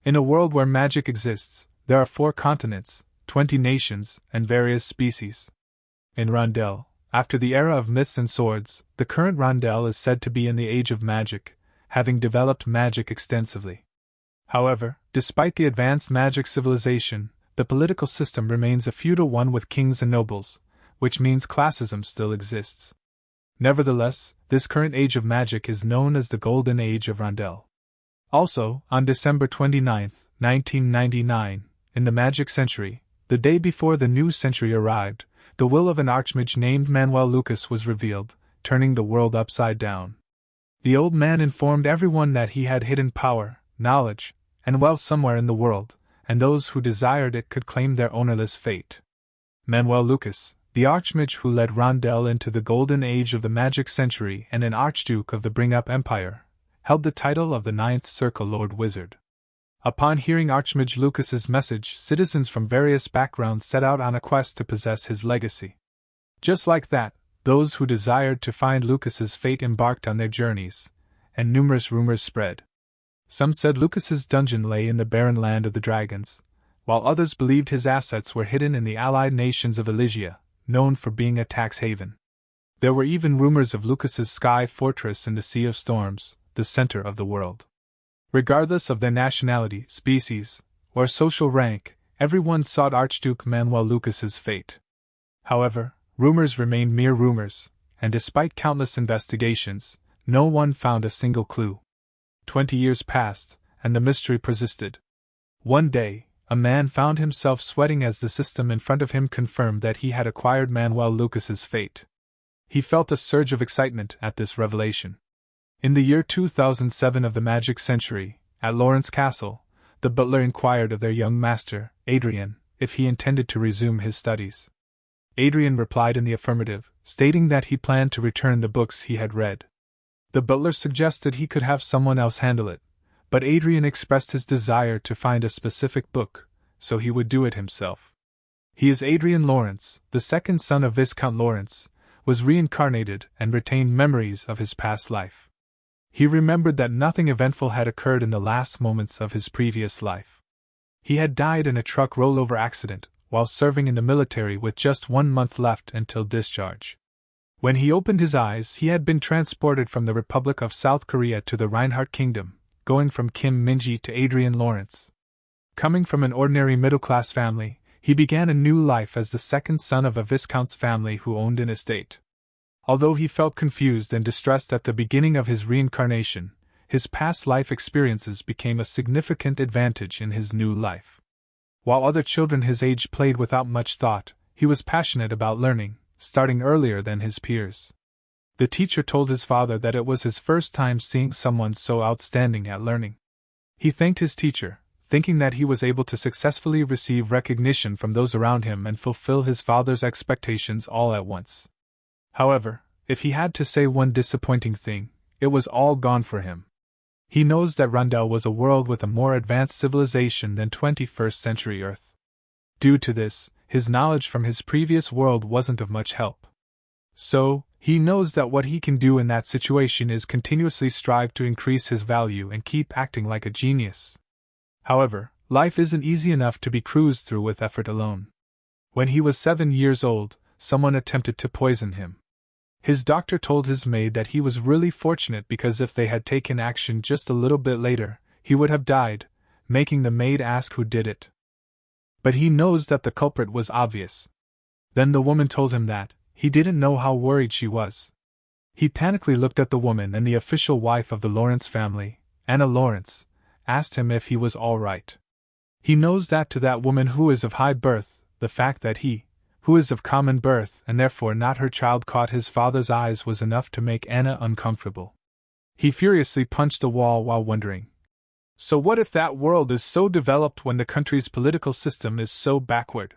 In a world where magic exists, there are 4 continents, 20 nations, and various species. In Rondel, after the era of myths and swords, the current Rondel is said to be in the age of magic, having developed magic extensively. However, despite the advanced magic civilization, the political system remains a feudal one with kings and nobles, which means classism still exists. Nevertheless, this current age of magic is known as the Golden Age of Rondel. Also, on December 29, 1999, in the Magic Century, the day before the new century arrived, the will of an archmage named Manuel Lucas was revealed, turning the world upside down. The old man informed everyone that he had hidden power, knowledge, and wealth somewhere in the world, and those who desired it could claim their ownerless fate. Manuel Lucas, the archmage who led Rondel into the golden age of the Magic Century and an archduke of the Bring-Up Empire, held the title of the Ninth Circle Lord Wizard. Upon hearing Archmage Lucas's message, citizens from various backgrounds set out on a quest to possess his legacy. Just like that, those who desired to find Lucas's fate embarked on their journeys, and numerous rumors spread. Some said Lucas's dungeon lay in the barren land of the dragons, while others believed his assets were hidden in the allied nations of Elysia, known for being a tax haven. There were even rumors of Lucas's sky fortress in the Sea of Storms, the center of the world. Regardless of their nationality, species, or social rank, everyone sought Archduke Manuel Lucas's fate. However, rumors remained mere rumors, and despite countless investigations, no one found a single clue. 20 years passed, and the mystery persisted. One day, a man found himself sweating as the system in front of him confirmed that he had acquired Manuel Lucas's fate. He felt a surge of excitement at this revelation. In the year 2007 of the Magic Century, at Lawrence Castle, the butler inquired of their young master, Adrian, if he intended to resume his studies. Adrian replied in the affirmative, stating that he planned to return the books he had read. The butler suggested he could have someone else handle it, but Adrian expressed his desire to find a specific book, so he would do it himself. He is Adrian Lawrence, the second son of Viscount Lawrence, was reincarnated and retained memories of his past life. He remembered that nothing eventful had occurred in the last moments of his previous life. He had died in a truck rollover accident while serving in the military with just 1 month left until discharge. When he opened his eyes, he had been transported from the Republic of South Korea to the Reinhardt Kingdom, going from Kim Minji to Adrian Lawrence. Coming from an ordinary middle-class family, he began a new life as the second son of a Viscount's family who owned an estate. Although he felt confused and distressed at the beginning of his reincarnation, his past life experiences became a significant advantage in his new life. While other children his age played without much thought, he was passionate about learning, starting earlier than his peers. The teacher told his father that it was his first time seeing someone so outstanding at learning. He thanked his teacher, thinking that he was able to successfully receive recognition from those around him and fulfill his father's expectations all at once. However, if he had to say one disappointing thing, it was all gone for him. He knows that Rondel was a world with a more advanced civilization than 21st century Earth. Due to this, his knowledge from his previous world wasn't of much help. So, he knows that what he can do in that situation is continuously strive to increase his value and keep acting like a genius. However, life isn't easy enough to be cruised through with effort alone. When he was 7 years old, someone attempted to poison him. His doctor told his maid that he was really fortunate because if they had taken action just a little bit later, he would have died, making the maid ask who did it. But he knows that the culprit was obvious. Then the woman told him that he didn't know how worried she was. He panically looked at the woman, and the official wife of the Lawrence family, Anna Lawrence, asked him if he was all right. He knows that to that woman who is of high birth, the fact that he, who is of common birth and therefore not her child, caught his father's eyes was enough to make Anna uncomfortable. He furiously punched the wall while wondering, so what if that world is so developed when the country's political system is so backward?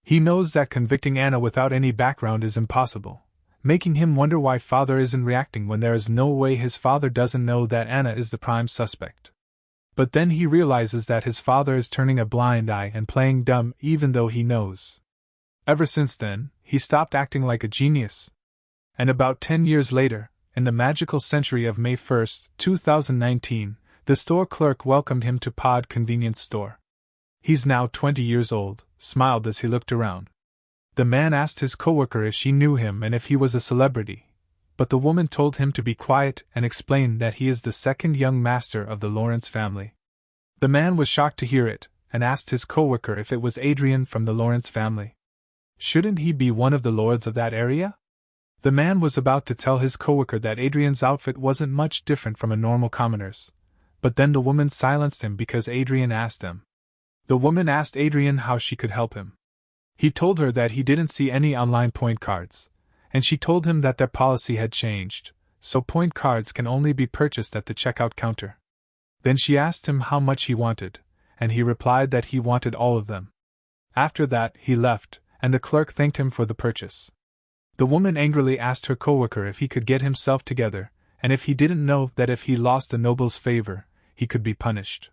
He knows that convicting Anna without any background is impossible, making him wonder why father isn't reacting when there is no way his father doesn't know that Anna is the prime suspect. But then he realizes that his father is turning a blind eye and playing dumb even though he knows. Ever since then, he stopped acting like a genius. And about 10 years later, in the magical century of May 1, 2019, The store clerk welcomed him to Pod Convenience Store. He's now 20 years old, smiled as he looked around. The man asked his coworker if she knew him and if he was a celebrity, but the woman told him to be quiet and explained that he is the second young master of the Lawrence family. The man was shocked to hear it, and asked his coworker if it was Adrian from the Lawrence family. Shouldn't he be one of the lords of that area? The man was about to tell his coworker that Adrian's outfit wasn't much different from a normal commoner's, but then the woman silenced him because Adrian asked them. The woman asked Adrian how she could help him. He told her that he didn't see any online point cards, and she told him that their policy had changed, so point cards can only be purchased at the checkout counter. Then she asked him how much he wanted, and he replied that he wanted all of them. After that, he left, and the clerk thanked him for the purchase. The woman angrily asked her coworker if he could get himself together, and if he didn't know that if he lost the noble's favor, he could be punished.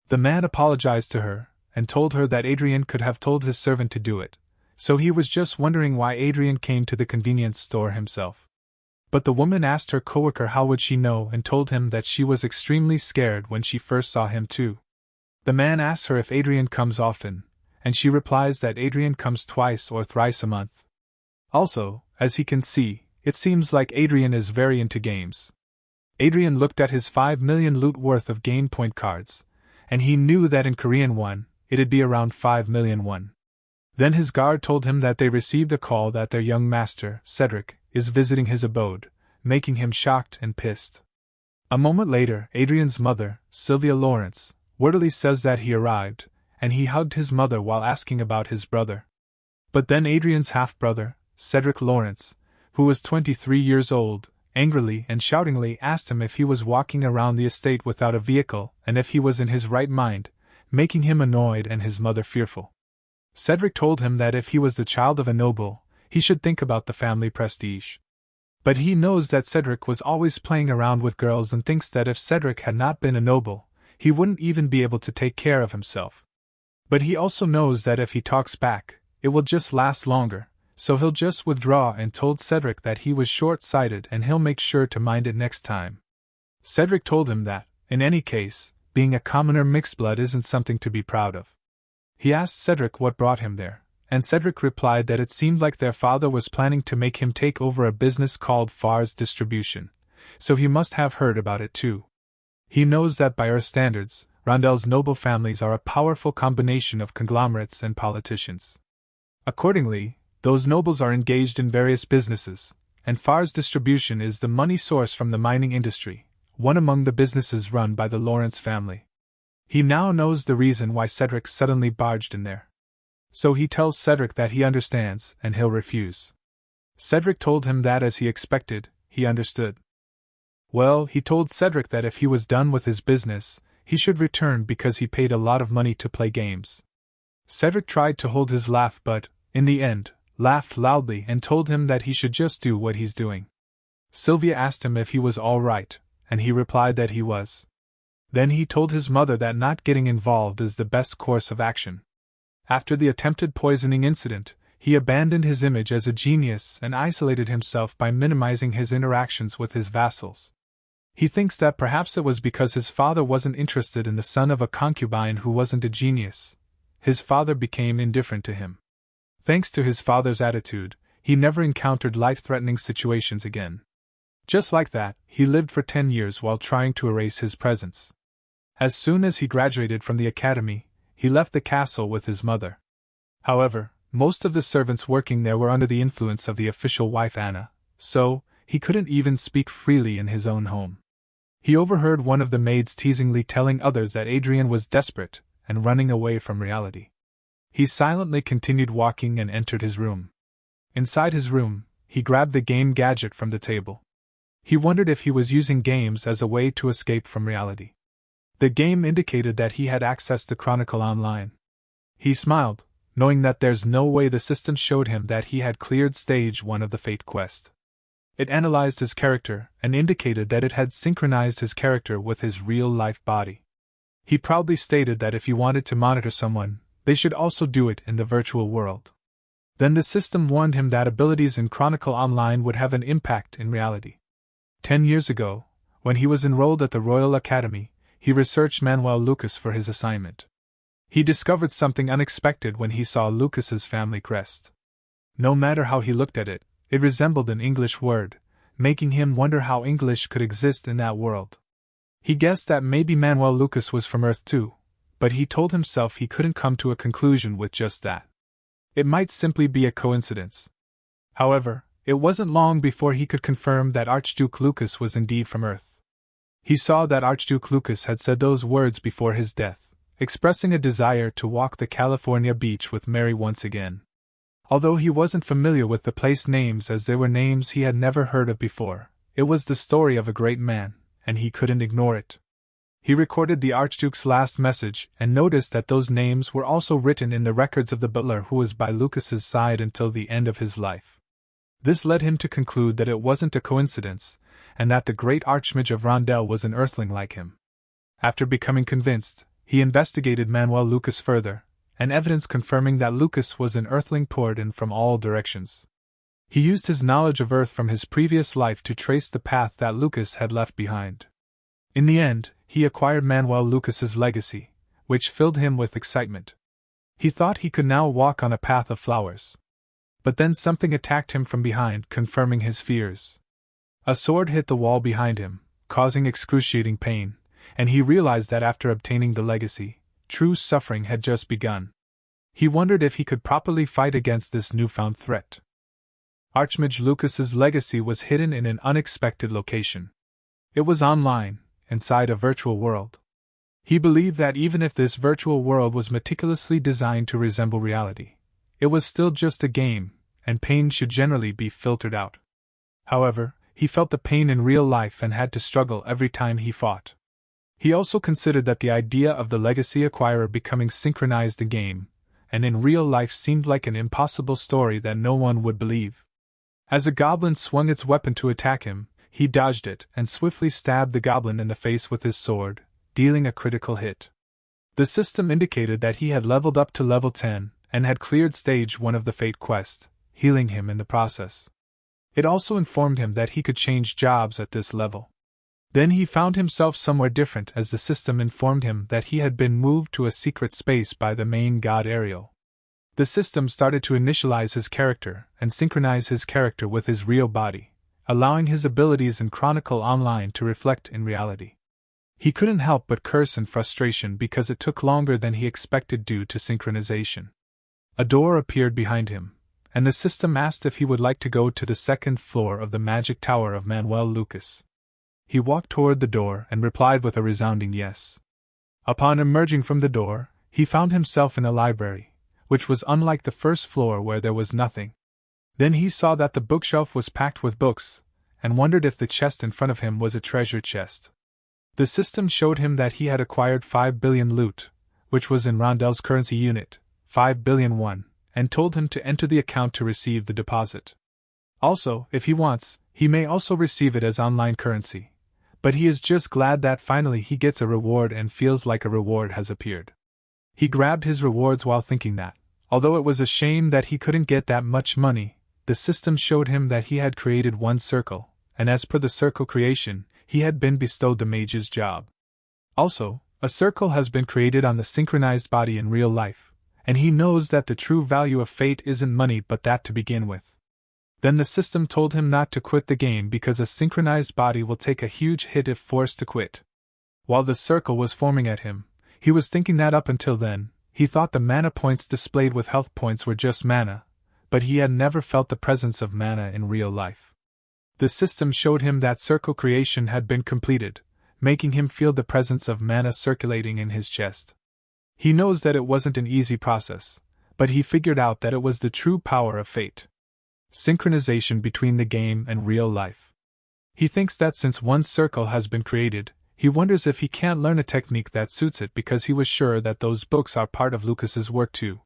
The man apologized to her, and told her that Adrian could have told his servant to do it, so he was just wondering why Adrian came to the convenience store himself. But the woman asked her coworker how would she know and told him that she was extremely scared when she first saw him too. The man asks her if Adrian comes often, and she replies that Adrian comes twice or thrice a month. Also, as he can see, it seems like Adrian is very into games. Adrian looked at his 5 million loot worth of game point cards, and he knew that in Korean won, it'd be around 5 million won. Then his guard told him that they received a call that their young master, Cedric, is visiting his abode, making him shocked and pissed. A moment later, Adrian's mother, Sylvia Lawrence, wordily says that he arrived, and he hugged his mother while asking about his brother. But then Adrian's half-brother, Cedric Lawrence, who was 23 years old, angrily and shoutingly asked him if he was walking around the estate without a vehicle and if he was in his right mind, making him annoyed and his mother fearful. Cedric told him that if he was the child of a noble, he should think about the family prestige. But he knows that Cedric was always playing around with girls and thinks that if Cedric had not been a noble, he wouldn't even be able to take care of himself. But he also knows that if he talks back, it will just last longer, so he'll just withdraw and told Cedric that he was short-sighted and he'll make sure to mind it next time. Cedric told him that, in any case, being a commoner mixed blood isn't something to be proud of. He asked Cedric what brought him there, and Cedric replied that it seemed like their father was planning to make him take over a business called Far's Distribution, so he must have heard about it too. He knows that by our standards, Rondel's noble families are a powerful combination of conglomerates and politicians. Accordingly, those nobles are engaged in various businesses, and Far's Distribution is the money source from the mining industry, one among the businesses run by the Lawrence family. He now knows the reason why Cedric suddenly barged in there. So he tells Cedric that he understands, and he'll refuse. Cedric told him that as he expected, he understood. Well, he told Cedric that if he was done with his business, he should return because he paid a lot of money to play games. Cedric tried to hold his laugh but, in the end, laughed loudly and told him that he should just do what he's doing. Sylvia asked him if he was all right, and he replied that he was. Then he told his mother that not getting involved is the best course of action. After the attempted poisoning incident, he abandoned his image as a genius and isolated himself by minimizing his interactions with his vassals. He thinks that perhaps it was because his father wasn't interested in the son of a concubine who wasn't a genius. His father became indifferent to him. Thanks to his father's attitude, he never encountered life-threatening situations again. Just like that, he lived for 10 years while trying to erase his presence. As soon as he graduated from the academy, he left the castle with his mother. However, most of the servants working there were under the influence of the official wife Anna, so he couldn't even speak freely in his own home. He overheard one of the maids teasingly telling others that Adrian was desperate and running away from reality. He silently continued walking and entered his room. Inside his room, he grabbed the game gadget from the table. He wondered if he was using games as a way to escape from reality. The game indicated that he had accessed the Chronicle online. He smiled, knowing that there's no way the system showed him that he had cleared stage 1 of the Fate quest. It analyzed his character and indicated that it had synchronized his character with his real-life body. He proudly stated that if he wanted to monitor someone, they should also do it in the virtual world. Then the system warned him that abilities in Chronicle Online would have an impact in reality. 10 years ago, when he was enrolled at the Royal Academy, he researched Manuel Lucas for his assignment. He discovered something unexpected when he saw Lucas's family crest. No matter how he looked at it, it resembled an English word, making him wonder how English could exist in that world. He guessed that maybe Manuel Lucas was from Earth too, but he told himself he couldn't come to a conclusion with just that. It might simply be a coincidence. However, it wasn't long before he could confirm that Archduke Lucas was indeed from Earth. He saw that Archduke Lucas had said those words before his death, expressing a desire to walk the California beach with Mary once again. Although he wasn't familiar with the place names as they were names he had never heard of before, it was the story of a great man, and he couldn't ignore it. He recorded the Archduke's last message and noticed that those names were also written in the records of the butler who was by Lucas's side until the end of his life. This led him to conclude that it wasn't a coincidence, and that the great Archmage of Rondel was an earthling like him. After becoming convinced, he investigated Manuel Lucas further, and evidence confirming that Lucas was an earthling poured in from all directions. He used his knowledge of Earth from his previous life to trace the path that Lucas had left behind. In the end, he acquired Manuel Lucas's legacy, which filled him with excitement. He thought he could now walk on a path of flowers. But then something attacked him from behind, confirming his fears. A sword hit the wall behind him, causing excruciating pain, and he realized that after obtaining the legacy, true suffering had just begun. He wondered if he could properly fight against this newfound threat. Archmage Lucas's legacy was hidden in an unexpected location. It was online, inside a virtual world. He believed that even if this virtual world was meticulously designed to resemble reality, it was still just a game, and pain should generally be filtered out. However, he felt the pain in real life and had to struggle every time he fought. He also considered that the idea of the legacy acquirer becoming synchronized in game, and in real life seemed like an impossible story that no one would believe. As a goblin swung its weapon to attack him, he dodged it and swiftly stabbed the goblin in the face with his sword, dealing a critical hit. The system indicated that he had leveled up to level 10 and had cleared stage 1 of the Fate quest, healing him in the process. It also informed him that he could change jobs at this level. Then he found himself somewhere different as the system informed him that he had been moved to a secret space by the main god Ariel. The system started to initialize his character and synchronize his character with his real body, allowing his abilities in Chronicle Online to reflect in reality. He couldn't help but curse in frustration because it took longer than he expected due to synchronization. A door appeared behind him, and the system asked if he would like to go to the second floor of the magic tower of Manuel Lucas. He walked toward the door and replied with a resounding yes. Upon emerging from the door, he found himself in a library, which was unlike the first floor where there was nothing. Then he saw that the bookshelf was packed with books, and wondered if the chest in front of him was a treasure chest. The system showed him that he had acquired 5 billion loot, which was in Rondel's currency unit, 5 billion won, and told him to enter the account to receive the deposit. Also, if he wants, he may also receive it as online currency. But he is just glad that finally he gets a reward and feels like a reward has appeared. He grabbed his rewards while thinking that, although it was a shame that he couldn't get that much money, the system showed him that he had created one circle, and as per the circle creation, he had been bestowed the mage's job. Also, a circle has been created on the synchronized body in real life, and he knows that the true value of fate isn't money but that to begin with. Then the system told him not to quit the game because a synchronized body will take a huge hit if forced to quit. While the circle was forming at him, he was thinking that up until then, he thought the mana points displayed with health points were just mana, but he had never felt the presence of mana in real life. The system showed him that circle creation had been completed, making him feel the presence of mana circulating in his chest. He knows that it wasn't an easy process, but he figured out that it was the true power of fate. Synchronization between the game and real life. He thinks that since one circle has been created, he wonders if he can't learn a technique that suits it because he was sure that those books are part of Lucas's work too.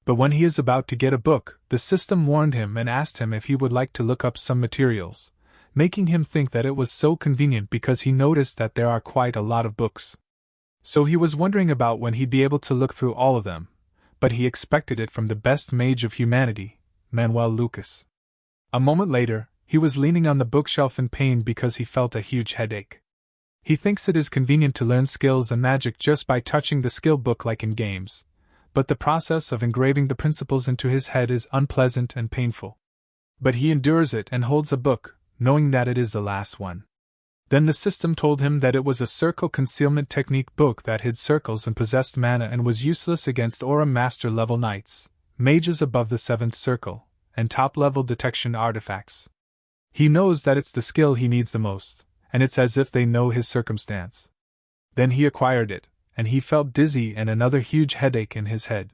But when he is about to get a book, the system warned him and asked him if he would like to look up some materials, making him think that it was so convenient because he noticed that there are quite a lot of books. So he was wondering about when he'd be able to look through all of them, but he expected it from the best mage of humanity, Manuel Lucas. A moment later, he was leaning on the bookshelf in pain because he felt a huge headache. He thinks it is convenient to learn skills and magic just by touching the skill book like in games, but the process of engraving the principles into his head is unpleasant and painful. But he endures it and holds a book, knowing that it is the last one. Then the system told him that it was a circle concealment technique book that hid circles and possessed mana and was useless against aura master level knights, mages above the 7th circle, and top-level detection artifacts. He knows that it's the skill he needs the most, and it's as if they know his circumstance. Then he acquired it, and he felt dizzy and another huge headache in his head.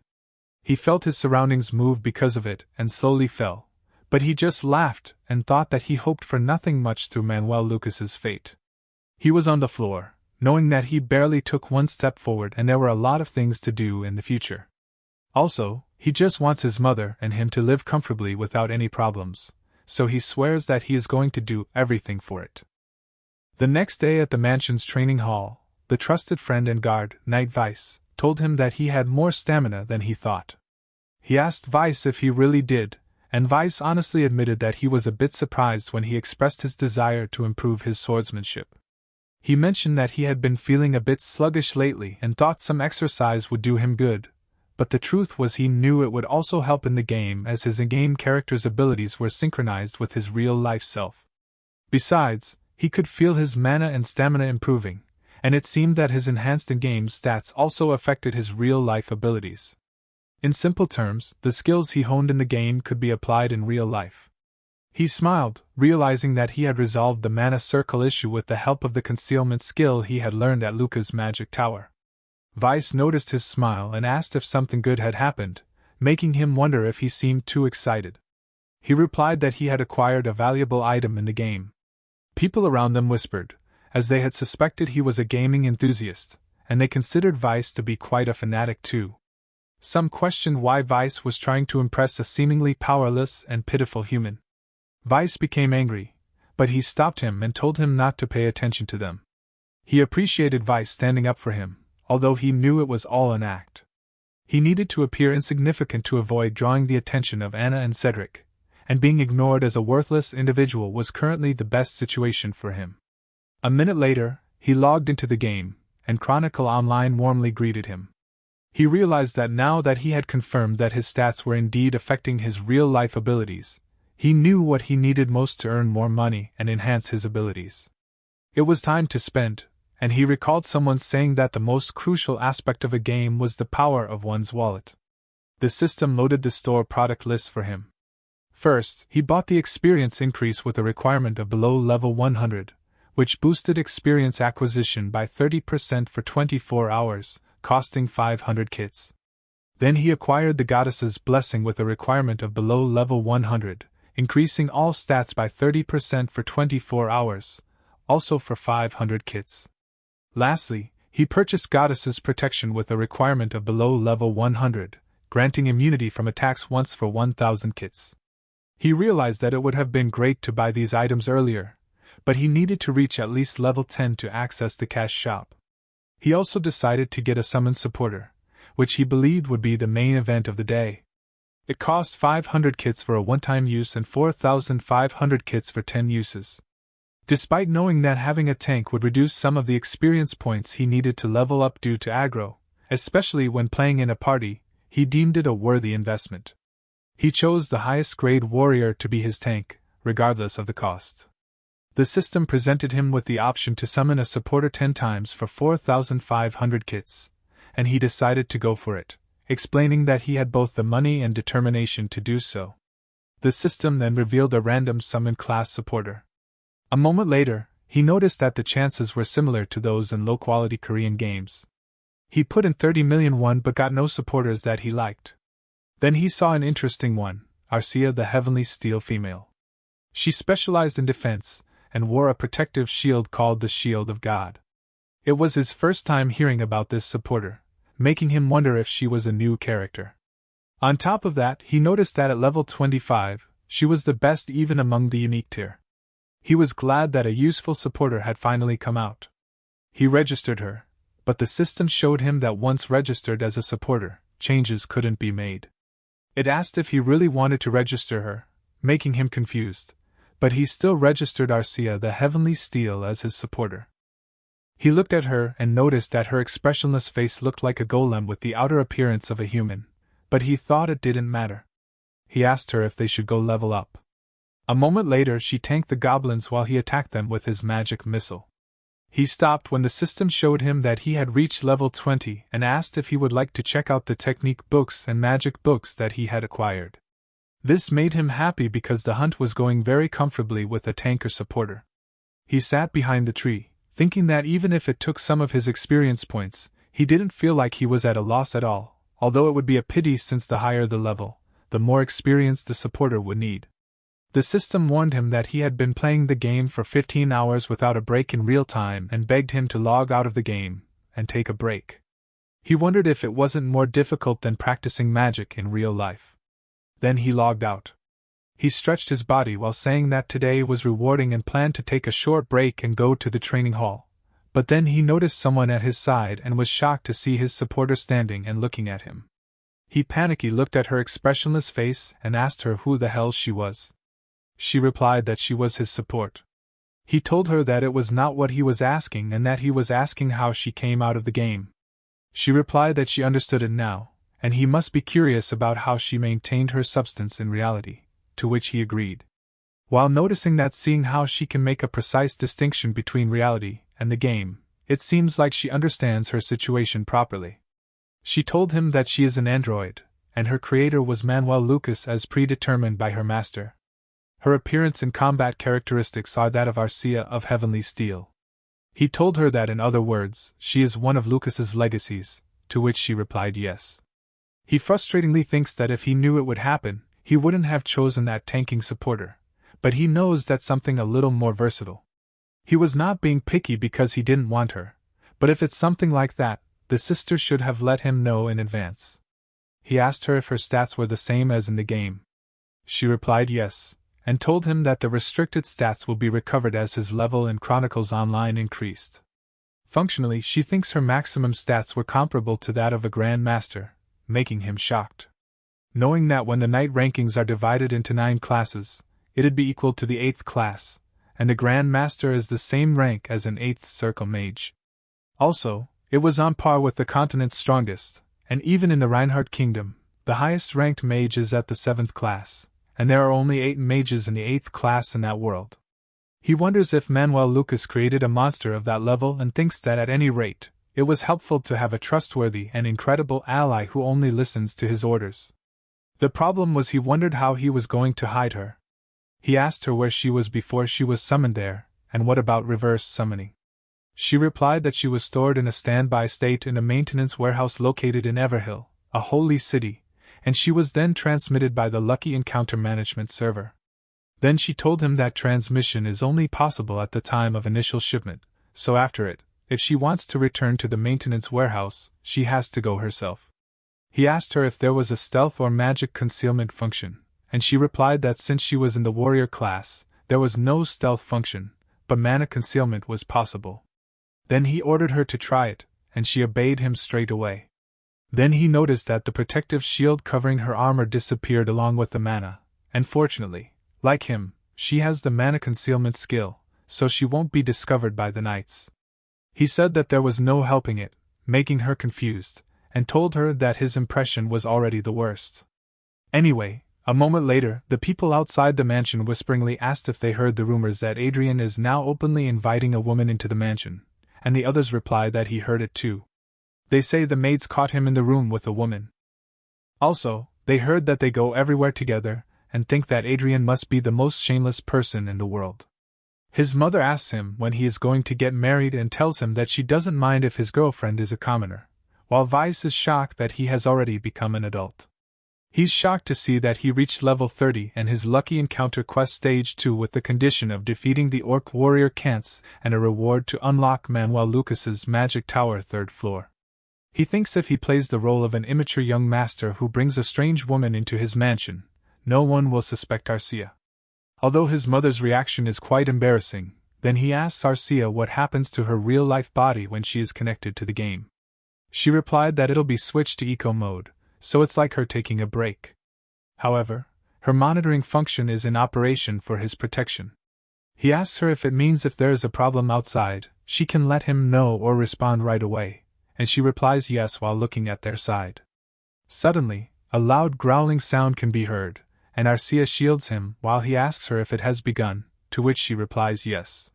He felt his surroundings move because of it and slowly fell, but he just laughed and thought that he hoped for nothing much through Manuel Lucas's fate. He was on the floor, knowing that he barely took one step forward and there were a lot of things to do in the future. Also, he just wants his mother and him to live comfortably without any problems, so he swears that he is going to do everything for it. The next day at the mansion's training hall, the trusted friend and guard, Knight Vice, told him that he had more stamina than he thought. He asked Vice if he really did, and Vice honestly admitted that he was a bit surprised when he expressed his desire to improve his swordsmanship. He mentioned that he had been feeling a bit sluggish lately and thought some exercise would do him good, but the truth was he knew it would also help in the game as his in-game character's abilities were synchronized with his real-life self. Besides, he could feel his mana and stamina improving, and it seemed that his enhanced in-game stats also affected his real-life abilities. In simple terms, the skills he honed in the game could be applied in real life. He smiled, realizing that he had resolved the mana circle issue with the help of the concealment skill he had learned at Luca's magic tower. Vice noticed his smile and asked if something good had happened, making him wonder if he seemed too excited. He replied that he had acquired a valuable item in the game. People around them whispered, as they had suspected he was a gaming enthusiast, and they considered Vice to be quite a fanatic too. Some questioned why Vice was trying to impress a seemingly powerless and pitiful human. Vice became angry, but he stopped him and told him not to pay attention to them. He appreciated Vice standing up for him, although he knew it was all an act. He needed to appear insignificant to avoid drawing the attention of Anna and Cedric, and being ignored as a worthless individual was currently the best situation for him. A minute later, he logged into the game, and Chronicle Online warmly greeted him. He realized that now that he had confirmed that his stats were indeed affecting his real-life abilities, he knew what he needed most to earn more money and enhance his abilities. It was time to spend, and he recalled someone saying that the most crucial aspect of a game was the power of one's wallet. The system loaded the store product list for him. First, he bought the experience increase with a requirement of below level 100, which boosted experience acquisition by 30% for 24 hours, costing 500 kits. Then he acquired the Goddess's Blessing with a requirement of below level 100, increasing all stats by 30% for 24 hours, also for 500 kits. Lastly, he purchased Goddess's Protection with a requirement of below level 100, granting immunity from attacks once for 1,000 kits. He realized that it would have been great to buy these items earlier, but he needed to reach at least level 10 to access the cash shop. He also decided to get a summon supporter, which he believed would be the main event of the day. It cost 500 kits for a one-time use and 4,500 kits for 10 uses. Despite knowing that having a tank would reduce some of the experience points he needed to level up due to aggro, especially when playing in a party, he deemed it a worthy investment. He chose the highest grade warrior to be his tank, regardless of the cost. The system presented him with the option to summon a supporter 10 times for 4,500 kits, and he decided to go for it, explaining that he had both the money and determination to do so. The system then revealed a random summon class supporter. A moment later, he noticed that the chances were similar to those in low-quality Korean games. He put in 30 million won but got no supporters that he liked. Then he saw an interesting one, Arcia the Heavenly Steel female. She specialized in defense, and wore a protective shield called the Shield of God. It was his first time hearing about this supporter, making him wonder if she was a new character. On top of that, he noticed that at level 25, she was the best even among the unique tier. He was glad that a useful supporter had finally come out. He registered her, but the system showed him that once registered as a supporter, changes couldn't be made. It asked if he really wanted to register her, making him confused, but he still registered Arcia the Heavenly Steel as his supporter. He looked at her and noticed that her expressionless face looked like a golem with the outer appearance of a human, but he thought it didn't matter. He asked her if they should go level up. A moment later she tanked the goblins while he attacked them with his magic missile. He stopped when the system showed him that he had reached level 20 and asked if he would like to check out the technique books and magic books that he had acquired. This made him happy because the hunt was going very comfortably with a tanker supporter. He sat behind the tree, thinking that even if it took some of his experience points, he didn't feel like he was at a loss at all, although it would be a pity since the higher the level, the more experience the supporter would need. The system warned him that he had been playing the game for 15 hours without a break in real time and begged him to log out of the game and take a break. He wondered if it wasn't more difficult than practicing magic in real life. Then he logged out. He stretched his body while saying that today was rewarding and planned to take a short break and go to the training hall. But then he noticed someone at his side and was shocked to see his supporter standing and looking at him. He panicky looked at her expressionless face and asked her who the hell she was. She replied that she was his support. He told her that it was not what he was asking and that he was asking how she came out of the game. She replied that she understood it now, and he must be curious about how she maintained her substance in reality, to which he agreed. While noticing that seeing how she can make a precise distinction between reality and the game, it seems like she understands her situation properly. She told him that she is an android, and her creator was Manhwa as predetermined by her master. Her appearance and combat characteristics are that of Asura of Heavenly Steel. He told her that in other words, she is one of Lucas's legacies, to which she replied yes. He frustratingly thinks that if he knew it would happen, he wouldn't have chosen that tanking supporter, but he knows that's something a little more versatile. He was not being picky because he didn't want her, but if it's something like that, the sister should have let him know in advance. He asked her if her stats were the same as in the game. She replied yes, and told him that the restricted stats will be recovered as his level in Chronicles Online increased. Functionally, she thinks her maximum stats were comparable to that of a Grand Master, making him shocked. Knowing that when the knight rankings are divided into 9 classes, it'd be equal to the 8th class, and the Grand Master is the same rank as an 8th Circle Mage. Also, it was on par with the continent's strongest, and even in the Reinhardt Kingdom, the highest ranked mage is at the 7th class. And there are only 8 mages in the 8th class in that world. He wonders if Manhwa created a monster of that level and thinks that at any rate, it was helpful to have a trustworthy and incredible ally who only listens to his orders. The problem was he wondered how he was going to hide her. He asked her where she was before she was summoned there, and what about reverse summoning. She replied that she was stored in a standby state in a maintenance warehouse located in Everhill, a holy city, and she was then transmitted by the Lucky Encounter Management server. Then she told him that transmission is only possible at the time of initial shipment, so after it, if she wants to return to the maintenance warehouse, she has to go herself. He asked her if there was a stealth or magic concealment function, and she replied that since she was in the warrior class, there was no stealth function, but mana concealment was possible. Then he ordered her to try it, and she obeyed him straight away. Then he noticed that the protective shield covering her armor disappeared along with the mana, and fortunately, like him, she has the mana concealment skill, so she won't be discovered by the knights. He said that there was no helping it, making her confused, and told her that his impression was already the worst. Anyway, a moment later, the people outside the mansion whisperingly asked if they heard the rumors that Adrian is now openly inviting a woman into the mansion, and the others replied that he heard it too. They say the maids caught him in the room with a woman. Also, they heard that they go everywhere together, and think that Adrian must be the most shameless person in the world. His mother asks him when he is going to get married and tells him that she doesn't mind if his girlfriend is a commoner, while Vice is shocked that he has already become an adult. He's shocked to see that he reached level 30 and his Lucky Encounter quest stage 2 with the condition of defeating the Orc Warrior Kants and a reward to unlock Manhwa Magic Tower 3rd floor. He thinks if he plays the role of an immature young master who brings a strange woman into his mansion, no one will suspect Arcia. Although his mother's reaction is quite embarrassing, then he asks Arcia what happens to her real-life body when she is connected to the game. She replied that it'll be switched to eco mode, so it's like her taking a break. However, her monitoring function is in operation for his protection. He asks her if it means if there is a problem outside, she can let him know or respond right away, and she replies yes while looking at their side. Suddenly, a loud growling sound can be heard, and Arcia shields him while he asks her if it has begun, to which she replies yes.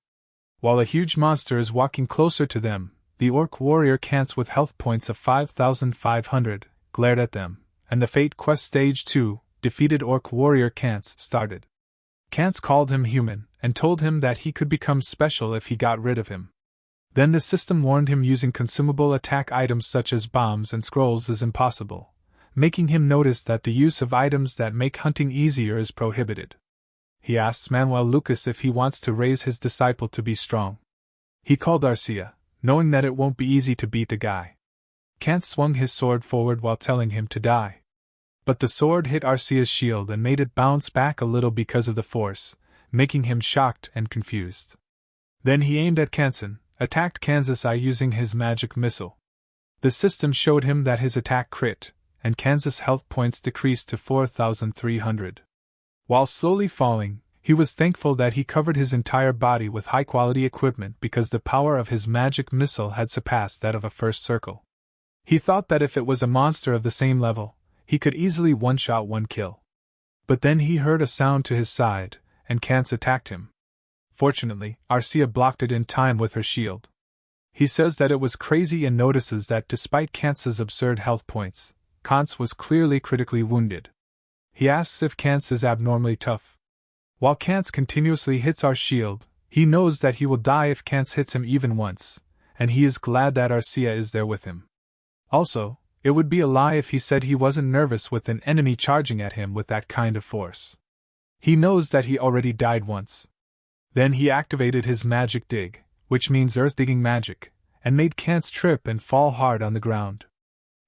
While a huge monster is walking closer to them, the orc warrior Kants with health points of 5,500 glared at them, and the Fate Quest Stage 2, defeated orc warrior Kants started. Kants called him human, and told him that he could become special if he got rid of him. Then the system warned him using consumable attack items such as bombs and scrolls is impossible, making him notice that the use of items that make hunting easier is prohibited. He asks Manuel Lucas if he wants to raise his disciple to be strong. He called Arcia, knowing that it won't be easy to beat the guy. Kant swung his sword forward while telling him to die. But the sword hit Arcia's shield and made it bounce back a little because of the force, making him shocked and confused. Then he aimed at Kansan, attacked Kansas using his magic missile. The system showed him that his attack crit, and Kansas' health points decreased to 4,300. While slowly falling, he was thankful that he covered his entire body with high-quality equipment because the power of his magic missile had surpassed that of a first circle. He thought that if it was a monster of the same level, he could easily one-shot one kill. But then he heard a sound to his side, and Kants attacked him. Fortunately, Arcia blocked it in time with her shield. He says that it was crazy and notices that despite Kants' absurd health points, Kants was clearly critically wounded. He asks if Kants is abnormally tough. While Kants continuously hits our shield, he knows that he will die if Kants hits him even once, and he is glad that Arcia is there with him. Also, it would be a lie if he said he wasn't nervous with an enemy charging at him with that kind of force. He knows that he already died once. Then he activated his magic dig, which means earth digging magic, and made Kants trip and fall hard on the ground.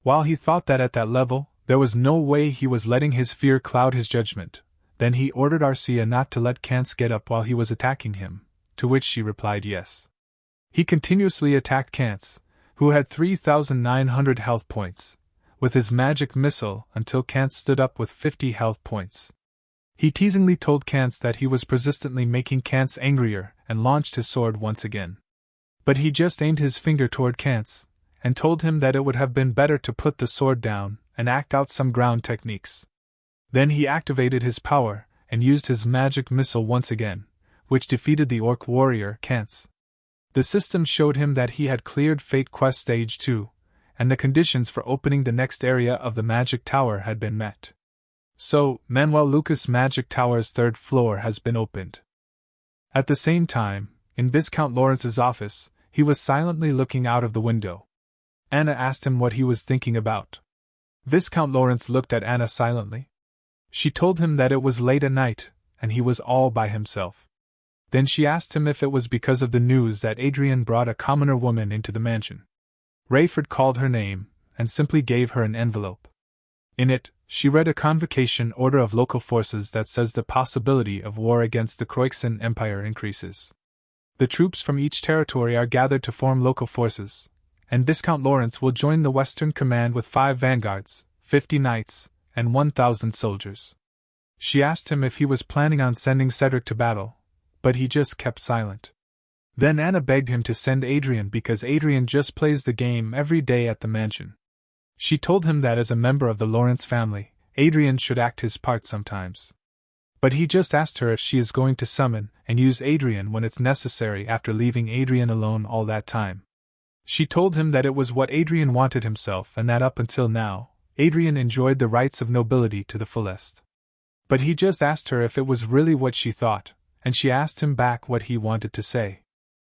While he thought that at that level, there was no way he was letting his fear cloud his judgment, then he ordered Arcia not to let Kants get up while he was attacking him, to which she replied yes. He continuously attacked Kants, who had 3,900 health points, with his magic missile until Kants stood up with 50 health points. He teasingly told Kants that he was persistently making Kants angrier and launched his sword once again. But he just aimed his finger toward Kants, and told him that it would have been better to put the sword down and act out some ground techniques. Then he activated his power and used his magic missile once again, which defeated the orc warrior Kants. The system showed him that he had cleared Fate Quest Stage 2, and the conditions for opening the next area of the Magic Tower had been met. So, Manuel Lucas' Magic Tower's third floor has been opened. At the same time, in Viscount Lawrence's office, he was silently looking out of the window. Anna asked him what he was thinking about. Viscount Lawrence looked at Anna silently. She told him that it was late at night, and he was all by himself. Then she asked him if it was because of the news that Adrian brought a commoner woman into the mansion. Rayford called her name, and simply gave her an envelope. In it, she read a convocation order of local forces that says the possibility of war against the Croixan Empire increases. The troops from each territory are gathered to form local forces, and Viscount Lawrence will join the Western Command with 5 vanguards, 50 knights, and 1,000 soldiers. She asked him if he was planning on sending Cedric to battle, but he just kept silent. Then Anna begged him to send Adrian because Adrian just plays the game every day at the mansion. She told him that as a member of the Lawrence family, Adrian should act his part sometimes. But he just asked her if she is going to summon and use Adrian when it's necessary after leaving Adrian alone all that time. She told him that it was what Adrian wanted himself and that up until now, Adrian enjoyed the rights of nobility to the fullest. But he just asked her if it was really what she thought, and she asked him back what he wanted to say.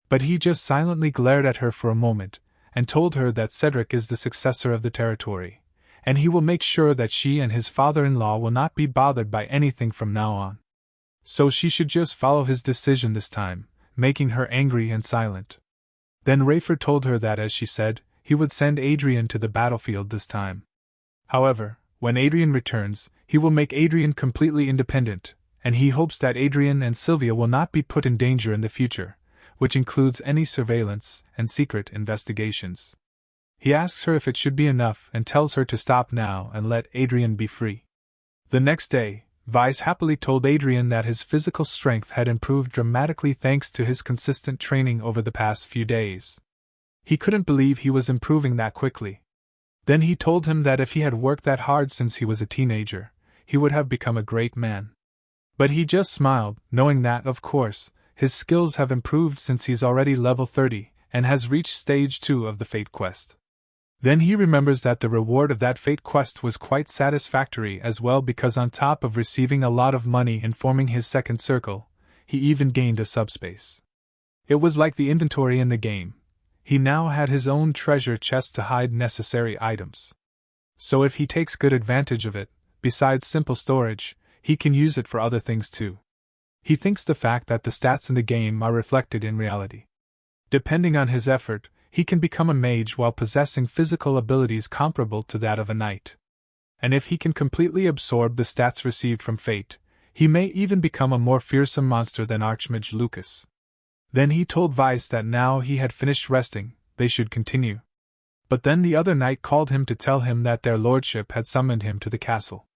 But he just silently glared at her for a moment, and told her that Cedric is the successor of the territory, and he will make sure that she and his father-in-law will not be bothered by anything from now on. So she should just follow his decision this time, making her angry and silent. Then Rayford told her that, as she said, he would send Adrian to the battlefield this time. However, when Adrian returns, he will make Adrian completely independent, and he hopes that Adrian and Sylvia will not be put in danger in the future, which includes any surveillance and secret investigations. He asks her if it should be enough and tells her to stop now and let Adrian be free. The next day, Vice happily told Adrian that his physical strength had improved dramatically thanks to his consistent training over the past few days. He couldn't believe he was improving that quickly. Then he told him that if he had worked that hard since he was a teenager, he would have become a great man. But he just smiled, knowing that, of course, his skills have improved since he's already level 30 and has reached stage 2 of the Fate Quest. Then he remembers that the reward of that Fate Quest was quite satisfactory as well, because on top of receiving a lot of money and forming his second circle, he even gained a subspace. It was like the inventory in the game. He now had his own treasure chest to hide necessary items. So if he takes good advantage of it, besides simple storage, he can use it for other things too. He thinks the fact that the stats in the game are reflected in reality. Depending on his effort, he can become a mage while possessing physical abilities comparable to that of a knight. And if he can completely absorb the stats received from Fate, he may even become a more fearsome monster than Archmage Lucas. Then he told Vice that now he had finished resting, they should continue. But then the other knight called him to tell him that their lordship had summoned him to the castle.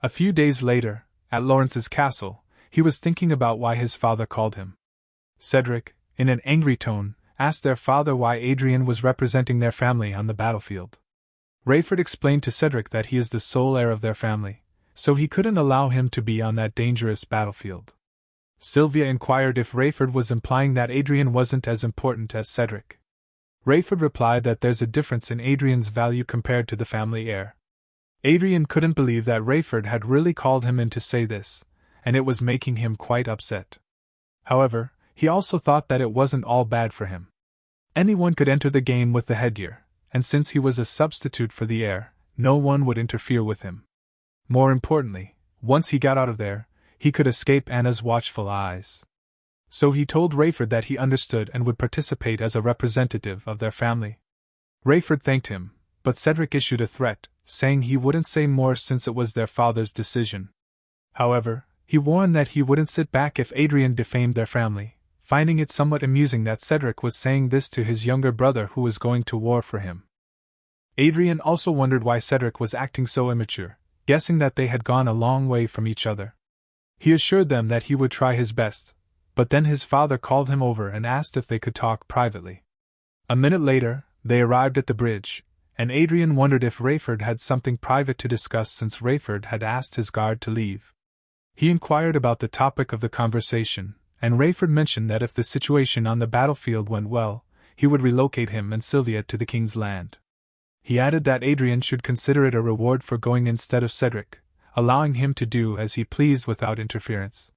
A few days later, at Lawrence's castle, he was thinking about why his father called him. Cedric, in an angry tone, asked their father why Adrian was representing their family on the battlefield. Rayford explained to Cedric that he is the sole heir of their family, so he couldn't allow him to be on that dangerous battlefield. Sylvia inquired if Rayford was implying that Adrian wasn't as important as Cedric. Rayford replied that there's a difference in Adrian's value compared to the family heir. Adrian couldn't believe that Rayford had really called him in to say this, and it was making him quite upset. However, he also thought that it wasn't all bad for him. Anyone could enter the game with the headgear, and since he was a substitute for the heir, no one would interfere with him. More importantly, once he got out of there, he could escape Anna's watchful eyes. So he told Rayford that he understood and would participate as a representative of their family. Rayford thanked him, but Cedric issued a threat, saying he wouldn't say more since it was their father's decision. However, he warned that he wouldn't sit back if Adrian defamed their family, finding it somewhat amusing that Cedric was saying this to his younger brother who was going to war for him. Adrian also wondered why Cedric was acting so immature, guessing that they had gone a long way from each other. He assured them that he would try his best, but then his father called him over and asked if they could talk privately. A minute later, they arrived at the bridge, and Adrian wondered if Rayford had something private to discuss since Rayford had asked his guard to leave. He inquired about the topic of the conversation, and Rayford mentioned that if the situation on the battlefield went well, he would relocate him and Sylvia to the king's land. He added that Adrian should consider it a reward for going instead of Cedric, allowing him to do as he pleased without interference.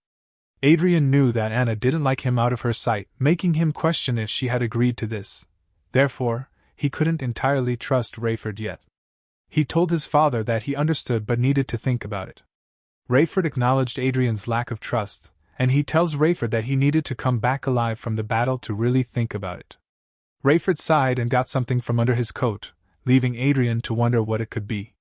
Adrian knew that Anna didn't like him out of her sight, making him question if she had agreed to this. Therefore, he couldn't entirely trust Rayford yet. He told his father that he understood but needed to think about it. Rayford acknowledged Adrian's lack of trust, and he tells Rayford that he needed to come back alive from the battle to really think about it. Rayford sighed and got something from under his coat, leaving Adrian to wonder what it could be.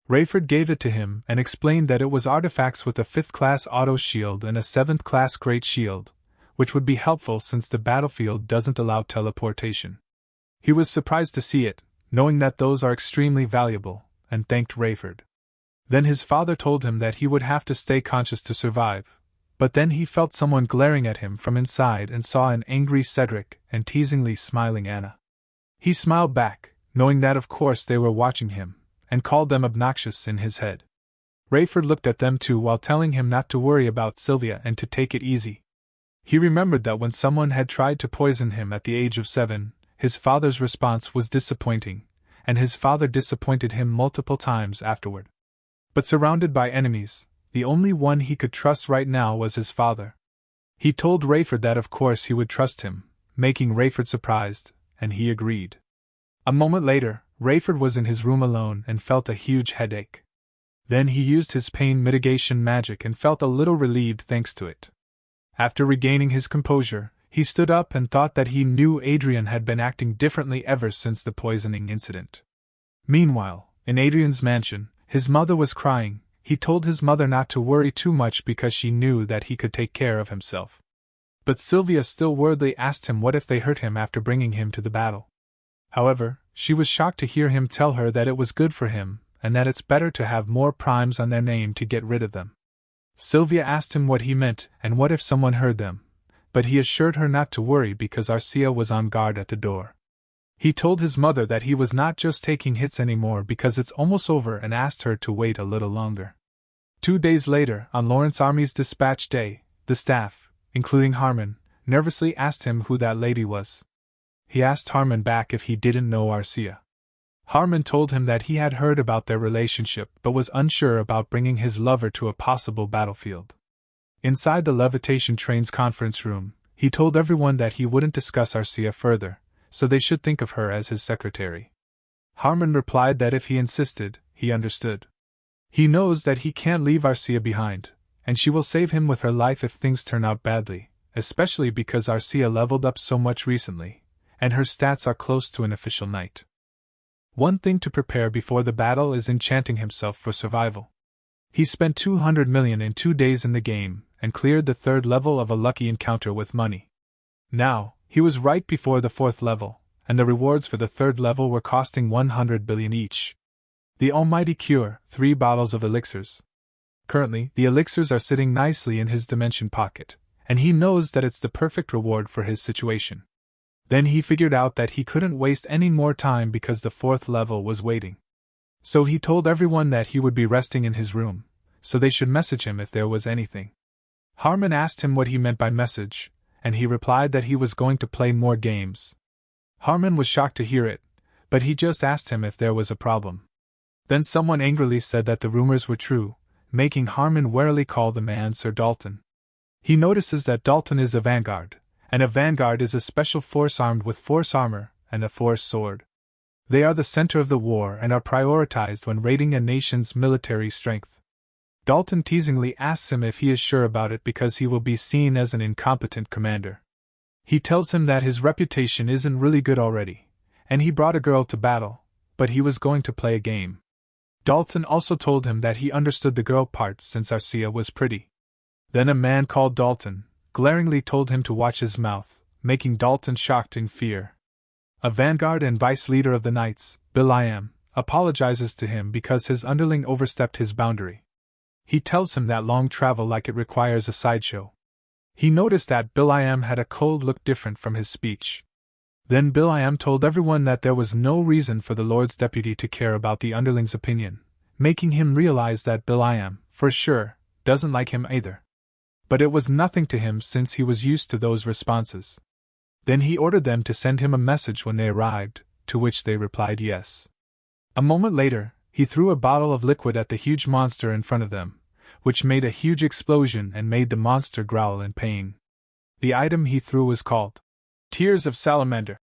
Rayford gave it to him and explained that it was artifacts with a 5th-class auto shield and a 7th-class great shield, which would be helpful since the battlefield doesn't allow teleportation. He was surprised to see it, knowing that those are extremely valuable, and thanked Rayford. Then his father told him that he would have to stay conscious to survive, but then he felt someone glaring at him from inside and saw an angry Cedric and teasingly smiling Anna. He smiled back, knowing that of course they were watching him, and called them obnoxious in his head. Rayford looked at them too while telling him not to worry about Sylvia and to take it easy. He remembered that when someone had tried to poison him at the age of 7, his father's response was disappointing, and his father disappointed him multiple times afterward. But surrounded by enemies, the only one he could trust right now was his father. He told Rayford that of course he would trust him, making Rayford surprised, and he agreed. A moment later, Rayford was in his room alone and felt a huge headache. Then he used his pain mitigation magic and felt a little relieved thanks to it. After regaining his composure, he stood up and thought that he knew Adrian had been acting differently ever since the poisoning incident. Meanwhile, in Adrian's mansion, his mother was crying. He told his mother not to worry too much because she knew that he could take care of himself. But Sylvia still worriedly asked him what if they hurt him after bringing him to the battle. However, she was shocked to hear him tell her that it was good for him, and that it's better to have more primes on their name to get rid of them. Sylvia asked him what he meant and what if someone heard them, but he assured her not to worry because Arcia was on guard at the door. He told his mother that he was not just taking hits anymore because it's almost over and asked her to wait a little longer. 2 days later, on Lawrence Army's dispatch day, the staff, including Harmon, nervously asked him who that lady was. He asked Harmon back if he didn't know Arcia. Harmon told him that he had heard about their relationship but was unsure about bringing his lover to a possible battlefield. Inside the levitation train's conference room, he told everyone that he wouldn't discuss Arcia further, so they should think of her as his secretary. Harmon replied that if he insisted, he understood. He knows that he can't leave Arcia behind, and she will save him with her life if things turn out badly, especially because Arcia leveled up so much recently, and her stats are close to an official knight. One thing to prepare before the battle is enchanting himself for survival. He spent 200 million in 2 days in the game, and cleared the 3rd level of a lucky encounter with money. Now, he was right before the 4th level, and the rewards for the 3rd level were costing 100 billion each. The Almighty Cure, 3 bottles of elixirs. Currently, the elixirs are sitting nicely in his dimension pocket, and he knows that it's the perfect reward for his situation. Then he figured out that he couldn't waste any more time because the 4th level was waiting. So he told everyone that he would be resting in his room, so they should message him if there was anything. Harmon asked him what he meant by message, and he replied that he was going to play more games. Harmon was shocked to hear it, but he just asked him if there was a problem. Then someone angrily said that the rumors were true, making Harmon warily call the man Sir Dalton. He notices that Dalton is a vanguard, and a vanguard is a special force armed with force armor and a force sword. They are the center of the war and are prioritized when rating a nation's military strength. Dalton teasingly asks him if he is sure about it because he will be seen as an incompetent commander. He tells him that his reputation isn't really good already, and he brought a girl to battle, but he was going to play a game. Dalton also told him that he understood the girl part since Arcia was pretty. Then a man called Dalton glaringly told him to watch his mouth, making Dalton shocked in fear. A vanguard and vice leader of the Knights, Bill.I.am, apologizes to him because his underling overstepped his boundary. He tells him that long travel like it requires a sideshow. He noticed that Bill.I.am had a cold look different from his speech. Then Bill.I.am told everyone that there was no reason for the Lord's deputy to care about the underling's opinion, making him realize that Bill.I.am, for sure, doesn't like him either. But it was nothing to him since he was used to those responses. Then he ordered them to send him a message when they arrived, to which they replied yes. A moment later, he threw a bottle of liquid at the huge monster in front of them, which made a huge explosion and made the monster growl in pain. The item he threw was called Tears of Salamander,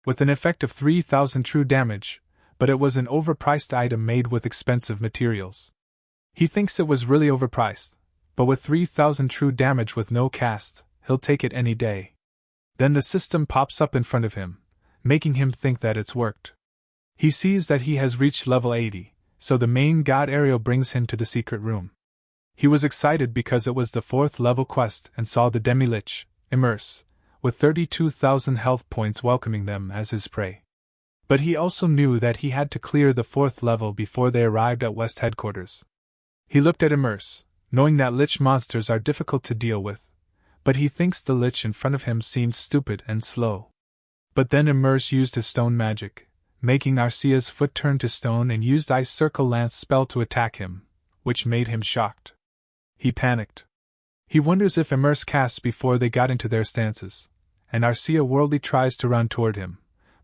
with an effect of 3,000 true damage, but it was an overpriced item made with expensive materials. He thinks it was really overpriced, but with 3,000 true damage with no cast, he'll take it any day. Then the system pops up in front of him, making him think that it's worked. He sees that he has reached level 80, so the main god Ariel brings him to the secret room. He was excited because it was the 4th level quest and saw the demi-lich, Immerse, with 32,000 health points welcoming them as his prey. But he also knew that he had to clear the 4th level before they arrived at West headquarters. He looked at Immerse, knowing that lich monsters are difficult to deal with, but he thinks the lich in front of him seemed stupid and slow. But then Immerse used his stone magic, making Arcia's foot turn to stone and used Ice Circle Lance spell to attack him, which made him shocked. He panicked. He wonders if Immerse casts before they got into their stances, and Arcia worldly tries to run toward him,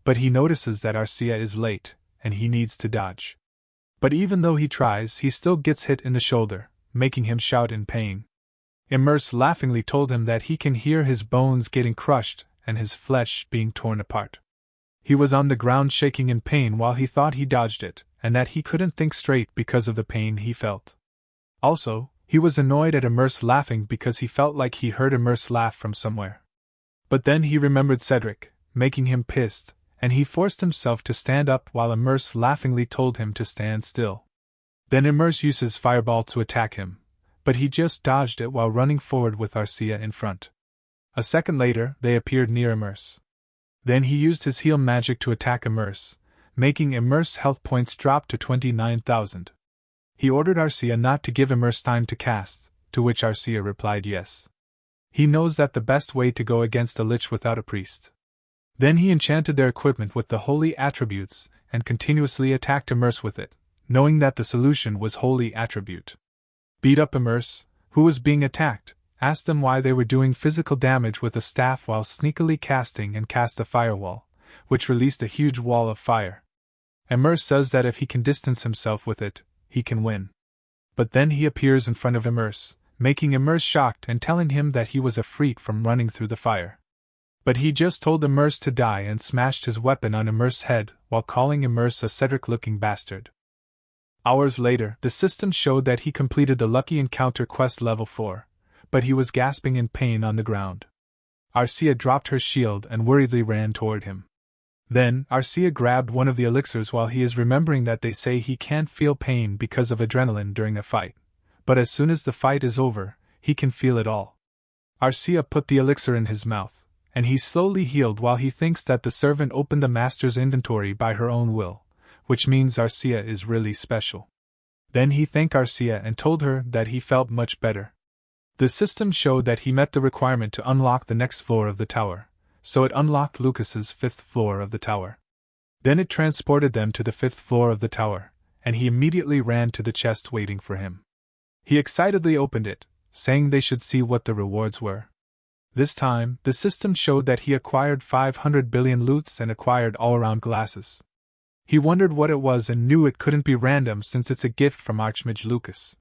but he notices that Arcia is late, and he needs to dodge. But even though he tries, he still gets hit in the shoulder, making him shout in pain. Immerse laughingly told him that he can hear his bones getting crushed and his flesh being torn apart. He was on the ground shaking in pain while he thought he dodged it, and that he couldn't think straight because of the pain he felt. Also, he was annoyed at Immerse laughing because he felt like he heard Immerse laugh from somewhere. But then he remembered Cedric, making him pissed, and he forced himself to stand up while Immerse laughingly told him to stand still. Then Immerse uses Fireball to attack him, but he just dodged it while running forward with Arcia in front. A second later, they appeared near Immerse. Then he used his heal magic to attack Immerse, making Immerse's health points drop to 29,000. He ordered Arcia not to give Immerse time to cast, to which Arcia replied yes. He knows that the best way to go against a lich without a priest. Then he enchanted their equipment with the holy attributes and continuously attacked Immerse with it, knowing that the solution was holy attribute. Beat up Immerse, who was being attacked, asked them why they were doing physical damage with a staff while sneakily casting and cast a firewall, which released a huge wall of fire. Immerse says that if he can distance himself with it, he can win. But then he appears in front of Immerse, making Immerse shocked and telling him that he was a freak from running through the fire. But he just told Immerse to die and smashed his weapon on Immerse's head while calling Immerse a Cedric-looking bastard. Hours later, the system showed that he completed the Lucky Encounter quest level 4, but he was gasping in pain on the ground. Arcia dropped her shield and worriedly ran toward him. Then, Arcia grabbed one of the elixirs while he is remembering that they say he can't feel pain because of adrenaline during a fight, but as soon as the fight is over, he can feel it all. Arcia put the elixir in his mouth, and he slowly healed while he thinks that the servant opened the master's inventory by her own will, which means Arcia is really special. Then he thanked Arcia and told her that he felt much better. The system showed that he met the requirement to unlock the next floor of the tower, so it unlocked Lucas's 5th floor of the tower. Then it transported them to the 5th floor of the tower, and he immediately ran to the chest waiting for him. He excitedly opened it, saying they should see what the rewards were. This time, the system showed that he acquired 500 billion loots and acquired all-around glasses. He wondered what it was and knew it couldn't be random since it's a gift from Archmage Lucas.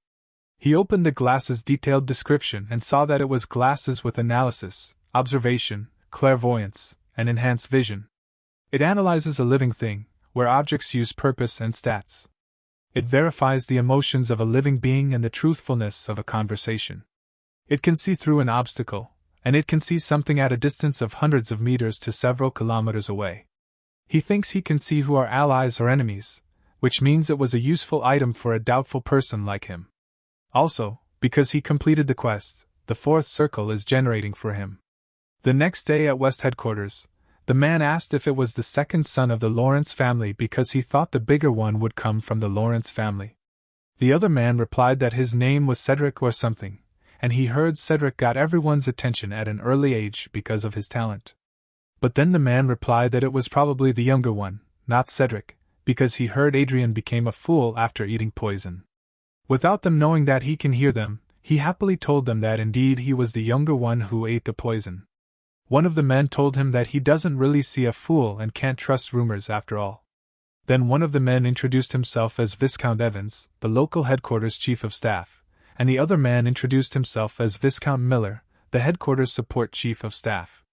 He opened the glasses' detailed description and saw that it was glasses with analysis, observation, clairvoyance, and enhanced vision. It analyzes a living thing, where objects use purpose and stats. It verifies the emotions of a living being and the truthfulness of a conversation. It can see through an obstacle, and it can see something at a distance of hundreds of meters to several kilometers away. He thinks he can see who are allies or enemies, which means it was a useful item for a doubtful person like him. Also, because he completed the quest, the 4th circle is generating for him. The next day at West Headquarters, the man asked if it was the second son of the Lawrence family because he thought the bigger one would come from the Lawrence family. The other man replied that his name was Cedric or something, and he heard Cedric got everyone's attention at an early age because of his talent. But then the man replied that it was probably the younger one, not Cedric, because he heard Adrian became a fool after eating poison. Without them knowing that he can hear them, he happily told them that indeed he was the younger one who ate the poison. One of the men told him that he doesn't really see a fool and can't trust rumors after all. Then one of the men introduced himself as Viscount Evans, the local headquarters chief of staff, and the other man introduced himself as Viscount Miller, the headquarters support chief of staff.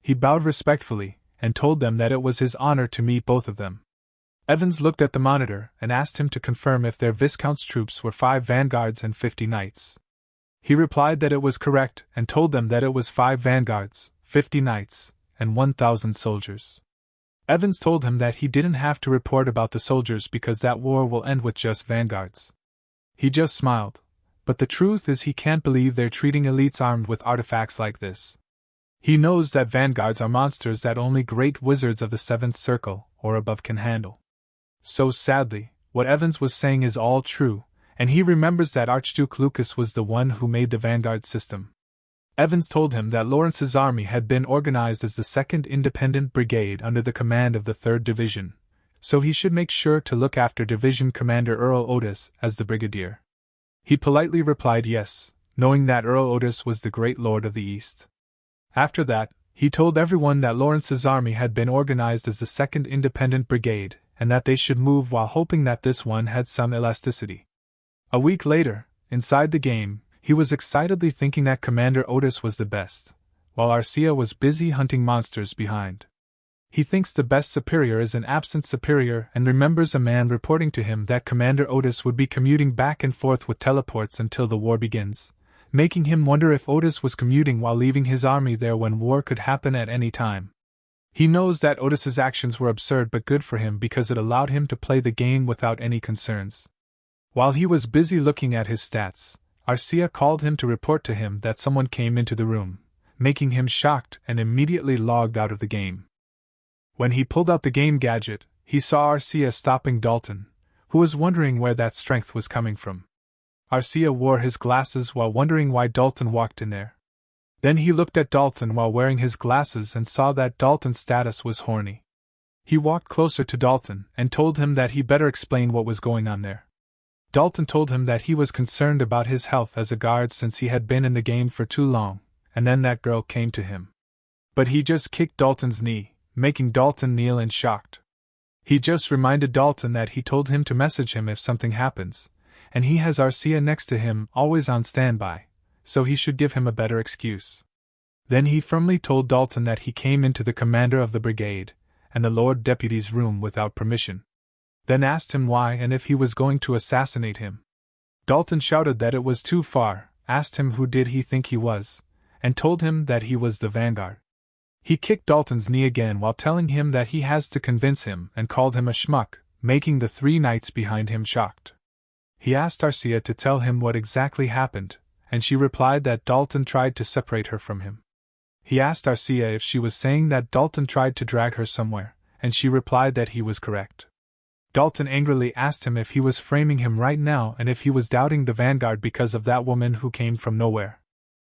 He bowed respectfully, and told them that it was his honor to meet both of them. Evans looked at the monitor and asked him to confirm if their Viscount's troops were 5 vanguards and 50 knights. He replied that it was correct and told them that it was 5 vanguards, 50 knights, and 1,000 soldiers. Evans told him that he didn't have to report about the soldiers because that war will end with just vanguards. He just smiled, but the truth is he can't believe they're treating elites armed with artifacts like this. He knows that vanguards are monsters that only great wizards of the 7th circle or above can handle. So sadly, what Evans was saying is all true, and he remembers that Archduke Lucas was the one who made the vanguard system. Evans told him that Lawrence's army had been organized as the 2nd Independent Brigade under the command of the 3rd Division, so he should make sure to look after Division Commander Earl Otis as the brigadier. He politely replied yes, knowing that Earl Otis was the Great Lord of the East. After that, he told everyone that Lawrence's army had been organized as the 2nd Independent Brigade, and that they should move while hoping that this one had some elasticity. A week later, inside the game, he was excitedly thinking that Commander Otis was the best, while Arcia was busy hunting monsters behind. He thinks the best superior is an absent superior and remembers a man reporting to him that Commander Otis would be commuting back and forth with teleports until the war begins, making him wonder if Otis was commuting while leaving his army there when war could happen at any time. He knows that Otis's actions were absurd but good for him because it allowed him to play the game without any concerns. While he was busy looking at his stats, Arcia called him to report to him that someone came into the room, making him shocked and immediately logged out of the game. When he pulled out the game gadget, he saw Arcia stopping Dalton, who was wondering where that strength was coming from. Arcia wore his glasses while wondering why Dalton walked in there. Then he looked at Dalton while wearing his glasses and saw that Dalton's status was horny. He walked closer to Dalton and told him that he better explain what was going on there. Dalton told him that he was concerned about his health as a guard since he had been in the game for too long, and then that girl came to him. But he just kicked Dalton's knee, making Dalton kneel in shock. He just reminded Dalton that he told him to message him if something happens, and he has Arcia next to him always on standby, so he should give him a better excuse. Then he firmly told Dalton that he came into the commander of the brigade and the Lord Deputy's room without permission. Then asked him why and if he was going to assassinate him. Dalton shouted that it was too far, asked him who did he think he was, and told him that he was the Vanguard. He kicked Dalton's knee again while telling him that he has to convince him and called him a schmuck, making the 3 knights behind him shocked. He asked Arcia to tell him what exactly happened, and she replied that Dalton tried to separate her from him. He asked Arcia if she was saying that Dalton tried to drag her somewhere, and she replied that he was correct. Dalton angrily asked him if he was framing him right now and if he was doubting the Vanguard because of that woman who came from nowhere.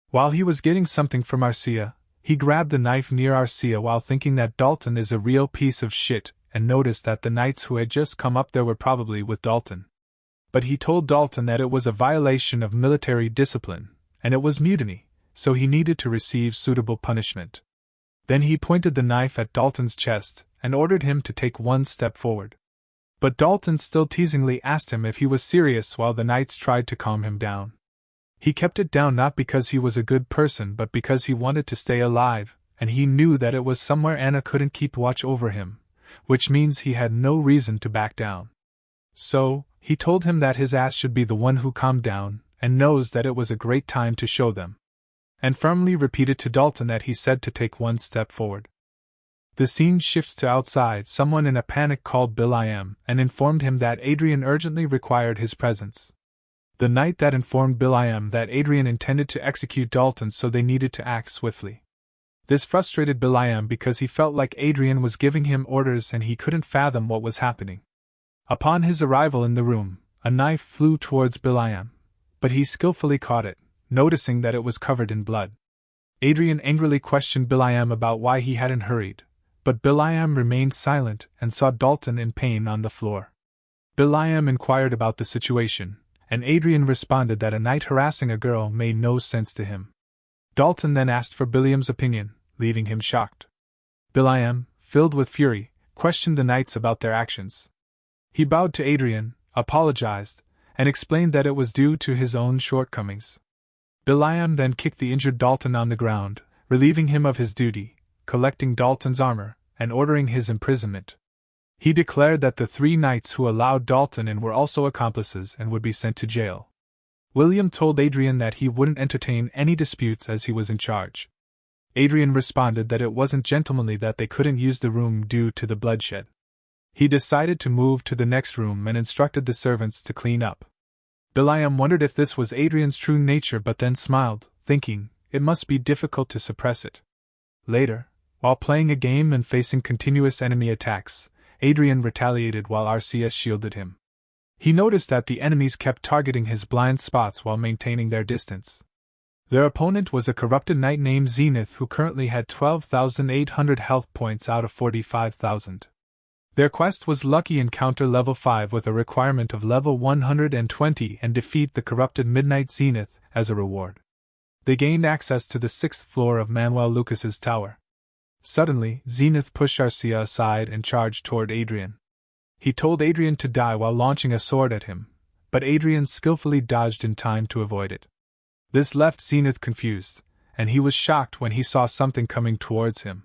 While he was getting something from Arcia, he grabbed the knife near Arcia while thinking that Dalton is a real piece of shit and noticed that the knights who had just come up there were probably with Dalton. But he told Dalton that it was a violation of military discipline, and it was mutiny, so he needed to receive suitable punishment. Then he pointed the knife at Dalton's chest and ordered him to take 1 step forward. But Dalton still teasingly asked him if he was serious while the knights tried to calm him down. He kept it down not because he was a good person but because he wanted to stay alive, and he knew that it was somewhere Anna couldn't keep watch over him, which means he had no reason to back down. So, he told him that his ass should be the one who calmed down, and knows that it was a great time to show them. And firmly repeated to Dalton that he said to take 1 step forward. The scene shifts to outside. Someone in a panic called Bill.I.M. and informed him that Adrian urgently required his presence. The knight that informed Bill.I.M. that Adrian intended to execute Dalton, so they needed to act swiftly. This frustrated Bill.I.M. because he felt like Adrian was giving him orders and he couldn't fathom what was happening. Upon his arrival in the room, a knife flew towards Bill.I.M., but he skillfully caught it, noticing that it was covered in blood. Adrian angrily questioned Bill.I.M. about why he hadn't hurried, but Bill.I.M. remained silent and saw Dalton in pain on the floor. Bill.I.M. inquired about the situation, and Adrian responded that a knight harassing a girl made no sense to him. Dalton then asked for Bill.I.M.'s opinion, leaving him shocked. Bill.I.M., filled with fury, questioned the knights about their actions. He bowed to Adrian, apologized, and explained that it was due to his own shortcomings. Bill.I.M. then kicked the injured Dalton on the ground, relieving him of his duty, collecting Dalton's armor, and ordering his imprisonment. He declared that the 3 knights who allowed Dalton in were also accomplices and would be sent to jail. William told Adrian that he wouldn't entertain any disputes as he was in charge. Adrian responded that it wasn't gentlemanly that they couldn't use the room due to the bloodshed. He decided to move to the next room and instructed the servants to clean up. Bill.I.M. wondered if this was Adrian's true nature but then smiled, thinking, it must be difficult to suppress it. Later, while playing a game and facing continuous enemy attacks, Adrian retaliated while Arcia shielded him. He noticed that the enemies kept targeting his blind spots while maintaining their distance. Their opponent was a corrupted knight named Zenith who currently had 12,800 health points out of 45,000. Their quest was Lucky Encounter level 5 with a requirement of level 120 and defeat the corrupted Midnight Zenith as a reward. They gained access to the 6th floor of Manuel Lucas's tower. Suddenly, Zenith pushed Arcia aside and charged toward Adrian. He told Adrian to die while launching a sword at him, but Adrian skillfully dodged in time to avoid it. This left Zenith confused, and he was shocked when he saw something coming towards him.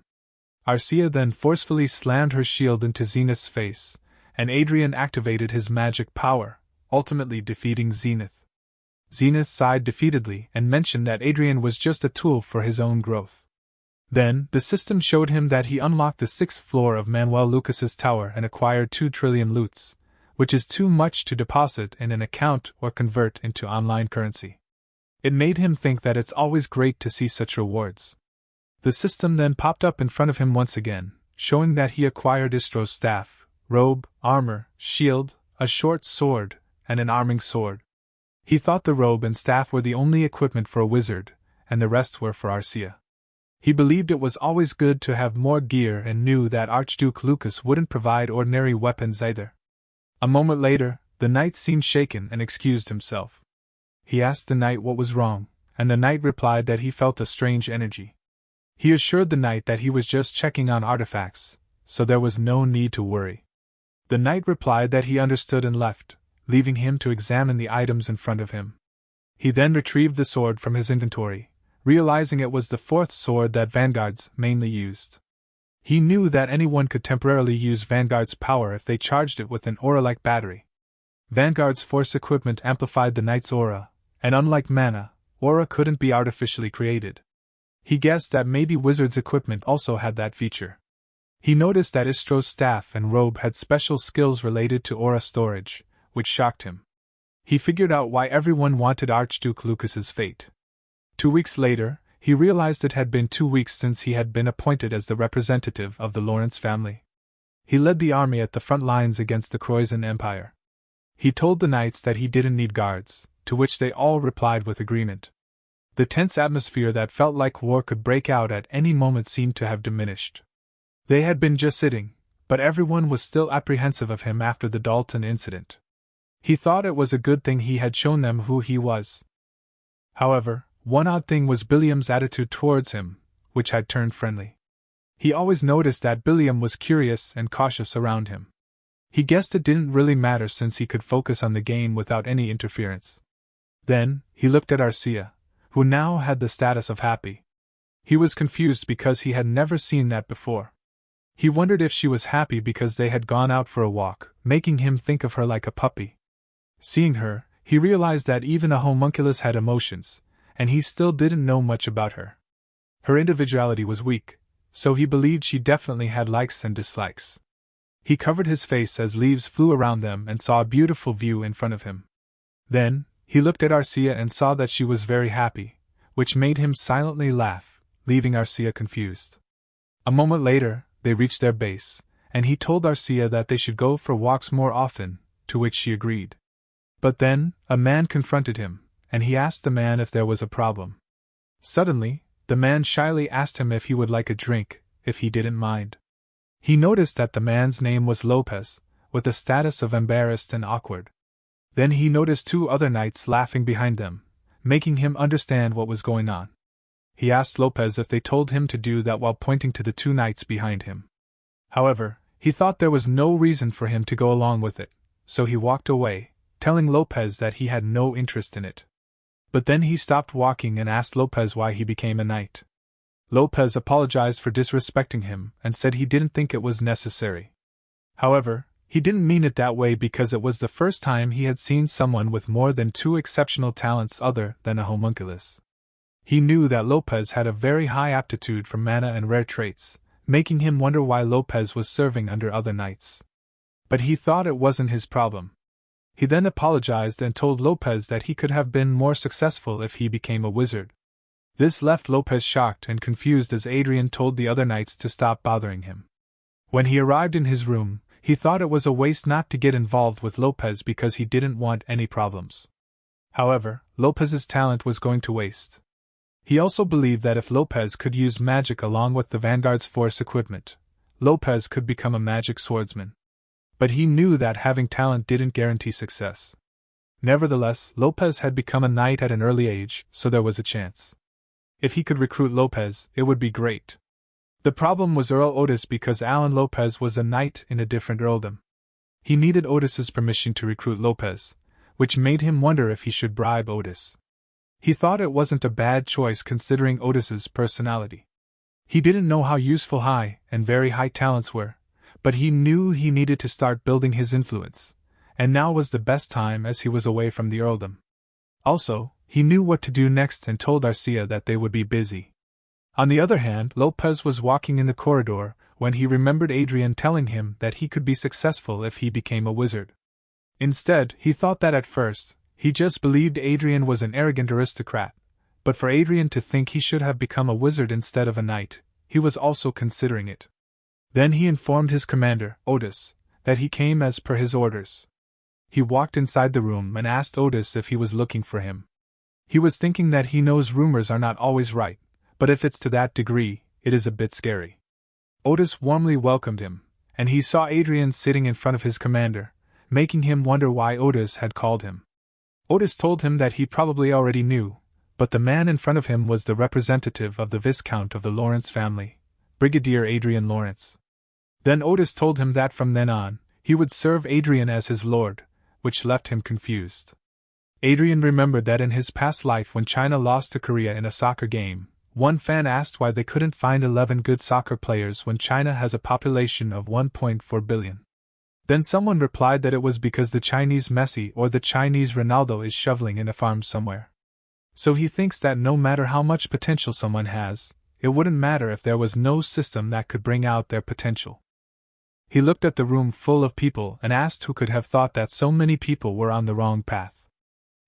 Arcia then forcefully slammed her shield into Zenith's face, and Adrian activated his magic power, ultimately defeating Zenith. Zenith sighed defeatedly and mentioned that Adrian was just a tool for his own growth. Then, the system showed him that he unlocked the 6th floor of Manuel Lucas's tower and acquired 2 trillion loots, which is too much to deposit in an account or convert into online currency. It made him think that it's always great to see such rewards. The system then popped up in front of him once again, showing that he acquired Istro's staff, robe, armor, shield, a short sword, and an arming sword. He thought the robe and staff were the only equipment for a wizard, and the rest were for Arcia. He believed it was always good to have more gear and knew that Archduke Lucas wouldn't provide ordinary weapons either. A moment later, the knight seemed shaken and excused himself. He asked the knight what was wrong, and the knight replied that he felt a strange energy. He assured the knight that he was just checking on artifacts, so there was no need to worry. The knight replied that he understood and left, leaving him to examine the items in front of him. He then retrieved the sword from his inventory, realizing it was the fourth sword that vanguards mainly used. He knew that anyone could temporarily use Vanguard's power if they charged it with an aura-like battery. Vanguard's force equipment amplified the knight's aura, and unlike mana, aura couldn't be artificially created. He guessed that maybe Wizard's equipment also had that feature. He noticed that Istro's staff and robe had special skills related to aura storage, which shocked him. He figured out why everyone wanted Archduke Lucas's fate. 2 weeks later, he realized it had been 2 weeks since he had been appointed as the representative of the Lawrence family. He led the army at the front lines against the Croatian Empire. He told the knights that he didn't need guards, to which they all replied with agreement. The tense atmosphere that felt like war could break out at any moment seemed to have diminished. They had been just sitting, but everyone was still apprehensive of him after the Dalton incident. He thought it was a good thing he had shown them who he was. However, one odd thing was Billiam's attitude towards him, which had turned friendly. He always noticed that Billiam was curious and cautious around him. He guessed it didn't really matter since he could focus on the game without any interference. Then, he looked at Arcia, who now had the status of happy. He was confused because he had never seen that before. He wondered if she was happy because they had gone out for a walk, making him think of her like a puppy. Seeing her, he realized that even a homunculus had emotions, and he still didn't know much about her. Her individuality was weak, so he believed she definitely had likes and dislikes. He covered his face as leaves flew around them and saw a beautiful view in front of him. Then, he looked at Arcia and saw that she was very happy, which made him silently laugh, leaving Arcia confused. A moment later, they reached their base, and he told Arcia that they should go for walks more often, to which she agreed. But then, a man confronted him, and he asked the man if there was a problem. Suddenly, the man shyly asked him if he would like a drink, if he didn't mind. He noticed that the man's name was Lopez, with a status of embarrassed and awkward. Then he noticed 2 other knights laughing behind them, making him understand what was going on. He asked Lopez if they told him to do that while pointing to the 2 knights behind him. However, he thought there was no reason for him to go along with it, so he walked away, telling Lopez that he had no interest in it. But then he stopped walking and asked Lopez why he became a knight. Lopez apologized for disrespecting him and said he didn't think it was necessary. However, he didn't mean it that way because it was the first time he had seen someone with more than 2 exceptional talents other than a homunculus. He knew that Lopez had a very high aptitude for mana and rare traits, making him wonder why Lopez was serving under other knights. But he thought it wasn't his problem. He then apologized and told Lopez that he could have been more successful if he became a wizard. This left Lopez shocked and confused as Adrian told the other knights to stop bothering him. When he arrived in his room, he thought it was a waste not to get involved with Lopez because he didn't want any problems. However, Lopez's talent was going to waste. He also believed that if Lopez could use magic along with the Vanguard's force equipment, Lopez could become a magic swordsman. But he knew that having talent didn't guarantee success. Nevertheless, Lopez had become a knight at an early age, so there was a chance. If he could recruit Lopez, it would be great. The problem was Earl Otis because Alan Lopez was a knight in a different earldom. He needed Otis's permission to recruit Lopez, which made him wonder if he should bribe Otis. He thought it wasn't a bad choice considering Otis's personality. He didn't know how useful high and very high talents were, but he knew he needed to start building his influence, and now was the best time as he was away from the earldom. Also, he knew what to do next and told Arcia that they would be busy. On the other hand, Lopez was walking in the corridor when he remembered Adrian telling him that he could be successful if he became a wizard. Instead, he thought that at first, he just believed Adrian was an arrogant aristocrat, but for Adrian to think he should have become a wizard instead of a knight, he was also considering it. Then he informed his commander, Otis, that he came as per his orders. He walked inside the room and asked Otis if he was looking for him. He was thinking that he knows rumors are not always right, but if it's to that degree, it is a bit scary. Otis warmly welcomed him, and he saw Adrian sitting in front of his commander, making him wonder why Otis had called him. Otis told him that he probably already knew, but the man in front of him was the representative of the Viscount of the Lawrence family, Brigadier Adrian Lawrence. Then Otis told him that from then on, he would serve Adrian as his lord, which left him confused. Adrian remembered that in his past life when China lost to Korea in a soccer game, one fan asked why they couldn't find 11 good soccer players when China has a population of 1.4 billion. Then someone replied that it was because the Chinese Messi or the Chinese Ronaldo is shoveling in a farm somewhere. So he thinks that no matter how much potential someone has, it wouldn't matter if there was no system that could bring out their potential. He looked at the room full of people and asked who could have thought that so many people were on the wrong path.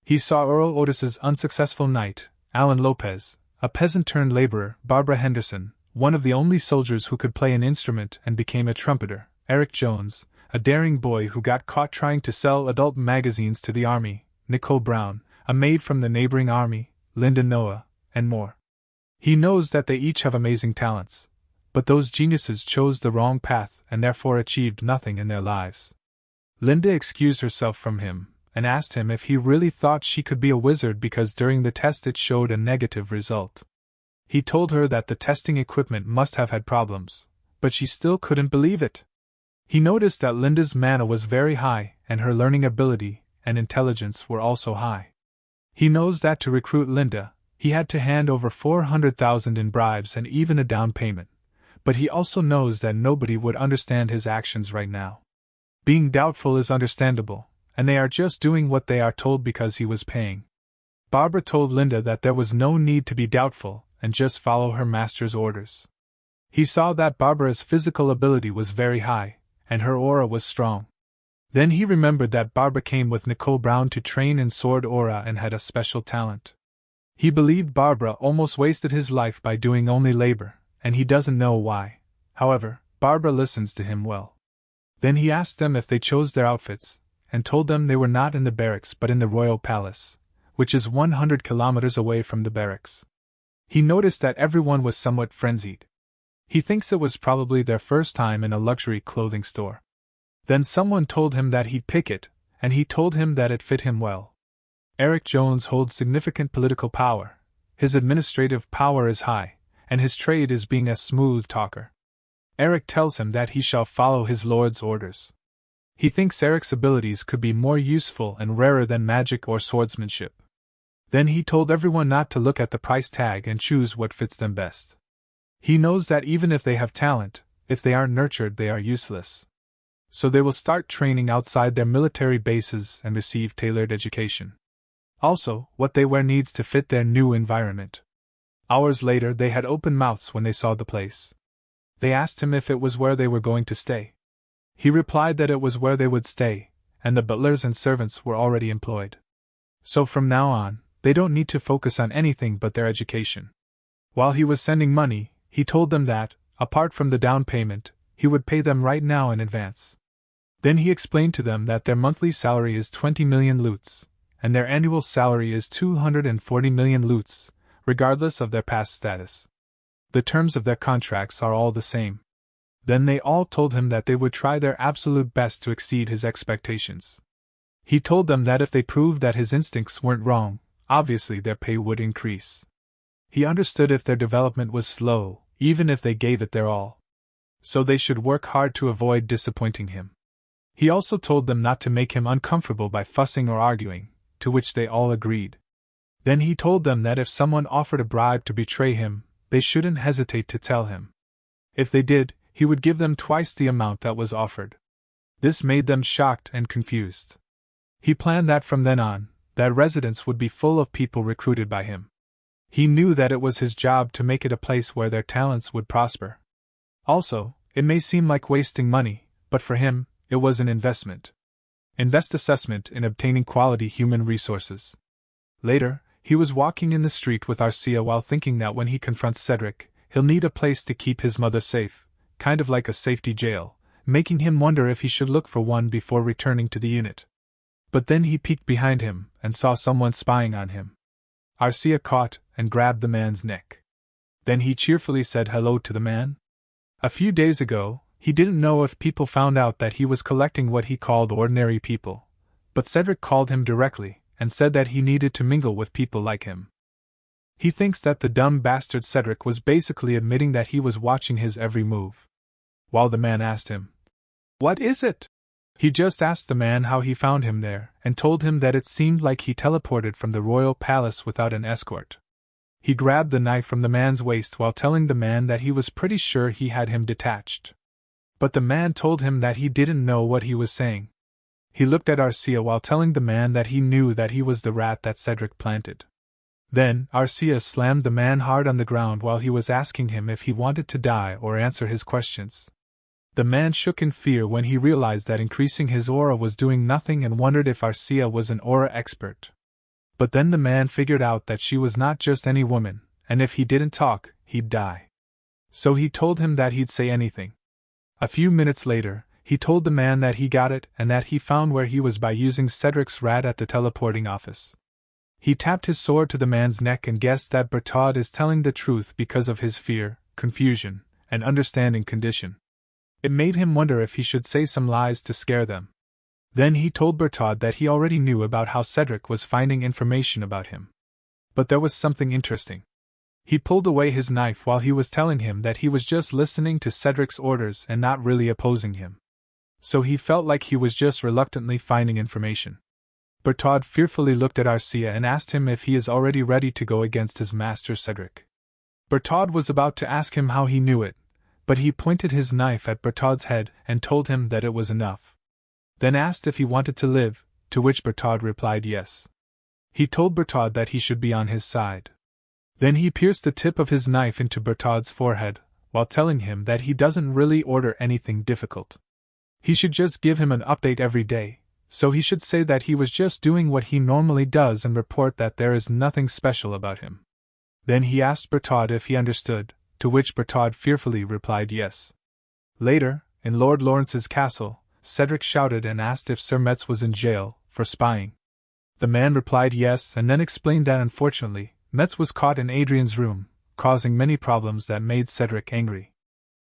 He saw Earl Otis's unsuccessful knight, Alan Lopez, a peasant-turned-laborer, Barbara Henderson, one of the only soldiers who could play an instrument and became a trumpeter, Eric Jones, a daring boy who got caught trying to sell adult magazines to the army, Nicole Brown, a maid from the neighboring army, Linda Noah, and more. He knows that they each have amazing talents, but those geniuses chose the wrong path and therefore achieved nothing in their lives. Linda excused herself from him and asked him if he really thought she could be a wizard because during the test it showed a negative result. He told her that the testing equipment must have had problems, but she still couldn't believe it. He noticed that Linda's mana was very high and her learning ability and intelligence were also high. He knows that to recruit Linda, he had to hand over 400,000 in bribes and even a down payment, but he also knows that nobody would understand his actions right now. Being doubtful is understandable, and they are just doing what they are told because he was paying. Barbara told Linda that there was no need to be doubtful and just follow her master's orders. He saw that Barbara's physical ability was very high, and her aura was strong. Then he remembered that Barbara came with Nicole Brown to train in sword aura and had a special talent. He believed Barbara almost wasted his life by doing only labor, and he doesn't know why. However, Barbara listens to him well. Then he asked them if they chose their outfits, and told them they were not in the barracks but in the royal palace, which is 100 kilometers away from the barracks. He noticed that everyone was somewhat frenzied. He thinks it was probably their first time in a luxury clothing store. Then someone told him that he'd pick it, and he told him that it fit him well. Eric Jones holds significant political power, his administrative power is high, and his trade is being a smooth talker. Eric tells him that he shall follow his lord's orders. He thinks Eric's abilities could be more useful and rarer than magic or swordsmanship. Then he told everyone not to look at the price tag and choose what fits them best. He knows that even if they have talent, if they aren't nurtured they are useless. So they will start training outside their military bases and receive tailored education. Also, what they wear needs to fit their new environment. Hours later they had open mouths when they saw the place. They asked him if it was where they were going to stay. He replied that it was where they would stay, and the butlers and servants were already employed. So from now on, they don't need to focus on anything but their education. While he was sending money, he told them that, apart from the down payment, he would pay them right now in advance. Then he explained to them that their monthly salary is 20 million loots, and their annual salary is 240 million loots, regardless of their past status. The terms of their contracts are all the same. Then they all told him that they would try their absolute best to exceed his expectations. He told them that if they proved that his instincts weren't wrong, obviously their pay would increase. He understood if their development was slow, even if they gave it their all. So they should work hard to avoid disappointing him. He also told them not to make him uncomfortable by fussing or arguing, to which they all agreed. Then he told them that if someone offered a bribe to betray him, they shouldn't hesitate to tell him. If they did, he would give them twice the amount that was offered. This made them shocked and confused. He planned that from then on, that residence would be full of people recruited by him. He knew that it was his job to make it a place where their talents would prosper. Also, it may seem like wasting money, but for him, it was an investment. Invest assessment in obtaining quality human resources. Later, he was walking in the street with Arcia while thinking that when he confronts Cedric, he'll need a place to keep his mother safe, kind of like a safety jail, making him wonder if he should look for one before returning to the unit. But then he peeked behind him and saw someone spying on him. Arcia caught and grabbed the man's neck. Then he cheerfully said hello to the man. A few days ago, he didn't know if people found out that he was collecting what he called ordinary people, but Cedric called him directly and said that he needed to mingle with people like him. He thinks that the dumb bastard Cedric was basically admitting that he was watching his every move. While the man asked him, "What is it?" he just asked the man how he found him there and told him that it seemed like he teleported from the royal palace without an escort. He grabbed the knife from the man's waist while telling the man that he was pretty sure he had him detached. But the man told him that he didn't know what he was saying. He looked at Arcia while telling the man that he knew that he was the rat that Cedric planted. Then, Arcia slammed the man hard on the ground while he was asking him if he wanted to die or answer his questions. The man shook in fear when he realized that increasing his aura was doing nothing and wondered if Arcia was an aura expert. But then the man figured out that she was not just any woman, and if he didn't talk, he'd die. So he told him that he'd say anything. A few minutes later, he told the man that he got it and that he found where he was by using Cedric's rat at the teleporting office. He tapped his sword to the man's neck and guessed that Bertaud is telling the truth because of his fear, confusion, and understanding condition. It made him wonder if he should say some lies to scare them. Then he told Bertaud that he already knew about how Cedric was finding information about him. But there was something interesting. He pulled away his knife while he was telling him that he was just listening to Cedric's orders and not really opposing him. So he felt like he was just reluctantly finding information. Bertaud fearfully looked at Arcia and asked him if he is already ready to go against his master Cedric. Bertaud was about to ask him how he knew it, but he pointed his knife at Bertaud's head and told him that it was enough. Then asked if he wanted to live, to which Bertaud replied yes. He told Bertaud that he should be on his side. Then he pierced the tip of his knife into Bertaud's forehead, while telling him that he doesn't really order anything difficult. He should just give him an update every day, so he should say that he was just doing what he normally does and report that there is nothing special about him. Then he asked Bertaud if he understood, to which Bertaud fearfully replied yes. Later, in Lord Lawrence's castle, Cedric shouted and asked if Sir Metz was in jail for spying. The man replied yes and then explained that unfortunately, Metz was caught in Adrian's room, causing many problems that made Cedric angry.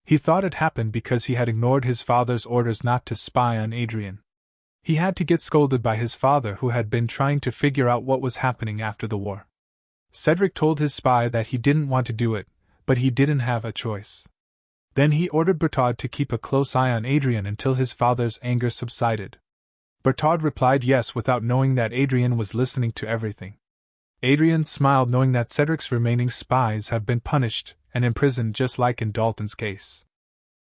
He thought it happened because he had ignored his father's orders not to spy on Adrian. He had to get scolded by his father who had been trying to figure out what was happening after the war. Cedric told his spy that he didn't want to do it, but he didn't have a choice. Then he ordered Bertaud to keep a close eye on Adrian until his father's anger subsided. Bertaud replied yes without knowing that Adrian was listening to everything. Adrian smiled knowing that Cedric's remaining spies have been punished and imprisoned just like in Dalton's case.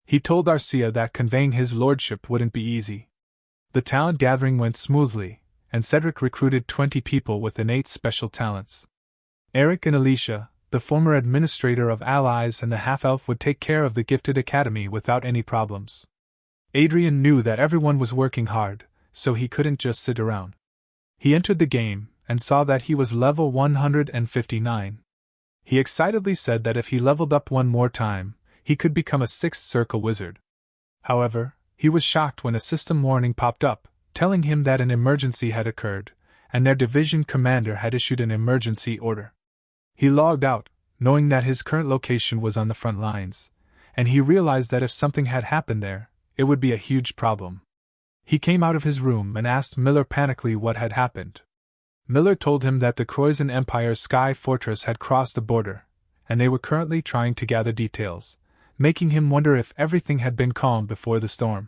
He told Arcia that conveying his lordship wouldn't be easy. The talent gathering went smoothly, and Cedric recruited 20 people with innate special talents. Eric and Alicia, the former administrator of Allies and the half-elf, would take care of the gifted academy without any problems. Adrian knew that everyone was working hard, so he couldn't just sit around. He entered the game and saw that he was level 159. He excitedly said that if he leveled up one more time, he could become a 6th circle wizard. However, he was shocked when a system warning popped up, telling him that an emergency had occurred, and their division commander had issued an emergency order. He logged out, knowing that his current location was on the front lines, and he realized that if something had happened there, it would be a huge problem. He came out of his room and asked Miller panically what had happened. Miller told him that the Croizon Empire's Sky Fortress had crossed the border, and they were currently trying to gather details, making him wonder if everything had been calm before the storm.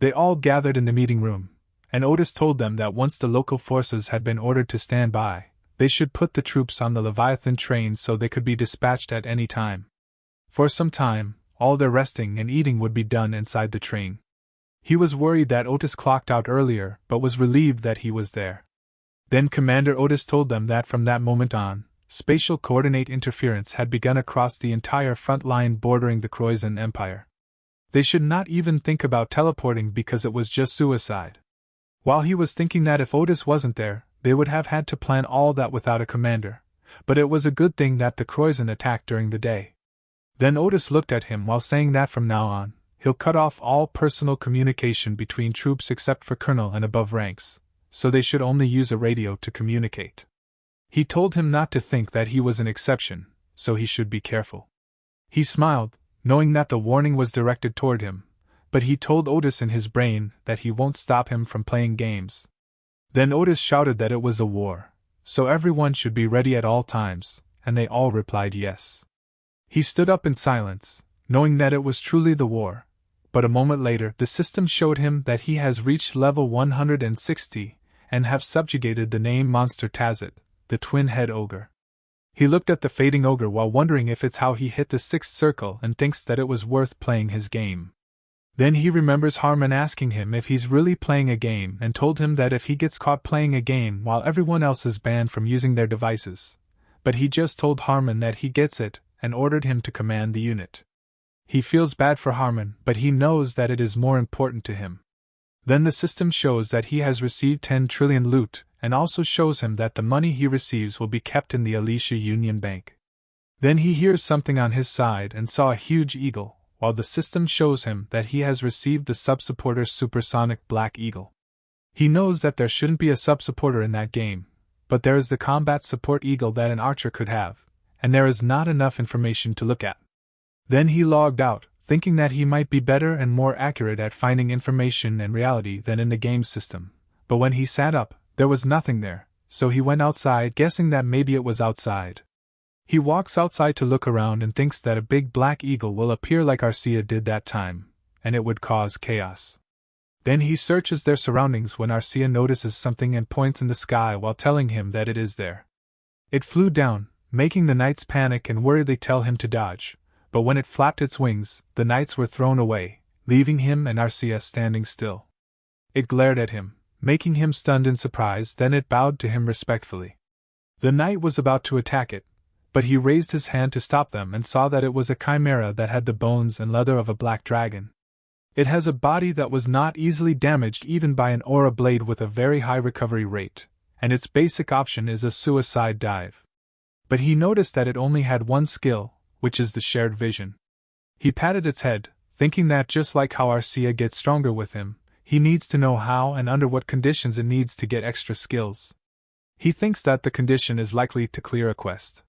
They all gathered in the meeting room, and Otis told them that once the local forces had been ordered to stand by, they should put the troops on the Leviathan train so they could be dispatched at any time. For some time, all their resting and eating would be done inside the train. He was worried that Otis clocked out earlier but was relieved that he was there. Then Commander Otis told them that from that moment on, spatial coordinate interference had begun across the entire front line bordering the Croizon Empire. They should not even think about teleporting because it was just suicide. While he was thinking that if Otis wasn't there, they would have had to plan all that without a commander, but it was a good thing that the Croizon attacked during the day. Then Otis looked at him while saying that from now on, he'll cut off all personal communication between troops except for colonel and above ranks, so they should only use a radio to communicate. He told him not to think that he was an exception, so he should be careful. He smiled, knowing that the warning was directed toward him, but he told Otis in his brain that he won't stop him from playing games. Then Otis shouted that it was a war, so everyone should be ready at all times, and they all replied yes. He stood up in silence, knowing that it was truly the war, but a moment later the system showed him that he has reached level 160 and have subjugated the name monster Tazit, the twin-head ogre. He looked at the fading ogre while wondering if it's how he hit the sixth circle and thinks that it was worth playing his game. Then he remembers Harmon asking him if he's really playing a game and told him that if he gets caught playing a game while everyone else is banned from using their devices. But he just told Harmon that he gets it and ordered him to command the unit. He feels bad for Harmon, but he knows that it is more important to him. Then the system shows that he has received 10 trillion loot, and also shows him that the money he receives will be kept in the Alicia Union Bank. Then he hears something on his side and saw a huge eagle, while the system shows him that he has received the sub-supporter Supersonic Black Eagle. He knows that there shouldn't be a sub-supporter in that game, but there is the combat support eagle that an archer could have, and there is not enough information to look at. Then he logged out, thinking that he might be better and more accurate at finding information and reality than in the game system, but when he sat up, there was nothing there, so he went outside guessing that maybe it was outside. He walks outside to look around and thinks that a big black eagle will appear like Arcia did that time, and it would cause chaos. Then he searches their surroundings when Arcia notices something and points in the sky while telling him that it is there. It flew down, making the knights panic and worriedly tell him to dodge, but when it flapped its wings, the knights were thrown away, leaving him and Arcia standing still. It glared at him, making him stunned in surprise, then it bowed to him respectfully. The knight was about to attack it, but he raised his hand to stop them and saw that it was a chimera that had the bones and leather of a black dragon. It has a body that was not easily damaged even by an aura blade with a very high recovery rate, and its basic option is a suicide dive. But he noticed that it only had one skill, which is the shared vision. He patted its head, thinking that just like how Arcia gets stronger with him, he needs to know how and under what conditions it needs to get extra skills. He thinks that the condition is likely to clear a quest.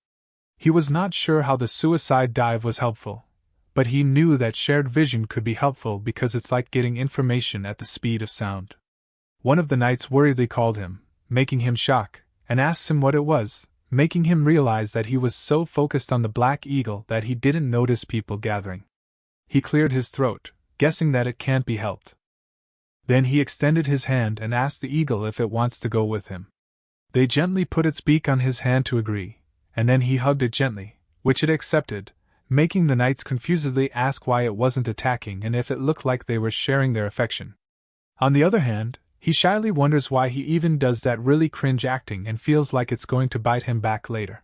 He was not sure how the suicide dive was helpful, but he knew that shared vision could be helpful because it's like getting information at the speed of sound. One of the knights worriedly called him, making him shock, and asked him what it was, making him realize that he was so focused on the black eagle that he didn't notice people gathering. He cleared his throat, guessing that it can't be helped. Then he extended his hand and asked the eagle if it wants to go with him. They gently put its beak on his hand to agree, and then he hugged it gently, which it accepted, making the knights confusedly ask why it wasn't attacking and if it looked like they were sharing their affection. On the other hand, he shyly wonders why he even does that really cringe acting and feels like it's going to bite him back later.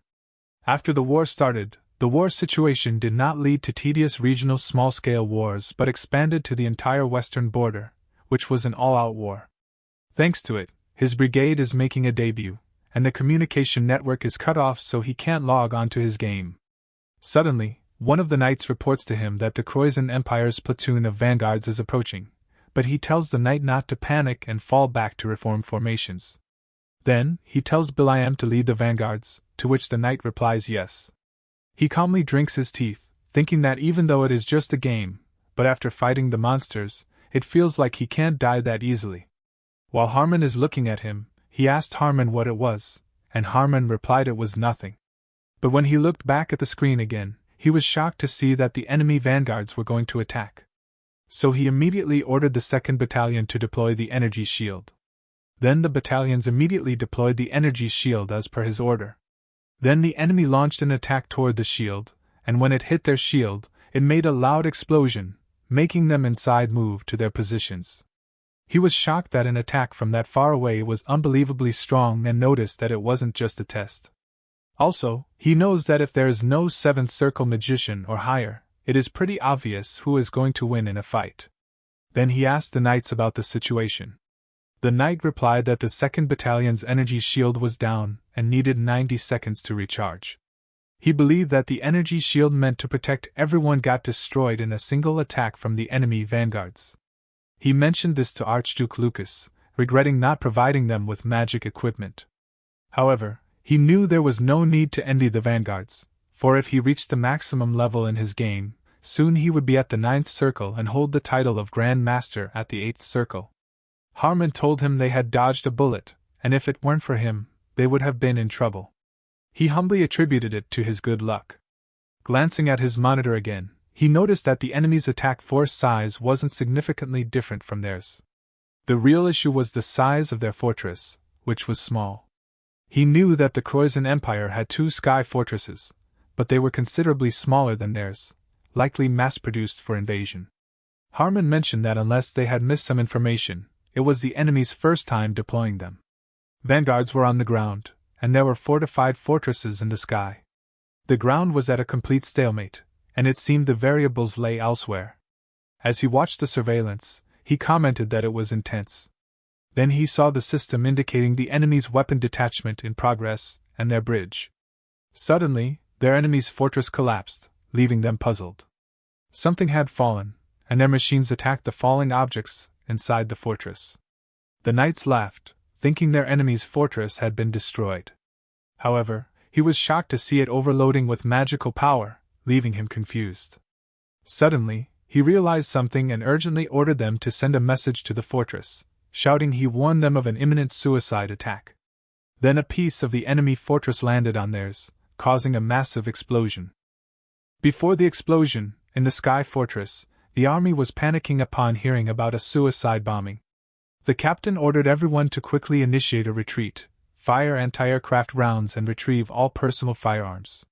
After the war started, the war situation did not lead to tedious regional small-scale wars but expanded to the entire western border, which was an all-out war. Thanks to it, his brigade is making a debut, and the communication network is cut off so he can't log on to his game. Suddenly, one of the knights reports to him that the Croizon Empire's platoon of vanguards is approaching, but he tells the knight not to panic and fall back to reform formations. Then, he tells Biliam to lead the vanguards, to which the knight replies yes. He calmly drinks his teeth, thinking that even though it is just a game, but after fighting the monsters, it feels like he can't die that easily. While Harmon is looking at him, he asked Harmon what it was, and Harmon replied it was nothing. But when he looked back at the screen again, he was shocked to see that the enemy vanguards were going to attack. So he immediately ordered the 2nd Battalion to deploy the energy shield. Then the battalions immediately deployed the energy shield as per his order. Then the enemy launched an attack toward the shield, and when it hit their shield, it made a loud explosion, making them inside move to their positions. He was shocked that an attack from that far away was unbelievably strong and noticed that it wasn't just a test. Also, he knows that if there is no 7th Circle Magician or higher, it is pretty obvious who is going to win in a fight. Then he asked the knights about the situation. The knight replied that the 2nd Battalion's energy shield was down and needed 90 seconds to recharge. He believed that the energy shield meant to protect everyone got destroyed in a single attack from the enemy vanguards. He mentioned this to Archduke Lucas, regretting not providing them with magic equipment. However, he knew there was no need to envy the vanguards, for if he reached the maximum level in his game, soon he would be at the 9th circle and hold the title of Grand Master at the 8th circle. Harmon told him they had dodged a bullet, and if it weren't for him, they would have been in trouble. He humbly attributed it to his good luck. Glancing at his monitor again, he noticed that the enemy's attack force size wasn't significantly different from theirs. The real issue was the size of their fortress, which was small. He knew that the Croizon Empire had 2 sky fortresses, but they were considerably smaller than theirs, likely mass-produced for invasion. Harmon mentioned that unless they had missed some information, it was the enemy's first time deploying them. Vanguards were on the ground, and there were fortified fortresses in the sky. The ground was at a complete stalemate, and it seemed the variables lay elsewhere. As he watched the surveillance, he commented that it was intense. Then he saw the system indicating the enemy's weapon detachment in progress, and their bridge. Suddenly, their enemy's fortress collapsed, leaving them puzzled. Something had fallen, and their machines attacked the falling objects inside the fortress. The knights laughed, thinking their enemy's fortress had been destroyed. However, he was shocked to see it overloading with magical power, leaving him confused. Suddenly, he realized something and urgently ordered them to send a message to the fortress, shouting he warned them of an imminent suicide attack. Then a piece of the enemy fortress landed on theirs, causing a massive explosion. Before the explosion, in the sky fortress, the army was panicking upon hearing about a suicide bombing. The captain ordered everyone to quickly initiate a retreat, fire anti-aircraft rounds and retrieve all personal firearms.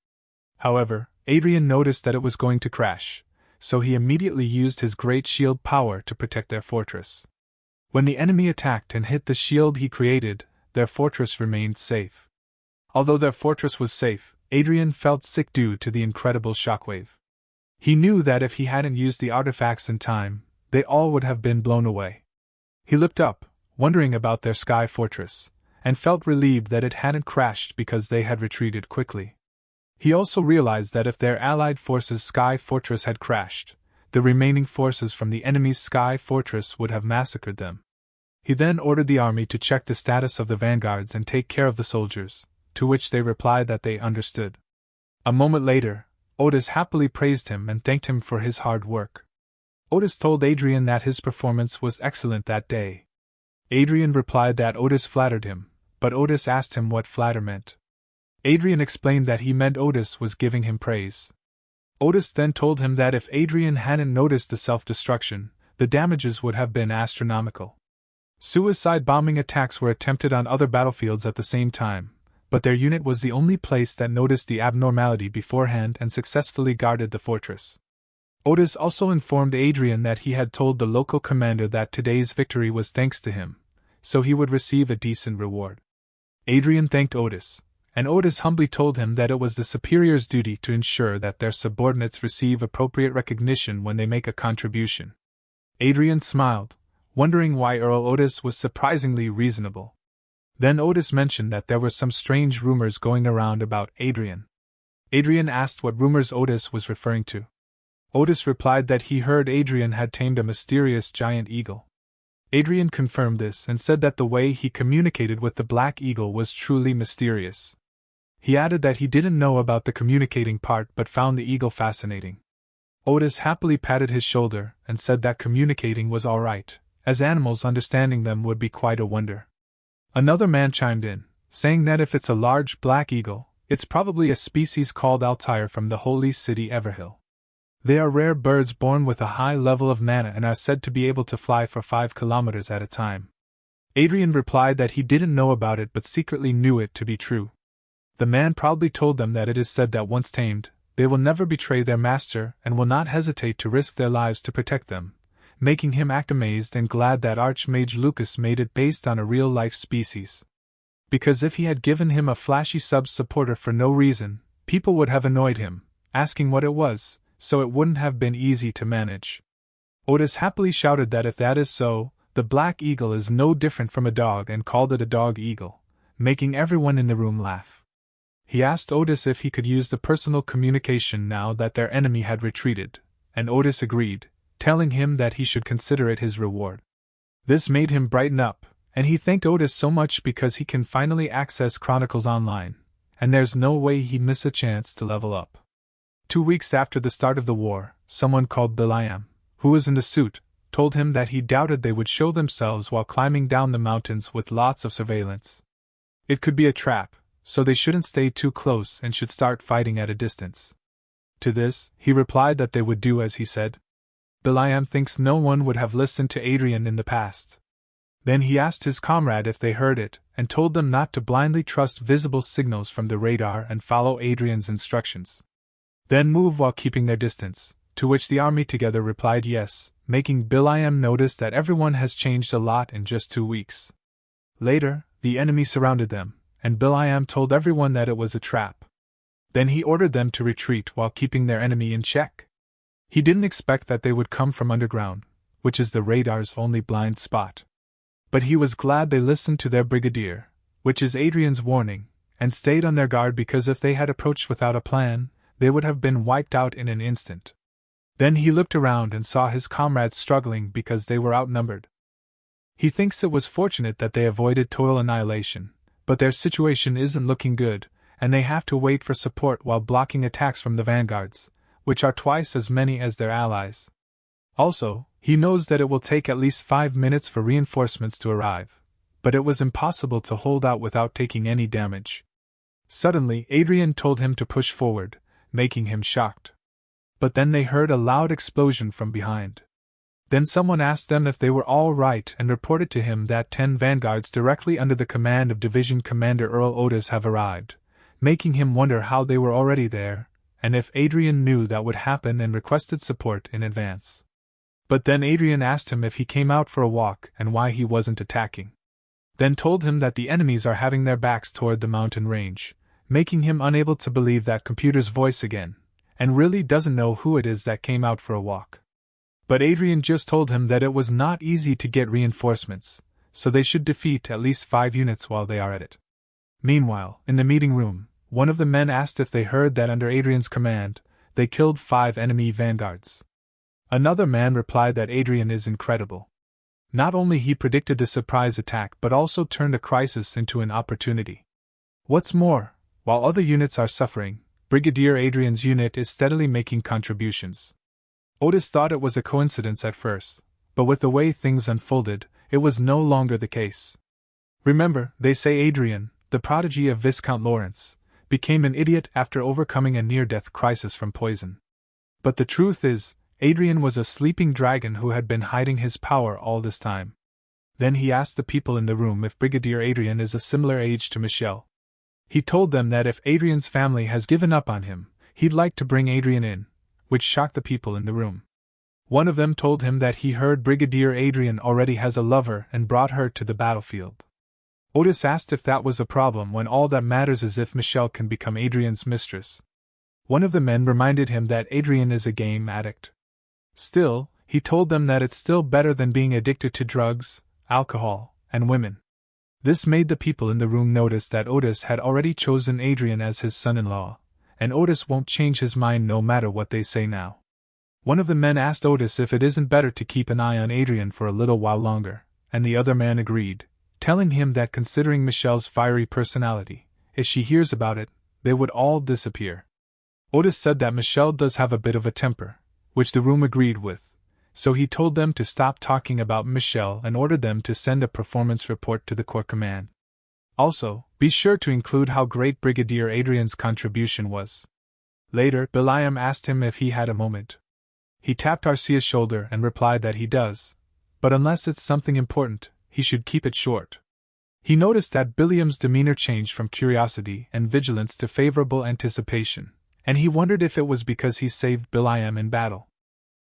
However, Adrian noticed that it was going to crash, so he immediately used his great shield power to protect their fortress. When the enemy attacked and hit the shield he created, their fortress remained safe. Although their fortress was safe, Adrian felt sick due to the incredible shockwave. He knew that if he hadn't used the artifacts in time, they all would have been blown away. He looked up, wondering about their sky fortress, and felt relieved that it hadn't crashed because they had retreated quickly. He also realized that if their allied forces' sky fortress had crashed, the remaining forces from the enemy's sky fortress would have massacred them. He then ordered the army to check the status of the vanguards and take care of the soldiers, to which they replied that they understood. A moment later, Otis happily praised him and thanked him for his hard work. Otis told Adrian that his performance was excellent that day. Adrian replied that Otis flattered him, but Otis asked him what flatter meant. Adrian explained that he meant Otis was giving him praise. Otis then told him that if Adrian hadn't noticed the self-destruction, the damages would have been astronomical. Suicide bombing attacks were attempted on other battlefields at the same time, but their unit was the only place that noticed the abnormality beforehand and successfully guarded the fortress. Otis also informed Adrian that he had told the local commander that today's victory was thanks to him, so he would receive a decent reward. Adrian thanked Otis, and Otis humbly told him that it was the superior's duty to ensure that their subordinates receive appropriate recognition when they make a contribution. Adrian smiled, wondering why Earl Otis was surprisingly reasonable. Then Otis mentioned that there were some strange rumors going around about Adrian. Adrian asked what rumors Otis was referring to. Otis replied that he heard Adrian had tamed a mysterious giant eagle. Adrian confirmed this and said that the way he communicated with the black eagle was truly mysterious. He added that he didn't know about the communicating part but found the eagle fascinating. Otis happily patted his shoulder and said that communicating was all right, as animals understanding them would be quite a wonder. Another man chimed in, saying that if it's a large black eagle, it's probably a species called Altair from the holy city Everhill. They are rare birds born with a high level of mana and are said to be able to fly for 5 kilometers at a time. Adrian replied that he didn't know about it but secretly knew it to be true. The man proudly told them that it is said that once tamed, they will never betray their master and will not hesitate to risk their lives to protect them, making him act amazed and glad that Archmage Lucas made it based on a real-life species. Because if he had given him a flashy sub-supporter for no reason, people would have annoyed him, asking what it was, so it wouldn't have been easy to manage. Otis happily shouted that if that is so, the black eagle is no different from a dog and called it a dog eagle, making everyone in the room laugh. He asked Otis if he could use the personal communication now that their enemy had retreated, and Otis agreed, telling him that he should consider it his reward. This made him brighten up, and he thanked Otis so much because he can finally access Chronicles Online, and there's no way he'd miss a chance to level up. 2 weeks after the start of the war, someone called Bilayam, who was in the suit, told him that he doubted they would show themselves while climbing down the mountains with lots of surveillance. It could be a trap, so they shouldn't stay too close and should start fighting at a distance. To this, he replied that they would do as he said. Bilayam thinks no one would have listened to Adrian in the past. Then he asked his comrade if they heard it, and told them not to blindly trust visible signals from the radar and follow Adrian's instructions. Then move while keeping their distance, to which the army together replied yes, making Bilayam notice that everyone has changed a lot in just 2 weeks. Later, the enemy surrounded them, and Bilayam told everyone that it was a trap. Then he ordered them to retreat while keeping their enemy in check. He didn't expect that they would come from underground, which is the radar's only blind spot. But he was glad they listened to their brigadier, which is Adrian's warning, and stayed on their guard because if they had approached without a plan, they would have been wiped out in an instant. Then he looked around and saw his comrades struggling because they were outnumbered. He thinks it was fortunate that they avoided total annihilation, but their situation isn't looking good, and they have to wait for support while blocking attacks from the vanguards, which are twice as many as their allies. Also, he knows that it will take at least 5 minutes for reinforcements to arrive, but it was impossible to hold out without taking any damage. Suddenly, Adrian told him to push forward, making him shocked. But then they heard a loud explosion from behind. Then someone asked them if they were all right and reported to him that 10 vanguards directly under the command of Division Commander Earl Otis have arrived, making him wonder how they were already there, and if Adrian knew that would happen and requested support in advance. But then Adrian asked him if he came out for a walk and why he wasn't attacking. Then told him that the enemies are having their backs toward the mountain range, making him unable to believe that computer's voice again, and really doesn't know who it is that came out for a walk. But Adrian just told him that it was not easy to get reinforcements, so they should defeat at least 5 units while they are at it. Meanwhile, in the meeting room, one of the men asked if they heard that under Adrian's command, they killed 5 enemy vanguards. Another man replied that Adrian is incredible. Not only he predicted the surprise attack but also turned a crisis into an opportunity. What's more, while other units are suffering, Brigadier Adrian's unit is steadily making contributions. Otis thought it was a coincidence at first, but with the way things unfolded, it was no longer the case. Remember, they say Adrian, the prodigy of Viscount Lawrence, became an idiot after overcoming a near-death crisis from poison. But the truth is, Adrian was a sleeping dragon who had been hiding his power all this time. Then he asked the people in the room if Brigadier Adrian is a similar age to Michelle. He told them that if Adrian's family has given up on him, he'd like to bring Adrian in, which shocked the people in the room. One of them told him that he heard Brigadier Adrian already has a lover and brought her to the battlefield. Otis asked if that was a problem when all that matters is if Michelle can become Adrian's mistress. One of the men reminded him that Adrian is a game addict. Still, he told them that it's still better than being addicted to drugs, alcohol, and women. This made the people in the room notice that Otis had already chosen Adrian as his son-in-law, and Otis won't change his mind no matter what they say now. One of the men asked Otis if it isn't better to keep an eye on Adrian for a little while longer, and the other man agreed, telling him that considering Michelle's fiery personality, if she hears about it, they would all disappear. Otis said that Michelle does have a bit of a temper, which the room agreed with, so he told them to stop talking about Michelle and ordered them to send a performance report to the Corps Command. Also, be sure to include how great Brigadier Adrian's contribution was. Later, Bilayam asked him if he had a moment. He tapped Arcia's shoulder and replied that he does, but unless it's something important, he should keep it short. He noticed that Bilayam's demeanor changed from curiosity and vigilance to favorable anticipation, and he wondered if it was because he saved Bilayam in battle.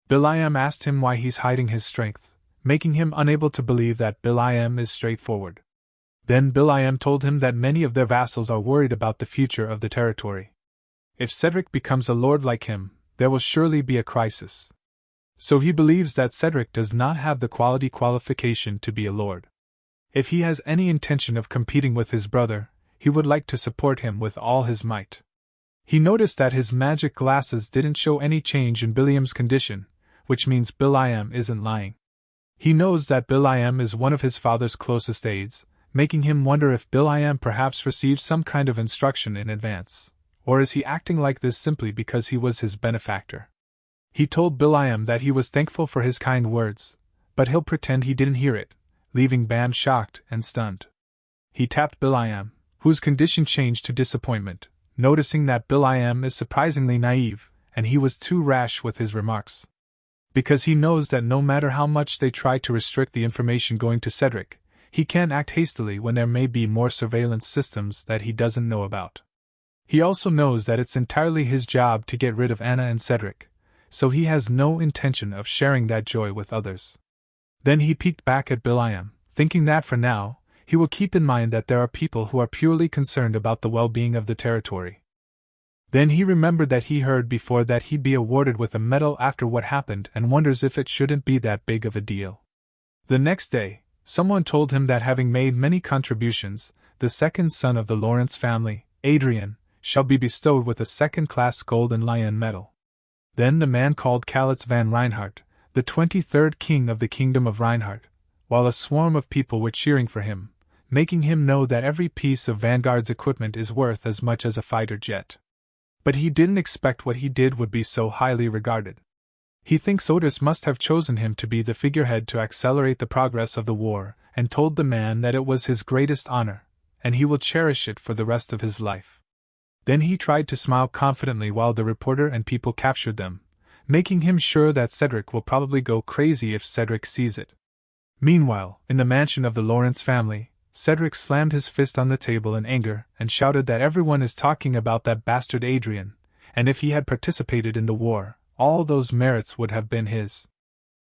Bilayam asked him why he's hiding his strength, making him unable to believe that Bilayam is straightforward. Then Bilayam told him that many of their vassals are worried about the future of the territory. If Cedric becomes a lord like him, there will surely be a crisis. So he believes that Cedric does not have the qualification to be a lord. If he has any intention of competing with his brother, he would like to support him with all his might. He noticed that his magic glasses didn't show any change in Bilayam's condition, which means Bilayam isn't lying. He knows that Will.i.am is one of his father's closest aides, making him wonder if Will.i.am perhaps received some kind of instruction in advance, or is he acting like this simply because he was his benefactor? He told Will.i.am that he was thankful for his kind words, but he'll pretend he didn't hear it, leaving Bam shocked and stunned. He tapped Will.i.am, whose condition changed to disappointment, noticing that Will.i.am is surprisingly naive, and he was too rash with his remarks. Because he knows that no matter how much they try to restrict the information going to Cedric, he can't act hastily when there may be more surveillance systems that he doesn't know about. He also knows that it's entirely his job to get rid of Anna and Cedric, so he has no intention of sharing that joy with others. Then he peeked back at Will.i.am, thinking that for now, he will keep in mind that there are people who are purely concerned about the well-being of the territory. Then he remembered that he heard before that he'd be awarded with a medal after what happened and wonders if it shouldn't be that big of a deal. The next day, someone told him that having made many contributions, the second son of the Lawrence family, Adrian, shall be bestowed with a second-class Golden Lion medal. Then the man called Calitz van Reinhardt, the 23rd king of the kingdom of Reinhardt, while a swarm of people were cheering for him, making him know that every piece of Vanguard's equipment is worth as much as a fighter jet. But he didn't expect what he did would be so highly regarded. He thinks Otis must have chosen him to be the figurehead to accelerate the progress of the war, and told the man that it was his greatest honor, and he will cherish it for the rest of his life. Then he tried to smile confidently while the reporter and people captured them, making him sure that Cedric will probably go crazy if Cedric sees it. Meanwhile, in the mansion of the Lawrence family, Cedric slammed his fist on the table in anger and shouted that everyone is talking about that bastard Adrian, and if he had participated in the war, all those merits would have been his.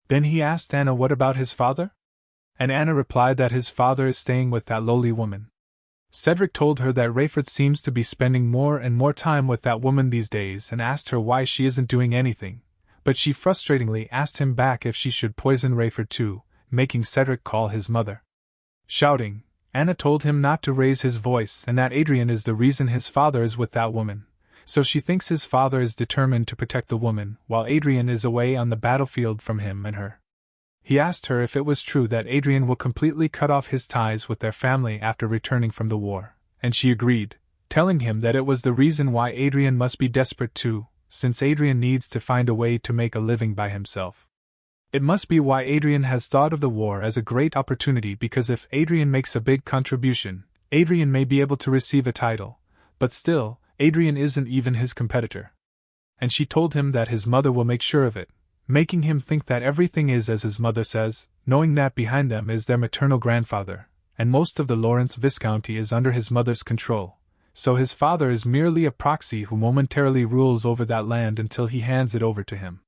Then he asked Anna what about his father? And Anna replied that his father is staying with that lowly woman. Cedric told her that Rayford seems to be spending more and more time with that woman these days and asked her why she isn't doing anything, but she frustratingly asked him back if she should poison Rayford too, making Cedric call his mother. Shouting, Anna told him not to raise his voice and that Adrian is the reason his father is with that woman, so she thinks his father is determined to protect the woman while Adrian is away on the battlefield from him and her. He asked her if it was true that Adrian will completely cut off his ties with their family after returning from the war, and she agreed, telling him that it was the reason why Adrian must be desperate too, since Adrian needs to find a way to make a living by himself. It must be why Adrian has thought of the war as a great opportunity, because if Adrian makes a big contribution, Adrian may be able to receive a title, but still, Adrian isn't even his competitor. And she told him that his mother will make sure of it, making him think that everything is as his mother says, knowing that behind them is their maternal grandfather, and most of the Lawrence Viscounty is under his mother's control, so his father is merely a proxy who momentarily rules over that land until he hands it over to him.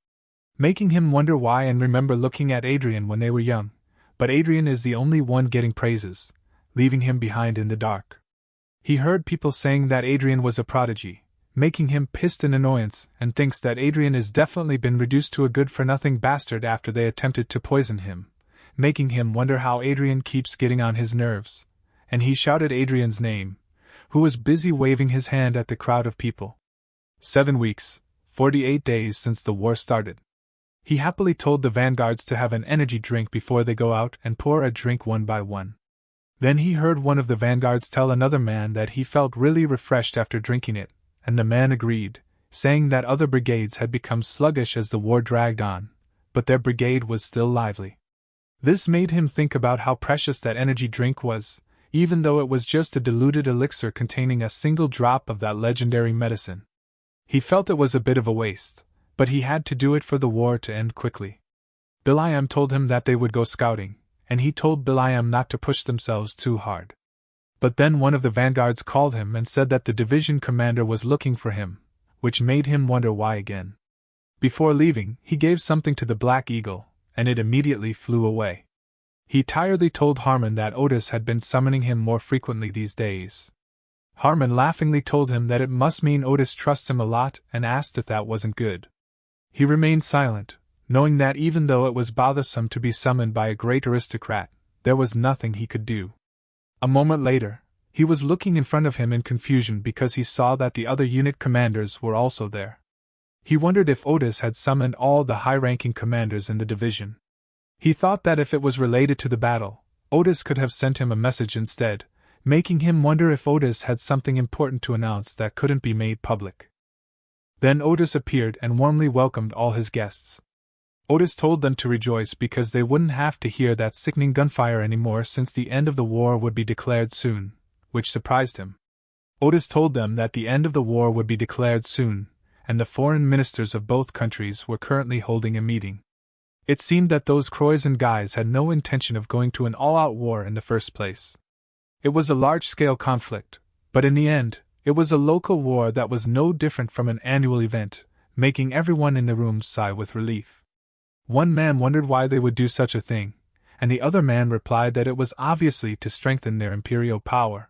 Making him wonder why and remember looking at Adrian when they were young, but Adrian is the only one getting praises, leaving him behind in the dark. He heard people saying that Adrian was a prodigy, making him pissed in annoyance, and thinks that Adrian has definitely been reduced to a good-for-nothing bastard after they attempted to poison him, making him wonder how Adrian keeps getting on his nerves, and he shouted Adrian's name, who was busy waving his hand at the crowd of people. 7 weeks, 48 days since the war started. He happily told the vanguards to have an energy drink before they go out and pour a drink one by one. Then he heard one of the vanguards tell another man that he felt really refreshed after drinking it, and the man agreed, saying that other brigades had become sluggish as the war dragged on, but their brigade was still lively. This made him think about how precious that energy drink was, even though it was just a diluted elixir containing a single drop of that legendary medicine. He felt it was a bit of a waste, but he had to do it for the war to end quickly. Will.i.am told him that they would go scouting, and he told Will.i.am not to push themselves too hard. But then one of the vanguards called him and said that the division commander was looking for him, which made him wonder why again. Before leaving, he gave something to the Black Eagle, and it immediately flew away. He tiredly told Harmon that Otis had been summoning him more frequently these days. Harmon laughingly told him that it must mean Otis trusts him a lot and asked if that wasn't good. He remained silent, knowing that even though it was bothersome to be summoned by a great aristocrat, there was nothing he could do. A moment later, he was looking in front of him in confusion because he saw that the other unit commanders were also there. He wondered if Otis had summoned all the high-ranking commanders in the division. He thought that if it was related to the battle, Otis could have sent him a message instead, making him wonder if Otis had something important to announce that couldn't be made public. Then Otis appeared and warmly welcomed all his guests. Otis told them to rejoice because they wouldn't have to hear that sickening gunfire anymore since the end of the war would be declared soon, which surprised him. Otis told them that the end of the war would be declared soon, and the foreign ministers of both countries were currently holding a meeting. It seemed that those Croys and Guys had no intention of going to an all-out war in the first place. It was a large-scale conflict, but in the end, it was a local war that was no different from an annual event, making everyone in the room sigh with relief. One man wondered why they would do such a thing, and the other man replied that it was obviously to strengthen their imperial power.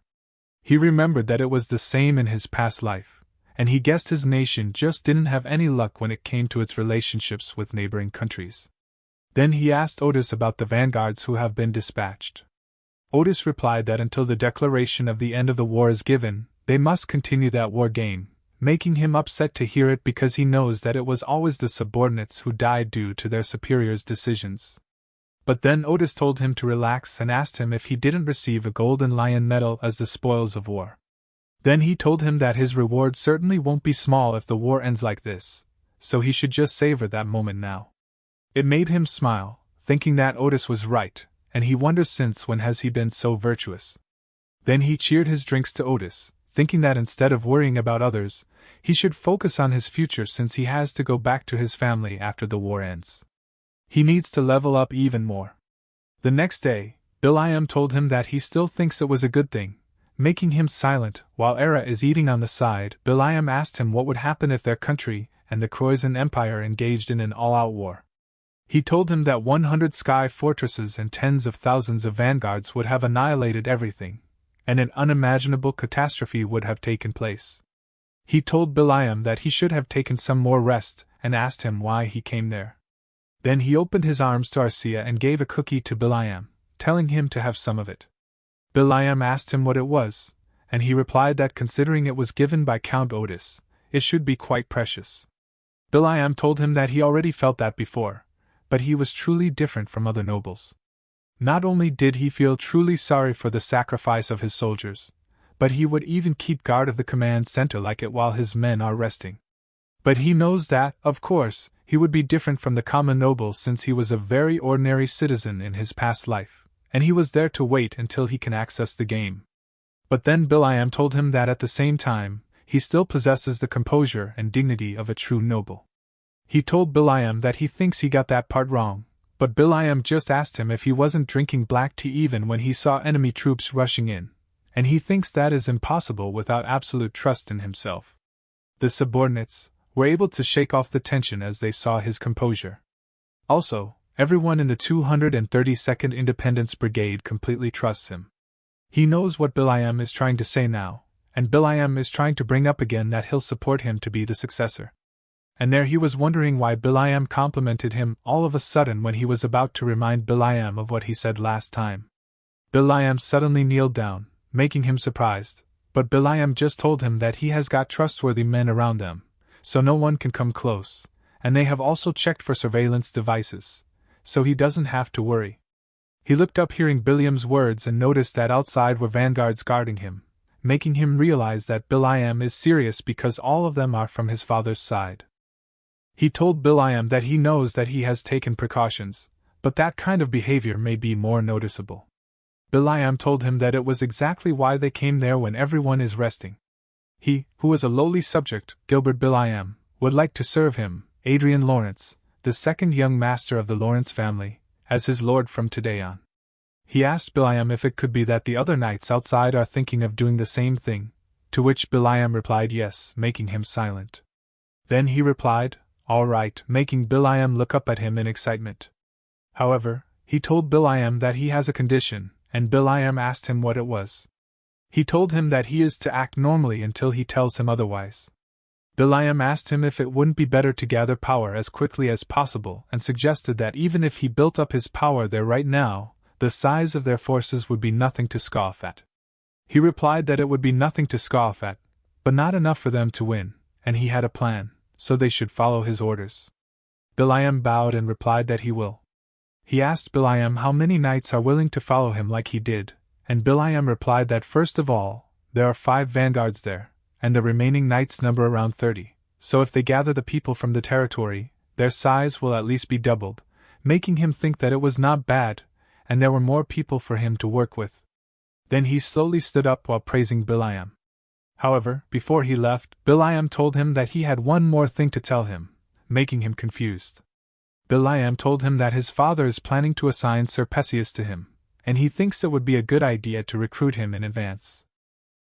He remembered that it was the same in his past life, and he guessed his nation just didn't have any luck when it came to its relationships with neighboring countries. Then he asked Otis about the vanguards who have been dispatched. Otis replied that until the declaration of the end of the war is given, they must continue that war game, making him upset to hear it because he knows that it was always the subordinates who died due to their superiors' decisions. But then Otis told him to relax and asked him if he didn't receive a golden lion medal as the spoils of war. Then he told him that his reward certainly won't be small if the war ends like this, so he should just savor that moment now. It made him smile, thinking that Otis was right, and he wonders since when has he been so virtuous. Then he cheered his drinks to Otis, thinking that instead of worrying about others, he should focus on his future since he has to go back to his family after the war ends. He needs to level up even more. The next day, Will.i.am told him that he still thinks it was a good thing, making him silent. While Era is eating on the side, Will.i.am asked him what would happen if their country and the Croyzen Empire engaged in an all-out war. He told him that 100 sky fortresses and tens of thousands of vanguards would have annihilated everything, and an unimaginable catastrophe would have taken place. He told Will.i.am that he should have taken some more rest, and asked him why he came there. Then he opened his arms to Arcia and gave a cookie to Will.i.am, telling him to have some of it. Will.i.am asked him what it was, and he replied that considering it was given by Count Otis, it should be quite precious. Will.i.am told him that he already felt that before, but he was truly different from other nobles. Not only did he feel truly sorry for the sacrifice of his soldiers, but he would even keep guard of the command center like it while his men are resting. But he knows that, of course, he would be different from the common nobles since he was a very ordinary citizen in his past life, and he was there to wait until he can access the game. But then Will.i.am told him that at the same time, he still possesses the composure and dignity of a true noble. He told Will.i.am that he thinks he got that part wrong, but Will.i.am just asked him if he wasn't drinking black tea even when he saw enemy troops rushing in, and he thinks that is impossible without absolute trust in himself. The subordinates were able to shake off the tension as they saw his composure. Also, everyone in the 232nd Independence Brigade completely trusts him. He knows what Will.i.am is trying to say now, and Will.i.am is trying to bring up again that he'll support him to be the successor. And there he was wondering why Will.i.am complimented him all of a sudden when he was about to remind Will.i.am of what he said last time. Will.i.am suddenly kneeled down, making him surprised, but Will.i.am just told him that he has got trustworthy men around them, so no one can come close, and they have also checked for surveillance devices, so he doesn't have to worry. He looked up hearing Will.i.am's words and noticed that outside were vanguards guarding him, making him realize that Will.i.am is serious because all of them are from his father's side. He told Will.i.am that he knows that he has taken precautions, but that kind of behavior may be more noticeable. Will.i.am told him that it was exactly why they came there when everyone is resting. He, who was a lowly subject, Gilbert Will.i.am, would like to serve him, Adrian Lawrence, the second young master of the Lawrence family, as his lord from today on. He asked Will.i.am if it could be that the other knights outside are thinking of doing the same thing, to which Will.i.am replied yes, making him silent. Then he replied, "All right," making Will.i.am look up at him in excitement. However, he told Will.i.am that he has a condition, and Will.i.am asked him what it was. He told him that he is to act normally until he tells him otherwise. Will.i.am asked him if it wouldn't be better to gather power as quickly as possible and suggested that even if he built up his power there right now, the size of their forces would be nothing to scoff at. He replied that it would be nothing to scoff at, but not enough for them to win, and he had a plan, so they should follow his orders. Will.i.am bowed and replied that he will. He asked Bilayam how many knights are willing to follow him like he did, and Bilayam replied that first of all, there are 5 vanguards there, and the remaining knights number around 30, so if they gather the people from the territory, their size will at least be doubled, making him think that it was not bad, and there were more people for him to work with. Then he slowly stood up while praising Bilayam. However, before he left, Bilayam told him that he had one more thing to tell him, making him confused. Bilayam told him that his father is planning to assign Sir Perseus to him, and he thinks it would be a good idea to recruit him in advance.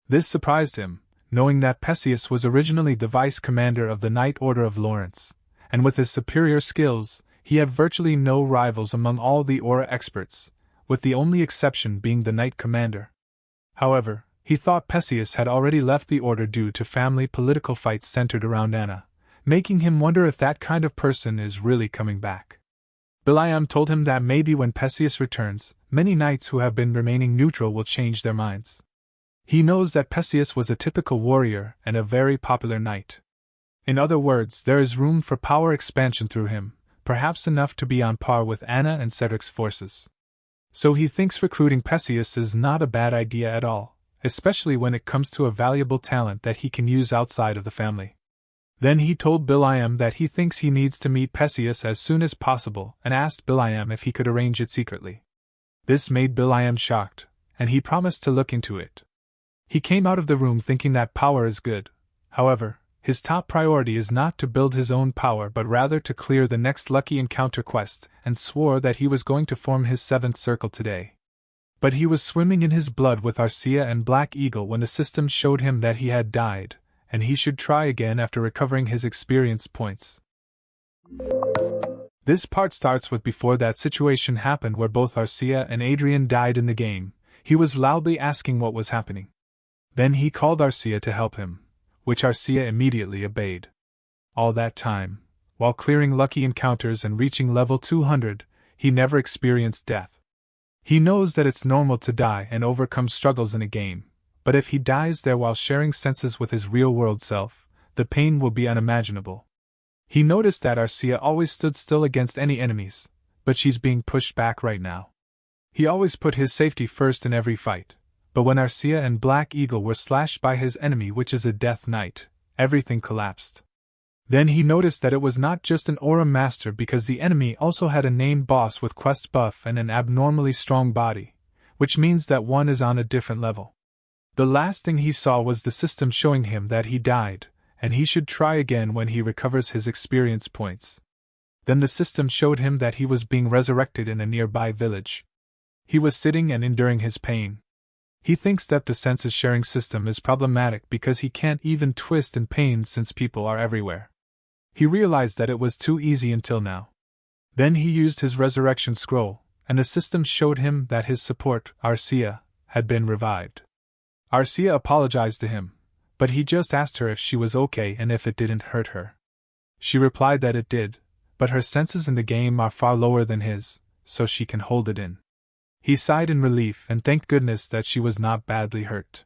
This surprised him, knowing that Perseus was originally the vice-commander of the Knight Order of Lawrence, and with his superior skills, he had virtually no rivals among all the aura experts, with the only exception being the Knight Commander. However, he thought Perseus had already left the order due to family political fights centered around Anna, making him wonder if that kind of person is really coming back. Bilayam told him that maybe when Perseus returns, many knights who have been remaining neutral will change their minds. He knows that Perseus was a typical warrior and a very popular knight. In other words, there is room for power expansion through him, perhaps enough to be on par with Anna and Cedric's forces. So he thinks recruiting Perseus is not a bad idea at all, especially when it comes to a valuable talent that he can use outside of the family. Then he told Bilayam that he thinks he needs to meet Perseus as soon as possible and asked Bilayam if he could arrange it secretly. This made Bilayam shocked, and he promised to look into it. He came out of the room thinking that power is good. However, his top priority is not to build his own power but rather to clear the next lucky encounter quest, and swore that he was going to form his 7th circle today. But he was swimming in his blood with Arcia and Black Eagle when the system showed him that he had died, and he should try again after recovering his experience points. This part starts with before that situation happened where both Arcia and Adrian died in the game. He was loudly asking what was happening. Then he called Arcia to help him, which Arcia immediately obeyed. All that time, while clearing lucky encounters and reaching level 200, he never experienced death. He knows that it's normal to die and overcome struggles in a game, but if he dies there while sharing senses with his real-world self, the pain will be unimaginable. He noticed that Arcia always stood still against any enemies, but she's being pushed back right now. He always put his safety first in every fight. But when Arcia and Black Eagle were slashed by his enemy, which is a Death Knight, everything collapsed. Then he noticed that it was not just an aura master because the enemy also had a named boss with quest buff and an abnormally strong body, which means that one is on a different level. The last thing he saw was the system showing him that he died, and he should try again when he recovers his experience points. Then the system showed him that he was being resurrected in a nearby village. He was sitting and enduring his pain. He thinks that the senses sharing system is problematic because he can't even twist in pain since people are everywhere. He realized that it was too easy until now. Then he used his resurrection scroll, and the system showed him that his support, Arcia, had been revived. Arcia apologized to him, but he just asked her if she was okay and if it didn't hurt her. She replied that it did, but her senses in the game are far lower than his, so she can hold it in. He sighed in relief and thanked goodness that she was not badly hurt.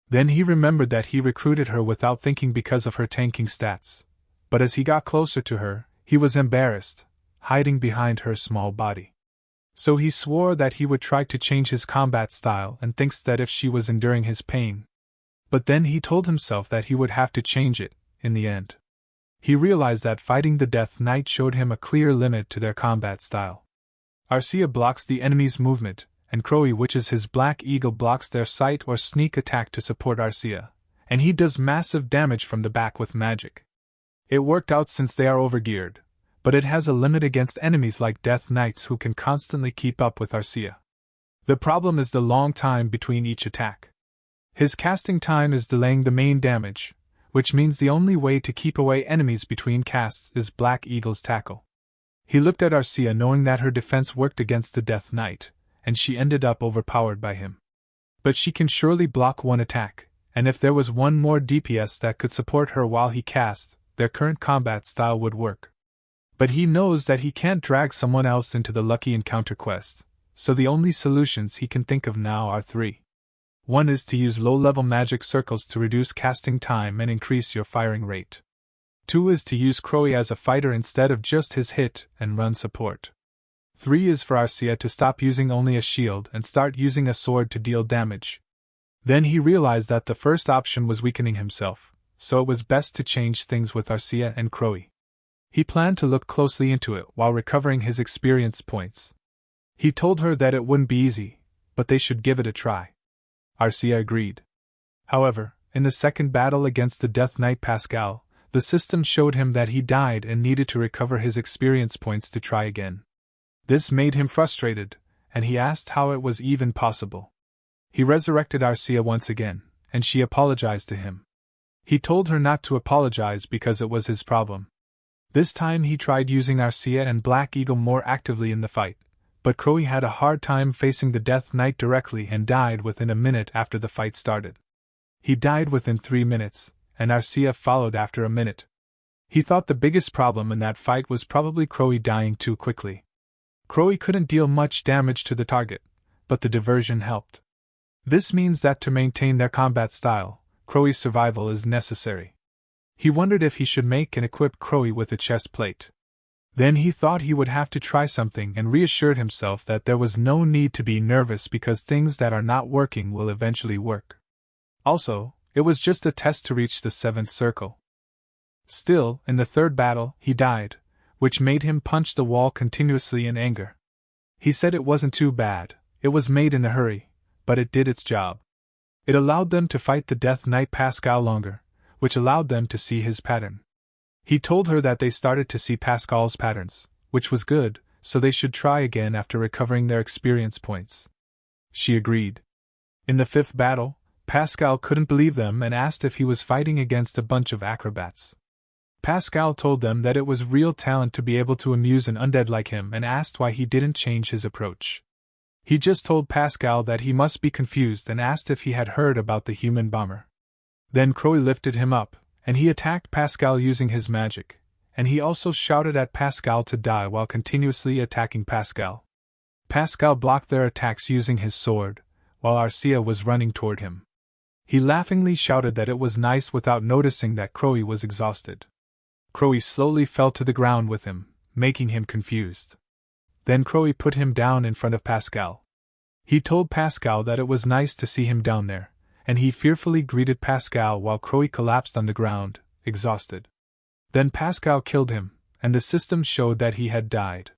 Then he remembered that he recruited her without thinking because of her tanking stats, but as he got closer to her, he was embarrassed, hiding behind her small body. So he swore that he would try to change his combat style and thinks that if she was enduring his pain. But then he told himself that he would have to change it, in the end. He realized that fighting the Death Knight showed him a clear limit to their combat style. Arcia blocks the enemy's movement, and Crowy, which is his Black Eagle, blocks their sight or sneak attack to support Arcia, and he does massive damage from the back with magic. It worked out since they are overgeared, but it has a limit against enemies like Death Knights who can constantly keep up with Arcia. The problem is the long time between each attack. His casting time is delaying the main damage, which means the only way to keep away enemies between casts is Black Eagle's tackle. He looked at Arcia knowing that her defense worked against the Death Knight, and she ended up overpowered by him. But she can surely block one attack, and if there was one more DPS that could support her while he cast, their current combat style would work. But he knows that he can't drag someone else into the lucky encounter quest, so the only solutions he can think of now are 3. One is to use low-level magic circles to reduce casting time and increase your firing rate. 2 is to use Crowy as a fighter instead of just his hit and run support. 3 is for Arcia to stop using only a shield and start using a sword to deal damage. Then he realized that the first option was weakening himself, so it was best to change things with Arcia and Crowy. He planned to look closely into it while recovering his experience points. He told her that it wouldn't be easy, but they should give it a try. Arcia agreed. However, in the second battle against the Death Knight Pascal, the system showed him that he died and needed to recover his experience points to try again. This made him frustrated, and he asked how it was even possible. He resurrected Arcia once again, and she apologized to him. He told her not to apologize because it was his problem. This time he tried using Arcia and Black Eagle more actively in the fight, but Crowy had a hard time facing the Death Knight directly and died within a minute after the fight started. He died within 3 minutes, and Arcia followed after a minute. He thought the biggest problem in that fight was probably Crowy dying too quickly. Crowy couldn't deal much damage to the target, but the diversion helped. This means that to maintain their combat style, Crowy's survival is necessary. He wondered if he should make and equip Crowy with a chest plate. Then he thought he would have to try something and reassured himself that there was no need to be nervous because things that are not working will eventually work. Also, it was just a test to reach the 7th circle. Still, in the third battle, he died, which made him punch the wall continuously in anger. He said it wasn't too bad, it was made in a hurry, but it did its job. It allowed them to fight the Death Knight Pascal longer, which allowed them to see his pattern. He told her that they started to see Pascal's patterns, which was good, so they should try again after recovering their experience points. She agreed. In the 5th battle, Pascal couldn't believe them and asked if he was fighting against a bunch of acrobats. Pascal told them that it was real talent to be able to amuse an undead like him and asked why he didn't change his approach. He just told Pascal that he must be confused and asked if he had heard about the human bomber. Then Crowy lifted him up, and he attacked Pascal using his magic, and he also shouted at Pascal to die while continuously attacking Pascal. Pascal blocked their attacks using his sword, while Arcia was running toward him. He laughingly shouted that it was nice without noticing that Crowy was exhausted. Crowy slowly fell to the ground with him, making him confused. Then Crowy put him down in front of Pascal. He told Pascal that it was nice to see him down there, and he fearfully greeted Pascal while Crowy collapsed on the ground, exhausted. Then Pascal killed him, and the system showed that he had died.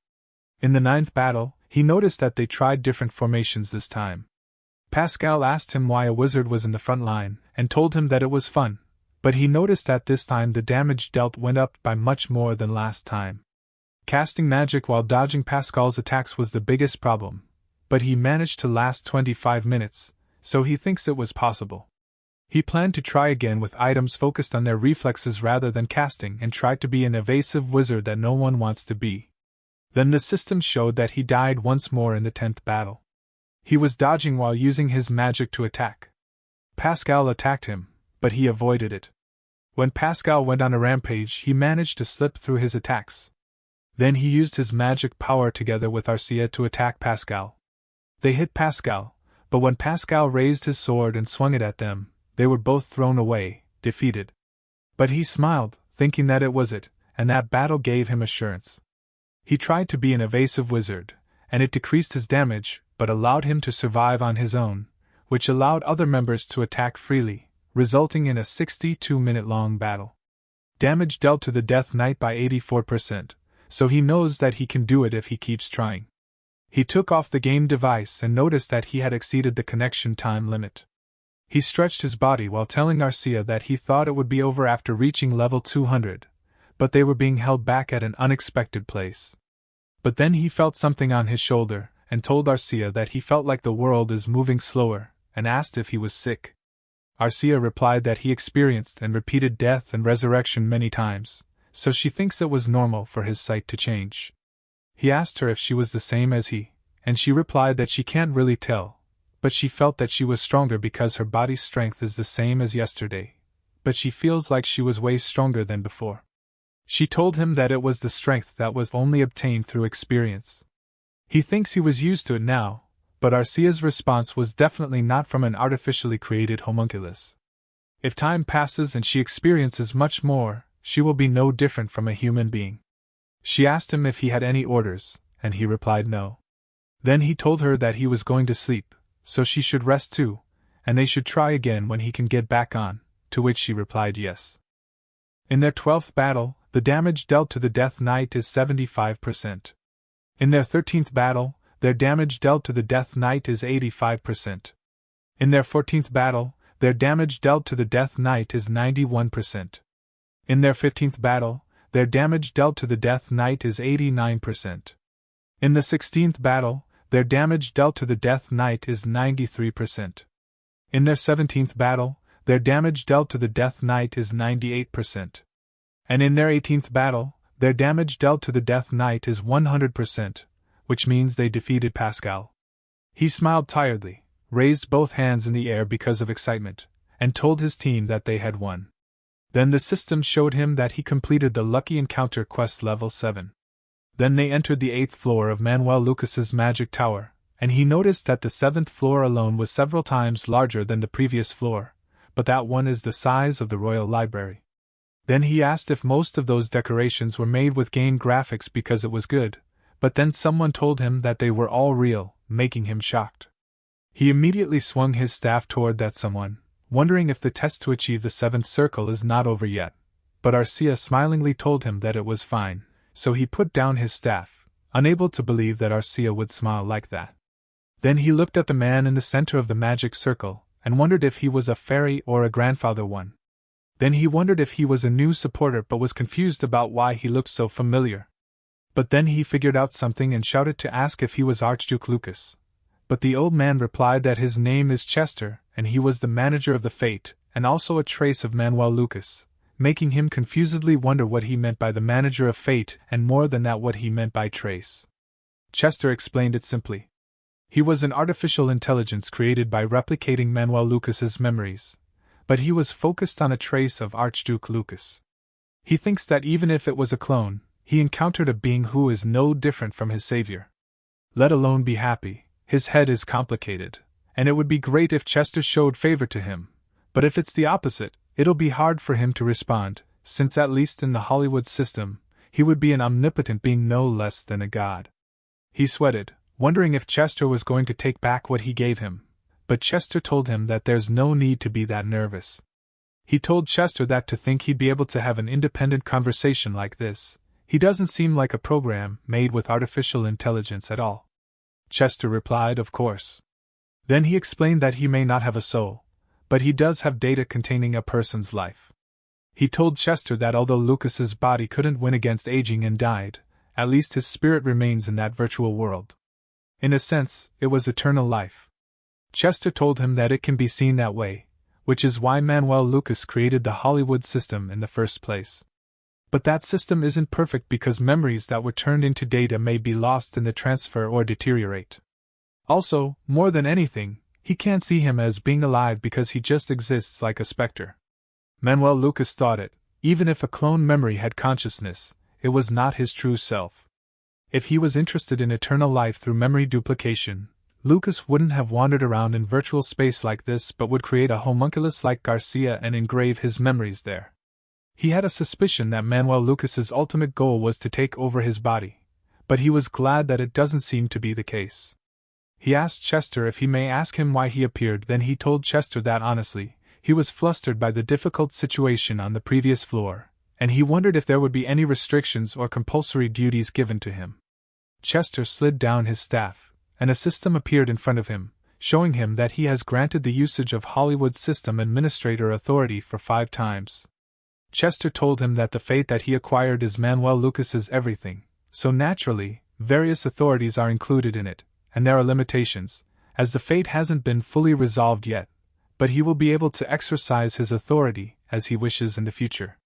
In the 9th battle, he noticed that they tried different formations this time. Pascal asked him why a wizard was in the front line, and told him that it was fun, but he noticed that this time the damage dealt went up by much more than last time. Casting magic while dodging Pascal's attacks was the biggest problem, but he managed to last 25 minutes, so he thinks it was possible. He planned to try again with items focused on their reflexes rather than casting and tried to be an evasive wizard that no one wants to be. Then the system showed that he died once more in the 10th battle. He was dodging while using his magic to attack. Pascal attacked him, but he avoided it. When Pascal went on a rampage, he managed to slip through his attacks. Then he used his magic power together with Arcia to attack Pascal. They hit Pascal, but when Pascal raised his sword and swung it at them, they were both thrown away, defeated. But he smiled, thinking that it was it, and that battle gave him assurance. He tried to be an evasive wizard, and it decreased his damage, but allowed him to survive on his own, which allowed other members to attack freely, resulting in a 62-minute-long battle. Damage dealt to the Death Knight by 84%, so he knows that he can do it if he keeps trying. He took off the game device and noticed that he had exceeded the connection time limit. He stretched his body while telling Arcia that he thought it would be over after reaching level 200, but they were being held back at an unexpected place. But then he felt something on his shoulder, and told Arcia that he felt like the world is moving slower, and asked if he was sick. Arcia replied that he experienced and repeated death and resurrection many times, so she thinks it was normal for his sight to change. He asked her if she was the same as he, and she replied that she can't really tell, but she felt that she was stronger because her body's strength is the same as yesterday, but she feels like she was way stronger than before. She told him that it was the strength that was only obtained through experience. He thinks he was used to it now, but Arcia's response was definitely not from an artificially created homunculus. If time passes and she experiences much more, she will be no different from a human being. She asked him if he had any orders, and he replied no. Then he told her that he was going to sleep, so she should rest too, and they should try again when he can get back on, to which she replied yes. In their 12th battle, the damage dealt to the Death Knight is 75%. In their 13th battle, their damage dealt to the Death Knight is 85%. In their 14th battle, their damage dealt to the Death Knight is 91%. In their 15th battle, their damage dealt to the Death Knight is 89%. In the 16th battle, their damage dealt to the Death Knight is 93%. In their 17th battle, their damage dealt to the Death Knight is 98%. And in their 18th battle, their damage dealt to the Death Knight is 100%, which means they defeated Pascal. He smiled tiredly, raised both hands in the air because of excitement, and told his team that they had won. Then the system showed him that he completed the Lucky Encounter quest level 7. Then they entered the 8th floor of Manuel Lucas's magic tower, and he noticed that the 7th floor alone was several times larger than the previous floor, but that one is the size of the Royal Library. Then he asked if most of those decorations were made with game graphics because it was good, but then someone told him that they were all real, making him shocked. He immediately swung his staff toward that someone, wondering if the test to achieve the 7th circle is not over yet, but Arcia smilingly told him that it was fine, so he put down his staff, unable to believe that Arcia would smile like that. Then he looked at the man in the center of the magic circle, and wondered if he was a fairy or a grandfather one. Then he wondered if he was a new supporter but was confused about why he looked so familiar. But then he figured out something and shouted to ask if he was Archduke Lucas. But the old man replied that his name is Chester, and he was the manager of the Fate, and also a trace of Manuel Lucas, making him confusedly wonder what he meant by the manager of Fate and more than that what he meant by trace. Chester explained it simply. He was an artificial intelligence created by replicating Manuel Lucas's memories, but he was focused on a trace of Archduke Lucas. He thinks that even if it was a clone, he encountered a being who is no different from his savior. Let alone be happy. His head is complicated, and it would be great if Chester showed favor to him, but if it's the opposite, it'll be hard for him to respond, since at least in the Hollywood system, he would be an omnipotent being no less than a god. He sweated, wondering if Chester was going to take back what he gave him, but Chester told him that there's no need to be that nervous. He told Chester that to think he'd be able to have an independent conversation like this, he doesn't seem like a program made with artificial intelligence at all. Chester replied, of course. Then he explained that he may not have a soul, but he does have data containing a person's life. He told Chester that although Lucas's body couldn't win against aging and died, at least his spirit remains in that virtual world. In a sense, it was eternal life. Chester told him that it can be seen that way, which is why Manuel Lucas created the Hollywood system in the first place. But that system isn't perfect because memories that were turned into data may be lost in the transfer or deteriorate. Also, more than anything, he can't see him as being alive because he just exists like a specter. Manuel Lucas thought it, even if a clone memory had consciousness, it was not his true self. If he was interested in eternal life through memory duplication, Lucas wouldn't have wandered around in virtual space like this but would create a homunculus like Garcia and engrave his memories there. He had a suspicion that Manuel Lucas's ultimate goal was to take over his body, but he was glad that it doesn't seem to be the case. He asked Chester if he may ask him why he appeared, then he told Chester that honestly, he was flustered by the difficult situation on the previous floor, and he wondered if there would be any restrictions or compulsory duties given to him. Chester slid down his staff, and a system appeared in front of him, showing him that he has granted the usage of Hollywood System Administrator authority for 5 times. Chester told him that the fate that he acquired is Manuel Lucas's everything, so naturally, various authorities are included in it, and there are limitations, as the fate hasn't been fully resolved yet, but he will be able to exercise his authority as he wishes in the future.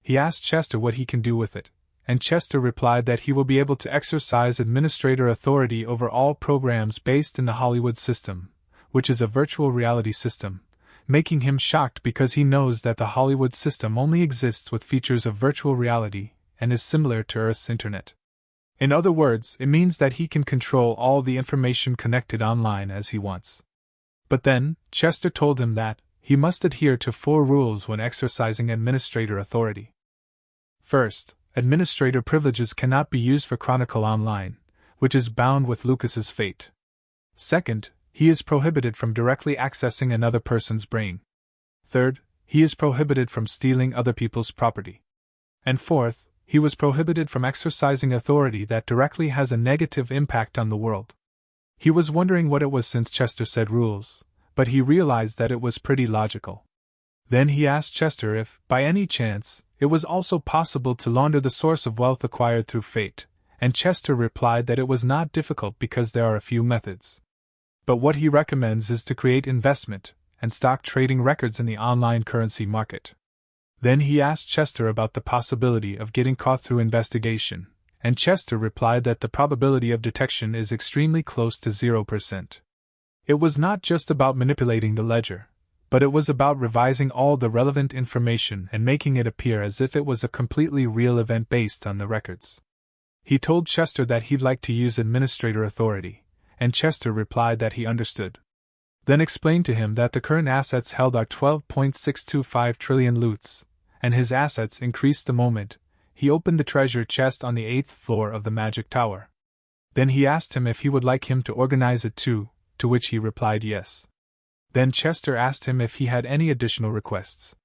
He asked Chester what he can do with it, and Chester replied that he will be able to exercise administrator authority over all programs based in the Hollywood system, which is a virtual reality system, making him shocked because he knows that the Hollywood system only exists with features of virtual reality and is similar to Earth's internet. In other words, it means that he can control all the information connected online as he wants. But then, Chester told him that he must adhere to 4 rules when exercising administrator authority. First, administrator privileges cannot be used for Chronicle Online, which is bound with Lucas's fate. Second, he is prohibited from directly accessing another person's brain. Third, he is prohibited from stealing other people's property. And fourth, he was prohibited from exercising authority that directly has a negative impact on the world. He was wondering what it was since Chester said rules, but he realized that it was pretty logical. Then he asked Chester if, by any chance, it was also possible to launder the source of wealth acquired through fate, and Chester replied that it was not difficult because there are a few methods. But what he recommends is to create investment and stock trading records in the online currency market. Then he asked Chester about the possibility of getting caught through investigation, and Chester replied that the probability of detection is extremely close to 0%. It was not just about manipulating the ledger, but it was about revising all the relevant information and making it appear as if it was a completely real event based on the records. He told Chester that he'd like to use administrator authority, and Chester replied that he understood. Then explained to him that the current assets held are 12.625 trillion loots, and his assets increased the moment he opened the treasure chest on the 8th floor of the Magic Tower. Then he asked him if he would like him to organize it too, to which he replied yes. Then Chester asked him if he had any additional requests.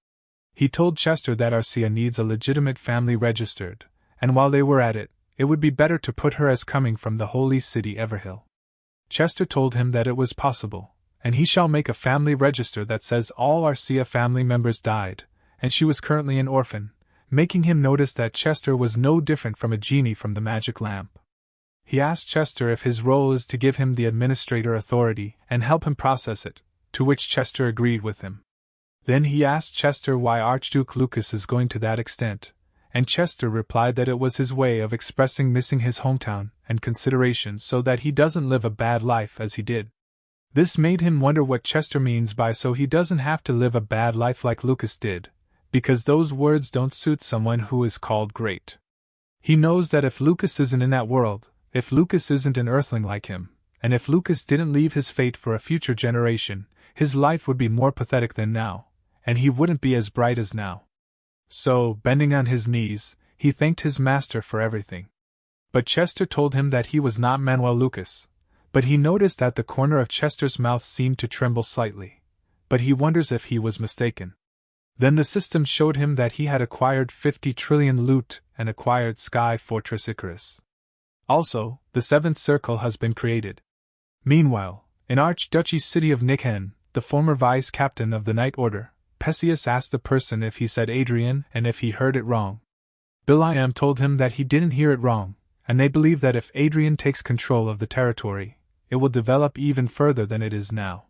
He told Chester that Arcia needs a legitimate family registered, and while they were at it, it would be better to put her as coming from the holy city Everhill. Chester told him that it was possible, and he shall make a family register that says all Arcia family members died, and she was currently an orphan, making him notice that Chester was no different from a genie from the magic lamp. He asked Chester if his role is to give him the administrator authority and help him process it, to which Chester agreed with him. Then he asked Chester why Archduke Lucas is going to that extent, and Chester replied that it was his way of expressing missing his hometown and consideration so that he doesn't live a bad life as he did. This made him wonder what Chester means by so he doesn't have to live a bad life like Lucas did, because those words don't suit someone who is called great. He knows that if Lucas isn't in that world, if Lucas isn't an earthling like him, and if Lucas didn't leave his fate for a future generation, his life would be more pathetic than now, and he wouldn't be as bright as now. So, bending on his knees, he thanked his master for everything. But Chester told him that he was not Manuel Lucas, but he noticed that the corner of Chester's mouth seemed to tremble slightly, but he wonders if he was mistaken. Then the system showed him that he had acquired 50 trillion loot and acquired Sky Fortress Icarus. Also, the seventh circle has been created. Meanwhile, in Archduchy city of Nikhen, the former vice-captain of the Knight Order, Perseus asked the person if he said Adrian and if he heard it wrong. Biliam told him that he didn't hear it wrong, and they believe that if Adrian takes control of the territory, it will develop even further than it is now.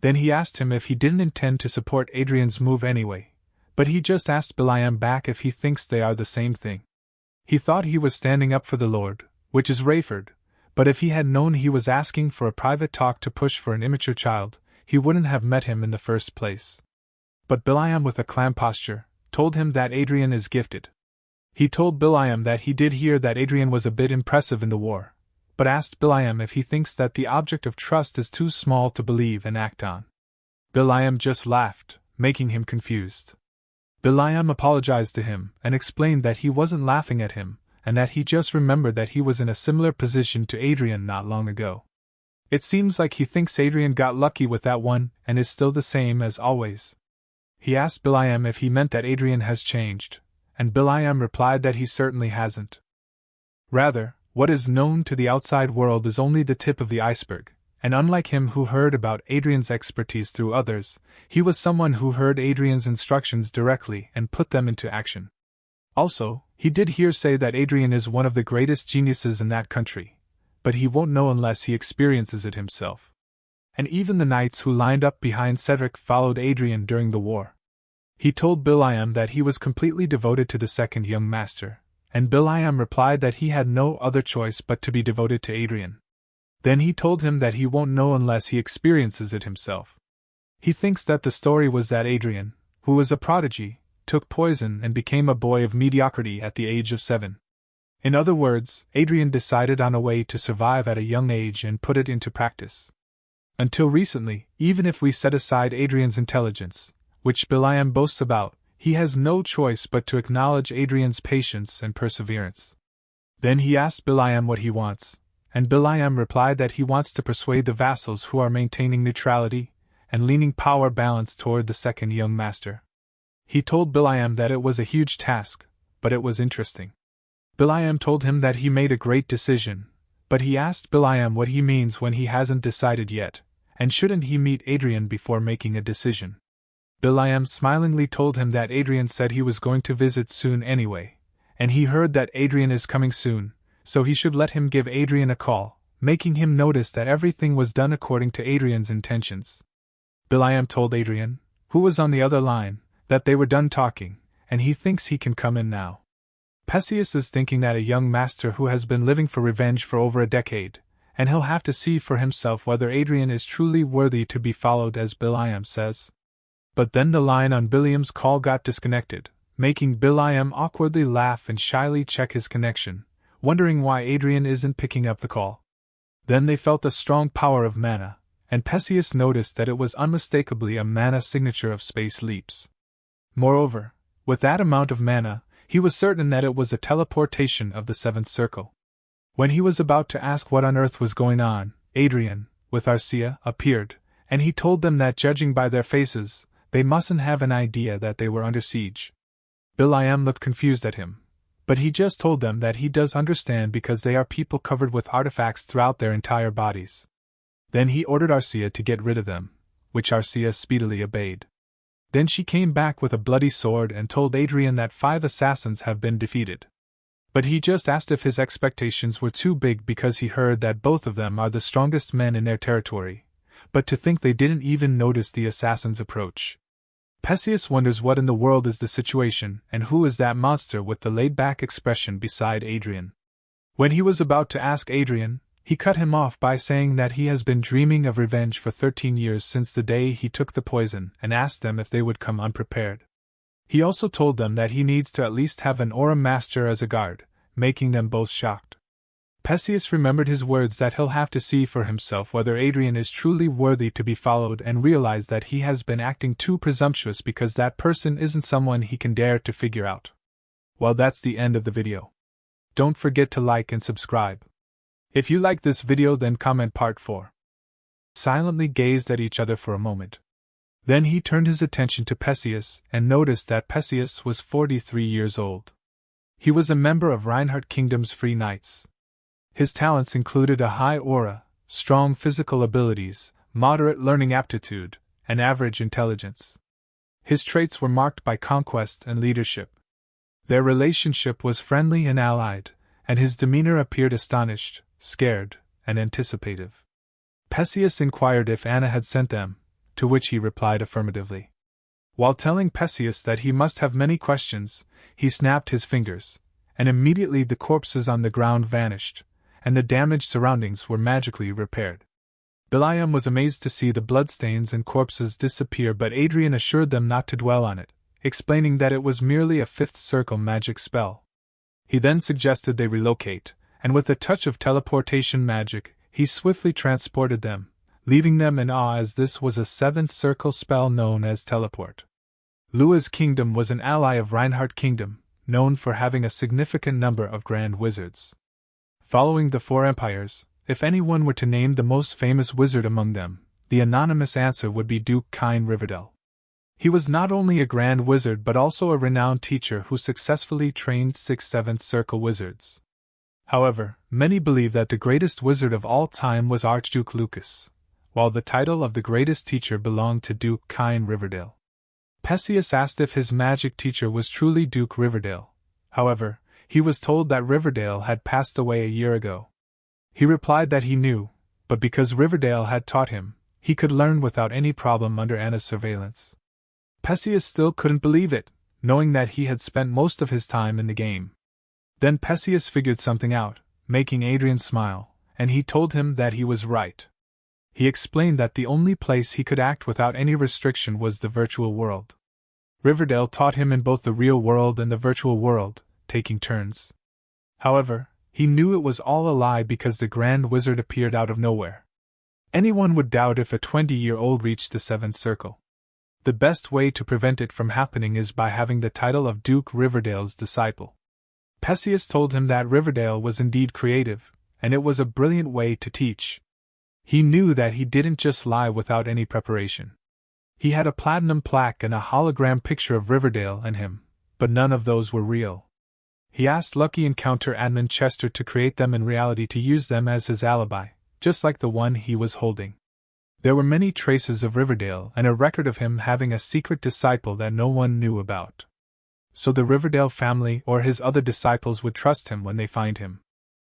Then he asked him if he didn't intend to support Adrian's move anyway, but he just asked Biliam back if he thinks they are the same thing. He thought he was standing up for the Lord, which is Rayford, but if he had known he was asking for a private talk to push for an immature child, he wouldn't have met him in the first place. But Biliam, with a clam posture, told him that Adrian is gifted. He told Biliam that he did hear that Adrian was a bit impressive in the war, but asked Biliam if he thinks that the object of trust is too small to believe and act on. Biliam just laughed, making him confused. Biliam apologized to him and explained that he wasn't laughing at him, and that he just remembered that he was in a similar position to Adrian not long ago. It seems like he thinks Adrian got lucky with that one and is still the same as always. He asked Biliam if he meant that Adrian has changed, and Biliam replied that he certainly hasn't. Rather, what is known to the outside world is only the tip of the iceberg, and unlike him who heard about Adrian's expertise through others, he was someone who heard Adrian's instructions directly and put them into action. Also, he did hear say that Adrian is one of the greatest geniuses in that country, but he won't know unless he experiences it himself. And even the knights who lined up behind Cedric followed Adrian during the war. He told Biliam that he was completely devoted to the second young master, and Biliam replied that he had no other choice but to be devoted to Adrian. Then he told him that he won't know unless he experiences it himself. He thinks that the story was that Adrian, who was a prodigy, took poison and became a boy of mediocrity at the age of 7. In other words, Adrian decided on a way to survive at a young age and put it into practice. Until recently, even if we set aside Adrian's intelligence, which Biliam boasts about, he has no choice but to acknowledge Adrian's patience and perseverance. Then he asked Biliam what he wants, and Bilayam replied that he wants to persuade the vassals who are maintaining neutrality and leaning power balance toward the second young master. He told Bilayam that it was a huge task, but it was interesting. Bilayam told him that he made a great decision, but he asked Bilayam what he means when he hasn't decided yet, and shouldn't he meet Adrian before making a decision. Bilayam smilingly told him that Adrian said he was going to visit soon anyway, and he heard that Adrian is coming soon, so he should let him give Adrian a call, making him notice that everything was done according to Adrian's intentions. Bilayam told Adrian, who was on the other line, that they were done talking, and he thinks he can come in now. Perseus is thinking that a young master who has been living for revenge for over a decade, and he'll have to see for himself whether Adrian is truly worthy to be followed as Bilayam says. But then the line on Bilayam's call got disconnected, making Bilayam awkwardly laugh and shyly check his connection, wondering why Adrian isn't picking up the call. Then they felt a strong power of mana, and Perseus noticed that it was unmistakably a mana signature of space leaps. Moreover, with that amount of mana, he was certain that it was a teleportation of the seventh circle. When he was about to ask what on earth was going on, Adrian, with Arcia, appeared, and he told them that judging by their faces, they mustn't have an idea that they were under siege. Bilayam looked confused at him, but he just told them that he does understand because they are people covered with artifacts throughout their entire bodies. Then he ordered Arcia to get rid of them, which Arcia speedily obeyed. Then she came back with a bloody sword and told Adrian that 5 assassins have been defeated. But he just asked if his expectations were too big because he heard that both of them are the strongest men in their territory, but to think they didn't even notice the assassin's approach. Perseus wonders what in the world is the situation and who is that monster with the laid-back expression beside Adrian. When he was about to ask Adrian, he cut him off by saying that he has been dreaming of revenge for 13 years since the day he took the poison and asked them if they would come unprepared. He also told them that he needs to at least have an aura master as a guard, making them both shocked. Perseus remembered his words that he'll have to see for himself whether Adrian is truly worthy to be followed and realized that he has been acting too presumptuous because that person isn't someone he can dare to figure out. Well, that's the end of the video. Don't forget to like and subscribe. If you like this video, then comment part 4. Silently gazed at each other for a moment. Then he turned his attention to Perseus and noticed that Perseus was 43 years old. He was a member of Reinhardt Kingdom's Free Knights. His talents included a high aura, strong physical abilities, moderate learning aptitude, and average intelligence. His traits were marked by conquest and leadership. Their relationship was friendly and allied, and his demeanor appeared astonished, scared, and anticipative. Perseus inquired if Anna had sent them, to which he replied affirmatively. While telling Perseus that he must have many questions, he snapped his fingers, and immediately the corpses on the ground vanished, and the damaged surroundings were magically repaired. Bilayam was amazed to see the bloodstains and corpses disappear, but Adrian assured them not to dwell on it, explaining that it was merely a fifth circle magic spell. He then suggested they relocate, and with a touch of teleportation magic, he swiftly transported them, leaving them in awe as this was a seventh circle spell known as teleport. Lua's kingdom was an ally of Reinhardt Kingdom, known for having a significant number of grand wizards. Following the 4 empires, if anyone were to name the most famous wizard among them, the anonymous answer would be Duke Kine Riverdale. He was not only a grand wizard but also a renowned teacher who successfully trained 6 seventh circle wizards. However, many believe that the greatest wizard of all time was Archduke Lucas, while the title of the greatest teacher belonged to Duke Kine Riverdale. Perseus asked if his magic teacher was truly Duke Riverdale. However, he was told that Riverdale had passed away a year ago. He replied that he knew, but because Riverdale had taught him, he could learn without any problem under Anna's surveillance. Perseus still couldn't believe it, knowing that he had spent most of his time in the game. Then Perseus figured something out, making Adrian smile, and he told him that he was right. He explained that the only place he could act without any restriction was the virtual world. Riverdale taught him in both the real world and the virtual world, taking turns. However, he knew it was all a lie because the Grand Wizard appeared out of nowhere. Anyone would doubt if a 20-year-old reached the 7th circle. The best way to prevent it from happening is by having the title of Duke Riverdale's disciple. Perseus told him that Riverdale was indeed creative, and it was a brilliant way to teach. He knew that he didn't just lie without any preparation. He had a platinum plaque and a hologram picture of Riverdale and him, but none of those were real. He asked Lucky Encounter admin Chester to create them in reality to use them as his alibi, just like the one he was holding. There were many traces of Riverdale and a record of him having a secret disciple that no one knew about. So the Riverdale family or his other disciples would trust him when they find him.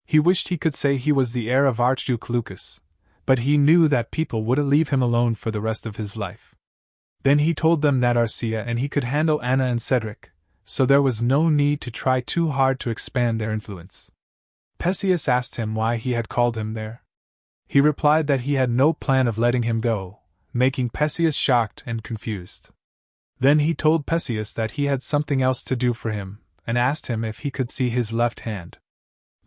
He wished he could say he was the heir of Archduke Lucas, but he knew that people wouldn't leave him alone for the rest of his life. Then he told them that Arcia and he could handle Anna and Cedric, so there was no need to try too hard to expand their influence. Perseus asked him why he had called him there. He replied that he had no plan of letting him go, making Perseus shocked and confused. Then he told Perseus that he had something else to do for him, and asked him if he could see his left hand.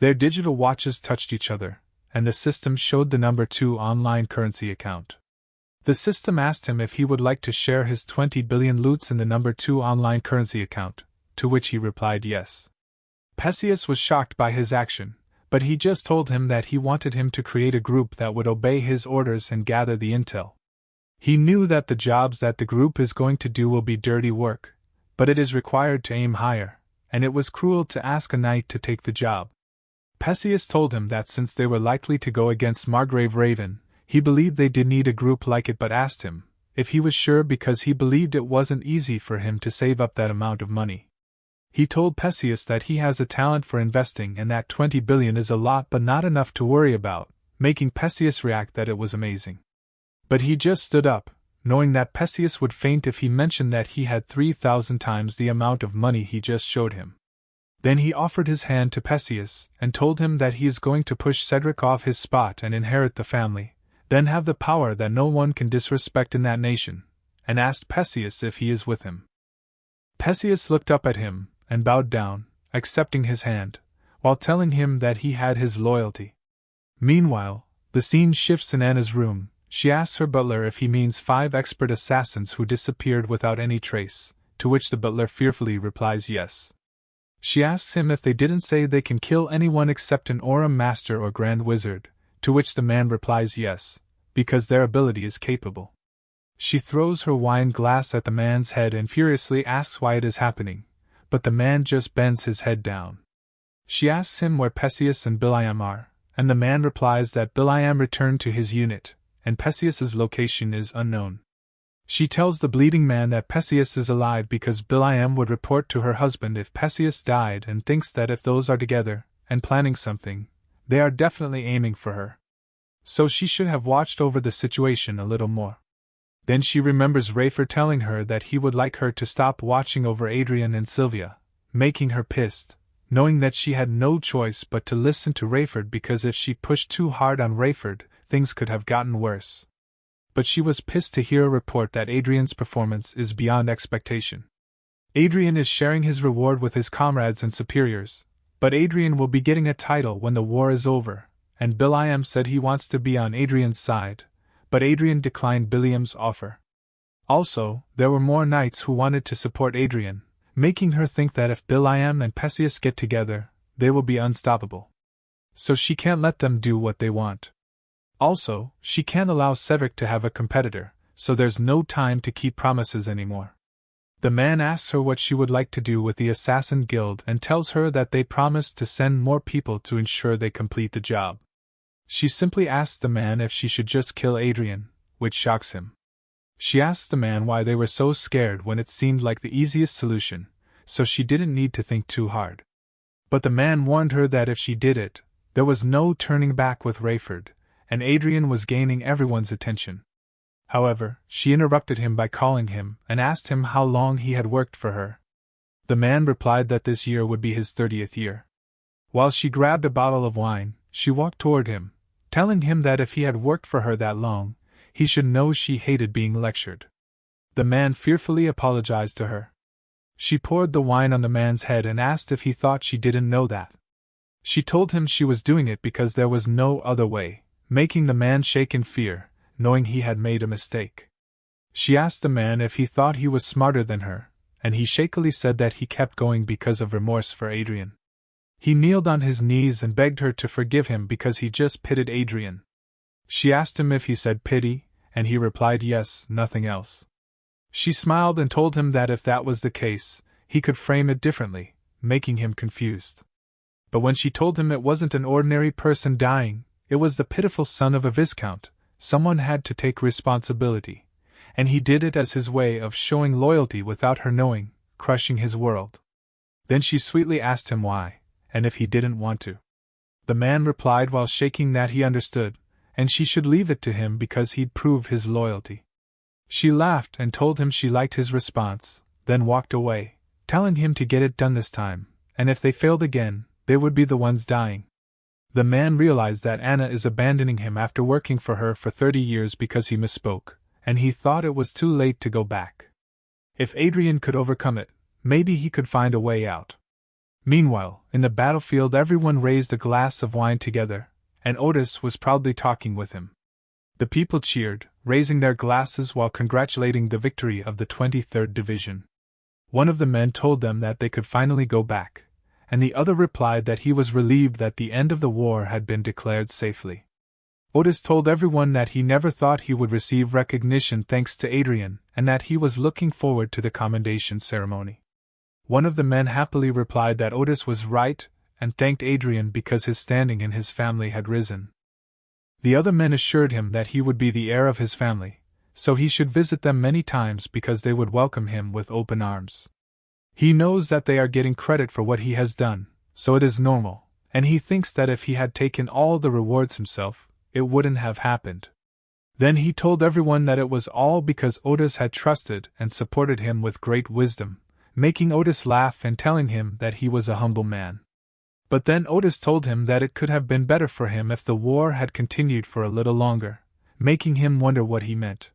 Their digital watches touched each other, and the system showed the number 2 online currency account. The system asked him if he would like to share his 20 billion loots in the number 2 online currency account, to which he replied yes. Perseus was shocked by his action, but he just told him that he wanted him to create a group that would obey his orders and gather the intel. He knew that the jobs that the group is going to do will be dirty work, but it is required to aim higher, and it was cruel to ask a knight to take the job. Perseus told him that since they were likely to go against Margrave Raven, he believed they did need a group like it, but asked him if he was sure because he believed it wasn't easy for him to save up that amount of money. He told Perseus that he has a talent for investing and that 20 billion is a lot but not enough to worry about, making Perseus react that it was amazing. But he just stood up, knowing that Perseus would faint if he mentioned that he had 3,000 times the amount of money he just showed him. Then he offered his hand to Perseus and told him that he is going to push Cedric off his spot and inherit the family, then have the power that no one can disrespect in that nation, and asked Perseus if he is with him. Perseus looked up at him and bowed down, accepting his hand, while telling him that he had his loyalty. Meanwhile, the scene shifts in Anna's room. She asks her butler if he means 5 expert assassins who disappeared without any trace, to which the butler fearfully replies yes. She asks him if they didn't say they can kill anyone except an Aura Master or Grand Wizard, to which the man replies yes, because their ability is capable. She throws her wine glass at the man's head and furiously asks why it is happening, but the man just bends his head down. She asks him where Perseus and Biliam are, and the man replies that Biliam returned to his unit, and Perseus's location is unknown. She tells the bleeding man that Perseus is alive because Biliam would report to her husband if Perseus died and thinks that if those are together, and planning something, they are definitely aiming for her. So she should have watched over the situation a little more. Then she remembers Rayford telling her that he would like her to stop watching over Adrian and Sylvia, making her pissed, knowing that she had no choice but to listen to Rayford because if she pushed too hard on Rayford, things could have gotten worse. But she was pissed to hear a report that Adrian's performance is beyond expectation. Adrian is sharing his reward with his comrades and superiors, but Adrian will be getting a title when the war is over, and Biliam said he wants to be on Adrian's side, but Adrian declined Biliam's offer. Also, there were more knights who wanted to support Adrian, making her think that if Biliam and Perseus get together, they will be unstoppable. So she can't let them do what they want. Also, she can't allow Cedric to have a competitor, so there's no time to keep promises anymore. The man asks her what she would like to do with the Assassin Guild and tells her that they promised to send more people to ensure they complete the job. She simply asks the man if she should just kill Adrian, which shocks him. She asks the man why they were so scared when it seemed like the easiest solution, so she didn't need to think too hard. But the man warned her that if she did it, there was no turning back with Rayford, and Adrian was gaining everyone's attention. However, she interrupted him by calling him and asked him how long he had worked for her. The man replied that this year would be his 30th year. While she grabbed a bottle of wine, she walked toward him, telling him that if he had worked for her that long, he should know she hated being lectured. The man fearfully apologized to her. She poured the wine on the man's head and asked if he thought she didn't know that. She told him she was doing it because there was no other way, making the man shake in fear, knowing he had made a mistake. She asked the man if he thought he was smarter than her, and he shakily said that he kept going because of remorse for Adrian. He kneeled on his knees and begged her to forgive him because he just pitied Adrian. She asked him if he said pity, and he replied yes, nothing else. She smiled and told him that if that was the case, he could frame it differently, making him confused. But when she told him it wasn't an ordinary person dying, it was the pitiful son of a viscount, someone had to take responsibility, and he did it as his way of showing loyalty without her knowing, crushing his world. Then she sweetly asked him why, and if he didn't want to. The man replied while shaking that he understood, and she should leave it to him because he'd prove his loyalty. She laughed and told him she liked his response, then walked away, telling him to get it done this time, and if they failed again, they would be the ones dying. The man realized that Anna is abandoning him after working for her for 30 years because he misspoke, and he thought it was too late to go back. If Adrian could overcome it, maybe he could find a way out. Meanwhile, in the battlefield everyone raised a glass of wine together, and Otis was proudly talking with him. The people cheered, raising their glasses while congratulating the victory of the 23rd Division. One of the men told them that they could finally go back, and the other replied that he was relieved that the end of the war had been declared safely. Otis told everyone that he never thought he would receive recognition thanks to Adrian, and that he was looking forward to the commendation ceremony. One of the men happily replied that Otis was right, and thanked Adrian because his standing in his family had risen. The other men assured him that he would be the heir of his family, so he should visit them many times because they would welcome him with open arms. He knows that they are getting credit for what he has done, so it is normal, and he thinks that if he had taken all the rewards himself, it wouldn't have happened. Then he told everyone that it was all because Otis had trusted and supported him with great wisdom, making Otis laugh and telling him that he was a humble man. But then Otis told him that it could have been better for him if the war had continued for a little longer, making him wonder what he meant.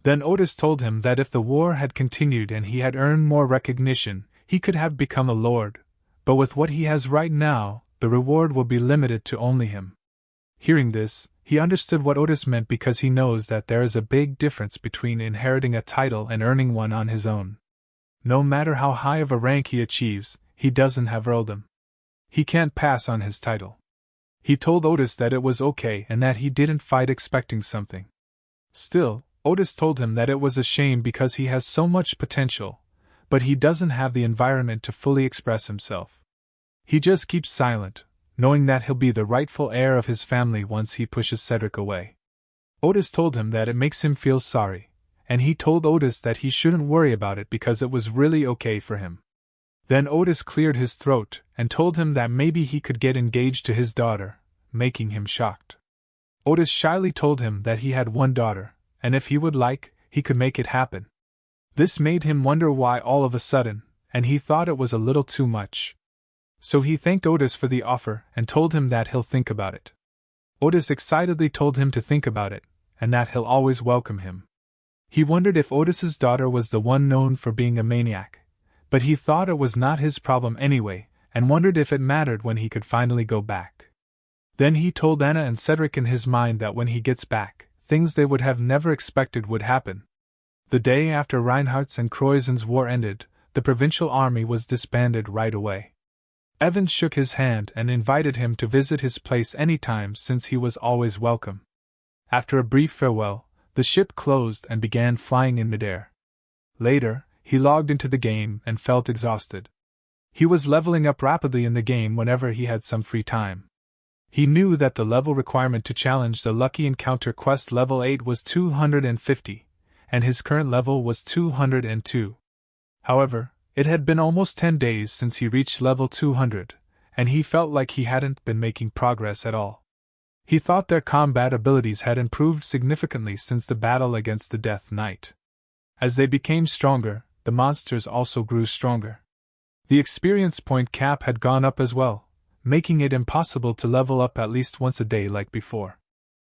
Then Otis told him that if the war had continued and he had earned more recognition, he could have become a lord, but with what he has right now, the reward will be limited to only him. Hearing this, he understood what Otis meant because he knows that there is a big difference between inheriting a title and earning one on his own. No matter how high of a rank he achieves, he doesn't have earldom. He can't pass on his title. He told Otis that it was okay and that he didn't fight expecting something. Still, Otis told him that it was a shame because he has so much potential, but he doesn't have the environment to fully express himself. He just keeps silent, knowing that he'll be the rightful heir of his family once he pushes Cedric away. Otis told him that it makes him feel sorry, and he told Otis that he shouldn't worry about it because it was really okay for him. Then Otis cleared his throat and told him that maybe he could get engaged to his daughter, making him shocked. Otis shyly told him that he had one daughter, and if he would like, he could make it happen. This made him wonder why all of a sudden, and he thought it was a little too much. So he thanked Otis for the offer and told him that he'll think about it. Otis excitedly told him to think about it, and that he'll always welcome him. He wondered if Otis's daughter was the one known for being a maniac, but he thought it was not his problem anyway, and wondered if it mattered when he could finally go back. Then he told Anna and Cedric in his mind that when he gets back, things they would have never expected would happen. The day after Reinhardt's and Croisen's war ended, the provincial army was disbanded right away. Evans shook his hand and invited him to visit his place anytime since he was always welcome. After a brief farewell, the ship closed and began flying in midair. Later, he logged into the game and felt exhausted. He was leveling up rapidly in the game whenever he had some free time. He knew that the level requirement to challenge the Lucky Encounter quest level 8 was 250, and his current level was 202. However, it had been almost 10 days since he reached level 200, and he felt like he hadn't been making progress at all. He thought their combat abilities had improved significantly since the battle against the Death Knight. As they became stronger, the monsters also grew stronger. The experience point cap had gone up as well, making it impossible to level up at least once a day like before.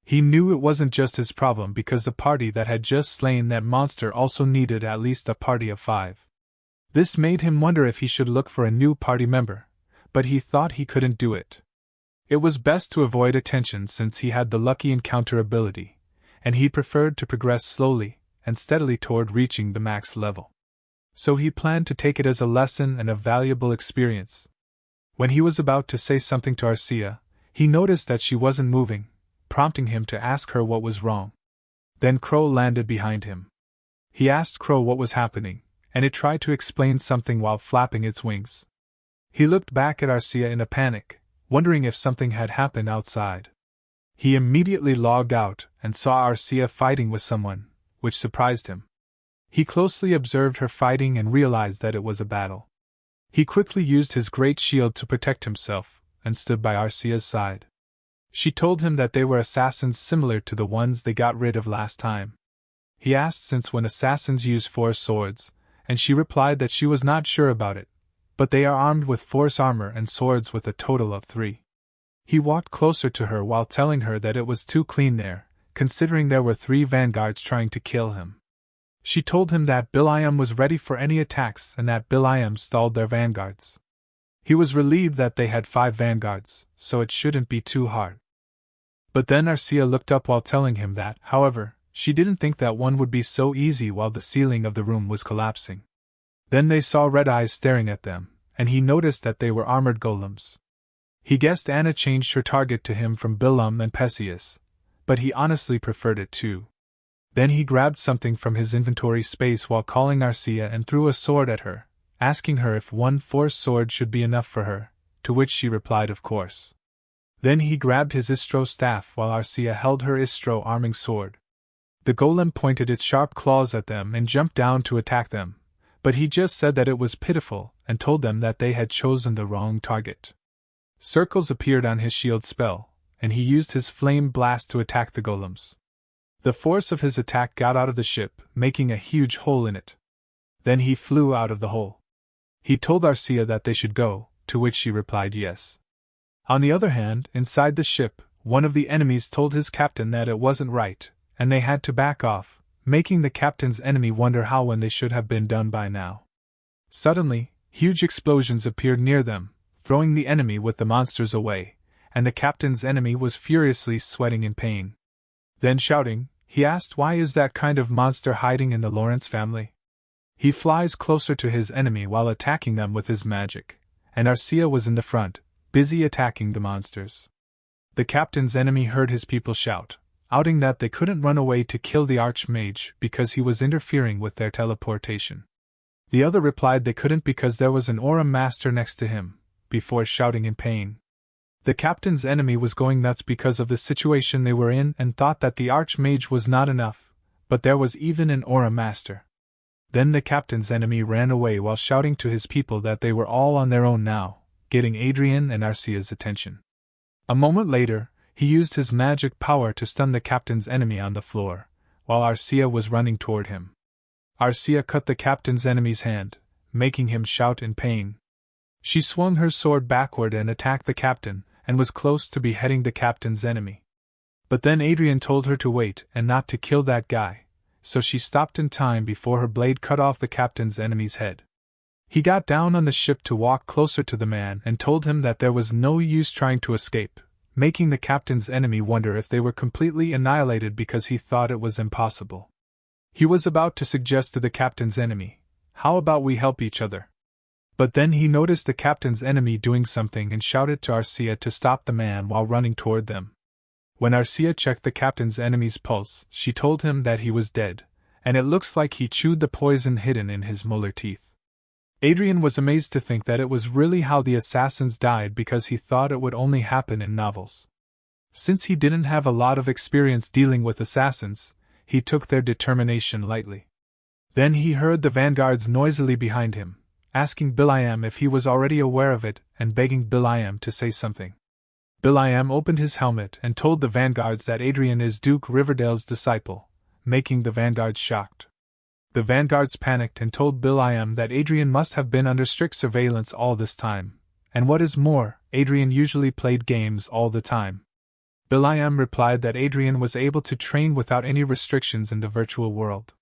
He knew it wasn't just his problem because the party that had just slain that monster also needed at least a party of 5. This made him wonder if he should look for a new party member, but he thought he couldn't do it. It was best to avoid attention since he had the Lucky Encounter ability, and he preferred to progress slowly and steadily toward reaching the max level. So he planned to take it as a lesson and a valuable experience. When he was about to say something to Arcia, he noticed that she wasn't moving, prompting him to ask her what was wrong. Then Crow landed behind him. He asked Crow what was happening, and it tried to explain something while flapping its wings. He looked back at Arcia in a panic, wondering if something had happened outside. He immediately logged out and saw Arcia fighting with someone, which surprised him. He closely observed her fighting and realized that it was a battle. He quickly used his great shield to protect himself, and stood by Arcia's side. She told him that they were assassins similar to the ones they got rid of last time. He asked since when assassins use force swords, and she replied that she was not sure about it, but they are armed with force armor and swords with a total of 3. He walked closer to her while telling her that it was too clean there, considering there were 3 vanguards trying to kill him. She told him that Biliam was ready for any attacks and that Biliam stalled their vanguards. He was relieved that they had 5 vanguards, so it shouldn't be too hard. But then Arcia looked up while telling him that, however, she didn't think that one would be so easy while the ceiling of the room was collapsing. Then they saw red eyes staring at them, and he noticed that they were armored golems. He guessed Anna changed her target to him from Bilam and Perseus, but he honestly preferred it too. Then he grabbed something from his inventory space while calling Arcia and threw a sword at her, asking her if 1 force sword should be enough for her, to which she replied of course. Then he grabbed his Istro staff while Arcia held her Istro arming sword. The golem pointed its sharp claws at them and jumped down to attack them, but he just said that it was pitiful and told them that they had chosen the wrong target. Circles appeared on his shield spell, and he used his flame blast to attack the golems. The force of his attack got out of the ship, making a huge hole in it. Then he flew out of the hole. He told Arcia that they should go, to which she replied yes. On the other hand, inside the ship, one of the enemies told his captain that it wasn't right, and they had to back off, making the captain's enemy wonder how when they should have been done by now. Suddenly, huge explosions appeared near them, throwing the enemy with the monsters away, and the captain's enemy was furiously sweating in pain. Then shouting, he asked why is that kind of monster hiding in the Lawrence family? He flies closer to his enemy while attacking them with his magic, and Arcia was in the front, busy attacking the monsters. The captain's enemy heard his people shout, outing that they couldn't run away to kill the Archmage because he was interfering with their teleportation. The other replied they couldn't because there was an aura master next to him, before shouting in pain. The captain's enemy was going nuts because of the situation they were in and thought that the Archmage was not enough, but there was even an aura master. Then the captain's enemy ran away while shouting to his people that they were all on their own now, getting Adrian and Arcia's attention. A moment later, he used his magic power to stun the captain's enemy on the floor, while Arcia was running toward him. Arcia cut the captain's enemy's hand, making him shout in pain. She swung her sword backward and attacked the captain, and was close to beheading the captain's enemy. But then Adrian told her to wait and not to kill that guy, so she stopped in time before her blade cut off the captain's enemy's head. He got down on the ship to walk closer to the man and told him that there was no use trying to escape, making the captain's enemy wonder if they were completely annihilated because he thought it was impossible. He was about to suggest to the captain's enemy, "How about we help each other?" But then he noticed the captain's enemy doing something and shouted to Arcia to stop the man while running toward them. When Arcia checked the captain's enemy's pulse, she told him that he was dead, and it looks like he chewed the poison hidden in his molar teeth. Adrian was amazed to think that it was really how the assassins died because he thought it would only happen in novels. Since he didn't have a lot of experience dealing with assassins, he took their determination lightly. Then he heard the vanguards noisily behind him, asking Biliam if he was already aware of it and begging Biliam to say something. Biliam opened his helmet and told the vanguards that Adrian is Duke Riverdale's disciple, making the vanguards shocked. The vanguards panicked and told Biliam that Adrian must have been under strict surveillance all this time, and what is more, Adrian usually played games all the time. Biliam replied that Adrian was able to train without any restrictions in the virtual world.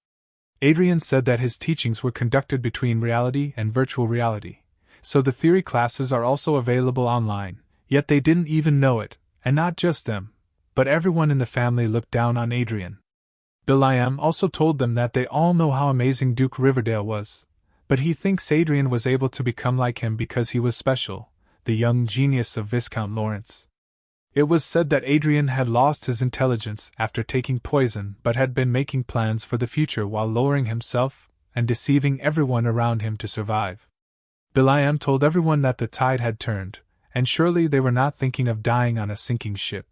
Adrian said that his teachings were conducted between reality and virtual reality, so the theory classes are also available online, yet they didn't even know it, and not just them, but everyone in the family looked down on Adrian. Biliam also told them that they all know how amazing Duke Riverdale was, but he thinks Adrian was able to become like him because he was special, the young genius of Viscount Lawrence. It was said that Adrian had lost his intelligence after taking poison but had been making plans for the future while lowering himself and deceiving everyone around him to survive. Will.i.am told everyone that the tide had turned, and surely they were not thinking of dying on a sinking ship.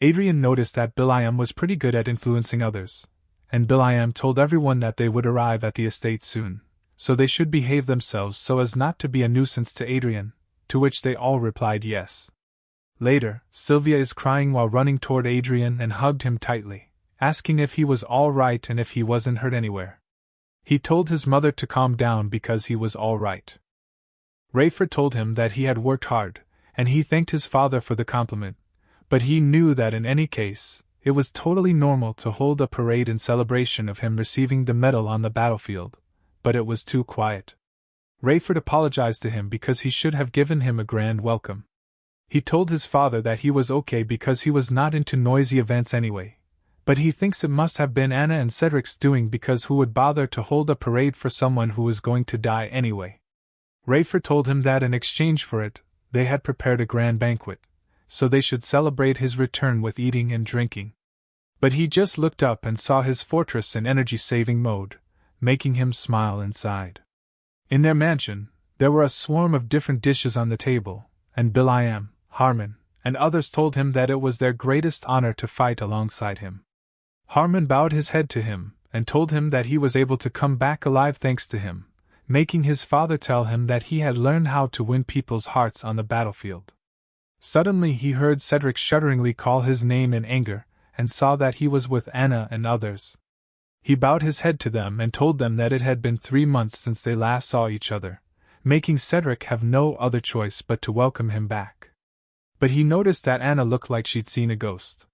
Adrian noticed that Will.i.am was pretty good at influencing others, and Will.i.am told everyone that they would arrive at the estate soon, so they should behave themselves so as not to be a nuisance to Adrian, to which they all replied yes. Later, Sylvia is crying while running toward Adrian and hugged him tightly, asking if he was all right and if he wasn't hurt anywhere. He told his mother to calm down because he was all right. Rayford told him that he had worked hard, and he thanked his father for the compliment, but he knew that in any case, it was totally normal to hold a parade in celebration of him receiving the medal on the battlefield, but it was too quiet. Rayford apologized to him because he should have given him a grand welcome. He told his father that he was okay because he was not into noisy events anyway, but he thinks it must have been Anna and Cedric's doing because who would bother to hold a parade for someone who was going to die anyway? Rayford told him that in exchange for it, they had prepared a grand banquet, so they should celebrate his return with eating and drinking. But he just looked up and saw his fortress in energy-saving mode, making him smile inside. In their mansion, there were a swarm of different dishes on the table, and Will.i.am, Harmon, and others told him that it was their greatest honor to fight alongside him. Harmon bowed his head to him, and told him that he was able to come back alive thanks to him, making his father tell him that he had learned how to win people's hearts on the battlefield. Suddenly he heard Cedric shudderingly call his name in anger, and saw that he was with Anna and others. He bowed his head to them and told them that it had been 3 months since they last saw each other, making Cedric have no other choice but to welcome him back. But he noticed that Anna looked like she'd seen a ghost.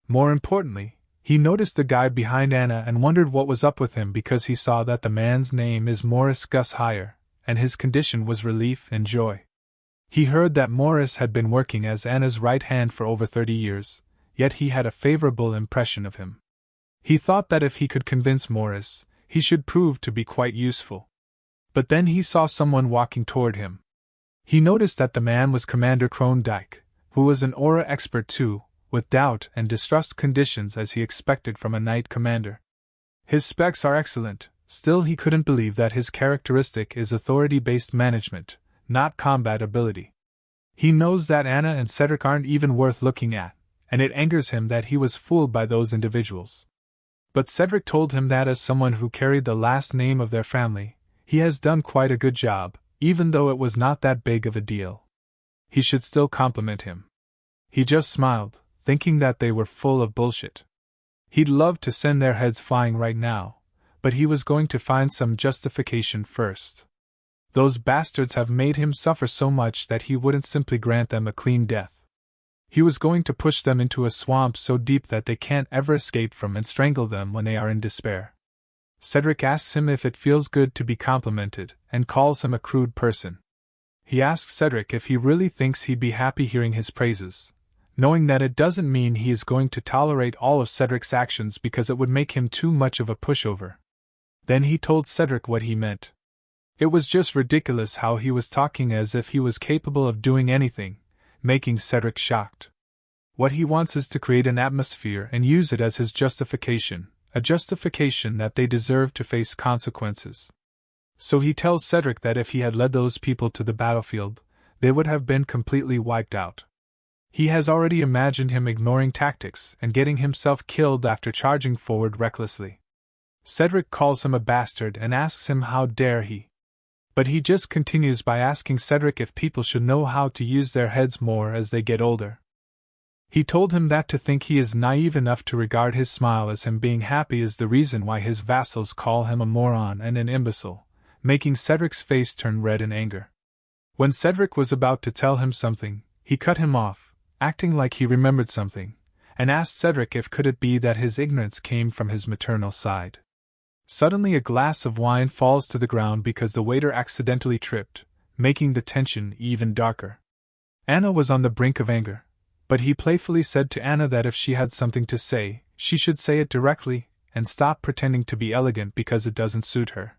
More importantly, he noticed the guy behind Anna and wondered what was up with him because he saw that the man's name is Morris Gus Hire, and his condition was relief and joy. He heard that Morris had been working as Anna's right hand for over 30 years, yet he had a favorable impression of him. He thought that if he could convince Morris, he should prove to be quite useful. But then he saw someone walking toward him. He noticed that the man was Commander Kroondijk, who was an aura expert too, with doubt and distrust conditions as he expected from a knight commander. His specs are excellent, still he couldn't believe that his characteristic is authority-based management, not combat ability. He knows that Anna and Cedric aren't even worth looking at, and it angers him that he was fooled by those individuals. But Cedric told him that as someone who carried the last name of their family, he has done quite a good job, even though it was not that big of a deal. He should still compliment him. He just smiled, thinking that they were full of bullshit. He'd love to send their heads flying right now, but he was going to find some justification first. Those bastards have made him suffer so much that he wouldn't simply grant them a clean death. He was going to push them into a swamp so deep that they can't ever escape from and strangle them when they are in despair. Cedric asks him if it feels good to be complimented, and calls him a crude person. He asks Cedric if he really thinks he'd be happy hearing his praises, knowing that it doesn't mean he is going to tolerate all of Cedric's actions because it would make him too much of a pushover. Then he told Cedric what he meant. It was just ridiculous how he was talking as if he was capable of doing anything, making Cedric shocked. What he wants is to create an atmosphere and use it as his justification, a justification that they deserve to face consequences. So he tells Cedric that if he had led those people to the battlefield, they would have been completely wiped out. He has already imagined him ignoring tactics and getting himself killed after charging forward recklessly. Cedric calls him a bastard and asks him how dare he. But he just continues by asking Cedric if people should know how to use their heads more as they get older. He told him that to think he is naive enough to regard his smile as him being happy is the reason why his vassals call him a moron and an imbecile, making Cedric's face turn red in anger. When Cedric was about to tell him something, he cut him off, acting like he remembered something, and asked Cedric if could it be that his ignorance came from his maternal side. Suddenly a glass of wine falls to the ground because the waiter accidentally tripped, making the tension even darker. Anna was on the brink of anger, but he playfully said to Anna that if she had something to say, she should say it directly, and stop pretending to be elegant because it doesn't suit her.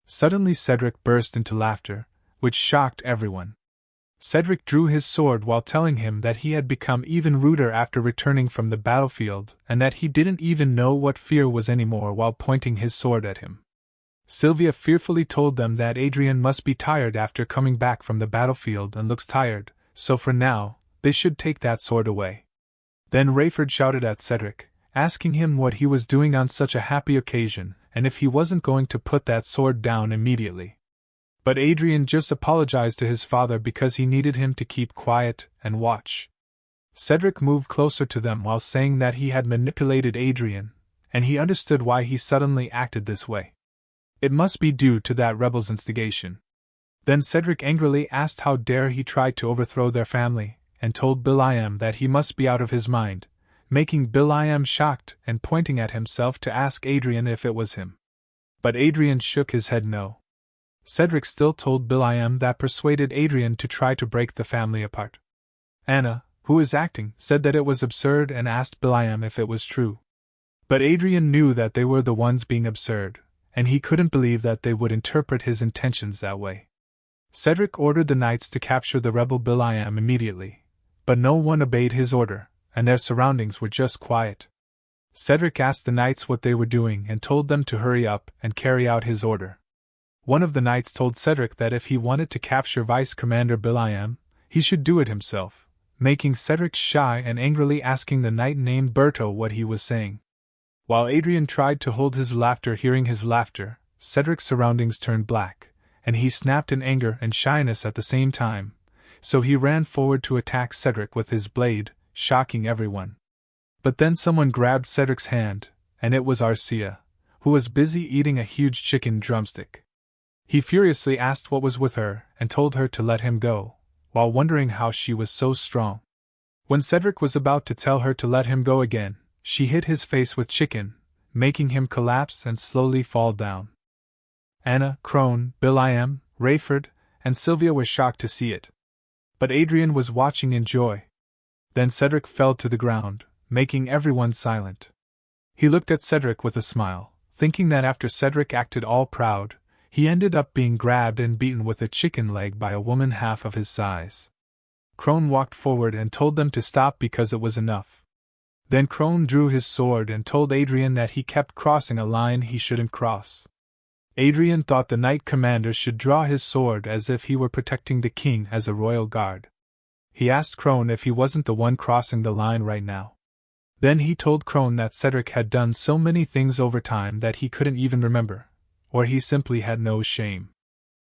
Suddenly Cedric burst into laughter, which shocked everyone. Cedric drew his sword while telling him that he had become even ruder after returning from the battlefield and that he didn't even know what fear was anymore while pointing his sword at him. Sylvia fearfully told them that Adrian must be tired after coming back from the battlefield and looks tired, so for now, they should take that sword away. Then Rayford shouted at Cedric, asking him what he was doing on such a happy occasion and if he wasn't going to put that sword down immediately. But Adrian just apologized to his father because he needed him to keep quiet and watch. Cedric moved closer to them while saying that he had manipulated Adrian, and he understood why he suddenly acted this way. It must be due to that rebel's instigation. Then Cedric angrily asked how dare he try to overthrow their family, and told Will.i.am that he must be out of his mind, making Will.i.am shocked and pointing at himself to ask Adrian if it was him. But Adrian shook his head no. Cedric still told Will.i.am that persuaded Adrian to try to break the family apart. Anna, who is acting, said that it was absurd and asked Will.i.am if it was true. But Adrian knew that they were the ones being absurd, and he couldn't believe that they would interpret his intentions that way. Cedric ordered the knights to capture the rebel Will.i.am immediately, but no one obeyed his order, and their surroundings were just quiet. Cedric asked the knights what they were doing and told them to hurry up and carry out his order. One of the knights told Cedric that if he wanted to capture Vice Commander Will.i.am, he should do it himself, making Cedric shy and angrily asking the knight named Berto what he was saying. While Adrian tried to hold his laughter hearing his laughter, Cedric's surroundings turned black, and he snapped in anger and shyness at the same time, so he ran forward to attack Cedric with his blade, shocking everyone. But then someone grabbed Cedric's hand, and it was Arcia, who was busy eating a huge chicken drumstick. He furiously asked what was with her and told her to let him go, while wondering how she was so strong. When Cedric was about to tell her to let him go again, she hit his face with chicken, making him collapse and slowly fall down. Anna, Crone, Will.i.am, Rayford, and Sylvia were shocked to see it. But Adrian was watching in joy. Then Cedric fell to the ground, making everyone silent. He looked at Cedric with a smile, thinking that after Cedric acted all proud, he ended up being grabbed and beaten with a chicken leg by a woman half of his size. Crone walked forward and told them to stop because it was enough. Then Crone drew his sword and told Adrian that he kept crossing a line he shouldn't cross. Adrian thought the knight commander should draw his sword as if he were protecting the king as a royal guard. He asked Crone if he wasn't the one crossing the line right now. Then he told Crone that Cedric had done so many things over time that he couldn't even remember, or he simply had no shame.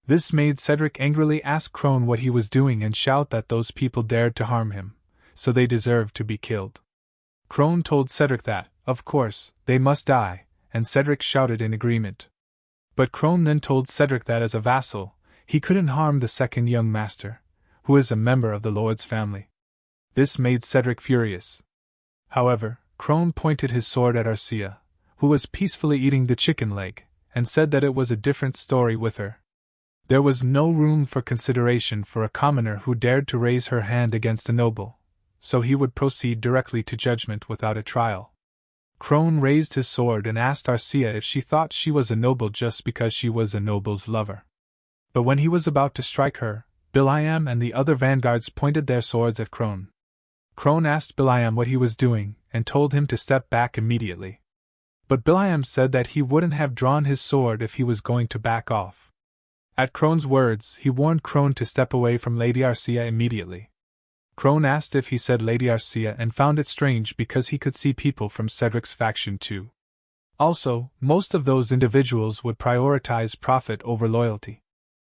This made Cedric angrily ask Crone what he was doing and shout that those people dared to harm him, so they deserved to be killed. Crone told Cedric that, of course, they must die, and Cedric shouted in agreement. But Crone then told Cedric that as a vassal, he couldn't harm the second young master, who is a member of the Lord's family. This made Cedric furious. However, Crone pointed his sword at Arcia, who was peacefully eating the chicken leg, and said that it was a different story with her. There was no room for consideration for a commoner who dared to raise her hand against a noble, so he would proceed directly to judgment without a trial. Crone raised his sword and asked Arcia if she thought she was a noble just because she was a noble's lover. But when he was about to strike her, Will.i.am and the other vanguards pointed their swords at Crone. Crone asked Will.i.am what he was doing and told him to step back immediately. But Will.i.am said that he wouldn't have drawn his sword if he was going to back off. At Crone's words, he warned Crone to step away from Lady Arcia immediately. Crone asked if he said Lady Arcia and found it strange because he could see people from Cedric's faction too. Also, most of those individuals would prioritize profit over loyalty.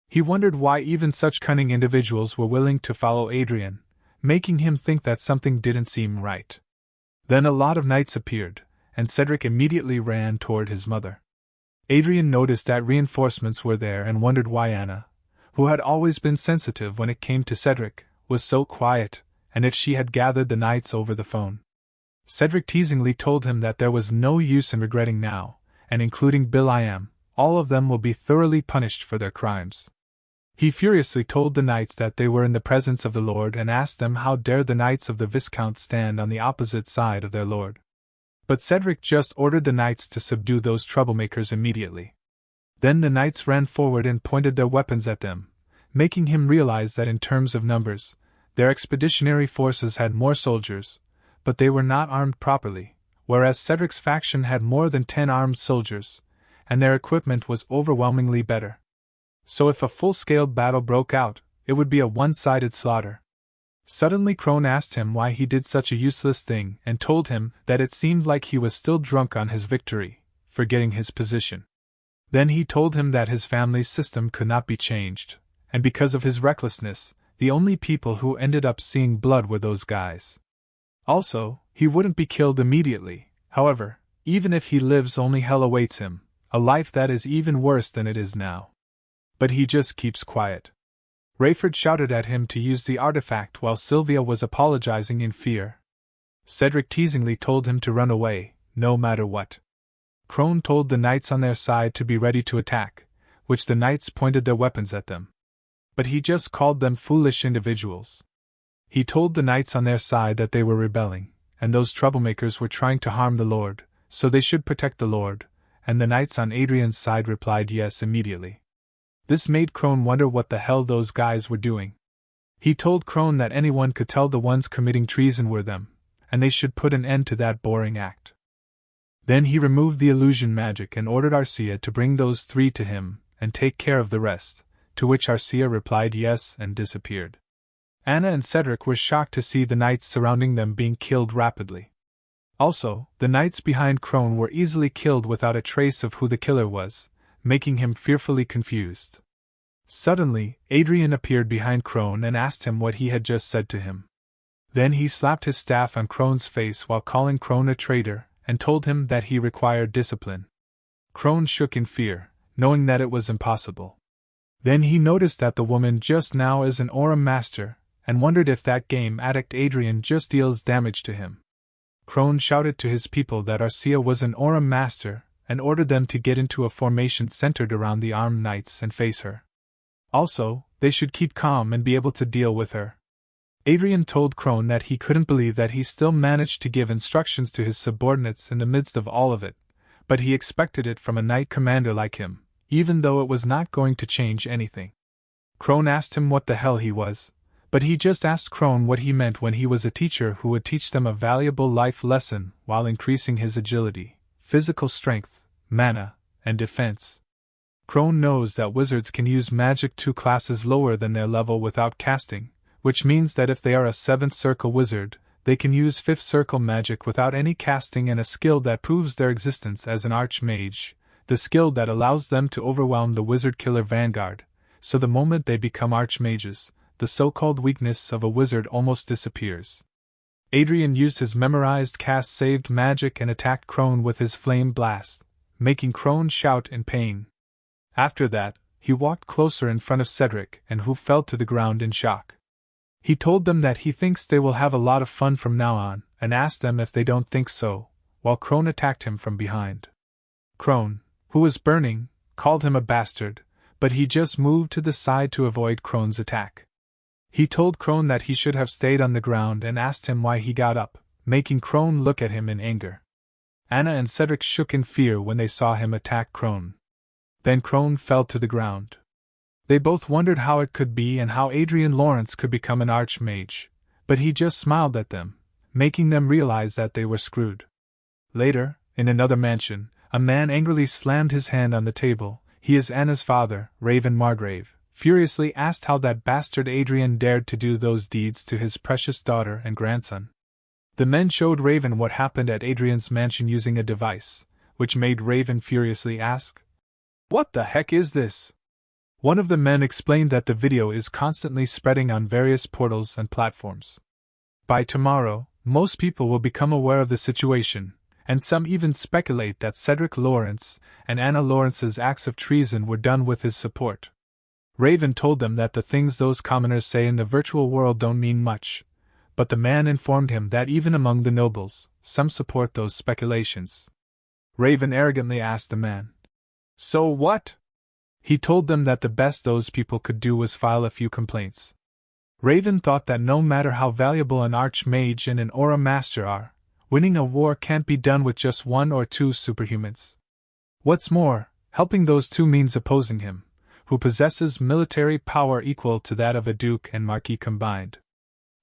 He wondered why even such cunning individuals were willing to follow Adrian, making him think that something didn't seem right. Then a lot of knights appeared, and Cedric immediately ran toward his mother. Adrian noticed that reinforcements were there and wondered why Anna, who had always been sensitive when it came to Cedric, was so quiet, and if she had gathered the knights over the phone. Cedric teasingly told him that there was no use in regretting now, and including Will.i.am, all of them will be thoroughly punished for their crimes. He furiously told the knights that they were in the presence of the Lord and asked them how dare the knights of the Viscount stand on the opposite side of their lord. But Cedric just ordered the knights to subdue those troublemakers immediately. Then the knights ran forward and pointed their weapons at them, making him realize that in terms of numbers, their expeditionary forces had more soldiers, but they were not armed properly, whereas Cedric's faction had more than 10 armed soldiers, and their equipment was overwhelmingly better. So if a full-scale battle broke out, it would be a one-sided slaughter. Suddenly Crone asked him why he did such a useless thing and told him that it seemed like he was still drunk on his victory, forgetting his position. Then he told him that his family's system could not be changed, and because of his recklessness, the only people who ended up seeing blood were those guys. Also, he wouldn't be killed immediately, however, even if he lives only hell awaits him, a life that is even worse than it is now. But he just keeps quiet. Rayford shouted at him to use the artifact while Sylvia was apologizing in fear. Cedric teasingly told him to run away, no matter what. Crone told the knights on their side to be ready to attack, which the knights pointed their weapons at them. But he just called them foolish individuals. He told the knights on their side that they were rebelling, and those troublemakers were trying to harm the Lord, so they should protect the Lord, and the knights on Adrian's side replied yes immediately. This made Crone wonder what the hell those guys were doing. He told Crone that anyone could tell the ones committing treason were them, and they should put an end to that boring act. Then he removed the illusion magic and ordered Arcia to bring those 3 to him and take care of the rest, to which Arcia replied yes and disappeared. Anna and Cedric were shocked to see the knights surrounding them being killed rapidly. Also, the knights behind Crone were easily killed without a trace of who the killer was, making him fearfully confused. Suddenly, Adrian appeared behind Crone and asked him what he had just said to him. Then he slapped his staff on Crone's face while calling Crone a traitor, and told him that he required discipline. Crone shook in fear, knowing that it was impossible. Then he noticed that the woman just now is an Aurum Master, and wondered if that game addict Adrian just deals damage to him. Crone shouted to his people that Arcia was an Aurum Master, and ordered them to get into a formation centered around the armed knights and face her. Also, they should keep calm and be able to deal with her. Adrian told Crone that he couldn't believe that he still managed to give instructions to his subordinates in the midst of all of it, but he expected it from a knight commander like him, even though it was not going to change anything. Crone asked him what the hell he was, but he just asked Crone what he meant when he was a teacher who would teach them a valuable life lesson while increasing his agility, physical strength, mana, and defense. Crone knows that wizards can use magic 2 classes lower than their level without casting, which means that if they are a 7th circle wizard, they can use 5th circle magic without any casting, and a skill that proves their existence as an archmage, the skill that allows them to overwhelm the wizard killer vanguard, so the moment they become archmages, the so-called weakness of a wizard almost disappears. Adrian used his memorized cast-saved magic and attacked Crone with his flame blast, making Crone shout in pain. After that, he walked closer in front of Cedric and who fell to the ground in shock. He told them that he thinks they will have a lot of fun from now on, and asked them if they don't think so, while Crone attacked him from behind. Crone, who was burning, called him a bastard, but he just moved to the side to avoid Crone's attack. He told Crone that he should have stayed on the ground and asked him why he got up, making Crone look at him in anger. Anna and Cedric shook in fear when they saw him attack Crone. Then Crone fell to the ground. They both wondered how it could be and how Adrian Lawrence could become an archmage, but he just smiled at them, making them realize that they were screwed. Later, in another mansion, a man angrily slammed his hand on the table. He is Anna's father, Raven Margrave, furiously asked how that bastard Adrian dared to do those deeds to his precious daughter and grandson. The men showed Raven what happened at Adrian's mansion using a device, which made Raven furiously ask, "What the heck is this?" One of the men explained that the video is constantly spreading on various portals and platforms. By tomorrow, most people will become aware of the situation, and some even speculate that Cedric Lawrence and Anna Lawrence's acts of treason were done with his support. Raven told them that the things those commoners say in the virtual world don't mean much, but the man informed him that even among the nobles, some support those speculations. Raven arrogantly asked the man, "So what?" He told them that the best those people could do was file a few complaints. Raven thought that no matter how valuable an archmage and an aura master are, winning a war can't be done with just 1 or 2 superhumans. What's more, helping those 2 means opposing him, who possesses military power equal to that of a duke and marquis combined.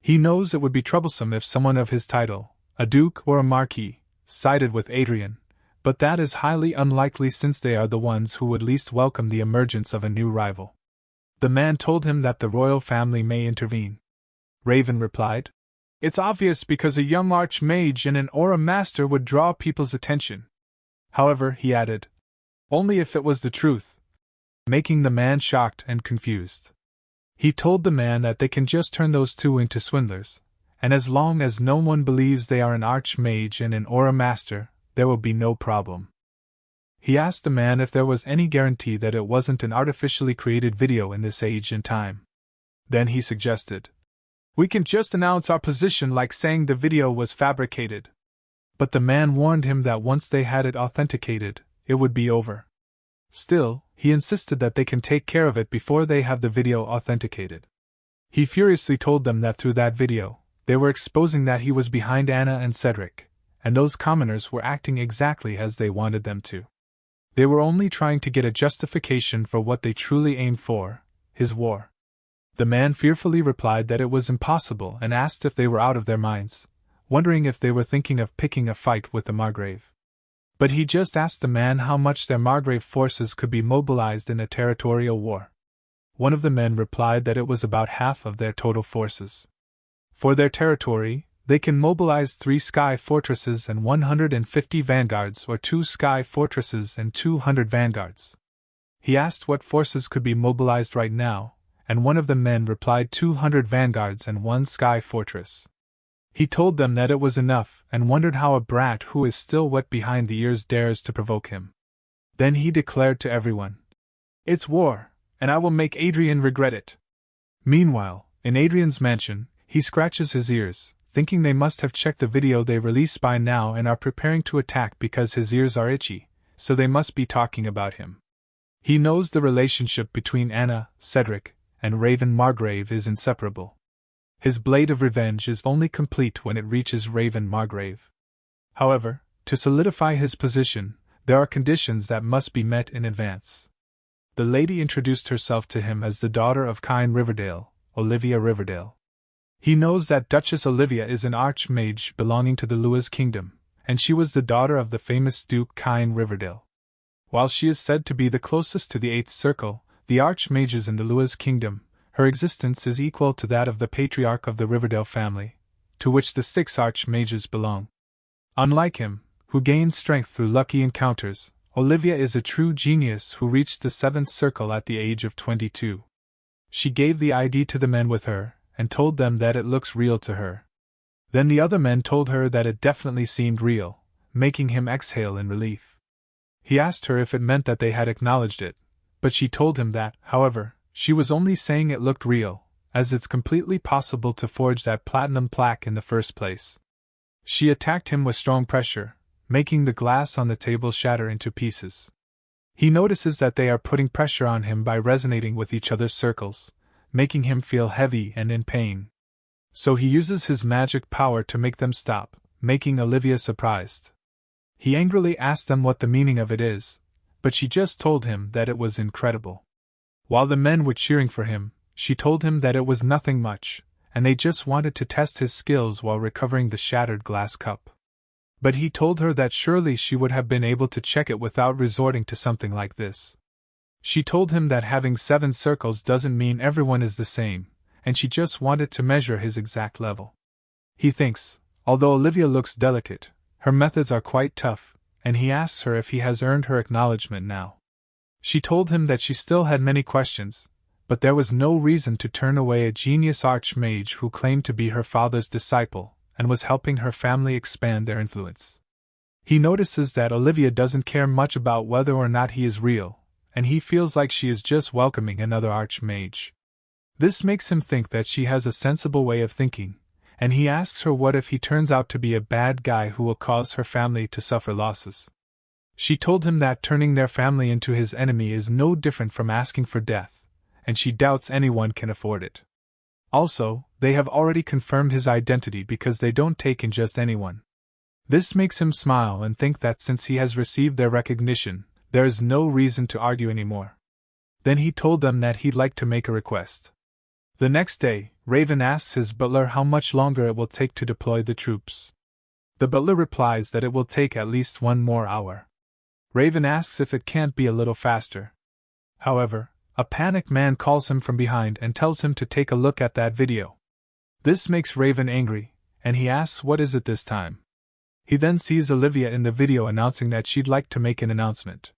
He knows it would be troublesome if someone of his title, a duke or a marquis, sided with Adrian, but that is highly unlikely since they are the ones who would least welcome the emergence of a new rival. The man told him that the royal family may intervene. Raven replied, "It's obvious because a young archmage and an aura master would draw people's attention." However, he added, "Only if it was the truth," making the man shocked and confused. He told the man that they can just turn those two into swindlers, and as long as no one believes they are an archmage and an aura master, there will be no problem. He asked the man if there was any guarantee that it wasn't an artificially created video in this age and time. Then he suggested, "We can just announce our position like saying the video was fabricated." But the man warned him that once they had it authenticated, it would be over. Still, he insisted that they can take care of it before they have the video authenticated. He furiously told them that through that video, they were exposing that he was behind Anna and Cedric, and those commoners were acting exactly as they wanted them to. They were only trying to get a justification for what they truly aimed for, his war. The man fearfully replied that it was impossible and asked if they were out of their minds, wondering if they were thinking of picking a fight with the Margrave. But he just asked the man how much their Margrave forces could be mobilized in a territorial war. One of the men replied that it was about half of their total forces. For their territory, they can mobilize 3 sky fortresses and 150 vanguards or 2 sky fortresses and 200 vanguards. He asked what forces could be mobilized right now, and one of the men replied 200 vanguards and 1 sky fortress. He told them that it was enough and wondered how a brat who is still wet behind the ears dares to provoke him. Then he declared to everyone, "It's war, and I will make Adrian regret it." Meanwhile, in Adrian's mansion, he scratches his ears, thinking they must have checked the video they released by now and are preparing to attack because his ears are itchy, so they must be talking about him. He knows the relationship between Anna, Cedric, and Raven Margrave is inseparable. His blade of revenge is only complete when it reaches Raven Margrave. However, to solidify his position, there are conditions that must be met in advance. The lady introduced herself to him as the daughter of Kyne Riverdale, Olivia Riverdale. He knows that Duchess Olivia is an archmage belonging to the Lewis kingdom, and she was the daughter of the famous Duke Kyne Riverdale. While she is said to be the closest to the 8th circle, the archmages in the Lewis kingdom, her existence is equal to that of the patriarch of the Riverdale family, to which the 6 archmages belong. Unlike him, who gains strength through lucky encounters, Olivia is a true genius who reached the 7th circle at the age of 22. She gave the ID to the men with her, and told them that it looks real to her. Then the other men told her that it definitely seemed real, making him exhale in relief. He asked her if it meant that they had acknowledged it, but she told him that, however, she was only saying it looked real, as it's completely possible to forge that platinum plaque in the first place. She attacked him with strong pressure, making the glass on the table shatter into pieces. He notices that they are putting pressure on him by resonating with each other's circles, making him feel heavy and in pain. So he uses his magic power to make them stop, making Olivia surprised. He angrily asked them what the meaning of it is, but she just told him that it was incredible. While the men were cheering for him, she told him that it was nothing much, and they just wanted to test his skills while recovering the shattered glass cup. But he told her that surely she would have been able to check it without resorting to something like this. She told him that having 7 circles doesn't mean everyone is the same, and she just wanted to measure his exact level. He thinks, although Olivia looks delicate, her methods are quite tough, and he asks her if he has earned her acknowledgement now. She told him that she still had many questions, but there was no reason to turn away a genius archmage who claimed to be her father's disciple and was helping her family expand their influence. He notices that Olivia doesn't care much about whether or not he is real, and he feels like she is just welcoming another archmage. This makes him think that she has a sensible way of thinking, and he asks her what if he turns out to be a bad guy who will cause her family to suffer losses. She told him that turning their family into his enemy is no different from asking for death, and she doubts anyone can afford it. Also, they have already confirmed his identity because they don't take in just anyone. This makes him smile and think that since he has received their recognition, there is no reason to argue anymore. Then he told them that he'd like to make a request. The next day, Raven asks his butler how much longer it will take to deploy the troops. The butler replies that it will take at least 1 more hour. Raven asks if it can't be a little faster. However, a panicked man calls him from behind and tells him to take a look at that video. This makes Raven angry, and he asks what is it this time. He then sees Olivia in the video announcing that she'd like to make an announcement.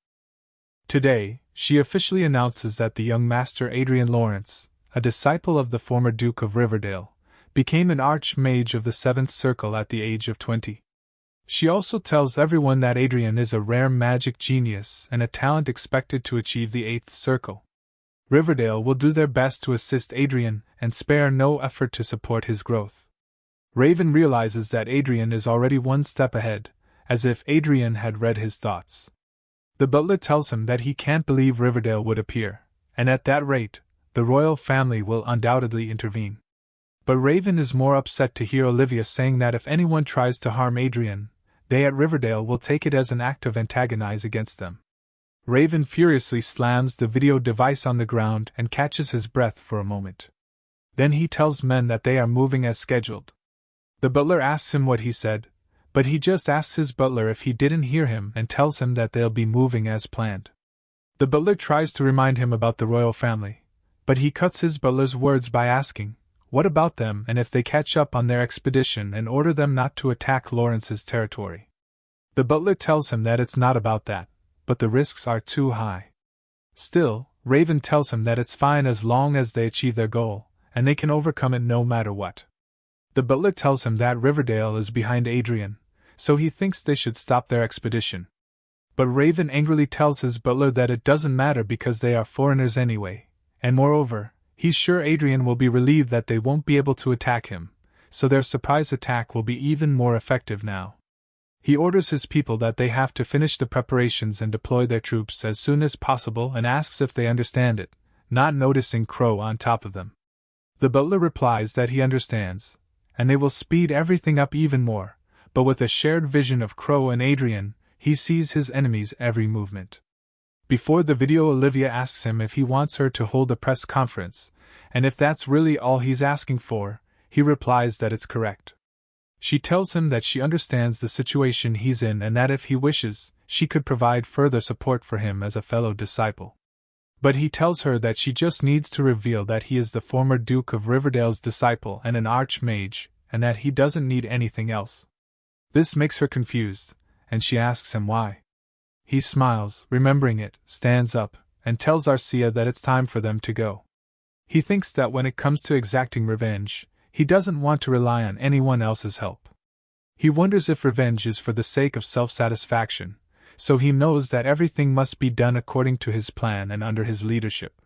Today, she officially announces that the young master Adrian Lawrence, a disciple of the former Duke of Riverdale, became an archmage of the 7th Circle at the age of 20. She also tells everyone that Adrian is a rare magic genius and a talent expected to achieve the 8th Circle. Riverdale will do their best to assist Adrian and spare no effort to support his growth. Raven realizes that Adrian is already 1 step ahead, as if Adrian had read his thoughts. The butler tells him that he can't believe Riverdale would appear, and at that rate, the royal family will undoubtedly intervene. But Raven is more upset to hear Olivia saying that if anyone tries to harm Adrian, they at Riverdale will take it as an act of antagonize against them. Raven furiously slams the video device on the ground and catches his breath for a moment. Then he tells men that they are moving as scheduled. The butler asks him what he said, but he just asks his butler if he didn't hear him and tells him that they'll be moving as planned. The butler tries to remind him about the royal family, but he cuts his butler's words by asking, what about them and if they catch up on their expedition and order them not to attack Lawrence's territory. The butler tells him that it's not about that, but the risks are too high. Still, Raven tells him that it's fine as long as they achieve their goal, and they can overcome it no matter what. The butler tells him that Riverdale is behind Adrian, so he thinks they should stop their expedition. But Raven angrily tells his butler that it doesn't matter because they are foreigners anyway, and moreover, he's sure Adrian will be relieved that they won't be able to attack him, so their surprise attack will be even more effective now. He orders his people that they have to finish the preparations and deploy their troops as soon as possible and asks if they understand it, not noticing Crow on top of them. The butler replies that he understands, and they will speed everything up even more, but with a shared vision of Crow and Adrian, he sees his enemy's every movement. Before the video, Olivia asks him if he wants her to hold a press conference, and if that's really all he's asking for, he replies that it's correct. She tells him that she understands the situation he's in and that if he wishes, she could provide further support for him as a fellow disciple. But he tells her that she just needs to reveal that he is the former Duke of Riverdale's disciple and an archmage, and that he doesn't need anything else. This makes her confused, and she asks him why. He smiles, remembering it, stands up, and tells Arcia that it's time for them to go. He thinks that when it comes to exacting revenge, he doesn't want to rely on anyone else's help. He wonders if revenge is for the sake of self-satisfaction, so he knows that everything must be done according to his plan and under his leadership.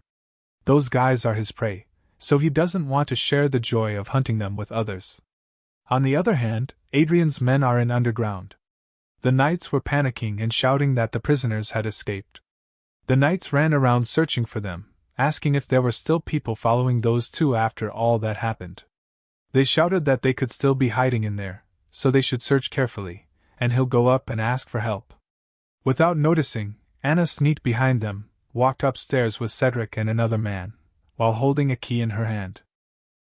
Those guys are his prey, so he doesn't want to share the joy of hunting them with others. On the other hand, Adrian's men are in underground. The knights were panicking and shouting that the prisoners had escaped. The knights ran around searching for them, asking if there were still people following those two after all that happened. They shouted that they could still be hiding in there, so they should search carefully, and he'll go up and ask for help. Without noticing, Anna sneaked behind them, walked upstairs with Cedric and another man, while holding a key in her hand.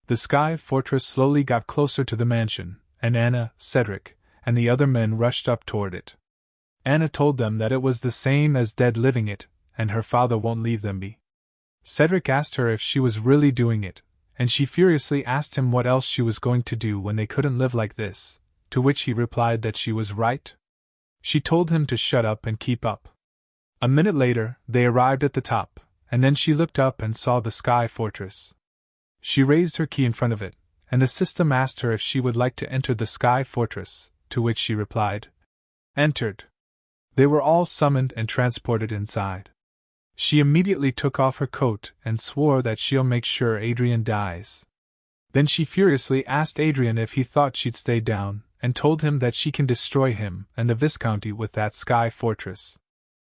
The Sky Fortress slowly got closer to the mansion, and Anna, Cedric, and the other men rushed up toward it. Anna told them that it was the same as dead living it, and her father won't leave them be. Cedric asked her if she was really doing it, and she furiously asked him what else she was going to do when they couldn't live like this, to which he replied that she was right. She told him to shut up and keep up. A minute later, they arrived at the top, and then she looked up and saw the Sky Fortress. She raised her key in front of it, and the system asked her if she would like to enter the Sky Fortress, to which she replied, "Entered." They were all summoned and transported inside. She immediately took off her coat and swore that she'll make sure Adrian dies. Then she furiously asked Adrian if he thought she'd stay down, and told him that she can destroy him and the Viscounty with that Sky Fortress.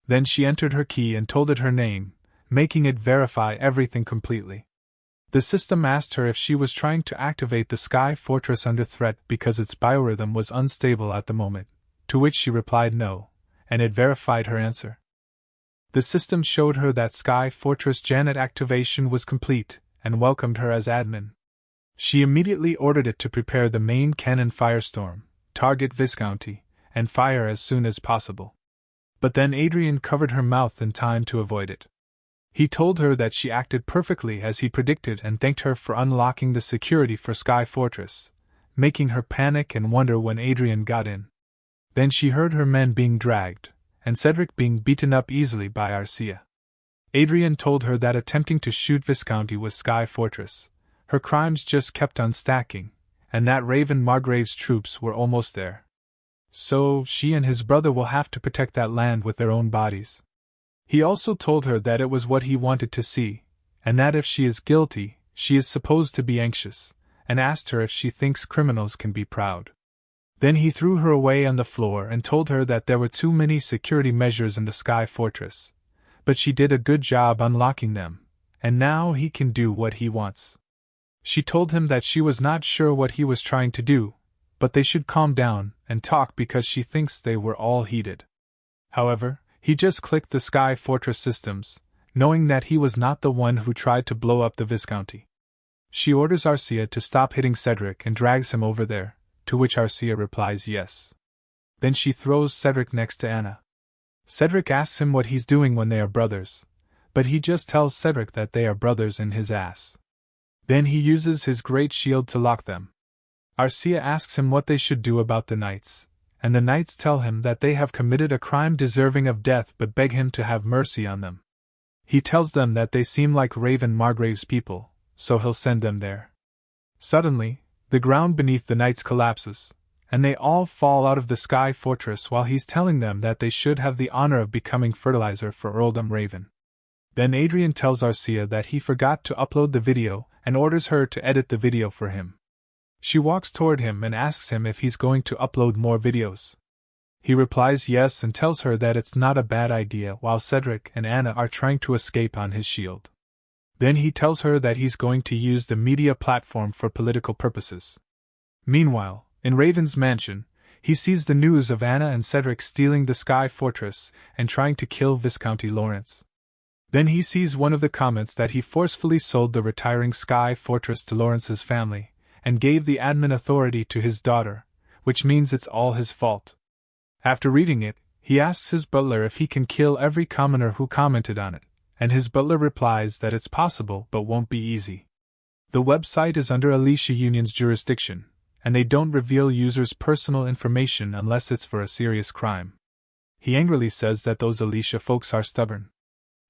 Then she entered her key and told it her name, making it verify everything completely. The system asked her if she was trying to activate the Sky Fortress under threat because its biorhythm was unstable at the moment, to which she replied no, and it verified her answer. The system showed her that Sky Fortress Janet activation was complete and welcomed her as admin. She immediately ordered it to prepare the main cannon Firestorm, target Viscounty, and fire as soon as possible. But then Adrian covered her mouth in time to avoid it. He told her that she acted perfectly as he predicted and thanked her for unlocking the security for Sky Fortress, making her panic and wonder when Adrian got in. Then she heard her men being dragged, and Cedric being beaten up easily by Arcia. Adrian told her that attempting to shoot Viscounty with Sky Fortress, her crimes just kept on stacking, and that Raven Margrave's troops were almost there. So, she and his brother will have to protect that land with their own bodies. He also told her that it was what he wanted to see, and that if she is guilty, she is supposed to be anxious, and asked her if she thinks criminals can be proud. Then he threw her away on the floor and told her that there were too many security measures in the Sky Fortress, but she did a good job unlocking them, and now he can do what he wants. She told him that she was not sure what he was trying to do, but they should calm down and talk because she thinks they were all heated. However, he just clicked the Sky Fortress systems, knowing that he was not the one who tried to blow up the Viscounty. She orders Arcia to stop hitting Cedric and drags him over there, to which Arcia replies yes. Then she throws Cedric next to Anna. Cedric asks him what he's doing when they are brothers, but he just tells Cedric that they are brothers in his ass. Then he uses his great shield to lock them. Arcia asks him what they should do about the knights, and the knights tell him that they have committed a crime deserving of death but beg him to have mercy on them. He tells them that they seem like Raven Margrave's people, so he'll send them there. Suddenly, the ground beneath the knights collapses, and they all fall out of the Sky Fortress while he's telling them that they should have the honor of becoming fertilizer for Earldom Raven. Then Adrian tells Arcia that he forgot to upload the video and orders her to edit the video for him. She walks toward him and asks him if he's going to upload more videos. He replies yes and tells her that it's not a bad idea while Cedric and Anna are trying to escape on his shield. Then he tells her that he's going to use the media platform for political purposes. Meanwhile, in Raven's mansion, he sees the news of Anna and Cedric stealing the Sky Fortress and trying to kill Viscounty Lawrence. Then he sees one of the comments that he forcefully sold the retiring Sky Fortress to Lawrence's family, and gave the admin authority to his daughter, which means it's all his fault. After reading it, he asks his butler if he can kill every commoner who commented on it, and his butler replies that it's possible but won't be easy. The website is under Alicia Union's jurisdiction, and they don't reveal users' personal information unless it's for a serious crime. He angrily says that those Alicia folks are stubborn.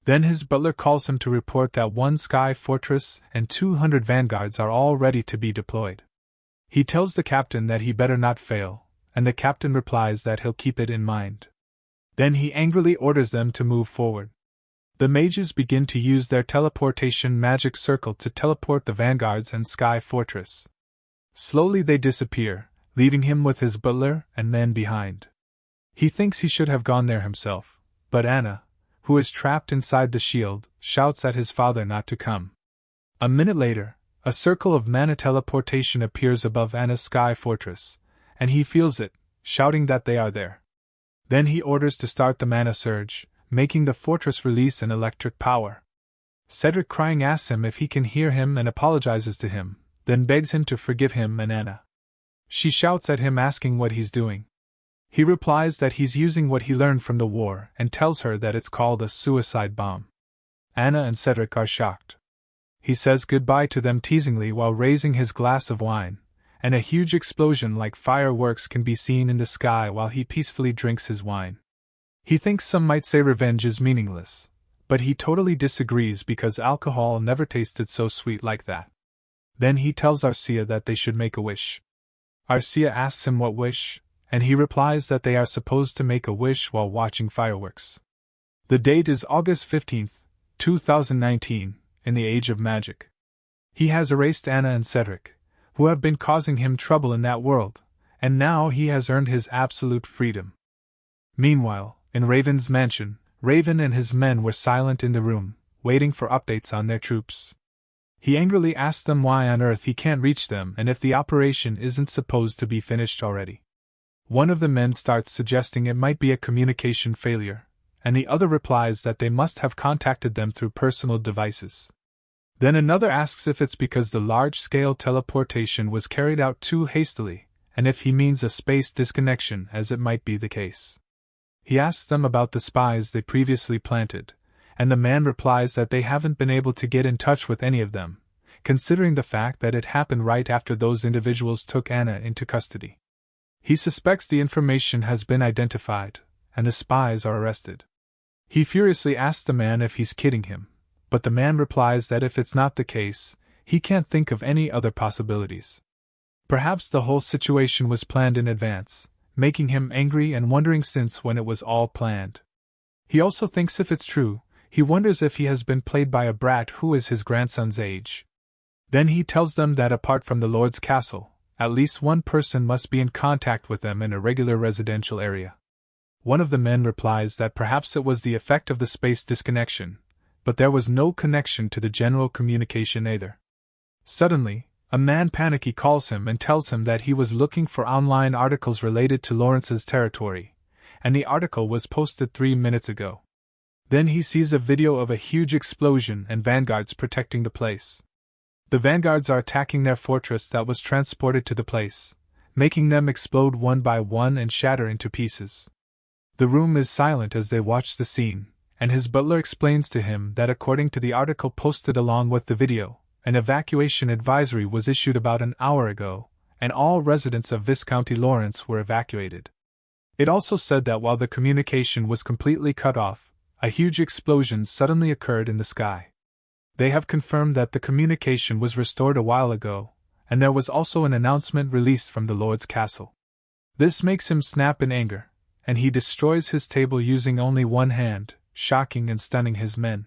Then his butler calls him to report that 1 Sky Fortress and 200 vanguards are all ready to be deployed. He tells the captain that he better not fail, and the captain replies that he'll keep it in mind. Then he angrily orders them to move forward. The mages begin to use their teleportation magic circle to teleport the vanguards and Sky Fortress. Slowly they disappear, leaving him with his butler and men behind. He thinks he should have gone there himself, but Anna, who is trapped inside the shield, shouts at his father not to come. A minute later, a circle of mana teleportation appears above Anna's Sky Fortress, and he feels it, shouting that they are there. Then he orders to start the mana surge, making the fortress release an electric power. Cedric crying asks him if he can hear him and apologizes to him, then begs him to forgive him and Anna. She shouts at him asking what he's doing. He replies that he's using what he learned from the war and tells her that it's called a suicide bomb. Anna and Cedric are shocked. He says goodbye to them teasingly while raising his glass of wine, and a huge explosion like fireworks can be seen in the sky while he peacefully drinks his wine. He thinks some might say revenge is meaningless, but he totally disagrees because alcohol never tasted so sweet like that. Then he tells Arcia that they should make a wish. Arcia asks him what wish, and he replies that they are supposed to make a wish while watching fireworks. The date is August 15th, 2019, in the Age of Magic. He has erased Anna and Cedric, who have been causing him trouble in that world, and now he has earned his absolute freedom. Meanwhile, in Raven's mansion, Raven and his men were silent in the room, waiting for updates on their troops. He angrily asks them why on earth he can't reach them and if the operation isn't supposed to be finished already. One of the men starts suggesting it might be a communication failure, and the other replies that they must have contacted them through personal devices. Then another asks if it's because the large-scale teleportation was carried out too hastily, and if he means a space disconnection, as it might be the case. He asks them about the spies they previously planted, and the man replies that they haven't been able to get in touch with any of them, considering the fact that it happened right after those individuals took Anna into custody. He suspects the information has been identified, and the spies are arrested. He furiously asks the man if he's kidding him, but the man replies that if it's not the case, he can't think of any other possibilities. Perhaps the whole situation was planned in advance, making him angry and wondering since when it was all planned. He also thinks if it's true, he wonders if he has been played by a brat who is his grandson's age. Then he tells them that apart from the Lord's castle, at least one person must be in contact with them in a regular residential area. One of the men replies that perhaps it was the effect of the space disconnection, but there was no connection to the general communication either. Suddenly, a man panicky calls him and tells him that he was looking for online articles related to Lawrence's territory, and the article was posted 3 minutes ago. Then he sees a video of a huge explosion and vanguards protecting the place. The vanguards are attacking their fortress that was transported to the place, making them explode one by one and shatter into pieces. The room is silent as they watch the scene, and his butler explains to him that according to the article posted along with the video, an evacuation advisory was issued about an hour ago, and all residents of Viscounty Lawrence were evacuated. It also said that while the communication was completely cut off, a huge explosion suddenly occurred in the sky. They have confirmed that the communication was restored a while ago, and there was also an announcement released from the Lord's castle. This makes him snap in anger, and he destroys his table using only one hand, shocking and stunning his men.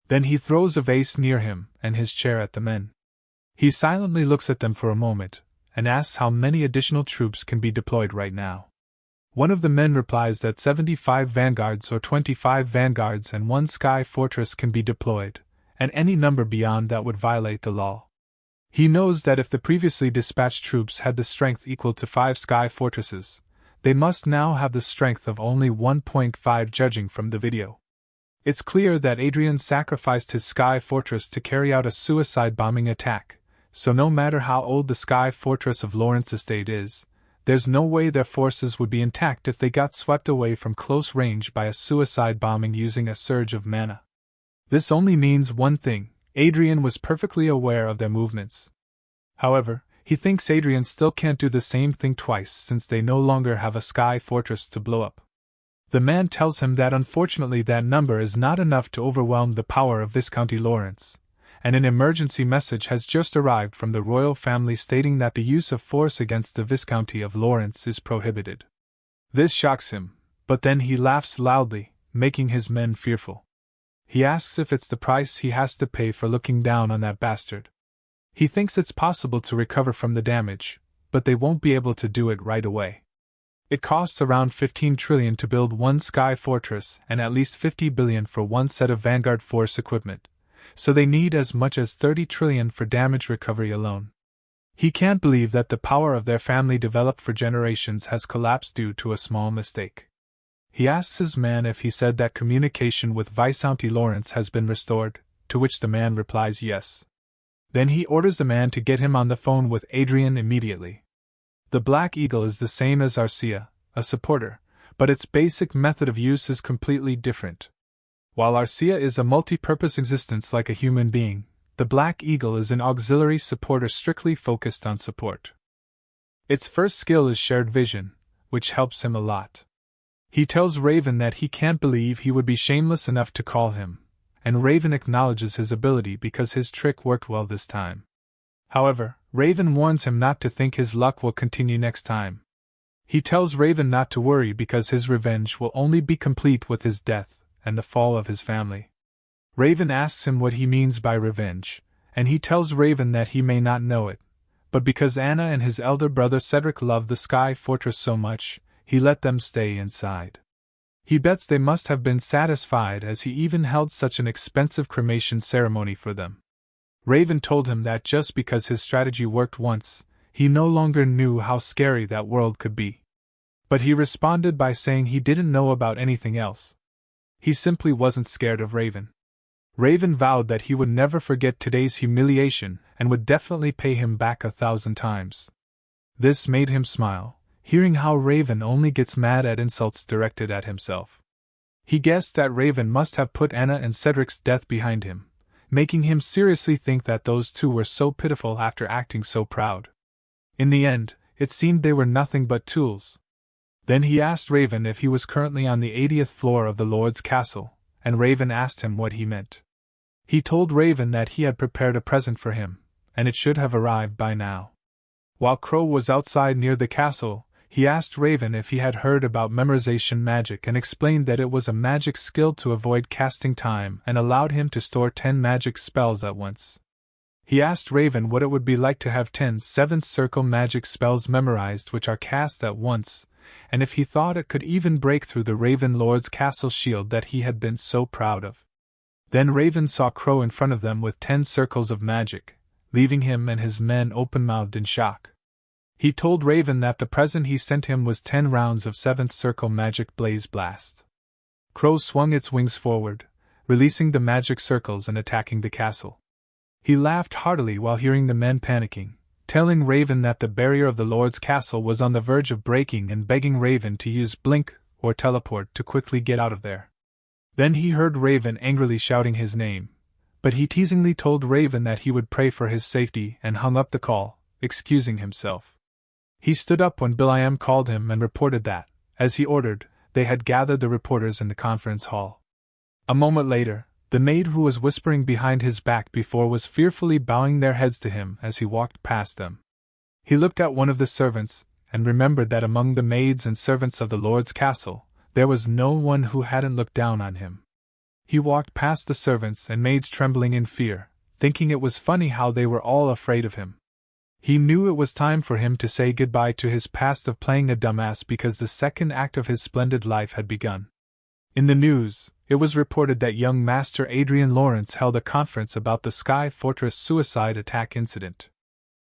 Then he throws a vase near him and his chair at the men. He silently looks at them for a moment, and asks how many additional troops can be deployed right now. One of the men replies that 75 vanguards or 25 vanguards and 1 sky fortress can be deployed, and any number beyond that would violate the law. He knows that if the previously dispatched troops had the strength equal to 5 sky fortresses, they must now have the strength of only 1.5 judging from the video. It's clear that Adrian sacrificed his sky fortress to carry out a suicide bombing attack, so no matter how old the sky fortress of Lawrence Estate is, there's no way their forces would be intact if they got swept away from close range by a suicide bombing using a surge of mana. This only means one thing: Adrian was perfectly aware of their movements. However, he thinks Adrian still can't do the same thing twice since they no longer have a sky fortress to blow up. The man tells him that unfortunately that number is not enough to overwhelm the power of Viscounty Lawrence, and an emergency message has just arrived from the royal family stating that the use of force against the Viscounty of Lawrence is prohibited. This shocks him, but then he laughs loudly, making his men fearful. He asks if it's the price he has to pay for looking down on that bastard. He thinks it's possible to recover from the damage, but they won't be able to do it right away. It costs around 15 trillion to build 1 sky fortress and at least 50 billion for 1 set of vanguard force equipment, so they need as much as 30 trillion for damage recovery alone. He can't believe that the power of their family developed for generations has collapsed due to a small mistake. He asks his man if he said that communication with Viscounty Lawrence has been restored, to which the man replies yes. Then he orders the man to get him on the phone with Adrian immediately. The Black Eagle is the same as Arcia, a supporter, but its basic method of use is completely different. While Arcia is a multi-purpose existence like a human being, the Black Eagle is an auxiliary supporter strictly focused on support. Its first skill is shared vision, which helps him a lot. He tells Raven that he can't believe he would be shameless enough to call him, and Raven acknowledges his ability because his trick worked well this time. However, Raven warns him not to think his luck will continue next time. He tells Raven not to worry because his revenge will only be complete with his death and the fall of his family. Raven asks him what he means by revenge, and he tells Raven that he may not know it, but because Anna and his elder brother Cedric loved the Sky Fortress so much, he let them stay inside. He bets they must have been satisfied as he even held such an expensive cremation ceremony for them. Raven told him that just because his strategy worked once, he no longer knew how scary that world could be. But he responded by saying he didn't know about anything else. He simply wasn't scared of Raven. Raven vowed that he would never forget today's humiliation and would definitely pay him back 1,000 times. This made him smile, hearing how Raven only gets mad at insults directed at himself. He guessed that Raven must have put Anna and Cedric's death behind him, making him seriously think that those two were so pitiful after acting so proud. In the end, it seemed they were nothing but tools. Then he asked Raven if he was currently on the 80th floor of the Lord's castle, and Raven asked him what he meant. He told Raven that he had prepared a present for him, and it should have arrived by now. While Crow was outside near the castle, he asked Raven if he had heard about memorization magic and explained that it was a magic skill to avoid casting time and allowed him to store 10 magic spells at once. He asked Raven what it would be like to have 10 seventh circle magic spells memorized which are cast at once, and if he thought it could even break through the Raven Lord's castle shield that he had been so proud of. Then Raven saw Crow in front of them with 10 circles of magic, leaving him and his men open-mouthed in shock. He told Raven that the present he sent him was 10 rounds of 7th circle magic blaze blast. Crow swung its wings forward, releasing the magic circles and attacking the castle. He laughed heartily while hearing the men panicking, telling Raven that the barrier of the Lord's castle was on the verge of breaking and begging Raven to use blink or teleport to quickly get out of there. Then he heard Raven angrily shouting his name, but he teasingly told Raven that he would pray for his safety and hung up the call, excusing himself. He stood up when Will.i.am called him and reported that, as he ordered, they had gathered the reporters in the conference hall. A moment later, the maid who was whispering behind his back before was fearfully bowing their heads to him as he walked past them. He looked at one of the servants, and remembered that among the maids and servants of the Lord's castle, there was no one who hadn't looked down on him. He walked past the servants and maids trembling in fear, thinking it was funny how they were all afraid of him. He knew it was time for him to say goodbye to his past of playing a dumbass because the second act of his splendid life had begun. In the news, it was reported that young Master Adrian Lawrence held a conference about the Sky Fortress suicide attack incident.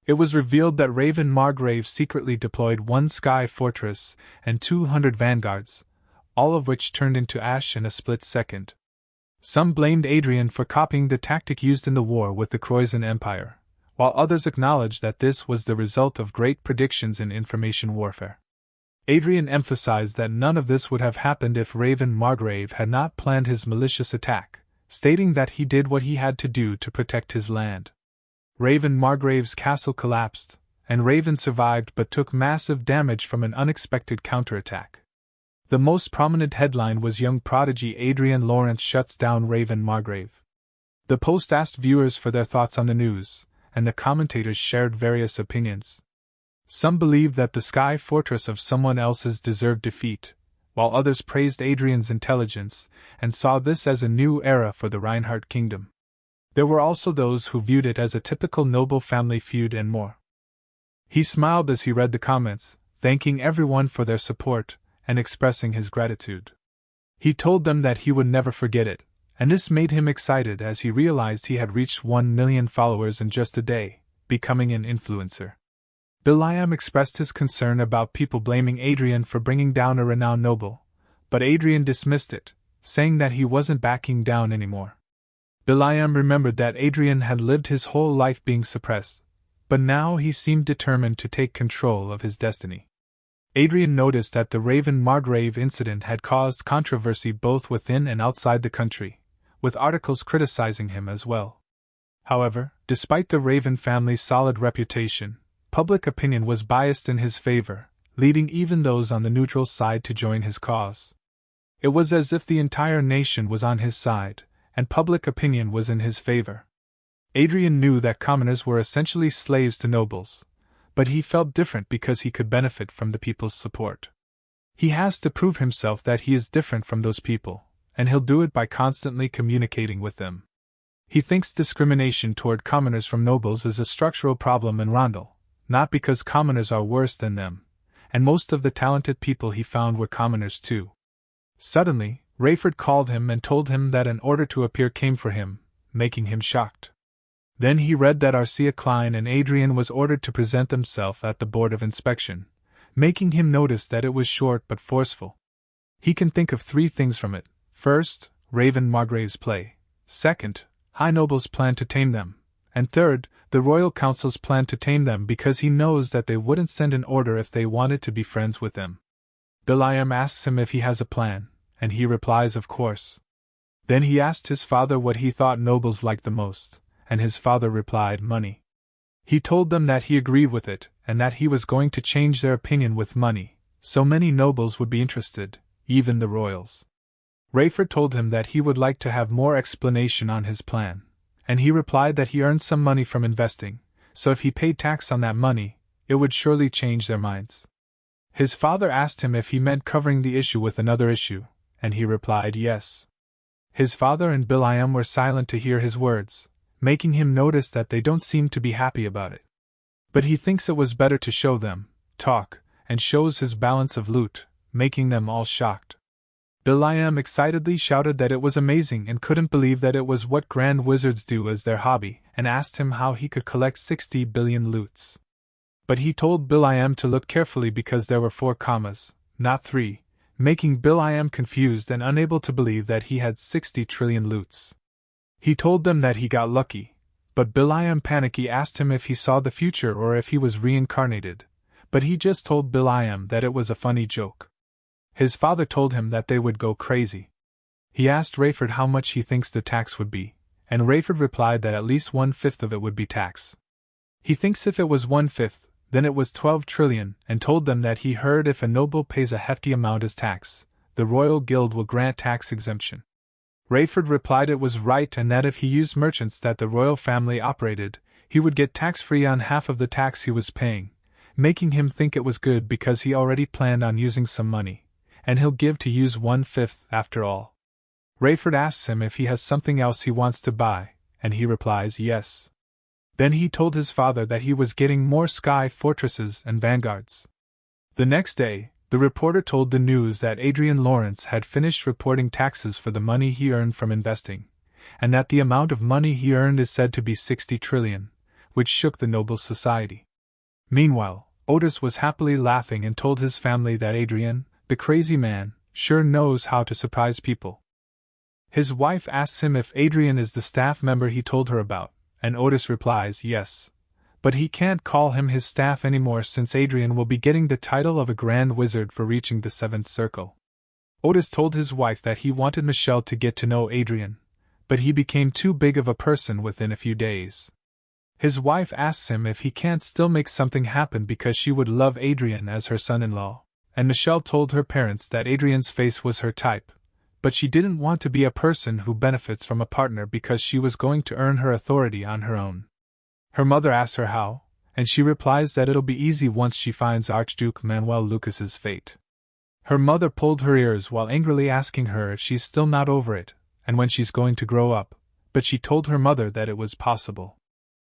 It was revealed that Raven Margrave secretly deployed 1 Sky Fortress and 200 vanguards, all of which turned into ash in a split second. Some blamed Adrian for copying the tactic used in the war with the Croizon Empire, while others acknowledged that this was the result of great predictions in information warfare. Adrian emphasized that none of this would have happened if Raven Margrave had not planned his malicious attack, stating that he did what he had to do to protect his land. Raven Margrave's castle collapsed, and Raven survived but took massive damage from an unexpected counterattack. The most prominent headline was Young Prodigy Adrian Lawrence shuts down Raven Margrave. The Post asked viewers for their thoughts on the news, and the commentators shared various opinions. Some believed that the Sky Fortress of someone else's deserved defeat, while others praised Adrian's intelligence and saw this as a new era for the Reinhardt kingdom. There were also those who viewed it as a typical noble family feud and more. He smiled as he read the comments, thanking everyone for their support and expressing his gratitude. He told them that he would never forget it, and this made him excited as he realized he had reached 1 million followers in just a day, becoming an influencer. Will.i.am expressed his concern about people blaming Adrian for bringing down a renowned noble, but Adrian dismissed it, saying that he wasn't backing down anymore. Will.i.am remembered that Adrian had lived his whole life being suppressed, but now he seemed determined to take control of his destiny. Adrian noticed that the Raven Margrave incident had caused controversy both within and outside the country, with articles criticizing him as well. However, despite the Raven family's solid reputation, public opinion was biased in his favor, leading even those on the neutral side to join his cause. It was as if the entire nation was on his side, and public opinion was in his favor. Adrian knew that commoners were essentially slaves to nobles, but he felt different because he could benefit from the people's support. He has to prove himself that he is different from those people, and he'll do it by constantly communicating with them. He thinks discrimination toward commoners from nobles is a structural problem in Rondel, not because commoners are worse than them, and most of the talented people he found were commoners too. Suddenly, Rayford called him and told him that an order to appear came for him, making him shocked. Then he read that Arcia Klein and Adrian was ordered to present themselves at the Board of Inspection, making him notice that it was short but forceful. He can think of 3 things from it. First, Raven Margrave's play. Second, High Noble's plan to tame them. And third, the Royal Council's plan to tame them because he knows that they wouldn't send an order if they wanted to be friends with them. Will.i.am asks him if he has a plan, and he replies of course. Then he asked his father what he thought nobles liked the most, and his father replied money. He told them that he agreed with it, and that he was going to change their opinion with money, so many nobles would be interested, even the royals. Rayford told him that he would like to have more explanation on his plan, and he replied that he earned some money from investing, so if he paid tax on that money, it would surely change their minds. His father asked him if he meant covering the issue with another issue, and he replied yes. His father and Will.i.am were silent to hear his words, making him notice that they don't seem to be happy about it. But he thinks it was better to show them, talk, and shows his balance of loot, making them all shocked. Will.i.am excitedly shouted that it was amazing and couldn't believe that it was what grand wizards do as their hobby, and asked him how he could collect 60 billion loots. But he told Will.i.am to look carefully because there were 4 commas, not 3, making Will.i.am confused and unable to believe that he had 60 trillion loots. He told them that he got lucky, but Will.i.am panicky asked him if he saw the future or if he was reincarnated, but he just told Will.i.am that it was a funny joke. His father told him that they would go crazy. He asked Rayford how much he thinks the tax would be, and Rayford replied that at least 1/5 of it would be tax. He thinks if it was 1/5, then it was 12 trillion, and told them that he heard if a noble pays a hefty amount as tax, the Royal Guild will grant tax exemption. Rayford replied it was right and that if he used merchants that the royal family operated, he would get tax-free on half of the tax he was paying, making him think it was good because he already planned on using some money, and he'll give to use 1/5 after all. Rayford asks him if he has something else he wants to buy, and he replies yes. Then he told his father that he was getting more sky fortresses and vanguards. The next day, the reporter told the news that Adrian Lawrence had finished reporting taxes for the money he earned from investing, and that the amount of money he earned is said to be 60 trillion, which shook the noble society. Meanwhile, Otis was happily laughing and told his family that Adrian, the crazy man, sure knows how to surprise people. His wife asks him if Adrian is the staff member he told her about, and Otis replies yes, but he can't call him his staff anymore since Adrian will be getting the title of a Grand Wizard for reaching the 7th circle. Otis told his wife that he wanted Michelle to get to know Adrian, but he became too big of a person within a few days. His wife asks him if he can't still make something happen because she would love Adrian as her son-in-law, and Michelle told her parents that Adrian's face was her type, but she didn't want to be a person who benefits from a partner because she was going to earn her authority on her own. Her mother asks her how, and she replies that it'll be easy once she finds Archduke Manuel Lucas's fate. Her mother pulled her ears while angrily asking her if she's still not over it, and when she's going to grow up, but she told her mother that it was possible.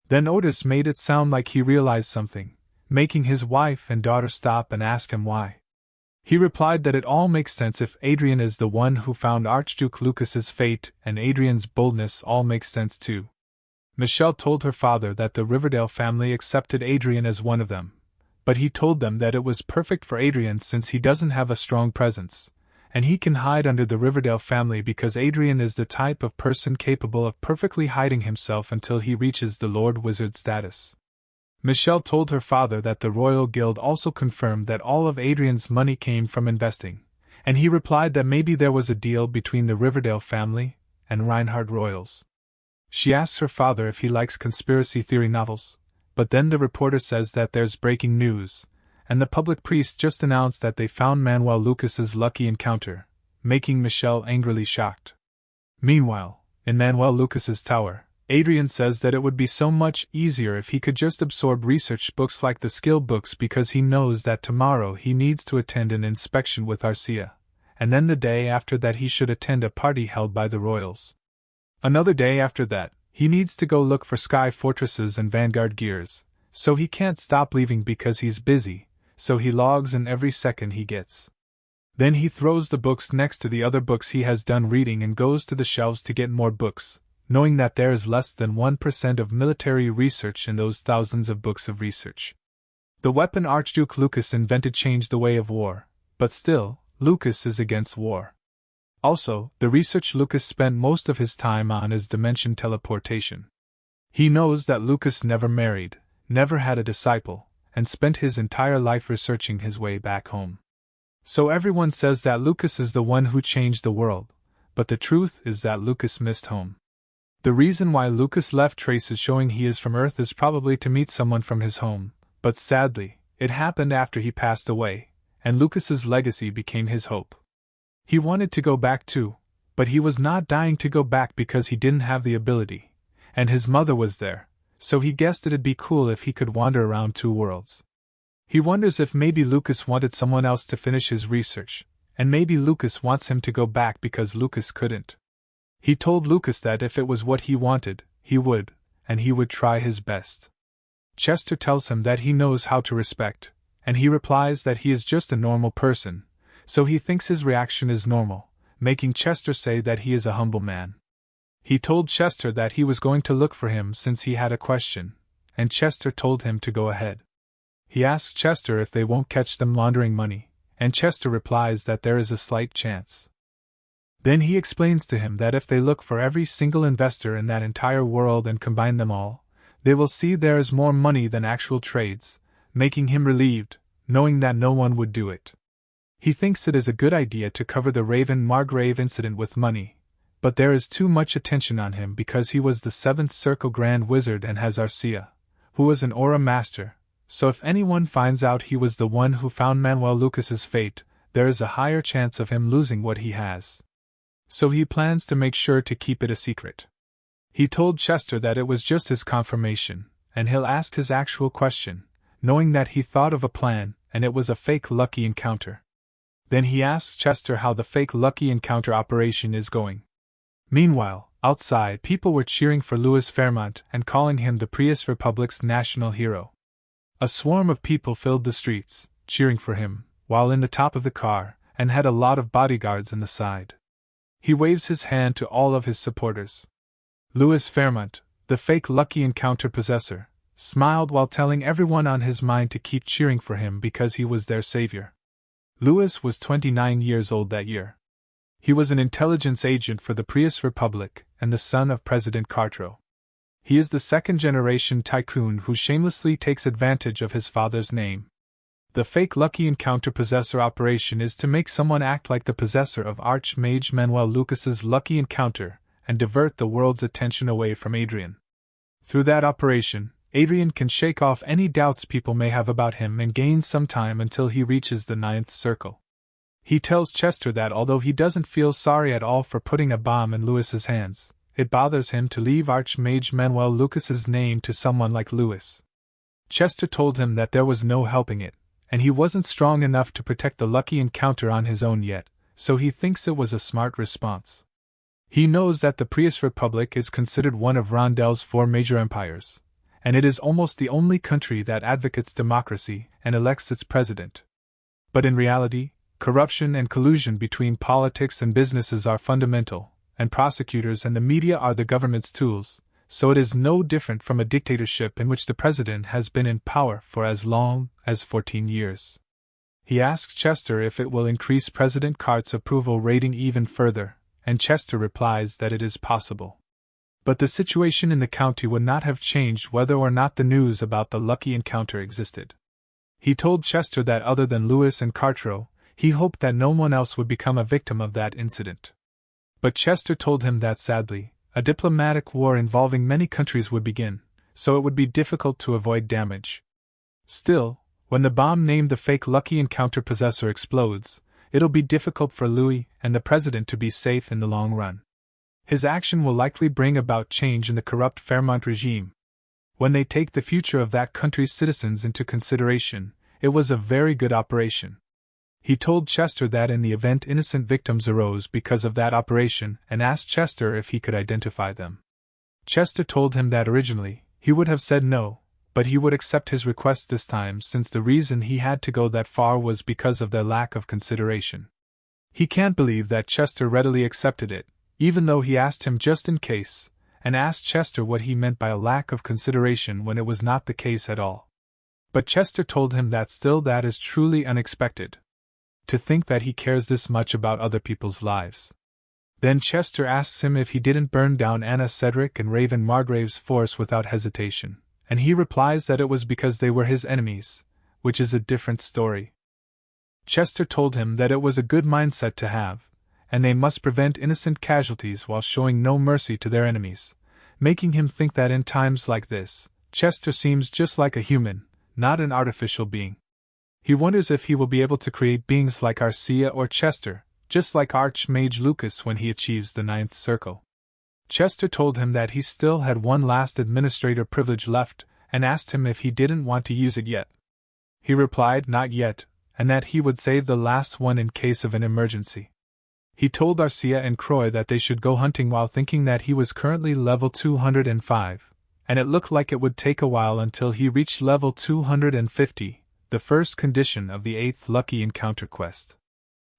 Then Otis made it sound like he realized something, making his wife and daughter stop and ask him why. He replied that it all makes sense if Adrian is the one who found Archduke Lucas's fate, and Adrian's boldness all makes sense too. Michelle told her father that the Riverdale family accepted Adrian as one of them, but he told them that it was perfect for Adrian since he doesn't have a strong presence, and he can hide under the Riverdale family because Adrian is the type of person capable of perfectly hiding himself until he reaches the Lord Wizard status. Michelle told her father that the Royal Guild also confirmed that all of Adrian's money came from investing, and he replied that maybe there was a deal between the Riverdale family and Reinhardt royals. She asks her father if he likes conspiracy theory novels, but then the reporter says that there's breaking news, and the public priest just announced that they found Manuel Lucas's lucky encounter, making Michelle angrily shocked. Meanwhile, in Manuel Lucas's tower, Adrian says that it would be so much easier if he could just absorb research books like the skill books because he knows that tomorrow he needs to attend an inspection with Arcia, and then the day after that he should attend a party held by the royals. Another day after that, he needs to go look for sky fortresses and vanguard gears, so he can't stop leaving because he's busy, so he logs in every second he gets. Then he throws the books next to the other books he has done reading and goes to the shelves to get more books, knowing that there is less than 1% of military research in those thousands of books of research. The weapon Archduke Lucas invented changed the way of war, but still, Lucas is against war. Also, the research Lucas spent most of his time on is dimension teleportation. He knows that Lucas never married, never had a disciple, and spent his entire life researching his way back home. So everyone says that Lucas is the one who changed the world, but the truth is that Lucas missed home. The reason why Lucas left traces showing he is from Earth is probably to meet someone from his home, but sadly, it happened after he passed away, and Lucas's legacy became his hope. He wanted to go back too, but he was not dying to go back because he didn't have the ability, and his mother was there, so he guessed it'd be cool if he could wander around two worlds. He wonders if maybe Lucas wanted someone else to finish his research, and maybe Lucas wants him to go back because Lucas couldn't. He told Lucas that if it was what he wanted, he would, and he would try his best. Chester tells him that he knows how to respect, and he replies that he is just a normal person, so he thinks his reaction is normal, making Chester say that he is a humble man. He told Chester that he was going to look for him since he had a question, and Chester told him to go ahead. He asks Chester if they won't catch them laundering money, and Chester replies that there is a slight chance. Then he explains to him that if they look for every single investor in that entire world and combine them all, they will see there is more money than actual trades, making him relieved, knowing that no one would do it. He thinks it is a good idea to cover the Raven Margrave incident with money, but there is too much attention on him because he was the 7th Circle Grand Wizard and has Arcia, who was an aura master, so if anyone finds out he was the one who found Manuel Lucas's fate, there is a higher chance of him losing what he has. So he plans to make sure to keep it a secret. He told Chester that it was just his confirmation, and he'll ask his actual question, knowing that he thought of a plan, and it was a fake lucky encounter. Then he asks Chester how the fake lucky encounter operation is going. Meanwhile, outside people were cheering for Louis Fairmont and calling him the Prius Republic's national hero. A swarm of people filled the streets, cheering for him, while in the top of the car, and had a lot of bodyguards in the side. He waves his hand to all of his supporters. Louis Fairmont, the fake lucky encounter possessor, smiled while telling everyone on his mind to keep cheering for him because he was their savior. Louis was 29 years old that year. He was an intelligence agent for the Prius Republic and the son of President Cartro. He is the second-generation tycoon who shamelessly takes advantage of his father's name. The fake lucky encounter possessor operation is to make someone act like the possessor of Archmage Manuel Lucas's lucky encounter and divert the world's attention away from Adrian. Through that operation, Adrian can shake off any doubts people may have about him and gain some time until he reaches the 9th circle. He tells Chester that although he doesn't feel sorry at all for putting a bomb in Louis's hands, it bothers him to leave Archmage Manuel Lucas's name to someone like Louis. Chester told him that there was no helping it, and he wasn't strong enough to protect the lucky encounter on his own yet, so he thinks it was a smart response. He knows that the Prius Republic is considered one of Rondel's 4 major empires, and it is almost the only country that advocates democracy and elects its president. But in reality, corruption and collusion between politics and businesses are fundamental, and prosecutors and the media are the government's tools, so it is no different from a dictatorship in which the president has been in power for as long as 14 years. He asks Chester if it will increase President Cart's approval rating even further, and Chester replies that it is possible. But the situation in the county would not have changed whether or not the news about the lucky encounter existed. He told Chester that other than Louis and Cartro, he hoped that no one else would become a victim of that incident. But Chester told him that sadly, a diplomatic war involving many countries would begin, so it would be difficult to avoid damage. Still, when the bomb named the fake lucky encounter possessor explodes, it'll be difficult for Louis and the president to be safe in the long run. His action will likely bring about change in the corrupt Fairmont regime. When they take the future of that country's citizens into consideration, it was a very good operation. He told Chester that in the event innocent victims arose because of that operation and asked Chester if he could identify them. Chester told him that originally, he would have said no, but he would accept his request this time since the reason he had to go that far was because of their lack of consideration. He can't believe that Chester readily accepted it, even though he asked him just in case, and asked Chester what he meant by a lack of consideration when it was not the case at all. But Chester told him that still that is truly unexpected. To think that he cares this much about other people's lives. Then Chester asks him if he didn't burn down Anna Cedric and Raven Margrave's force without hesitation, and he replies that it was because they were his enemies, which is a different story. Chester told him that it was a good mindset to have, and they must prevent innocent casualties while showing no mercy to their enemies, making him think that in times like this, Chester seems just like a human, not an artificial being. He wonders if he will be able to create beings like Arcia or Chester, just like Archmage Lucas when he achieves the 9th circle. Chester told him that he still had one last administrator privilege left, and asked him if he didn't want to use it yet. He replied not yet, and that he would save the last one in case of an emergency. He told Arcia and Croy that they should go hunting while thinking that he was currently level 205, and it looked like it would take a while until he reached level 250, the first condition of the 8th Lucky Encounter quest.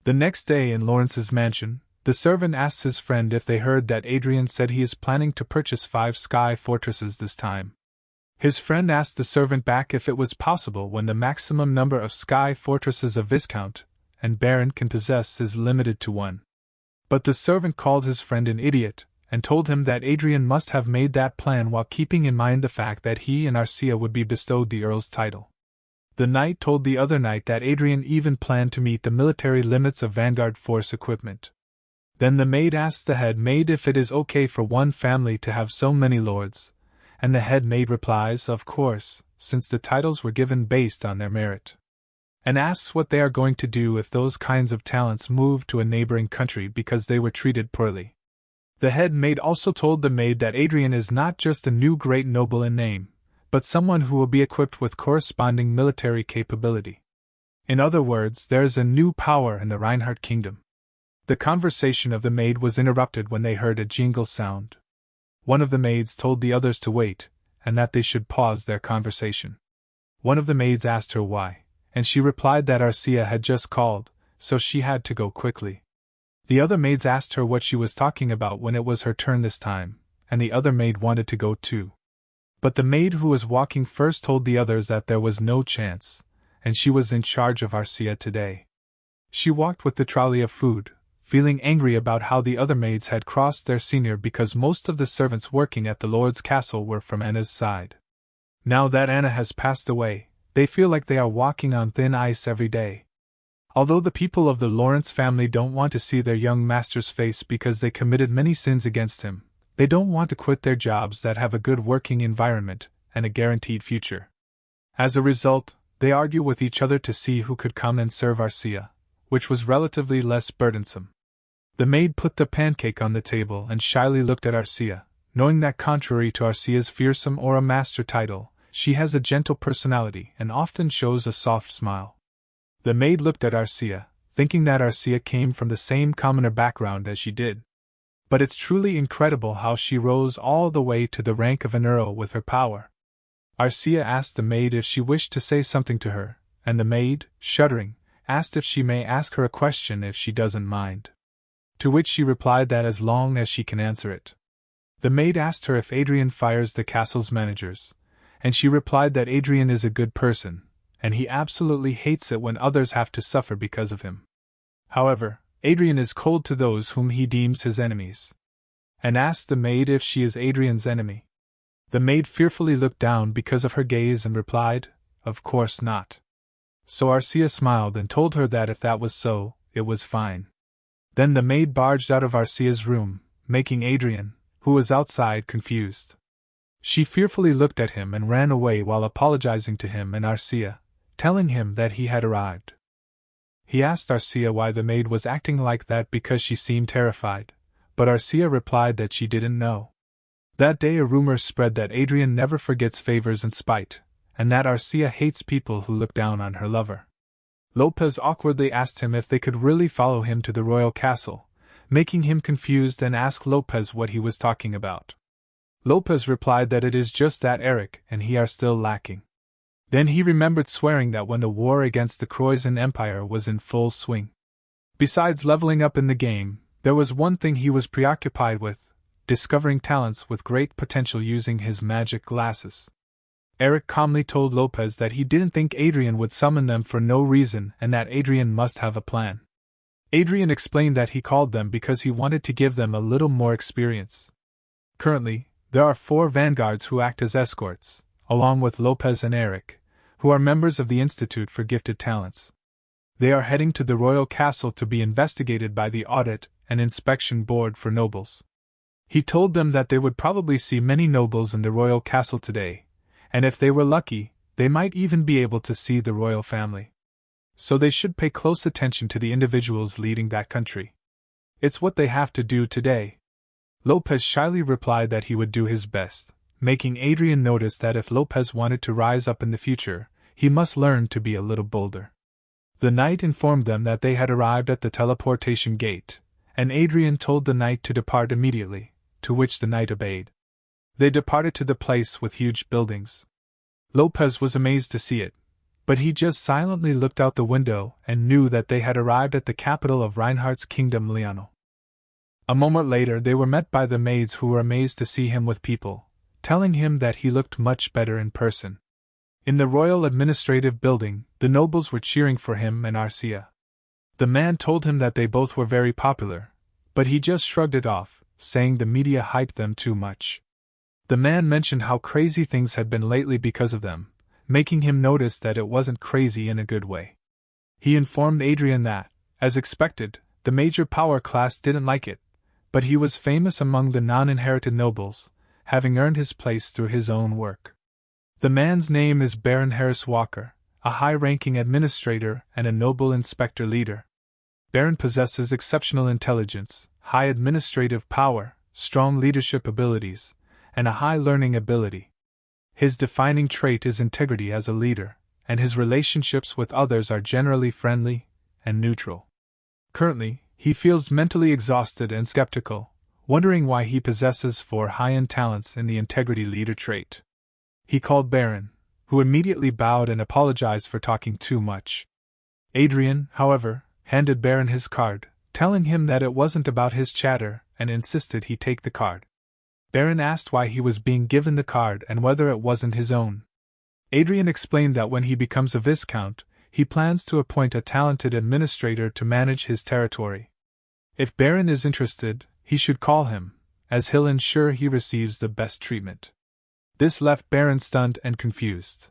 The next day in Lawrence's mansion, the servant asks his friend if they heard that Adrian said he is planning to purchase 5 sky fortresses this time. His friend asked the servant back if it was possible when the maximum number of sky fortresses a Viscount and Baron can possess is limited to 1. But the servant called his friend an idiot, and told him that Adrian must have made that plan while keeping in mind the fact that he and Arcia would be bestowed the Earl's title. The knight told the other knight that Adrian even planned to meet the military limits of Vanguard force equipment. Then the maid asks the head maid if it is okay for one family to have so many lords, and the head maid replies, of course, since the titles were given based on their merit, and asks what they are going to do if those kinds of talents move to a neighboring country because they were treated poorly. The head maid also told the maid that Adrian is not just a new great noble in name, but someone who will be equipped with corresponding military capability. In other words, there is a new power in the Reinhardt kingdom. The conversation of the maid was interrupted when they heard a jingle sound. One of the maids told the others to wait, and that they should pause their conversation. One of the maids asked her why, and she replied that Arcia had just called, so she had to go quickly. The other maids asked her what she was talking about when it was her turn this time, and the other maid wanted to go too. But the maid who was walking first told the others that there was no chance, and she was in charge of Arcia today. She walked with the trolley of food, feeling angry about how the other maids had crossed their senior because most of the servants working at the Lord's castle were from Anna's side. Now that Anna has passed away, they feel like they are walking on thin ice every day. Although the people of the Lawrence family don't want to see their young master's face because they committed many sins against him, they don't want to quit their jobs that have a good working environment and a guaranteed future. As a result, they argue with each other to see who could come and serve Arcia, which was relatively less burdensome. The maid put the pancake on the table and shyly looked at Arcia, knowing that contrary to Arcia's fearsome or a master title, she has a gentle personality and often shows a soft smile. The maid looked at Arcia, thinking that Arcia came from the same commoner background as she did. But it's truly incredible how she rose all the way to the rank of enro with her power. Arcia asked the maid if she wished to say something to her, and the maid, shuddering, asked if she may ask her a question if she doesn't mind. To which she replied that as long as she can answer it. The maid asked her if Adrian fires the castle's managers, and she replied that Adrian is a good person, and he absolutely hates it when others have to suffer because of him. However, Adrian is cold to those whom he deems his enemies. And asked the maid if she is Adrian's enemy. The maid fearfully looked down because of her gaze and replied, of course not. So Arcia smiled and told her that if that was so, it was fine. Then the maid barged out of Arcia's room, making Adrian, who was outside, confused. She fearfully looked at him and ran away while apologizing to him and Arcia, telling him that he had arrived. He asked Arcia why the maid was acting like that because she seemed terrified, but Arcia replied that she didn't know. That day a rumor spread that Adrian never forgets favors and spite, and that Arcia hates people who look down on her lover. Lopez awkwardly asked him if they could really follow him to the royal castle, making him confused and asked Lopez what he was talking about. Lopez replied that it is just that Eric and he are still lacking. Then he remembered swearing that when the war against the Croatian Empire was in full swing. Besides leveling up in the game, there was one thing he was preoccupied with: discovering talents with great potential using his magic glasses. Eric calmly told Lopez that he didn't think Adrian would summon them for no reason and that Adrian must have a plan. Adrian explained that he called them because he wanted to give them a little more experience. Currently, there are 4 vanguards who act as escorts, along with Lopez and Eric, who are members of the Institute for Gifted Talents. They are heading to the royal castle to be investigated by the Audit and Inspection Board for nobles. He told them that they would probably see many nobles in the royal castle today, and if they were lucky, they might even be able to see the royal family. So they should pay close attention to the individuals leading that country. It's what they have to do today. Lopez shyly replied that he would do his best, making Adrian notice that if Lopez wanted to rise up in the future, he must learn to be a little bolder. The knight informed them that they had arrived at the teleportation gate, and Adrian told the knight to depart immediately, to which the knight obeyed. They departed to the place with huge buildings. Lopez was amazed to see it, but he just silently looked out the window and knew that they had arrived at the capital of Reinhardt's kingdom, Liano. A moment later they were met by the maids who were amazed to see him with people, telling him that he looked much better in person. In the royal administrative building, the nobles were cheering for him and Arcia. The man told him that they both were very popular, but he just shrugged it off, saying the media hyped them too much. The man mentioned how crazy things had been lately because of them, making him notice that it wasn't crazy in a good way. He informed Adrian that, as expected, the major power class didn't like it, but he was famous among the non-inherited nobles, having earned his place through his own work. The man's name is Baron Harris Walker, a high-ranking administrator and a noble inspector leader. Baron possesses exceptional intelligence, high administrative power, strong leadership abilities, and a high learning ability. His defining trait is integrity as a leader, and his relationships with others are generally friendly and neutral. Currently, he feels mentally exhausted and skeptical, wondering why he possesses 4 high-end talents in the integrity leader trait. He called Baron, who immediately bowed and apologized for talking too much. Adrian, however, handed Baron his card, telling him that it wasn't about his chatter, and insisted he take the card. Baron asked why he was being given the card and whether it wasn't his own. Adrian explained that when he becomes a viscount, he plans to appoint a talented administrator to manage his territory. If Baron is interested, he should call him, as he'll ensure he receives the best treatment. This left Baron stunned and confused.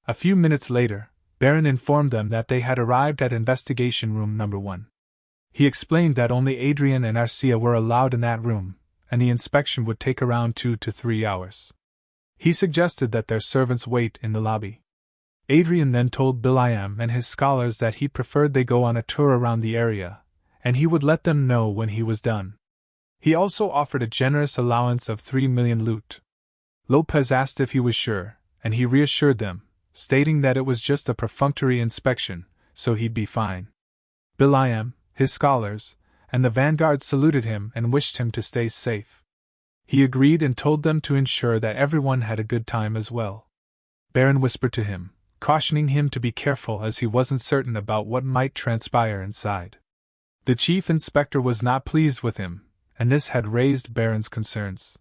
A few minutes later, Baron informed them that they had arrived at investigation room number 1. He explained that only Adrian and Arcia were allowed in that room, and the inspection would take around 2 to 3 hours. He suggested that their servants wait in the lobby. Adrian then told Biliam and his scholars that he preferred they go on a tour around the area, and he would let them know when he was done. He also offered a generous allowance of 3 million loot. Lopez asked if he was sure, and he reassured them, stating that it was just a perfunctory inspection, so he'd be fine. Biliam, his scholars, and the vanguard saluted him and wished him to stay safe. He agreed and told them to ensure that everyone had a good time as well. Baron whispered to him, cautioning him to be careful as he wasn't certain about what might transpire inside. The chief inspector was not pleased with him, and this had raised Baron's concerns.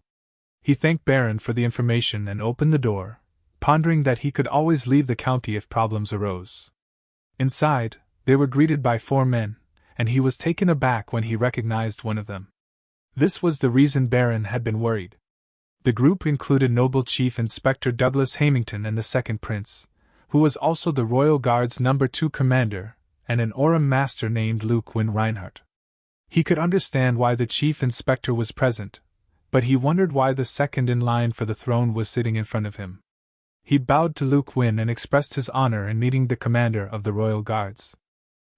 He thanked Baron for the information and opened the door, pondering that he could always leave the county if problems arose. Inside, they were greeted by 4 men, and he was taken aback when he recognized one of them. This was the reason Baron had been worried. The group included Noble Chief Inspector Douglas Hamington and the Second Prince, who was also the Royal Guard's No. 2 commander, and an Aurum master named Luke Wynne Reinhardt. He could understand why the Chief Inspector was present, but he wondered why the second in line for the throne was sitting in front of him. He bowed to Luke Wynne and expressed his honor in meeting the commander of the Royal Guards.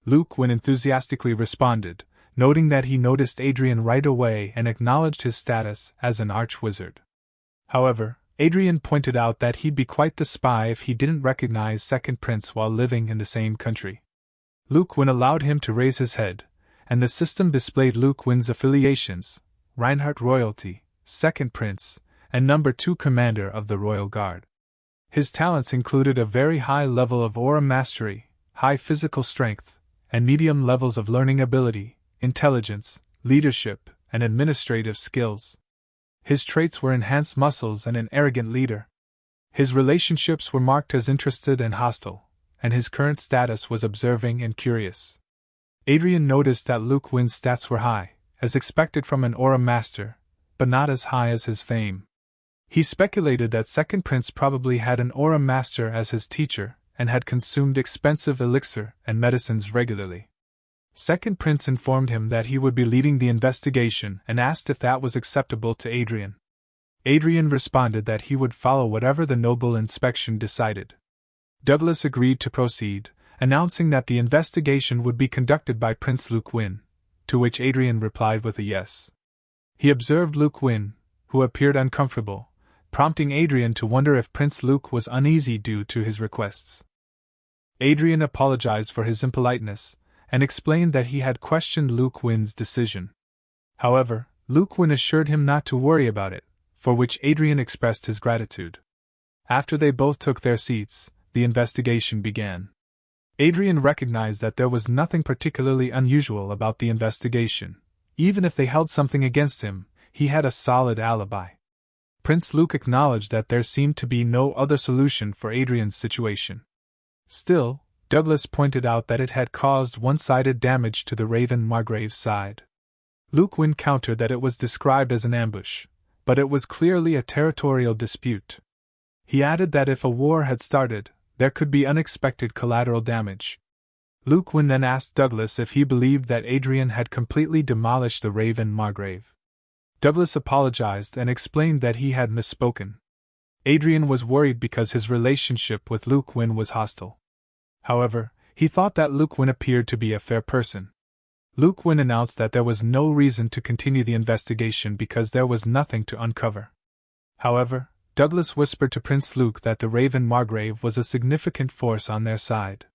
Luke Wynne enthusiastically responded, noting that he noticed Adrian right away and acknowledged his status as an arch-wizard. However, Adrian pointed out that he'd be quite the spy if he didn't recognize Second Prince while living in the same country. Luke Wynne allowed him to raise his head, and the system displayed Luke Wynne's affiliations: Reinhardt Royalty, Second Prince, and No. 2 Commander of the Royal Guard. His talents included a very high level of aura mastery, high physical strength, and medium levels of learning ability, intelligence, leadership, and administrative skills. His traits were enhanced muscles and an arrogant leader. His relationships were marked as interested and hostile, and his current status was observing and curious. Adrian noticed that Luke Win's stats were high, as expected from an aura master, but not as high as his fame. He speculated that Second Prince probably had an aura master as his teacher and had consumed expensive elixir and medicines regularly. Second Prince informed him that he would be leading the investigation and asked if that was acceptable to Adrian. Adrian responded that he would follow whatever the noble inspection decided. Douglas agreed to proceed, announcing that the investigation would be conducted by Prince Luke Win, to which Adrian replied with a yes. He observed Luke Win, who appeared uncomfortable, prompting Adrian to wonder if Prince Luke was uneasy due to his requests. Adrian apologized for his impoliteness, and explained that he had questioned Luke Win's decision. However, Luke Win assured him not to worry about it, for which Adrian expressed his gratitude. After they both took their seats, the investigation began. Adrian recognized that there was nothing particularly unusual about the investigation. Even if they held something against him, he had a solid alibi. Prince Luke acknowledged that there seemed to be no other solution for Adrian's situation. Still, Douglas pointed out that it had caused one-sided damage to the Raven Margrave's side. Luke Win countered that it was described as an ambush, but it was clearly a territorial dispute. He added that if a war had started, there could be unexpected collateral damage. Luke Win then asked Douglas if he believed that Adrian had completely demolished the Raven Margrave. Douglas apologized and explained that he had misspoken. Adrian was worried because his relationship with Luke Win was hostile. However, he thought that Luke Win appeared to be a fair person. Luke Win announced that there was no reason to continue the investigation because there was nothing to uncover. However, Douglas whispered to Prince Luke that the Raven Margrave was a significant force on their side.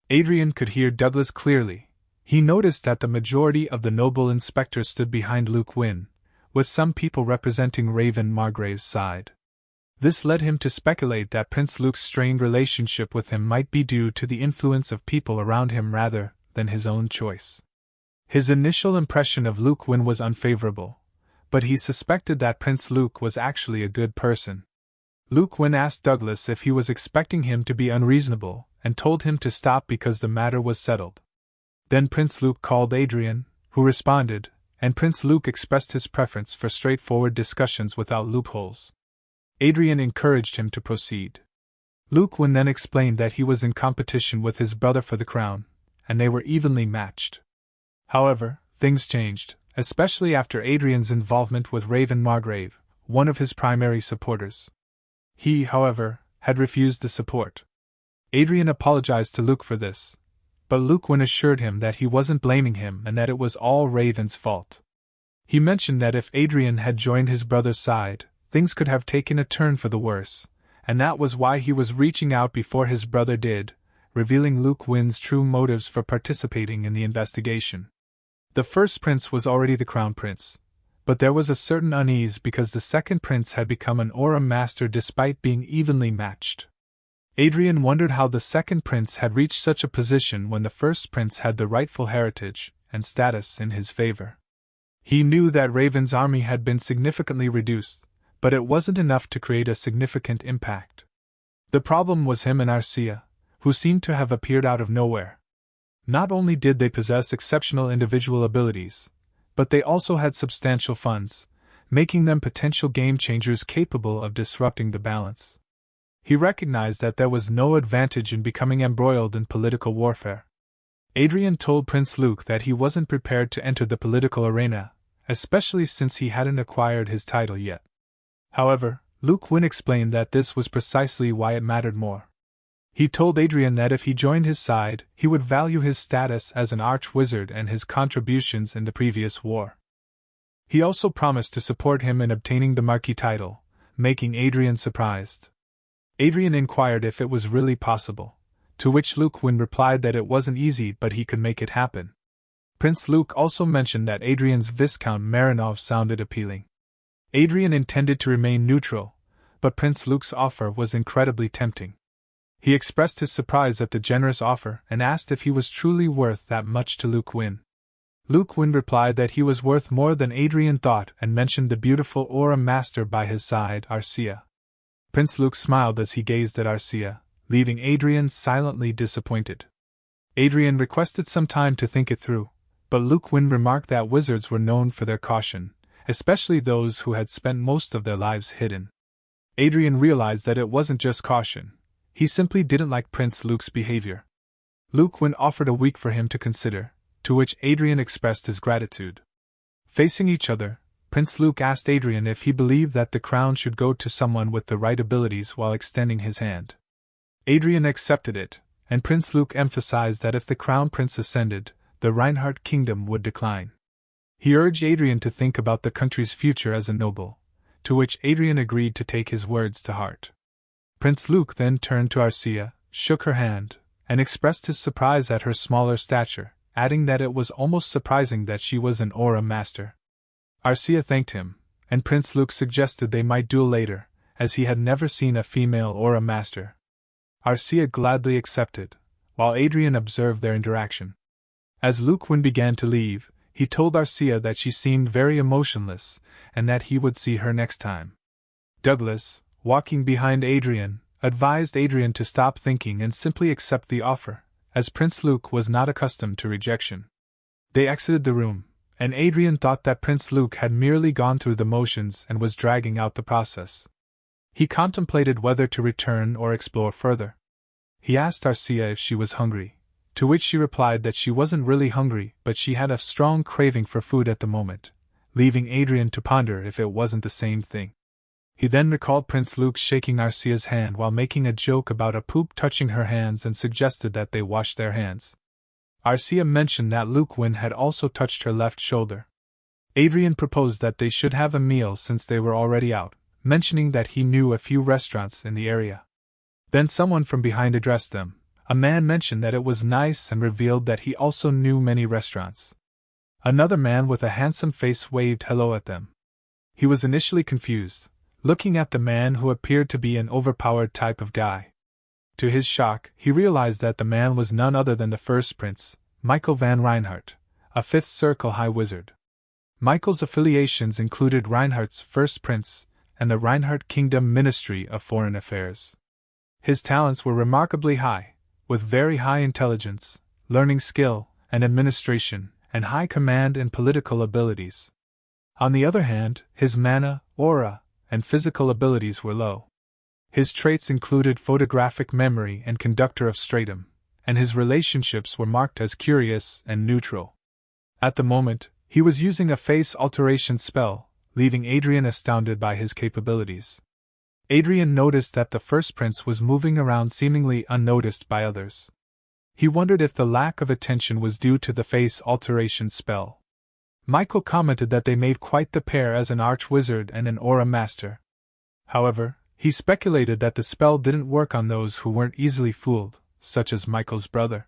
Adrian could hear Douglas clearly. He noticed that the majority of the noble inspectors stood behind Luke Win, with some people representing Raven Margrave's side. This led him to speculate that Prince Luke's strained relationship with him might be due to the influence of people around him rather than his own choice. His initial impression of Luke Win was unfavorable, but he suspected that Prince Luke was actually a good person. Luke Win asked Douglas if he was expecting him to be unreasonable, and told him to stop because the matter was settled. Then Prince Luke called Adrian, who responded, and Prince Luke expressed his preference for straightforward discussions without loopholes. Adrian encouraged him to proceed. Luke Win then explained that he was in competition with his brother for the crown, and they were evenly matched. However, things changed, especially after Adrian's involvement with Raven Margrave, one of his primary supporters. He, however, had refused the support. Adrian apologized to Luke for this, but Luke Win assured him that he wasn't blaming him and that it was all Raven's fault. He mentioned that if Adrian had joined his brother's side, things could have taken a turn for the worse, and that was why he was reaching out before his brother did, revealing Luke Win's true motives for participating in the investigation. The first prince was already the crown prince, but there was a certain unease because the second prince had become an aura master despite being evenly matched. Adrian wondered how the second prince had reached such a position when the first prince had the rightful heritage and status in his favor. He knew that Raven's army had been significantly reduced, but it wasn't enough to create a significant impact. The problem was him and Arcia, who seemed to have appeared out of nowhere. Not only did they possess exceptional individual abilities, but they also had substantial funds, making them potential game-changers capable of disrupting the balance. He recognized that there was no advantage in becoming embroiled in political warfare. Adrian told Prince Luke that he wasn't prepared to enter the political arena, especially since he hadn't acquired his title yet. However, Luke Win explained that this was precisely why it mattered more. He told Adrian that if he joined his side, he would value his status as an arch-wizard and his contributions in the previous war. He also promised to support him in obtaining the Marquis title, making Adrian surprised. Adrian inquired if it was really possible, to which Luke Win replied that it wasn't easy but he could make it happen. Prince Luke also mentioned that Adrian's Viscount Marinov sounded appealing. Adrian intended to remain neutral, but Prince Luke's offer was incredibly tempting. He expressed his surprise at the generous offer and asked if he was truly worth that much to Luke Win. Luke Win replied that he was worth more than Adrian thought and mentioned the beautiful aura master by his side, Arcia. Prince Luke smiled as he gazed at Arcia, leaving Adrian silently disappointed. Adrian requested some time to think it through, but Luke Wynn remarked that wizards were known for their caution, especially those who had spent most of their lives hidden. Adrian realized that it wasn't just caution, he simply didn't like Prince Luke's behavior. Luke Wynn offered a week for him to consider, to which Adrian expressed his gratitude. Facing each other, Prince Luke asked Adrian if he believed that the crown should go to someone with the right abilities while extending his hand. Adrian accepted it, and Prince Luke emphasized that if the crown prince ascended, the Reinhardt kingdom would decline. He urged Adrian to think about the country's future as a noble, to which Adrian agreed to take his words to heart. Prince Luke then turned to Arcia, shook her hand, and expressed his surprise at her smaller stature, adding that it was almost surprising that she was an aura master. Arcia thanked him, and Prince Luke suggested they might duel later, as he had never seen a female aura master. Arcia gladly accepted, while Adrian observed their interaction. As Luke Wynn began to leave, he told Arcia that she seemed very emotionless, and that he would see her next time. Douglas, walking behind Adrian, advised Adrian to stop thinking and simply accept the offer, as Prince Luke was not accustomed to rejection. They exited the room, and Adrian thought that Prince Luke had merely gone through the motions and was dragging out the process. He contemplated whether to return or explore further. He asked Arcia if she was hungry, to which she replied that she wasn't really hungry but she had a strong craving for food at the moment, leaving Adrian to ponder if it wasn't the same thing. He then recalled Prince Luke shaking Arcia's hand while making a joke about a poop touching her hands and suggested that they wash their hands. Arcia mentioned that Luke Wynn had also touched her left shoulder. Adrian proposed that they should have a meal since they were already out, mentioning that he knew a few restaurants in the area. Then someone from behind addressed them. A man mentioned that it was nice and revealed that he also knew many restaurants. Another man with a handsome face waved hello at them. He was initially confused, looking at the man who appeared to be an overpowered type of guy. To his shock, he realized that the man was none other than the first prince, Michael van Reinhardt, a fifth circle high wizard. Michael's affiliations included Reinhardt's first prince and the Reinhardt Kingdom Ministry of Foreign Affairs. His talents were remarkably high, with very high intelligence, learning skill, and administration, and high command and political abilities. On the other hand, his mana, aura, and physical abilities were low. His traits included photographic memory and conductor of stratum, and his relationships were marked as curious and neutral. At the moment, he was using a face alteration spell, leaving Adrian astounded by his capabilities. Adrian noticed that the first prince was moving around seemingly unnoticed by others. He wondered if the lack of attention was due to the face alteration spell. Michael commented that they made quite the pair as an arch-wizard and an aura master. However, he speculated that the spell didn't work on those who weren't easily fooled, such as Michael's brother.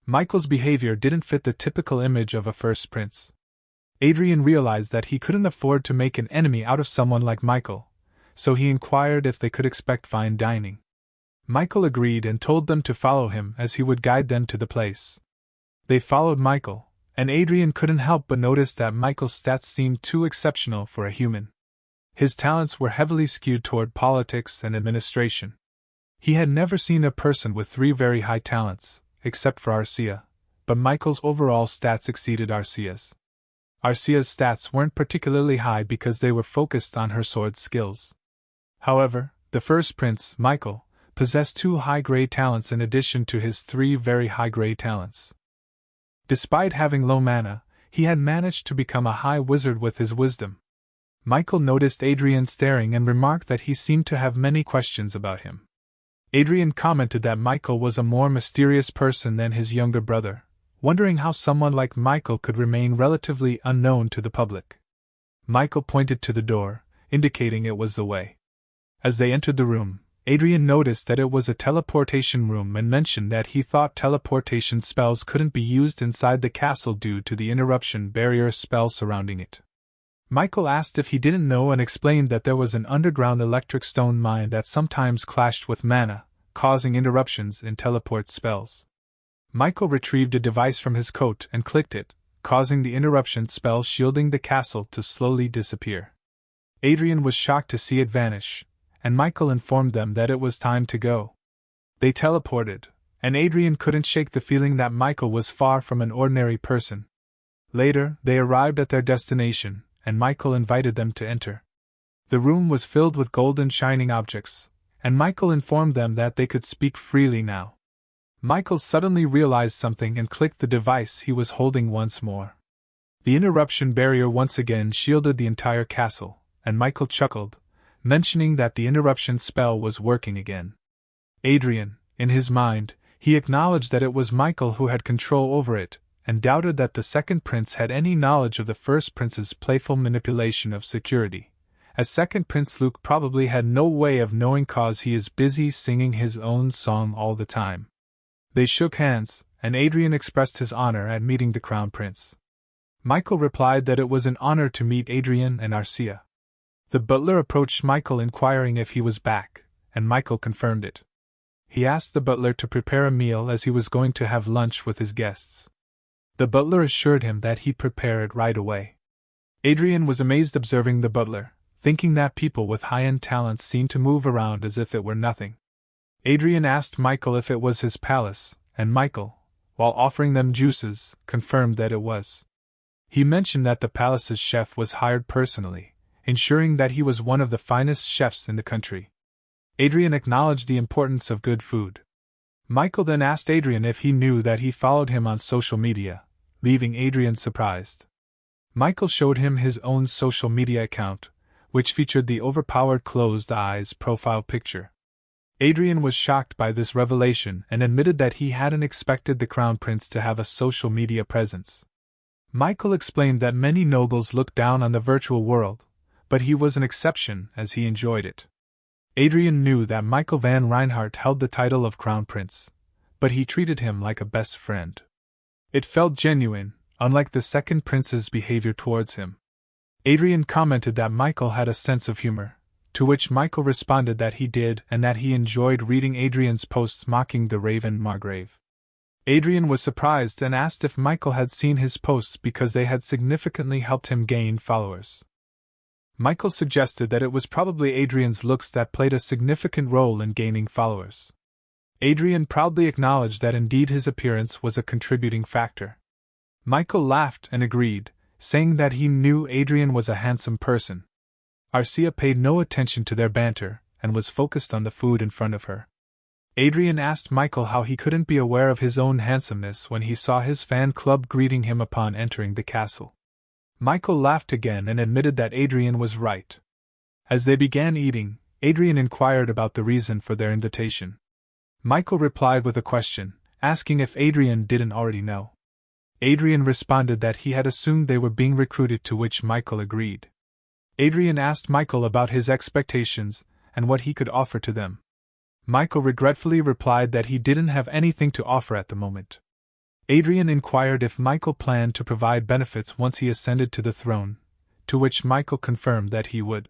Michael's behavior didn't fit the typical image of a first prince. Adrian realized that he couldn't afford to make an enemy out of someone like Michael, so he inquired if they could expect fine dining. Michael agreed and told them to follow him as he would guide them to the place. They followed Michael, and Adrian couldn't help but notice that Michael's stats seemed too exceptional for a human. His talents were heavily skewed toward politics and administration. He had never seen a person with 3 very high talents, except for Arcia, but Michael's overall stats exceeded Arcia's. Arcia's stats weren't particularly high because they were focused on her sword skills. However, the first prince, Michael, possessed 2 high-grade talents in addition to his 3 very high-grade talents. Despite having low mana, he had managed to become a high wizard with his wisdom. Michael noticed Adrian staring and remarked that he seemed to have many questions about him. Adrian commented that Michael was a more mysterious person than his younger brother, wondering how someone like Michael could remain relatively unknown to the public. Michael pointed to the door, indicating it was the way. As they entered the room, Adrian noticed that it was a teleportation room and mentioned that he thought teleportation spells couldn't be used inside the castle due to the interruption barrier spell surrounding it. Michael asked if he didn't know and explained that there was an underground electric stone mine that sometimes clashed with mana, causing interruptions in teleport spells. Michael retrieved a device from his coat and clicked it, causing the interruption spell shielding the castle to slowly disappear. Adrian was shocked to see it vanish, and Michael informed them that it was time to go. They teleported, and Adrian couldn't shake the feeling that Michael was far from an ordinary person. Later, they arrived at their destination, and Michael invited them to enter. The room was filled with golden shining objects, and Michael informed them that they could speak freely now. Michael suddenly realized something and clicked the device he was holding once more. The interruption barrier once again shielded the entire castle, and Michael chuckled, mentioning that the interruption spell was working again. Adrian, in his mind, he acknowledged that it was Michael who had control over it, and doubted that the second prince had any knowledge of the first prince's playful manipulation of security, as second prince Luke probably had no way of knowing cause he is busy singing his own song all the time. They shook hands, and Adrian expressed his honor at meeting the crown prince. Michael replied that it was an honor to meet Adrian and Arcia. The butler approached Michael inquiring if he was back, and Michael confirmed it. He asked the butler to prepare a meal as he was going to have lunch with his guests. The butler assured him that he'd prepare it right away. Adrian was amazed observing the butler, thinking that people with high-end talents seemed to move around as if it were nothing. Adrian asked Michael if it was his palace, and Michael, while offering them juices, confirmed that it was. He mentioned that the palace's chef was hired personally, ensuring that he was one of the finest chefs in the country. Adrian acknowledged the importance of good food. Michael then asked Adrian if he knew that he followed him on social media, leaving Adrian surprised. Michael showed him his own social media account, which featured the overpowered closed eyes profile picture. Adrian was shocked by this revelation and admitted that he hadn't expected the crown prince to have a social media presence. Michael explained that many nobles look down on the virtual world, but he was an exception as he enjoyed it. Adrian knew that Michael van Reinhardt held the title of crown prince, but he treated him like a best friend. It felt genuine, unlike the second prince's behavior towards him. Adrian commented that Michael had a sense of humor, to which Michael responded that he did and that he enjoyed reading Adrian's posts mocking the Raven Margrave. Adrian was surprised and asked if Michael had seen his posts because they had significantly helped him gain followers. Michael suggested that it was probably Adrian's looks that played a significant role in gaining followers. Adrian proudly acknowledged that indeed his appearance was a contributing factor. Michael laughed and agreed, saying that he knew Adrian was a handsome person. Arcia paid no attention to their banter and was focused on the food in front of her. Adrian asked Michael how he couldn't be aware of his own handsomeness when he saw his fan club greeting him upon entering the castle. Michael laughed again and admitted that Adrian was right. As they began eating, Adrian inquired about the reason for their invitation. Michael replied with a question, asking if Adrian didn't already know. Adrian responded that he had assumed they were being recruited, to which Michael agreed. Adrian asked Michael about his expectations and what he could offer to them. Michael regretfully replied that he didn't have anything to offer at the moment. Adrian inquired if Michael planned to provide benefits once he ascended to the throne, to which Michael confirmed that he would.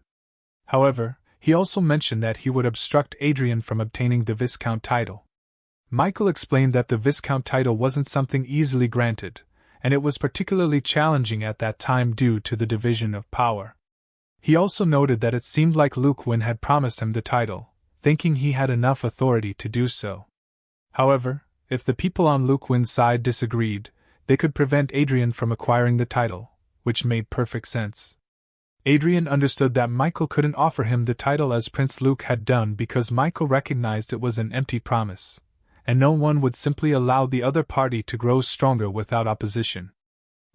However, he also mentioned that he would obstruct Adrian from obtaining the Viscount title. Michael explained that the Viscount title wasn't something easily granted, and it was particularly challenging at that time due to the division of power. He also noted that it seemed like Luke Wynn had promised him the title, thinking he had enough authority to do so. However, if the people on Luke Wynn's side disagreed, they could prevent Adrian from acquiring the title, which made perfect sense. Adrian understood that Michael couldn't offer him the title as Prince Luke had done because Michael recognized it was an empty promise, and no one would simply allow the other party to grow stronger without opposition.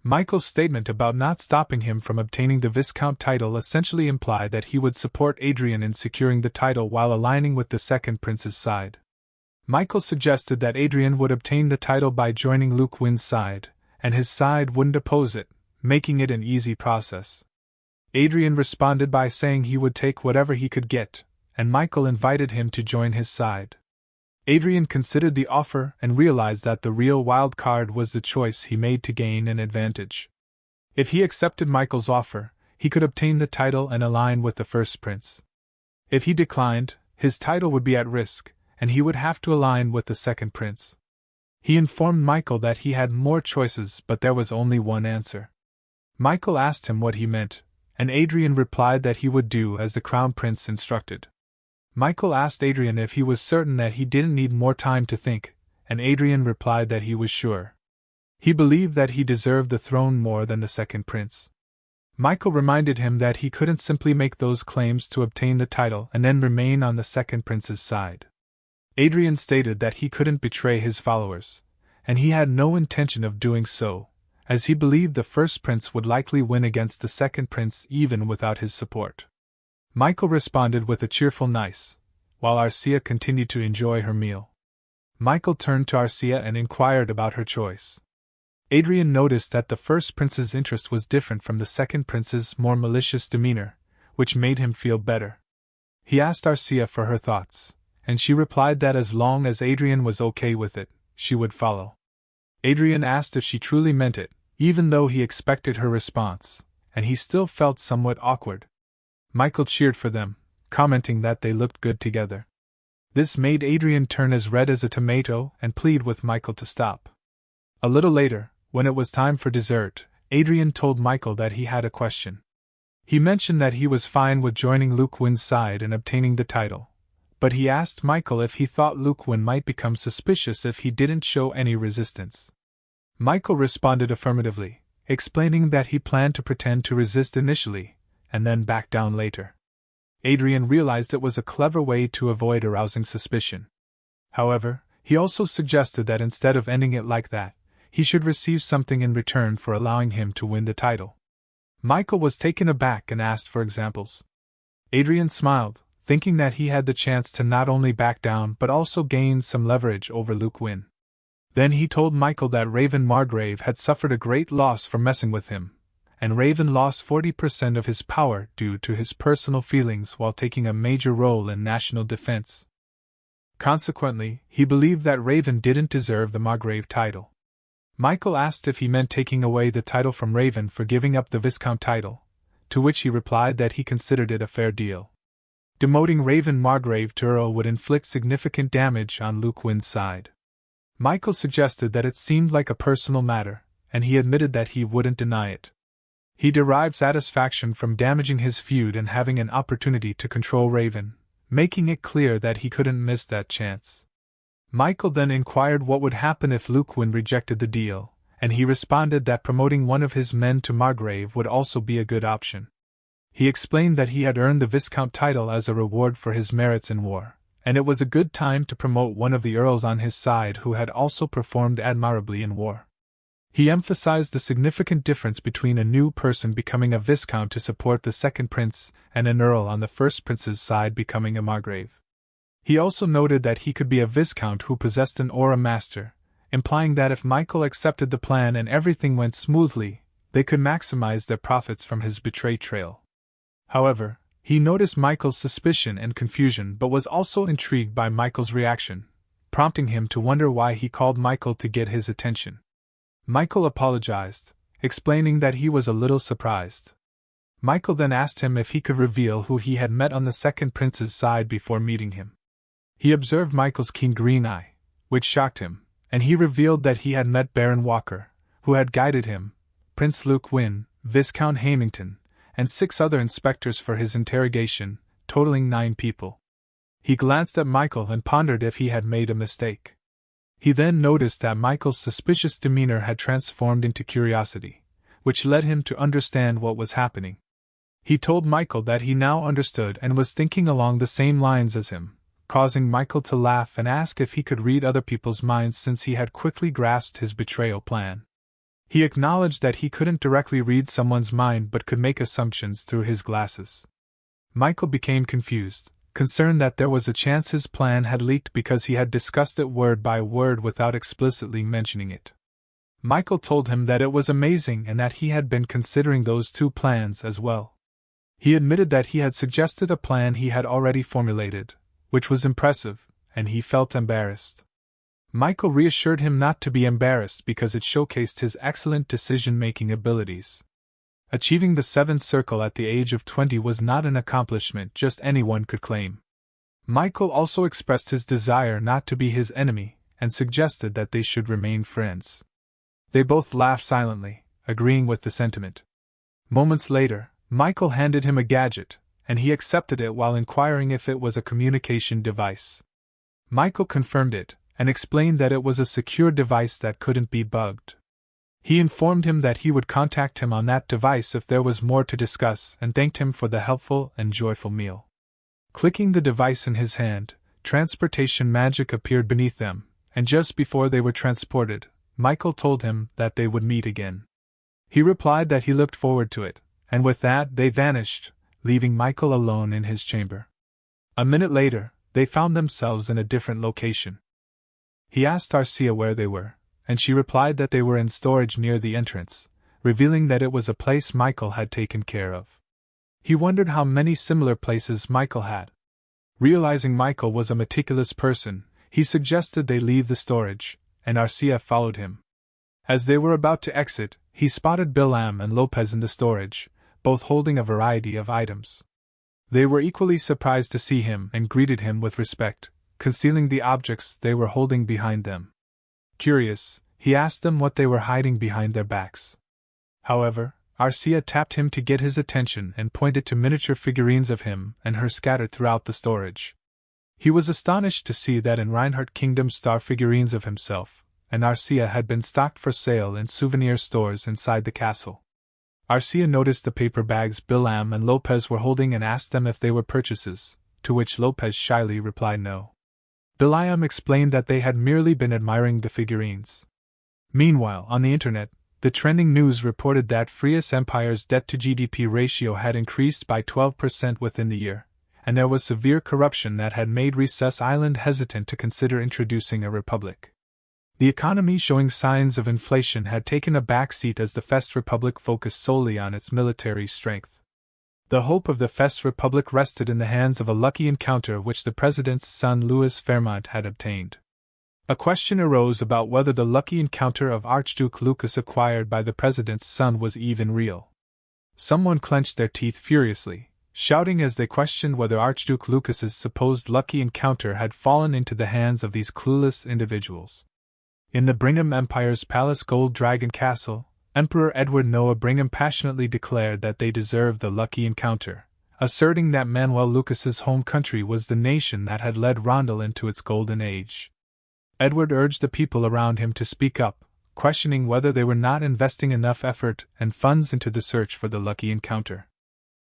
Michael's statement about not stopping him from obtaining the Viscount title essentially implied that he would support Adrian in securing the title while aligning with the second prince's side. Michael suggested that Adrian would obtain the title by joining Luke Wynn's side, and his side wouldn't oppose it, making it an easy process. Adrian responded by saying he would take whatever he could get, and Michael invited him to join his side. Adrian considered the offer and realized that the real wild card was the choice he made to gain an advantage. If he accepted Michael's offer, he could obtain the title and align with the first prince. If he declined, his title would be at risk, and he would have to align with the second prince. He informed Michael that he had more choices, but there was only one answer. Michael asked him what he meant, and Adrian replied that he would do as the crown prince instructed. Michael asked Adrian if he was certain that he didn't need more time to think, and Adrian replied that he was sure. He believed that he deserved the throne more than the second prince. Michael reminded him that he couldn't simply make those claims to obtain the title and then remain on the second prince's side. Adrian stated that he couldn't betray his followers, and he had no intention of doing so, as he believed the first prince would likely win against the second prince even without his support. Michael responded with a cheerful nice, while Arcia continued to enjoy her meal. Michael turned to Arcia and inquired about her choice. Adrian noticed that the first prince's interest was different from the second prince's more malicious demeanor, which made him feel better. He asked Arcia for her thoughts, and she replied that as long as Adrian was okay with it, she would follow. Adrian asked if she truly meant it, even though he expected her response, and he still felt somewhat awkward. Michael cheered for them, commenting that they looked good together. This made Adrian turn as red as a tomato and plead with Michael to stop. A little later, when it was time for dessert, Adrian told Michael that he had a question. He mentioned that he was fine with joining Luke Win's side and obtaining the title, but he asked Michael if he thought Luke Win might become suspicious if he didn't show any resistance. Michael responded affirmatively, explaining that he planned to pretend to resist initially, and then back down later. Adrian realized it was a clever way to avoid arousing suspicion. However, he also suggested that instead of ending it like that, he should receive something in return for allowing him to win the title. Michael was taken aback and asked for examples. Adrian smiled, thinking that he had the chance to not only back down but also gain some leverage over Luke Win. Then he told Michael that Raven Margrave had suffered a great loss for messing with him, and Raven lost 40% of his power due to his personal feelings while taking a major role in national defense. Consequently, he believed that Raven didn't deserve the Margrave title. Michael asked if he meant taking away the title from Raven for giving up the Viscount title, to which he replied that he considered it a fair deal. Demoting Raven Margrave to Earl would inflict significant damage on Luke Win's side. Michael suggested that it seemed like a personal matter, and he admitted that he wouldn't deny it. He derived satisfaction from damaging his feud and having an opportunity to control Raven, making it clear that he couldn't miss that chance. Michael then inquired what would happen if Luke Win rejected the deal, and he responded that promoting one of his men to Margrave would also be a good option. He explained that he had earned the Viscount title as a reward for his merits in war, and it was a good time to promote one of the earls on his side who had also performed admirably in war. He emphasized the significant difference between a new person becoming a Viscount to support the second prince and an earl on the first prince's side becoming a Margrave. He also noted that he could be a Viscount who possessed an aura master, implying that if Michael accepted the plan and everything went smoothly, they could maximize their profits from his betrayal. However, he noticed Michael's suspicion and confusion but was also intrigued by Michael's reaction, prompting him to wonder why he called Michael to get his attention. Michael apologized, explaining that he was a little surprised. Michael then asked him if he could reveal who he had met on the second prince's side before meeting him. He observed Michael's keen green eye, which shocked him, and he revealed that he had met Baron Walker, who had guided him, Prince Luke Win, Viscount Hamington, and 6 other inspectors for his interrogation, totaling 9 people. He glanced at Michael and pondered if he had made a mistake. He then noticed that Michael's suspicious demeanor had transformed into curiosity, which led him to understand what was happening. He told Michael that he now understood and was thinking along the same lines as him, causing Michael to laugh and ask if he could read other people's minds since he had quickly grasped his betrayal plan. He acknowledged that he couldn't directly read someone's mind but could make assumptions through his glasses. Michael became confused, concerned that there was a chance his plan had leaked because he had discussed it word by word without explicitly mentioning it. Michael told him that it was amazing and that he had been considering those 2 plans as well. He admitted that he had suggested a plan he had already formulated, which was impressive, and he felt embarrassed. Michael reassured him not to be embarrassed because it showcased his excellent decision-making abilities. Achieving the 7th circle at the age of 20 was not an accomplishment just anyone could claim. Michael also expressed his desire not to be his enemy, and suggested that they should remain friends. They both laughed silently, agreeing with the sentiment. Moments later, Michael handed him a gadget, and he accepted it while inquiring if it was a communication device. Michael confirmed it, and explained that it was a secure device that couldn't be bugged. He informed him that he would contact him on that device if there was more to discuss and thanked him for the helpful and joyful meal. Clicking the device in his hand, transportation magic appeared beneath them, and just before they were transported, Michael told him that they would meet again. He replied that he looked forward to it, and with that they vanished, leaving Michael alone in his chamber. A minute later, they found themselves in a different location. He asked Arcia where they were, and she replied that they were in storage near the entrance, revealing that it was a place Michael had taken care of. He wondered how many similar places Michael had. Realizing Michael was a meticulous person, he suggested they leave the storage, and Arcia followed him. As they were about to exit, he spotted Bilam and Lopez in the storage, both holding a variety of items. They were equally surprised to see him and greeted him with respect, concealing the objects they were holding behind them. Curious, he asked them what they were hiding behind their backs. However, Arcia tapped him to get his attention and pointed to miniature figurines of him and her scattered throughout the storage. He was astonished to see that in Reinhardt Kingdom star figurines of himself and Arcia had been stocked for sale in souvenir stores inside the castle. Arcia noticed the paper bags Bilam and Lopez were holding and asked them if they were purchases, to which Lopez shyly replied no. Bilam explained that they had merely been admiring the figurines. Meanwhile, on the internet, the trending news reported that Frias Empire's debt-to-GDP ratio had increased by 12% within the year, and there was severe corruption that had made Recess Island hesitant to consider introducing a republic. The economy showing signs of inflation had taken a backseat as the Fest Republic focused solely on its military strength. The hope of the Fest Republic rested in the hands of a lucky encounter which the president's son Louis Fairmont had obtained. A question arose about whether the lucky encounter of Archduke Lucas acquired by the president's son was even real. Someone clenched their teeth furiously, shouting as they questioned whether Archduke Lucas's supposed lucky encounter had fallen into the hands of these clueless individuals. In the Brigham Empire's Palace Gold Dragon Castle, Emperor Edward Noah Brigham passionately declared that they deserved the lucky encounter, asserting that Manuel Lucas's home country was the nation that had led Rondel into its golden age. Edward urged the people around him to speak up, questioning whether they were not investing enough effort and funds into the search for the lucky encounter.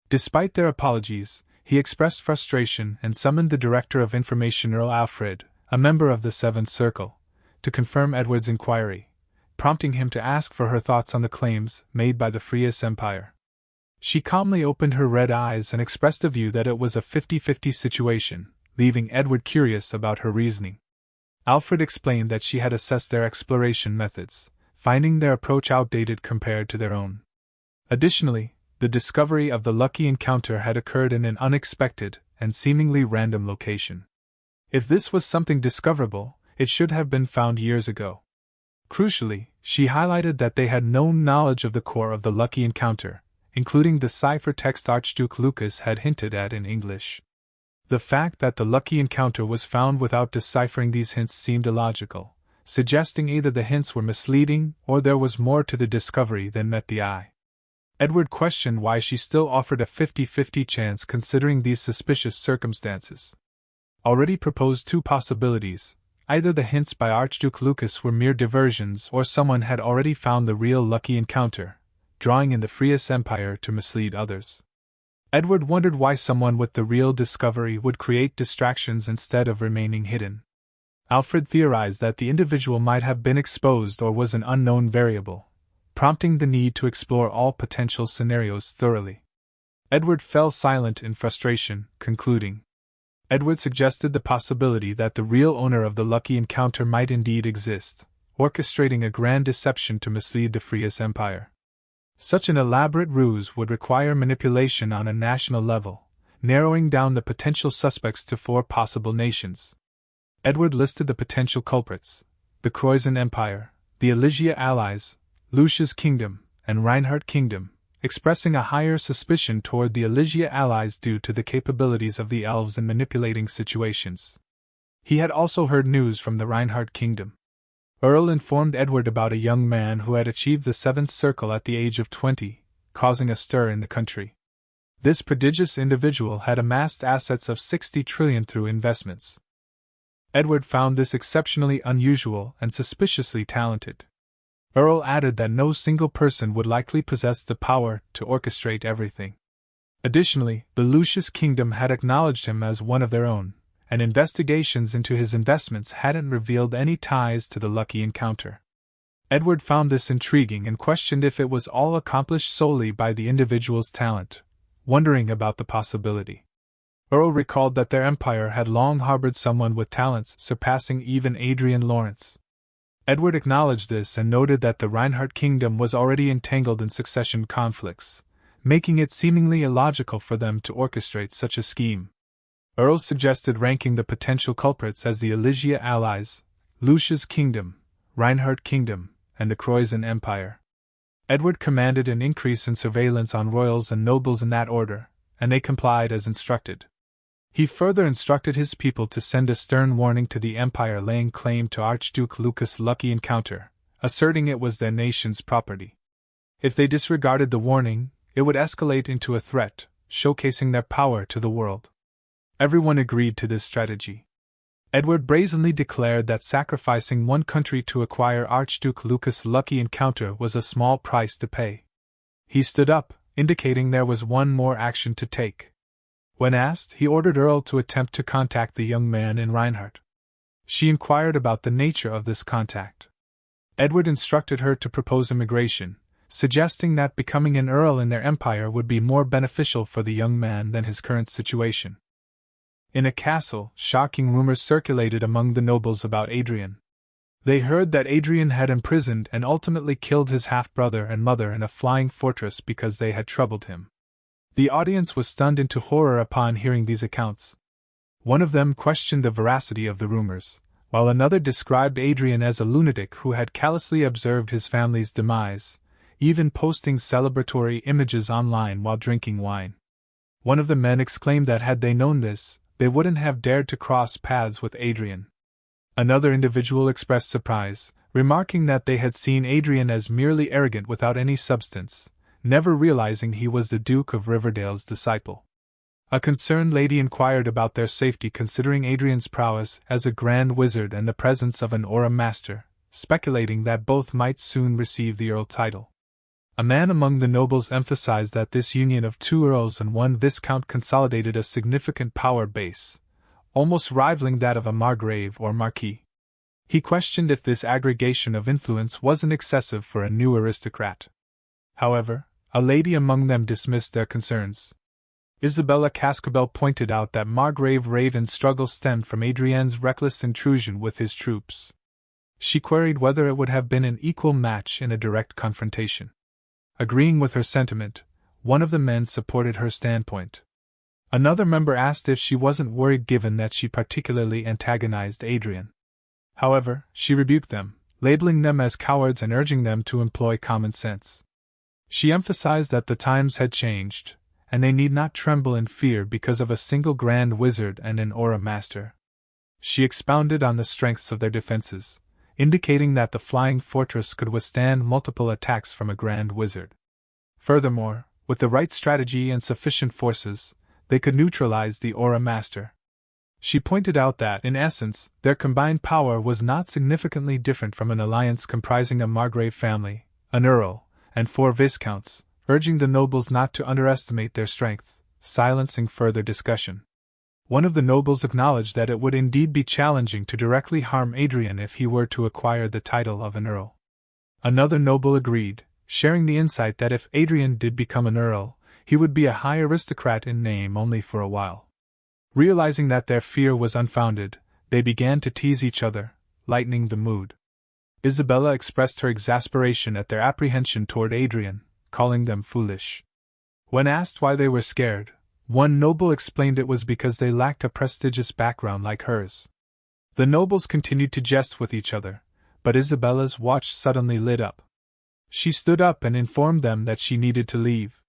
Despite their apologies, he expressed frustration and summoned the Director of Information Earl Alfred, a member of the Seventh Circle, to confirm Edward's inquiry, prompting him to ask for her thoughts on the claims made by the Frias Empire. She calmly opened her red eyes and expressed the view that it was a 50-50 situation, leaving Edward curious about her reasoning. Alfred explained that she had assessed their exploration methods, finding their approach outdated compared to their own. Additionally, the discovery of the lucky encounter had occurred in an unexpected and seemingly random location. If this was something discoverable, it should have been found years ago. Crucially, she highlighted that they had no knowledge of the core of the lucky encounter, including the ciphertext Archduke Lucas had hinted at in English. The fact that the lucky encounter was found without deciphering these hints seemed illogical, suggesting either the hints were misleading or there was more to the discovery than met the eye. Edward questioned why she still offered a 50-50 chance considering these suspicious circumstances. Already proposed two possibilities. Either the hints by Archduke Lucas were mere diversions or someone had already found the real lucky encounter, drawing in the Frias Empire to mislead others. Edward wondered why someone with the real discovery would create distractions instead of remaining hidden. Alfred theorized that the individual might have been exposed or was an unknown variable, prompting the need to explore all potential scenarios thoroughly. Edward fell silent in frustration, concluding. Edward suggested the possibility that the real owner of the lucky encounter might indeed exist, orchestrating a grand deception to mislead the Frias Empire. Such an elaborate ruse would require manipulation on a national level, narrowing down the potential suspects to 4 possible nations. Edward listed the potential culprits: the Croizon Empire, the Elysia Allies, Lucia's Kingdom, and Reinhardt Kingdom, expressing a higher suspicion toward the Elysia allies due to the capabilities of the elves in manipulating situations. He had also heard news from the Reinhardt Kingdom. Earl informed Edward about a young man who had achieved the Seventh Circle at the age of 20, causing a stir in the country. This prodigious individual had amassed assets of 60 trillion through investments. Edward found this exceptionally unusual and suspiciously talented. Earl added that no single person would likely possess the power to orchestrate everything. Additionally, the Lucius Kingdom had acknowledged him as one of their own, and investigations into his investments hadn't revealed any ties to the lucky encounter. Edward found this intriguing and questioned if it was all accomplished solely by the individual's talent, wondering about the possibility. Earl recalled that their empire had long harbored someone with talents surpassing even Adrian Lawrence. Edward acknowledged this and noted that the Reinhardt kingdom was already entangled in succession conflicts, making it seemingly illogical for them to orchestrate such a scheme. Earl suggested ranking the potential culprits as the Elysia allies, Lucia's kingdom, Reinhardt kingdom, and the Croizon Empire. Edward commanded an increase in surveillance on royals and nobles in that order, and they complied as instructed. He further instructed his people to send a stern warning to the Empire laying claim to Archduke Lucas' lucky encounter, asserting it was their nation's property. If they disregarded the warning, it would escalate into a threat, showcasing their power to the world. Everyone agreed to this strategy. Edward brazenly declared that sacrificing one country to acquire Archduke Lucas' lucky encounter was a small price to pay. He stood up, indicating there was one more action to take. When asked, he ordered Earl to attempt to contact the young man in Reinhardt. She inquired about the nature of this contact. Edward instructed her to propose immigration, suggesting that becoming an earl in their empire would be more beneficial for the young man than his current situation. In a castle, shocking rumors circulated among the nobles about Adrian. They heard that Adrian had imprisoned and ultimately killed his half-brother and mother in a flying fortress because they had troubled him. The audience was stunned into horror upon hearing these accounts. One of them questioned the veracity of the rumors, while another described Adrian as a lunatic who had callously observed his family's demise, even posting celebratory images online while drinking wine. One of the men exclaimed that had they known this, they wouldn't have dared to cross paths with Adrian. Another individual expressed surprise, remarking that they had seen Adrian as merely arrogant without any substance, never realizing he was the Duke of Riverdale's disciple. A concerned lady inquired about their safety considering Adrian's prowess as a grand wizard and the presence of an aura master, speculating that both might soon receive the earl title. A man among the nobles emphasized that this union of two earls and one viscount consolidated a significant power base, almost rivaling that of a margrave or marquis. He questioned if this aggregation of influence wasn't excessive for a new aristocrat. However, a lady among them dismissed their concerns. Isabella Cascabel pointed out that Margrave Raven's struggle stemmed from Adrian's reckless intrusion with his troops. She queried whether it would have been an equal match in a direct confrontation. Agreeing with her sentiment, one of the men supported her standpoint. Another member asked if she wasn't worried given that she particularly antagonized Adrian. However, she rebuked them, labeling them as cowards and urging them to employ common sense. She emphasized that the times had changed, and they need not tremble in fear because of a single grand wizard and an aura master. She expounded on the strengths of their defenses, indicating that the flying fortress could withstand multiple attacks from a grand wizard. Furthermore, with the right strategy and sufficient forces, they could neutralize the aura master. She pointed out that, in essence, their combined power was not significantly different from an alliance comprising a Margrave family, an earl, and 4 viscounts, urging the nobles not to underestimate their strength, silencing further discussion. One of the nobles acknowledged that it would indeed be challenging to directly harm Adrian if he were to acquire the title of an earl. Another noble agreed, sharing the insight that if Adrian did become an earl, he would be a high aristocrat in name only for a while. Realizing that their fear was unfounded, they began to tease each other, lightening the mood. Isabella expressed her exasperation at their apprehension toward Adrian, calling them foolish. When asked why they were scared, one noble explained it was because they lacked a prestigious background like hers. The nobles continued to jest with each other, but Isabella's watch suddenly lit up. She stood up and informed them that she needed to leave.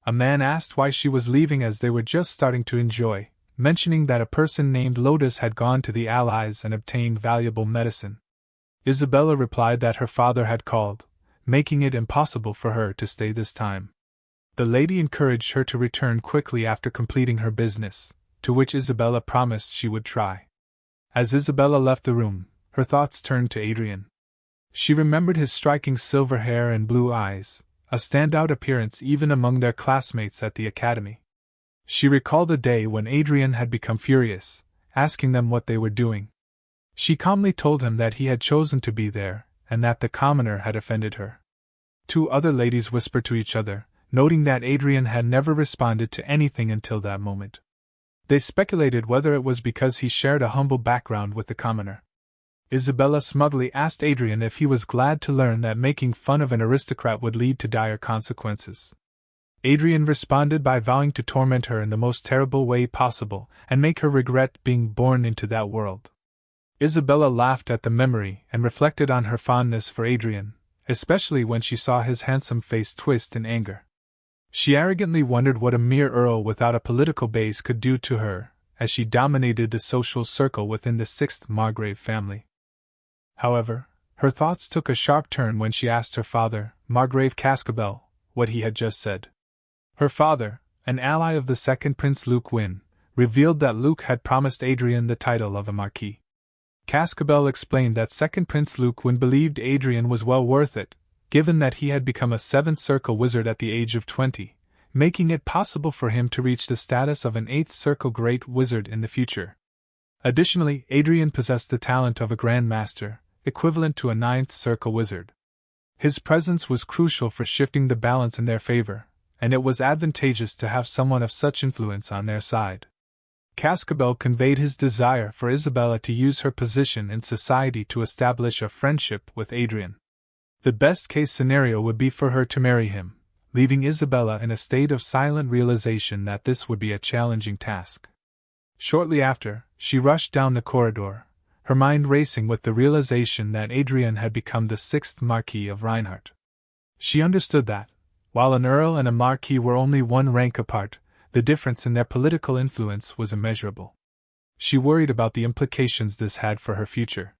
A man asked why she was leaving as they were just starting to enjoy, mentioning that a person named Lotus had gone to the Allies and obtained valuable medicine. Isabella replied that her father had called, making it impossible for her to stay this time. The lady encouraged her to return quickly after completing her business, to which Isabella promised she would try. As Isabella left the room, her thoughts turned to Adrian. She remembered his striking silver hair and blue eyes, a standout appearance even among their classmates at the academy. She recalled a day when Adrian had become furious, asking them what they were doing. She calmly told him that he had chosen to be there, and that the commoner had offended her. Two other ladies whispered to each other, noting that Adrian had never responded to anything until that moment. They speculated whether it was because he shared a humble background with the commoner. Isabella smugly asked Adrian if he was glad to learn that making fun of an aristocrat would lead to dire consequences. Adrian responded by vowing to torment her in the most terrible way possible and make her regret being born into that world. Isabella laughed at the memory and reflected on her fondness for Adrian, especially when she saw his handsome face twist in anger. She arrogantly wondered what a mere earl without a political base could do to her, as she dominated the social circle within the 6th Margrave family. However, her thoughts took a sharp turn when she asked her father, Margrave Cascabel, what he had just said. Her father, an ally of the second Prince Luke Wynne, revealed that Luke had promised Adrian the title of a Marquis. Cascabel explained that second Prince Luke Wynne believed Adrian was well worth it, given that he had become a 7th Circle wizard at the age of 20, making it possible for him to reach the status of an 8th Circle Great Wizard in the future. Additionally, Adrian possessed the talent of a Grand Master, equivalent to a 9th Circle wizard. His presence was crucial for shifting the balance in their favor, and it was advantageous to have someone of such influence on their side. Cascabel conveyed his desire for Isabella to use her position in society to establish a friendship with Adrian. The best-case scenario would be for her to marry him, leaving Isabella in a state of silent realization that this would be a challenging task. Shortly after, she rushed down the corridor, her mind racing with the realization that Adrian had become the 6th Marquis of Reinhardt. She understood that, while an earl and a marquis were only one rank apart, the difference in their political influence was immeasurable. She worried about the implications this had for her future.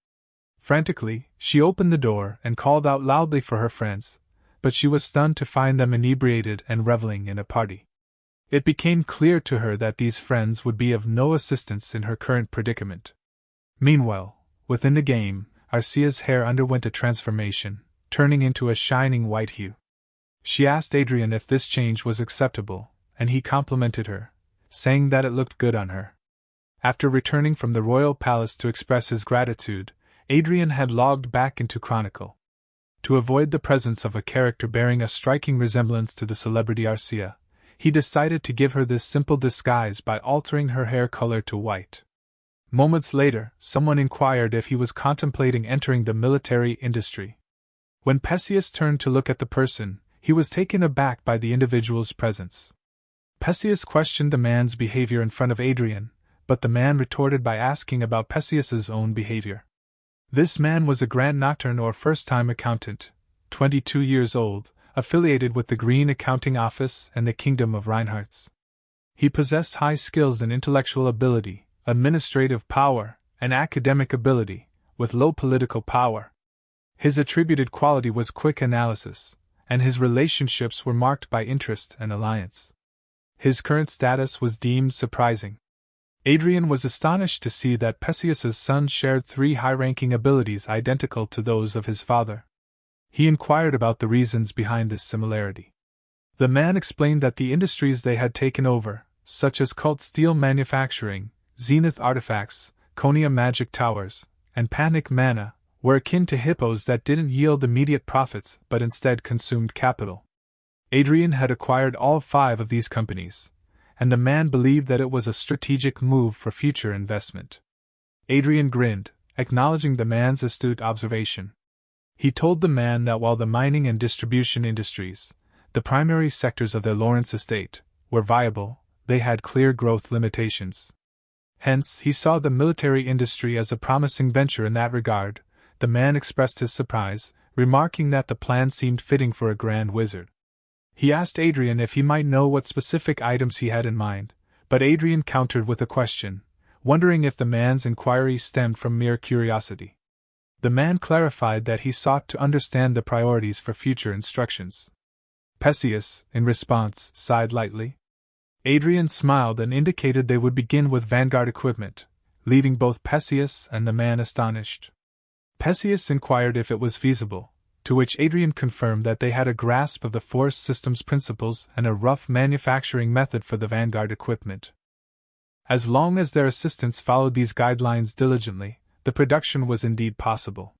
Frantically, she opened the door and called out loudly for her friends, but she was stunned to find them inebriated and reveling in a party. It became clear to her that these friends would be of no assistance in her current predicament. Meanwhile, within the game, Arcia's hair underwent a transformation, turning into a shining white hue. She asked Adrian if this change was acceptable, and he complimented her, saying that it looked good on her. After returning from the royal palace to express his gratitude, Adrian had logged back into Chronicle. To avoid the presence of a character bearing a striking resemblance to the celebrity Arcia, he decided to give her this simple disguise by altering her hair color to white. Moments later, someone inquired if he was contemplating entering the military industry. When Perseus turned to look at the person, he was taken aback by the individual's presence. Perseus questioned the man's behavior in front of Adrian, but the man retorted by asking about Perseus's own behavior. This man was a Grand Nocturne or first-time accountant, 22 years old, affiliated with the Green Accounting Office and the Kingdom of Reinhardt's. He possessed high skills and intellectual ability, administrative power, and academic ability, with low political power. His attributed quality was quick analysis, and his relationships were marked by interest and alliance. His current status was deemed surprising. Adrian was astonished to see that Perseus's son shared 3 high-ranking abilities identical to those of his father. He inquired about the reasons behind this similarity. The man explained that the industries they had taken over, such as cult steel manufacturing, Zenith artifacts, Konia magic towers, and Panic mana, were akin to hippos that didn't yield immediate profits but instead consumed capital. Adrian had acquired all 5 of these companies, and the man believed that it was a strategic move for future investment. Adrian grinned, acknowledging the man's astute observation. He told the man that while the mining and distribution industries, the primary sectors of their Lawrence estate, were viable, they had clear growth limitations. Hence, he saw the military industry as a promising venture in that regard. The man expressed his surprise, remarking that the plan seemed fitting for a grand wizard. He asked Adrian if he might know what specific items he had in mind, but Adrian countered with a question, wondering if the man's inquiry stemmed from mere curiosity. The man clarified that he sought to understand the priorities for future instructions. Perseus, in response, sighed lightly. Adrian smiled and indicated they would begin with vanguard equipment, leaving both Perseus and the man astonished. Perseus inquired if it was feasible, to which Adrian confirmed that they had a grasp of the force system's principles and a rough manufacturing method for the vanguard equipment. As long as their assistants followed these guidelines diligently, the production was indeed possible.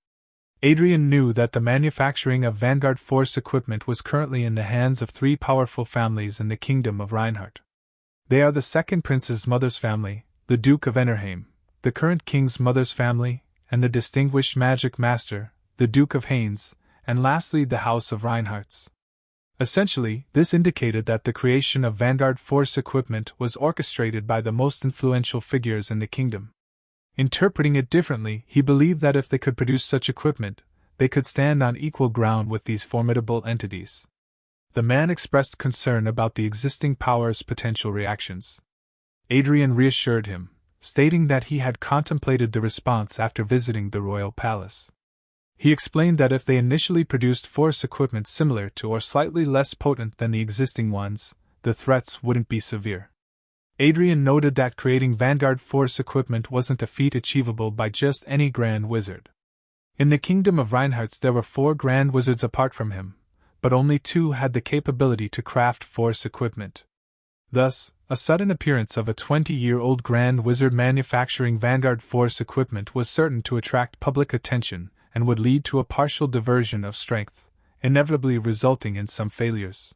Adrian knew that the manufacturing of vanguard force equipment was currently in the hands of three powerful families in the kingdom of Reinhardt. They are the second prince's mother's family, the Duke of Enerheim, the current king's mother's family, and the distinguished magic master, the Duke of Haines, and lastly the House of Reinhardts. Essentially, this indicated that the creation of vanguard force equipment was orchestrated by the most influential figures in the kingdom. Interpreting it differently, he believed that if they could produce such equipment, they could stand on equal ground with these formidable entities. The man expressed concern about the existing power's potential reactions. Adrian reassured him, stating that he had contemplated the response after visiting the royal palace. He explained that if they initially produced force equipment similar to or slightly less potent than the existing ones, the threats wouldn't be severe. Adrian noted that creating vanguard force equipment wasn't a feat achievable by just any grand wizard. In the kingdom of Reinhardt's there were 4 grand wizards apart from him, but only 2 had the capability to craft force equipment. Thus, a sudden appearance of a 20-year-old grand wizard manufacturing vanguard force equipment was certain to attract public attention and would lead to a partial diversion of strength, inevitably resulting in some failures.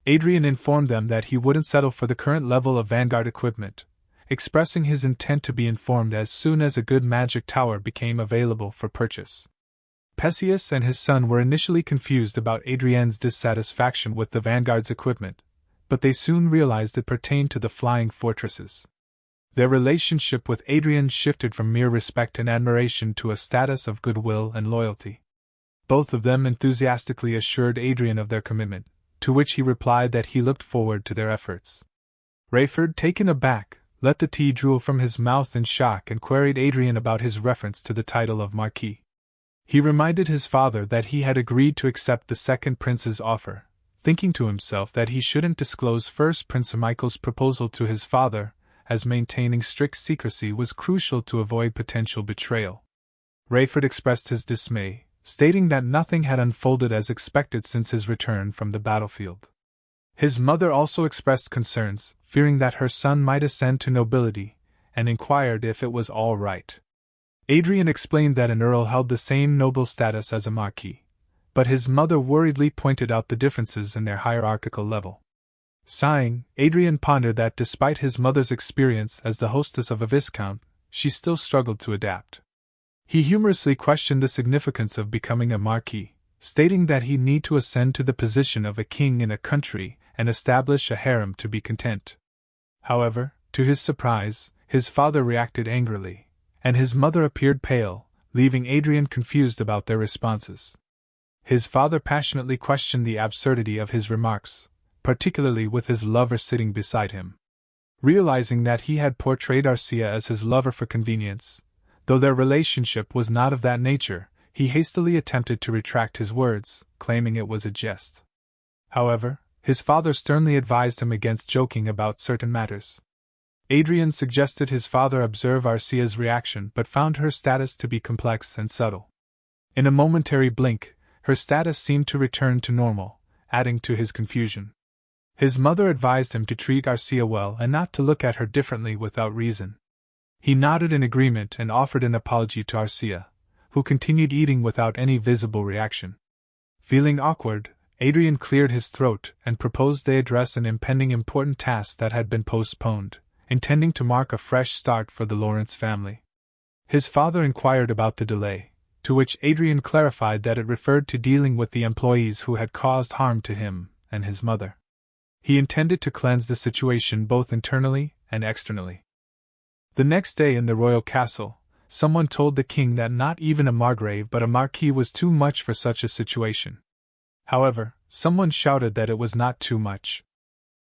Adrian informed them that he wouldn't settle for the current level of vanguard equipment, expressing his intent to be informed as soon as a good magic tower became available for purchase. Perseus and his son were initially confused about Adrian's dissatisfaction with the vanguard's equipment, but they soon realized it pertained to the flying fortresses. Their relationship with Adrian shifted from mere respect and admiration to a status of goodwill and loyalty. Both of them enthusiastically assured Adrian of their commitment, to which he replied that he looked forward to their efforts. Rayford, taken aback, let the tea drool from his mouth in shock and queried Adrian about his reference to the title of Marquis. He reminded his father that he had agreed to accept the second prince's offer, thinking to himself that he shouldn't disclose first Prince Michael's proposal to his father, as maintaining strict secrecy was crucial to avoid potential betrayal. Rayford expressed his dismay, stating that nothing had unfolded as expected since his return from the battlefield. His mother also expressed concerns, fearing that her son might ascend to nobility, and inquired if it was all right. Adrian explained that an earl held the same noble status as a marquis, but his mother worriedly pointed out the differences in their hierarchical level. Sighing, Adrian pondered that despite his mother's experience as the hostess of a viscount, she still struggled to adapt. He humorously questioned the significance of becoming a marquis, stating that he'd need to ascend to the position of a king in a country and establish a harem to be content. However, to his surprise, his father reacted angrily, and his mother appeared pale, leaving Adrian confused about their responses. His father passionately questioned the absurdity of his remarks, particularly with his lover sitting beside him. Realizing that he had portrayed Arcia as his lover for convenience, though their relationship was not of that nature, he hastily attempted to retract his words, claiming it was a jest. However, his father sternly advised him against joking about certain matters. Adrian suggested his father observe Arcia's reaction but found her status to be complex and subtle. In a momentary blink, her status seemed to return to normal, adding to his confusion. His mother advised him to treat Arcia well and not to look at her differently without reason. He nodded in agreement and offered an apology to Arcia, who continued eating without any visible reaction. Feeling awkward, Adrian cleared his throat and proposed they address an impending important task that had been postponed, intending to mark a fresh start for the Lawrence family. His father inquired about the delay, to which Adrian clarified that it referred to dealing with the employees who had caused harm to him and his mother. He intended to cleanse the situation both internally and externally. The next day in the royal castle, someone told the king that not even a margrave but a marquis was too much for such a situation. However, someone shouted that it was not too much.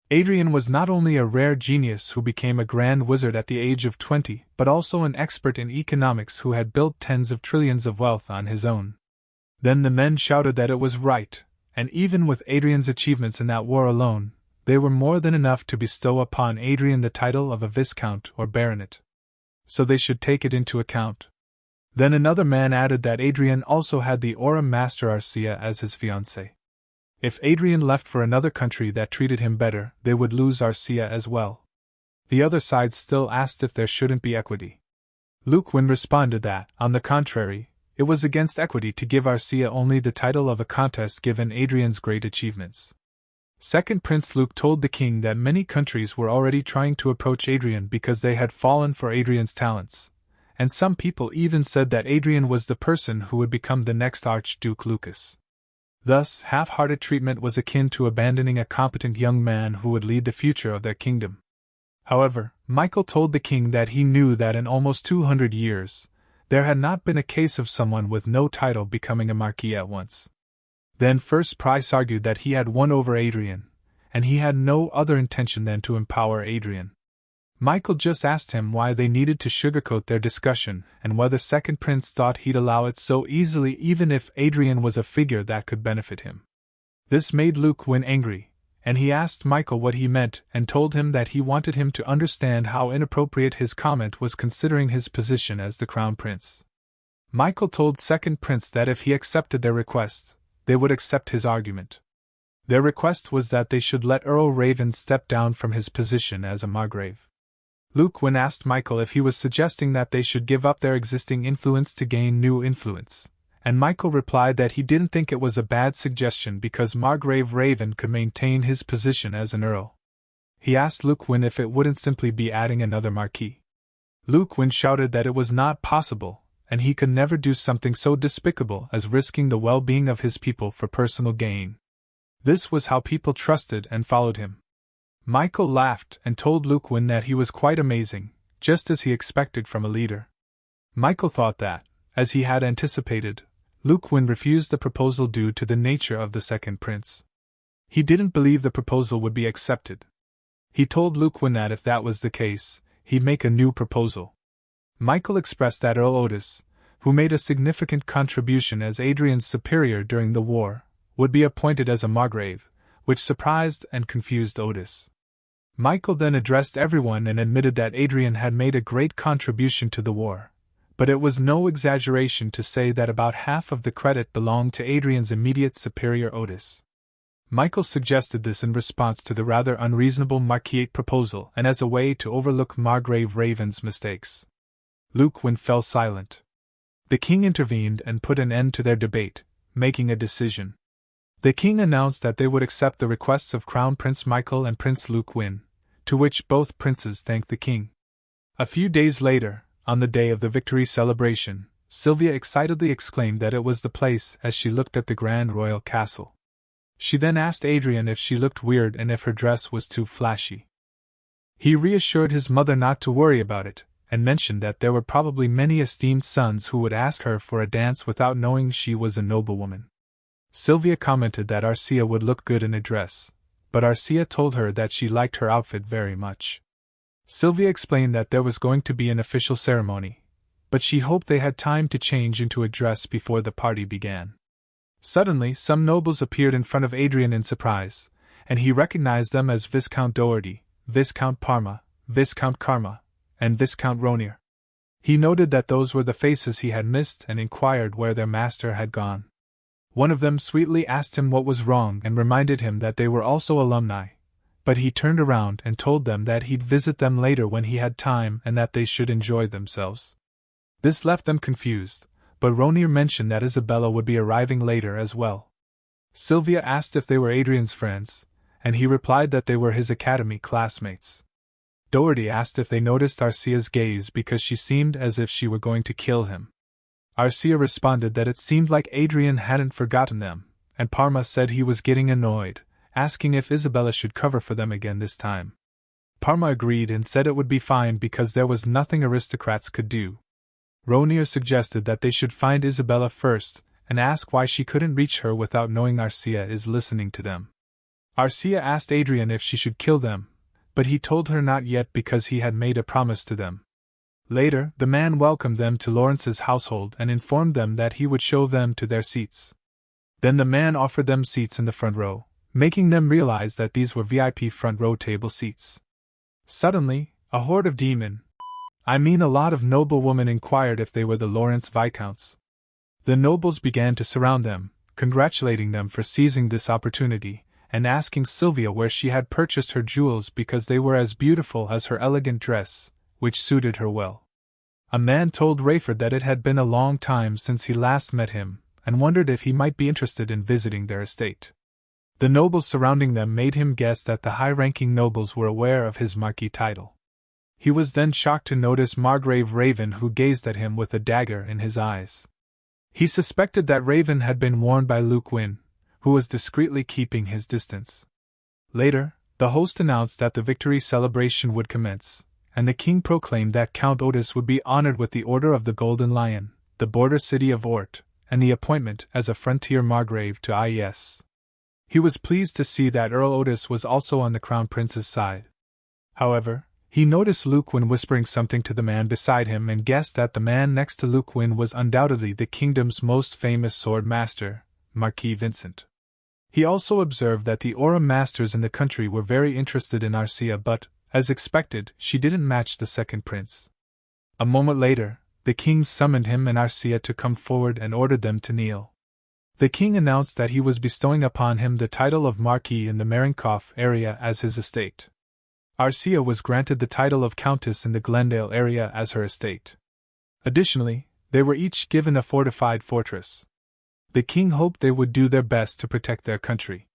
Adrian was not only a rare genius who became a grand wizard at the age of 20, but also an expert in economics who had built tens of trillions of wealth on his own. Then the men shouted that it was right, and even with Adrian's achievements in that war alone, they were more than enough to bestow upon Adrian the title of a viscount or baronet. so they should take it into account. Then another man added that Adrian also had the Aura Master Arcia as his fiancée. If Adrian left for another country that treated him better, they would lose Arcia as well. The other side still asked if there shouldn't be equity. Luquin responded that, on the contrary, it was against equity to give Arcia only the title of a contest given Adrian's great achievements. Second Prince Luke told the king that many countries were already trying to approach Adrian because they had fallen for Adrian's talents, and some people even said that Adrian was the person who would become the next Archduke Lucas. Thus, half-hearted treatment was akin to abandoning a competent young man who would lead the future of their kingdom. However, Michael told the king that he knew that in almost 200 years, there had not been a case of someone with no title becoming a marquis at once. Then First Price argued that he had won over Adrian, and he had no other intention than to empower Adrian. Michael just asked him why they needed to sugarcoat their discussion and whether Second Prince thought he'd allow it so easily even if Adrian was a figure that could benefit him. This made Luquin angry, and he asked Michael what he meant and told him that he wanted him to understand how inappropriate his comment was considering his position as the Crown Prince. Michael told Second Prince that if he accepted their request, they would accept his argument. Their request was that they should let Earl Raven step down from his position as a Margrave. Luquin asked Michael if he was suggesting that they should give up their existing influence to gain new influence, and Michael replied that he didn't think it was a bad suggestion because Margrave Raven could maintain his position as an earl. He asked Luquin if it wouldn't simply be adding another marquis. Luquin shouted that it was not possible, and he could never do something so despicable as risking the well-being of his people for personal gain. This was how people trusted and followed him. Michael laughed and told Luquin that he was quite amazing, just as he expected from a leader. Michael thought that, as he had anticipated, Luquin refused the proposal due to the nature of the Second Prince. He didn't believe the proposal would be accepted. He told Luquin that if that was the case, he'd make a new proposal. Michael expressed that Earl Otis, who made a significant contribution as Adrian's superior during the war, would be appointed as a Margrave, which surprised and confused Otis. Michael then addressed everyone and admitted that Adrian had made a great contribution to the war, but it was no exaggeration to say that about half of the credit belonged to Adrian's immediate superior Otis. Michael suggested this in response to the rather unreasonable Marquisate proposal and as a way to overlook Margrave Raven's mistakes. Luquin fell silent. The king intervened and put an end to their debate, making a decision. The king announced that they would accept the requests of Crown Prince Michael and Prince Luquin, to which both princes thanked the king. A few days later, on the day of the victory celebration, Sylvia excitedly exclaimed that it was the place as she looked at the grand royal castle. She then asked Adrian if she looked weird and if her dress was too flashy. He reassured his mother not to worry about it, and mentioned that there were probably many esteemed sons who would ask her for a dance without knowing she was a noblewoman. Sylvia commented that Arcia would look good in a dress, but Arcia told her that she liked her outfit very much. Sylvia explained that there was going to be an official ceremony, but she hoped they had time to change into a dress before the party began. Suddenly, some nobles appeared in front of Adrian in surprise, and he recognized them as Viscount Doherty, Viscount Parma, Viscount Karma, and Viscount Ronier. He noted that those were the faces he had missed and inquired where their master had gone. One of them sweetly asked him what was wrong and reminded him that they were also alumni, but he turned around and told them that he'd visit them later when he had time and that they should enjoy themselves. This left them confused, but Ronier mentioned that Isabella would be arriving later as well. Sylvia asked if they were Adrian's friends, and he replied that they were his academy classmates. Doherty asked if they noticed Arcia's gaze because she seemed as if she were going to kill him. Arcia responded that it seemed like Adrian hadn't forgotten them, and Parma said he was getting annoyed, asking if Isabella should cover for them again this time. Parma agreed and said it would be fine because there was nothing aristocrats could do. Ronier suggested that they should find Isabella first and ask why she couldn't reach her without knowing Arcia is listening to them. Arcia asked Adrian if she should kill them, but he told her not yet because he had made a promise to them. Later, the man welcomed them to Lawrence's household and informed them that he would show them to their seats. Then the man offered them seats in the front row, making them realize that these were VIP front row table seats. Suddenly, a horde of demon I mean, a lot of noblewomen inquired if they were the Lawrence Viscounts. The nobles began to surround them, congratulating them for seizing this opportunity, and asking Sylvia where she had purchased her jewels because they were as beautiful as her elegant dress, which suited her well. A man told Rayford that it had been a long time since he last met him, and wondered if he might be interested in visiting their estate. The nobles surrounding them made him guess that the high-ranking nobles were aware of his marquis title. He was then shocked to notice Margrave Raven, who gazed at him with a dagger in his eyes. He suspected that Raven had been warned by Luke Wynne, who was discreetly keeping his distance. Later, the host announced that the victory celebration would commence, and the king proclaimed that Count Otis would be honored with the Order of the Golden Lion, the border city of Ort, and the appointment as a frontier margrave to IES. He was pleased to see that Earl Otis was also on the Crown Prince's side. However, he noticed Luke Wynne whispering something to the man beside him and guessed that the man next to Luke Wynne was undoubtedly the kingdom's most famous sword master, Marquis Vincent. He also observed that the aura masters in the country were very interested in Arcia, but, as expected, she didn't match the second prince. A moment later, the king summoned him and Arcia to come forward and ordered them to kneel. The king announced that he was bestowing upon him the title of Marquis in the Marienkoff area as his estate. Arcia was granted the title of Countess in the Glendale area as her estate. Additionally, they were each given a fortified fortress. The king hoped they would do their best to protect their country.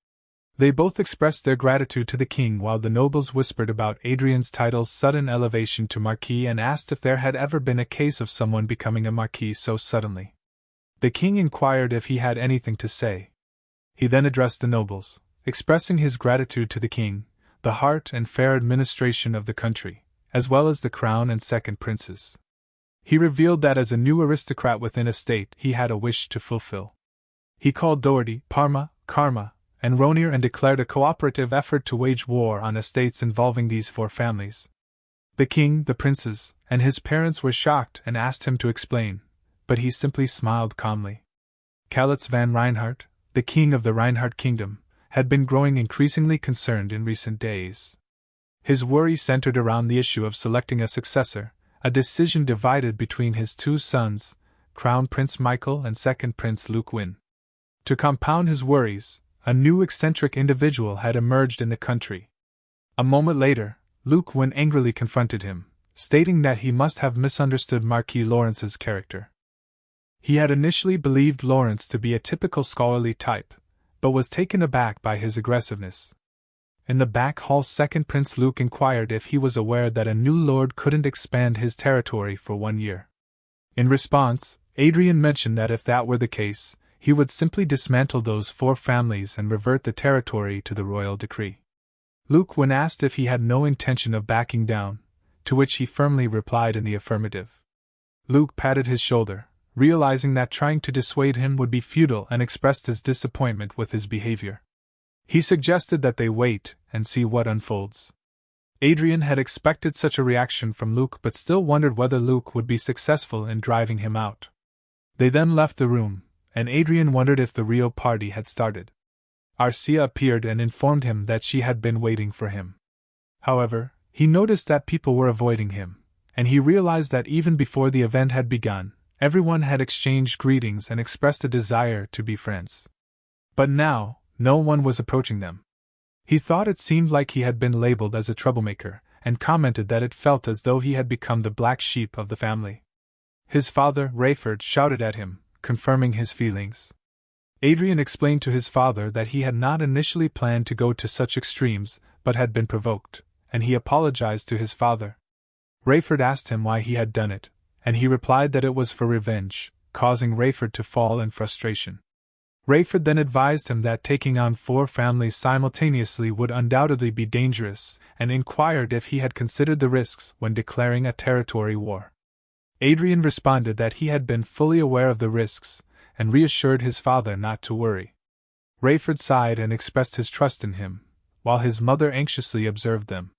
They both expressed their gratitude to the king while the nobles whispered about Adrian's title's sudden elevation to Marquis and asked if there had ever been a case of someone becoming a Marquis so suddenly. The king inquired if he had anything to say. He then addressed the nobles, expressing his gratitude to the king, the heart and fair administration of the country, as well as the crown and second princes. He revealed that as a new aristocrat within a state he had a wish to fulfill. He called Doherty, Parma, Karma, and Ronir and declared a cooperative effort to wage war on estates involving these four families. The king, the princes, and his parents were shocked and asked him to explain, but he simply smiled calmly. Calitz van Reinhardt, the king of the Reinhardt kingdom, had been growing increasingly concerned in recent days. His worry centered around the issue of selecting a successor, a decision divided between his two sons, Crown Prince Michael and Second Prince Luke Wynne. To compound his worries, a new eccentric individual had emerged in the country. A moment later, Luke Wynne angrily confronted him, stating that he must have misunderstood Marquis Lawrence's character. He had initially believed Lawrence to be a typical scholarly type, but was taken aback by his aggressiveness. In the back hall, Second Prince Luke inquired if he was aware that a new lord couldn't expand his territory for 1 year. In response, Adrian mentioned that if that were the case, he would simply dismantle those four families and revert the territory to the royal decree. Luke, when asked if he had no intention of backing down, to which he firmly replied in the affirmative. Luke patted his shoulder, realizing that trying to dissuade him would be futile, and expressed his disappointment with his behavior. He suggested that they wait and see what unfolds. Adrian had expected such a reaction from Luke but still wondered whether Luke would be successful in driving him out. They then left the room, and Adrian wondered if the real party had started. Arcia appeared and informed him that she had been waiting for him. However, he noticed that people were avoiding him, and he realized that even before the event had begun, everyone had exchanged greetings and expressed a desire to be friends. But now, no one was approaching them. He thought it seemed like he had been labeled as a troublemaker, and commented that it felt as though he had become the black sheep of the family. His father, Rayford, shouted at him, confirming his feelings. Adrian explained to his father that he had not initially planned to go to such extremes, but had been provoked, and he apologized to his father. Rayford asked him why he had done it, and he replied that it was for revenge, causing Rayford to fall in frustration. Rayford then advised him that taking on four families simultaneously would undoubtedly be dangerous, and inquired if he had considered the risks when declaring a territory war. Adrian responded that he had been fully aware of the risks, and reassured his father not to worry. Rayford sighed and expressed his trust in him, while his mother anxiously observed them.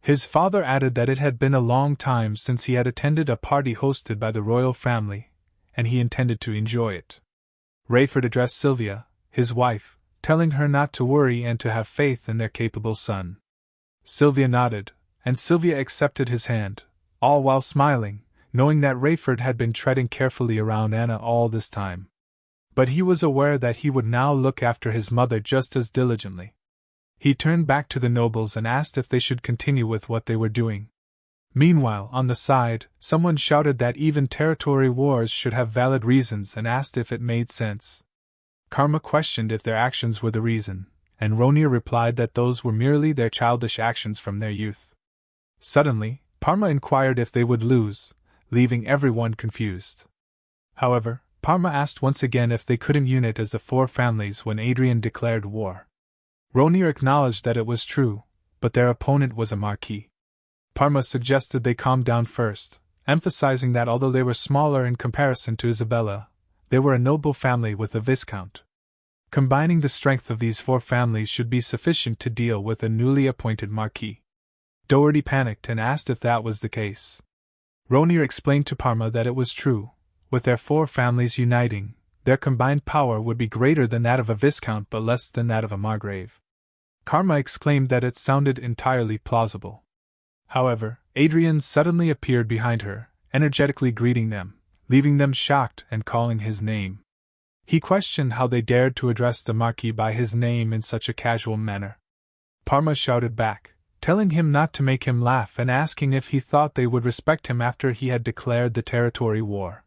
His father added that it had been a long time since he had attended a party hosted by the royal family, and he intended to enjoy it. Rayford addressed Sylvia, his wife, telling her not to worry and to have faith in their capable son. Sylvia nodded, and Sylvia accepted his hand, all while smiling, knowing that Rayford had been treading carefully around Anna all this time. But he was aware that he would now look after his mother just as diligently. He turned back to the nobles and asked if they should continue with what they were doing. Meanwhile, on the side, someone shouted that even territory wars should have valid reasons and asked if it made sense. Karma questioned if their actions were the reason, and Ronir replied that those were merely their childish actions from their youth. Suddenly, Parma inquired if they would lose, leaving everyone confused. However, Parma asked once again if they couldn't unite as the four families when Adrian declared war. Ronir acknowledged that it was true, but their opponent was a marquis. Parma suggested they calm down first, emphasizing that although they were smaller in comparison to Isabella, they were a noble family with a viscount. Combining the strength of these four families should be sufficient to deal with a newly appointed marquis. Doherty panicked and asked if that was the case. Ronir explained to Parma that it was true. With their four families uniting, their combined power would be greater than that of a viscount but less than that of a margrave. Karma exclaimed that it sounded entirely plausible. However, Adrian suddenly appeared behind her, energetically greeting them, leaving them shocked and calling his name. He questioned how they dared to address the Marquis by his name in such a casual manner. Parma shouted back, telling him not to make him laugh and asking if he thought they would respect him after he had declared the territory war.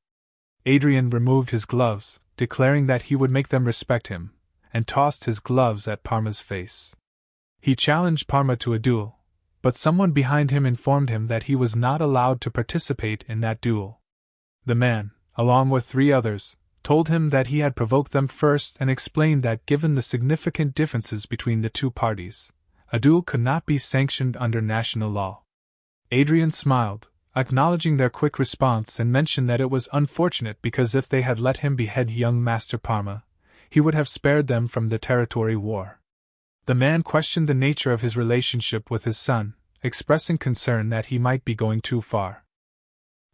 Adrian removed his gloves, declaring that he would make them respect him, and tossed his gloves at Parma's face. He challenged Parma to a duel, but someone behind him informed him that he was not allowed to participate in that duel. The man, along with 3 others, told him that he had provoked them first and explained that given the significant differences between the two parties, a duel could not be sanctioned under national law. Adrian smiled, acknowledging their quick response, and mentioned that it was unfortunate because if they had let him behead young Master Parma, he would have spared them from the territory war. The man questioned the nature of his relationship with his son, expressing concern that he might be going too far.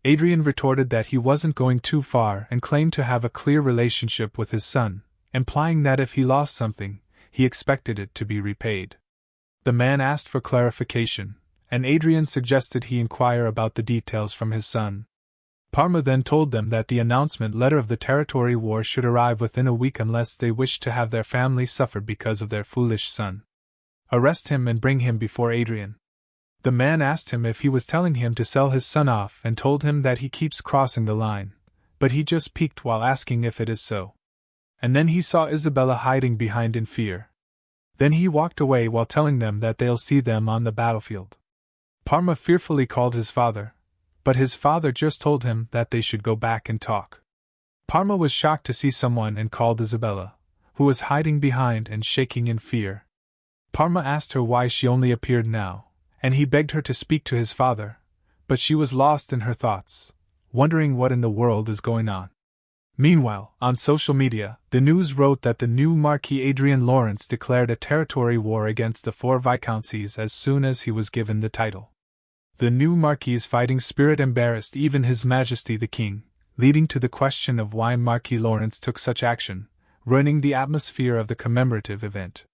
Adrian retorted that he wasn't going too far and claimed to have a clear relationship with his son, implying that if he lost something, he expected it to be repaid. The man asked for clarification, and Adrian suggested he inquire about the details from his son. Parma then told them that the announcement letter of the territory war should arrive within a week unless they wished to have their family suffer because of their foolish son. Arrest him and bring him before Adrian. The man asked him if he was telling him to sell his son off and told him that he keeps crossing the line, but he just peeked while asking if it is so. And then he saw Isabella hiding behind in fear. Then he walked away while telling them that they'll see them on the battlefield. Parma fearfully called his father, but his father just told him that they should go back and talk. Parma was shocked to see someone and called Isabella, who was hiding behind and shaking in fear. Parma asked her why she only appeared now, and he begged her to speak to his father, but she was lost in her thoughts, wondering what in the world is going on. Meanwhile, on social media, the news wrote that the new Marquis Adrian Lawrence declared a territory war against the 4 viscounties as soon as he was given the title. The new Marquis's fighting spirit embarrassed even His Majesty the King, leading to the question of why Marquis Lawrence took such action, ruining the atmosphere of the commemorative event.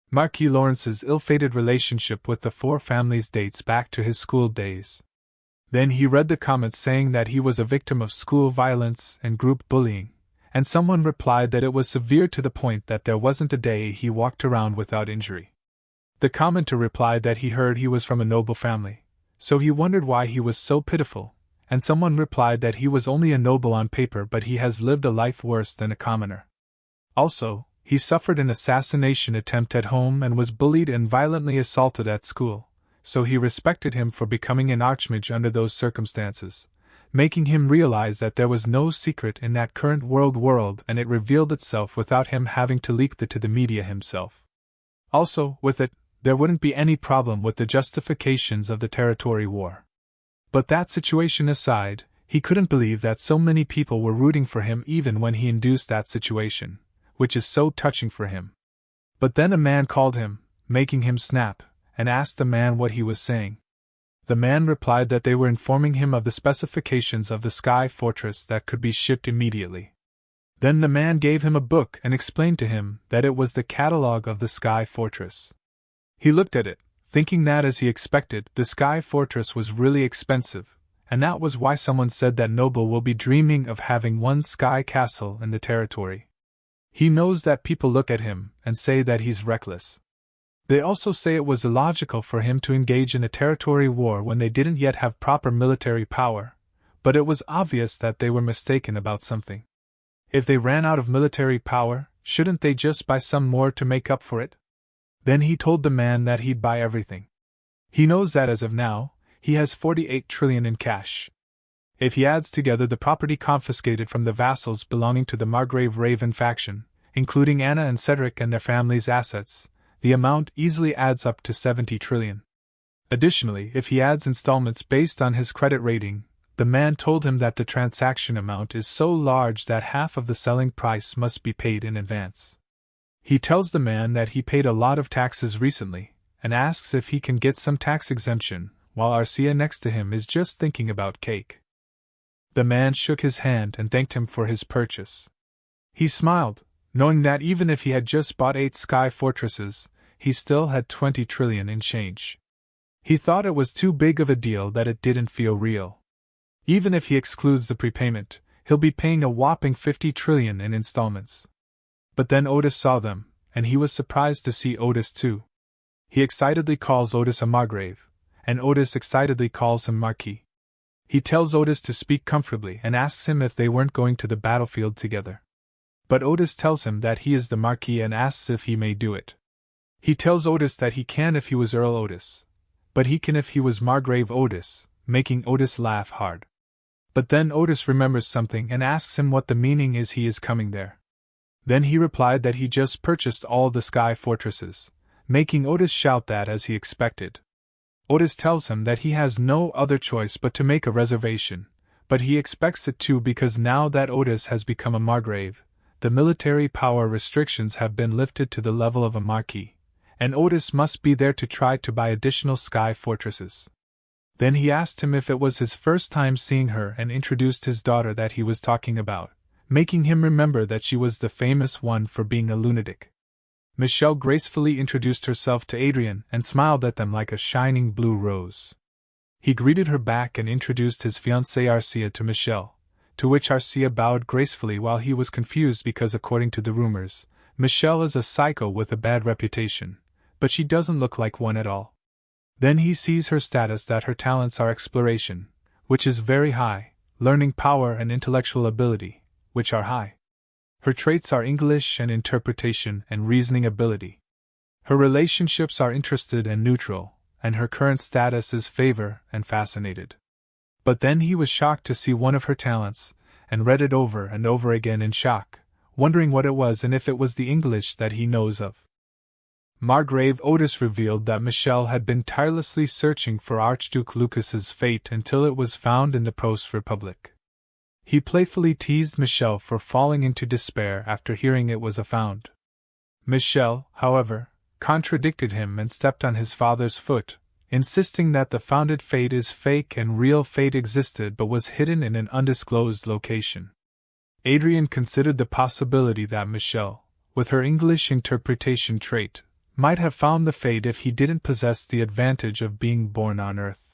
Marquis Lawrence's ill-fated relationship with the 4 families dates back to his school days. Then he read the comments saying that he was a victim of school violence and group bullying, and someone replied that it was severe to the point that there wasn't a day he walked around without injury. The commenter replied that he heard he was from a noble family, so he wondered why he was so pitiful, and someone replied that he was only a noble on paper but he has lived a life worse than a commoner. Also, he suffered an assassination attempt at home and was bullied and violently assaulted at school, so he respected him for becoming an archmage under those circumstances, making him realize that there was no secret in that current world and it revealed itself without him having to leak it to the media himself. Also, with it, there wouldn't be any problem with the justifications of the territory war. But that situation aside, he couldn't believe that so many people were rooting for him even when he induced that situation, which is so touching for him. But then a man called him, making him snap, and asked the man what he was saying. The man replied that they were informing him of the specifications of the Sky Fortress that could be shipped immediately. Then the man gave him a book and explained to him that it was the catalogue of the Sky Fortress. He looked at it, thinking that as he expected, the Sky Fortress was really expensive, and that was why someone said that noble will be dreaming of having one sky castle in the territory. He knows that people look at him and say that he's reckless. They also say it was illogical for him to engage in a territory war when they didn't yet have proper military power, but it was obvious that they were mistaken about something. If they ran out of military power, shouldn't they just buy some more to make up for it? Then he told the man that he'd buy everything. He knows that as of now, he has 48 trillion in cash. If he adds together the property confiscated from the vassals belonging to the Margrave Raven faction, including Anna and Cedric and their families' assets, the amount easily adds up to 70 trillion. Additionally, if he adds installments based on his credit rating, the man told him that the transaction amount is so large that half of the selling price must be paid in advance. He tells the man that he paid a lot of taxes recently, and asks if he can get some tax exemption, while Arcia next to him is just thinking about cake. The man shook his hand and thanked him for his purchase. He smiled, knowing that even if he had just bought 8 sky fortresses, he still had 20 trillion in change. He thought it was too big of a deal that it didn't feel real. Even if he excludes the prepayment, he'll be paying a whopping 50 trillion in installments. But then Otis saw them, and he was surprised to see Otis too. He excitedly calls Otis a Margrave, and Otis excitedly calls him Marquis. He tells Otis to speak comfortably and asks him if they weren't going to the battlefield together. But Otis tells him that he is the Marquis and asks if he may do it. He tells Otis that he can if he was Earl Otis, but he can if he was Margrave Otis, making Otis laugh hard. But then Otis remembers something and asks him what the meaning is he is coming there. Then he replied that he just purchased all the sky fortresses, making Otis shout that as he expected. Otis tells him that he has no other choice but to make a reservation, but he expects it too because now that Otis has become a Margrave, the military power restrictions have been lifted to the level of a Marquis, and Otis must be there to try to buy additional sky fortresses. Then he asked him if it was his first time seeing her and introduced his daughter that he was talking about, making him remember that she was the famous one for being a lunatic. Michelle gracefully introduced herself to Adrian and smiled at them like a shining blue rose. He greeted her back and introduced his fiancée Arcia to Michelle, to which Arcia bowed gracefully while he was confused because according to the rumors, Michelle is a psycho with a bad reputation, but she doesn't look like one at all. Then he sees her status that her talents are exploration, which is very high, learning power and intellectual ability, which are high. Her traits are English and interpretation and reasoning ability. Her relationships are interested and neutral, and her current status is favor and fascinated. But then he was shocked to see one of her talents, and read it over and over again in shock, wondering what it was and if it was the English that he knows of. Margrave Otis revealed that Michelle had been tirelessly searching for Archduke Lucas's fate until it was found in the Post-Republic. He playfully teased Michelle for falling into despair after hearing it was found. Michelle, however, contradicted him and stepped on his father's foot, insisting that the founded fate is fake and real fate existed but was hidden in an undisclosed location. Adrian considered the possibility that Michelle, with her English interpretation trait, might have found the fate if he didn't possess the advantage of being born on Earth.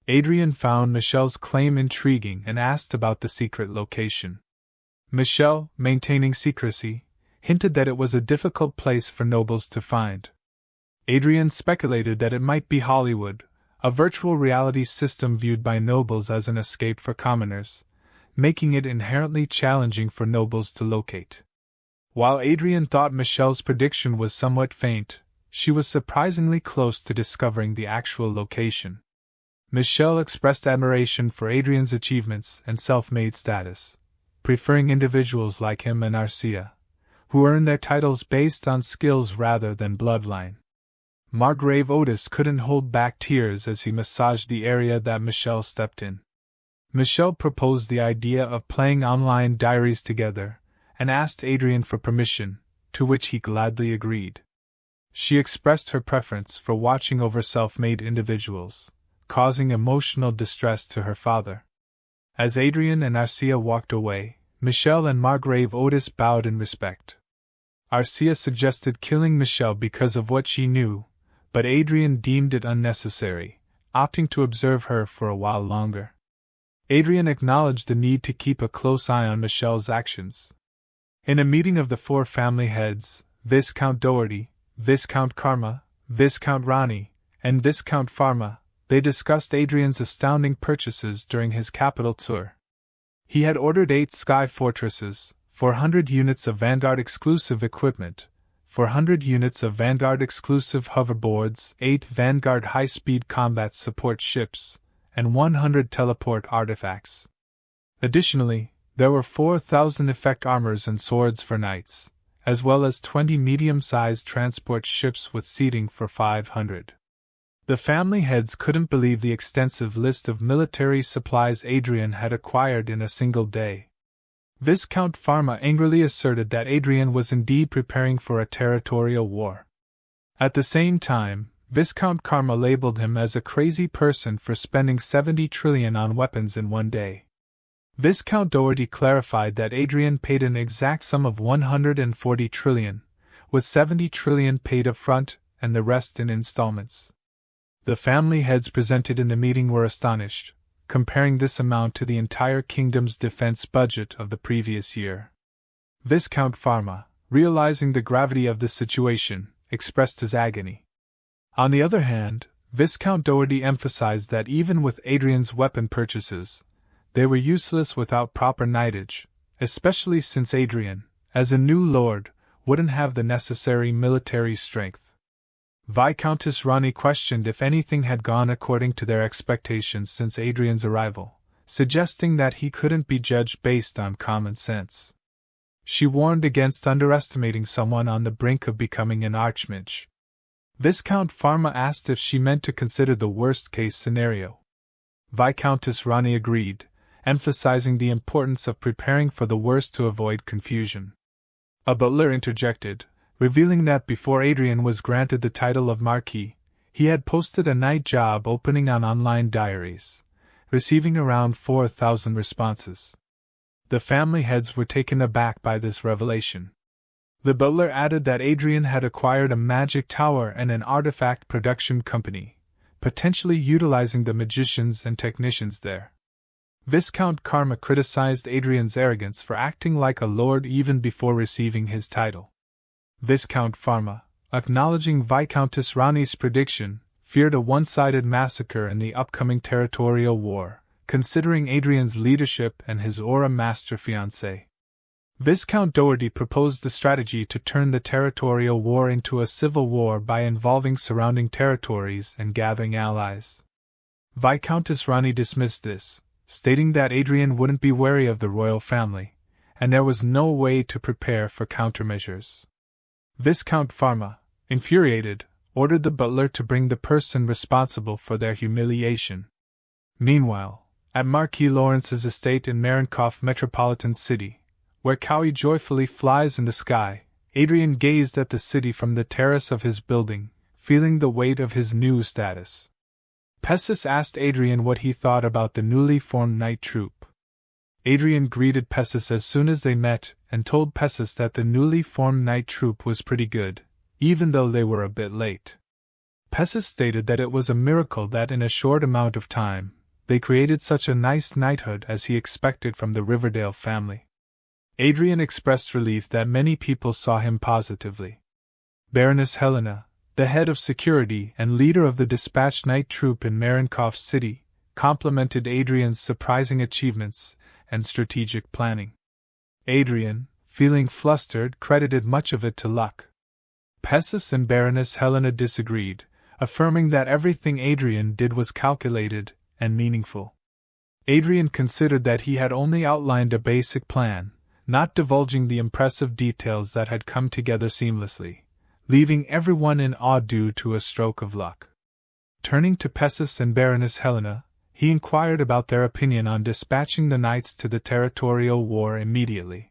Adrian found Michelle's claim intriguing and asked about the secret location. Michelle, maintaining secrecy, hinted that it was a difficult place for nobles to find. Adrian speculated that it might be Hollywood, a virtual reality system viewed by nobles as an escape for commoners, making it inherently challenging for nobles to locate. While Adrian thought Michelle's prediction was somewhat faint, she was surprisingly close to discovering the actual location. Michelle expressed admiration for Adrian's achievements and self-made status, preferring individuals like him and Arcia, who earn their titles based on skills rather than bloodline. Margrave Otis couldn't hold back tears as he massaged the area that Michelle stepped in. Michelle proposed the idea of playing online diaries together, and asked Adrian for permission, to which he gladly agreed. She expressed her preference for watching over self-made individuals, causing emotional distress to her father. As Adrian and Arcia walked away, Michelle and Margrave Otis bowed in respect. Arcia suggested killing Michelle because of what she knew, but Adrian deemed it unnecessary, opting to observe her for a while longer. Adrian acknowledged the need to keep a close eye on Michelle's actions. In a meeting of the 4 family heads, Viscount Doherty, Viscount Karma, Viscount Rani, and Viscount Pharma, they discussed Adrian's astounding purchases during his capital tour. He had ordered 8 sky fortresses, 400 units of Vanguard exclusive equipment, 400 units of Vanguard exclusive hoverboards, 8 Vanguard high-speed combat support ships, and 100 teleport artifacts. Additionally, there were 4,000 effect armors and swords for knights, as well as 20 medium-sized transport ships with seating for 500. The family heads couldn't believe the extensive list of military supplies Adrian had acquired in a single day. Viscount Pharma angrily asserted that Adrian was indeed preparing for a territorial war. At the same time, Viscount Karma labeled him as a crazy person for spending 70 trillion on weapons in one day. Viscount Doherty clarified that Adrian paid an exact sum of 140 trillion, with 70 trillion paid up front and the rest in installments. The family heads presented in the meeting were astonished, comparing this amount to the entire kingdom's defense budget of the previous year. Viscount Pharma, realizing the gravity of the situation, expressed his agony. On the other hand, Viscount Doherty emphasized that even with Adrian's weapon purchases, they were useless without proper knightage, especially since Adrian, as a new lord, wouldn't have the necessary military strength. Viscountess Rani questioned if anything had gone according to their expectations since Adrian's arrival, suggesting that he couldn't be judged based on common sense. She warned against underestimating someone on the brink of becoming an archmage. Viscount Pharma asked if she meant to consider the worst-case scenario. Viscountess Rani agreed, emphasizing the importance of preparing for the worst to avoid confusion. A butler interjected, revealing that before Adrian was granted the title of Marquis, he had posted a night job opening on online diaries, receiving around 4,000 responses. The family heads were taken aback by this revelation. The butler added that Adrian had acquired a magic tower and an artifact production company, potentially utilizing the magicians and technicians there. Viscount Karma criticized Adrian's arrogance for acting like a lord even before receiving his title. Viscount Pharma, acknowledging Viscountess Rani's prediction, feared a one-sided massacre in the upcoming territorial war, considering Adrian's leadership and his aura master fiancé. Viscount Doherty proposed the strategy to turn the territorial war into a civil war by involving surrounding territories and gathering allies. Viscountess Rani dismissed this, stating that Adrian wouldn't be wary of the royal family, and there was no way to prepare for countermeasures. Viscount Pharma, infuriated, ordered the butler to bring the person responsible for their humiliation. Meanwhile, at Marquis Lawrence's estate in Marienkauf metropolitan city, where Cowie joyfully flies in the sky, Adrian gazed at the city from the terrace of his building, feeling the weight of his new status. Pessis asked Adrian what he thought about the newly formed knight troop. Adrian greeted Pessis as soon as they met and told Pessis that the newly formed knight troop was pretty good, even though they were a bit late. Pessis stated that it was a miracle that in a short amount of time, they created such a nice knighthood as he expected from the Riverdale family. Adrian expressed relief that many people saw him positively. Baroness Helena, the head of security and leader of the dispatched knight troop in Marienkauf City, complimented Adrian's surprising achievements and strategic planning. Adrian, feeling flustered, credited much of it to luck. Pessis and Baroness Helena disagreed, affirming that everything Adrian did was calculated and meaningful. Adrian considered that he had only outlined a basic plan, not divulging the impressive details that had come together seamlessly, leaving everyone in awe due to a stroke of luck. Turning to Pessis and Baroness Helena, he inquired about their opinion on dispatching the knights to the territorial war immediately.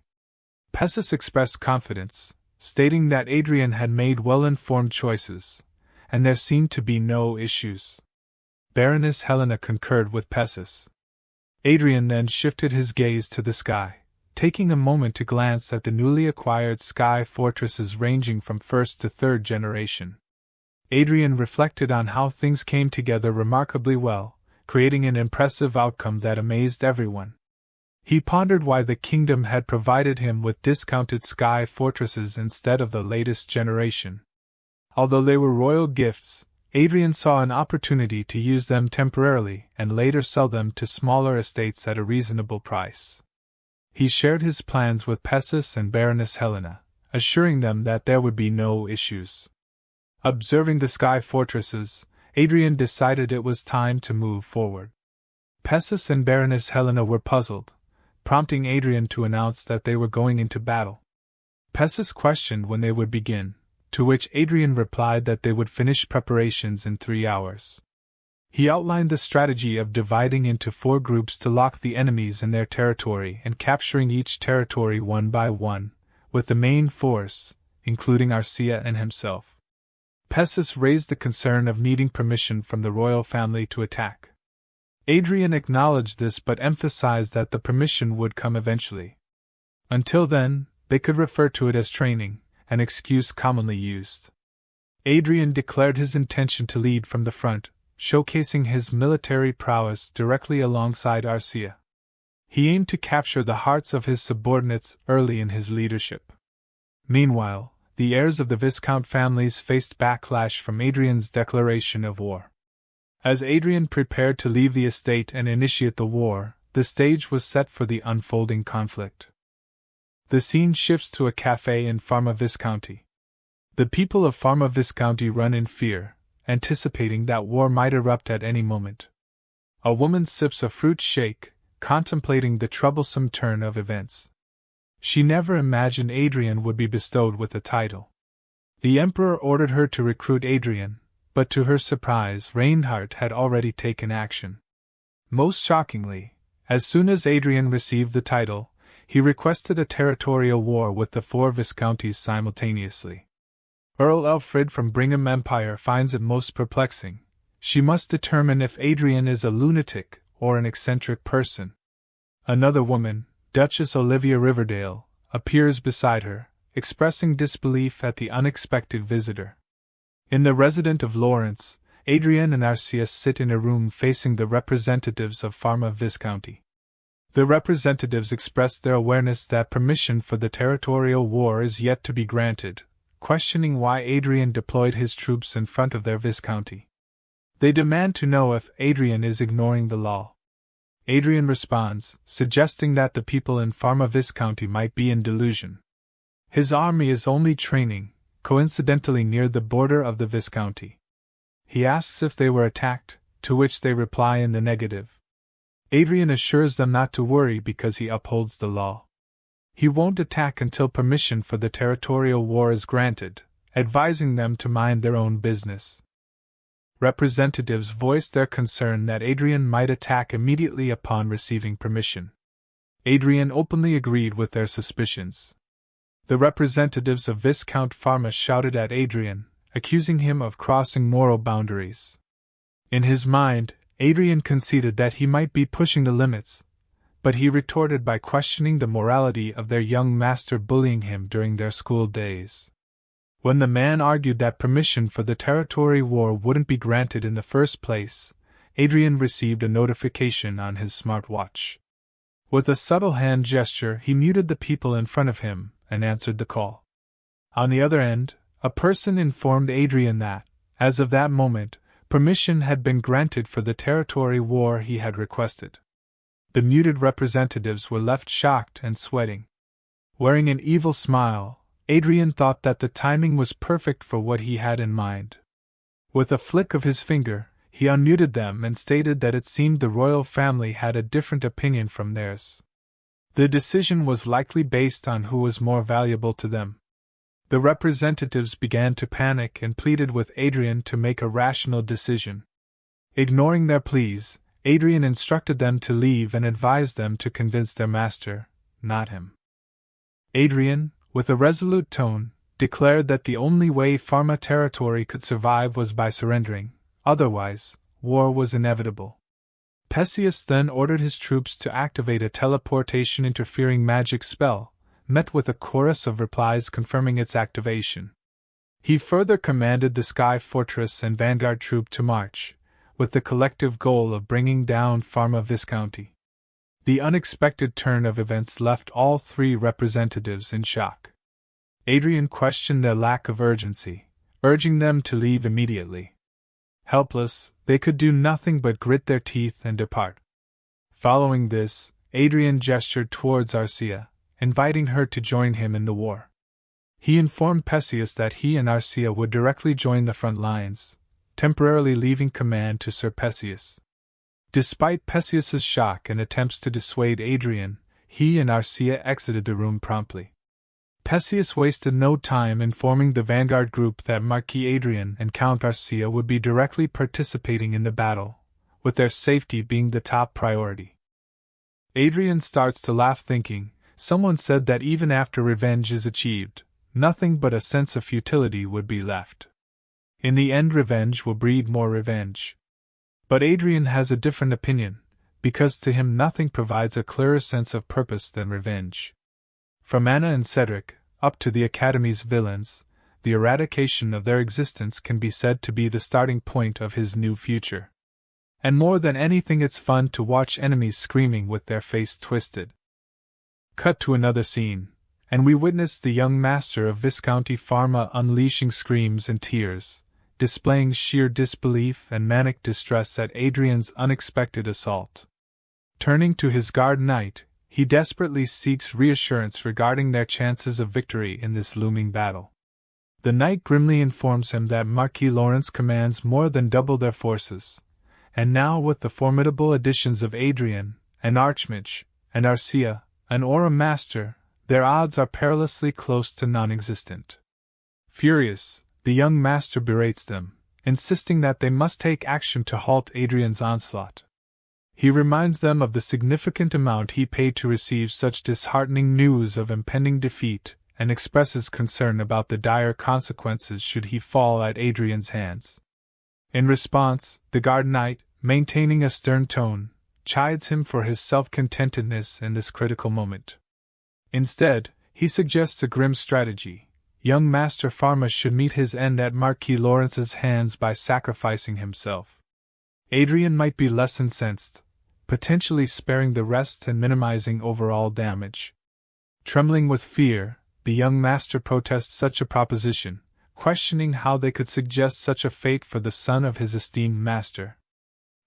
Pessis expressed confidence, stating that Adrian had made well-informed choices, and there seemed to be no issues. Baroness Helena concurred with Pessis. Adrian then shifted his gaze to the sky, taking a moment to glance at the newly acquired sky fortresses ranging from first to third generation. Adrian reflected on how things came together remarkably well, creating an impressive outcome that amazed everyone. He pondered why the kingdom had provided him with discounted sky fortresses instead of the latest generation. Although they were royal gifts, Adrian saw an opportunity to use them temporarily and later sell them to smaller estates at a reasonable price. He shared his plans with Pessis and Baroness Helena, assuring them that there would be no issues. Observing the sky fortresses, Adrian decided it was time to move forward. Pessis and Baroness Helena were puzzled, prompting Adrian to announce that they were going into battle. Pessis questioned when they would begin, to which Adrian replied that they would finish preparations in 3 hours. He outlined the strategy of dividing into 4 groups to lock the enemies in their territory and capturing each territory one by one, with the main force, including Arcia and himself. Pessis raised the concern of needing permission from the royal family to attack. Adrian acknowledged this but emphasized that the permission would come eventually. Until then, they could refer to it as training, an excuse commonly used. Adrian declared his intention to lead from the front, showcasing his military prowess directly alongside Arcia. He aimed to capture the hearts of his subordinates early in his leadership. Meanwhile, the heirs of the Viscount families faced backlash from Adrian's declaration of war. As Adrian prepared to leave the estate and initiate the war, the stage was set for the unfolding conflict. The scene shifts to a cafe in Pharma Viscounty. The people of Pharma Viscounty run in fear, anticipating that war might erupt at any moment. A woman sips a fruit shake, contemplating the troublesome turn of events. She never imagined Adrian would be bestowed with a title. The Emperor ordered her to recruit Adrian, but to her surprise Reinhardt had already taken action. Most shockingly, as soon as Adrian received the title, he requested a territorial war with the 4 Viscounties simultaneously. Earl Alfred from Brigham Empire finds it most perplexing. She must determine if Adrian is a lunatic or an eccentric person. Another woman, Duchess Olivia Riverdale, appears beside her, expressing disbelief at the unexpected visitor. In the residence of Lawrence, Adrian and Arcia sit in a room facing the representatives of Pharma Viscounty. The representatives express their awareness that permission for the territorial war is yet to be granted, questioning why Adrian deployed his troops in front of their Viscounty. They demand to know if Adrian is ignoring the law. Adrian responds, suggesting that the people in Pharma Viscounty might be in delusion. His army is only training, coincidentally near the border of the Viscounty. He asks if they were attacked, to which they reply in the negative. Adrian assures them not to worry because he upholds the law. He won't attack until permission for the territorial war is granted, advising them to mind their own business. Representatives voiced their concern that Adrian might attack immediately upon receiving permission. Adrian openly agreed with their suspicions. The representatives of Viscount Pharma shouted at Adrian, accusing him of crossing moral boundaries. In his mind, Adrian conceded that he might be pushing the limits, but he retorted by questioning the morality of their young master bullying him during their school days. When the man argued that permission for the territory war wouldn't be granted in the first place, Adrian received a notification on his smartwatch. With a subtle hand gesture, he muted the people in front of him and answered the call. On the other end, a person informed Adrian that, as of that moment, permission had been granted for the territory war he had requested. The muted representatives were left shocked and sweating. Wearing an evil smile, Adrian thought that the timing was perfect for what he had in mind. With a flick of his finger, he unmuted them and stated that it seemed the royal family had a different opinion from theirs. The decision was likely based on who was more valuable to them. The representatives began to panic and pleaded with Adrian to make a rational decision. Ignoring their pleas, Adrian instructed them to leave and advised them to convince their master, not him. Adrian, with a resolute tone, declared that the only way Pharma territory could survive was by surrendering, otherwise, war was inevitable. Perseus then ordered his troops to activate a teleportation interfering magic spell, met with a chorus of replies confirming its activation. He further commanded the Sky Fortress and Vanguard troop to march, with the collective goal of bringing down Pharma Viscounty. The unexpected turn of events left all three representatives in shock. Adrian questioned their lack of urgency, urging them to leave immediately. Helpless, they could do nothing but grit their teeth and depart. Following this, Adrian gestured towards Arcia, inviting her to join him in the war. He informed Perseus that he and Arcia would directly join the front lines, temporarily leaving command to Sir Perseus. Despite Perseus's shock and attempts to dissuade Adrian, he and Arcia exited the room promptly. Perseus wasted no time informing the vanguard group that Marquis Adrian and Count Arcia would be directly participating in the battle, with their safety being the top priority. Adrian starts to laugh thinking, someone said that even after revenge is achieved, nothing but a sense of futility would be left. In the end, revenge will breed more revenge. But Adrian has a different opinion, because to him nothing provides a clearer sense of purpose than revenge. From Anna and Cedric, up to the Academy's villains, the eradication of their existence can be said to be the starting point of his new future. And more than anything, it's fun to watch enemies screaming with their face twisted. Cut to another scene, and we witness the young master of Viscounty Pharma unleashing screams and tears, displaying sheer disbelief and manic distress at Adrian's unexpected assault. Turning to his guard knight, he desperately seeks reassurance regarding their chances of victory in this looming battle. The knight grimly informs him that Marquis Lawrence commands more than double their forces, and now with the formidable additions of Adrian, an Archmage, and Arcia, an Aura Master, their odds are perilously close to non-existent. Furious, the young master berates them, insisting that they must take action to halt Adrian's onslaught. He reminds them of the significant amount he paid to receive such disheartening news of impending defeat, and expresses concern about the dire consequences should he fall at Adrian's hands. In response, the guard knight, maintaining a stern tone, chides him for his self-contentedness in this critical moment. Instead, he suggests a grim strategy. Young Master Pharma should meet his end at Marquis Lawrence's hands by sacrificing himself. Adrian might be less incensed, potentially sparing the rest and minimizing overall damage. Trembling with fear, the young master protests such a proposition, questioning how they could suggest such a fate for the son of his esteemed master.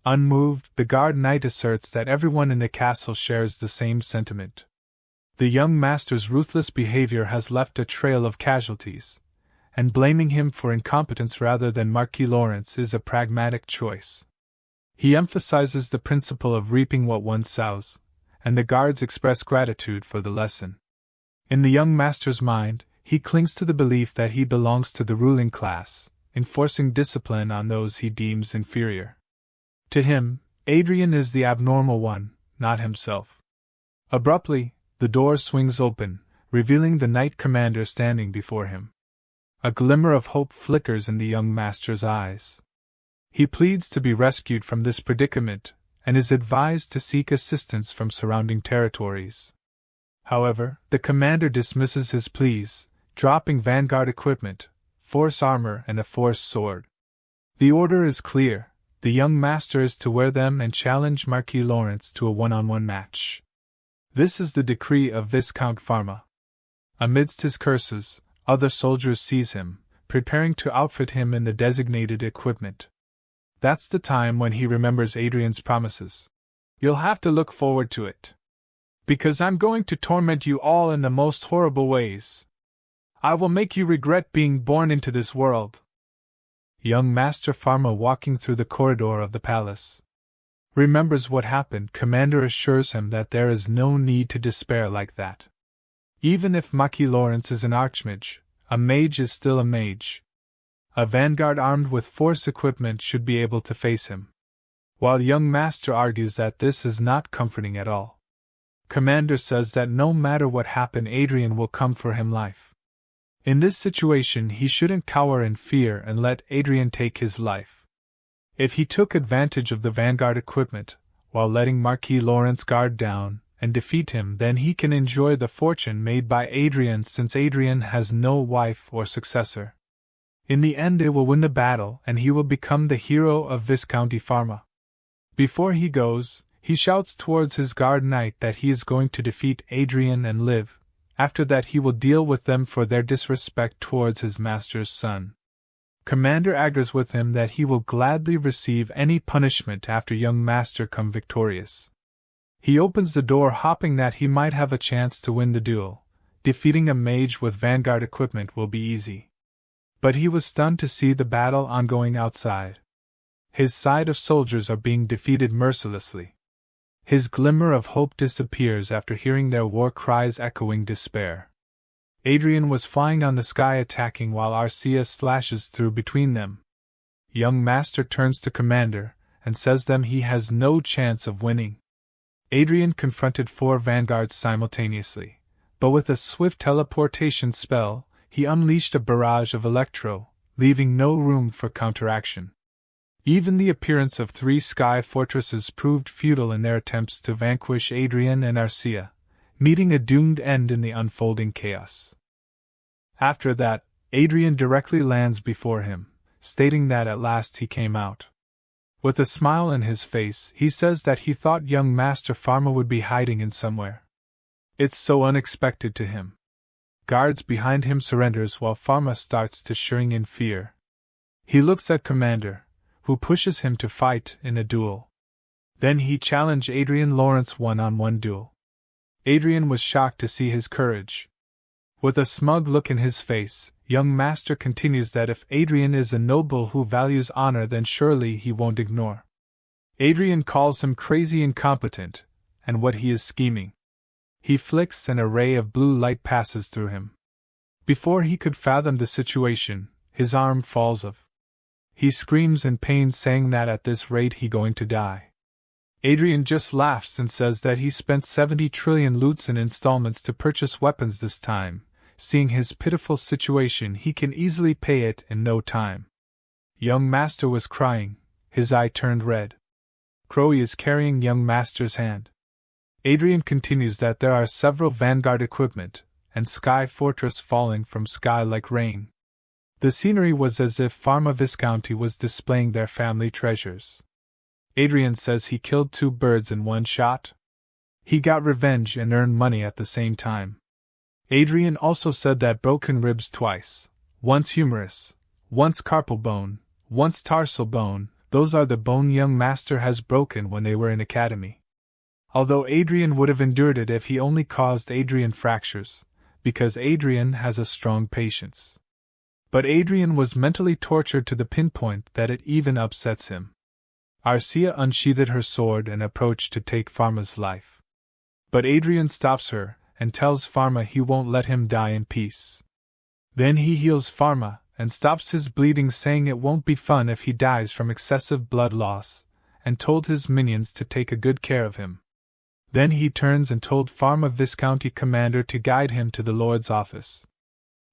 Unmoved, the guard knight asserts that everyone in the castle shares the same sentiment. The young master's ruthless behavior has left a trail of casualties, and blaming him for incompetence rather than Marquis Lawrence is a pragmatic choice. He emphasizes the principle of reaping what one sows, and the guards express gratitude for the lesson. In the young master's mind, he clings to the belief that he belongs to the ruling class, enforcing discipline on those he deems inferior. To him, Adrian is the abnormal one, not himself. Abruptly, the door swings open, revealing the knight commander standing before him. A glimmer of hope flickers in the young master's eyes. He pleads to be rescued from this predicament, and is advised to seek assistance from surrounding territories. However, the commander dismisses his pleas, dropping vanguard equipment, force armor and a force sword. The order is clear: the young master is to wear them and challenge Marquis Lawrence to a one-on-one match. This is the decree of Viscount Pharma. Amidst his curses, other soldiers seize him, preparing to outfit him in the designated equipment. That's the time when he remembers Adrian's promises. You'll have to look forward to it. Because I'm going to torment you all in the most horrible ways. I will make you regret being born into this world. Young Master Pharma, walking through the corridor of the palace, remembers what happened. Commander assures him that there is no need to despair like that. Even if Marquis Lawrence is an archmage, a mage is still a mage. A vanguard armed with force equipment should be able to face him. While young master argues that this is not comforting at all. Commander says that no matter what happened, Adrian will come for him life. In this situation, he shouldn't cower in fear and let Adrian take his life. If he took advantage of the vanguard equipment, while letting Marquis Lawrence guard down and defeat him, then he can enjoy the fortune made by Adrian, since Adrian has no wife or successor. In the end they will win the battle and he will become the hero of Viscounty Pharma. Before he goes, he shouts towards his guard knight that he is going to defeat Adrian and live. After that he will deal with them for their disrespect towards his master's son. Commander agrees with him that he will gladly receive any punishment after young master come victorious. He opens the door hoping that he might have a chance to win the duel. Defeating a mage with vanguard equipment will be easy. But he was stunned to see the battle ongoing outside. His side of soldiers are being defeated mercilessly. His glimmer of hope disappears after hearing their war cries echoing despair. Adrian was flying on the sky attacking while Arcia slashes through between them. Young master turns to commander and says them he has no chance of winning. Adrian confronted 4 vanguards simultaneously, but with a swift teleportation spell, he unleashed a barrage of electro, leaving no room for counteraction. Even the appearance of 3 sky fortresses proved futile in their attempts to vanquish Adrian and Arcia, meeting a doomed end in the unfolding chaos. After that, Adrian directly lands before him, stating that at last he came out. With a smile on his face, he says that he thought young Master Pharma would be hiding in somewhere. It's so unexpected to him. Guards behind him surrenders while Pharma starts to shrink in fear. He looks at Commander, who pushes him to fight in a duel. Then he challenged Adrian Lawrence one-on-one duel. Adrian was shocked to see his courage. With a smug look in his face, young master continues that if Adrian is a noble who values honor then surely he won't ignore. Adrian calls him crazy incompetent, and what he is scheming. He flicks and a ray of blue light passes through him. Before he could fathom the situation, his arm falls off. He screams in pain saying that at this rate he going to die. Adrian just laughs and says that he spent 70 trillion loots in installments to purchase weapons this time. Seeing his pitiful situation he can easily pay it in no time. Young master was crying, his eye turned red. Crowy is carrying young master's hand. Adrian continues that there are several vanguard equipment, and sky fortress falling from sky like rain. The scenery was as if Pharma Viscounty was displaying their family treasures. Adrian says he killed 2 birds in one shot. He got revenge and earned money at the same time. Adrian also said that broken ribs twice, once humerus, once carpal bone, once tarsal bone, those are the bone young master has broken when they were in academy. Although Adrian would have endured it if he only caused Adrian fractures, because Adrian has a strong patience. But Adrian was mentally tortured to the pinpoint that it even upsets him. Arcia unsheathed her sword and approached to take Pharma's life. But Adrian stops her and tells Pharma he won't let him die in peace. Then he heals Pharma and stops his bleeding saying it won't be fun if he dies from excessive blood loss, and told his minions to take a good care of him. Then he turns and told Pharma Viscounty commander to guide him to the Lord's office.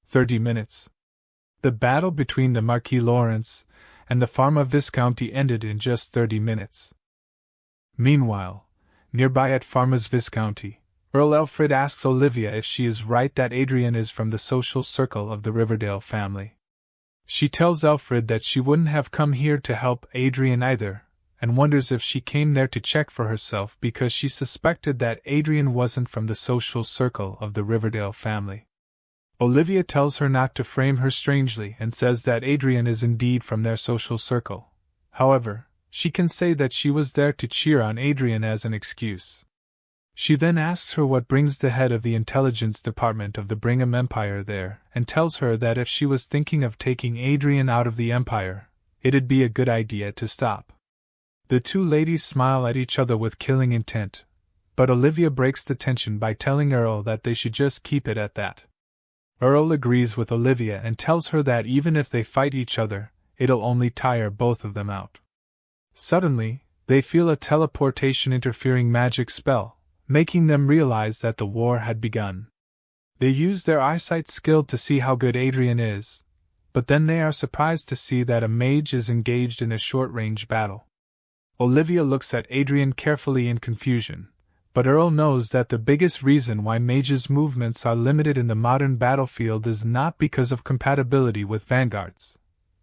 30 minutes. The battle between the Marquis Lawrence and the Pharma Viscounty ended in just 30 minutes. Meanwhile, nearby at Pharma's Viscounty, Earl Alfred asks Olivia if she is right that Adrian is from the social circle of the Riverdale family. She tells Alfred that she wouldn't have come here to help Adrian either, and wonders if she came there to check for herself because she suspected that Adrian wasn't from the social circle of the Riverdale family. Olivia tells her not to frame her strangely and says that Adrian is indeed from their social circle. However, she can say that she was there to cheer on Adrian as an excuse. She then asks her what brings the head of the intelligence department of the Brigham Empire there, and tells her that if she was thinking of taking Adrian out of the Empire, it'd be a good idea to stop. The 2 ladies smile at each other with killing intent, but Olivia breaks the tension by telling Earl that they should just keep it at that. Earl agrees with Olivia and tells her that even if they fight each other, it'll only tire both of them out. Suddenly, they feel a teleportation interfering magic spell, making them realize that the war had begun. They use their eyesight skill to see how good Adrian is, but then they are surprised to see that a mage is engaged in a short-range battle. Olivia looks at Adrian carefully in confusion, but Earl knows that the biggest reason why mages' movements are limited in the modern battlefield is not because of compatibility with vanguards,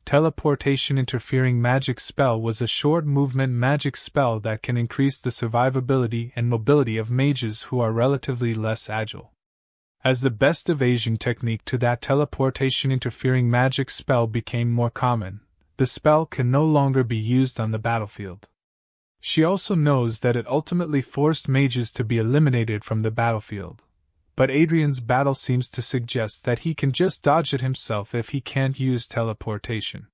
teleportation interfering magic spell was a short movement magic spell that can increase the survivability and mobility of mages who are relatively less agile. As the best evasion technique to that teleportation interfering magic spell became more common, the spell can no longer be used on the battlefield. She also knows that it ultimately forced mages to be eliminated from the battlefield, but Adrian's battle seems to suggest that he can just dodge it himself if he can't use teleportation.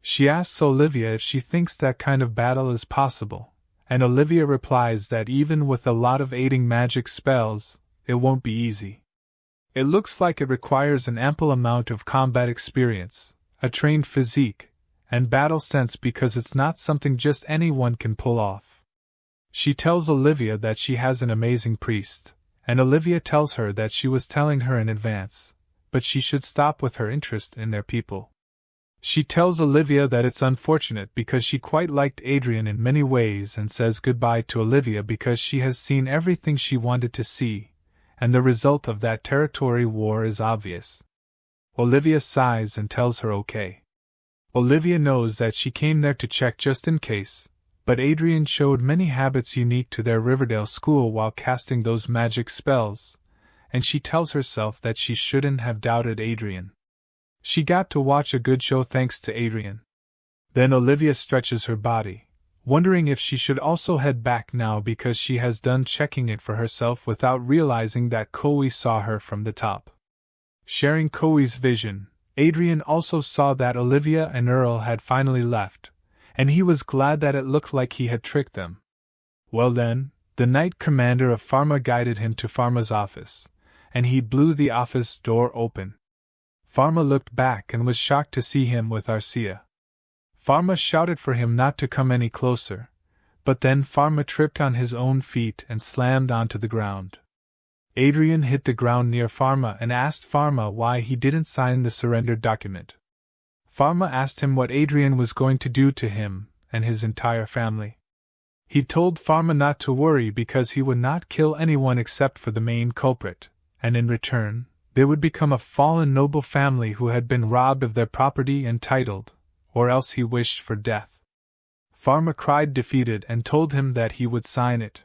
She asks Olivia if she thinks that kind of battle is possible, and Olivia replies that even with a lot of aiding magic spells, it won't be easy. It looks like it requires an ample amount of combat experience, a trained physique, and battle sense because it's not something just anyone can pull off. She tells Olivia that she has an amazing priest, and Olivia tells her that she was telling her in advance, but she should stop with her interest in their people. She tells Olivia that it's unfortunate because she quite liked Adrian in many ways and says goodbye to Olivia because she has seen everything she wanted to see, and the result of that territory war is obvious. Olivia sighs and tells her okay. Olivia knows that she came there to check just in case, but Adrian showed many habits unique to their Riverdale school while casting those magic spells, and she tells herself that she shouldn't have doubted Adrian. She got to watch a good show thanks to Adrian. Then Olivia stretches her body, wondering if she should also head back now because she has done checking it for herself without realizing that Chloe saw her from the top. Sharing Chloe's vision, Adrian also saw that Olivia and Earl had finally left, and he was glad that it looked like he had tricked them. Well then, the Knight Commander of Pharma guided him to Pharma's office, and he blew the office door open. Pharma looked back and was shocked to see him with Arcia. Pharma shouted for him not to come any closer, but then Pharma tripped on his own feet and slammed onto the ground. Adrian hit the ground near Pharma and asked Pharma why he didn't sign the surrender document. Pharma asked him what Adrian was going to do to him and his entire family. He told Pharma not to worry because he would not kill anyone except for the main culprit, and in return, they would become a fallen noble family who had been robbed of their property and titled, or else he wished for death. Pharma cried defeated and told him that he would sign it.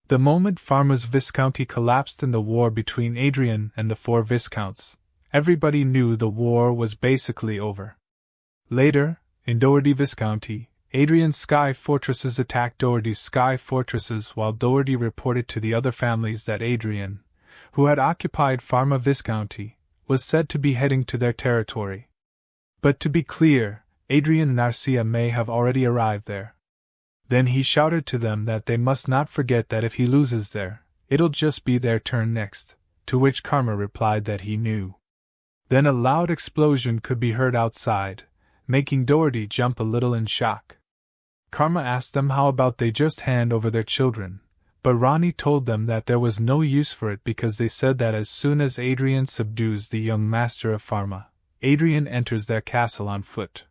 The moment Pharma's Viscounty collapsed in the war between Adrian and the 4 Viscounts, everybody knew the war was basically over. Later, in Doherty Viscounty, Adrian's sky fortresses attacked Doherty's sky fortresses while Doherty reported to the other families that Adrian, who had occupied Pharma Viscounty, was said to be heading to their territory. But to be clear, Adrian and Arcia may have already arrived there. Then he shouted to them that they must not forget that if he loses there, it'll just be their turn next, to which Karma replied that he knew. Then a loud explosion could be heard outside, making Doherty jump a little in shock. Karma asked them how about they just hand over their children, but Ronnie told them that there was no use for it because they said that as soon as Adrian subdues the young master of Pharma, Adrian enters their castle on foot.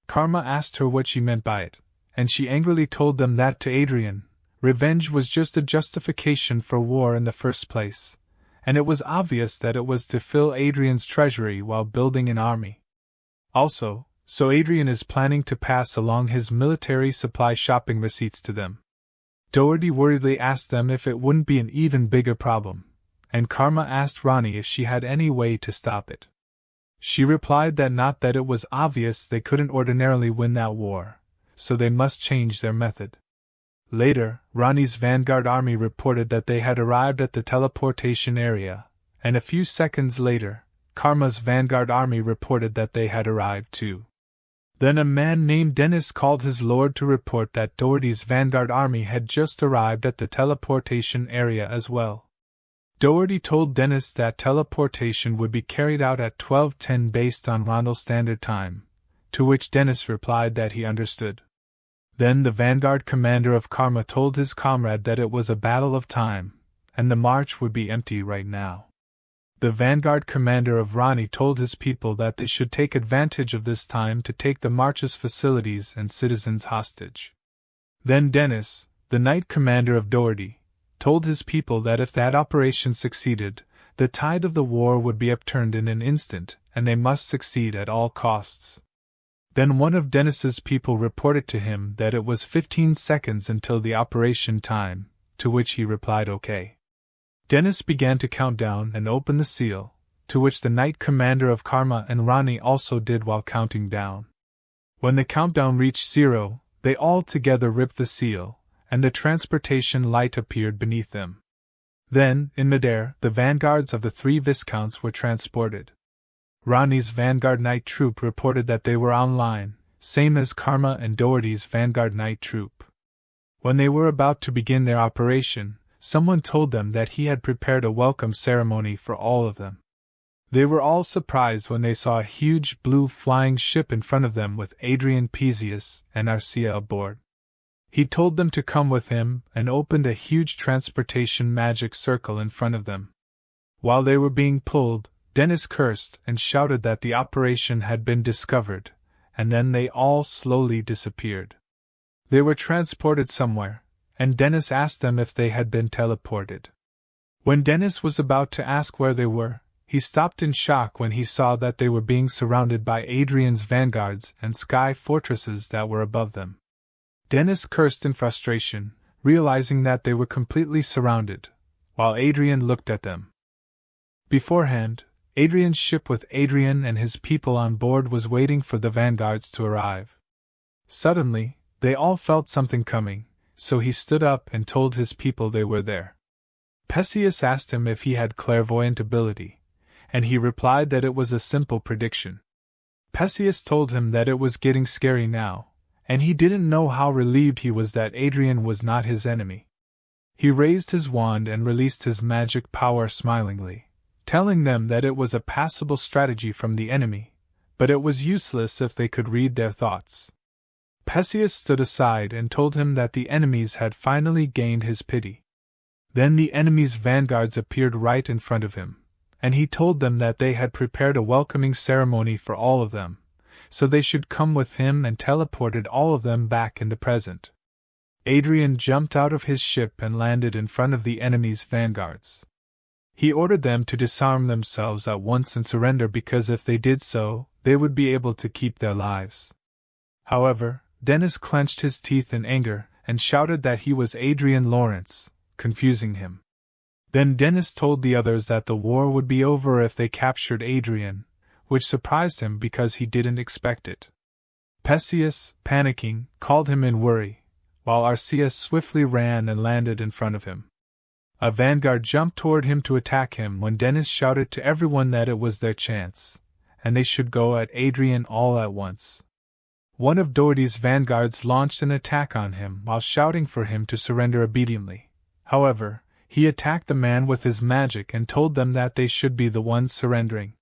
Karma asked her what she meant by it, and she angrily told them that to Adrian, revenge was just a justification for war in the first place, and it was obvious that it was to fill Adrian's treasury while building an army. Also, so Adrian is planning to pass along his military supply shopping receipts to them. Doherty worriedly asked them if it wouldn't be an even bigger problem, and Karma asked Ronnie if she had any way to stop it. She replied that not that it was obvious they couldn't ordinarily win that war, so they must change their method. Later, Ronnie's vanguard army reported that they had arrived at the teleportation area, and a few seconds later, Karma's vanguard army reported that they had arrived too. Then a man named Dennis called his lord to report that Doherty's vanguard army had just arrived at the teleportation area as well. Doherty told Dennis that teleportation would be carried out at 12:10 based on Rondell Standard Time, to which Dennis replied that he understood. Then the vanguard commander of Karma told his comrade that it was a battle of time, and the march would be empty right now. The vanguard commander of Ronnie told his people that they should take advantage of this time to take the march's facilities and citizens hostage. Then Dennis, the knight commander of Doherty, told his people that if that operation succeeded, the tide of the war would be upturned in an instant, and they must succeed at all costs. Then one of Dennis's people reported to him that it was 15 seconds until the operation time, to which he replied okay. Dennis began to count down and open the seal, to which the Knight Commander of Karma and Rani also did while counting down. When the countdown reached 0, they all together ripped the seal, and the transportation light appeared beneath them. Then, in midair, the vanguards of the 3 Viscounts were transported. Rani's Vanguard Knight Troop reported that they were online, same as Karma and Doherty's Vanguard Knight Troop. When they were about to begin their operation, someone told them that he had prepared a welcome ceremony for all of them. They were all surprised when they saw a huge blue flying ship in front of them with Adrian Pesius and Arcia aboard. He told them to come with him and opened a huge transportation magic circle in front of them. While they were being pulled, Dennis cursed and shouted that the operation had been discovered, and then they all slowly disappeared. They were transported somewhere, and Dennis asked them if they had been teleported. When Dennis was about to ask where they were, he stopped in shock when he saw that they were being surrounded by Adrian's vanguards and sky fortresses that were above them. Dennis cursed in frustration, realizing that they were completely surrounded, while Adrian looked at them. Beforehand, Adrian's ship with Adrian and his people on board was waiting for the vanguards to arrive. Suddenly, they all felt something coming, so he stood up and told his people they were there. Pesius asked him if he had clairvoyant ability, and he replied that it was a simple prediction. Pesius told him that it was getting scary now, and he didn't know how relieved he was that Adrian was not his enemy. He raised his wand and released his magic power smilingly, telling them that it was a passable strategy from the enemy, but it was useless if they could read their thoughts. Pesius stood aside and told him that the enemies had finally gained his pity. Then the enemy's vanguards appeared right in front of him, and he told them that they had prepared a welcoming ceremony for all of them, so they should come with him, and teleported all of them back in the present. Adrian jumped out of his ship and landed in front of the enemy's vanguards. He ordered them to disarm themselves at once and surrender because if they did so, they would be able to keep their lives. However, Dennis clenched his teeth in anger and shouted that he was Adrian Lawrence, confusing him. Then Dennis told the others that the war would be over if they captured Adrian, which surprised him because he didn't expect it. Pesius, panicking, called him in worry, while Arcia swiftly ran and landed in front of him. A vanguard jumped toward him to attack him when Dennis shouted to everyone that it was their chance, and they should go at Adrian all at once. One of Doherty's vanguards launched an attack on him while shouting for him to surrender obediently. However, he attacked the man with his magic and told them that they should be the ones surrendering.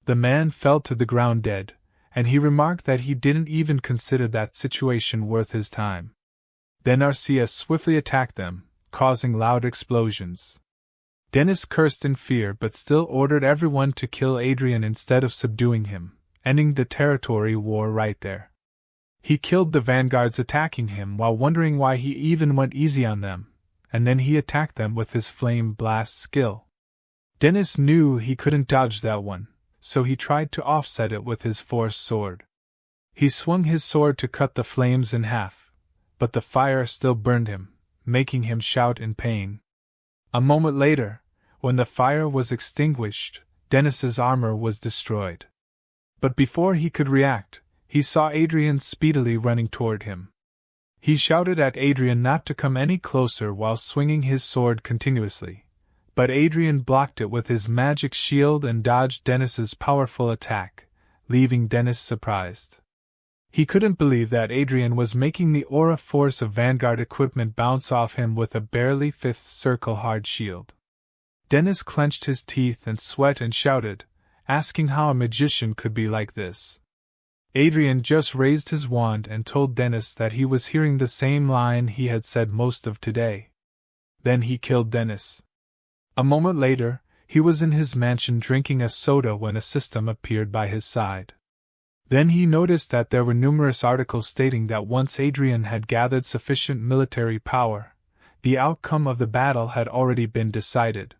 The man fell to the ground dead, and he remarked that he didn't even consider that situation worth his time. Then Arcia swiftly attacked them, causing loud explosions. Dennis cursed in fear but still ordered everyone to kill Adrian instead of subduing him, ending the territory war right there. He killed the vanguards attacking him while wondering why he even went easy on them, and then he attacked them with his flame blast skill. Dennis knew he couldn't dodge that one, so he tried to offset it with his force sword. He swung his sword to cut the flames in half, but the fire still burned him, making him shout in pain. A moment later, when the fire was extinguished, Dennis's armor was destroyed. But before he could react, he saw Adrian speedily running toward him. He shouted at Adrian not to come any closer while swinging his sword continuously, but Adrian blocked it with his magic shield and dodged Dennis's powerful attack, leaving Dennis surprised. He couldn't believe that Adrian was making the aura force of Vanguard equipment bounce off him with a barely fifth circle hard shield. Dennis clenched his teeth and sweat and shouted, asking how a magician could be like this. Adrian just raised his wand and told Dennis that he was hearing the same line he had said most of today. Then he killed Dennis. A moment later, he was in his mansion drinking a soda when a system appeared by his side. Then he noticed that there were numerous articles stating that once Adrian had gathered sufficient military power, the outcome of the battle had already been decided.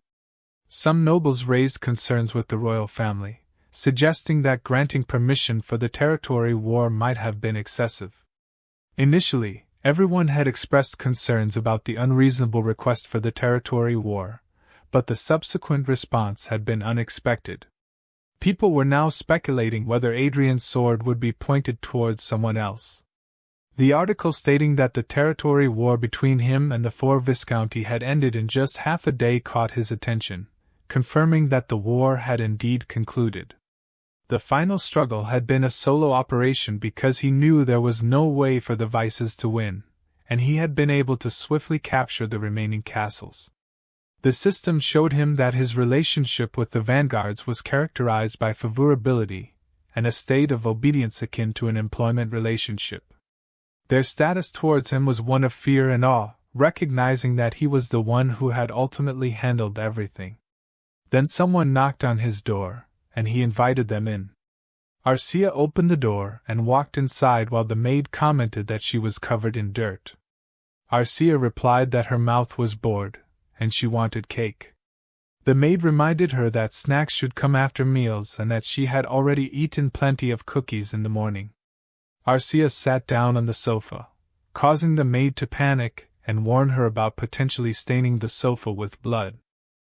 Some nobles raised concerns with the royal family, suggesting that granting permission for the territory war might have been excessive. Initially, everyone had expressed concerns about the unreasonable request for the territory war, but the subsequent response had been unexpected. People were now speculating whether Adrian's sword would be pointed towards someone else. The article stating that the territory war between him and the 4 Viscounty had ended in just half a day caught his attention, confirming that the war had indeed concluded. The final struggle had been a solo operation because he knew there was no way for the Vices to win, and he had been able to swiftly capture the remaining castles. The system showed him that his relationship with the vanguards was characterized by favorability and a state of obedience akin to an employment relationship. Their status towards him was one of fear and awe, recognizing that he was the one who had ultimately handled everything. Then someone knocked on his door, and he invited them in. Arcia opened the door and walked inside while the maid commented that she was covered in dirt. Arcia replied that her mouth was bored, and she wanted cake. The maid reminded her that snacks should come after meals and that she had already eaten plenty of cookies in the morning. Arcia sat down on the sofa, causing the maid to panic and warn her about potentially staining the sofa with blood.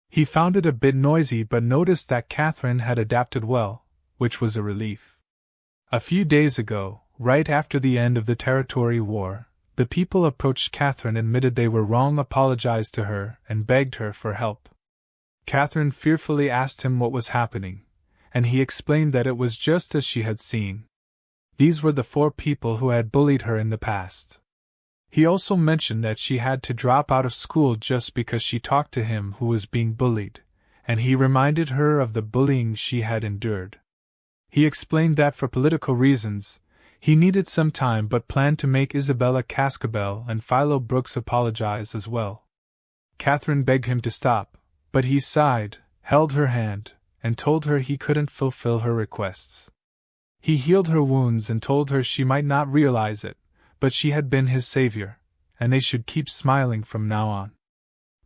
He found it a bit noisy but noticed that Catherine had adapted well, which was a relief. A few days ago, right after the end of the territory war, the people approached Catherine, admitted they were wrong, apologized to her, and begged her for help. Catherine fearfully asked him what was happening, and he explained that it was just as she had seen. These were the 4 people who had bullied her in the past. He also mentioned that she had to drop out of school just because she talked to him who was being bullied, and he reminded her of the bullying she had endured. He explained that for political reasons, he needed some time but planned to make Isabella Cascabel and Philo Brooks apologize as well. Catherine begged him to stop, but he sighed, held her hand, and told her he couldn't fulfill her requests. He healed her wounds and told her she might not realize it, but she had been his savior, and they should keep smiling from now on.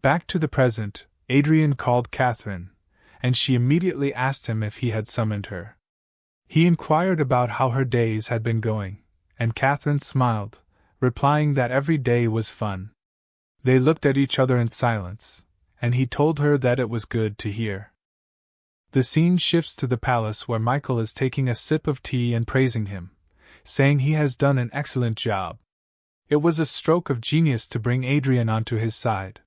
Back to the present, Adrian called Catherine, and she immediately asked him if he had summoned her. He inquired about how her days had been going, and Catherine smiled, replying that every day was fun. They looked at each other in silence, and he told her that it was good to hear. The scene shifts to the palace where Michael is taking a sip of tea and praising him, saying he has done an excellent job. It was a stroke of genius to bring Adrian onto his side.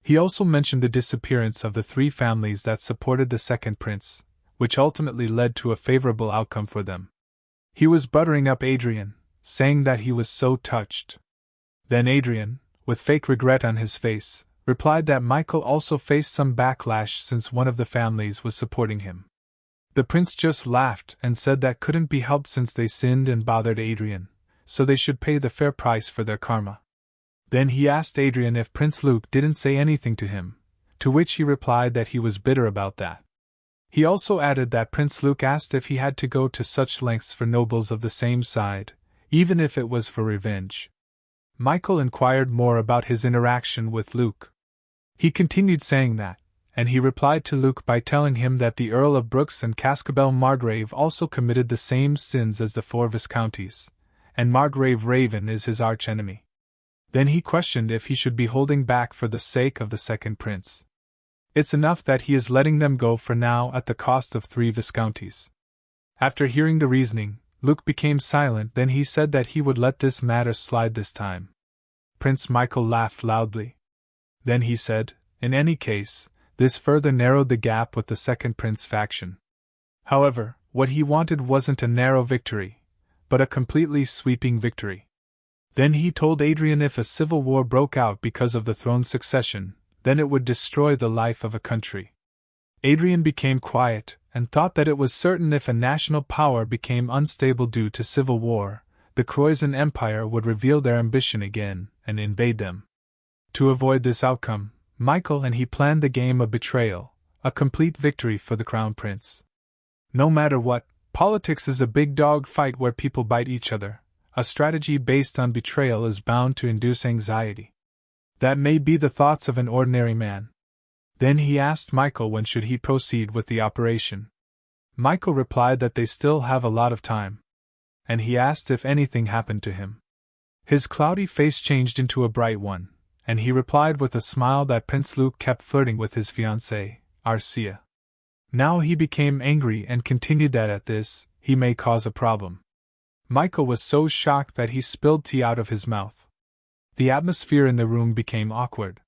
He also mentioned the disappearance of the 3 families that supported the second prince, which ultimately led to a favorable outcome for them. He was buttering up Adrian, saying that he was so touched. Then Adrian, with fake regret on his face, replied that Michael also faced some backlash since one of the families was supporting him. The prince just laughed and said that couldn't be helped since they sinned and bothered Adrian, so they should pay the fair price for their karma. Then he asked Adrian if Prince Luke didn't say anything to him, to which he replied that he was bitter about that. He also added that Prince Luke asked if he had to go to such lengths for nobles of the same side, even if it was for revenge. Michael inquired more about his interaction with Luke. He continued saying that, and he replied to Luke by telling him that the Earl of Brooks and Cascabel Margrave also committed the same sins as the 4 Viscounties, and Margrave Raven is his archenemy. Then he questioned if he should be holding back for the sake of the second prince. It's enough that he is letting them go for now at the cost of 3 Viscounties. After hearing the reasoning, Luke became silent, then he said that he would let this matter slide this time. Prince Michael laughed loudly. Then he said, in any case, this further narrowed the gap with the second prince faction. However, what he wanted wasn't a narrow victory, but a completely sweeping victory. Then he told Adrian if a civil war broke out because of the throne succession, then it would destroy the life of a country. Adrian became quiet, and thought that it was certain if a national power became unstable due to civil war, the Croatian Empire would reveal their ambition again and invade them. To avoid this outcome, Michael and he planned the game of betrayal, a complete victory for the Crown Prince. No matter what, politics is a big dog fight where people bite each other. A strategy based on betrayal is bound to induce anxiety. That may be the thoughts of an ordinary man. Then he asked Michael when should he proceed with the operation. Michael replied that they still have a lot of time, and he asked if anything happened to him. His cloudy face changed into a bright one, and he replied with a smile that Prince Luke kept flirting with his fiancée, Arcia. Now he became angry and continued that at this, he may cause a problem. Michael was so shocked that he spilled tea out of his mouth. The atmosphere in the room became awkward.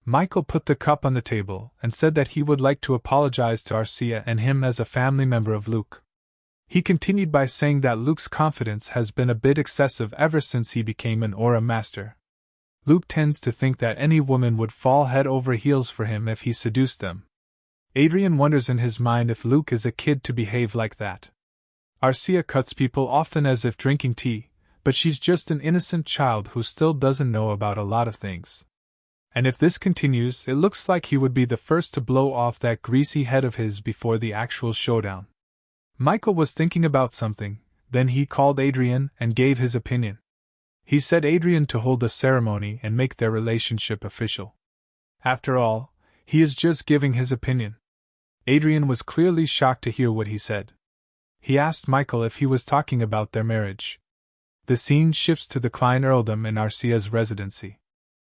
Michael put the cup on the table and said that he would like to apologize to Arcia and him as a family member of Luke. He continued by saying that Luke's confidence has been a bit excessive ever since he became an aura master. Luke tends to think that any woman would fall head over heels for him if he seduced them. Adrian wonders in his mind if Luke is a kid to behave like that. Arcia cuts people often as if drinking tea, but she's just an innocent child who still doesn't know about a lot of things. And if this continues, it looks like he would be the first to blow off that greasy head of his before the actual showdown. Michael was thinking about something, then he called Adrian and gave his opinion. He said Adrian to hold a ceremony and make their relationship official. After all, he is just giving his opinion. Adrian was clearly shocked to hear what he said. He asked Michael if he was talking about their marriage. The scene shifts to the Klein earldom in Arcia's residency.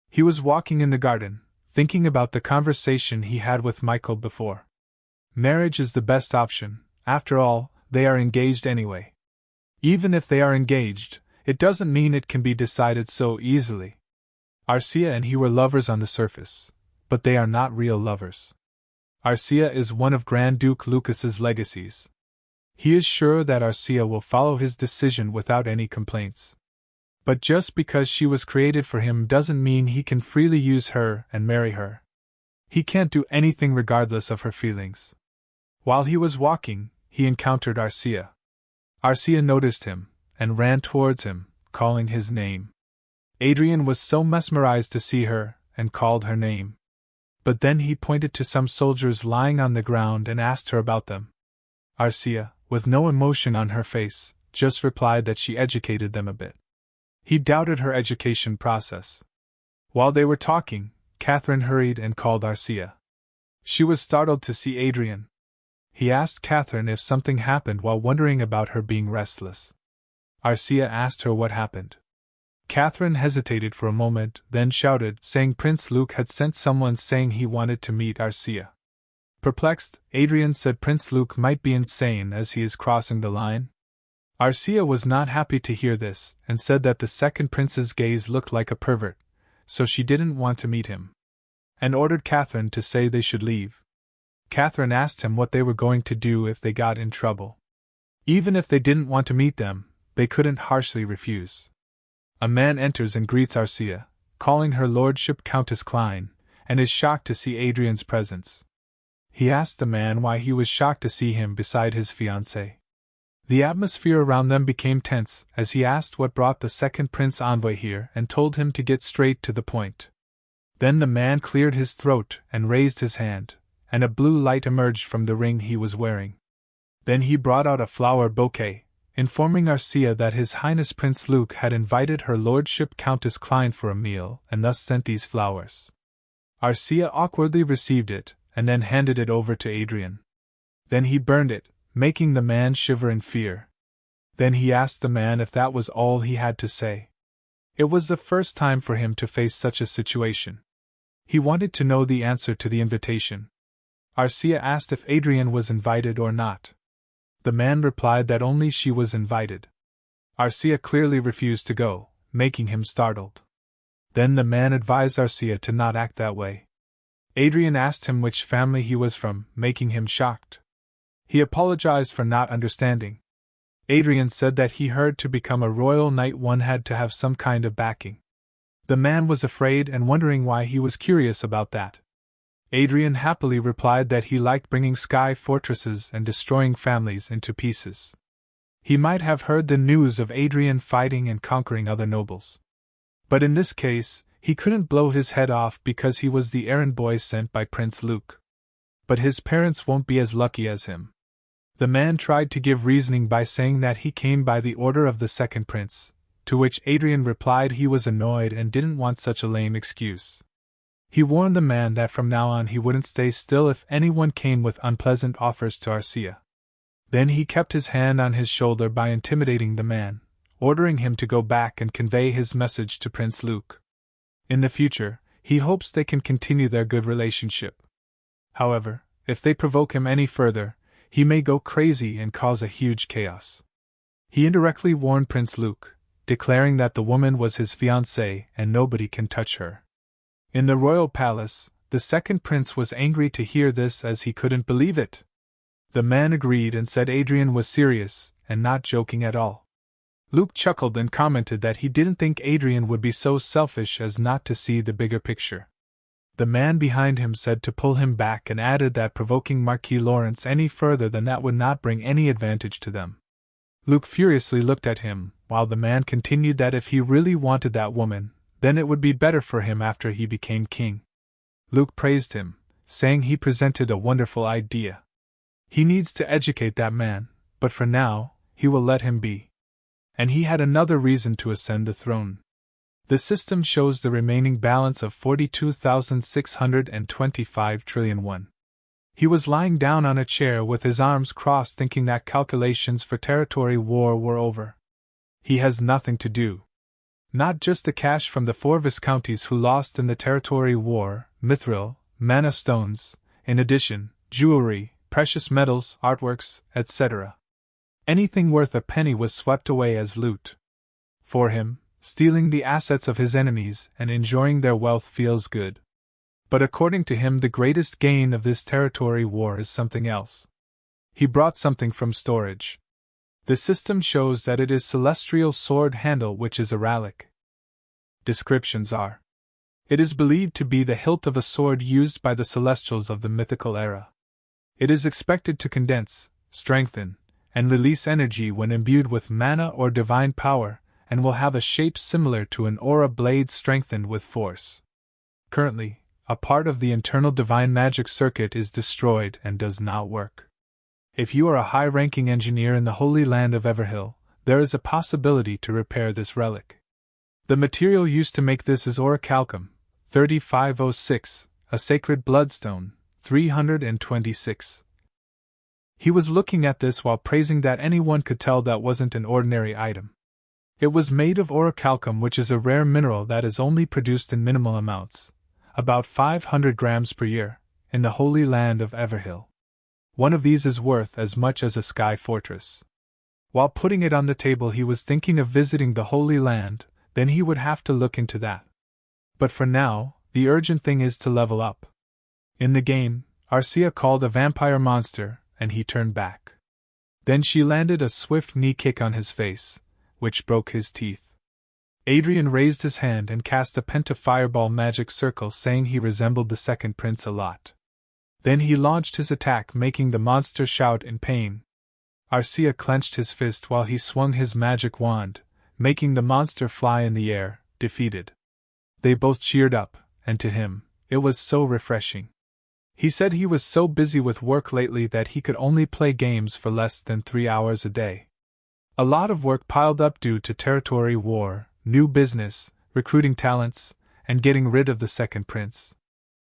He was walking in the garden, thinking about the conversation he had with Michael before. Marriage is the best option, after all, they are engaged anyway. Even if they are engaged, it doesn't mean it can be decided so easily. Arcia and he were lovers on the surface, but they are not real lovers. Arcia is one of Grand Duke Lucas's legacies. He is sure that Arcia will follow his decision without any complaints. But just because she was created for him doesn't mean he can freely use her and marry her. He can't do anything regardless of her feelings. While he was walking, he encountered Arcia. Arcia noticed him, and ran towards him, calling his name. Adrian was so mesmerized to see her, and called her name. But then he pointed to some soldiers lying on the ground and asked her about them. Arcia, with no emotion on her face, just replied that she educated them a bit. He doubted her education process. While they were talking, Catherine hurried and called Arcia. She was startled to see Adrian. He asked Catherine if something happened while wondering about her being restless. Arcia asked her what happened. Catherine hesitated for a moment, then shouted, saying Prince Luke had sent someone saying he wanted to meet Arcia. Perplexed, Adrian said Prince Luke might be insane as he is crossing the line. Arcia was not happy to hear this, and said that the second prince's gaze looked like a pervert, so she didn't want to meet him, and ordered Catherine to say they should leave. Catherine asked him what they were going to do if they got in trouble. Even if they didn't want to meet them, they couldn't harshly refuse. A man enters and greets Arcia, calling her lordship Countess Klein, and is shocked to see Adrian's presence. He asked the man why he was shocked to see him beside his fiancée. The atmosphere around them became tense as he asked what brought the second prince envoy here and told him to get straight to the point. Then the man cleared his throat and raised his hand, and a blue light emerged from the ring he was wearing. Then he brought out a flower bouquet, informing Arcia that His Highness Prince Luke had invited her lordship Countess Klein for a meal and thus sent these flowers. Arcia awkwardly received it, and then handed it over to Adrian. Then he burned it, making the man shiver in fear. Then he asked the man if that was all he had to say. It was the first time for him to face such a situation. He wanted to know the answer to the invitation. Arcia asked if Adrian was invited or not. The man replied that only she was invited. Arcia clearly refused to go, making him startled. Then the man advised Arcia to not act that way. Adrian asked him which family he was from, making him shocked. He apologized for not understanding. Adrian said that he heard to become a royal knight one had to have some kind of backing. The man was afraid and wondering why he was curious about that. Adrian happily replied that he liked bringing sky fortresses and destroying families into pieces. He might have heard the news of Adrian fighting and conquering other nobles. But in this case, he couldn't blow his head off because he was the errand boy sent by Prince Luke. But his parents won't be as lucky as him. The man tried to give reasoning by saying that he came by the order of the second prince, to which Adrian replied he was annoyed and didn't want such a lame excuse. He warned the man that from now on he wouldn't stay still if anyone came with unpleasant offers to Arcia. Then he kept his hand on his shoulder by intimidating the man, ordering him to go back and convey his message to Prince Luke. In the future, he hopes they can continue their good relationship. However, if they provoke him any further, he may go crazy and cause a huge chaos. He indirectly warned Prince Luke, declaring that the woman was his fiancée and nobody can touch her. In the royal palace, the second prince was angry to hear this as he couldn't believe it. The man agreed and said Adrian was serious and not joking at all. Luke chuckled and commented that he didn't think Adrian would be so selfish as not to see the bigger picture. The man behind him said to pull him back and added that provoking Marquis Lawrence any further than that would not bring any advantage to them. Luke furiously looked at him, while the man continued that if he really wanted that woman, then it would be better for him after he became king. Luke praised him, saying he presented a wonderful idea. He needs to educate that man, but for now, he will let him be. And he had another reason to ascend the throne. The system shows the remaining balance of 42,625 trillion won. He was lying down on a chair with his arms crossed thinking that calculations for territory war were over. He has nothing to do. Not just the cash from the 4 viscounties who lost in the territory war, mithril, mana stones, in addition, jewelry, precious metals, artworks, etc. Anything worth a penny was swept away as loot. For him, stealing the assets of his enemies and enjoying their wealth feels good. But according to him, the greatest gain of this territory war is something else. He brought something from storage. The system shows that it is celestial sword handle, which is a relic. Descriptions are: it is believed to be the hilt of a sword used by the celestials of the mythical era. It is expected to condense, strengthen, and release energy when imbued with mana or divine power, and will have a shape similar to an aura blade strengthened with force. Currently, a part of the internal divine magic circuit is destroyed and does not work. If you are a high-ranking engineer in the Holy Land of Everhill, there is a possibility to repair this relic. The material used to make this is orichalcum, 3506, a sacred bloodstone, 326. He was looking at this while praising that anyone could tell that wasn't an ordinary item. It was made of orichalcum, which is a rare mineral that is only produced in minimal amounts, about 500 grams per year, in the Holy Land of Everhill. One of these is worth as much as a sky fortress. While putting it on the table, he was thinking of visiting the Holy Land, then he would have to look into that. But for now, the urgent thing is to level up. In the game, Arcia called a vampire monster, and he turned back. Then she landed a swift knee kick on his face, which broke his teeth. Adrian raised his hand and cast a penta-fireball magic circle, saying he resembled the second prince a lot. Then he launched his attack, making the monster shout in pain. Arcia clenched his fist while he swung his magic wand, making the monster fly in the air, defeated. They both cheered up, and to him, it was so refreshing. He said he was so busy with work lately that he could only play games for less than 3 hours a day. A lot of work piled up due to territory war, new business, recruiting talents, and getting rid of the second prince.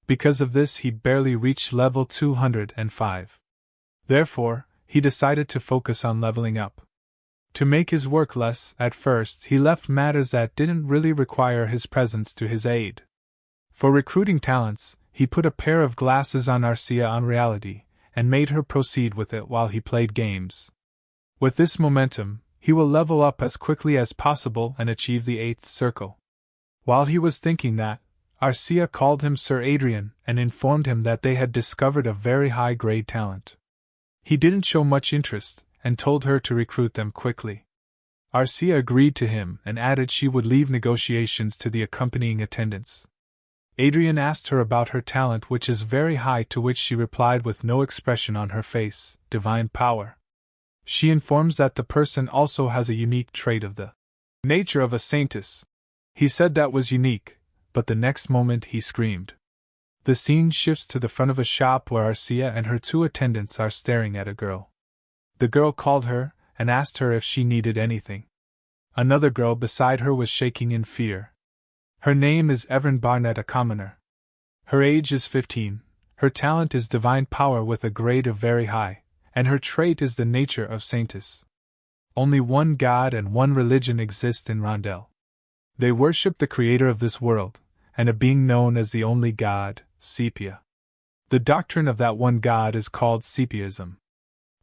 Because of this, he barely reached level 205. Therefore, he decided to focus on leveling up. To make his work less, at first, he left matters that didn't really require his presence to his aid. For recruiting talents, he put a pair of glasses on Arcia on reality, and made her proceed with it while he played games. With this momentum, he will level up as quickly as possible and achieve the 8th circle. While he was thinking that, Arcia called him Sir Adrian and informed him that they had discovered a very high-grade talent. He didn't show much interest, and told her to recruit them quickly. Arcia agreed to him and added she would leave negotiations to the accompanying attendants. Adrian asked her about her talent, which is very high, to which she replied with no expression on her face, divine power. She informs that the person also has a unique trait of the nature of a saintess. He said that was unique, but the next moment he screamed. The scene shifts to the front of a shop where Arcia and her 2 attendants are staring at a girl. The girl called her and asked her if she needed anything. Another girl beside her was shaking in fear. Her name is Evan Barnett, a commoner. Her age is 15, her talent is divine power with a grade of very high, and her trait is the nature of saintess. Only one God and one religion exist in Rondel. They worship the creator of this world, and a being known as the only God, Sepia. The doctrine of that one God is called Sepiaism.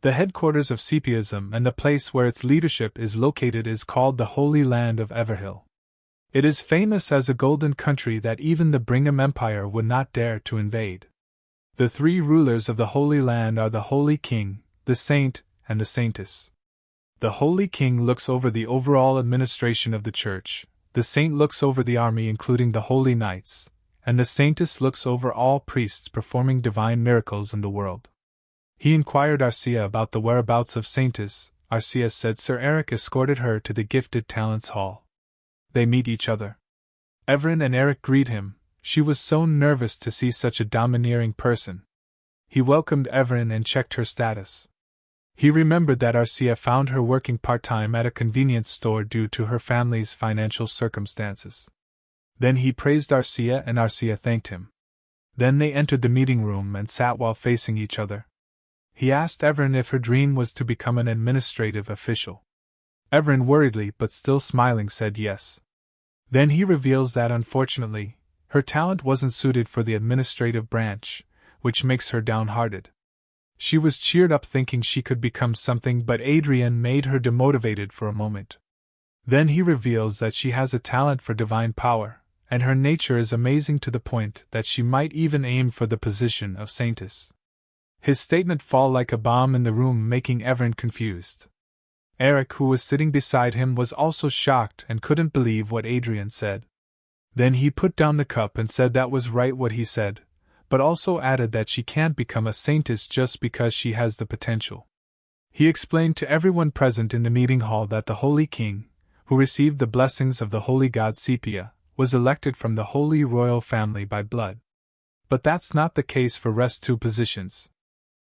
The headquarters of Sepiaism and the place where its leadership is located is called the Holy Land of Everhill. It is famous as a golden country that even the Brigham Empire would not dare to invade. The three rulers of the Holy Land are the Holy King, the Saint, and the Saintess. The Holy King looks over the overall administration of the Church, the Saint looks over the army including the Holy Knights, and the Saintess looks over all priests performing divine miracles in the world. He inquired Arcia about the whereabouts of Saintess. Arcia said Sir Eric escorted her to the Gifted Talents Hall. They meet each other. Everin and Eric greet him. She was so nervous to see such a domineering person. He welcomed Everin and checked her status. He remembered that Arcia found her working part-time at a convenience store due to her family's financial circumstances. Then he praised Arcia and Arcia thanked him. Then they entered the meeting room and sat while facing each other. He asked Everin if her dream was to become an administrative official. Everin worriedly but still smiling said yes. Then he reveals that unfortunately, her talent wasn't suited for the administrative branch, which makes her downhearted. She was cheered up thinking she could become something, but Adrian made her demotivated for a moment. Then he reveals that she has a talent for divine power, and her nature is amazing to the point that she might even aim for the position of saintess. His statement fell like a bomb in the room, making Everin confused. Eric, who was sitting beside him, was also shocked and couldn't believe what Adrian said. Then he put down the cup and said that was right what he said, but also added that she can't become a saintess just because she has the potential. He explained to everyone present in the meeting hall that the Holy King, who received the blessings of the Holy God Sepia, was elected from the Holy Royal Family by blood. But that's not the case for rest two positions.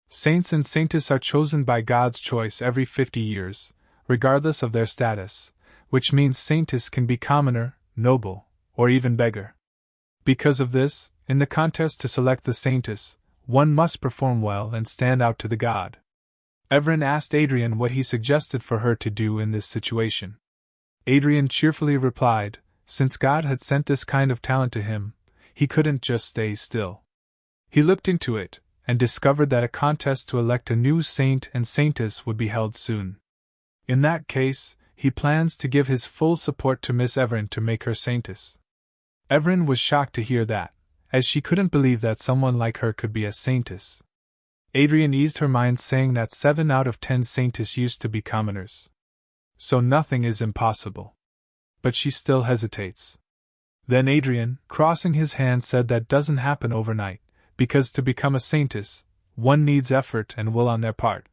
Saints and saintess are chosen by God's choice every 50 years, regardless of their status, which means saintess can be commoner, noble, or even beggar. Because of this, in the contest to select the saintess, one must perform well and stand out to the god. Everin asked Adrian what he suggested for her to do in this situation. Adrian cheerfully replied, since God had sent this kind of talent to him, he couldn't just stay still. He looked into it, and discovered that a contest to elect a new saint and saintess would be held soon. In that case, he plans to give his full support to Miss Everin to make her saintess. Everin was shocked to hear that, as she couldn't believe that someone like her could be a saintess. Adrian eased her mind, saying that 7 out of 10 saintess used to be commoners. So nothing is impossible. But she still hesitates. Then Adrian, crossing his hands, said that doesn't happen overnight, because to become a saintess, one needs effort and will on their part.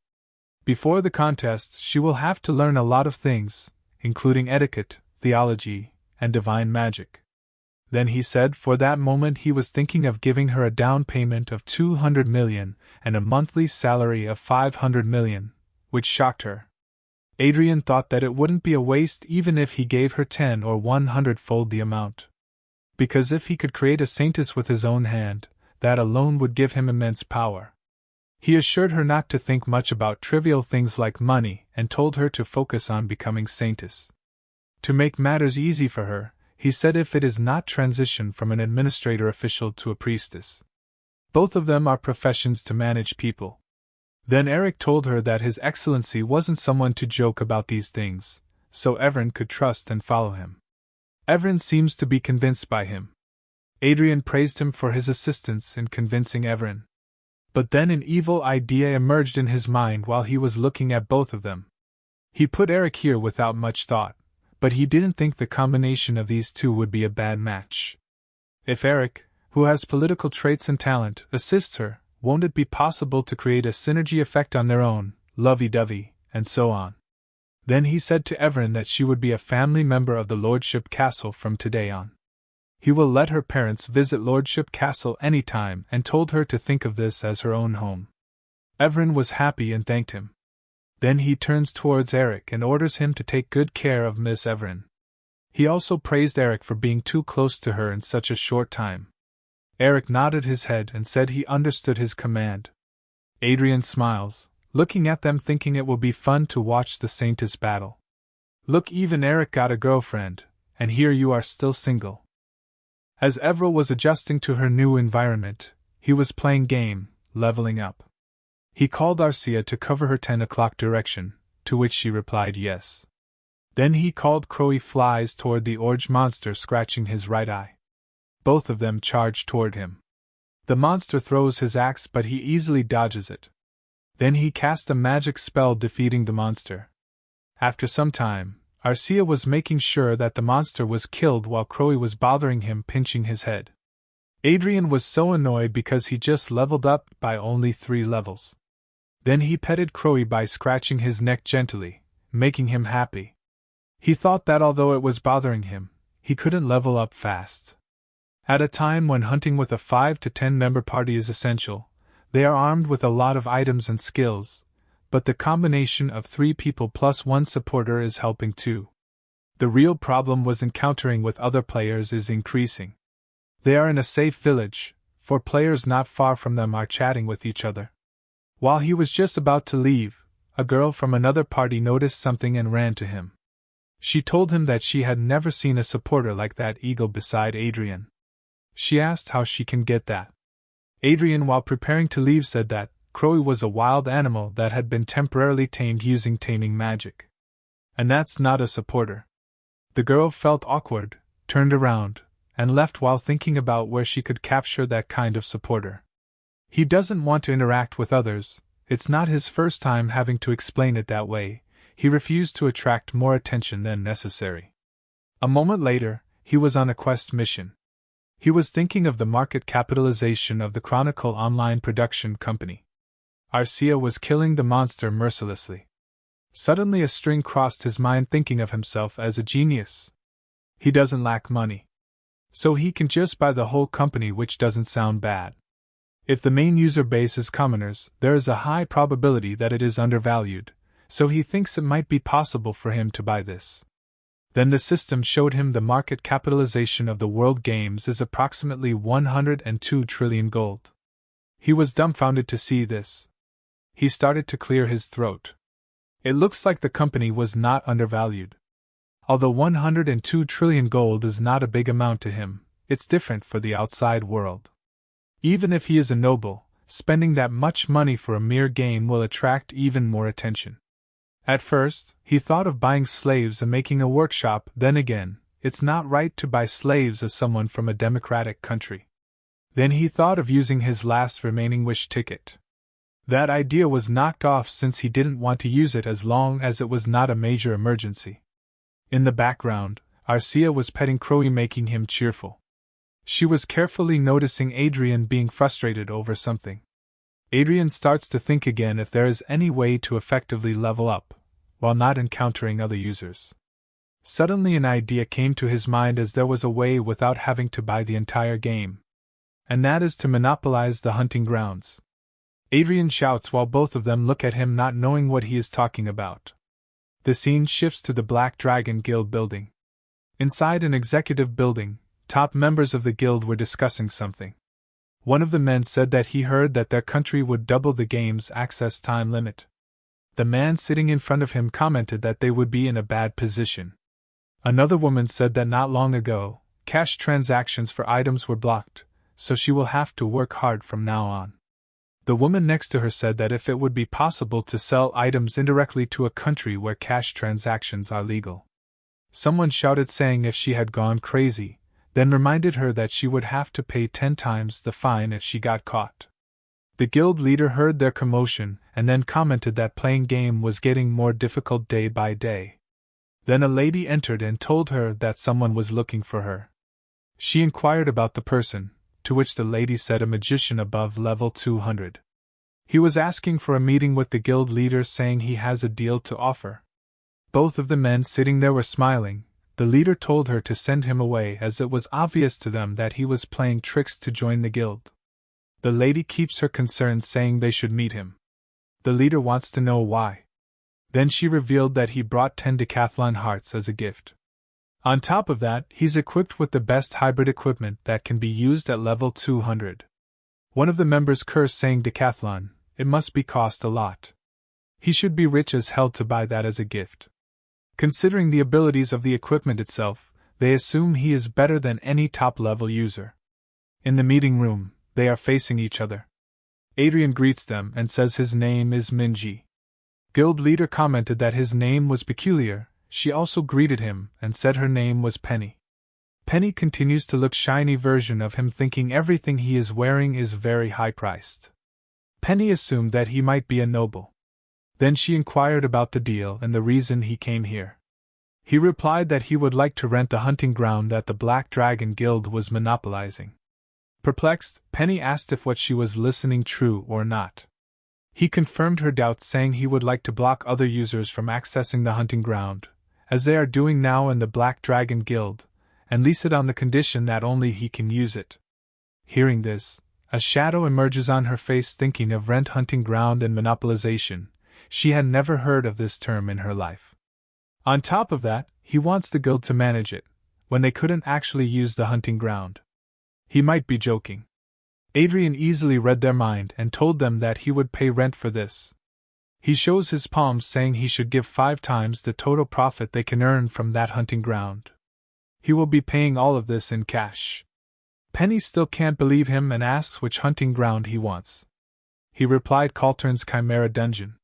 Before the contest, she will have to learn a lot of things, including etiquette, theology, and divine magic. Then he said for that moment he was thinking of giving her a down payment of 200 million and a monthly salary of 500 million, which shocked her. Adrian thought that it wouldn't be a waste even if he gave her 10 or 100-fold the amount. Because if he could create a saintess with his own hand, that alone would give him immense power. He assured her not to think much about trivial things like money and told her to focus on becoming saintess. To make matters easy for her, he said if it is not transition from an administrator official to a priestess. Both of them are professions to manage people. Then Eric told her that His Excellency wasn't someone to joke about these things, so Everin could trust and follow him. Everin seems to be convinced by him. Adrian praised him for his assistance in convincing Everin. But then an evil idea emerged in his mind while he was looking at both of them. He put Eric here without much thought, but he didn't think the combination of these two would be a bad match. If Eric, who has political traits and talent, assists her, won't it be possible to create a synergy effect on their own, lovey-dovey, and so on? Then he said to Everin that she would be a family member of the Lordship Castle from today on. He will let her parents visit Lordship Castle anytime and told her to think of this as her own home. Everin was happy and thanked him. Then he turns towards Eric and orders him to take good care of Miss Everin. He also praised Eric for being too close to her in such a short time. Eric nodded his head and said he understood his command. Adrian smiles, looking at them thinking it will be fun to watch the Saintess battle. Look, even Eric got a girlfriend, and here you are still single. As Evra was adjusting to her new environment, he was playing game, leveling up. He called Arcia to cover her 10 o'clock direction, to which she replied yes. Then he called Crowy flies toward the orange monster scratching his right eye. Both of them charged toward him. The monster throws his axe but he easily dodges it. Then he cast a magic spell defeating the monster. After some time, Arcia was making sure that the monster was killed while Crowy was bothering him pinching his head. Adrian was so annoyed because he just leveled up by only 3 levels. Then he petted Crowy by scratching his neck gently, making him happy. He thought that although it was bothering him, he couldn't level up fast. At a time when hunting with a 5 to 10 member party is essential, they are armed with a lot of items and skills, but the combination of 3 people plus 1 supporter is helping too. The real problem was encountering with other players is increasing. They are in a safe village, 4 players not far from them are chatting with each other. While he was just about to leave, a girl from another party noticed something and ran to him. She told him that she had never seen a supporter like that eagle beside Adrian. She asked how she can get that. Adrian, while preparing to leave, said that Crowy was a wild animal that had been temporarily tamed using taming magic. And that's not a supporter. The girl felt awkward, turned around, and left while thinking about where she could capture that kind of supporter. He doesn't want to interact with others, it's not his first time having to explain it that way, he refused to attract more attention than necessary. A moment later, he was on a quest mission. He was thinking of the market capitalization of the Chronicle online production company. Arcia was killing the monster mercilessly. Suddenly a string crossed his mind, thinking of himself as a genius. He doesn't lack money. So he can just buy the whole company, which doesn't sound bad. If the main user base is commoners, there is a high probability that it is undervalued, so he thinks it might be possible for him to buy this. Then the system showed him the market capitalization of the world games is approximately 102 trillion gold. He was dumbfounded to see this. He started to clear his throat. It looks like the company was not undervalued. Although 102 trillion gold is not a big amount to him, it's different for the outside world. Even if he is a noble, spending that much money for a mere game will attract even more attention. At first, he thought of buying slaves and making a workshop, then again, it's not right to buy slaves as someone from a democratic country. Then he thought of using his last remaining wish ticket. That idea was knocked off since he didn't want to use it as long as it was not a major emergency. In the background, Arcia was petting Crowy, making him cheerful. She was carefully noticing Adrian being frustrated over something. Adrian starts to think again if there is any way to effectively level up, while not encountering other users. Suddenly an idea came to his mind, as there was a way without having to buy the entire game. And that is to monopolize the hunting grounds. Adrian shouts while both of them look at him, not knowing what he is talking about. The scene shifts to the Black Dragon Guild building. Inside an executive building, top members of the guild were discussing something. One of the men said that he heard that their country would double the game's access time limit. The man sitting in front of him commented that they would be in a bad position. Another woman said that not long ago, cash transactions for items were blocked, so she will have to work hard from now on. The woman next to her said that if it would be possible to sell items indirectly to a country where cash transactions are legal. Someone shouted, saying if she had gone crazy, then reminded her that she would have to pay 10 times the fine if she got caught. The guild leader heard their commotion and then commented that playing game was getting more difficult day by day. Then a lady entered and told her that someone was looking for her. She inquired about the person, to which the lady said a magician above level 200. He was asking for a meeting with the guild leader, saying he has a deal to offer. Both of the men sitting there were smiling. The leader told her to send him away, as it was obvious to them that he was playing tricks to join the guild. The lady keeps her concerns, saying they should meet him. The leader wants to know why. Then she revealed that he brought 10 decathlon hearts as a gift. On top of that, he's equipped with the best hybrid equipment that can be used at level 200. One of the members cursed, saying, "Decathlon, it must be cost a lot." He should be rich as hell to buy that as a gift. Considering the abilities of the equipment itself, they assume he is better than any top-level user. In the meeting room, they are facing each other. Adrian greets them and says his name is Minji. Guild leader commented that his name was peculiar. She also greeted him and said her name was Penny. Penny continues to look shiny version of him, thinking everything he is wearing is very high-priced. Penny assumed that he might be a noble. Then she inquired about the deal and the reason he came here. He replied that he would like to rent the hunting ground that the Black Dragon Guild was monopolizing. Perplexed, Penny asked if what she was listening true or not. He confirmed her doubts, saying he would like to block other users from accessing the hunting ground, as they are doing now in the Black Dragon Guild, and lease it on the condition that only he can use it. Hearing this, a shadow emerges on her face, thinking of rent hunting ground and monopolization. She had never heard of this term in her life. On top of that, he wants the guild to manage it, when they couldn't actually use the hunting ground. He might be joking. Adrian easily read their mind and told them that he would pay rent for this. He shows his palms, saying he should give 5 times the total profit they can earn from that hunting ground. He will be paying all of this in cash. Penny still can't believe him and asks which hunting ground he wants. He replied Caltern's Chimera Dungeon.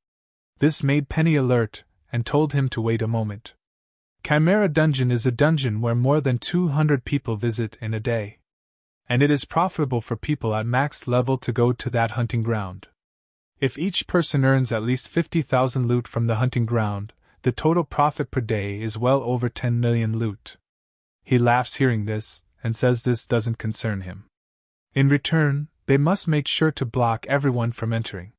This made Penny alert and told him to wait a moment. Chimera Dungeon is a dungeon where more than 200 people visit in a day, and it is profitable for people at max level to go to that hunting ground. If each person earns at least 50,000 loot from the hunting ground, the total profit per day is well over 10 million loot. He laughs hearing this, and says this doesn't concern him. In return, they must make sure to block everyone from entering.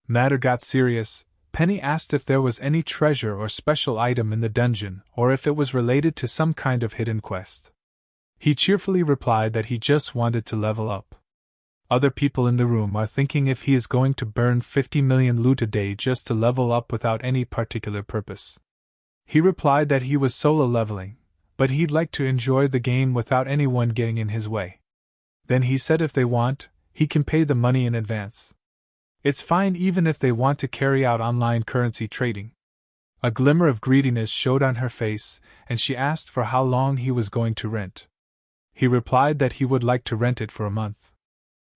Matter got serious. Penny asked if there was any treasure or special item in the dungeon, or if it was related to some kind of hidden quest. He cheerfully replied that he just wanted to level up. Other people in the room are thinking if he is going to burn 50 million loot a day just to level up without any particular purpose. He replied that he was solo leveling, but he'd like to enjoy the game without anyone getting in his way. Then he said if they want, he can pay the money in advance. It's fine even if they want to carry out online currency trading. A glimmer of greediness showed on her face, and she asked for how long he was going to rent. He replied that he would like to rent it for a month.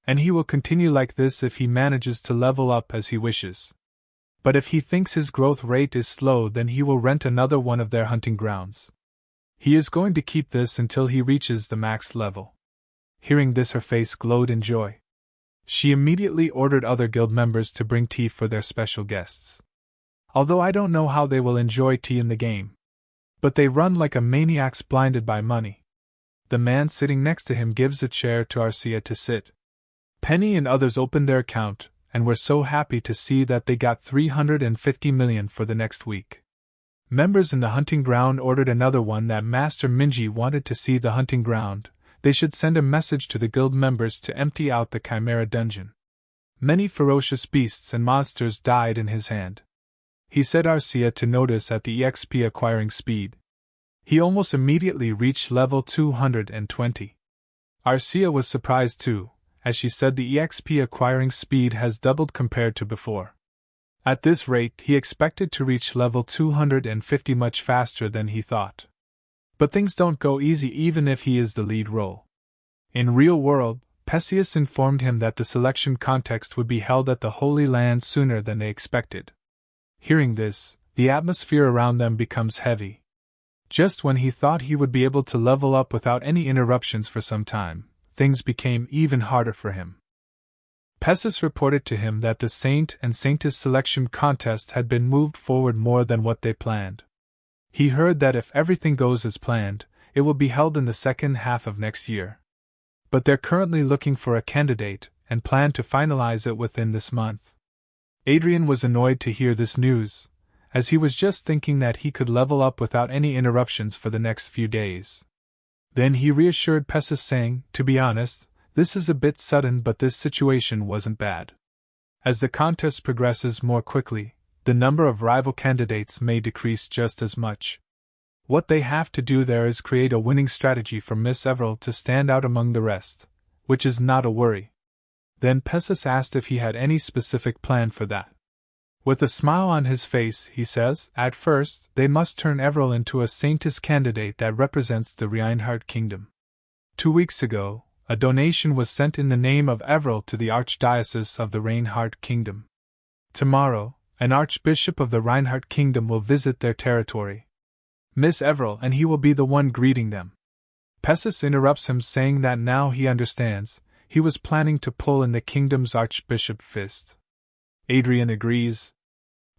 And he will continue like this if he manages to level up as he wishes. But if he thinks his growth rate is slow, then he will rent another one of their hunting grounds. He is going to keep this until he reaches the max level. Hearing this, her face glowed in joy. She immediately ordered other guild members to bring tea for their special guests. Although I don't know how they will enjoy tea in the game, but they run like a maniacs blinded by money. The man sitting next to him gives a chair to Arcia to sit. Penny and others opened their account, and were so happy to see that they got 350 million for the next week. Members in the hunting ground ordered another one that Master Minji wanted to see the hunting ground. They should send a message to the guild members to empty out the Chimera Dungeon. Many ferocious beasts and monsters died in his hand. He said Arcia to notice at the EXP acquiring speed. He almost immediately reached level 220. Arcia was surprised too, as she said the EXP acquiring speed has doubled compared to before. At this rate, he expected to reach level 250 much faster than he thought. But things don't go easy even if he is the lead role. In real world, Perseus informed him that the selection contest would be held at the Holy Land sooner than they expected. Hearing this, the atmosphere around them becomes heavy. Just when he thought he would be able to level up without any interruptions for some time, things became even harder for him. Perseus reported to him that the Saint and Saintess selection contest had been moved forward more than what they planned. He heard that if everything goes as planned, it will be held in the second half of next year. But they're currently looking for a candidate, and plan to finalize it within this month. Adrian was annoyed to hear this news, as he was just thinking that he could level up without any interruptions for the next few days. Then he reassured Perseus, saying, "To be honest, this is a bit sudden, but this situation wasn't bad. As the contest progresses more quickly, the number of rival candidates may decrease just as much. What they have to do there is create a winning strategy for Miss Everall to stand out among the rest, which is not a worry." Then Perseus asked if he had any specific plan for that. With a smile on his face, he says, at first, they must turn Everil into a saintess candidate that represents the Reinhardt kingdom. 2 weeks ago, a donation was sent in the name of Everil to the Archdiocese of the Reinhardt kingdom. Tomorrow, an archbishop of the Reinhardt kingdom will visit their territory. Miss Everil, and he will be the one greeting them. Pessis interrupts him, saying that now he understands, he was planning to pull in the kingdom's archbishop fist. Adrian agrees.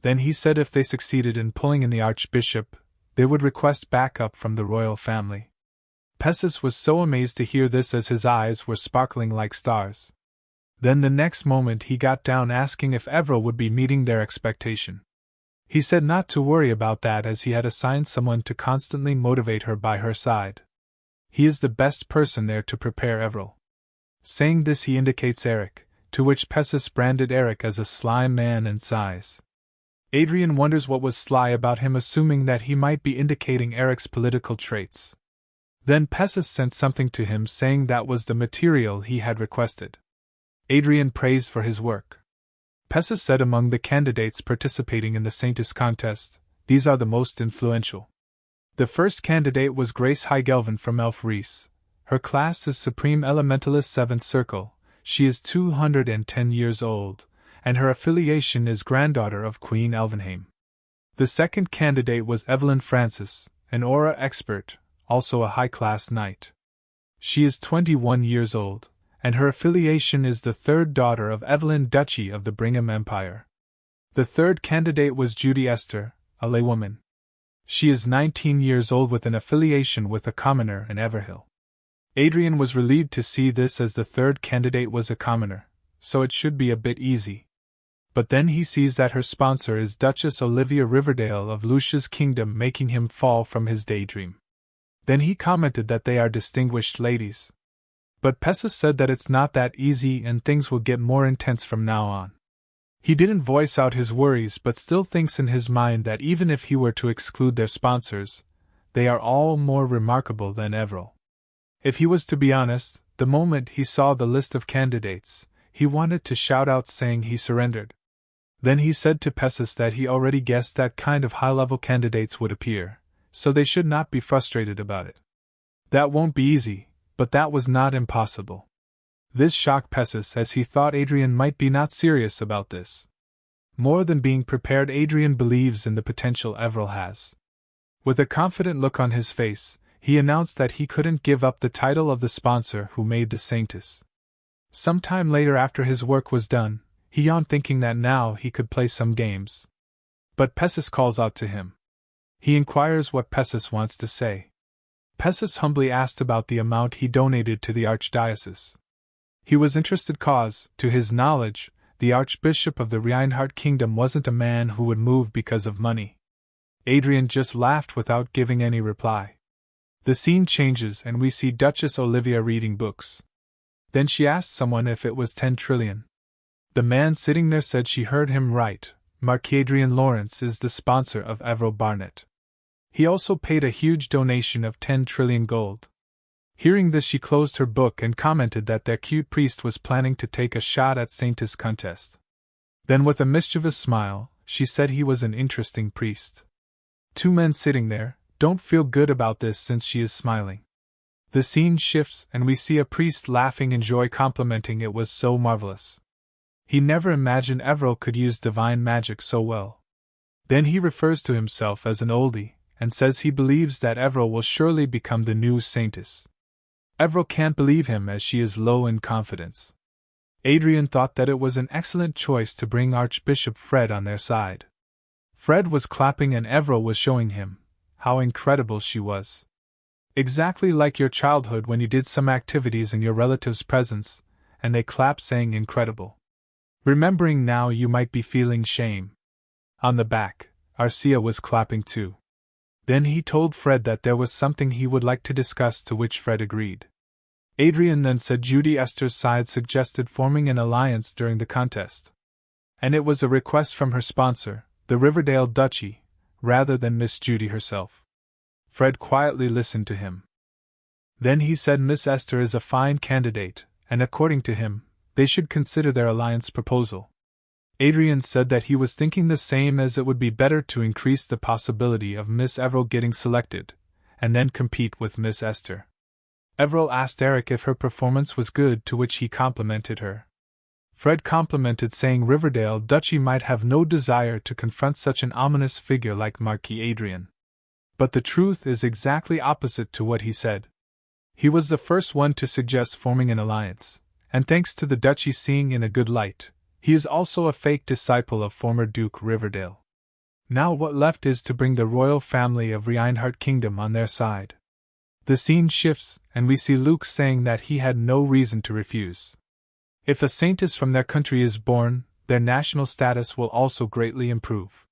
Then he said if they succeeded in pulling in the archbishop, they would request backup from the royal family. Pessis was so amazed to hear this as his eyes were sparkling like stars. Then the next moment he got down asking if Everil would be meeting their expectation. He said not to worry about that as he had assigned someone to constantly motivate her by her side. He is the best person there to prepare Everil. Saying this he indicates Eric, to which Pessis branded Eric as a sly man and sighs. Adrian wonders what was sly about him, assuming that he might be indicating Eric's political traits. Then Pessis sent something to him saying that was the material he had requested. Adrian praised for his work. Pessis said among the candidates participating in the Saintess contest, these are the most influential. The first candidate was Grace Heigelvin from Elf Reese. Her class is Supreme Elementalist 7th Circle, she is 210 years old, and her affiliation is granddaughter of Queen Elvenheim. The second candidate was Evelyn Francis, an aura expert, also a high-class knight. She is 21 years old, and her affiliation is the third daughter of Evelyn Duchy of the Brigham Empire. The third candidate was Judy Esther, a laywoman. She is 19 years old with an affiliation with a commoner in Everhill. Adrian was relieved to see this as the third candidate was a commoner, so it should be a bit easy. But then he sees that her sponsor is Duchess Olivia Riverdale of Lucia's kingdom, making him fall from his daydream. Then he commented that they are distinguished ladies. But Pessis said that it's not that easy and things will get more intense from now on. He didn't voice out his worries but still thinks in his mind that even if he were to exclude their sponsors, they are all more remarkable than Everil. If he was to be honest, the moment he saw the list of candidates, he wanted to shout out saying he surrendered. Then he said to Pessis that he already guessed that kind of high-level candidates would appear, so they should not be frustrated about it. That won't be easy, but that was not impossible. This shocked Pessis as he thought Adrian might be not serious about this. More than being prepared, Adrian believes in the potential Everil has. With a confident look on his face, he announced that he couldn't give up the title of the sponsor who made the Saintess. Sometime later after his work was done, he yawned thinking that now he could play some games. But Pessis calls out to him. He inquires what Pessis wants to say. Pessis humbly asked about the amount he donated to the archdiocese. He was interested cause, to his knowledge, the Archbishop of the Reinhardt kingdom wasn't a man who would move because of money. Adrian just laughed without giving any reply. The scene changes and we see Duchess Olivia reading books. Then she asked someone if it was 10 trillion. The man sitting there said she heard him right. Marquis Adrian Lawrence is the sponsor of Everil Barnett. He also paid a huge donation of 10 trillion gold. Hearing this, she closed her book and commented that their cute priest was planning to take a shot at Saintess contest. Then with a mischievous smile, she said he was an interesting priest. Two men sitting there don't feel good about this since she is smiling. The scene shifts and we see a priest laughing in joy, complimenting it was so marvelous. He never imagined Everil could use divine magic so well. Then he refers to himself as an oldie, and says he believes that Everil will surely become the new Saintess. Everil can't believe him as she is low in confidence. Adrian thought that it was an excellent choice to bring Archbishop Fred on their side. Fred was clapping and Everil was showing him how incredible she was. Exactly like your childhood when you did some activities in your relatives' presence, and they clapped saying incredible. Remembering now, you might be feeling shame. On the back, Arcia was clapping too. Then he told Fred that there was something he would like to discuss, to which Fred agreed. Adrian then said Judy Esther's side suggested forming an alliance during the contest. And it was a request from her sponsor, the Riverdale Duchy, rather than Miss Judy herself. Fred quietly listened to him. Then he said Miss Esther is a fine candidate, and according to him, they should consider their alliance proposal. Adrian said that he was thinking the same, as it would be better to increase the possibility of Miss Everil getting selected, and then compete with Miss Esther. Everil asked Eric if her performance was good, to which he complimented her. Fred complimented, saying Riverdale Duchy might have no desire to confront such an ominous figure like Marquis Adrian. But the truth is exactly opposite to what he said. He was the first one to suggest forming an alliance, and thanks to the Duchy seeing in a good light, he is also a fake disciple of former Duke Riverdale. Now what left is to bring the royal family of Reinhardt Kingdom on their side. The scene shifts, and we see Luke saying that he had no reason to refuse. If a saintess from their country is born, their national status will also greatly improve.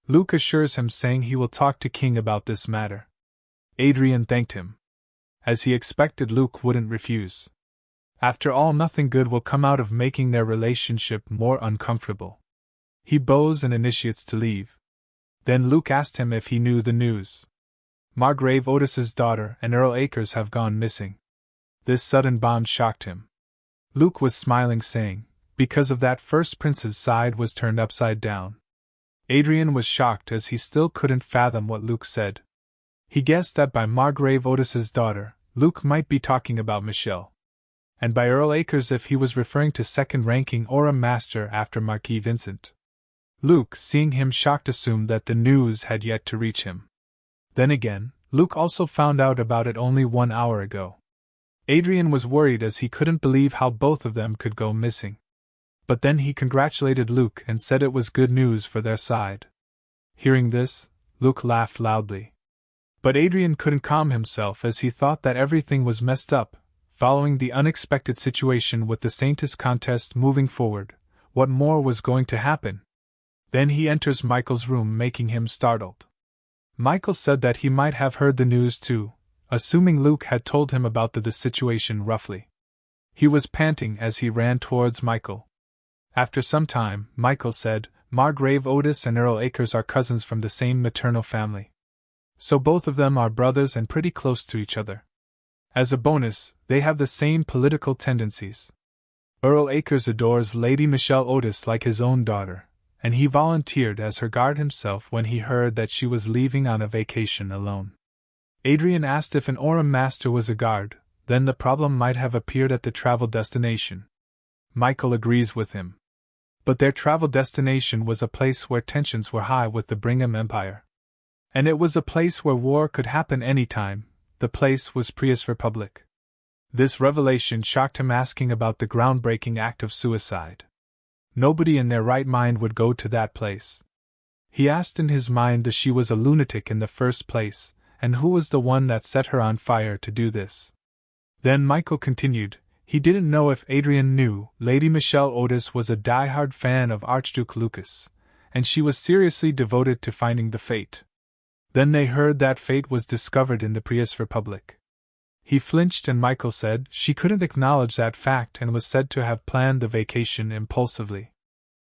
Luke assures him, saying he will talk to King about this matter. Adrian thanked him. As he expected, Luke wouldn't refuse. After all, nothing good will come out of making their relationship more uncomfortable. He bows and initiates to leave. Then Luke asked him if he knew the news. Margrave Otis's daughter and Earl Akers have gone missing. This sudden bomb shocked him. Luke was smiling, saying, because of that, first prince's side was turned upside down. Adrian was shocked, as he still couldn't fathom what Luke said. He guessed that by Margrave Otis's daughter, Luke might be talking about Michelle. And by Earl Akers if he was referring to second-ranking or a master after Marquis Vincent. Luke, seeing him shocked, assumed that the news had yet to reach him. Then again, Luke also found out about it only 1 hour ago. Adrian was worried, as he couldn't believe how both of them could go missing. But then he congratulated Luke and said it was good news for their side. Hearing this, Luke laughed loudly. But Adrian couldn't calm himself, as he thought that everything was messed up, following the unexpected situation with the Saintess contest moving forward. What more was going to happen? Then he enters Michael's room, making him startled. Michael said that he might have heard the news too, assuming Luke had told him about the situation roughly. He was panting as he ran towards Michael. After some time, Michael said, Margrave Otis and Earl Akers are cousins from the same maternal family. So both of them are brothers and pretty close to each other. As a bonus, they have the same political tendencies. Earl Akers adores Lady Michelle Otis like his own daughter, and he volunteered as her guard himself when he heard that she was leaving on a vacation alone. Adrian asked if an Orem master was a guard, then the problem might have appeared at the travel destination. Michael agrees with him. But their travel destination was a place where tensions were high with the Brigham Empire. And it was a place where war could happen anytime. The place was Prius Republic. This revelation shocked him, asking about the groundbreaking act of suicide. Nobody in their right mind would go to that place. He asked in his mind if she was a lunatic in the first place, and who was the one that set her on fire to do this. Then Michael continued, he didn't know if Adrian knew Lady Michelle Otis was a die-hard fan of Archduke Lucas, and she was seriously devoted to finding the fate. Then they heard that fate was discovered in the Prius Republic. He flinched, and Michael said she couldn't acknowledge that fact and was said to have planned the vacation impulsively.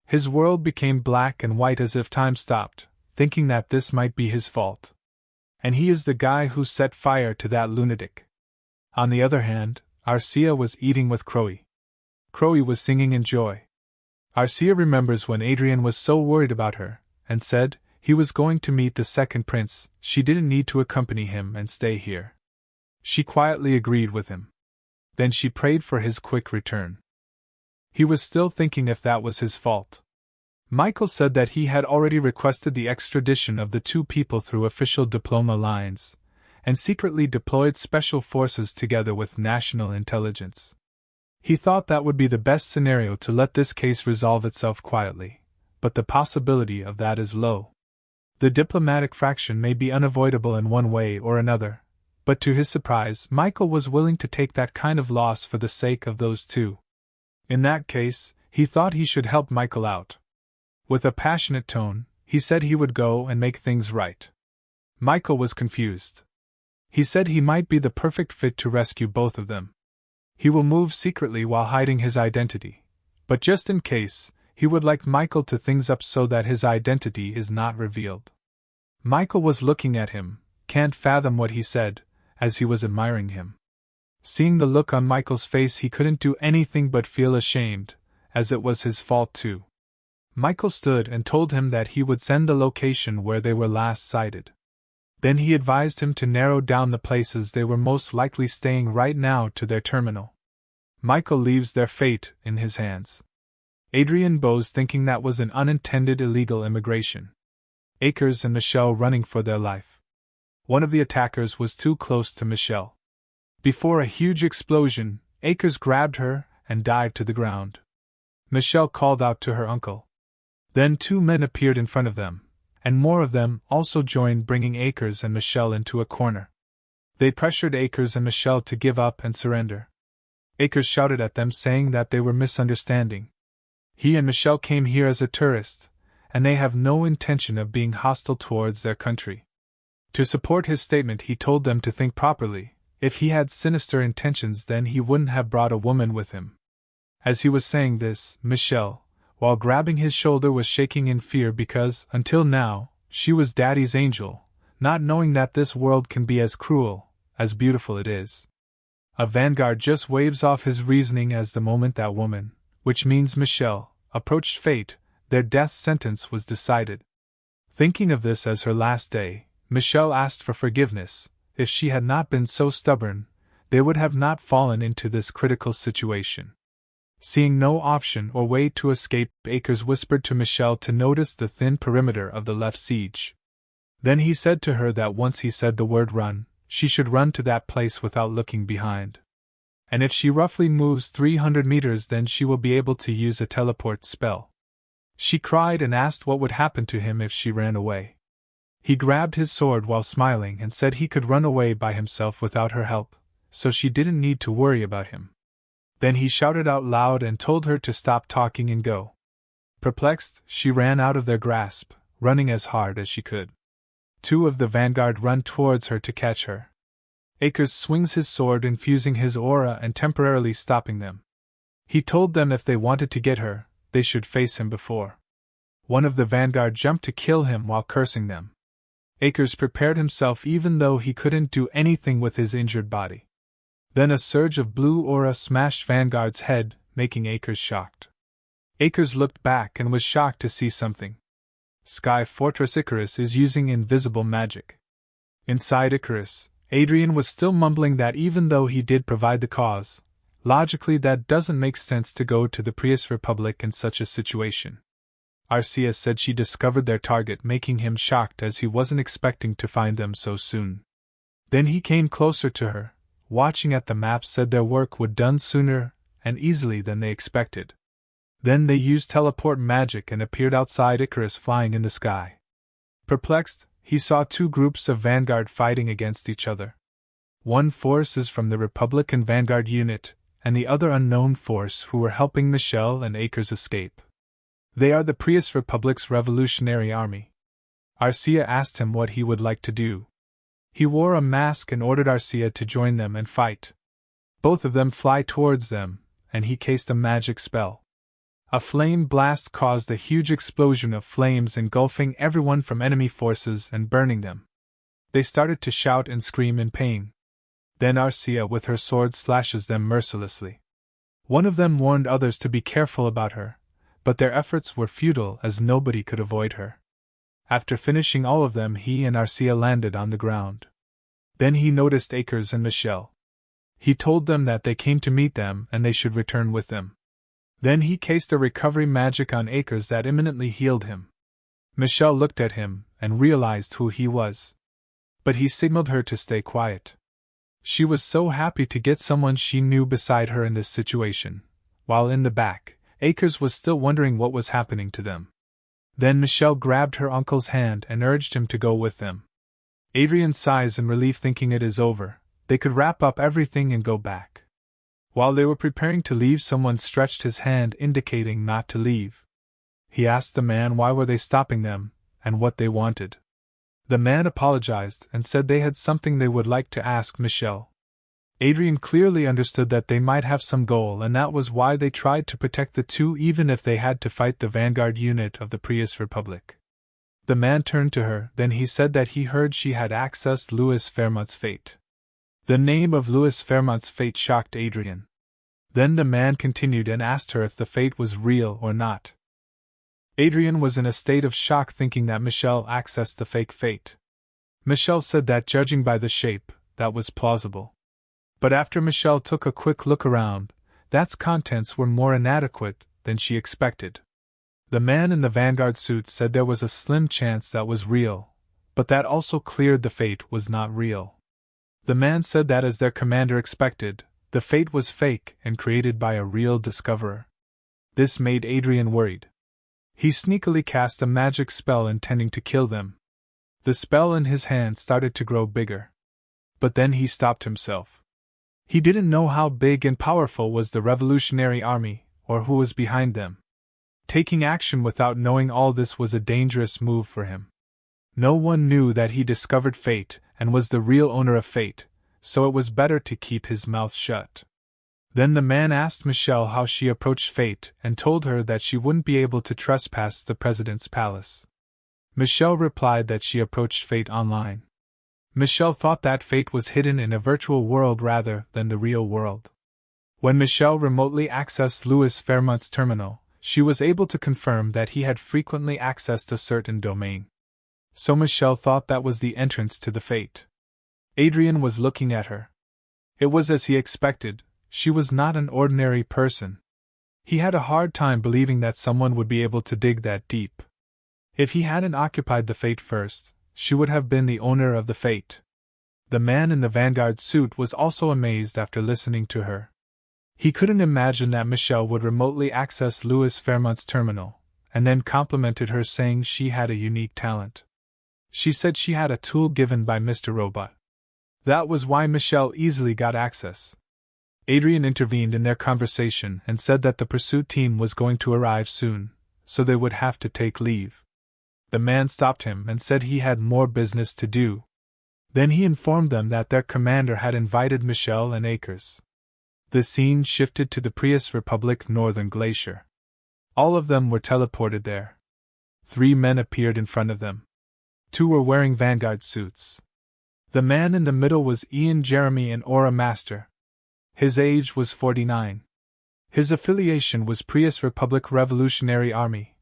His world became black and white, as if time stopped, thinking that this might be his fault. And he is the guy who set fire to that lunatic. On the other hand, Arcia was eating with Crowy. Crowy was singing in joy. Arcia remembers when Adrian was so worried about her, and said he was going to meet the second prince, she didn't need to accompany him and stay here. She quietly agreed with him. Then she prayed for his quick return. He was still thinking if that was his fault. Michael said that he had already requested the extradition of the two people through official diploma lines, and secretly deployed special forces together with national intelligence. He thought that would be the best scenario to let this case resolve itself quietly, but the possibility of that is low. The diplomatic fraction may be unavoidable in one way or another, but to his surprise, Michael was willing to take that kind of loss for the sake of those two. In that case, he thought he should help Michael out. With a passionate tone, he said he would go and make things right. Michael was confused. He said he might be the perfect fit to rescue both of them. He will move secretly while hiding his identity, but just in case, he would like Michael to things up so that his identity is not revealed. Michael was looking at him, can't fathom what he said, as he was admiring him. Seeing the look on Michael's face, he couldn't do anything but feel ashamed, as it was his fault too. Michael stood and told him that he would send the location where they were last sighted. Then he advised him to narrow down the places they were most likely staying right now to their terminal. Michael leaves their fate in his hands. Adrian bows thinking that was an unintended illegal immigration. Akers and Michelle running for their life. One of the attackers was too close to Michelle. Before a huge explosion, Akers grabbed her and dived to the ground. Michelle called out to her uncle. Then 2 men appeared in front of them, and more of them also joined, bringing Akers and Michelle into a corner. They pressured Akers and Michelle to give up and surrender. Akers shouted at them saying that they were misunderstanding. He and Michelle came here as a tourist, and they have no intention of being hostile towards their country. To support his statement, he told them to think properly. If he had sinister intentions, then he wouldn't have brought a woman with him. As he was saying this, Michelle, while grabbing his shoulder, was shaking in fear because, until now, she was Daddy's angel, not knowing that this world can be as cruel, as beautiful it is. A vanguard just waves off his reasoning as the moment that woman, which means Michelle, approached fate, their death sentence was decided. Thinking of this as her last day, Michelle asked for forgiveness. If she had not been so stubborn, they would have not fallen into this critical situation. Seeing no option or way to escape, Akers whispered to Michelle to notice the thin perimeter of the left siege. Then he said to her that once he said the word run, she should run to that place without looking behind. And if she roughly moves 300 meters, then she will be able to use a teleport spell. She cried and asked what would happen to him if she ran away. He grabbed his sword while smiling and said he could run away by himself without her help, so she didn't need to worry about him. Then he shouted out loud and told her to stop talking and go. Perplexed, she ran out of their grasp, running as hard as she could. 2 of the vanguard run towards her to catch her. Akers swings his sword, infusing his aura and temporarily stopping them. He told them if they wanted to get her, they should face him before. One of the vanguard jumped to kill him while cursing them. Akers prepared himself even though he couldn't do anything with his injured body. Then a surge of blue aura smashed Vanguard's head, making Akers shocked. Akers looked back and was shocked to see something. Sky Fortress Icarus is using invisible magic. Inside Icarus, Adrian was still mumbling that even though he did provide the cause, logically that doesn't make sense to go to the Prius Republic in such a situation. Arcia said she discovered their target, making him shocked as he wasn't expecting to find them so soon. Then he came closer to her, watching at the map, said their work would done sooner and easily than they expected. Then they used teleport magic and appeared outside Icarus, flying in the sky. Perplexed, he saw 2 groups of Vanguard fighting against each other. One force is from the Republican Vanguard unit, and the other unknown force who were helping Michelle and Akers escape. They are the Prius Republic's Revolutionary Army. Arcia asked him what he would like to do. He wore a mask and ordered Arcia to join them and fight. Both of them fly towards them, and he cast a magic spell. A flame blast caused a huge explosion of flames, engulfing everyone from enemy forces and burning them. They started to shout and scream in pain. Then Arcia with her sword slashes them mercilessly. One of them warned others to be careful about her, but their efforts were futile as nobody could avoid her. After finishing all of them, he and Arcia landed on the ground. Then he noticed Akers and Michelle. He told them that they came to meet them and they should return with them. Then he cast a recovery magic on Akers that imminently healed him. Michelle looked at him and realized who he was. But he signaled her to stay quiet. She was so happy to get someone she knew beside her in this situation, while in the back, Akers was still wondering what was happening to them. Then Michelle grabbed her uncle's hand and urged him to go with them. Adrian sighs in relief, thinking it is over, they could wrap up everything and go back. While they were preparing to leave, someone stretched his hand indicating not to leave. He asked the man why were they stopping them, and what they wanted. The man apologized and said they had something they would like to ask Michelle. Adrian clearly understood that they might have some goal, and that was why they tried to protect the 2 even if they had to fight the vanguard unit of the Prius Republic. The man turned to her, then he said that he heard she had accessed Louis Fairmont's fate. The name of Louis Fairmont's fate shocked Adrian. Then the man continued and asked her if the fate was real or not. Adrian was in a state of shock thinking that Michelle accessed the fake fate. Michelle said that judging by the shape, that was plausible. But after Michelle took a quick look around, that's contents were more inadequate than she expected. The man in the Vanguard suit said there was a slim chance that was real, but that also cleared the fate was not real. The man said that as their commander expected, the fate was fake and created by a real discoverer. This made Adrian worried. He sneakily cast a magic spell intending to kill them. The spell in his hand started to grow bigger. But then he stopped himself. He didn't know how big and powerful was the Revolutionary Army, or who was behind them. Taking action without knowing all this was a dangerous move for him. No one knew that he discovered fate and was the real owner of fate, so it was better to keep his mouth shut. Then the man asked Michelle how she approached fate and told her that she wouldn't be able to trespass the president's palace. Michelle replied that she approached fate online. Michelle thought that fate was hidden in a virtual world rather than the real world. When Michelle remotely accessed Louis Fairmont's terminal, she was able to confirm that he had frequently accessed a certain domain. So Michelle thought that was the entrance to the fate. Adrian was looking at her. It was as he expected, she was not an ordinary person. He had a hard time believing that someone would be able to dig that deep. If he hadn't occupied the fate first, she would have been the owner of the fate. The man in the Vanguard suit was also amazed after listening to her. He couldn't imagine that Michelle would remotely access Louis Fairmont's terminal, and then complimented her saying she had a unique talent. She said she had a tool given by Mr. Robot. That was why Michelle easily got access. Adrian intervened in their conversation and said that the pursuit team was going to arrive soon, so they would have to take leave. The man stopped him and said he had more business to do. Then he informed them that their commander had invited Michelle and Akers. The scene shifted to the Prius Republic Northern Glacier. All of them were teleported there. 3 men appeared in front of them. 2 were wearing Vanguard suits. The man in the middle was Ian Jeremy, an Aura Master. His age was 49. His affiliation was Prius Republic Revolutionary Army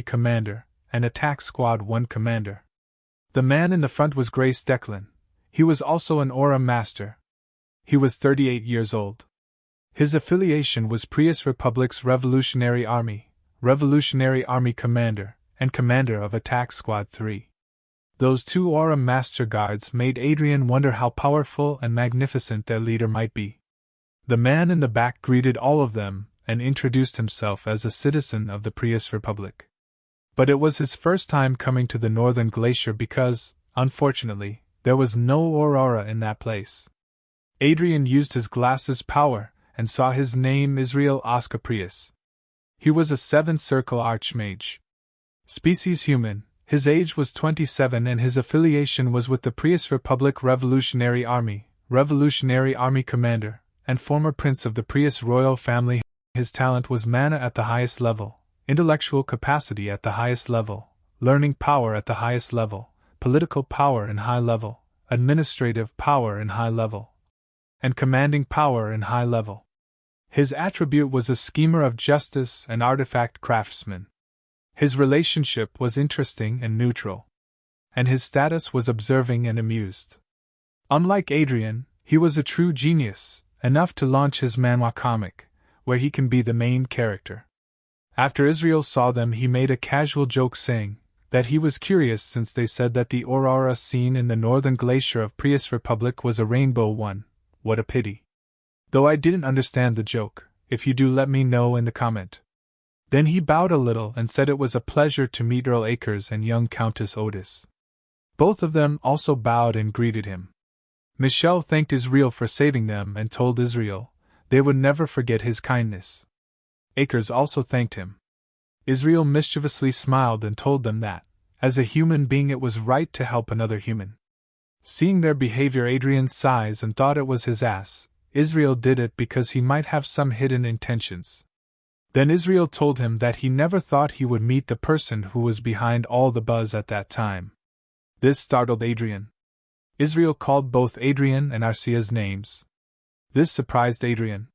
Commander, and Attack Squad 1 Commander. The man in the front was Grace Declan. He was also an Aura Master. He was 38 years old. His affiliation was Prius Republic's Revolutionary Army Commander, and Commander of Attack Squad 3. Those 2 Aura Master Guards made Adrian wonder how powerful and magnificent their leader might be. The man in the back greeted all of them and introduced himself as a citizen of the Prius Republic. But it was his first time coming to the Northern Glacier because, unfortunately, there was no Aurora in that place. Adrian used his glasses power and saw his name Israel Oscar Prius. He was a 7th-circle Archmage. Species human, his age was 27 and his affiliation was with the Prius Republic Revolutionary Army Commander, and former Prince of the Prius royal family. His talent was mana at the highest level, intellectual capacity at the highest level, learning power at the highest level, political power in high level, administrative power in high level, and commanding power in high level. His attribute was a schemer of justice and artifact craftsman. His relationship was interesting and neutral. And his status was observing and amused. Unlike Adrian, he was a true genius, enough to launch his manhwa comic, where he can be the main character. After Israel saw them, he made a casual joke saying that he was curious since they said that the aurora seen in the northern glacier of Prius Republic was a rainbow one. What a pity. Though I didn't understand the joke, if you do let me know in the comment. Then he bowed a little and said it was a pleasure to meet Earl Akers and young Countess Otis. Both of them also bowed and greeted him. Michelle thanked Israel for saving them and told Israel they would never forget his kindness. Akers also thanked him. Israel mischievously smiled and told them that, as a human being, it was right to help another human. Seeing their behavior, Adrian sighs and thought it was his ass. Israel did it because he might have some hidden intentions. Then Israel told him that he never thought he would meet the person who was behind all the buzz at that time. This startled Adrian. Israel called both Adrian and Arcia's names. This surprised Adrian.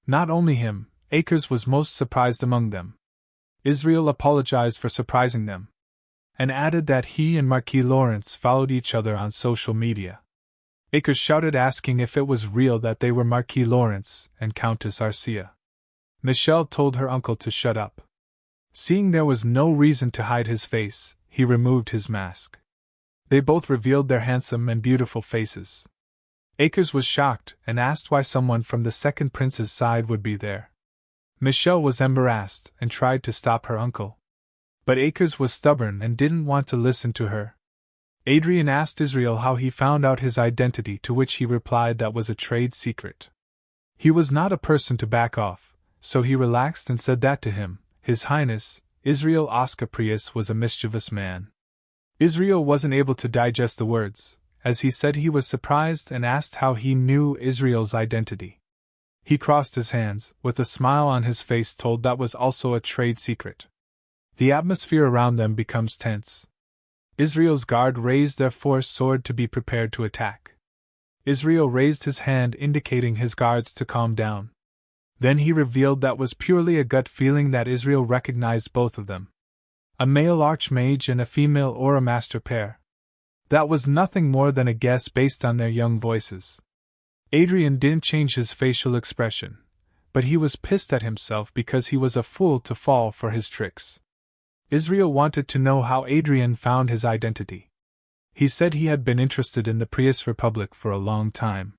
Not only him, Akers was most surprised among them. Israel apologized for surprising them, and added that he and Marquis Lawrence followed each other on social media. Acres shouted asking if it was real that they were Marquis Lawrence and Countess Arcia. Michelle told her uncle to shut up. Seeing there was no reason to hide his face, he removed his mask. They both revealed their handsome and beautiful faces. Acres was shocked and asked why someone from the second prince's side would be there. Michelle was embarrassed and tried to stop her uncle. But Acres was stubborn and didn't want to listen to her. Adrian asked Israel how he found out his identity, to which he replied that was a trade secret. He was not a person to back off, so he relaxed and said that to him, His Highness, Israel Oscar Prius was a mischievous man. Israel wasn't able to digest the words, as he said he was surprised and asked how he knew Israel's identity. He crossed his hands, with a smile on his face, told that was also a trade secret. The atmosphere around them becomes tense. Israel's guard raised their force sword to be prepared to attack. Israel raised his hand indicating his guards to calm down. Then he revealed that was purely a gut feeling that Israel recognized both of them. A male archmage and a female aura master pair. That was nothing more than a guess based on their young voices. Adrian didn't change his facial expression, but he was pissed at himself because he was a fool to fall for his tricks. Israel wanted to know how Adrian found his identity. He said he had been interested in the Prius Republic for a long time.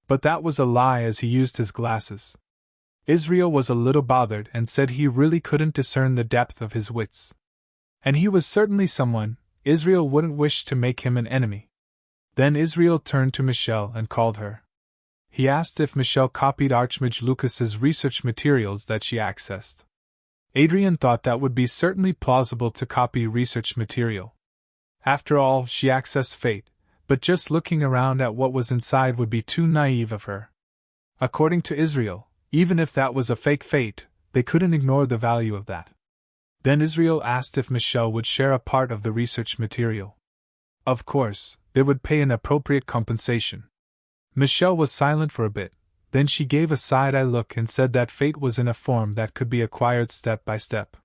But that was a lie, as he used his glasses. Israel was a little bothered and said he really couldn't discern the depth of his wits. And he was certainly someone Israel wouldn't wish to make him an enemy. Then Israel turned to Michelle and called her. He asked if Michelle copied Archmage Lucas's research materials that she accessed. Adrian thought that would be certainly plausible to copy research material. After all, she accessed fate, but just looking around at what was inside would be too naive of her. According to Israel, even if that was a fake fate, they couldn't ignore the value of that. Then Israel asked if Michelle would share a part of the research material. Of course, they would pay an appropriate compensation. Michelle was silent for a bit, then she gave a side-eye look and said that fate was in a form that could be acquired step by step.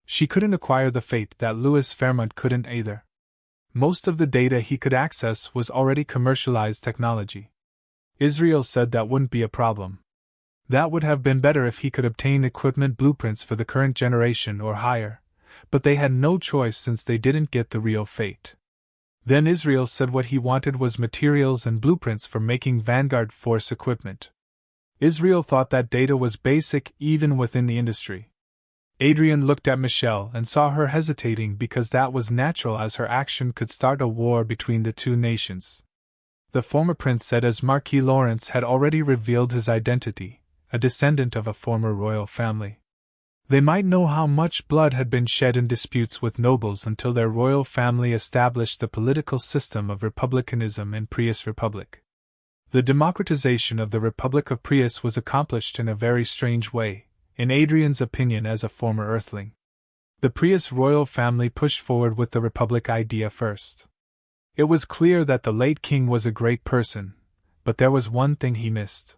She couldn't acquire the fate that Louis Fairmont couldn't either. Most of the data he could access was already commercialized technology. Israel said that wouldn't be a problem. That would have been better if he could obtain equipment blueprints for the current generation or higher, but they had no choice since they didn't get the real fate. Then Israel said what he wanted was materials and blueprints for making Vanguard Force equipment. Israel thought that data was basic even within the industry. Adrian looked at Michelle and saw her hesitating because that was natural, as her action could start a war between the two nations. The former prince said as Marquis Lawrence had already revealed his identity, a descendant of a former royal family. They might know how much blood had been shed in disputes with nobles until their royal family established the political system of republicanism in Prius Republic. The democratization of the Republic of Prius was accomplished in a very strange way, in Adrian's opinion as a former Earthling. The Prius royal family pushed forward with the Republic idea first. It was clear that the late king was a great person, but there was one thing he missed.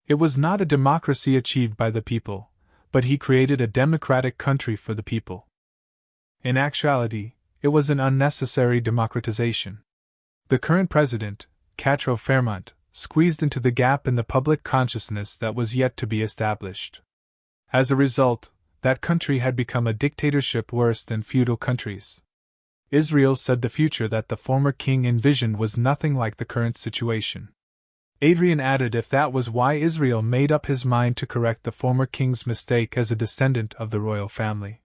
It was not a democracy achieved by the people, but he created a democratic country for the people. In actuality, it was an unnecessary democratization. The current president, Catro Fairmont, squeezed into the gap in the public consciousness that was yet to be established. As a result, that country had become a dictatorship worse than feudal countries. Israel said the future that the former king envisioned was nothing like the current situation. Adrian added if that was why Israel made up his mind to correct the former king's mistake as a descendant of the royal family.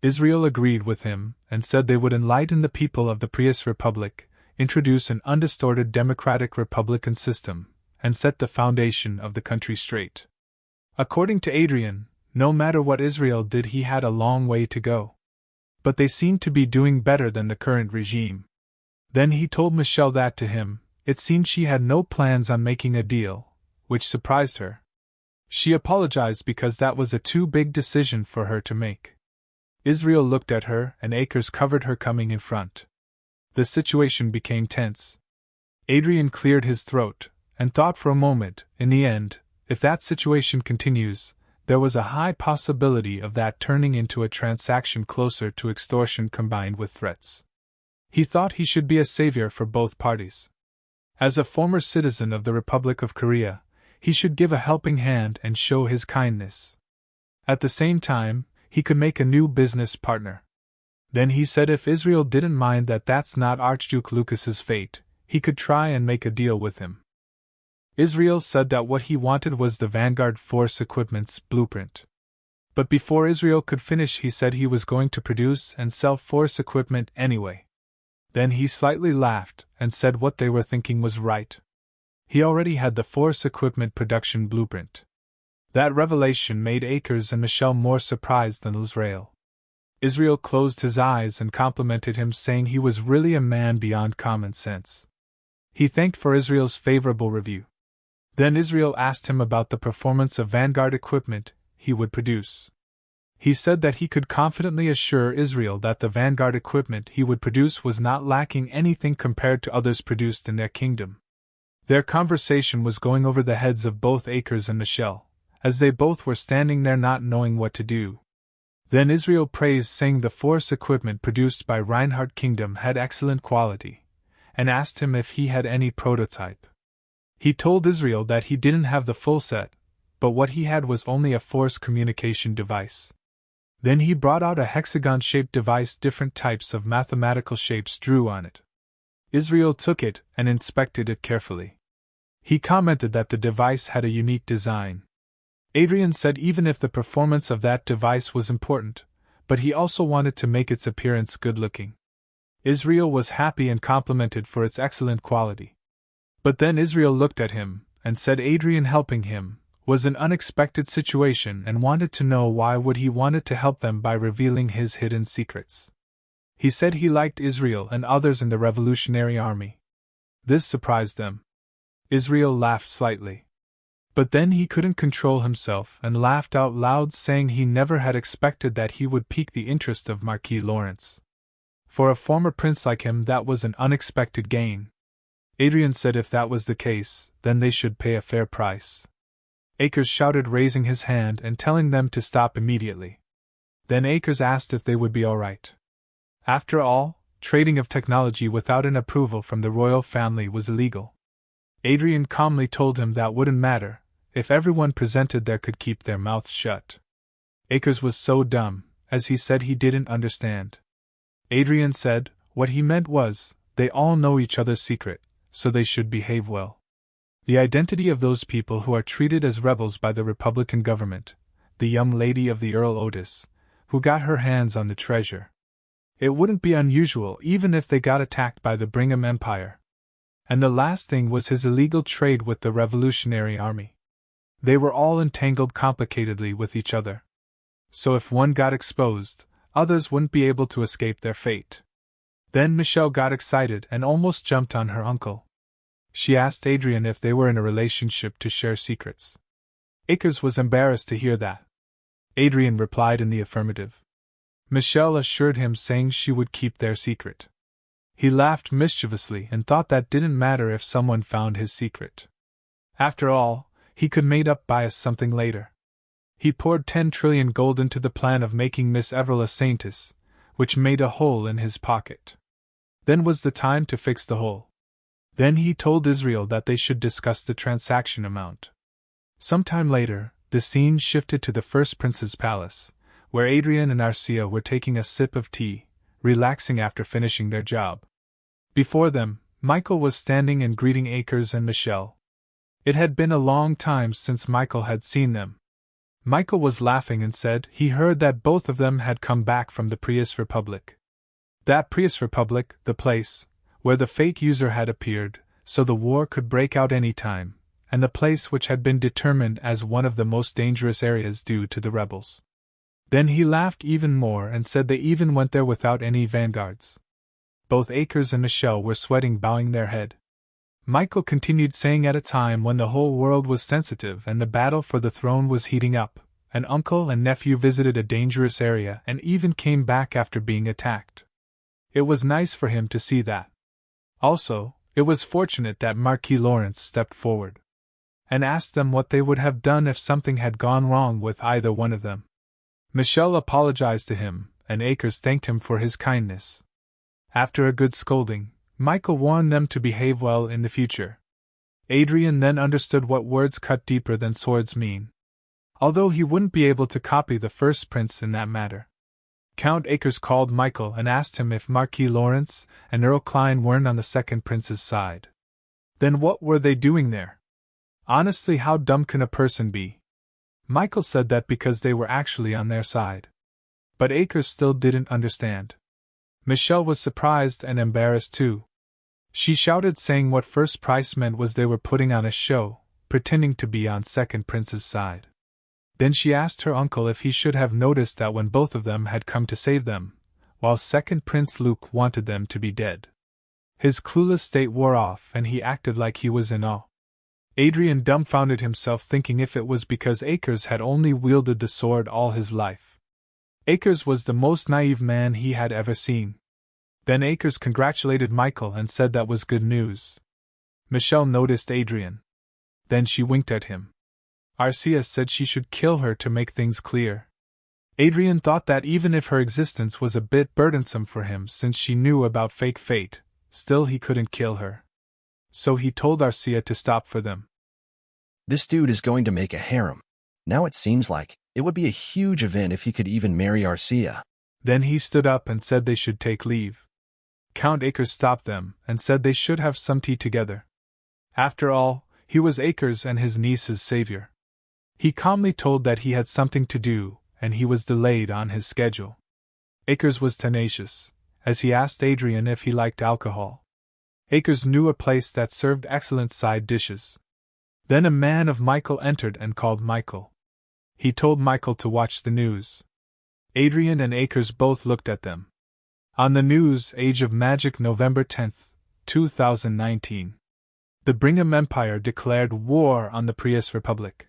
Israel agreed with him and said they would enlighten the people of the Prius Republic, introduce an undistorted democratic republican system, and set the foundation of the country straight. According to Adrian, no matter what Israel did, he had a long way to go. But they seemed to be doing better than the current regime. Then he told Michelle that to him, it seemed she had no plans on making a deal, which surprised her. She apologized because that was a too big decision for her to make. Israel looked at her and Acres covered her coming in front. The situation became tense. Adrian cleared his throat and thought for a moment. In the end, if that situation continues, there was a high possibility of that turning into a transaction closer to extortion combined with threats. He thought he should be a savior for both parties. As a former citizen of the Republic of Korea, he should give a helping hand and show his kindness. At the same time, he could make a new business partner. Then he said if Israel didn't mind that that's not Archduke Lucas's fate, he could try and make a deal with him. Israel said that what he wanted was the Vanguard Force Equipment's blueprint. But before Israel could finish, he said he was going to produce and sell Force equipment anyway. Then he slightly laughed and said what they were thinking was right. He already had the Force equipment production blueprint. That revelation made Akers and Michelle more surprised than Israel. Israel closed his eyes and complimented him, saying he was really a man beyond common sense. He thanked for Israel's favorable review. Then Israel asked him about the performance of Vanguard equipment he would produce. He said that he could confidently assure Israel that the Vanguard equipment he would produce was not lacking anything compared to others produced in their kingdom. Their conversation was going over the heads of both Akers and Michelle, as they both were standing there not knowing what to do. Then Israel praised, saying the Force equipment produced by Reinhardt Kingdom had excellent quality, and asked him if he had any prototype. He told Israel that he didn't have the full set, but what he had was only a Force communication device. Then he brought out a hexagon-shaped device, different types of mathematical shapes drew on it. Israel took it and inspected it carefully. He commented that the device had a unique design. Adrian said even if the performance of that device was important, but he also wanted to make its appearance good-looking. Israel was happy and complimented for its excellent quality. But then Israel looked at him and said Adrian helping him was an unexpected situation and wanted to know why would he wanted to help them by revealing his hidden secrets. He said he liked Israel and others in the Revolutionary Army. This surprised them. Israel laughed slightly. But then he couldn't control himself and laughed out loud, saying he never had expected that he would pique the interest of Marquis Lawrence. For a former prince like him, that was an unexpected gain. Adrian said if that was the case, then they should pay a fair price. Akers shouted, raising his hand and telling them to stop immediately. Then Akers asked if they would be all right. After all, trading of technology without an approval from the royal family was illegal. Adrian calmly told him that wouldn't matter, if everyone presented there could keep their mouths shut. Akers was so dumb, as he said he didn't understand. Adrian said, what he meant was, they all know each other's secret, so they should behave well. The identity of those people who are treated as rebels by the Republican government, the young lady of the Earl Otis, who got her hands on the treasure. It wouldn't be unusual even if they got attacked by the Brigham Empire. And the last thing was his illegal trade with the Revolutionary Army. They were all entangled complicatedly with each other. So if one got exposed, others wouldn't be able to escape their fate. Then Michelle got excited and almost jumped on her uncle. She asked Adrian if they were in a relationship to share secrets. Akers was embarrassed to hear that. Adrian replied in the affirmative. Michelle assured him, saying she would keep their secret. He laughed mischievously and thought that didn't matter if someone found his secret. After all, he could make up bias something later. He poured 10 trillion gold into the plan of making Miss Everell a saintess, which made a hole in his pocket. Then was the time to fix the hole. Then he told Israel that they should discuss the transaction amount. Sometime later, the scene shifted to the First Prince's palace, where Adrian and Arcia were taking a sip of tea, relaxing after finishing their job. Before them, Michael was standing and greeting Akers and Michelle. It had been a long time since Michael had seen them. Michael was laughing and said he heard that both of them had come back from the Prius Republic. That Prius Republic, the place where the fake user had appeared, so the war could break out any time, and the place which had been determined as one of the most dangerous areas due to the rebels. Then he laughed even more and said they even went there without any vanguards. Both Akers and Michelle were sweating, bowing their head. Michael continued, saying at a time when the whole world was sensitive and the battle for the throne was heating up, an uncle and nephew visited a dangerous area and even came back after being attacked. It was nice for him to see that. Also, it was fortunate that Marquis Lawrence stepped forward. and asked them what they would have done if something had gone wrong with either one of them. Michelle apologized to him, and Akers thanked him for his kindness. After a good scolding, Michael warned them to behave well in the future. Adrian then understood what words cut deeper than swords mean, although he wouldn't be able to copy the first prince in that matter. Count Akers called Michael and asked him if Marquis Lawrence and Earl Klein weren't on the second prince's side. Then what were they doing there? Honestly, how dumb can a person be? Michael said that because they were actually on their side. But Akers still didn't understand. Michelle was surprised and embarrassed too. She shouted, saying what first price meant was they were putting on a show, pretending to be on second prince's side. Then she asked her uncle if he should have noticed that when both of them had come to save them, while second prince Luke wanted them to be dead. His clueless state wore off and he acted like he was in awe. Adrian dumbfounded himself, thinking if it was because Akers had only wielded the sword all his life. Akers was the most naive man he had ever seen. Then Akers congratulated Michael and said that was good news. Michelle noticed Adrian. Then she winked at him. Arcia said she should kill her to make things clear. Adrian thought that even if her existence was a bit burdensome for him since she knew about fake fate, still he couldn't kill her. So he told Arcia to stop for them. This dude is going to make a harem. Now it seems like it would be a huge event if he could even marry Arcia. Then he stood up and said they should take leave. Count Akers stopped them and said they should have some tea together. After all, he was Akers and his niece's savior. He calmly told that he had something to do, and he was delayed on his schedule. Akers was tenacious, as he asked Adrian if he liked alcohol. Akers knew a place that served excellent side dishes. Then a man of Michael entered and called Michael. He told Michael to watch the news. Adrian and Akers both looked at them. On the news, Age of Magic, November 10, 2019. The Brigham Empire declared war on the Prius Republic.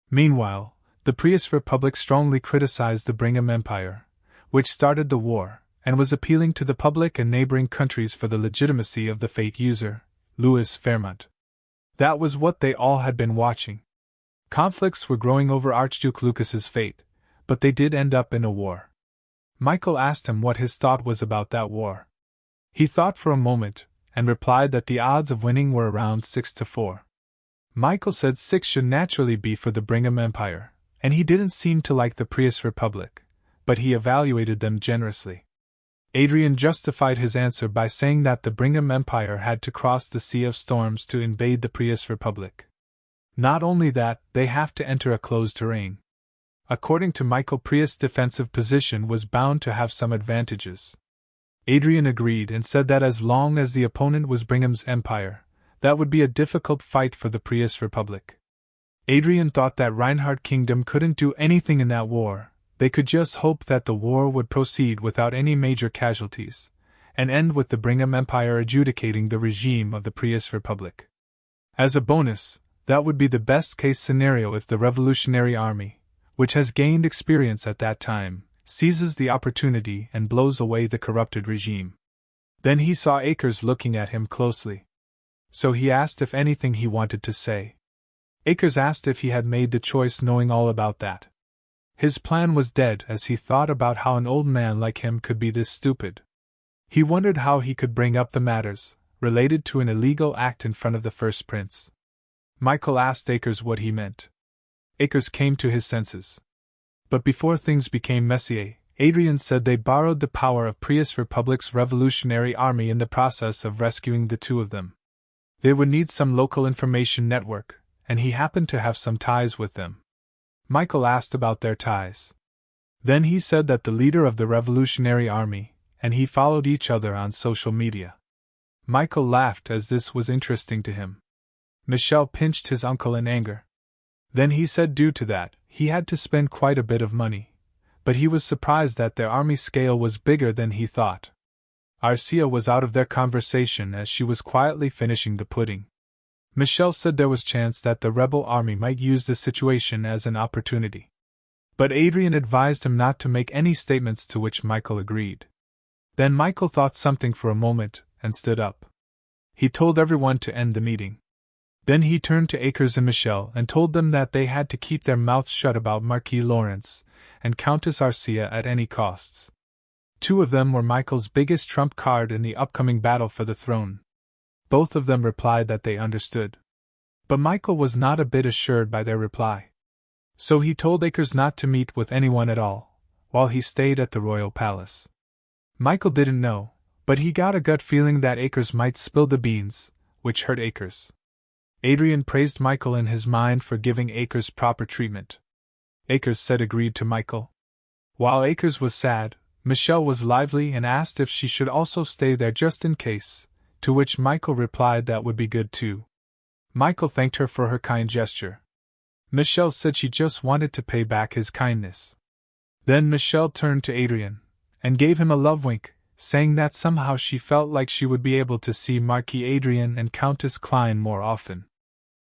Meanwhile, the Prius Republic strongly criticized the Brigham Empire, which started the war, and was appealing to the public and neighboring countries for the legitimacy of the fate user, Louis Fairmont. That was what they all had been watching. Conflicts were growing over Archduke Lucas's fate, but they did end up in a war. Michael asked him what his thought was about that war. He thought for a moment, and replied that the odds of winning were around 6-4. Michael said 6 should naturally be for the Brigham Empire, and he didn't seem to like the Prius Republic, but he evaluated them generously. Adrian justified his answer by saying that the Brigham Empire had to cross the Sea of Storms to invade the Prius Republic. Not only that, they have to enter a closed terrain. According to Michael, Prius' defensive position was bound to have some advantages. Adrian agreed and said that as long as the opponent was Brigham's empire, that would be a difficult fight for the Prius Republic. Adrian thought that Reinhardt Kingdom couldn't do anything in that war. They could just hope that the war would proceed without any major casualties, and end with the Brigham Empire adjudicating the regime of the Prius Republic. As a bonus, that would be the best-case scenario if the Revolutionary Army, which has gained experience at that time, seizes the opportunity and blows away the corrupted regime. Then he saw Akers looking at him closely. So he asked if anything he wanted to say. Akers asked if he had made the choice knowing all about that. His plan was dead as he thought about how an old man like him could be this stupid. He wondered how he could bring up the matters related to an illegal act in front of the first prince. Michael asked Akers what he meant. Akers came to his senses. But before things became messy, Adrian said they borrowed the power of Prius Republic's Revolutionary Army in the process of rescuing the two of them. They would need some local information network, and he happened to have some ties with them. Michael asked about their ties. Then he said that the leader of the Revolutionary Army and he followed each other on social media. Michael laughed as this was interesting to him. Michelle pinched his uncle in anger. Then he said due to that, he had to spend quite a bit of money, but he was surprised that their army scale was bigger than he thought. Arcia was out of their conversation as she was quietly finishing the pudding. Michelle said there was chance that the rebel army might use the situation as an opportunity. But Adrian advised him not to make any statements, to which Michael agreed. Then Michael thought something for a moment and stood up. He told everyone to end the meeting. Then he turned to Acres and Michelle and told them that they had to keep their mouths shut about Marquis Lawrence and Countess Arcia at any costs. Two of them were Michael's biggest trump card in the upcoming battle for the throne. Both of them replied that they understood. But Michael was not a bit assured by their reply. So he told Acres not to meet with anyone at all, while he stayed at the royal palace. Michael didn't know, but he got a gut feeling that Acres might spill the beans, which hurt Acres. Adrian praised Michael in his mind for giving Acres proper treatment. Acres said agreed to Michael. While Acres was sad, Michelle was lively and asked if she should also stay there just in case, to which Michael replied that would be good too. Michael thanked her for her kind gesture. Michelle said she just wanted to pay back his kindness. Then Michelle turned to Adrian and gave him a love wink, saying that somehow she felt like she would be able to see Marquis Adrian and Countess Klein more often.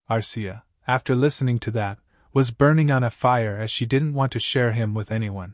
Arcia, after listening to that, was burning on a fire as she didn't want to share him with anyone.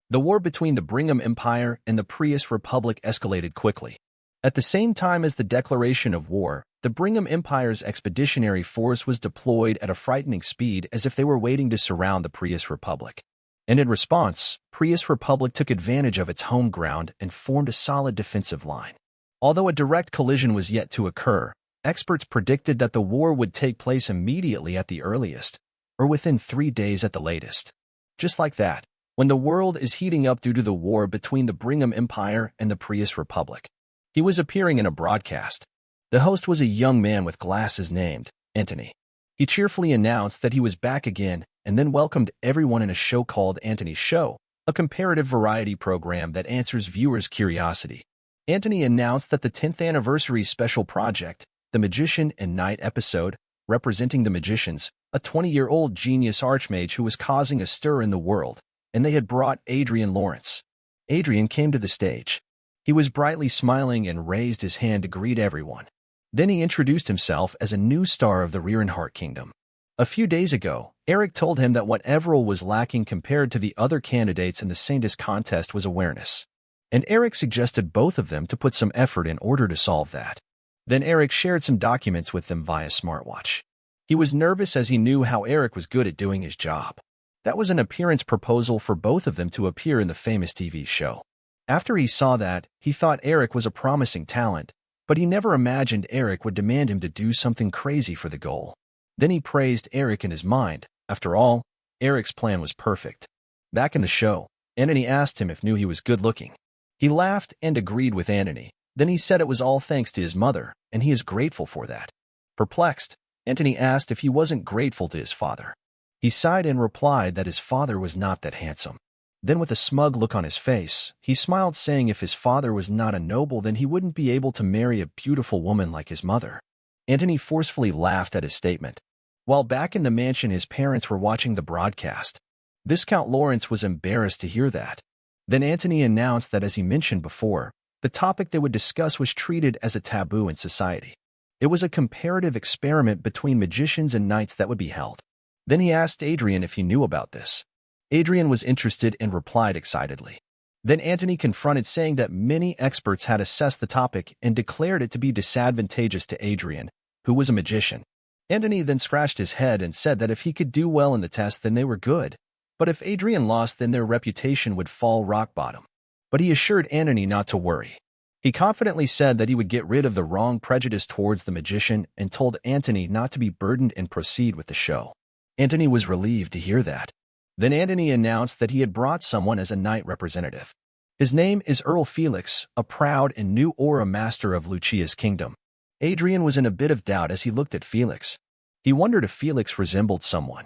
The war between the Brigham Empire and the Prius Republic escalated quickly. At the same time as the declaration of war, the Brigham Empire's expeditionary force was deployed at a frightening speed as if they were waiting to surround the Prius Republic. And in response, Prius Republic took advantage of its home ground and formed a solid defensive line. Although a direct collision was yet to occur, experts predicted that the war would take place immediately at the earliest, or within 3 days at the latest. Just like that, when the world is heating up due to the war between the Brigham Empire and the Prius Republic. He was appearing in a broadcast. The host was a young man with glasses named Anthony. He cheerfully announced that he was back again and then welcomed everyone in a show called Anthony's Show, a comparative variety program that answers viewers' curiosity. Anthony announced that the 10th anniversary special project, The Magician and Knight episode, representing the magicians, a 20-year-old genius archmage who was causing a stir in the world, and they had brought Adrian Lawrence. Adrian came to the stage. He was brightly smiling and raised his hand to greet everyone. Then he introduced himself as a new star of the Reincarnated Kingdom. A few days ago, Eric told him that what Everell was lacking compared to the other candidates in the Saintis contest was awareness. And Eric suggested both of them to put some effort in order to solve that. Then Eric shared some documents with them via smartwatch. He was nervous as he knew how Eric was good at doing his job. That was an appearance proposal for both of them to appear in the famous TV show. After he saw that, he thought Eric was a promising talent, but he never imagined Eric would demand him to do something crazy for the goal. Then he praised Eric in his mind. After all, Eric's plan was perfect. Back in the show, Anthony asked him if he was good-looking. He laughed and agreed with Anthony. Then he said it was all thanks to his mother, and he is grateful for that. Perplexed, Anthony asked if he wasn't grateful to his father. He sighed and replied that his father was not that handsome. Then with a smug look on his face, he smiled, saying if his father was not a noble, then he wouldn't be able to marry a beautiful woman like his mother. Anthony forcefully laughed at his statement. While back in the mansion, his parents were watching the broadcast. Viscount Lawrence was embarrassed to hear that. Then Anthony announced that, as he mentioned before, the topic they would discuss was treated as a taboo in society. It was a comparative experiment between magicians and knights that would be held. Then he asked Adrian if he knew about this. Adrian was interested and replied excitedly. Then Anthony confronted, saying that many experts had assessed the topic and declared it to be disadvantageous to Adrian, who was a magician. Anthony then scratched his head and said that if he could do well in the test, then they were good. But if Adrian lost, then their reputation would fall rock bottom. But he assured Anthony not to worry. He confidently said that he would get rid of the wrong prejudice towards the magician and told Anthony not to be burdened and proceed with the show. Anthony was relieved to hear that. Then Anthony announced that he had brought someone as a knight representative. His name is Earl Felix, a proud and new aura master of Lucia's kingdom. Adrian was in a bit of doubt as he looked at Felix. He wondered if Felix resembled someone.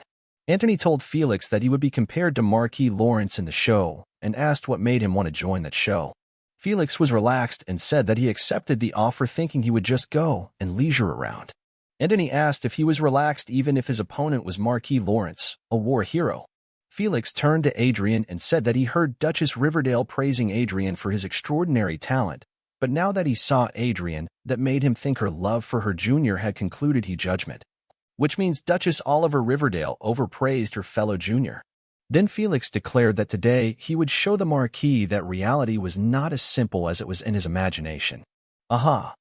Anthony told Felix that he would be compared to Marquis Lawrence in the show and asked what made him want to join that show. Felix was relaxed and said that he accepted the offer, thinking he would just go and leisure around. Anthony asked if he was relaxed even if his opponent was Marquis Lawrence, a war hero. Felix turned to Adrian and said that he heard Duchess Riverdale praising Adrian for his extraordinary talent, but now that he saw Adrian, that made him think her love for her junior had concluded his judgment. Which means Duchess Oliver Riverdale overpraised her fellow junior. Then Felix declared that today he would show the Marquis that reality was not as simple as it was in his imagination. Aha!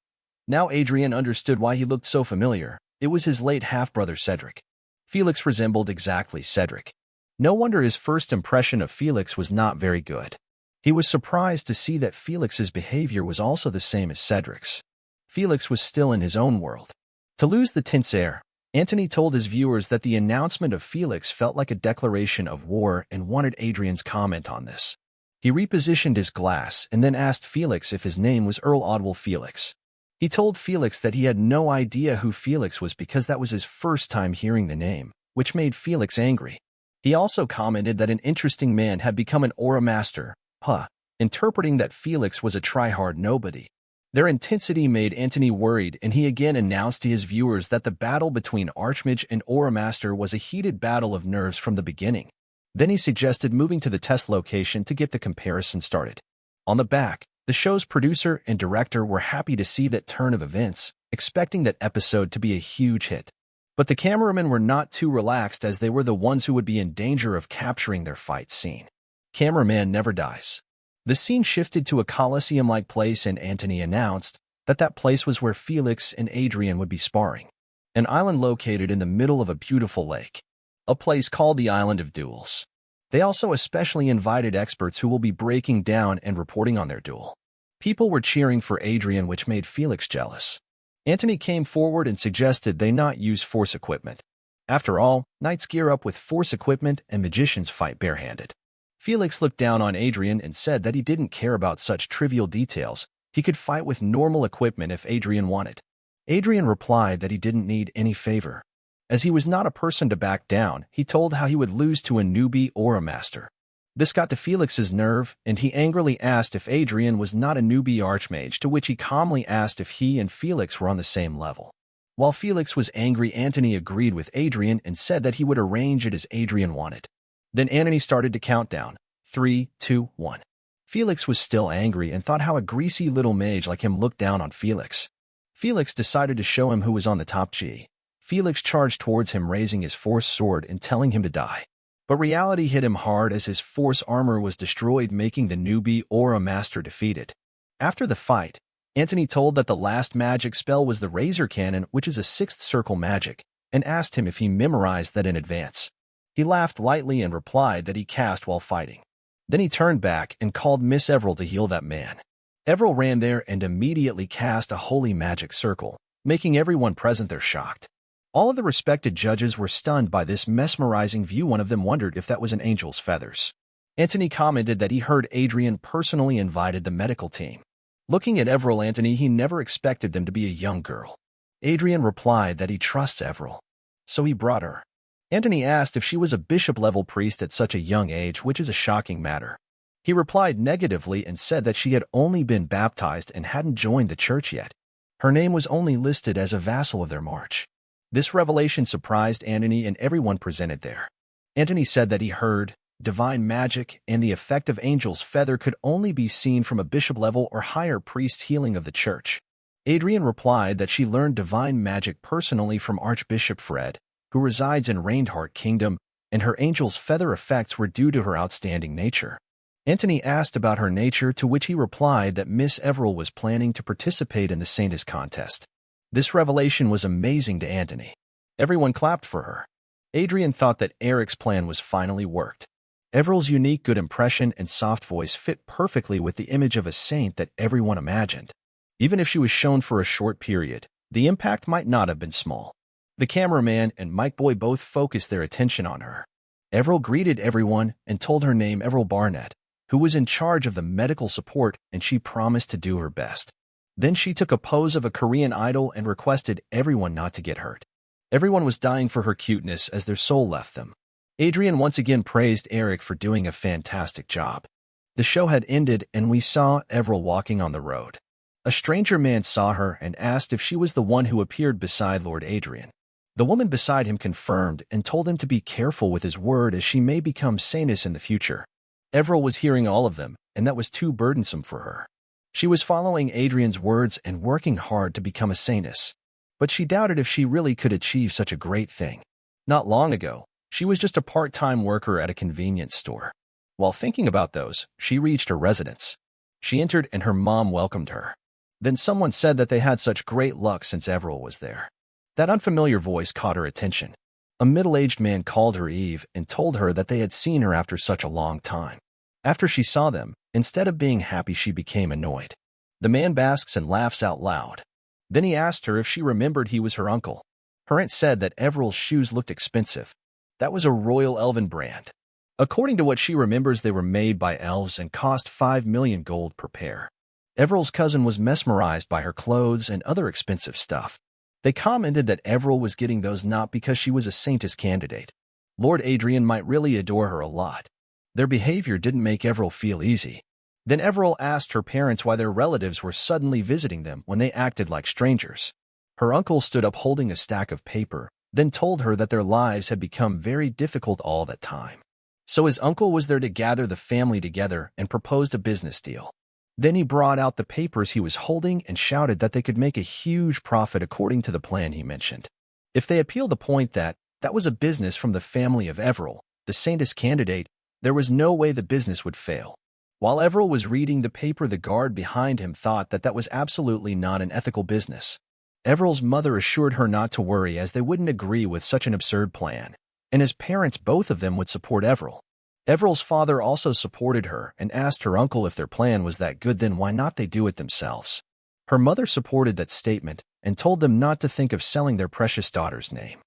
Now Adrian understood why he looked so familiar, It was his late half-brother Cedric. Felix resembled exactly Cedric. No wonder his first impression of Felix was not very good. He was surprised to see that Felix's behavior was also the same as Cedric's. Felix was still in his own world. To lose the tense air, Antony told his viewers that the announcement of Felix felt like a declaration of war and wanted Adrian's comment on this. He repositioned his glass and then asked Felix if his name was Earl Odwell Felix. He told Felix that he had no idea who Felix was because that was his first time hearing the name, which made Felix angry. He also commented that an interesting man had become an aura master, interpreting that Felix was a try-hard nobody. Their intensity made Antony worried, and he again announced to his viewers that the battle between Archmage and Aura Master was a heated battle of nerves from the beginning. Then he suggested moving to the test location to get the comparison started. On the back, the show's producer and director were happy to see that turn of events, expecting that episode to be a huge hit. But the cameramen were not too relaxed as they were the ones who would be in danger of capturing their fight scene. Cameraman never dies. The scene shifted to a Colosseum-like place and Antony announced that that place was where Felix and Adrian would be sparring. An island located in the middle of a beautiful lake. A place called the Island of Duels. They also especially invited experts who will be breaking down and reporting on their duel. People were cheering for Adrian, which made Felix jealous. Antony came forward and suggested they not use force equipment. After all, knights gear up with force equipment and magicians fight barehanded. Felix looked down on Adrian and said that he didn't care about such trivial details. He could fight with normal equipment if Adrian wanted. Adrian replied that he didn't need any favor. As he was not a person to back down, he told how he would lose to a newbie Aura Master. This got to Felix's nerve, and he angrily asked if Adrian was not a newbie Archmage, to which he calmly asked if he and Felix were on the same level. While Felix was angry, Antony agreed with Adrian and said that he would arrange it as Adrian wanted. Then Antony started to count down. 3, 2, 1. Felix was still angry and thought how a greasy little mage like him looked down on Felix. Felix decided to show him who was on the top G. Felix charged towards him, raising his force sword and telling him to die. But reality hit him hard as his force armor was destroyed, making the newbie Aura Master defeated. After the fight, Antony told that the last magic spell was the Razor Cannon, which is a 6th circle magic, and asked him if he memorized that in advance. He laughed lightly and replied that he cast while fighting. Then he turned back and called Miss Everil to heal that man. Everil ran there and immediately cast a holy magic circle, making everyone present there shocked. All of the respected judges were stunned by this mesmerizing view. One of them wondered if that was an angel's feathers. Antony commented that he heard Adrian personally invited the medical team. Looking at Everil, Antony, he never expected them to be a young girl. Adrian replied that he trusts Everil, so he brought her. Antony asked if she was a bishop-level priest at such a young age, which is a shocking matter. He replied negatively and said that she had only been baptized and hadn't joined the church yet. Her name was only listed as a vassal of their march. This revelation surprised Antony and everyone presented there. Antony said that he heard divine magic and the effect of angel's feather could only be seen from a bishop-level or higher priest healing of the church. Adrian replied that she learned divine magic personally from Archbishop Fred, who resides in Reincarnated Kingdom, and her angel's feather effects were due to her outstanding nature. Antony asked about her nature, to which he replied that Miss Everil was planning to participate in the Saintess contest. This revelation was amazing to Antony. Everyone clapped for her. Adrian thought that Eric's plan was finally worked. Everil's unique good impression and soft voice fit perfectly with the image of a saint that everyone imagined. Even if she was shown for a short period, the impact might not have been small. The cameraman and Mike Boy both focused their attention on her. Everil greeted everyone and told her name Everil Barnett, who was in charge of the medical support, and she promised to do her best. Then she took a pose of a Korean idol and requested everyone not to get hurt. Everyone was dying for her cuteness as their soul left them. Adrian once again praised Eric for doing a fantastic job. The show had ended and we saw Everil walking on the road. A stranger man saw her and asked if she was the one who appeared beside Lord Adrian. The woman beside him confirmed and told him to be careful with his word as she may become saintess in the future. Everil was hearing all of them, and that was too burdensome for her. She was following Adrian's words and working hard to become a saintess. But she doubted if she really could achieve such a great thing. Not long ago, she was just a part-time worker at a convenience store. While thinking about those, she reached her residence. She entered and her mom welcomed her. Then someone said that they had such great luck since Everil was there. That unfamiliar voice caught her attention. A middle-aged man called her Eve and told her that they had seen her after such a long time. After she saw them, instead of being happy, she became annoyed. The man basks and laughs out loud. Then he asked her if she remembered he was her uncle. Her aunt said that Everill's shoes looked expensive. That was a royal elven brand. According to what she remembers, they were made by elves and cost 5 million gold per pair. Everill's cousin was mesmerized by her clothes and other expensive stuff. They commented that Everill was getting those not because she was a saintess candidate. Lord Adrian might really adore her a lot. Their behavior didn't make Everill feel easy. Then Everill asked her parents why their relatives were suddenly visiting them when they acted like strangers. Her uncle stood up holding a stack of paper, then told her that their lives had become very difficult all that time. So his uncle was there to gather the family together and proposed a business deal. Then he brought out the papers he was holding and shouted that they could make a huge profit according to the plan he mentioned. If they appealed the point that was a business from the family of Everill, the saintess candidate, there was no way the business would fail. While Everill was reading the paper, the guard behind him thought that was absolutely not an ethical business. Everill's mother assured her not to worry, as they wouldn't agree with such an absurd plan, and his parents, both of them, would support Everill. Everill's father also supported her and asked her uncle if their plan was that good, then why not they do it themselves. Her mother supported that statement and told them not to think of selling their precious daughter's name.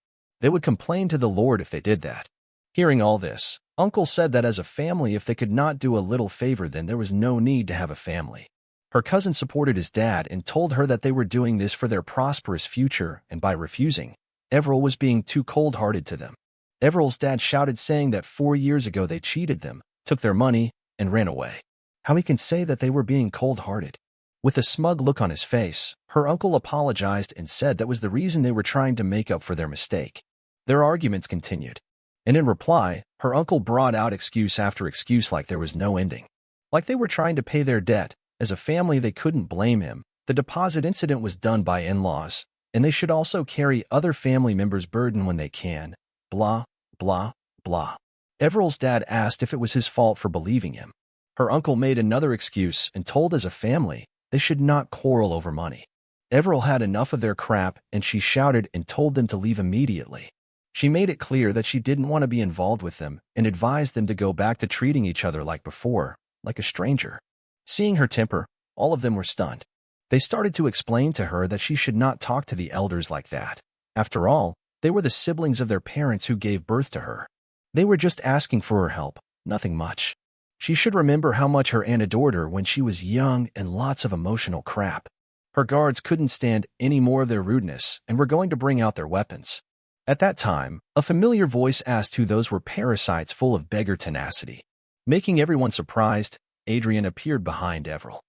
They would complain to the Lord if they did that. Hearing all this, Uncle said that as a family, if they could not do a little favor, then there was no need to have a family. Her cousin supported his dad and told her that they were doing this for their prosperous future, and by refusing, Everill was being too cold-hearted to them. Everill's dad shouted, saying that 4 years ago they cheated them, took their money, and ran away. How he can say that they were being cold-hearted? With a smug look on his face, her uncle apologized and said that was the reason they were trying to make up for their mistake. Their arguments continued. And in reply, her uncle brought out excuse after excuse like there was no ending. Like they were trying to pay their debt. As a family, they couldn't blame him. The deposit incident was done by in-laws, and they should also carry other family members' burden when they can. Blah, blah, blah. Everill's dad asked if it was his fault for believing him. Her uncle made another excuse and told as a family they should not quarrel over money. Everill had enough of their crap, and she shouted and told them to leave immediately. She made it clear that she didn't want to be involved with them and advised them to go back to treating each other like before, like a stranger. Seeing her temper, all of them were stunned. They started to explain to her that she should not talk to the elders like that. After all, they were the siblings of their parents who gave birth to her. They were just asking for her help, nothing much. She should remember how much her aunt adored her when she was young and lots of emotional crap. Her guards couldn't stand any more of their rudeness and were going to bring out their weapons. At that time, a familiar voice asked who those were parasites full of beggar tenacity. Making everyone surprised, Adrian appeared behind Everill.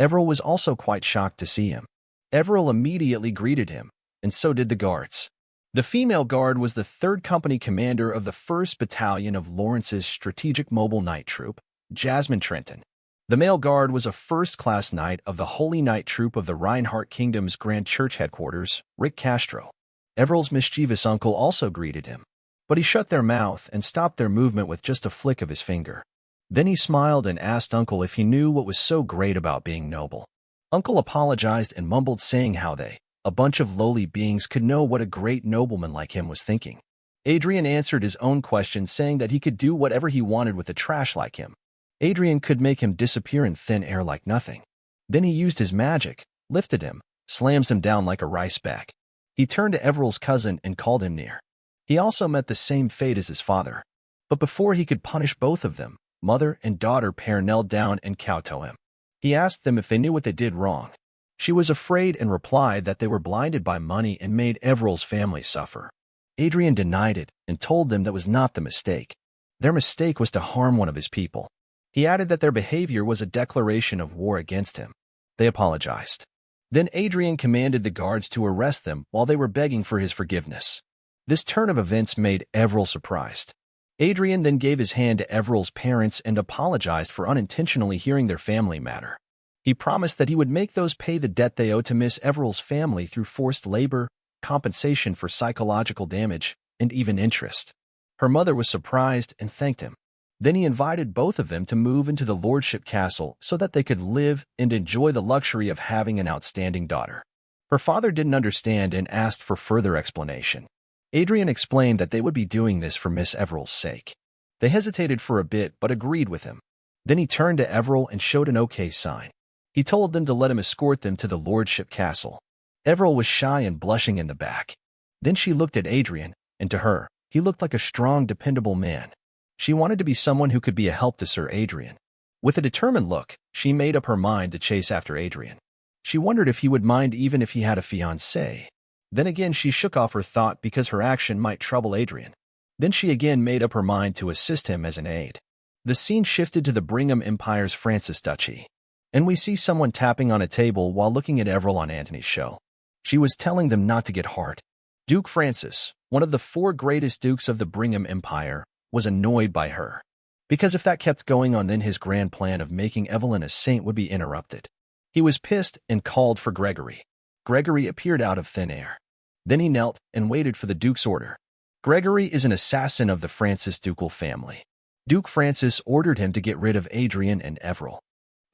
Everill was also quite shocked to see him. Everill immediately greeted him, and so did the guards. The female guard was the 3rd Company commander of the 1st Battalion of Lawrence's Strategic Mobile Knight Troop, Jasmine Trenton. The male guard was a 1st-class knight of the Holy Knight Troop of the Reinhardt Kingdom's Grand Church headquarters, Rick Castro. Everill's mischievous uncle also greeted him, but he shut their mouth and stopped their movement with just a flick of his finger. Then he smiled and asked Uncle if he knew what was so great about being noble. Uncle apologized and mumbled, saying how they, a bunch of lowly beings, could know what a great nobleman like him was thinking. Adrian answered his own question, saying that he could do whatever he wanted with a trash like him. Adrian could make him disappear in thin air like nothing. Then he used his magic, lifted him, slams him down like a rice bag. He turned to Everill's cousin and called him near. He also met the same fate as his father. But before he could punish both of them, mother and daughter pair knelt down and kowtow him. He asked them if they knew what they did wrong. She was afraid and replied that they were blinded by money and made Everill's family suffer. Adrian denied it and told them that was not the mistake. Their mistake was to harm one of his people. He added that their behavior was a declaration of war against him. They apologized. Then Adrian commanded the guards to arrest them while they were begging for his forgiveness. This turn of events made Everill surprised. Adrian then gave his hand to Everill's parents and apologized for unintentionally hearing their family matter. He promised that he would make those pay the debt they owed to Miss Everill's family through forced labor, compensation for psychological damage, and even interest. Her mother was surprised and thanked him. Then he invited both of them to move into the lordship castle so that they could live and enjoy the luxury of having an outstanding daughter. Her father didn't understand and asked for further explanation. Adrian explained that they would be doing this for Miss Everill's sake. They hesitated for a bit but agreed with him. Then he turned to Everill and showed an okay sign. He told them to let him escort them to the lordship castle. Everill was shy and blushing in the back. Then she looked at Adrian, and to her, he looked like a strong, dependable man. She wanted to be someone who could be a help to Sir Adrian. With a determined look, she made up her mind to chase after Adrian. She wondered if he would mind even if he had a fiancée. Then again she shook off her thought because her action might trouble Adrian. Then she again made up her mind to assist him as an aide. The scene shifted to the Brigham Empire's Francis Duchy, and we see someone tapping on a table while looking at Everill on Antony's show. She was telling them not to get hard. Duke Francis, one of the 4 greatest dukes of the Brigham Empire, was annoyed by her. Because if that kept going on, then his grand plan of making Evelyn a saint would be interrupted. He was pissed and called for Gregory. Gregory appeared out of thin air. Then he knelt and waited for the Duke's order. Gregory is an assassin of the Francis ducal family. Duke Francis ordered him to get rid of Adrian and Everill.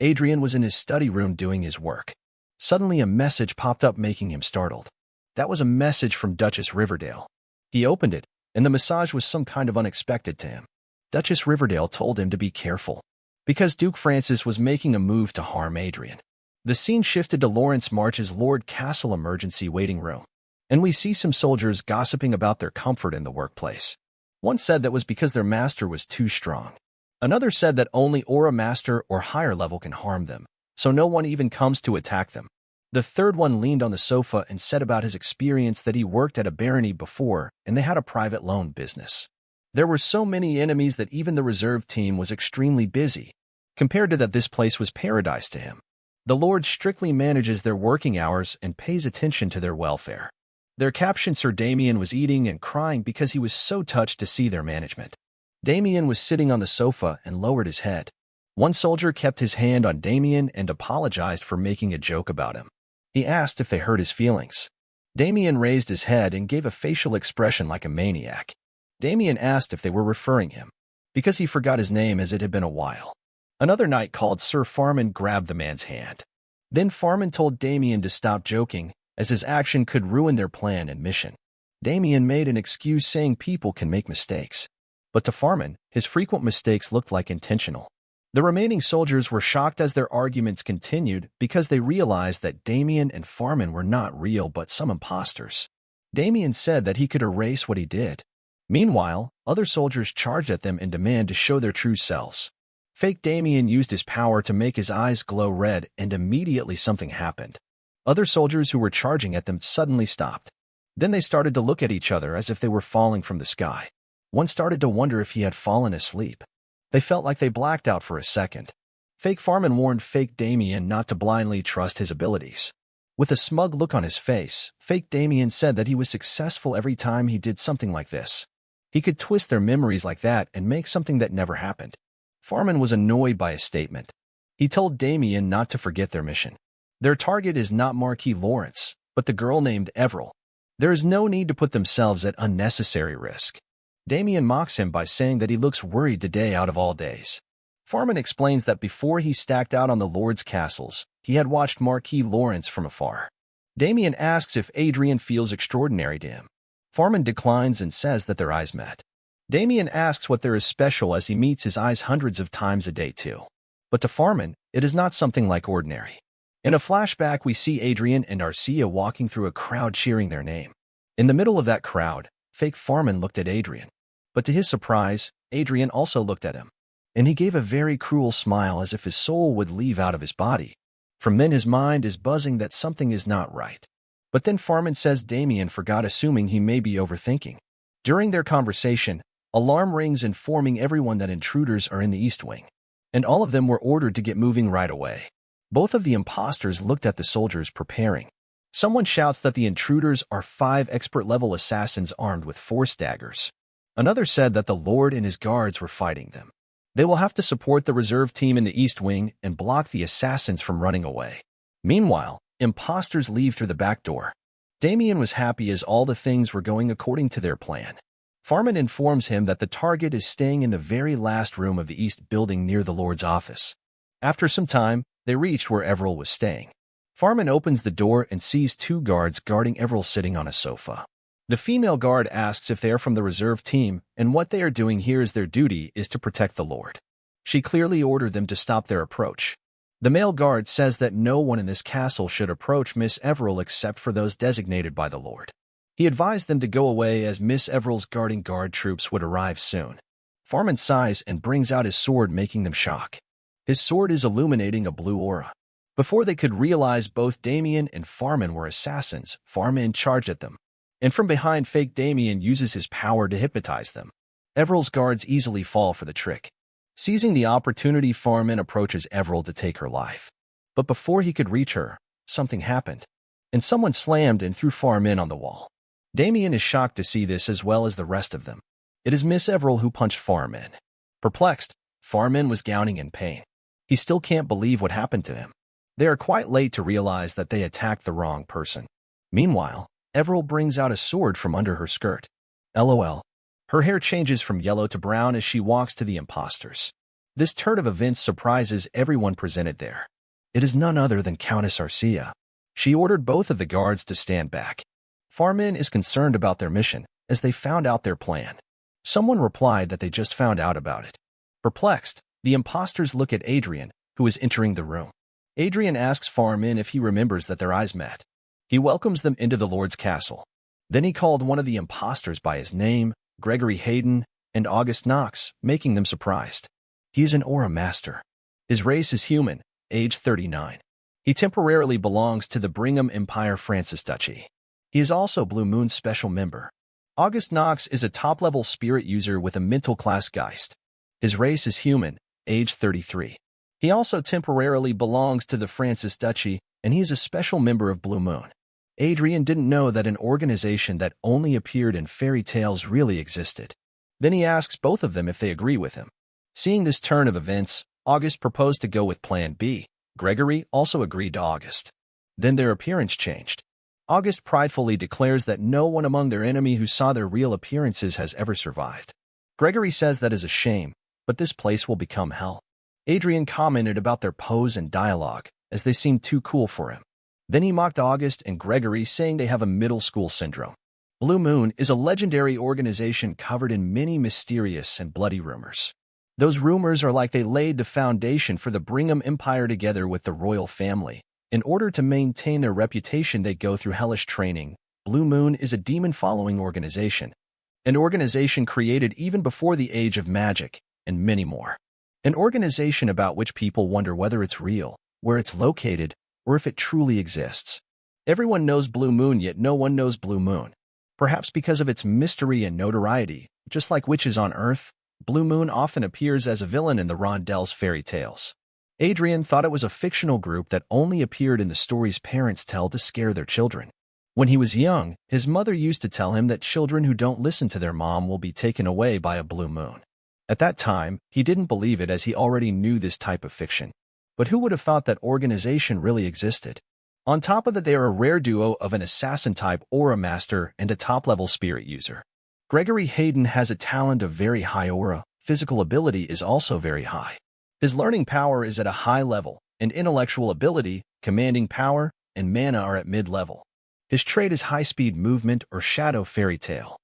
Adrian was in his study room doing his work. Suddenly a message popped up, making him startled. That was a message from Duchess Riverdale. He opened it, and the message was some kind of unexpected to him. Duchess Riverdale told him to be careful, because Duke Francis was making a move to harm Adrian. The scene shifted to Lawrence March's Lord Castle emergency waiting room, and we see some soldiers gossiping about their comfort in the workplace. One said that was because their master was too strong. Another said that only Aura Master or higher level can harm them, so no one even comes to attack them. The third one leaned on the sofa and said about his experience that he worked at a barony before and they had a private loan business. There were so many enemies that even the reserve team was extremely busy. Compared to that, this place was paradise to him. The Lord strictly manages their working hours and pays attention to their welfare. Their captain Sir Damien was eating and crying because he was so touched to see their management. Damien was sitting on the sofa and lowered his head. One soldier kept his hand on Damien and apologized for making a joke about him. He asked if they hurt his feelings. Damien raised his head and gave a facial expression like a maniac. Damien asked if they were referring him, because he forgot his name as it had been a while. Another knight called Sir Farman grabbed the man's hand. Then Farman told Damien to stop joking, as his action could ruin their plan and mission. Damien made an excuse saying people can make mistakes. But to Farman, his frequent mistakes looked like intentional. The remaining soldiers were shocked as their arguments continued because they realized that Damien and Farman were not real but some imposters. Damien said that he could erase what he did. Meanwhile, other soldiers charged at them in demand to show their true selves. Fake Damien used his power to make his eyes glow red, and immediately something happened. Other soldiers who were charging at them suddenly stopped. Then they started to look at each other as if they were falling from the sky. One started to wonder if he had fallen asleep. They felt like they blacked out for a second. Fake Farman warned Fake Damien not to blindly trust his abilities. With a smug look on his face, Fake Damien said that he was successful every time he did something like this. He could twist their memories like that and make something that never happened. Farman was annoyed by his statement. He told Damien not to forget their mission. Their target is not Marquis Lawrence, but the girl named Everill. There is no need to put themselves at unnecessary risk. Damien mocks him by saying that he looks worried today out of all days. Farman explains that before he stacked out on the Lord's castles, he had watched Marquis Lawrence from afar. Damien asks if Adrian feels extraordinary to him. Farman declines and says that their eyes met. Damien asks what there is special as he meets his eyes hundreds of times a day too. But to Farman, it is not something like ordinary. In a flashback, we see Adrian and Arcia walking through a crowd cheering their name. In the middle of that crowd, Fake Farman looked at Adrian. But to his surprise, Adrian also looked at him. And he gave a very cruel smile as if his soul would leave out of his body. From then his mind is buzzing that something is not right. But then Farman says Damien forgot, assuming he may be overthinking. During their conversation, alarm rings informing everyone that intruders are in the East Wing. And all of them were ordered to get moving right away. Both of the imposters looked at the soldiers preparing. Someone shouts that the intruders are 5 expert-level assassins armed with force daggers. Another said that the Lord and his guards were fighting them. They will have to support the reserve team in the East Wing and block the assassins from running away. Meanwhile, imposters leave through the back door. Damien was happy as all the things were going according to their plan. Farman informs him that the target is staying in the very last room of the East Building near the Lord's office. After some time, they reached where Everill was staying. Farman opens the door and sees two guards guarding Everil sitting on a sofa. The female guard asks if they are from the reserve team, and what they are doing here is their duty is to protect the Lord. She clearly ordered them to stop their approach. The male guard says that no one in this castle should approach Miss Everil except for those designated by the Lord. He advised them to go away as Miss Everil's guarding guard troops would arrive soon. Farman sighs and brings out his sword, making them shock. His sword is illuminating a blue aura. Before they could realize both Damien and Farman were assassins, Farman charged at them. And from behind, fake Damien uses his power to hypnotize them. Everil's guards easily fall for the trick. Seizing the opportunity, Farman approaches Everil to take her life. But before he could reach her, something happened, and someone slammed and threw Farman on the wall. Damien is shocked to see this as well as the rest of them. It is Miss Everil who punched Farman. Perplexed, Farman was gowning in pain. He still can't believe what happened to him. They are quite late to realize that they attacked the wrong person. Meanwhile, Everil brings out a sword from under her skirt. LOL. Her hair changes from yellow to brown as she walks to the imposters. This turn of events surprises everyone presented there. It is none other than Countess Arcia. She ordered both of the guards to stand back. Farman is concerned about their mission, as they found out their plan. Someone replied that they just found out about it. Perplexed, the imposters look at Adrian, who is entering the room. Adrian asks Farman if he remembers that their eyes met. He welcomes them into the Lord's castle. Then he called one of the imposters by his name, Gregory Hayden, and August Knox, making them surprised. He is an aura master. His race is human, age 39. He temporarily belongs to the Brigham Empire Francis Duchy. He is also Blue Moon's special member. August Knox is a top-level spirit user with a mental class Geist. His race is human, age 33. He also temporarily belongs to the Francis Duchy, and he is a special member of Blue Moon. Adrian didn't know that an organization that only appeared in fairy tales really existed. Then he asks both of them if they agree with him. Seeing this turn of events, August proposed to go with Plan B. Gregory also agreed to August. Then their appearance changed. August pridefully declares that no one among their enemy who saw their real appearances has ever survived. Gregory says that is a shame, but this place will become hell. Adrian commented about their pose and dialogue, as they seemed too cool for him. Then he mocked August and Gregory, saying they have a middle school syndrome. Blue Moon is a legendary organization covered in many mysterious and bloody rumors. Those rumors are like they laid the foundation for the Brigham Empire together with the royal family. In order to maintain their reputation, they go through hellish training. Blue Moon is a demon-following organization, an organization created even before the age of magic, and many more. An organization about which people wonder whether it's real, where it's located, or if it truly exists. Everyone knows Blue Moon, yet no one knows Blue Moon. Perhaps because of its mystery and notoriety, just like witches on Earth, Blue Moon often appears as a villain in the Rondel's fairy tales. Adrian thought it was a fictional group that only appeared in the stories parents tell to scare their children. When he was young, his mother used to tell him that children who don't listen to their mom will be taken away by a blue moon. At that time, he didn't believe it as he already knew this type of fiction. But who would have thought that organization really existed? On top of that, they are a rare duo of an assassin-type aura master and a top-level spirit user. Gregory Hayden has a talent of very high aura. Physical ability is also very high. His learning power is at a high level, and intellectual ability, commanding power, and mana are at mid-level. His trait is high-speed movement or shadow fairy tale.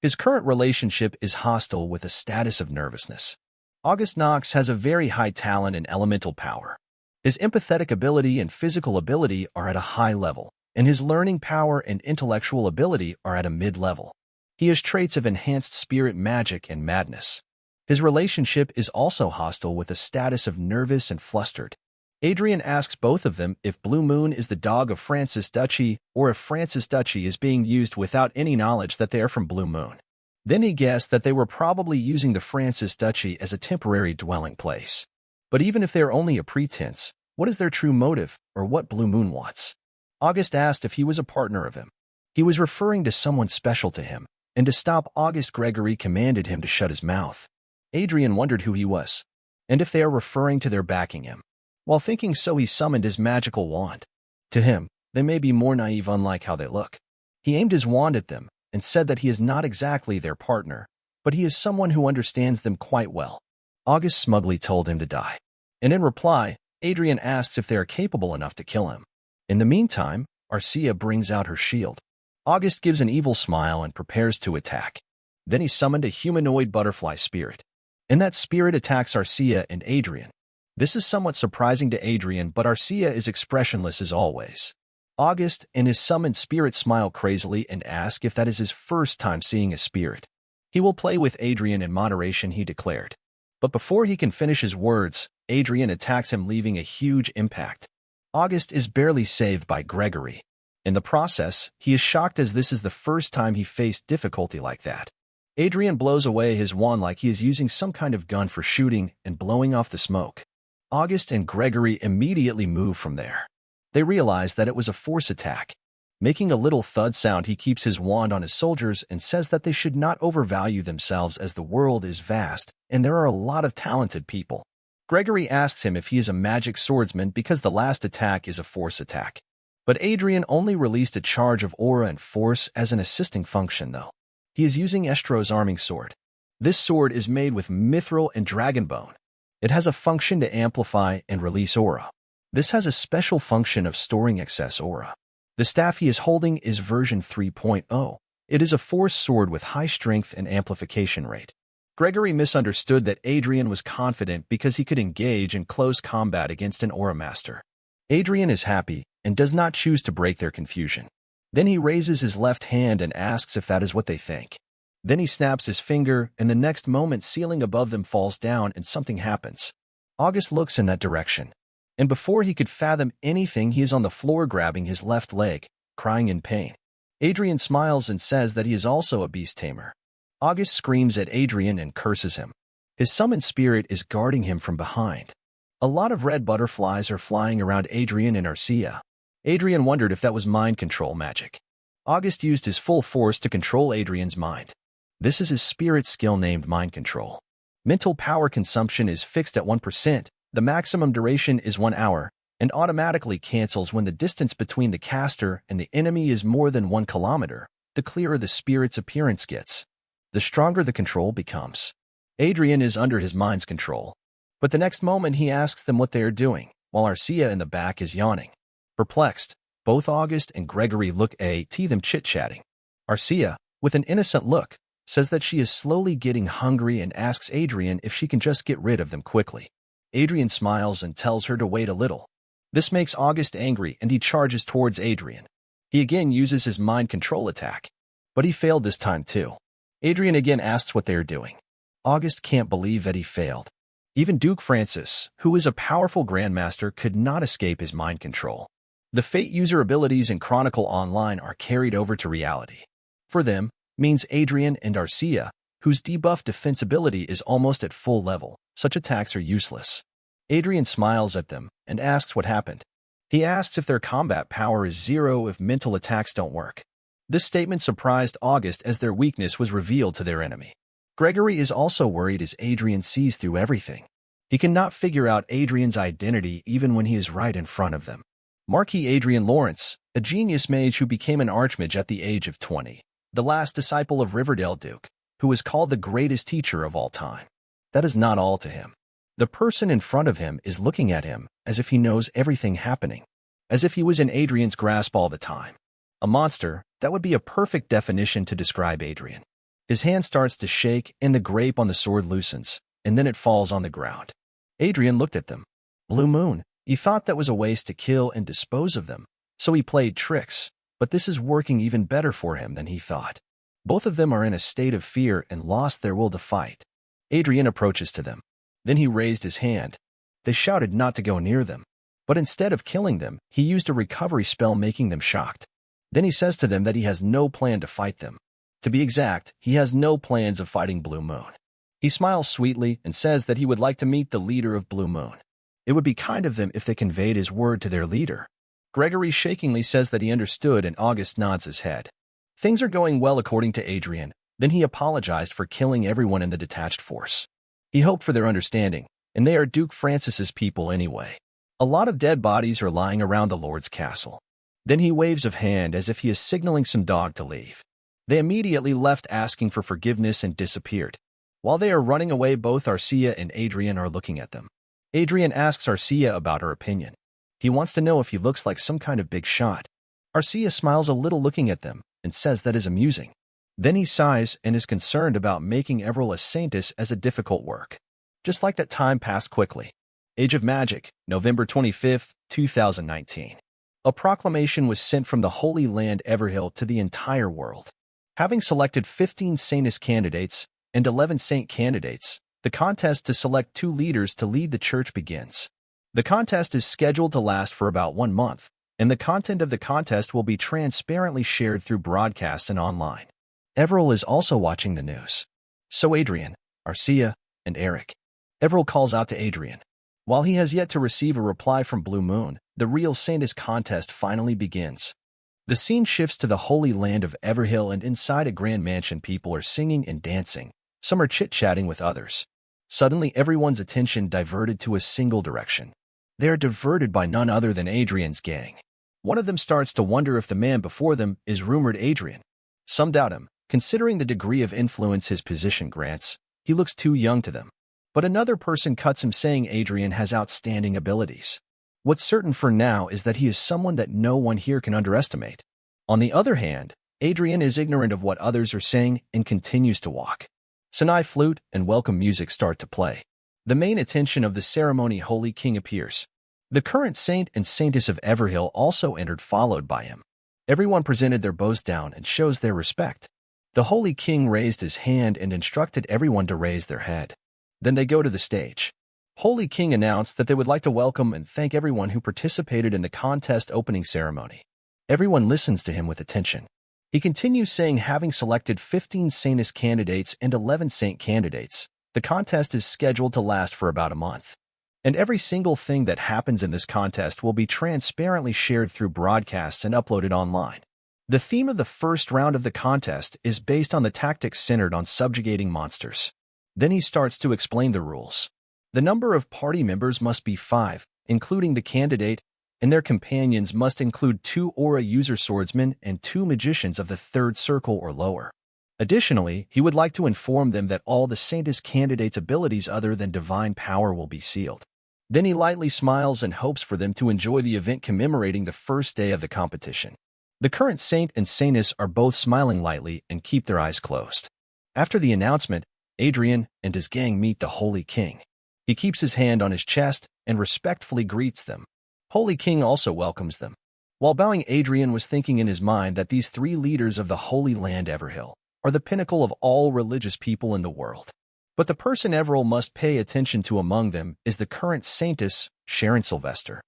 His current relationship is hostile with a status of nervousness. August Knox has a very high talent and elemental power. His empathetic ability and physical ability are at a high level, and his learning power and intellectual ability are at a mid-level. He has traits of enhanced spirit magic and madness. His relationship is also hostile with a status of nervous and flustered. Adrian asks both of them if Blue Moon is the dog of Francis Duchy or if Francis Duchy is being used without any knowledge that they are from Blue Moon. Then he guessed that they were probably using the Francis Duchy as a temporary dwelling place. But even if they are only a pretense, what is their true motive or what Blue Moon wants? August asked if he was a partner of him. He was referring to someone special to him, and to stop August, Gregory commanded him to shut his mouth. Adrian wondered who he was, and if they are referring to their backing him. While thinking so, he summoned his magical wand. To him, they may be more naive, unlike how they look. He aimed his wand at them and said that he is not exactly their partner, but he is someone who understands them quite well. August smugly told him to die. And in reply, Adrian asks if they are capable enough to kill him. In the meantime, Arcia brings out her shield. August gives an evil smile and prepares to attack. Then he summoned a humanoid butterfly spirit. And that spirit attacks Arcia and Adrian. This is somewhat surprising to Adrian, but Arcia is expressionless as always. August and his summoned spirit smile crazily and ask if that is his first time seeing a spirit. He will play with Adrian in moderation, he declared. But before he can finish his words, Adrian attacks him, leaving a huge impact. August is barely saved by Gregory. In the process, he is shocked as this is the first time he faced difficulty like that. Adrian blows away his wand like he is using some kind of gun for shooting and blowing off the smoke. August and Gregory immediately move from there. They realize that it was a force attack. Making a little thud sound, he keeps his wand on his soldiers and says that they should not overvalue themselves as the world is vast and there are a lot of talented people. Gregory asks him if he is a magic swordsman because the last attack is a force attack. But Adrian only released a charge of aura and force as an assisting function, though. He is using Estro's arming sword. This sword is made with mithril and dragon bone. It has a function to amplify and release aura. This has a special function of storing excess aura. The staff he is holding is version 3.0. It is a force sword with high strength and amplification rate. Gregory misunderstood that Adrian was confident because he could engage in close combat against an aura master. Adrian is happy and does not choose to break their confusion. Then he raises his left hand and asks if that is what they think. Then he snaps his finger, and the next moment ceiling above them falls down and something happens. August looks in that direction. And before he could fathom anything, he is on the floor grabbing his left leg, crying in pain. Adrian smiles and says that he is also a beast tamer. August screams at Adrian and curses him. His summoned spirit is guarding him from behind. A lot of red butterflies are flying around Adrian and Arcia. Adrian wondered if that was mind control magic. August used his full force to control Adrian's mind. This is his spirit skill named mind control. Mental power consumption is fixed at 1%, the maximum duration is 1 hour, and automatically cancels when the distance between the caster and the enemy is more than 1 kilometer. The clearer the spirit's appearance gets, the stronger the control becomes. Adrian is under his mind's control. But the next moment he asks them what they are doing, while Arcia in the back is yawning. Perplexed, both August and Gregory look at them chit-chatting. Arcia, with an innocent look, says that she is slowly getting hungry and asks Adrian if she can just get rid of them quickly. Adrian smiles and tells her to wait a little. This makes August angry and he charges towards Adrian. He again uses his mind control attack. But he failed this time too. Adrian again asks what they are doing. August can't believe that he failed. Even Duke Francis, who is a powerful grandmaster, could not escape his mind control. The Fate user abilities in Chronicle Online are carried over to reality. For them, means Adrian and Arcia, whose debuff defense ability is almost at full level, such attacks are useless. Adrian smiles at them and asks what happened. He asks if their combat power is 0 if mental attacks don't work. This statement surprised August as their weakness was revealed to their enemy. Gregory is also worried as Adrian sees through everything. He cannot figure out Adrian's identity even when he is right in front of them. Marquis Adrian Lawrence, a genius mage who became an archmage at the age of 20, the last disciple of Riverdale Duke, who is called the greatest teacher of all time. That is not all to him. The person in front of him is looking at him as if he knows everything happening, as if he was in Adrian's grasp all the time. A monster, that would be a perfect definition to describe Adrian. His hand starts to shake and the grape on the sword loosens, and then it falls on the ground. Adrian looked at them. Blue Moon. He thought that was a waste to kill and dispose of them, so he played tricks, but this is working even better for him than he thought. Both of them are in a state of fear and lost their will to fight. Adrian approaches to them. Then he raised his hand. They shouted not to go near them, but instead of killing them, he used a recovery spell making them shocked. Then he says to them that he has no plan to fight them. To be exact, he has no plans of fighting Blue Moon. He smiles sweetly and says that he would like to meet the leader of Blue Moon. It would be kind of them if they conveyed his word to their leader. Gregory shakingly says that he understood and August nods his head. Things are going well according to Adrian. Then he apologized for killing everyone in the detached force. He hoped for their understanding, and they are Duke Francis's people anyway. A lot of dead bodies are lying around the Lord's castle. Then he waves a hand as if he is signaling some dog to leave. They immediately left asking for forgiveness and disappeared. While they are running away, both Arcia and Adrian are looking at them. Adrian asks Arcia about her opinion. He wants to know if he looks like some kind of big shot. Arcia smiles a little looking at them and says that is amusing. Then he sighs and is concerned about making Everil a saintess as a difficult work. Just like that, time passed quickly. Age of Magic, November 25th, 2019. A proclamation was sent from the Holy Land Everhill to the entire world. Having selected 15 Saintess candidates and 11 Saint candidates, the contest to select 2 leaders to lead the church begins. The contest is scheduled to last for about 1 month, and the content of the contest will be transparently shared through broadcast and online. Everil is also watching the news. So Adrian, Arcia, and Eric. Everil calls out to Adrian. While he has yet to receive a reply from Blue Moon, the real Saintess contest finally begins. The scene shifts to the Holy Land of Everhill, and inside a grand mansion people are singing and dancing. Some are chit-chatting with others. Suddenly everyone's attention diverted to a single direction. They are diverted by none other than Adrian's gang. One of them starts to wonder if the man before them is rumored Adrian. Some doubt him, considering the degree of influence his position grants. He looks too young to them. But another person cuts him, saying Adrian has outstanding abilities. What's certain for now is that he is someone that no one here can underestimate. On the other hand, Adrian is ignorant of what others are saying and continues to walk. Sinai flute and welcome music start to play. The main attention of the ceremony, Holy King, appears. The current saint and saintess of Everhill also entered, followed by him. Everyone presented their bows down and shows their respect. The Holy King raised his hand and instructed everyone to raise their head. Then they go to the stage. Holy King announced that they would like to welcome and thank everyone who participated in the contest opening ceremony. Everyone listens to him with attention. He continues saying, having selected 15 saintess candidates and 11 saint candidates, the contest is scheduled to last for about a month. And every single thing that happens in this contest will be transparently shared through broadcasts and uploaded online. The theme of the first round of the contest is based on the tactics centered on subjugating monsters. Then he starts to explain the rules. The number of party members must be 5, including the candidate, and their companions must include 2 aura user swordsmen and 2 magicians of the 3rd circle or lower. Additionally, he would like to inform them that all the Saintess candidates' abilities other than divine power will be sealed. Then he lightly smiles and hopes for them to enjoy the event commemorating the first day of the competition. The current saint and saintess are both smiling lightly and keep their eyes closed. After the announcement, Adrian and his gang meet the Holy King. He keeps his hand on his chest and respectfully greets them. Holy King also welcomes them. While bowing, Adrian was thinking in his mind that these 3 leaders of the Holy Land Everhill are the pinnacle of all religious people in the world. But the person Everil must pay attention to among them is the current saintess, Sharon Sylvester.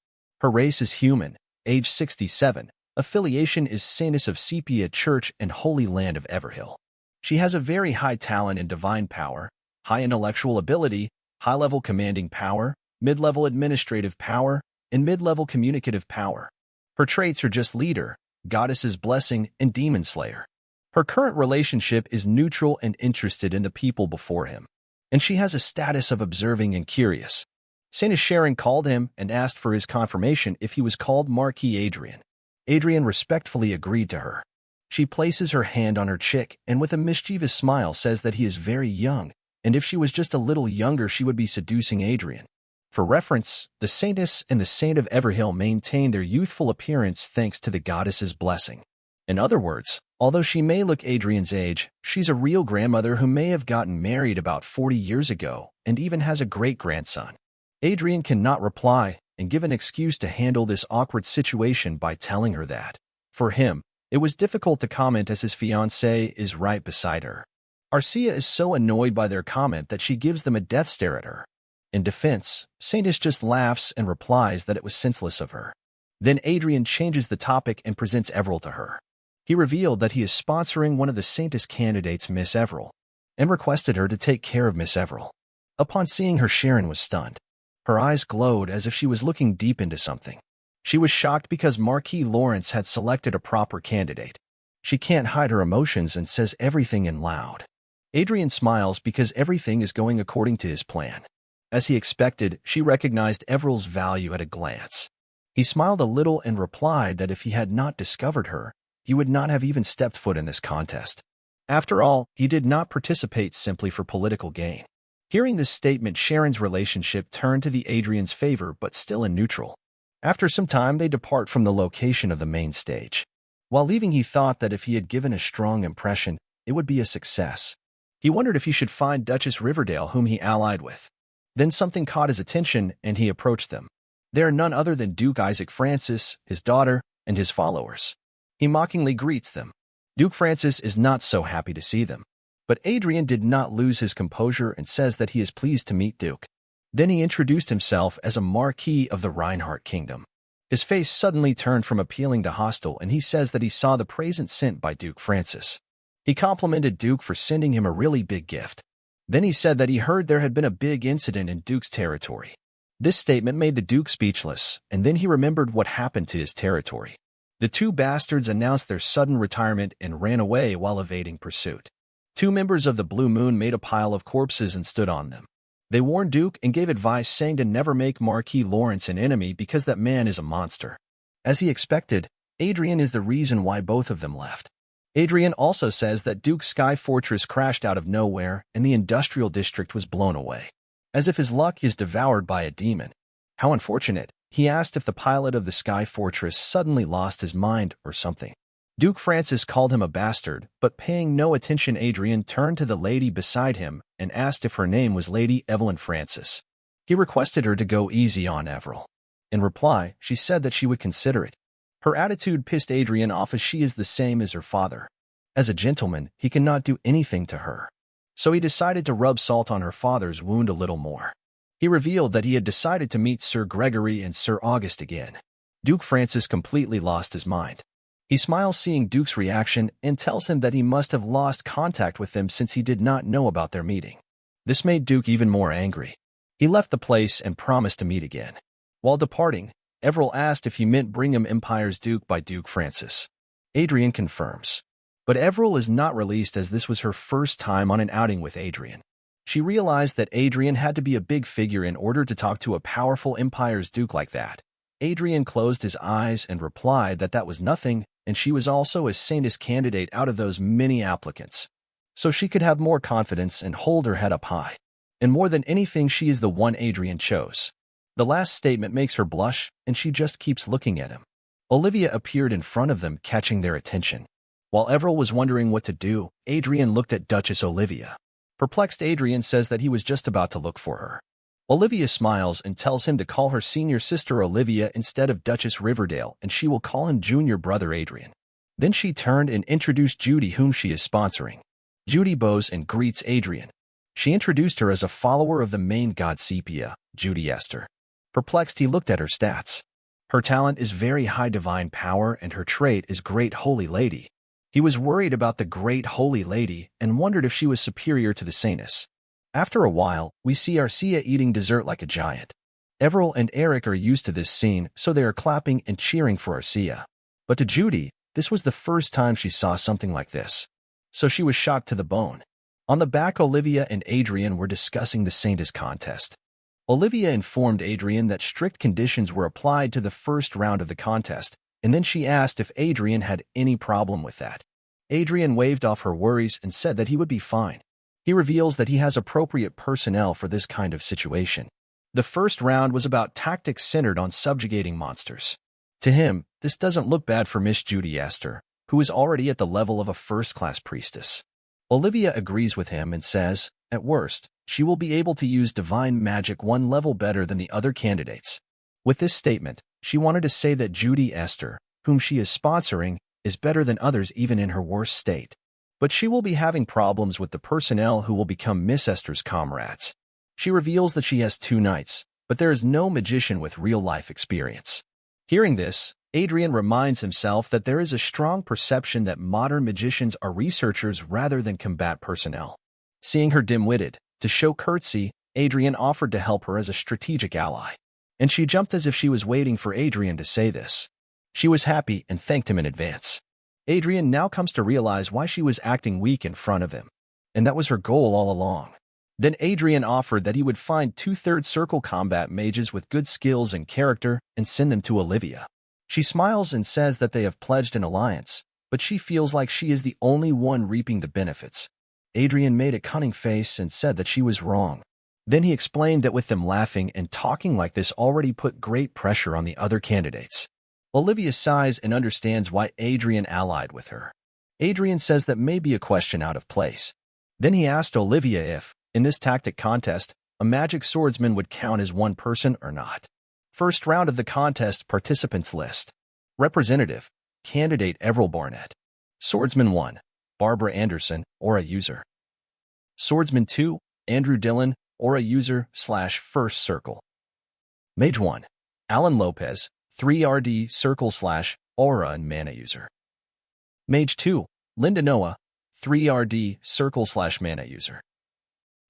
Her race is human, age 67, affiliation is Saintess of Sepia Church and Holy Land of Everhill. She has a very high talent in divine power, high intellectual ability, high-level commanding power, mid-level administrative power, and mid-level communicative power. Her traits are just leader, goddess's blessing, and demon slayer. Her current relationship is neutral and interested in the people before him, and she has a status of observing and curious. Saint Sharon called him and asked for his confirmation if he was called Marquis Adrian. Adrian respectfully agreed to her. She places her hand on her cheek and with a mischievous smile says that he is very young, and if she was just a little younger she would be seducing Adrian. For reference, the Saintess and the Saint of Everhill maintain their youthful appearance thanks to the goddess's blessing. In other words, although she may look Adrian's age, she's a real grandmother who may have gotten married about 40 years ago and even has a great-grandson. Adrian cannot reply and give an excuse to handle this awkward situation by telling her that, for him, it was difficult to comment as his fiancée is right beside her. Arcia is so annoyed by their comment that she gives them a death stare at her. In defense, Saintess just laughs and replies that it was senseless of her. Then Adrian changes the topic and presents Everil to her. He revealed that he is sponsoring one of the Saintess candidates, Miss Everil, and requested her to take care of Miss Everil. Upon seeing her, Sharon was stunned. Her eyes glowed as if she was looking deep into something. She was shocked because Marquis Lawrence had selected a proper candidate. She can't hide her emotions and says everything in loud. Adrian smiles because everything is going according to his plan. As he expected, she recognized Everil's value at a glance. He smiled a little and replied that if he had not discovered her, he would not have even stepped foot in this contest. After all, he did not participate simply for political gain. Hearing this statement, Sharon's relationship turned to the Adrian's favor but still in neutral. After some time, they depart from the location of the main stage. While leaving, he thought that if he had given a strong impression, it would be a success. He wondered if he should find Duchess Riverdale, whom he allied with. Then something caught his attention, and he approached them. They are none other than Duke Isaac Francis, his daughter, and his followers. He mockingly greets them. Duke Francis is not so happy to see them. But Adrian did not lose his composure and says that he is pleased to meet Duke. Then he introduced himself as a Marquis of the Reinhardt Kingdom. His face suddenly turned from appealing to hostile, and he says that he saw the present sent by Duke Francis. He complimented Duke for sending him a really big gift. Then he said that he heard there had been a big incident in Duke's territory. This statement made the Duke speechless, and then he remembered what happened to his territory. The two bastards announced their sudden retirement and ran away while evading pursuit. Two members of the Blue Moon made a pile of corpses and stood on them. They warned Duke and gave advice saying to never make Marquis Lawrence an enemy because that man is a monster. As he expected, Adrian is the reason why both of them left. Adrian also says that Duke's Sky Fortress crashed out of nowhere and the industrial district was blown away. As if his luck is devoured by a demon. How unfortunate. He asked if the pilot of the Sky Fortress suddenly lost his mind or something. Duke Francis called him a bastard, but paying no attention, Adrian turned to the lady beside him and asked if her name was Lady Evelyn Francis. He requested her to go easy on Everil. In reply, she said that she would consider it. Her attitude pissed Adrian off as she is the same as her father. As a gentleman, he cannot do anything to her. So he decided to rub salt on her father's wound a little more. He revealed that he had decided to meet Sir Gregory and Sir August again. Duke Francis completely lost his mind. He smiles seeing Duke's reaction and tells him that he must have lost contact with them since he did not know about their meeting. This made Duke even more angry. He left the place and promised to meet again. While departing, Everil asked if he meant Brigham Empire's Duke by Duke Francis. Adrian confirms. But Everil is not released as this was her first time on an outing with Adrian. She realized that Adrian had to be a big figure in order to talk to a powerful Empire's Duke like that. Adrian closed his eyes and replied that that was nothing, and she was also a sanest candidate out of those many applicants. So she could have more confidence and hold her head up high. And more than anything, she is the one Adrian chose. The last statement makes her blush, and she just keeps looking at him. Olivia appeared in front of them, catching their attention. While Everil was wondering what to do, Adrian looked at Duchess Olivia. Perplexed, Adrian says that he was just about to look for her. Olivia smiles and tells him to call her senior sister Olivia instead of Duchess Riverdale, and she will call him junior brother Adrian. Then she turned and introduced Judy, whom she is sponsoring. Judy bows and greets Adrian. She introduced her as a follower of the main god Sepia, Judy Esther. Perplexed, he looked at her stats. Her talent is very high divine power and her trait is Great Holy Lady. He was worried about the Great Holy Lady and wondered if she was superior to the Saintess. After a while, we see Arcia eating dessert like a giant. Everil and Eric are used to this scene, so they are clapping and cheering for Arcia. But to Judy, this was the first time she saw something like this. So she was shocked to the bone. On the back, Olivia and Adrian were discussing the Saintess contest. Olivia informed Adrian that strict conditions were applied to the first round of the contest, and then she asked if Adrian had any problem with that. Adrian waved off her worries and said that he would be fine. He reveals that he has appropriate personnel for this kind of situation. The first round was about tactics centered on subjugating monsters. To him, this doesn't look bad for Miss Judy Esther, who is already at the level of a first-class priestess. Olivia agrees with him and says, at worst, she will be able to use divine magic one level better than the other candidates. With this statement, she wanted to say that Judy Esther, whom she is sponsoring, is better than others even in her worst state. But she will be having problems with the personnel who will become Miss Esther's comrades. She reveals that she has 2 knights, but there is no magician with real-life experience. Hearing this, Adrian reminds himself that there is a strong perception that modern magicians are researchers rather than combat personnel. Seeing her dim-witted, to show courtesy, Adrian offered to help her as a strategic ally. And she jumped as if she was waiting for Adrian to say this. She was happy and thanked him in advance. Adrian now comes to realize why she was acting weak in front of him. And that was her goal all along. Then Adrian offered that he would find 2/3 circle combat mages with good skills and character and send them to Olivia. She smiles and says that they have pledged an alliance, but she feels like she is the only one reaping the benefits. Adrian made a cunning face and said that she was wrong. Then he explained that with them laughing and talking like this already put great pressure on the other candidates. Olivia sighs and understands why Adrian allied with her. Adrian says that may be a question out of place. Then he asked Olivia if, in this tactic contest, a magic swordsman would count as one person or not. First round of the contest participants list. Representative, candidate Everil Barnett. Swordsman 1, Barbara Anderson, Aura user. Swordsman 2, Andrew Dillon, Aura user/first circle. Mage 1, Alan Lopez, 3RD circle/Aura and mana user. Mage 2, Linda Noah, 3RD circle/mana user.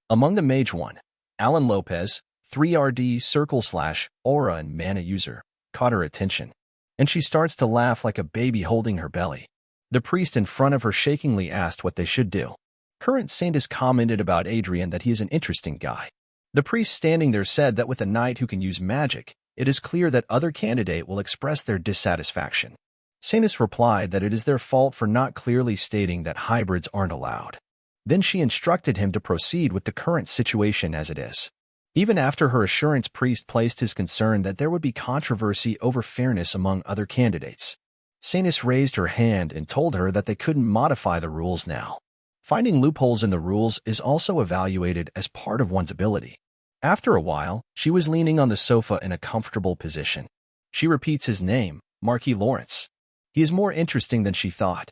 Among the Mage 1, Alan Lopez, 3RD circle/Aura and mana user, caught her attention, and she starts to laugh like a baby holding her belly. The priest in front of her shakingly asked what they should do. Current Saintess commented about Adrian that he is an interesting guy. The priest standing there said that with a knight who can use magic, it is clear that other candidate will express their dissatisfaction. Saintess replied that it is their fault for not clearly stating that hybrids aren't allowed. Then she instructed him to proceed with the current situation as it is. Even after her assurance, priest placed his concern that there would be controversy over fairness among other candidates. Saintess raised her hand and told her that they couldn't modify the rules now. Finding loopholes in the rules is also evaluated as part of one's ability. After a while, she was leaning on the sofa in a comfortable position. She repeats his name, Marquis Lawrence. He is more interesting than she thought.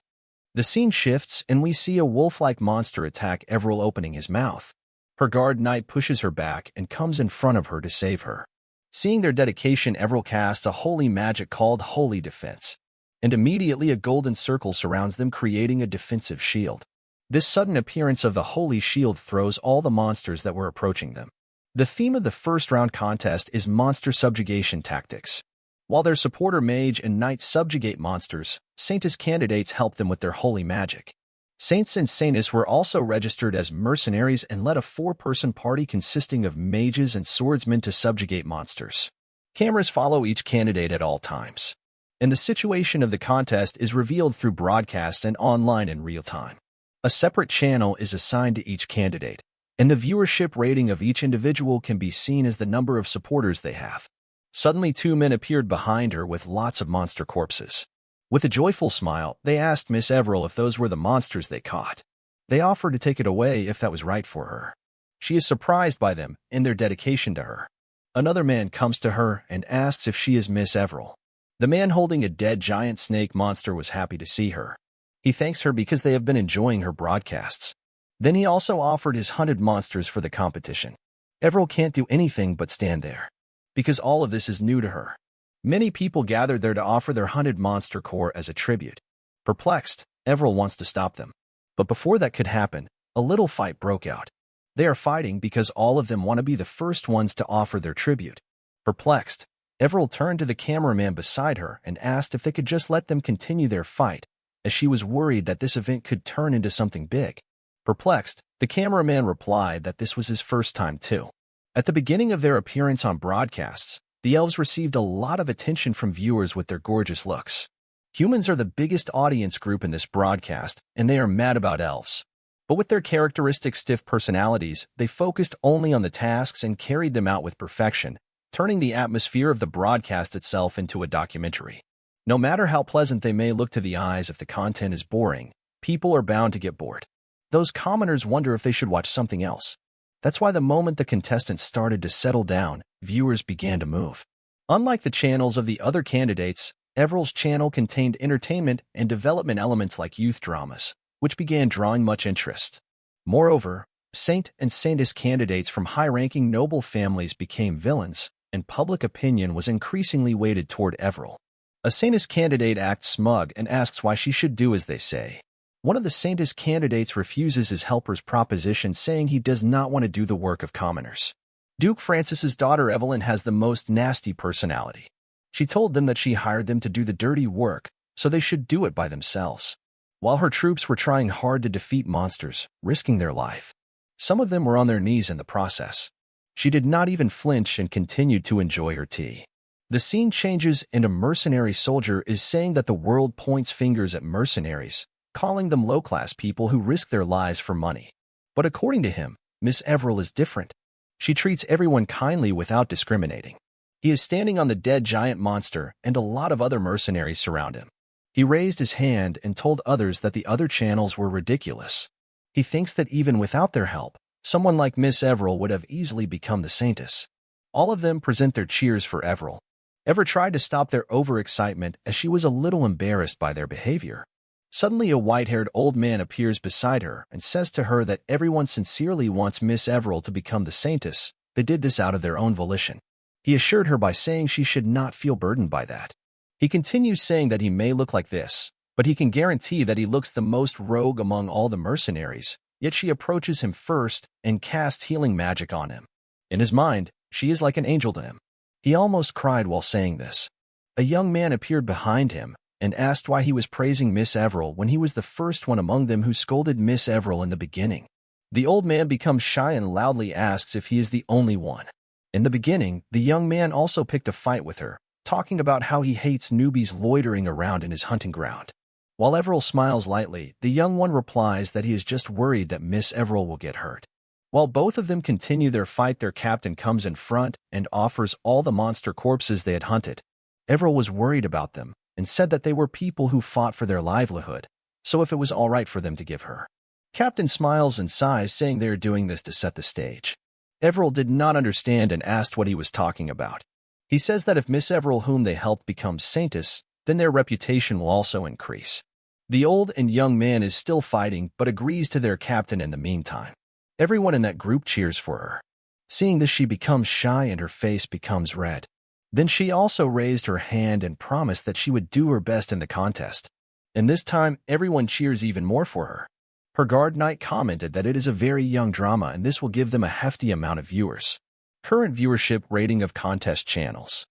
The scene shifts and we see a wolf-like monster attack Everil, opening his mouth. Her guard knight pushes her back and comes in front of her to save her. Seeing their dedication, Everil casts a holy magic called Holy Defense, and immediately a golden circle surrounds them, creating a defensive shield. This sudden appearance of the Holy Shield throws all the monsters that were approaching them. The theme of the first round contest is monster subjugation tactics. While their supporter mage and knight subjugate monsters, Saintess candidates help them with their holy magic. Saints and Saintess were also registered as mercenaries and led a 4-person party consisting of mages and swordsmen to subjugate monsters. Cameras follow each candidate at all times, and the situation of the contest is revealed through broadcast and online in real time. A separate channel is assigned to each candidate, and the viewership rating of each individual can be seen as the number of supporters they have. Suddenly 2 men appeared behind her with lots of monster corpses. With a joyful smile, they asked Miss Everil if those were the monsters they caught. They offered to take it away if that was right for her. She is surprised by them and their dedication to her. Another man comes to her and asks if she is Miss Everil. The man holding a dead giant snake monster was happy to see her. He thanks her because they have been enjoying her broadcasts. Then he also offered his hunted monsters for the competition. Everil can't do anything but stand there, because all of this is new to her. Many people gathered there to offer their hunted monster core as a tribute. Perplexed, Everil wants to stop them. But before that could happen, a little fight broke out. They are fighting because all of them want to be the first ones to offer their tribute. Perplexed, Everil turned to the cameraman beside her and asked if they could just let them continue their fight, as she was worried that this event could turn into something big. Perplexed, the cameraman replied that this was his first time too. At the beginning of their appearance on broadcasts, the elves received a lot of attention from viewers with their gorgeous looks. Humans are the biggest audience group in this broadcast, and they are mad about elves. But with their characteristic stiff personalities, they focused only on the tasks and carried them out with perfection, turning the atmosphere of the broadcast itself into a documentary. No matter how pleasant they may look to the eyes, if the content is boring, people are bound to get bored. Those commoners wonder if they should watch something else. That's why the moment the contestants started to settle down, viewers began to move. Unlike the channels of the other candidates, Everil's channel contained entertainment and development elements like youth dramas, which began drawing much interest. Moreover, Saint and Saintess candidates from high-ranking noble families became villains, and public opinion was increasingly weighted toward Everil. A Saintess candidate acts smug and asks why she should do as they say. One of the Saintess candidates refuses his helper's proposition, saying he does not want to do the work of commoners. Duke Francis's daughter Evelyn has the most nasty personality. She told them that she hired them to do the dirty work, so they should do it by themselves. While her troops were trying hard to defeat monsters, risking their life, some of them were on their knees in the process. She did not even flinch and continued to enjoy her tea. The scene changes and a mercenary soldier is saying that the world points fingers at mercenaries, calling them low-class people who risk their lives for money. But according to him, Miss Everil is different. She treats everyone kindly without discriminating. He is standing on the dead giant monster, and a lot of other mercenaries surround him. He raised his hand and told others that the other channels were ridiculous. He thinks that even without their help, someone like Miss Everil would have easily become the saintess. All of them present their cheers for Everil. Ever tried to stop their overexcitement as she was a little embarrassed by their behavior. Suddenly a white-haired old man appears beside her and says to her that everyone sincerely wants Miss Everil to become the saintess. They did this out of their own volition. He assured her by saying she should not feel burdened by that. He continues saying that he may look like this, but he can guarantee that he looks the most rogue among all the mercenaries, yet she approaches him first and casts healing magic on him. In his mind, she is like an angel to him. He almost cried while saying this. A young man appeared behind him and asked why he was praising Miss Everil when he was the first one among them who scolded Miss Everil in the beginning. The old man becomes shy and loudly asks if he is the only one. In the beginning, the young man also picked a fight with her, talking about how he hates newbies loitering around in his hunting ground. While Everil smiles lightly, the young one replies that he is just worried that Miss Everil will get hurt. While both of them continue their fight, their captain comes in front and offers all the monster corpses they had hunted. Everil was worried about them and said that they were people who fought for their livelihood, so if it was all right for them to give her. Captain smiles and sighs, saying they are doing this to set the stage. Everil did not understand and asked what he was talking about. He says that if Miss Everil, whom they helped, becomes saintess, then their reputation will also increase. The old and young man is still fighting but agrees to their captain in the meantime. Everyone in that group cheers for her. Seeing this, she becomes shy and her face becomes red. Then she also raised her hand and promised that she would do her best in the contest. And this time, everyone cheers even more for her. Her guard knight commented that it is a very young drama and this will give them a hefty amount of viewers. Current viewership rating of contest channels: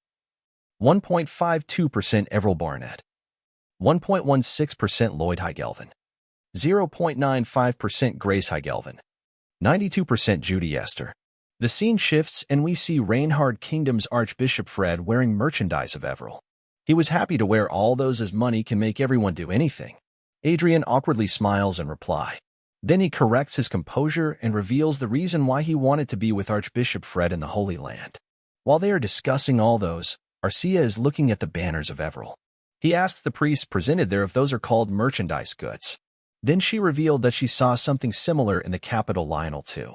1.52% Everil Barnett, 1.16% Lloyd Heigelvin, 0.95% Grace Heigelvin, 92% Judy Esther. The scene shifts and we see Reinhard Kingdom's Archbishop Fred wearing merchandise of Everil. He was happy to wear all those as money can make everyone do anything. Adrian awkwardly smiles in reply. Then he corrects his composure and reveals the reason why he wanted to be with Archbishop Fred in the Holy Land. While they are discussing all those, Arcia is looking at the banners of Everil. He asks the priests presented there if those are called merchandise goods. Then she revealed that she saw something similar in the capital Lionel too.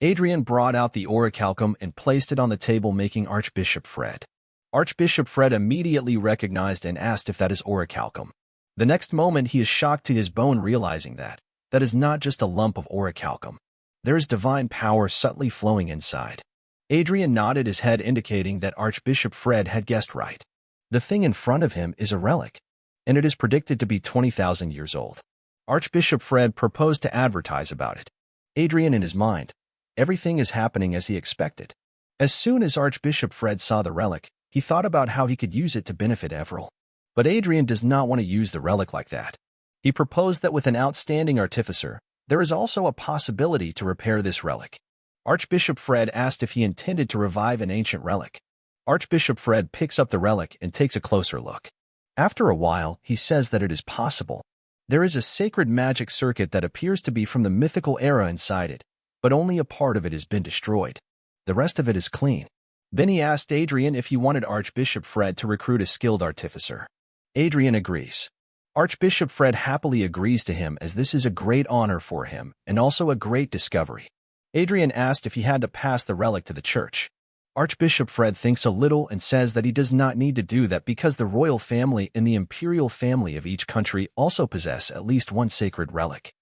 Adrian brought out the orichalcum and placed it on the table, making Archbishop Fred. Archbishop Fred immediately recognized and asked if that is orichalcum. The next moment he is shocked to his bone, realizing that is not just a lump of orichalcum. There is divine power subtly flowing inside. Adrian nodded his head, indicating that Archbishop Fred had guessed right. The thing in front of him is a relic, and it is predicted to be 20,000 years old. Archbishop Fred proposed to advertise about it. Adrian, in his mind, everything is happening as he expected. As soon as Archbishop Fred saw the relic, he thought about how he could use it to benefit Everil. But Adrian does not want to use the relic like that. He proposed that with an outstanding artificer, there is also a possibility to repair this relic. Archbishop Fred asked if he intended to revive an ancient relic. Archbishop Fred picks up the relic and takes a closer look. After a while, he says that it is possible. There is a sacred magic circuit that appears to be from the mythical era inside it, but only a part of it has been destroyed. The rest of it is clean. Then he asked Adrian if he wanted Archbishop Fred to recruit a skilled artificer. Adrian agrees. Archbishop Fred happily agrees to him, as this is a great honor for him and also a great discovery. Adrian asked if he had to pass the relic to the church. Archbishop Fred thinks a little and says that he does not need to do that because the royal family and the imperial family of each country also possess at least one sacred relic.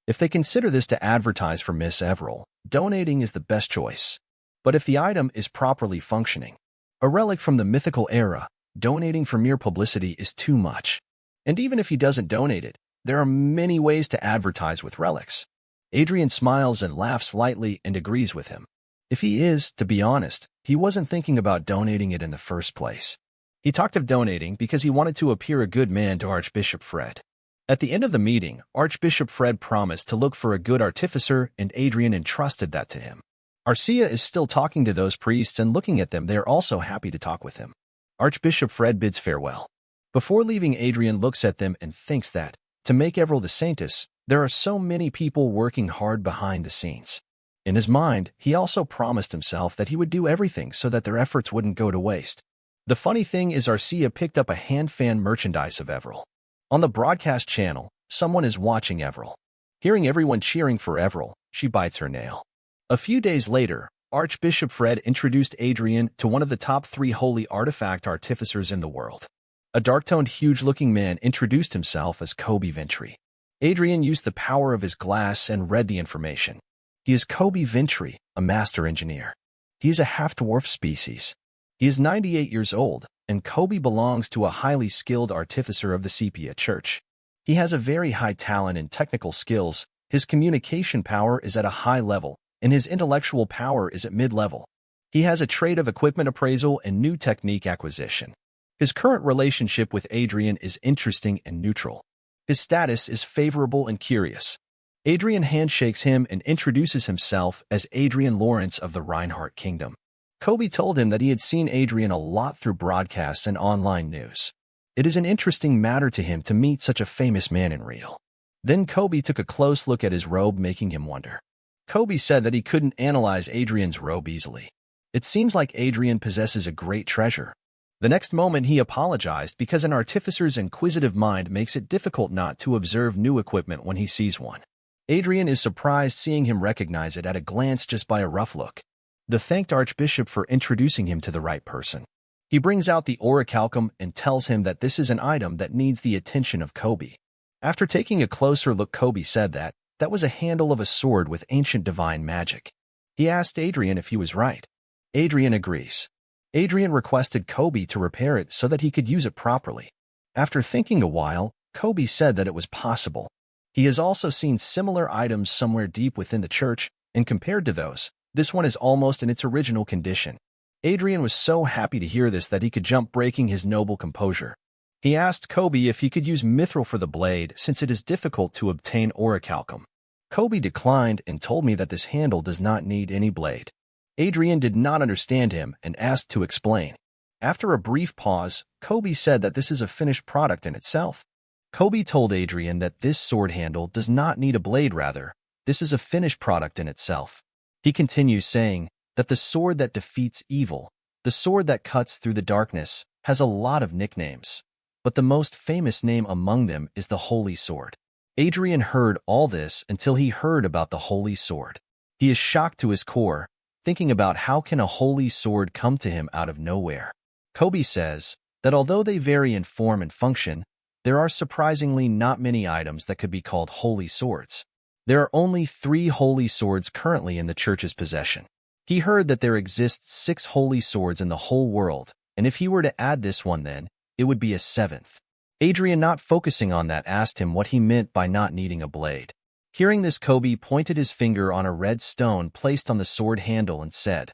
If they consider this to advertise for Miss Everil, donating is the best choice. But if the item is properly functioning, a relic from the mythical era, donating for mere publicity is too much. And even if he doesn't donate it, there are many ways to advertise with relics. Adrian smiles and laughs lightly and agrees with him. If he is, to be honest, he wasn't thinking about donating it in the first place. He talked of donating because he wanted to appear a good man to Archbishop Fred. At the end of the meeting, Archbishop Fred promised to look for a good artificer, and Adrian entrusted that to him. Arcia is still talking to those priests and looking at them. They are also happy to talk with him. Archbishop Fred bids farewell. Before leaving, Adrian looks at them and thinks that, to make Everil the saintess, there are so many people working hard behind the scenes. In his mind, he also promised himself that he would do everything so that their efforts wouldn't go to waste. The funny thing is Arcia picked up a hand-fan merchandise of Everil. On the broadcast channel, someone is watching Everil. Hearing everyone cheering for Everil, she bites her nail. A few days later, Archbishop Fred introduced Adrian to one of the top 3 holy artifact artificers in the world. A dark-toned, huge-looking man introduced himself as Kobe Ventry. Adrian used the power of his glass and read the information. He is Kobe Ventry, a master engineer. He is a half-dwarf species. He is 98 years old, and Kobe belongs to a highly skilled artificer of the Sepia Church. He has a very high talent in technical skills, his communication power is at a high level, and his intellectual power is at mid-level. He has a trait of equipment appraisal and new technique acquisition. His current relationship with Adrian is interesting and neutral. His status is favorable and curious. Adrian handshakes him and introduces himself as Adrian Lawrence of the Reinhardt Kingdom. Kobe told him that he had seen Adrian a lot through broadcasts and online news. It is an interesting matter to him to meet such a famous man in real. Then Kobe took a close look at his robe, making him wonder. Kobe said that he couldn't analyze Adrian's robe easily. It seems like Adrian possesses a great treasure. The next moment he apologized because an artificer's inquisitive mind makes it difficult not to observe new equipment when he sees one. Adrian is surprised seeing him recognize it at a glance just by a rough look. He thanked Archbishop for introducing him to the right person. He brings out the orichalcum and tells him that this is an item that needs the attention of Kobe. After taking a closer look, Kobe said that was a handle of a sword with ancient divine magic. He asked Adrian if he was right. Adrian agrees. Adrian requested Kobe to repair it so that he could use it properly. After thinking a while, Kobe said that it was possible. He has also seen similar items somewhere deep within the church, and compared to those, this one is almost in its original condition. Adrian was so happy to hear this that he could jump, breaking his noble composure. He asked Kobe if he could use mithril for the blade since it is difficult to obtain orichalcum. Kobe declined and told me that this handle does not need any blade. Adrian did not understand him and asked to explain. After a brief pause, Kobe said that this is a finished product in itself. Kobe told Adrian that this sword handle does not need a blade, rather, this is a finished product in itself. He continues saying that the sword that defeats evil, the sword that cuts through the darkness, has a lot of nicknames, but the most famous name among them is the Holy Sword. Adrian heard all this until he heard about the Holy Sword. He is shocked to his core, thinking about how can a holy sword come to him out of nowhere. Kobe says that although they vary in form and function, there are surprisingly not many items that could be called holy swords. There are only 3 holy swords currently in the church's possession. He heard that there exists 6 holy swords in the whole world, and if he were to add this one then, it would be a 7th. Adrian, not focusing on that, asked him what he meant by not needing a blade. Hearing this, Kobe pointed his finger on a red stone placed on the sword handle and said,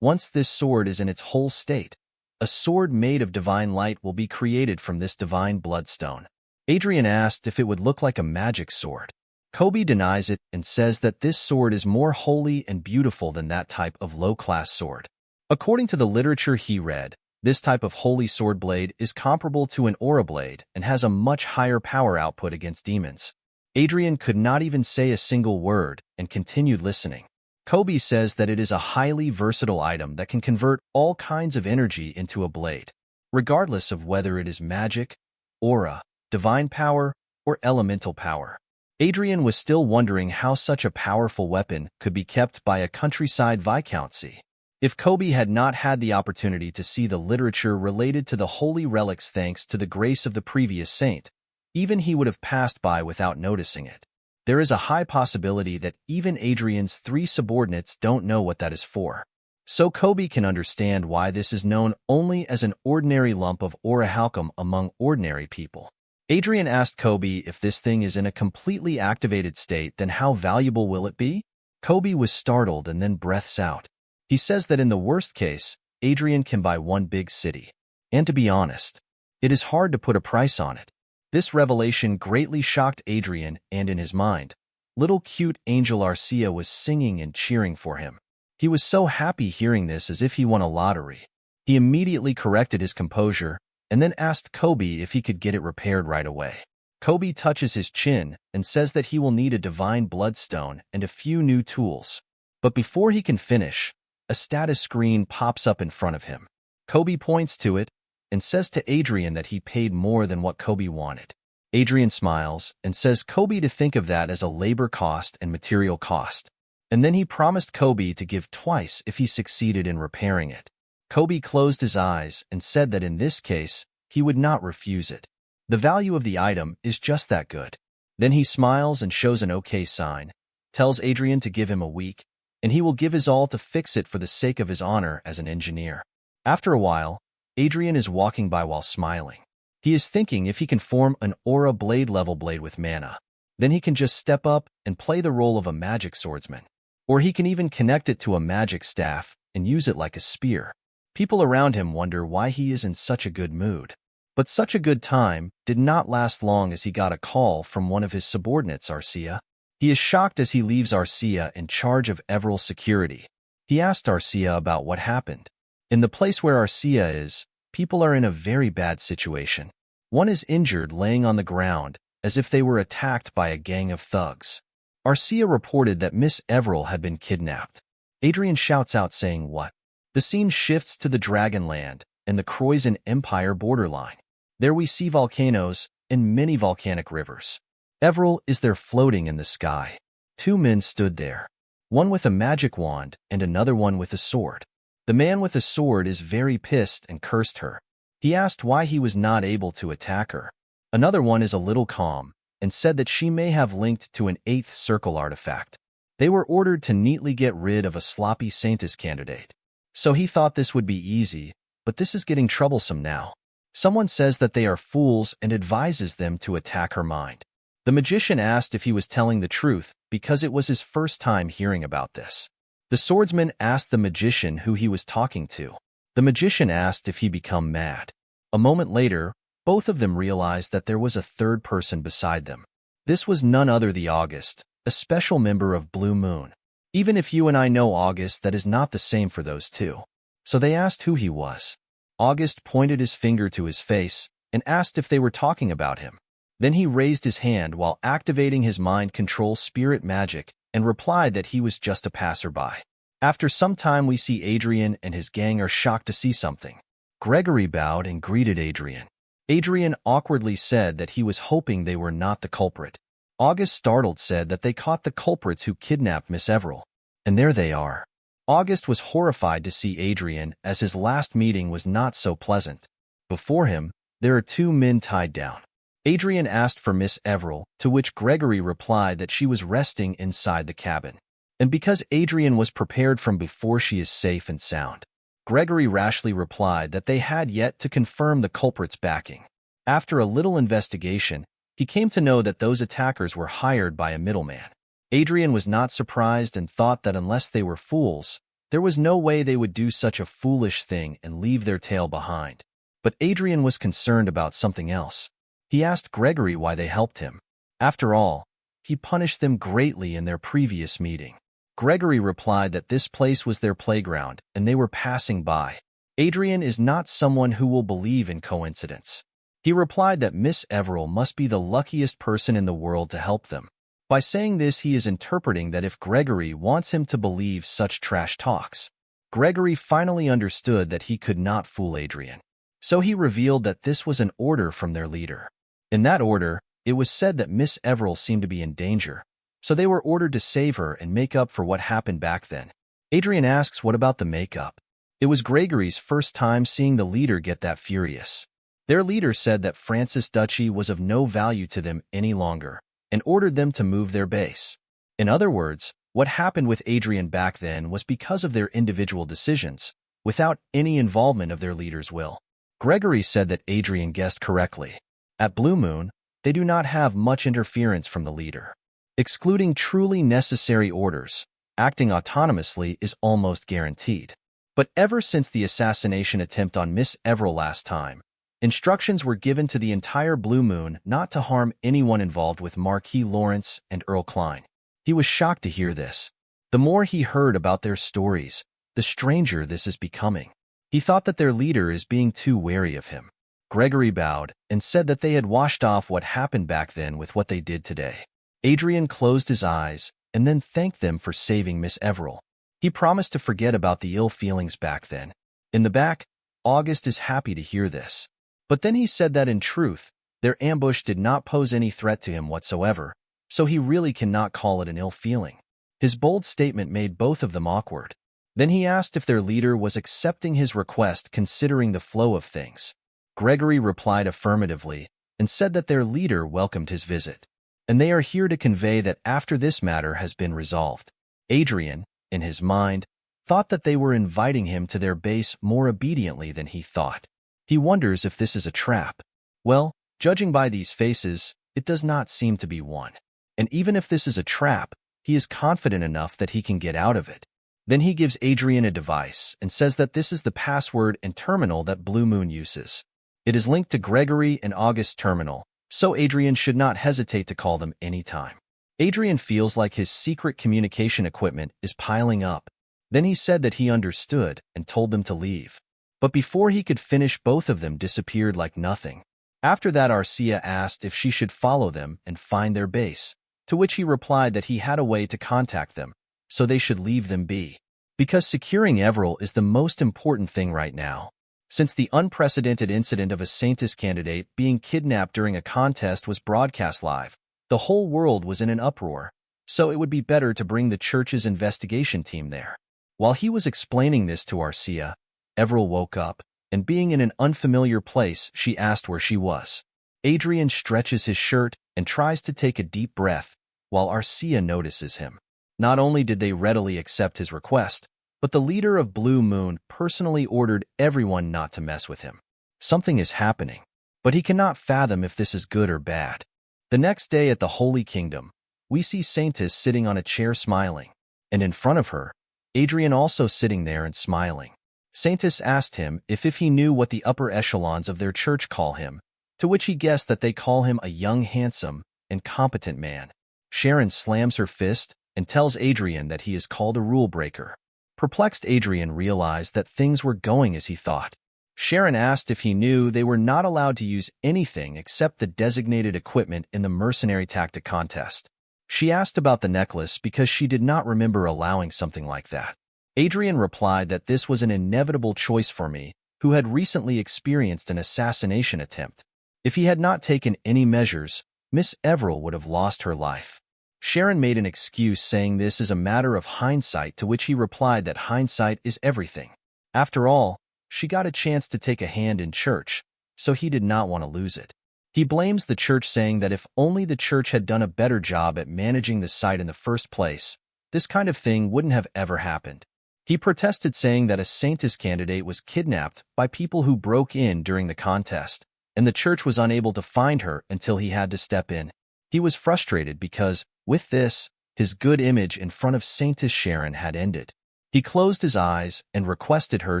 "Once this sword is in its whole state, a sword made of divine light will be created from this divine bloodstone." Adrian asked if it would look like a magic sword. Kobe denies it and says that this sword is more holy and beautiful than that type of low-class sword. According to the literature he read, this type of holy sword blade is comparable to an aura blade and has a much higher power output against demons. Adrian could not even say a single word and continued listening. Kobe says that it is a highly versatile item that can convert all kinds of energy into a blade, regardless of whether it is magic, aura, divine power, or elemental power. Adrian was still wondering how such a powerful weapon could be kept by a countryside viscountcy. If Kobe had not had the opportunity to see the literature related to the holy relics thanks to the grace of the previous saint, even he would have passed by without noticing it. There is a high possibility that even Adrian's 3 subordinates don't know what that is for. So Kobe can understand why this is known only as an ordinary lump of orichalcum among ordinary people. Adrian asked Kobe if this thing is in a completely activated state, then how valuable will it be? Kobe was startled and then breaths out. He says that in the worst case, Adrian can buy one big city. And to be honest, it is hard to put a price on it. This revelation greatly shocked Adrian, and in his mind, little cute angel Arcia was singing and cheering for him. He was so happy hearing this, as if he won a lottery. He immediately corrected his composure and then asked Kobe if he could get it repaired right away. Kobe touches his chin and says that he will need a divine bloodstone and a few new tools. But before he can finish, a status screen pops up in front of him. Kobe points to it and says to Adrian that he paid more than what Kobe wanted. Adrian smiles and says Kobe to think of that as a labor cost and material cost. And then he promised Kobe to give twice if he succeeded in repairing it. Kobe closed his eyes and said that in this case, he would not refuse it. The value of the item is just that good. Then he smiles and shows an OK sign, tells Adrian to give him a week, and he will give his all to fix it for the sake of his honor as an engineer. After a while, Adrian is walking by while smiling. He is thinking if he can form an aura blade level blade with mana, then he can just step up and play the role of a magic swordsman. Or he can even connect it to a magic staff and use it like a spear. People around him wonder why he is in such a good mood. But such a good time did not last long as he got a call from one of his subordinates, Arcia. He is shocked as he leaves Arcia in charge of Everill's security. He asked Arcia about what happened. In the place where Arcia is, people are in a very bad situation. One is injured laying on the ground as if they were attacked by a gang of thugs. Arcia reported that Miss Everil had been kidnapped. Adrian shouts out saying what? The scene shifts to the Dragonland and the Croizon Empire borderline. There we see volcanoes and many volcanic rivers. Everil is there floating in the sky. Two men stood there, one with a magic wand and another one with a sword. The man with the sword is very pissed and cursed her. He asked why he was not able to attack her. Another one is a little calm and said that she may have linked to an 8th circle artifact. They were ordered to neatly get rid of a sloppy Saintis candidate. So he thought this would be easy, but this is getting troublesome now. Someone says that they are fools and advises them to attack her mind. The magician asked if he was telling the truth because it was his first time hearing about this. The swordsman asked the magician who he was talking to. The magician asked if he become mad. A moment later, both of them realized that there was a third person beside them. This was none other than August, a special member of Blue Moon. Even if you and I know August, that is not the same for those two. So they asked who he was. August pointed his finger to his face and asked if they were talking about him. Then he raised his hand while activating his mind control spirit magic and replied that he was just a passerby. After some time we see Adrian and his gang are shocked to see something. Gregory bowed and greeted Adrian. Adrian awkwardly said that he was hoping they were not the culprit. August, startled, said that they caught the culprits who kidnapped Miss Everil. And there they are. August was horrified to see Adrian as his last meeting was not so pleasant. Before him, there are two men tied down. Adrian asked for Miss Everil, to which Gregory replied that she was resting inside the cabin. And because Adrian was prepared from before, she is safe and sound. Gregory rashly replied that they had yet to confirm the culprit's backing. After a little investigation, he came to know that those attackers were hired by a middleman. Adrian was not surprised and thought that unless they were fools, there was no way they would do such a foolish thing and leave their tail behind. But Adrian was concerned about something else. He asked Gregory why they helped him. After all, he punished them greatly in their previous meeting. Gregory replied that this place was their playground and they were passing by. Adrian is not someone who will believe in coincidence. He replied that Miss Everil must be the luckiest person in the world to help them. By saying this, he is interpreting that if Gregory wants him to believe such trash talks. Gregory finally understood that he could not fool Adrian. So he revealed that this was an order from their leader. In that order, it was said that Miss Everil seemed to be in danger, so they were ordered to save her and make up for what happened back then. Adrian asks what about the makeup. It was Gregory's first time seeing the leader get that furious. Their leader said that Francis Duchy was of no value to them any longer and ordered them to move their base. In other words, what happened with Adrian back then was because of their individual decisions, without any involvement of their leader's will. Gregory said that Adrian guessed correctly. At Blue Moon, they do not have much interference from the leader. Excluding truly necessary orders, acting autonomously is almost guaranteed. But ever since the assassination attempt on Miss Everil last time, instructions were given to the entire Blue Moon not to harm anyone involved with Marquis Lawrence and Earl Klein. He was shocked to hear this. The more he heard about their stories, the stranger this is becoming. He thought that their leader is being too wary of him. Gregory bowed and said that they had washed off what happened back then with what they did today. Adrian closed his eyes and then thanked them for saving Miss Everil. He promised to forget about the ill feelings back then. In the back, August is happy to hear this. But then he said that in truth, their ambush did not pose any threat to him whatsoever, so he really cannot call it an ill feeling. His bold statement made both of them awkward. Then he asked if their leader was accepting his request considering the flow of things. Gregory replied affirmatively and said that their leader welcomed his visit, and they are here to convey that after this matter has been resolved. Adrian, in his mind, thought that they were inviting him to their base more obediently than he thought. He wonders if this is a trap. Well, judging by these faces, it does not seem to be one. And even if this is a trap, he is confident enough that he can get out of it. Then he gives Adrian a device and says that this is the password and terminal that Blue Moon uses. It is linked to Gregory and August's terminal, so Adrian should not hesitate to call them anytime. Adrian feels like his secret communication equipment is piling up. Then he said that he understood and told them to leave. But before he could finish, both of them disappeared like nothing. After that, Arcia asked if she should follow them and find their base, to which he replied that he had a way to contact them, so they should leave them be. Because securing Everil is the most important thing right now. Since the unprecedented incident of a Saintis candidate being kidnapped during a contest was broadcast live, the whole world was in an uproar, so it would be better to bring the church's investigation team there. While he was explaining this to Arcia, Everil woke up, and being in an unfamiliar place, she asked where she was. Adrian stretches his shirt and tries to take a deep breath, while Arcia notices him. Not only did they readily accept his request, but the leader of Blue Moon personally ordered everyone not to mess with him. Something is happening, but he cannot fathom if this is good or bad. The next day at the Holy Kingdom, we see Saintis sitting on a chair smiling, and in front of her, Adrian also sitting there and smiling. Saintis asked him if he knew what the upper echelons of their church call him, to which he guessed that they call him a young, handsome, and competent man. Sharon slams her fist and tells Adrian that he is called a rule breaker. Perplexed, Adrian realized that things were going as he thought. Sharon asked if he knew they were not allowed to use anything except the designated equipment in the mercenary tactic contest. She asked about the necklace because she did not remember allowing something like that. Adrian replied that this was an inevitable choice for me, who had recently experienced an assassination attempt. If he had not taken any measures, Miss Everil would have lost her life. Sharon made an excuse saying this is a matter of hindsight, to which he replied that hindsight is everything. After all, she got a chance to take a hand in church, so he did not want to lose it. He blames the church, saying that if only the church had done a better job at managing the site in the first place, this kind of thing wouldn't have ever happened. He protested, saying that a Saintis candidate was kidnapped by people who broke in during the contest, and the church was unable to find her until he had to step in. He was frustrated because, with this, his good image in front of Saintis Sharon had ended. He closed his eyes and requested her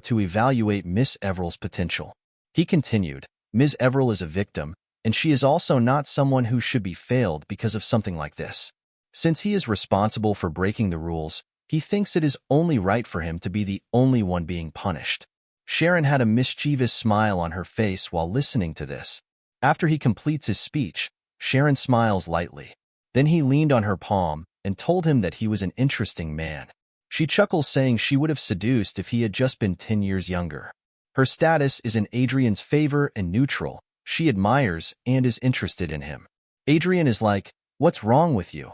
to evaluate Miss Everil's potential. He continued, Ms. Everil is a victim, and she is also not someone who should be failed because of something like this. Since he is responsible for breaking the rules, he thinks it is only right for him to be the only one being punished. Sharon had a mischievous smile on her face while listening to this. After he completes his speech, Sharon smiles lightly. Then he leaned on her palm and told him that he was an interesting man. She chuckles, saying she would have seduced if he had just been 10 years younger. Her status is in Adrian's favor and neutral. She admires and is interested in him. Adrian is like, "What's wrong with you?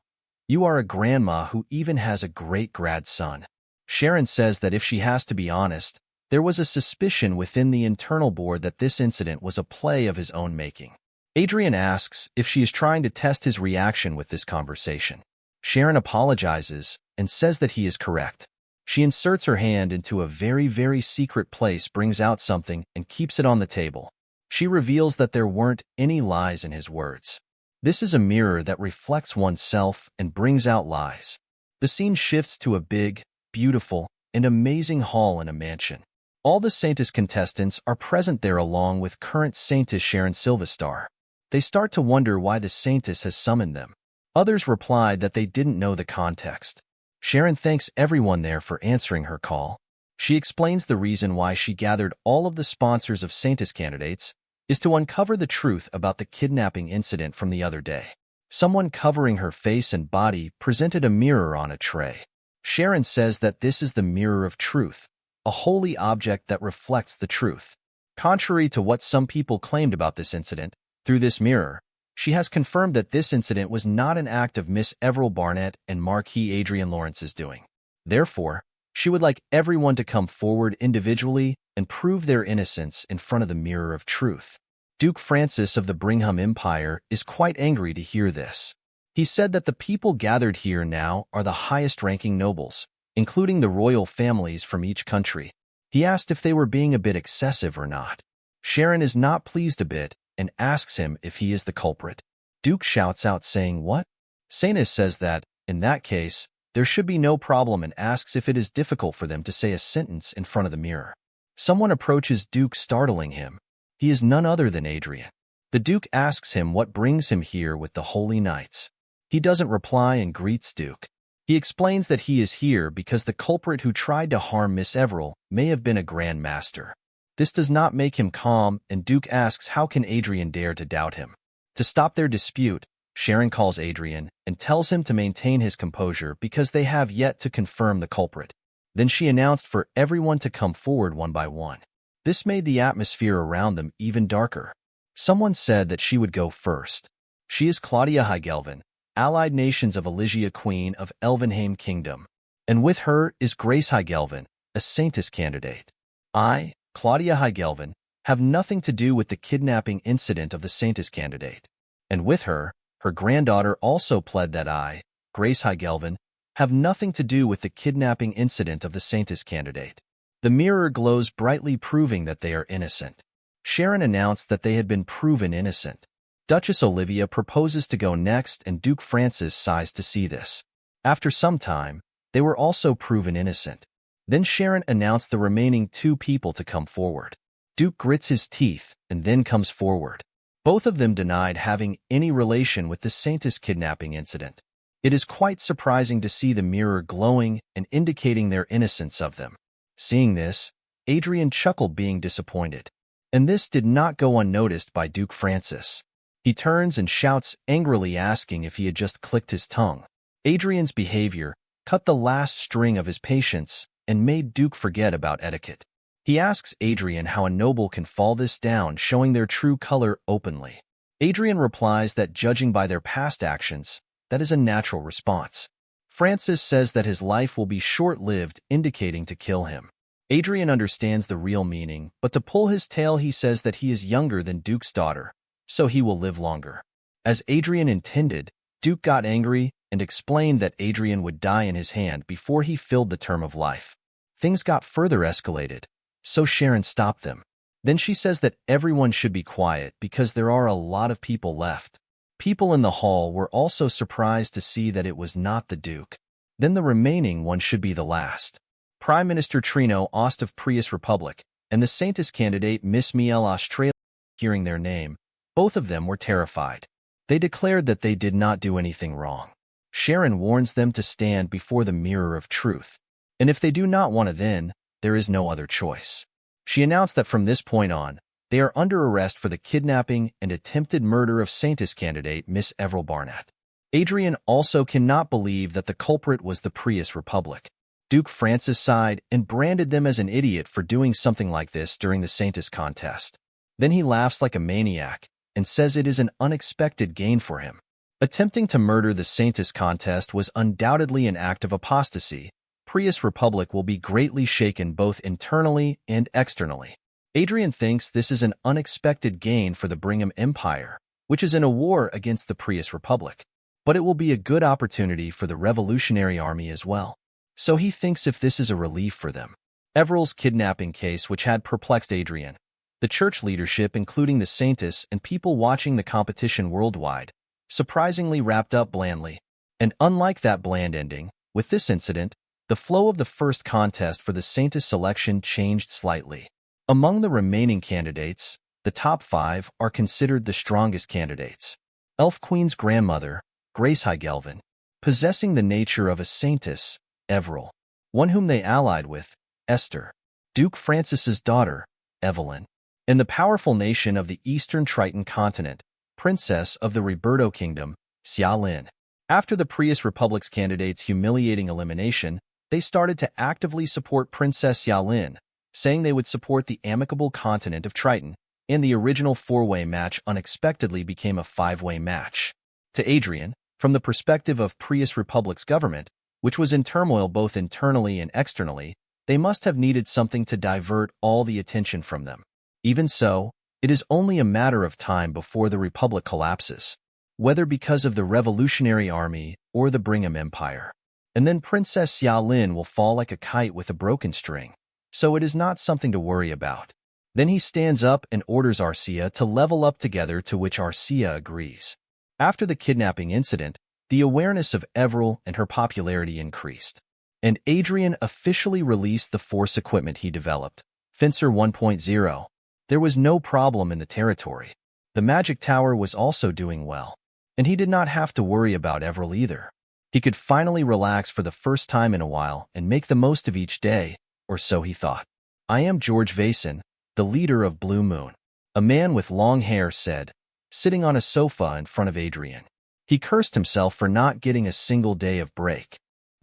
You are a grandma who even has a great-grandson." Sharon says that if she has to be honest, there was a suspicion within the internal board that this incident was a play of his own making. Adrian asks if she is trying to test his reaction with this conversation. Sharon apologizes and says that he is correct. She inserts her hand into a very, very secret place, brings out something, and keeps it on the table. She reveals that there weren't any lies in his words. This is a mirror that reflects oneself and brings out lies. The scene shifts to a big, beautiful, and amazing hall in a mansion. All the Saintis contestants are present there along with current Saintis Sharon Silvestar. They start to wonder why the Saintis has summoned them. Others replied that they didn't know the context. Sharon thanks everyone there for answering her call. She explains the reason why she gathered all of the sponsors of Saintis candidates is to uncover the truth about the kidnapping incident from the other day. Someone covering her face and body presented a mirror on a tray. Sharon says that this is the mirror of truth, a holy object that reflects the truth. Contrary to what some people claimed about this incident, through this mirror, she has confirmed that this incident was not an act of Miss Everell Barnett and Marquis Adrian Lawrence's doing. Therefore, she would like everyone to come forward individually and prove their innocence in front of the mirror of truth. Duke Francis of the Bringham Empire is quite angry to hear this. He said that the people gathered here now are the highest-ranking nobles, including the royal families from each country. He asked if they were being a bit excessive or not. Sharon is not pleased a bit and asks him if he is the culprit. Duke shouts out saying, "What?" Saintis says that, in that case, there should be no problem and asks if it is difficult for them to say a sentence in front of the mirror. Someone approaches Duke, startling him. He is none other than Adrian. The Duke asks him what brings him here with the Holy Knights. He doesn't reply and greets Duke. He explains that he is here because the culprit who tried to harm Miss Everell may have been a Grand Master. This does not make him calm, and Duke asks how can Adrian dare to doubt him. To stop their dispute, Sharon calls Adrian and tells him to maintain his composure because they have yet to confirm the culprit. Then she announced for everyone to come forward one by one. This made the atmosphere around them even darker. Someone said that she would go first. She is Claudia Hygelvin, allied nations of Elysia, Queen of Elvenheim Kingdom. And with her is Grace Hygelvin, a Saintis candidate. I, Claudia Hygelvin, have nothing to do with the kidnapping incident of the Saintis candidate. And with her, her granddaughter also pled that I, Grace Hygelvin, have nothing to do with the kidnapping incident of the Saintis candidate. The mirror glows brightly, proving that they are innocent. Sharon announced that they had been proven innocent. Duchess Olivia proposes to go next, and Duke Francis sighs to see this. After some time, they were also proven innocent. Then Sharon announced the remaining 2 people to come forward. Duke grits his teeth and then comes forward. Both of them denied having any relation with the Saintis kidnapping incident. It is quite surprising to see the mirror glowing and indicating their innocence of them. Seeing this, Adrian chuckled, being disappointed. And this did not go unnoticed by Duke Francis. He turns and shouts angrily, asking if he had just clicked his tongue. Adrian's behavior cut the last string of his patience and made Duke forget about etiquette. He asks Adrian how a noble can fall this down, showing their true color openly. Adrian replies that judging by their past actions, that is a natural response. Francis says that his life will be short-lived, indicating to kill him. Adrian understands the real meaning, but to pull his tail he says that he is younger than Duke's daughter, so he will live longer. As Adrian intended, Duke got angry and explained that Adrian would die in his hand before he filled the term of life. Things got further escalated, so Sharon stopped them. Then she says that everyone should be quiet because there are a lot of people left. People in the hall were also surprised to see that it was not the Duke. Then the remaining one should be the last. Prime Minister Trino Ost of Prius Republic and the Saintis candidate Miss Miel Australia. Hearing their name, both of them were terrified. They declared that they did not do anything wrong. Sharon warns them to stand before the mirror of truth. And if they do not want to, then there is no other choice. She announced that from this point on, they are under arrest for the kidnapping and attempted murder of Saintis candidate Miss Everell Barnett. Adrian also cannot believe that the culprit was the Prius Republic. Duke Francis sighed and branded them as an idiot for doing something like this during the Saintis contest. Then he laughs like a maniac and says it is an unexpected gain for him. Attempting to murder the Saintis contest was undoubtedly an act of apostasy. Prius Republic will be greatly shaken both internally and externally. Adrian thinks this is an unexpected gain for the Bringham Empire, which is in a war against the Prius Republic. But it will be a good opportunity for the Revolutionary Army as well. So he thinks if this is a relief for them. Everell's kidnapping case, which had perplexed Adrian, the church leadership, including the Saintis and people watching the competition worldwide, surprisingly wrapped up blandly. And unlike that bland ending, with this incident, the flow of the first contest for the Saintis selection changed slightly. Among the remaining candidates, the top 5 are considered the strongest candidates. Elf Queen's grandmother, Grace Hygelvin, possessing the nature of a Saintis, Everell, one whom they allied with, Esther, Duke Francis's daughter, Evelyn, and the powerful nation of the Eastern Triton continent, Princess of the Roberto Kingdom, Xia Lin. After the Prius Republic's candidate's humiliating elimination, they started to actively support Princess Yalin, saying they would support the amicable continent of Triton, and the original four-way match unexpectedly became a five-way match. To Adrian, from the perspective of Prius Republic's government, which was in turmoil both internally and externally, they must have needed something to divert all the attention from them. Even so, it is only a matter of time before the Republic collapses, whether because of the Revolutionary Army or the Brigham Empire. And then Princess Yalin will fall like a kite with a broken string, so it is not something to worry about. Then he stands up and orders Arcia to level up together, to which Arcia agrees. After the kidnapping incident, the awareness of Everil and her popularity increased, and Adrian officially released the force equipment he developed, Fencer 1.0. There was no problem in the territory. The magic tower was also doing well, and he did not have to worry about Everil either. He could finally relax for the first time in a while and make the most of each day, or so he thought. I am George Vason, the leader of Blue Moon, a man with long hair said, sitting on a sofa in front of Adrian. He cursed himself for not getting a single day of break.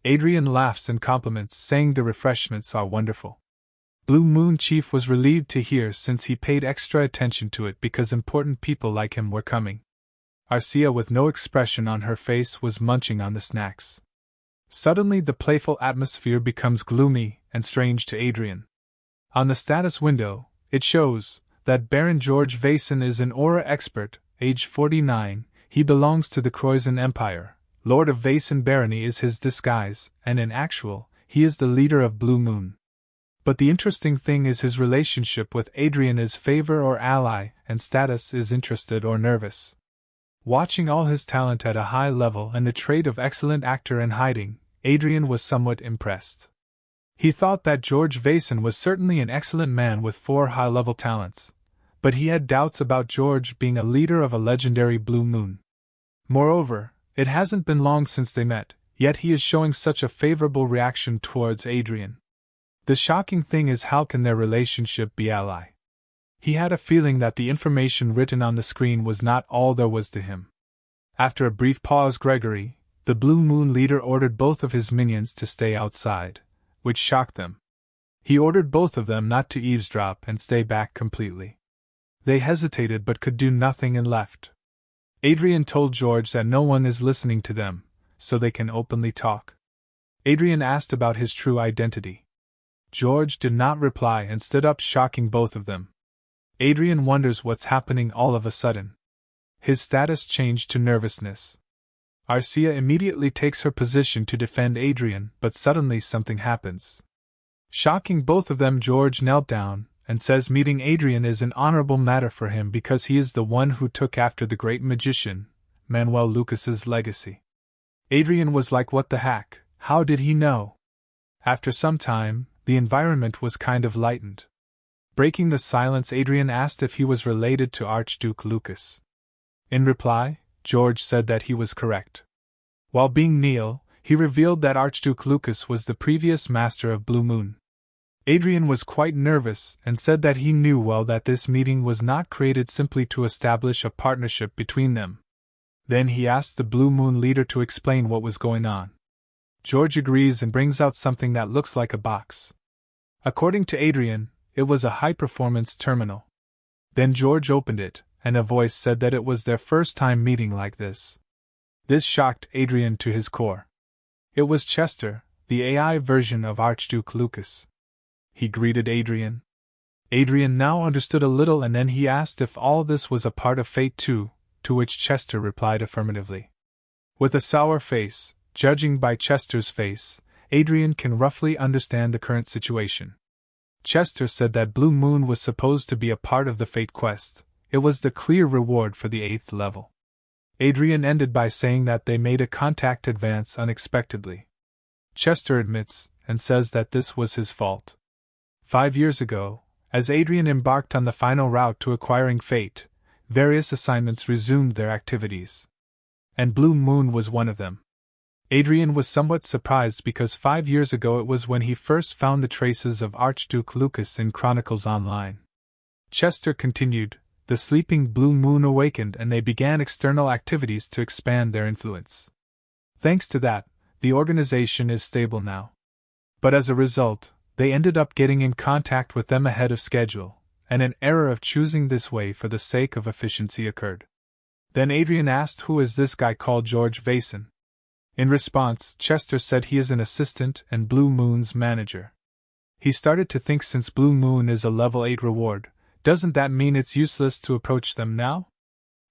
Adrian laughs and compliments, saying the refreshments are wonderful. Blue Moon Chief was relieved to hear, since he paid extra attention to it because important people like him were coming. Arcia, with no expression on her face, was munching on the snacks. Suddenly the playful atmosphere becomes gloomy and strange to Adrian. On the status window, it shows that Baron George Vason is an aura expert, age 49, he belongs to the Croizon Empire. Lord of Vason Barony is his disguise, and in actual, he is the leader of Blue Moon. But the interesting thing is his relationship with Adrian is favor or ally, and status is interested or nervous. Watching all his talent at a high level and the trait of excellent actor in hiding, Adrian was somewhat impressed. He thought that George Vason was certainly an excellent man with 4 high-level talents, but he had doubts about George being a leader of a legendary Blue Moon. Moreover, it hasn't been long since they met, yet he is showing such a favorable reaction towards Adrian. The shocking thing is, how can their relationship be ally? He had a feeling that the information written on the screen was not all there was to him. After a brief pause, Gregory, the Blue Moon leader, ordered both of his minions to stay outside, which shocked them. He ordered both of them not to eavesdrop and stay back completely. They hesitated but could do nothing and left. Adrian told George that no one is listening to them, so they can openly talk. Adrian asked about his true identity. George did not reply and stood up, shocking both of them. Adrian wonders what's happening all of a sudden. His status changed to nervousness. Arcia immediately takes her position to defend Adrian, but suddenly something happens. Shocking both of them, George knelt down and says meeting Adrian is an honorable matter for him because he is the one who took after the great magician, Manuel Lucas's legacy. Adrian was like, what the heck, how did he know? After some time, the environment was kind of lightened. Breaking the silence, Adrian asked if he was related to Archduke Lucas. In reply, George said that he was correct. While being Neil, he revealed that Archduke Lucas was the previous master of Blue Moon. Adrian was quite nervous and said that he knew well that this meeting was not created simply to establish a partnership between them. Then he asked the Blue Moon leader to explain what was going on. George agrees and brings out something that looks like a box. According to Adrian, it was a high-performance terminal. Then George opened it, and a voice said that it was their first time meeting like this. This shocked Adrian to his core. It was Chester, the AI version of Archduke Lucas. He greeted Adrian. Adrian now understood a little, and then he asked if all this was a part of fate too, to which Chester replied affirmatively. With a sour face, judging by Chester's face, Adrian can roughly understand the current situation. Chester said that Blue Moon was supposed to be a part of the Fate quest. It was the clear reward for the 8th level. Adrian ended by saying that they made a contact advance unexpectedly. Chester admits and says that this was his fault. 5 years ago, as Adrian embarked on the final route to acquiring Fate, various assignments resumed their activities. And Blue Moon was one of them. Adrian was somewhat surprised because 5 years ago it was when he first found the traces of Archduke Lucas in Chronicles Online. Chester continued, the sleeping Blue Moon awakened and they began external activities to expand their influence. Thanks to that, the organization is stable now. But as a result, they ended up getting in contact with them ahead of schedule, and an error of choosing this way for the sake of efficiency occurred. Then Adrian asked, "Who is this guy called George Vason?" In response, Chester said he is an assistant and Blue Moon's manager. He started to think, since Blue Moon is a level 8 reward, doesn't that mean it's useless to approach them now?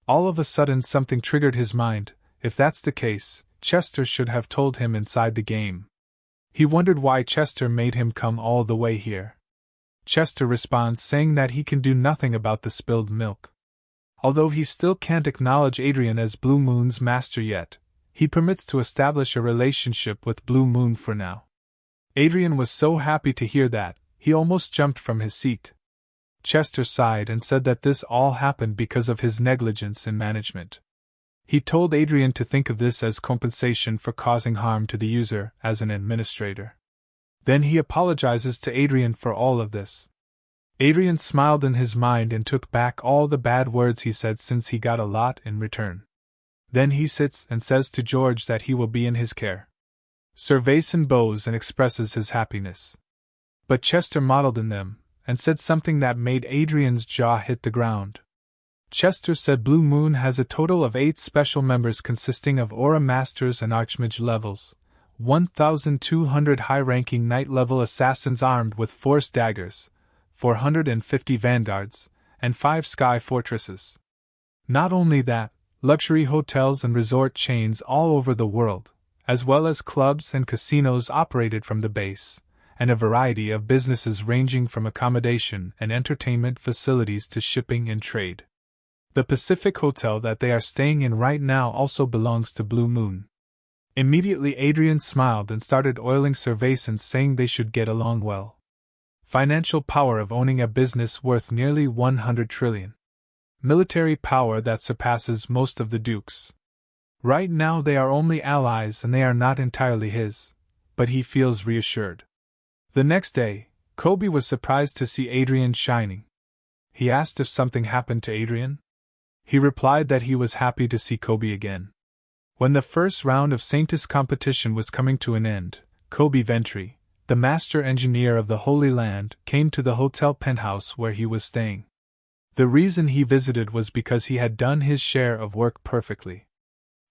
All of a sudden something triggered his mind. If that's the case, Chester should have told him inside the game. He wondered why Chester made him come all the way here. Chester responds saying that he can do nothing about the spilled milk. Although he still can't acknowledge Adrian as Blue Moon's master yet, he permits to establish a relationship with Blue Moon for now. Adrian was so happy to hear that, he almost jumped from his seat. Chester sighed and said that this all happened because of his negligence in management. He told Adrian to think of this as compensation for causing harm to the user as an administrator. Then he apologizes to Adrian for all of this. Adrian smiled in his mind and took back all the bad words he said, since he got a lot in return. Then he sits and says to George that he will be in his care. Sir Vason bows and expresses his happiness. But Chester modeled in them, and said something that made Adrian's jaw hit the ground. Chester said Blue Moon has a total of 8 special members consisting of Aura Masters and Archmage levels, 1,200 high-ranking Knight-level assassins armed with Force daggers, 450 vanguards, and 5 sky fortresses. Not only that, luxury hotels and resort chains all over the world, as well as clubs and casinos operated from the base, and a variety of businesses ranging from accommodation and entertainment facilities to shipping and trade. The Pacific Hotel that they are staying in right now also belongs to Blue Moon. Immediately Adrian smiled and started oiling Sir Vason, saying they should get along well. Financial power of owning a business worth nearly 100 trillion. Military power that surpasses most of the dukes. Right now they are only allies and they are not entirely his, but he feels reassured. The next day, Kobe was surprised to see Adrian shining. He asked if something happened to Adrian. He replied that he was happy to see Kobe again. When the first round of Saintis competition was coming to an end, Kobe Ventry, the master engineer of the Holy Land, came to the hotel penthouse where he was staying. The reason he visited was because he had done his share of work perfectly.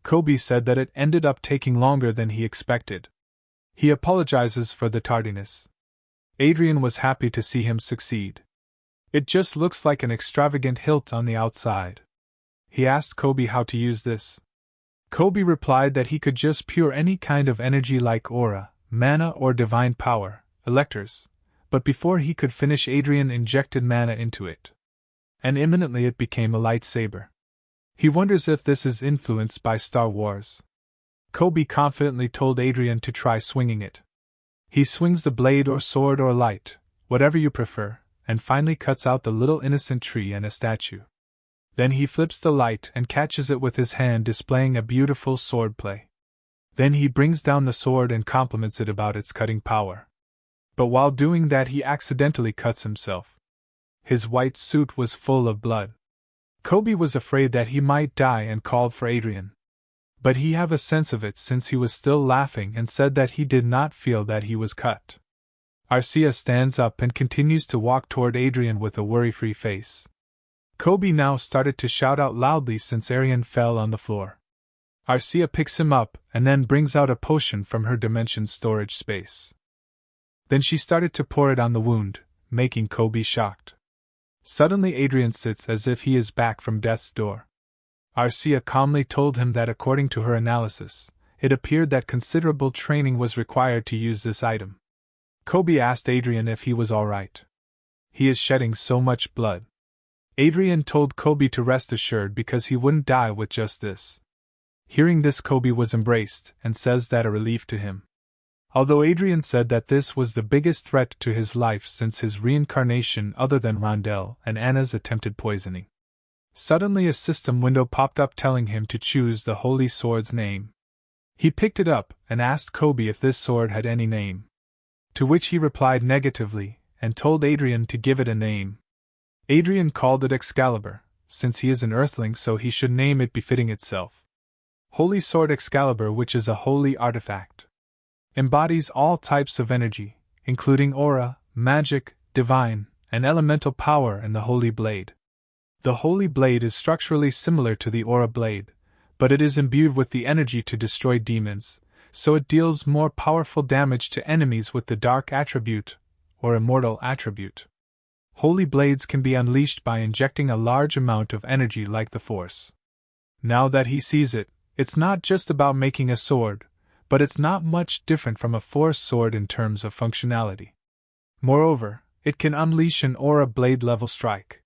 Kobe said that it ended up taking longer than he expected. He apologizes for the tardiness. Adrian was happy to see him succeed. It just looks like an extravagant hilt on the outside. He asked Kobe how to use this. Kobe replied that he could just pure any kind of energy like aura, mana or divine power, electors, but before he could finish Adrian injected mana into it. And imminently it became a lightsaber. He wonders if this is influenced by Star Wars. Kobe confidently told Adrian to try swinging it. He swings the blade or sword or light, whatever you prefer, and finally cuts out the little innocent tree and a statue. Then he flips the light and catches it with his hand, displaying a beautiful sword play. Then he brings down the sword and compliments it about its cutting power. But while doing that he accidentally cuts himself. His white suit was full of blood. Kobe was afraid that he might die and called for Adrian. But he had a sense of it since he was still laughing and said that he did not feel that he was cut. Arcia stands up and continues to walk toward Adrian with a worry-free face. Kobe now started to shout out loudly since Arian fell on the floor. Arcia picks him up and then brings out a potion from her dimension storage space. Then she started to pour it on the wound, making Kobe shocked. Suddenly Adrian sits as if he is back from death's door. Arcia calmly told him that according to her analysis, it appeared that considerable training was required to use this item. Kobe asked Adrian if he was alright. He is shedding so much blood. Adrian told Kobe to rest assured because he wouldn't die with just this. Hearing this, Kobe was embraced and says that a relief to him. Although Adrian said that this was the biggest threat to his life since his reincarnation other than Rondell and Anna's attempted poisoning. Suddenly a system window popped up telling him to choose the holy sword's name. He picked it up and asked Kobe if this sword had any name. To which he replied negatively and told Adrian to give it a name. Adrian called it Excalibur, since he is an earthling so he should name it befitting itself. Holy Sword Excalibur, which is a holy artifact. embodies all types of energy, including aura, magic, divine, and elemental power in the Holy Blade. The Holy Blade is structurally similar to the Aura Blade, but it is imbued with the energy to destroy demons, so it deals more powerful damage to enemies with the Dark Attribute, or Immortal Attribute. Holy Blades can be unleashed by injecting a large amount of energy like the Force. Now that he sees it, it's not just about making a sword, but it's not much different from a Force sword in terms of functionality. Moreover, it can unleash an Aura Blade level strike.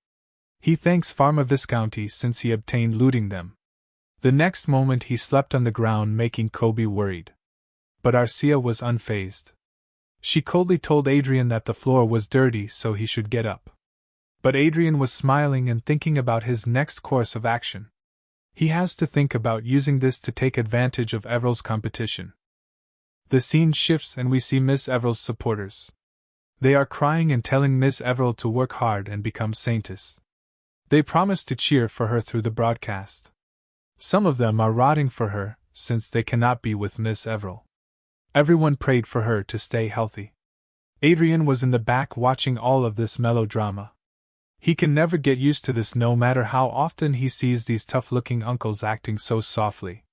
He thanks Pharma Viscounty since he obtained looting them. The next moment he slept on the ground, making Kobe worried. But Arcia was unfazed. She coldly told Adrian that the floor was dirty so he should get up. But Adrian was smiling and thinking about his next course of action. He has to think about using this to take advantage of Everill's competition. The scene shifts and we see Miss Everill's supporters. They are crying and telling Miss Everil to work hard and become saintess. They promise to cheer for her through the broadcast. Some of them are rotting for her, since they cannot be with Miss Everil. Everyone prayed for her to stay healthy. Adrian was in the back watching all of this melodrama. He can never get used to this no matter how often he sees these tough-looking uncles acting so softly.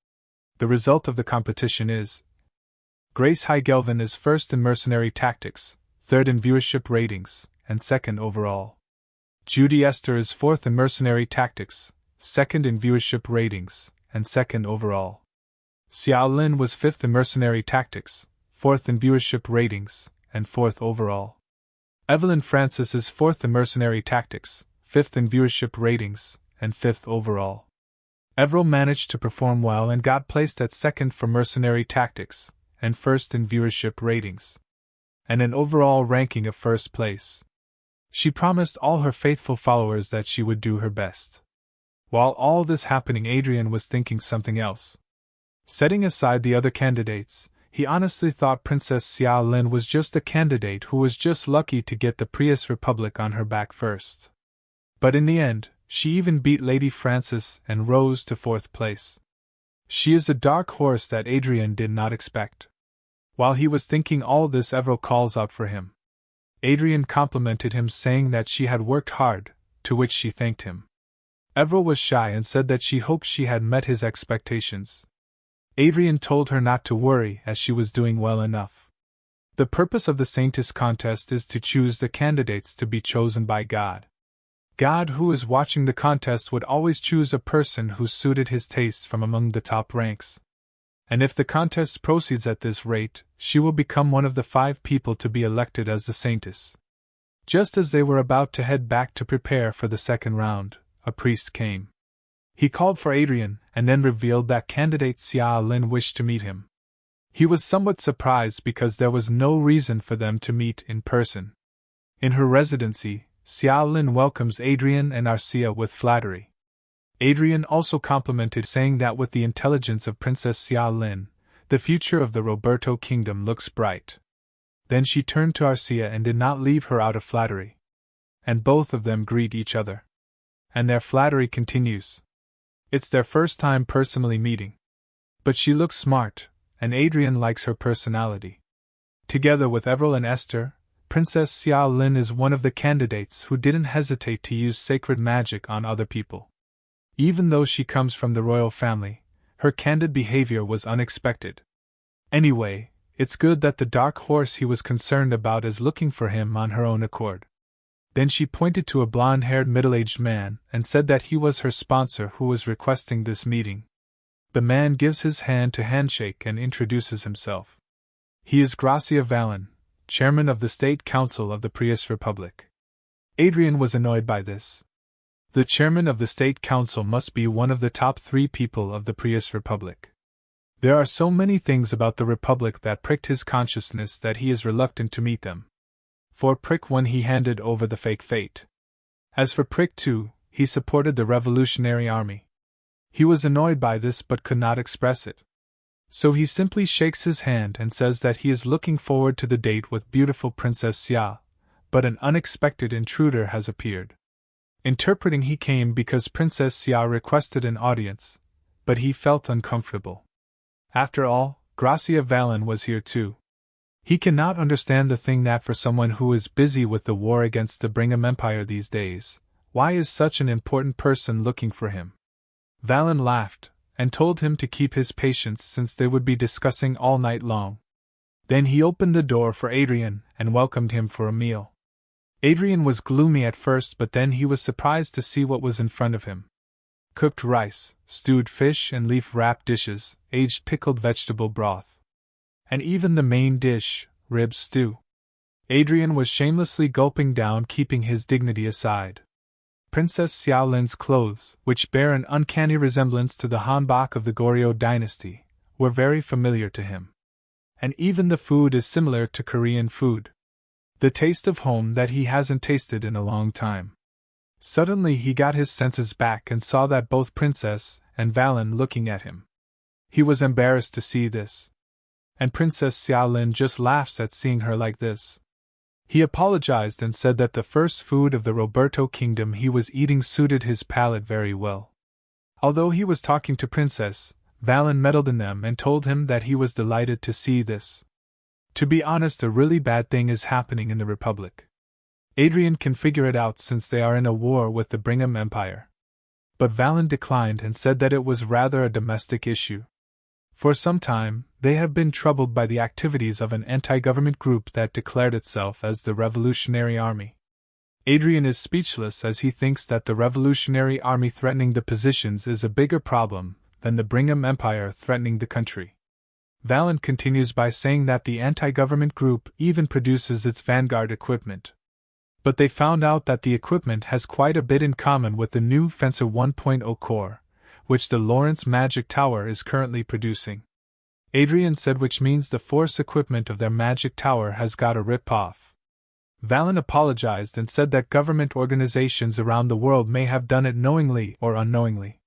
The result of the competition is Grace Heigelvin is first in mercenary tactics, third in viewership ratings, and second overall. Judy Esther is fourth in mercenary tactics, second in viewership ratings, and second overall. Xiao Lin was fifth in mercenary tactics, fourth in viewership ratings, and fourth overall. Evelyn Francis is fourth in mercenary tactics, fifth in viewership ratings, and fifth overall. Everil managed to perform well and got placed at second for mercenary tactics, and first in viewership ratings, and an overall ranking of first place. She promised all her faithful followers that she would do her best. While all this happening, Adrian was thinking something else. Setting aside the other candidates, he honestly thought Princess Xiao Lin was just a candidate who was just lucky to get the Prius Republic on her back first. But in the end, she even beat Lady Francis and rose to fourth place. She is a dark horse that Adrian did not expect. While he was thinking all this, Everil calls out for him. Adrian complimented him, saying that she had worked hard, to which she thanked him. Everil was shy and said that she hoped she had met his expectations. Adrian told her not to worry as she was doing well enough. The purpose of the Saintess contest is to choose the candidates to be chosen by God. God, who is watching the contest, would always choose a person who suited his tastes from among the top ranks. And if the contest proceeds at this rate, she will become one of the 5 people to be elected as the Saintess. Just as they were about to head back to prepare for the second round, a priest came. He called for Adrian, and then revealed that candidate Xiao Lin wished to meet him. He was somewhat surprised because there was no reason for them to meet in person. In her residency, Xiao Lin welcomes Adrian and Arcia with flattery. Adrian also complimented, saying that with the intelligence of Princess Xiao Lin, the future of the Roberto kingdom looks bright. Then she turned to Arcia and did not leave her out of flattery. And both of them greet each other. And their flattery continues. It's their first time personally meeting. But she looks smart, and Adrian likes her personality. Together with Everil and Esther, Princess Xiao Lin is one of the candidates who didn't hesitate to use sacred magic on other people. Even though she comes from the royal family, her candid behavior was unexpected. Anyway, it's good that the dark horse he was concerned about is looking for him on her own accord. Then she pointed to a blonde-haired middle-aged man and said that he was her sponsor who was requesting this meeting. The man gives his hand to handshake and introduces himself. He is Gracia Valen, chairman of the State Council of the Prius Republic. Adrian was annoyed by this. The chairman of the State Council must be one of the top 3 people of the Prius Republic. There are so many things about the Republic that pricked his consciousness that he is reluctant to meet them. For Prick 1, he handed over the fake fate. As for Prick 2, he supported the Revolutionary Army. He was annoyed by this but could not express it. So he simply shakes his hand and says that he is looking forward to the date with beautiful Princess Xia, but an unexpected intruder has appeared. Interpreting, he came because Princess Xia requested an audience, but he felt uncomfortable. After all, Gracia Valen was here too. He cannot understand the thing that for someone who is busy with the war against the Brigham Empire these days, why is such an important person looking for him? Valen laughed, and told him to keep his patience since they would be discussing all night long. Then he opened the door for Adrian and welcomed him for a meal. Adrian was gloomy at first, but then he was surprised to see what was in front of him. Cooked rice, stewed fish and leaf-wrapped dishes, aged pickled vegetable broth. And even the main dish, rib stew. Adrian was shamelessly gulping down, keeping his dignity aside. Princess Xiaolin's clothes, which bear an uncanny resemblance to the hanbok of the Goryeo dynasty, were very familiar to him. And even the food is similar to Korean food. The taste of home that he hasn't tasted in a long time. Suddenly he got his senses back and saw that both Princess and Valen looking at him. He was embarrassed to see this. And Princess Xiaolin just laughs at seeing her like this. He apologized and said that the first food of the Roberto kingdom he was eating suited his palate very well. Although he was talking to Princess, Valen meddled in them and told him that he was delighted to see this. To be honest, a really bad thing is happening in the Republic. Adrian can figure it out since they are in a war with the Brigham Empire. But Valen declined and said that it was rather a domestic issue. For some time, they have been troubled by the activities of an anti-government group that declared itself as the Revolutionary Army. Adrian is speechless as he thinks that the Revolutionary Army threatening the positions is a bigger problem than the Brigham Empire threatening the country. Valen continues by saying that the anti-government group even produces its vanguard equipment. But they found out that the equipment has quite a bit in common with the new Fencer 1.0 core, which the Lawrence Magic Tower is currently producing. Adrian said, which means the force equipment of their magic tower has got a rip-off. Valen apologized and said that government organizations around the world may have done it knowingly or unknowingly.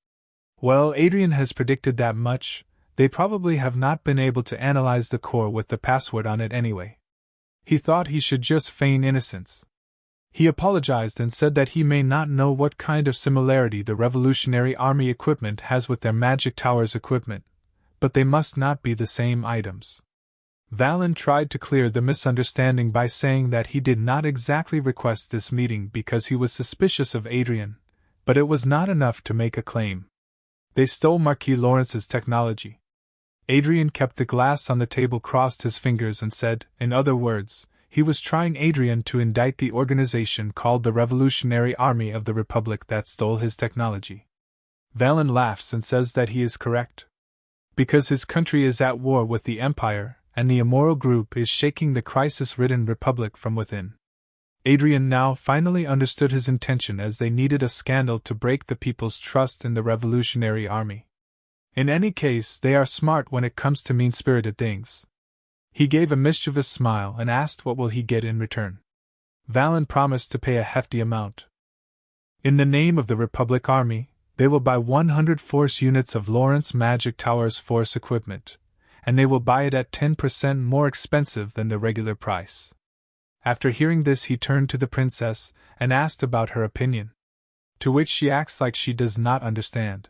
Well, Adrian has predicted that much. They probably have not been able to analyze the core with the password on it anyway. He thought he should just feign innocence. He apologized and said that he may not know what kind of similarity the Revolutionary Army equipment has with their Magic Tower's equipment, but they must not be the same items. Valen tried to clear the misunderstanding by saying that he did not exactly request this meeting because he was suspicious of Adrian, but it was not enough to make a claim. They stole Marquis Lawrence's technology. Adrian kept the glass on the table, crossed his fingers and said, in other words, he was trying Adrian to indict the organization called the Revolutionary Army of the Republic that stole his technology. Valen laughs and says that he is correct. Because his country is at war with the Empire, and the immoral group is shaking the crisis-ridden Republic from within. Adrian now finally understood his intention, as they needed a scandal to break the people's trust in the Revolutionary Army. In any case, they are smart when it comes to mean-spirited things. He gave a mischievous smile and asked what will he get in return. Valen promised to pay a hefty amount. In the name of the Republic Army, they will buy 100 force units of Lawrence Magic Tower's force equipment, and they will buy it at 10% more expensive than the regular price. After hearing this, he turned to the princess and asked about her opinion, to which she acts like she does not understand.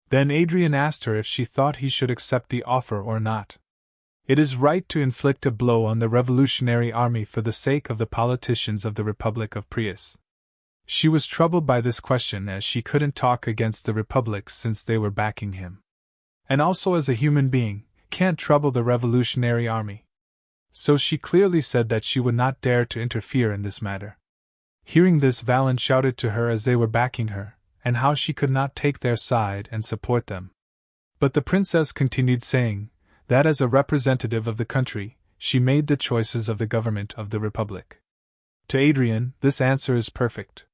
Then Adrian asked her if she thought he should accept the offer or not. It is right to inflict a blow on the Revolutionary Army for the sake of the politicians of the Republic of Prius. She was troubled by this question, as she couldn't talk against the Republic since they were backing him. And also, as a human being, can't trouble the Revolutionary Army. So she clearly said that she would not dare to interfere in this matter. Hearing this, Valen shouted to her as they were backing her, and how she could not take their side and support them. But the princess continued, saying that as a representative of the country, she made the choices of the government of the Republic. To Adrian, this answer is perfect.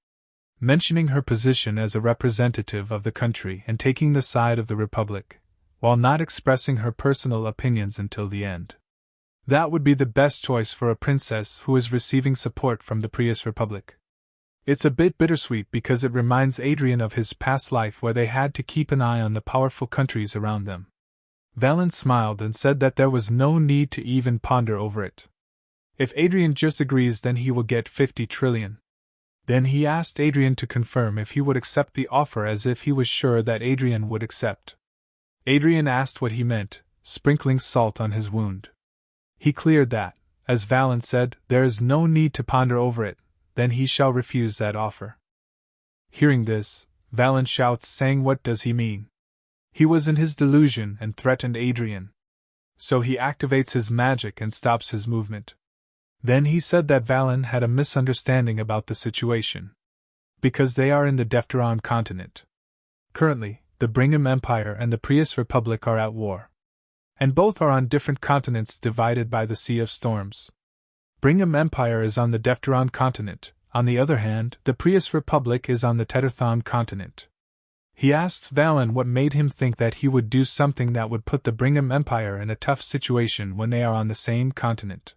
Mentioning her position as a representative of the country and taking the side of the Republic, while not expressing her personal opinions until the end. That would be the best choice for a princess who is receiving support from the Prius Republic. It's a bit bittersweet because it reminds Adrian of his past life where they had to keep an eye on the powerful countries around them. Valen smiled and said that there was no need to even ponder over it. If Adrian just agrees, then he will get 50 trillion. Then he asked Adrian to confirm if he would accept the offer, as if he was sure that Adrian would accept. Adrian asked what he meant, sprinkling salt on his wound. He cleared that, as Valen said, there is no need to ponder over it, then he shall refuse that offer. Hearing this, Valen shouts, saying, what does he mean? He was in his delusion and threatened Adrian. So he activates his magic and stops his movement. Then he said that Valen had a misunderstanding about the situation. Because they are in the Defteron continent. Currently, the Brigham Empire and the Prius Republic are at war. And both are on different continents divided by the Sea of Storms. Brigham Empire is on the Defteron continent. On the other hand, the Prius Republic is on the Tetrathon continent. He asks Valen what made him think that he would do something that would put the Brigham Empire in a tough situation when they are on the same continent.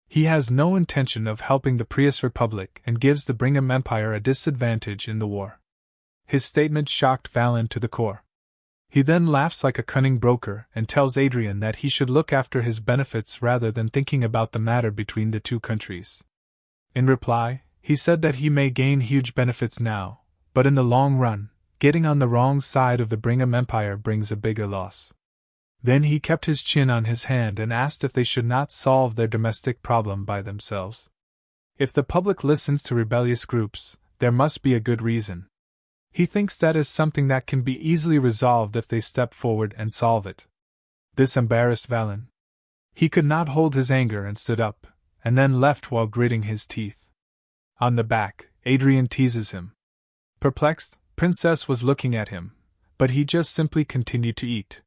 He has no intention of helping the Prius Republic and gives the Brigham Empire a disadvantage in the war. His statement shocked Valen to the core. He then laughs like a cunning broker and tells Adrian that he should look after his benefits rather than thinking about the matter between the two countries. In reply, he said that he may gain huge benefits now, but in the long run, getting on the wrong side of the Brigham Empire brings a bigger loss. Then he kept his chin on his hand and asked if they should not solve their domestic problem by themselves. If the public listens to rebellious groups, there must be a good reason. He thinks that is something that can be easily resolved if they step forward and solve it. This embarrassed Valen. He could not hold his anger and stood up, and then left while gritting his teeth. On the back, Adrian teases him. Perplexed, Princess was looking at him, but he just simply continued to eat.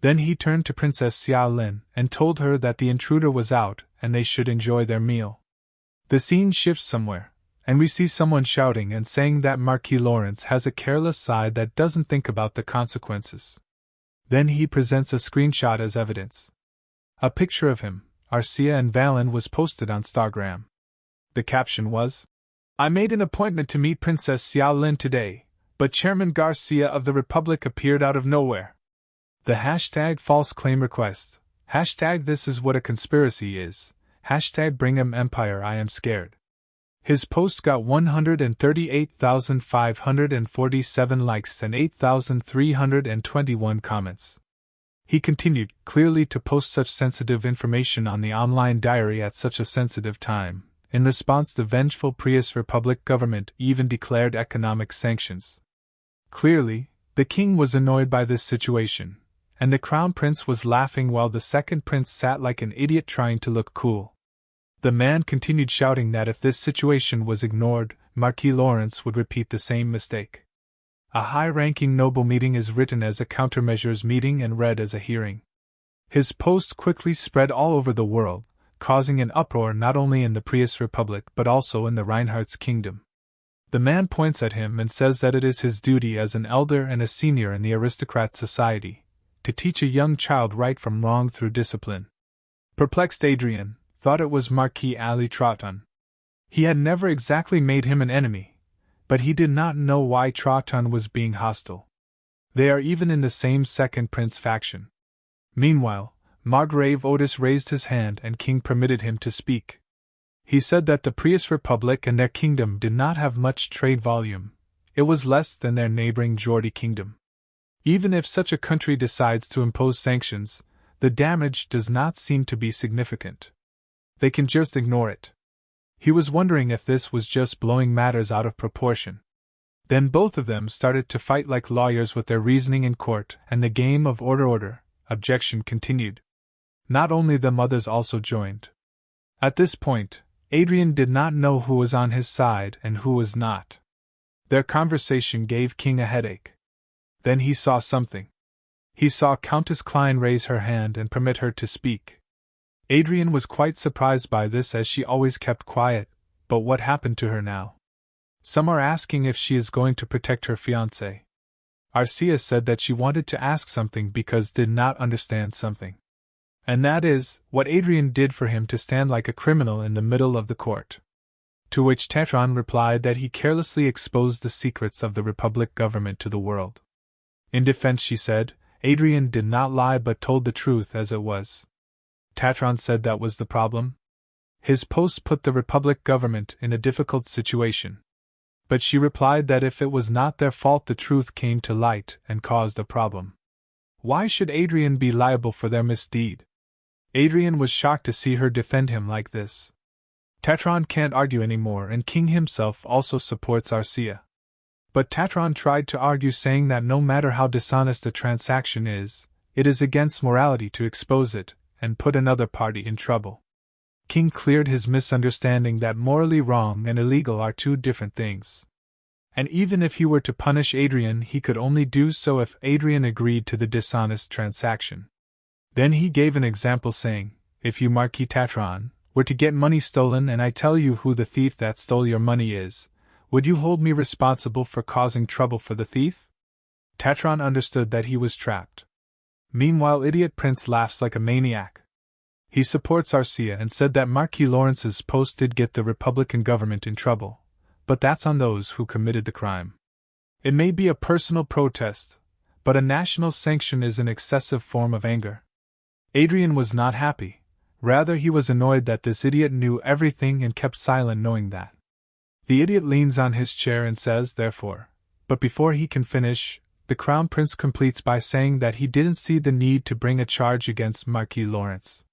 Then he turned to Princess Xiaolin and told her that the intruder was out and they should enjoy their meal. The scene shifts somewhere, and we see someone shouting and saying that Marquis Lawrence has a careless side that doesn't think about the consequences. Then he presents a screenshot as evidence. A picture of him, Arcia and Valen was posted on Stargram. The caption was, I made an appointment to meet Princess Xiaolin today, but Chairman Garcia of the Republic appeared out of nowhere. The hashtag false claim request, hashtag this is what a conspiracy is, hashtag Brigham Empire I am scared. His post got 138,547 likes and 8,321 comments. He continued, clearly to post such sensitive information on the online diary at such a sensitive time. In response, the vengeful Prius Republic government even declared economic sanctions. Clearly, the king was annoyed by this situation, and the crown prince was laughing while the second prince sat like an idiot trying to look cool. The man continued shouting that if this situation was ignored, Marquis Lawrence would repeat the same mistake. A high-ranking noble meeting is written as a countermeasures meeting and read as a hearing. His post quickly spread all over the world, causing an uproar not only in the Prius Republic but also in the Reinhardt's kingdom. The man points at him and says that it is his duty as an elder and a senior in the aristocrat society to teach a young child right from wrong through discipline. Perplexed Adrian thought it was Marquis Ali Trotton. He had never exactly made him an enemy, but he did not know why Trotton was being hostile. They are even in the same second prince faction. Meanwhile, Margrave Otis raised his hand and King permitted him to speak. He said that the Prius Republic and their kingdom did not have much trade volume. It was less than their neighboring Geordie kingdom. Even if such a country decides to impose sanctions, the damage does not seem to be significant. They can just ignore it. He was wondering if this was just blowing matters out of proportion. Then both of them started to fight like lawyers with their reasoning in court, and the game of order, objection continued. Not only them, others also joined. At this point, Adrian did not know who was on his side and who was not. Their conversation gave King a headache. Then he saw something. He saw Countess Klein raise her hand and permit her to speak. Adrian was quite surprised by this as she always kept quiet, but what happened to her now? Some are asking if she is going to protect her fiancé. Arcia said that she wanted to ask something because did not understand something. And that is, what Adrian did for him to stand like a criminal in the middle of the court. To which Tetron replied that he carelessly exposed the secrets of the Republic government to the world. In defense, she said, Adrian did not lie but told the truth as it was. Tatron said that was the problem. His post put the Republic government in a difficult situation. But she replied that if it was not their fault, the truth came to light and caused a problem. Why should Adrian be liable for their misdeed? Adrian was shocked to see her defend him like this. Tatron can't argue anymore, and King himself also supports Arcia. But Tatron tried to argue, saying that no matter how dishonest a transaction is, it is against morality to expose it and put another party in trouble. King cleared his misunderstanding that morally wrong and illegal are two different things. And even if he were to punish Adrian, he could only do so if Adrian agreed to the dishonest transaction. Then he gave an example, saying, "If you, Marquis Tatron, were to get money stolen and I tell you who the thief that stole your money is, would you hold me responsible for causing trouble for the thief?" Tatron understood that he was trapped. Meanwhile, Idiot Prince laughs like a maniac. He supports Arcia and said that Marquis Lawrence's post did get the Republican government in trouble, but that's on those who committed the crime. It may be a personal protest, but a national sanction is an excessive form of anger. Adrian was not happy. Rather, he was annoyed that this idiot knew everything and kept silent, knowing that. The idiot leans on his chair and says, "Therefore," but before he can finish, the Crown Prince completes by saying that he didn't see the need to bring a charge against Marquis Lawrence.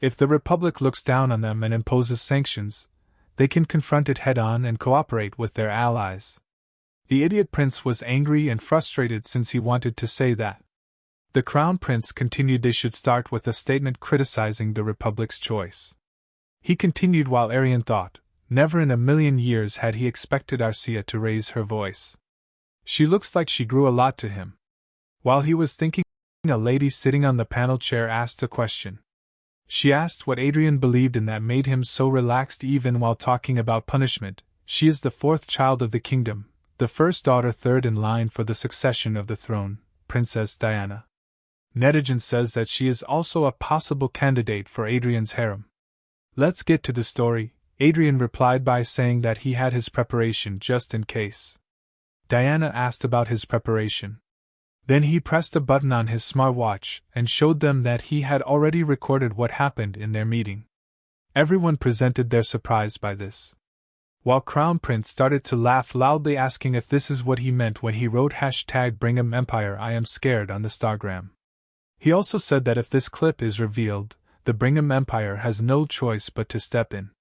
If the Republic looks down on them and imposes sanctions, they can confront it head-on and cooperate with their allies. The Idiot Prince was angry and frustrated since he wanted to say that. The Crown Prince continued they should start with a statement criticizing the Republic's choice. He continued while Arian thought, never in a million years had he expected Arcia to raise her voice. She looks like she grew a lot to him. While he was thinking, a lady sitting on the panel chair asked a question. She asked what Adrian believed in that made him so relaxed even while talking about punishment. She is the fourth child of the kingdom, the first daughter, third in line for the succession of the throne, Princess Diana. Netizen says that she is also a possible candidate for Adrian's harem. Let's get to the story. Adrian replied by saying that he had his preparation just in case. Diana asked about his preparation. Then he pressed a button on his smartwatch and showed them that he had already recorded what happened in their meeting. Everyone presented their surprise by this. While Crown Prince started to laugh loudly, asking if this is what he meant when he wrote #BringhamEmpire I am scared on the Stargram. He also said that if this clip is revealed, the Brigham Empire has no choice but to step in.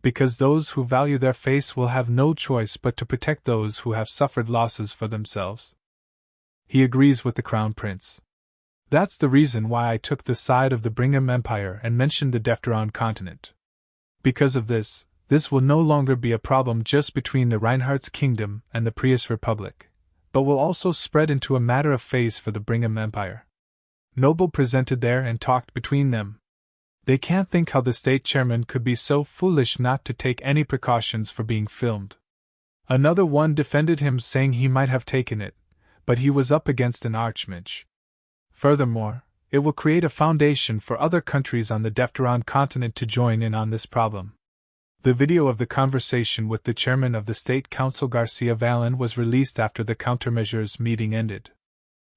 Because those who value their face will have no choice but to protect those who have suffered losses for themselves. He agrees with the Crown Prince. That's the reason why I took the side of the Brigham Empire and mentioned the Defteron continent. Because of this will no longer be a problem just between the Reinhardt's kingdom and the Prius Republic, but will also spread into a matter of face for the Brigham Empire. Noble presented there and talked between them. They can't think how the state chairman could be so foolish not to take any precautions for being filmed. Another one defended him, saying he might have taken it, but he was up against an archmage. Furthermore, it will create a foundation for other countries on the Defteron continent to join in on this problem. The video of the conversation with the chairman of the State Council, Garcia Valen, was released after the countermeasures meeting ended.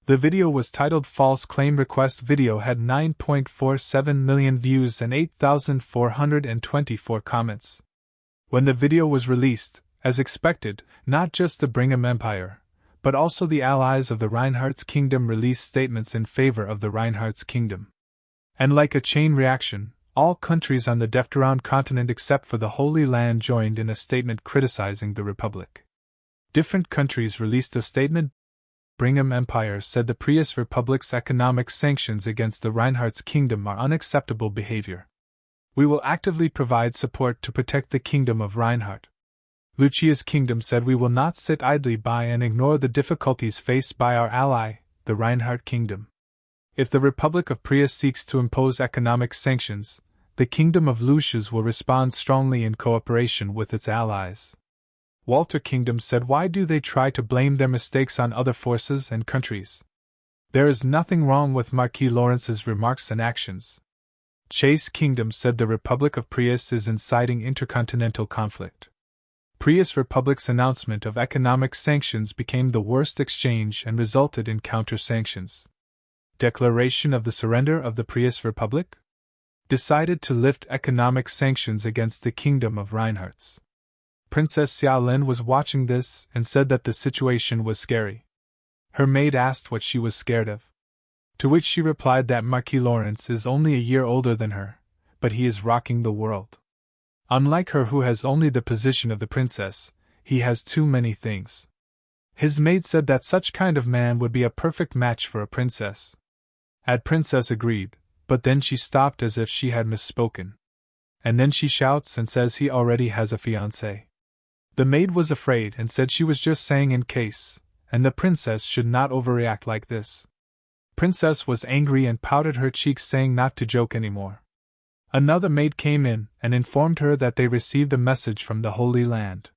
The video was titled False Claim Request. Video had 9.47 million views and 8,424 comments. When the video was released, as expected, not just the Brigham Empire, but also the allies of the Reinhardt's kingdom released statements in favor of the Reinhardt's kingdom. And like a chain reaction, all countries on the Defteron continent except for the Holy Land joined in a statement criticizing the Republic. Different countries released a statement. Brigham Empire said the Prius Republic's economic sanctions against the Reinhardt's kingdom are unacceptable behavior. We will actively provide support to protect the kingdom of Reinhardt. Lucia's kingdom said we will not sit idly by and ignore the difficulties faced by our ally, the Reinhardt kingdom. If the Republic of Prius seeks to impose economic sanctions, the kingdom of Lucius will respond strongly in cooperation with its allies. Walter Kingdom said, why do they try to blame their mistakes on other forces and countries? There is nothing wrong with Marquis Lawrence's remarks and actions. Chase Kingdom said the Republic of Prius is inciting intercontinental conflict. Prius Republic's announcement of economic sanctions became the worst exchange and resulted in counter-sanctions. Declaration of the surrender of the Prius Republic? Decided to lift economic sanctions against the kingdom of Reinhardt's. Princess Xiaolin was watching this and said that the situation was scary. Her maid asked what she was scared of. To which she replied that Marquis Lawrence is only a year older than her, but he is rocking the world. Unlike her, who has only the position of the princess, he has too many things. His maid said that such kind of man would be a perfect match for a princess. Princess agreed, but then she stopped as if she had misspoken. And then she shouts and says he already has a fiancé. The maid was afraid and said she was just saying in case, and the princess should not overreact like this. Princess was angry and pouted her cheeks, saying not to joke anymore. Another maid came in and informed her that they received a message from the Holy Land.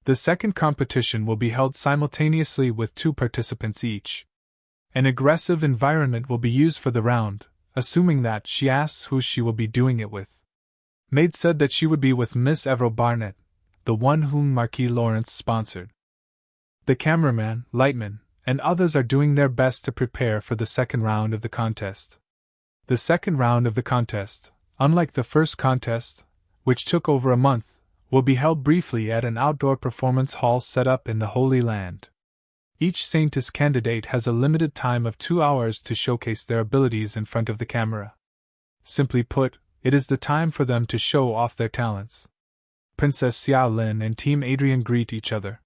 The second competition will be held simultaneously with 2 participants each. An aggressive environment will be used for the round, assuming that she asks who she will be doing it with. Maid said that she would be with Miss Everett Barnett, the one whom Marquis Lawrence sponsored. The cameraman, lightman, and others are doing their best to prepare for the second round of the contest. The second round of the contest, unlike the first contest, which took over a month, will be held briefly at an outdoor performance hall set up in the Holy Land. Each Saintess candidate has a limited time of 2 hours to showcase their abilities in front of the camera. Simply put, it is the time for them to show off their talents. Princess Xiao Lin and Team Adrian greet each other.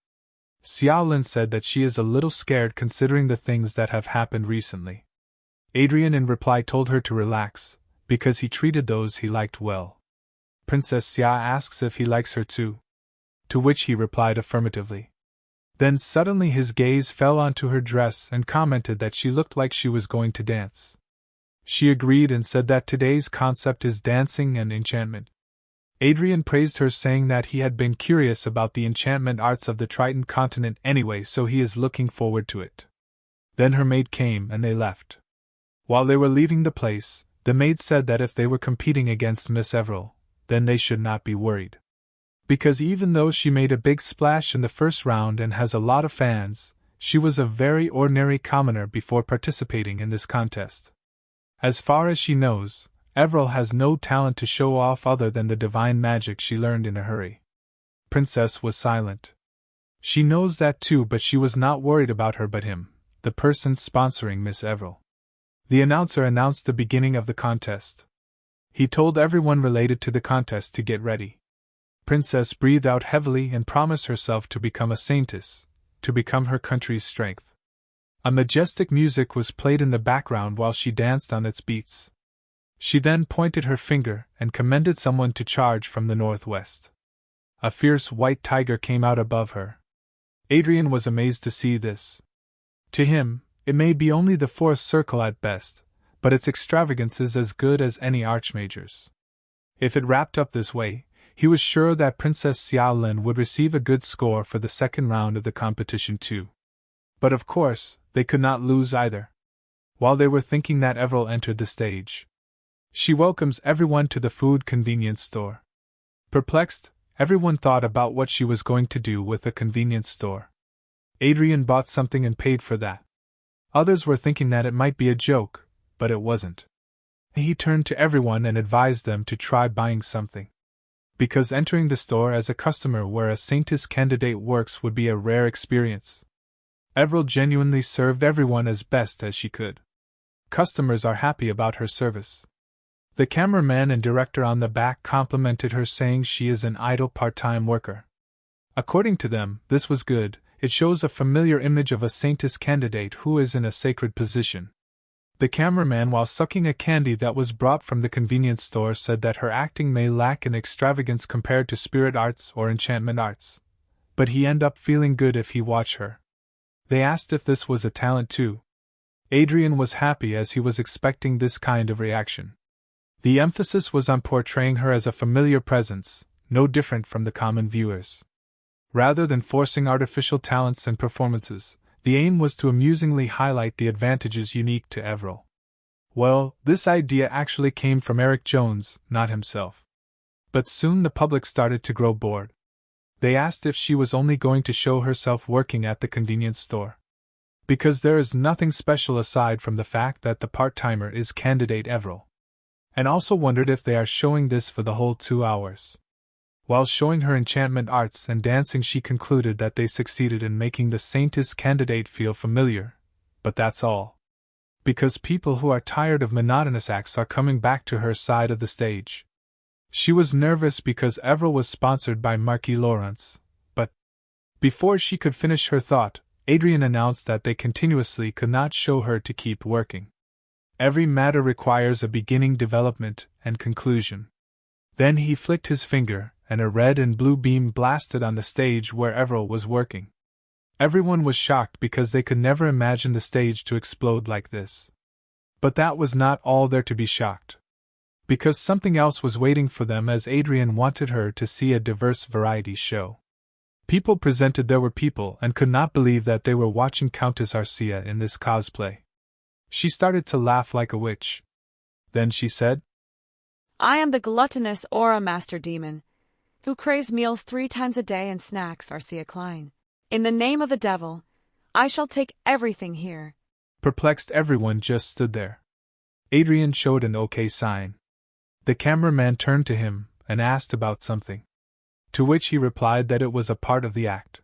Xiao Lin said that she is a little scared considering the things that have happened recently. Adrian in reply told her to relax, because he treated those he liked well. Princess Xia asks if he likes her too, to which he replied affirmatively. Then suddenly his gaze fell onto her dress and commented that she looked like she was going to dance. She agreed and said that today's concept is dancing and enchantment. Adrian praised her, saying that he had been curious about the enchantment arts of the Triton continent anyway, so he is looking forward to it. Then her maid came and they left. While they were leaving the place, the maid said that if they were competing against Miss Everett, then they should not be worried. Because even though she made a big splash in the first round and has a lot of fans, she was a very ordinary commoner before participating in this contest. As far as she knows, Everett has no talent to show off other than the divine magic she learned in a hurry. Princess was silent. She knows that too, but she was not worried about her but him, the person sponsoring Miss Everett. The announcer announced the beginning of the contest. He told everyone related to the contest to get ready. Princess breathed out heavily and promised herself to become a saintess, to become her country's strength. A majestic music was played in the background while she danced on its beats. She then pointed her finger and commanded someone to charge from the northwest. A fierce white tiger came out above her. Adrian was amazed to see this. To him, it may be only the fourth circle at best, but its extravagance is as good as any archmage's. If it wrapped up this way, he was sure that Princess Xiaolin would receive a good score for the second round of the competition too. But of course, they could not lose either. While they were thinking that Everett entered the stage. She welcomes everyone to the food convenience store. Perplexed, everyone thought about what she was going to do with a convenience store. Adrian bought something and paid for that. Others were thinking that it might be a joke, but it wasn't. He turned to everyone and advised them to try buying something. Because entering the store as a customer where a saintess candidate works would be a rare experience. Everett genuinely served everyone as best as she could. Customers are happy about her service. The cameraman and director on the back complimented her, saying she is an idle part-time worker. According to them, this was good. It shows a familiar image of a saintess candidate who is in a sacred position. The cameraman, while sucking a candy that was brought from the convenience store, said that her acting may lack in extravagance compared to spirit arts or enchantment arts. But he ended up feeling good if he watched her. They asked if this was a talent too. Adrian was happy as he was expecting this kind of reaction. The emphasis was on portraying her as a familiar presence, no different from the common viewers. Rather than forcing artificial talents and performances, the aim was to amusingly highlight the advantages unique to Everett. Well, this idea actually came from Eric Jones, not himself. But soon the public started to grow bored. They asked if she was only going to show herself working at the convenience store. Because there is nothing special aside from the fact that the part-timer is candidate Everett. And also wondered if they are showing this for the whole 2 hours. While showing her enchantment arts and dancing, she concluded that they succeeded in making the saintess candidate feel familiar, but that's all. because people who are tired of monotonous acts are coming back to her side of the stage. She was nervous because Everil was sponsored by Marquis Lawrence, but before she could finish her thought, Adrian announced that they continuously could not show her to keep working. Every matter requires a beginning, development, and conclusion. Then he flicked his finger, and a red and blue beam blasted on the stage where Everil was working. Everyone was shocked because they could never imagine the stage to explode like this. But that was not all there to be shocked. Because something else was waiting for them, as Adrian wanted her to see a diverse variety show. People presented. There were people and could not believe that they were watching Countess Arcia in this cosplay. She started to laugh like a witch. Then she said, I am the gluttonous Aura Master Demon, who craves meals 3 times a day and snacks, Arcia Klein. In the name of the devil, I shall take everything here. Perplexed, everyone just stood there. Adrian showed an okay sign. The cameraman turned to him and asked about something, to which he replied that it was a part of the act.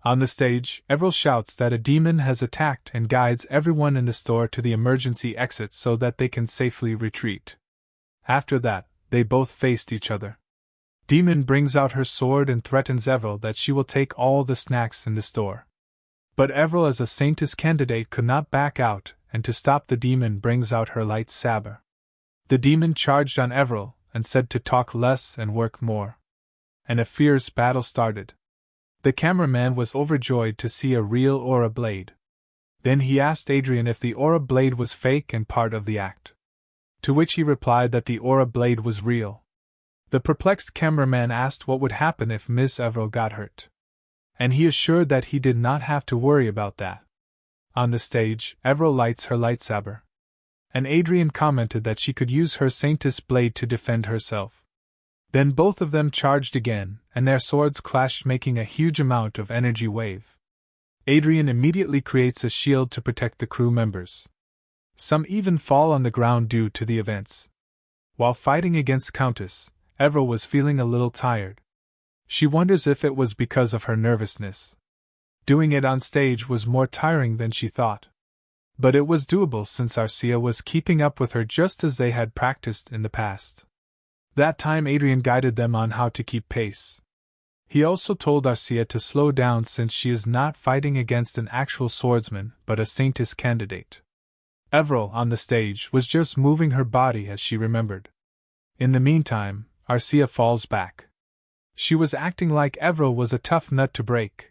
On the stage, Everil shouts that a demon has attacked and guides everyone in the store to the emergency exit so that they can safely retreat. After that, they both faced each other. Demon brings out her sword and threatens Everil that she will take all the snacks in the store. But Everil, as a Saintess candidate, could not back out, and to stop the demon brings out her light saber. The demon charged on Everil and said to talk less and work more. And a fierce battle started. The cameraman was overjoyed to see a real aura blade. Then he asked Adrian if the aura blade was fake and part of the act. To which he replied that the aura blade was real. The perplexed cameraman asked what would happen if Miss Everil got hurt. And he assured that he did not have to worry about that. On the stage, Everil lights her lightsaber. And Adrian commented that she could use her Saintess blade to defend herself. Then both of them charged again, and their swords clashed, making a huge amount of energy wave. Adrian immediately creates a shield to protect the crew members. Some even fall on the ground due to the events. While fighting against Countess, Everil was feeling a little tired. She wonders if it was because of her nervousness. Doing it on stage was more tiring than she thought. But it was doable since Arcia was keeping up with her just as they had practiced in the past. That time Adrian guided them on how to keep pace. He also told Arcia to slow down since she is not fighting against an actual swordsman but a Saintess candidate. Everil, on the stage, was just moving her body as she remembered. In the meantime, Arcia falls back. She was acting like Everil was a tough nut to break.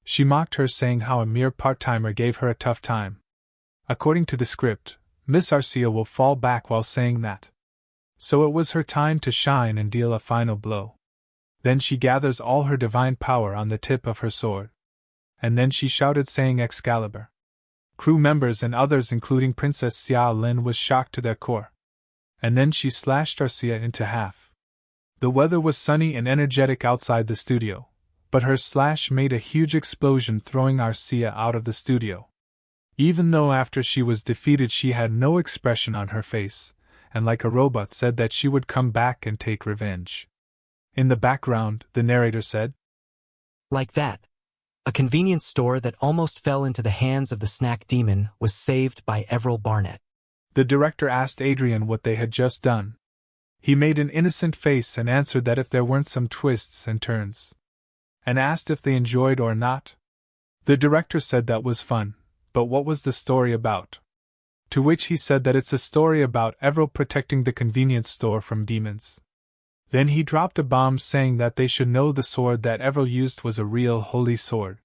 She mocked her, saying how a mere part-timer gave her a tough time. According to the script, Miss Arcia will fall back while saying that. So it was her time to shine and deal a final blow. Then she gathers all her divine power on the tip of her sword. And then she shouted, saying Excalibur. Crew members and others including Princess Xia Lin was shocked to their core. And then she slashed Arcia into half. The weather was sunny and energetic outside the studio, but her slash made a huge explosion, throwing Arcia out of the studio. Even though after she was defeated she had no expression on her face, and like a robot said that she would come back and take revenge. In the background, the narrator said, Like that, a convenience store that almost fell into the hands of the snack demon was saved by Everil Barnett. The director asked Adrian what they had just done. He made an innocent face and answered that if there weren't some twists and turns. And asked if they enjoyed or not. The director said that was fun, but what was the story about? To which he said that it's a story about Everil protecting the convenience store from demons. Then he dropped a bomb, saying that they should know the sword that Everil used was a real holy sword.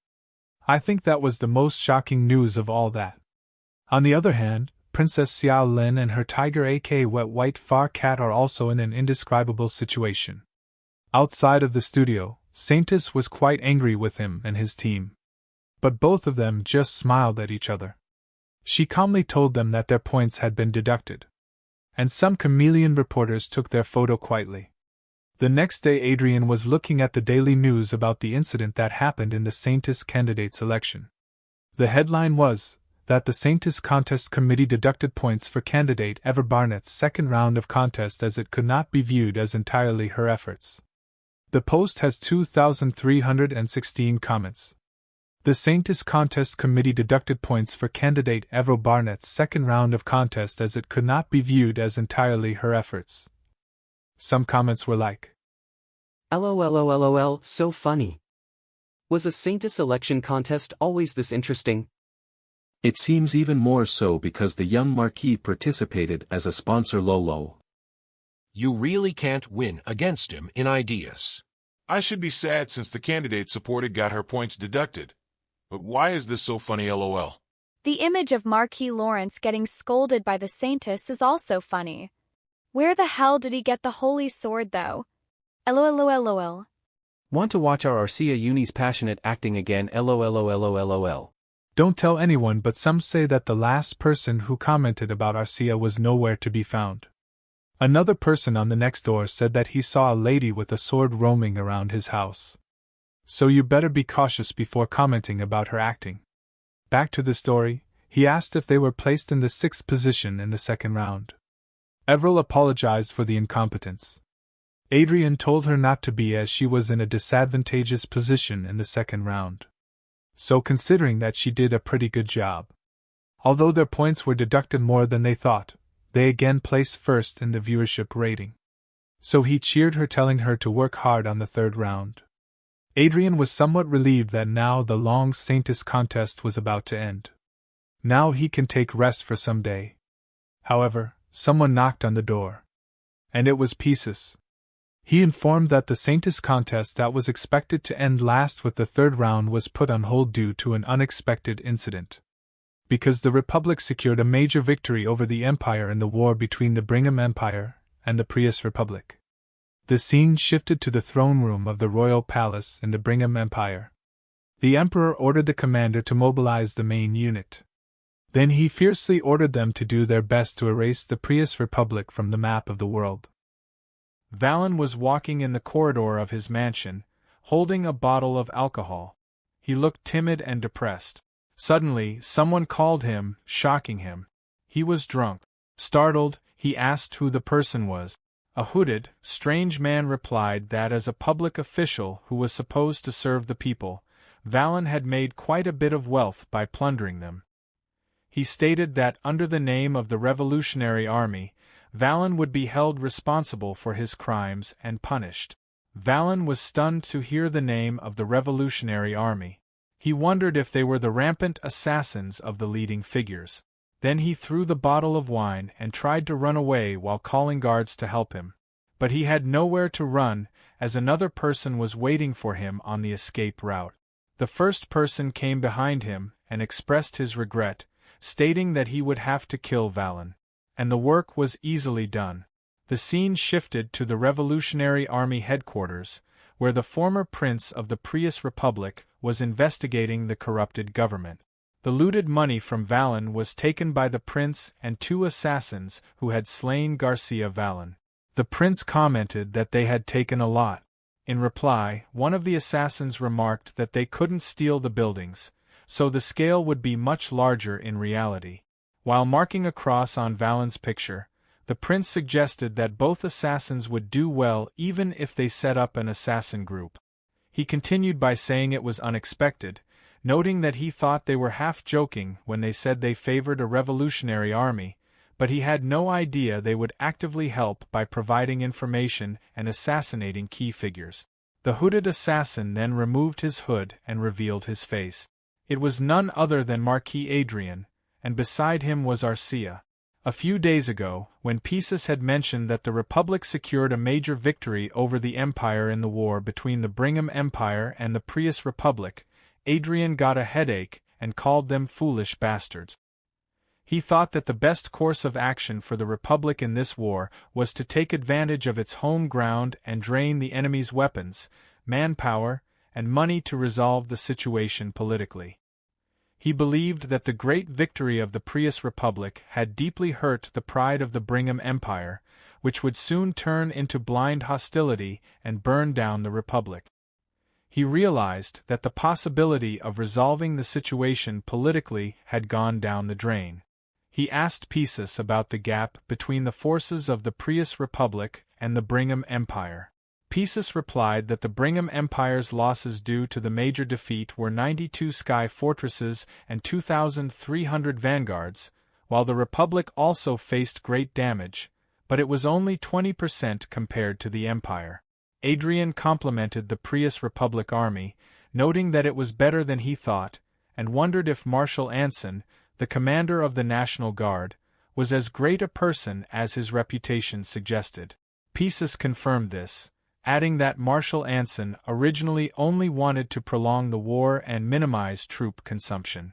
I think that was the most shocking news of all that. On the other hand, Princess Xiao Lin and her tiger aka Wet White Far Cat are also in an indescribable situation. Outside of the studio, Saintess was quite angry with him and his team. But both of them just smiled at each other. She calmly told them that their points had been deducted. And some chameleon reporters took their photo quietly. The next day Adrian was looking at the daily news about the incident that happened in the Saintess candidate selection. The headline was that the Saintess Contest Committee deducted points for candidate Everil Barnett's second round of contest as it could not be viewed as entirely her efforts. The post has 2,316 comments. The Saintess Contest Committee deducted points for candidate Evro Barnett's second round of contest as it could not be viewed as entirely her efforts. Some comments were like, LOLOLOL, so funny. Was a Saintess election contest always this interesting? It seems even more so because the young Marquis participated as a sponsor Lolo. You really can't win against him in ideas. I should be sad since the candidate supported got her points deducted. But why is this so funny, LOL? The image of Marquis Lawrence getting scolded by the Saintess is also funny. Where the hell did he get the holy sword, though? LOLOLOL. Want to watch our Arcia Uni's passionate acting again? LOLOLOLOL. Don't tell anyone, but some say that the last person who commented about Arcia was nowhere to be found. Another person on the next door said that he saw a lady with a sword roaming around his house. So you better be cautious before commenting about her acting. Back to the story, he asked if they were placed in the 6th position in the second round. Everil apologized for the incompetence. Adrian told her not to be as she was in a disadvantageous position in the second round. So considering that she did a pretty good job. Although their points were deducted more than they thought, they again placed first in the viewership rating. So he cheered her, telling her to work hard on the third round. Adrian was somewhat relieved that now the long Saintess contest was about to end. Now he can take rest for some day. However, someone knocked on the door. And it was Pieces. He informed that the Saintess contest that was expected to end last with the third round was put on hold due to an unexpected incident. Because the Republic secured a major victory over the Empire in the war between the Brigham Empire and the Prius Republic. The scene shifted to the throne room of the royal palace in the Brigham Empire. The Emperor ordered the commander to mobilize the main unit. Then he fiercely ordered them to do their best to erase the Prius Republic from the map of the world. Valen was walking in the corridor of his mansion, holding a bottle of alcohol. He looked timid and depressed. Suddenly, someone called him, shocking him. He was drunk. Startled, he asked who the person was. A hooded, strange man replied that as a public official who was supposed to serve the people, Valen had made quite a bit of wealth by plundering them. He stated that under the name of the Revolutionary Army, Valen would be held responsible for his crimes and punished. Valen was stunned to hear the name of the Revolutionary Army. He wondered if they were the rampant assassins of the leading figures. Then he threw the bottle of wine and tried to run away while calling guards to help him. But he had nowhere to run, as another person was waiting for him on the escape route. The first person came behind him and expressed his regret, stating that he would have to kill Valen. And the work was easily done. The scene shifted to the Revolutionary Army headquarters, where the former prince of the Prius Republic was investigating the corrupted government. The looted money from Valen was taken by the prince and 2 assassins who had slain Garcia Valen. The prince commented that they had taken a lot. In reply, one of the assassins remarked that they couldn't steal the buildings, so the scale would be much larger in reality. While marking a cross on Valen's picture, the prince suggested that both assassins would do well even if they set up an assassin group. He continued by saying it was unexpected, noting that he thought they were half joking when they said they favored a revolutionary army, but he had no idea they would actively help by providing information and assassinating key figures. The hooded assassin then removed his hood and revealed his face. It was none other than Marquis Adrian, and beside him was Arcia. A few days ago, when Pieces had mentioned that the Republic secured a major victory over the Empire in the war between the Brigham Empire and the Prius Republic, Adrian got a headache and called them foolish bastards. He thought that the best course of action for the Republic in this war was to take advantage of its home ground and drain the enemy's weapons, manpower, and money to resolve the situation politically. He believed that the great victory of the Prius Republic had deeply hurt the pride of the Brigham Empire, which would soon turn into blind hostility and burn down the Republic. He realized that the possibility of resolving the situation politically had gone down the drain. He asked Pieces about the gap between the forces of the Prius Republic and the Brigham Empire. Pisus replied that the Brigham Empire's losses due to the major defeat were 92 sky fortresses and 2,300 vanguards, while the Republic also faced great damage, but it was only 20% compared to the Empire. Adrian complimented the Prius Republic army, noting that it was better than he thought, and wondered if Marshal Anson, the commander of the National Guard, was as great a person as his reputation suggested. Pisus confirmed this, adding that Marshal Anson originally only wanted to prolong the war and minimize troop consumption.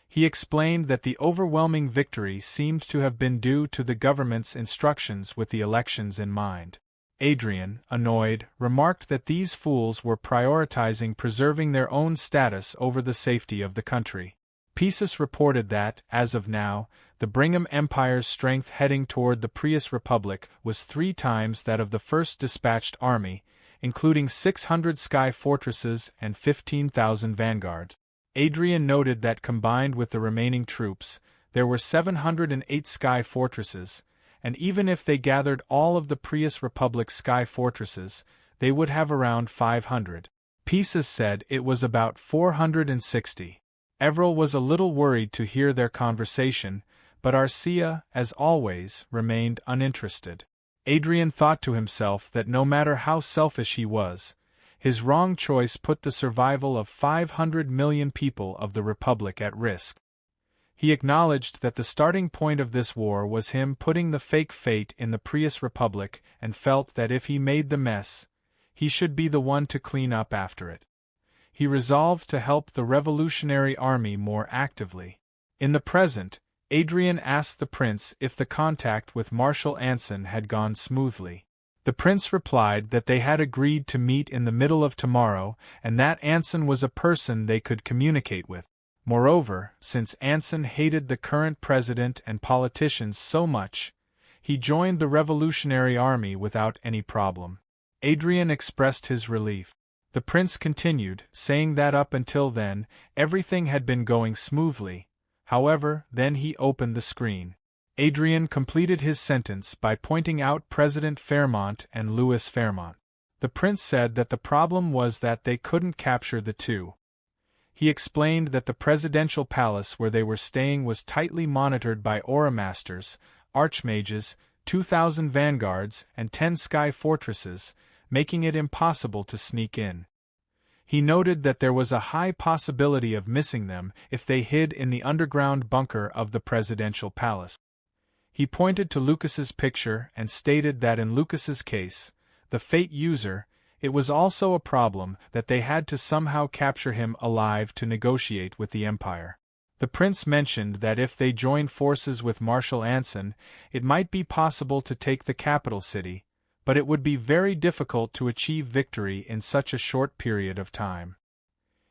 He explained that the overwhelming victory seemed to have been due to the government's instructions with the elections in mind. Adrian, annoyed, remarked that these fools were prioritizing preserving their own status over the safety of the country. Pisus reported that, as of now, the Brigham Empire's strength heading toward the Prius Republic was 3 times that of the first dispatched army, including 600 sky fortresses and 15,000 vanguards. Adrian noted that combined with the remaining troops, there were 708 sky fortresses, and even if they gathered all of the Prius Republic's sky fortresses, they would have around 500. Pisus said it was about 460. Enro was a little worried to hear their conversation, but Arcia, as always, remained uninterested. Adrian thought to himself that no matter how selfish he was, his wrong choice put the survival of 500 million people of the Republic at risk. He acknowledged that the starting point of this war was him putting the fake fate in the Prius Republic and felt that if he made the mess, he should be the one to clean up after it. He resolved to help the Revolutionary Army more actively. In the present, Adrian asked the prince if the contact with Marshal Anson had gone smoothly. The prince replied that they had agreed to meet in the middle of tomorrow and that Anson was a person they could communicate with. Moreover, since Anson hated the current president and politicians so much, he joined the Revolutionary Army without any problem. Adrian expressed his relief. The prince continued, saying that up until then, everything had been going smoothly. However, then he opened the screen. Adrian completed his sentence by pointing out President Fairmont and Louis Fairmont. The prince said that the problem was that they couldn't capture the two. He explained that the presidential palace where they were staying was tightly monitored by aura masters, archmages, 2,000 vanguards, and 10 sky fortresses, making it impossible to sneak in. He noted that there was a high possibility of missing them if they hid in the underground bunker of the presidential palace. He pointed to Lucas's picture and stated that in Lucas's case, the Fate user, it was also a problem that they had to somehow capture him alive to negotiate with the Empire. The prince mentioned that if they joined forces with Marshal Anson, it might be possible to take the capital city, but it would be very difficult to achieve victory in such a short period of time.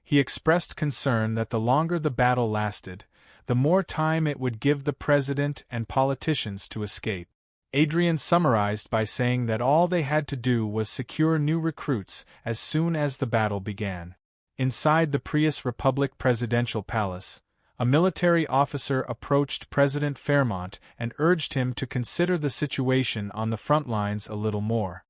He expressed concern that the longer the battle lasted, the more time it would give the president and politicians to escape. Adrian summarized by saying that all they had to do was secure new recruits as soon as the battle began. Inside the Prius Republic presidential palace, a military officer approached President Fairmont and urged him to consider the situation on the front lines a little more.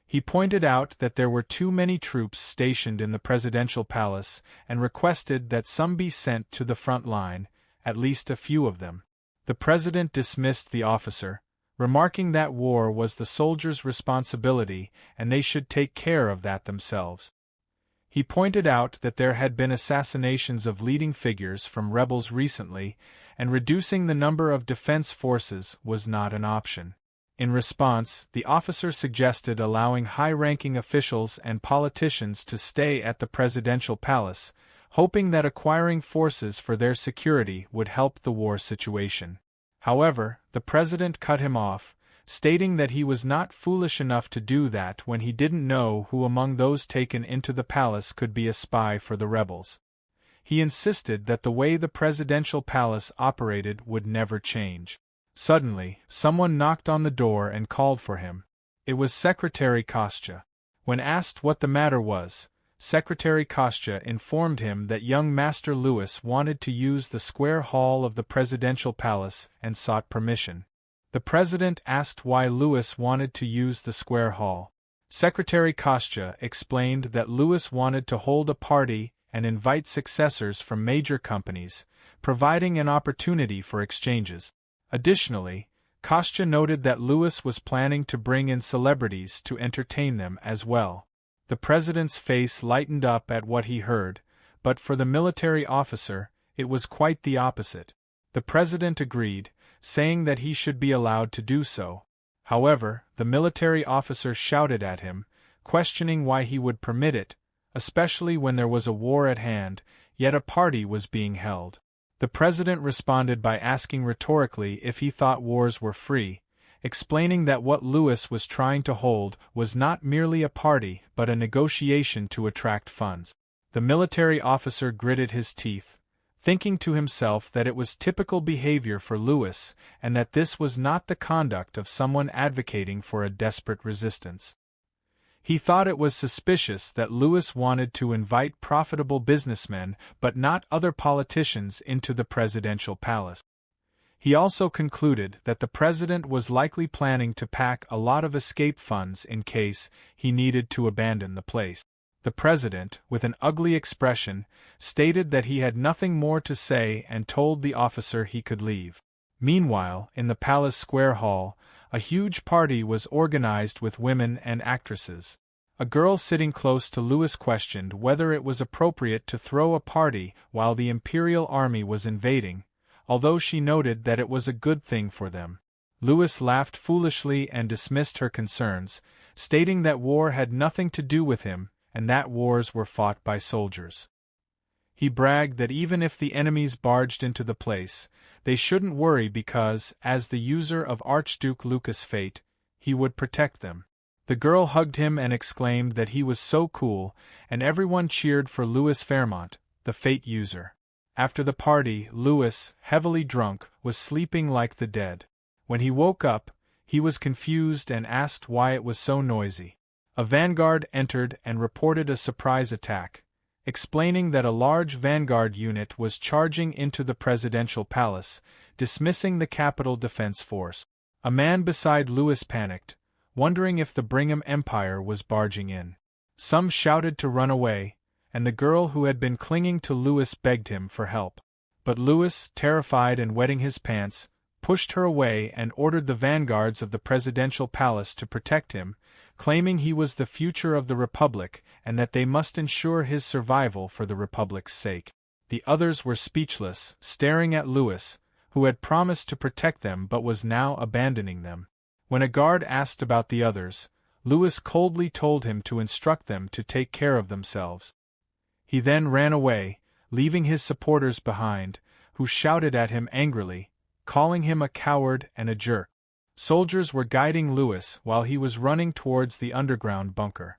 He pointed out that there were too many troops stationed in the presidential palace and requested that some be sent to the front line, at least a few of them. The president dismissed the officer, remarking that war was the soldiers' responsibility and they should take care of that themselves. He pointed out that there had been assassinations of leading figures from rebels recently, and reducing the number of defense forces was not an option. In response, the officer suggested allowing high-ranking officials and politicians to stay at the presidential palace, hoping that acquiring forces for their security would help the war situation. However, the president cut him off, stating that he was not foolish enough to do that when he didn't know who among those taken into the palace could be a spy for the rebels. He insisted that the way the presidential palace operated would never change. Suddenly, someone knocked on the door and called for him. It was Secretary Kostya. When asked what the matter was, Secretary Kostya informed him that young Master Louis wanted to use the square hall of the presidential palace and sought permission. The president asked why Louis wanted to use the square hall. Secretary Kostya explained that Lewis wanted to hold a party and invite successors from major companies, providing an opportunity for exchanges. Additionally, Kostya noted that Lewis was planning to bring in celebrities to entertain them as well. The president's face lightened up at what he heard, but for the military officer, it was quite the opposite. The president agreed, saying that he should be allowed to do so. However, the military officer shouted at him, questioning why he would permit it, especially when there was a war at hand, yet a party was being held. The president responded by asking rhetorically if he thought wars were free, explaining that what Lewis was trying to hold was not merely a party but a negotiation to attract funds. The military officer gritted his teeth, thinking to himself that it was typical behavior for Lewis and that this was not the conduct of someone advocating for a desperate resistance. He thought it was suspicious that Lewis wanted to invite profitable businessmen but not other politicians into the presidential palace. He also concluded that the president was likely planning to pack a lot of escape funds in case he needed to abandon the place. The president, with an ugly expression, stated that he had nothing more to say and told the officer he could leave. Meanwhile, in the palace square hall, a huge party was organized with women and actresses. A girl sitting close to Lewis questioned whether it was appropriate to throw a party while the imperial army was invading, although she noted that it was a good thing for them. Lewis laughed foolishly and dismissed her concerns, stating that war had nothing to do with him and that wars were fought by soldiers. He bragged that even if the enemies barged into the place, they shouldn't worry because, as the user of Archduke Lucas' fate, he would protect them. The girl hugged him and exclaimed that he was so cool, and everyone cheered for Louis Fairmont, the fate user. After the party, Lewis, heavily drunk, was sleeping like the dead. When he woke up, he was confused and asked why it was so noisy. A vanguard entered and reported a surprise attack, explaining that a large vanguard unit was charging into the presidential palace, dismissing the capital defense force. A man beside Lewis panicked, wondering if the Brigham Empire was barging in. Some shouted to run away, and the girl who had been clinging to Lewis begged him for help. But Lewis, terrified and wetting his pants, pushed her away and ordered the vanguards of the presidential palace to protect him, claiming he was the future of the Republic and that they must ensure his survival for the Republic's sake. The others were speechless, staring at Lewis, who had promised to protect them but was now abandoning them. When a guard asked about the others, Lewis coldly told him to instruct them to take care of themselves. He then ran away, leaving his supporters behind, who shouted at him angrily, calling him a coward and a jerk. Soldiers were guiding Lewis while he was running towards the underground bunker.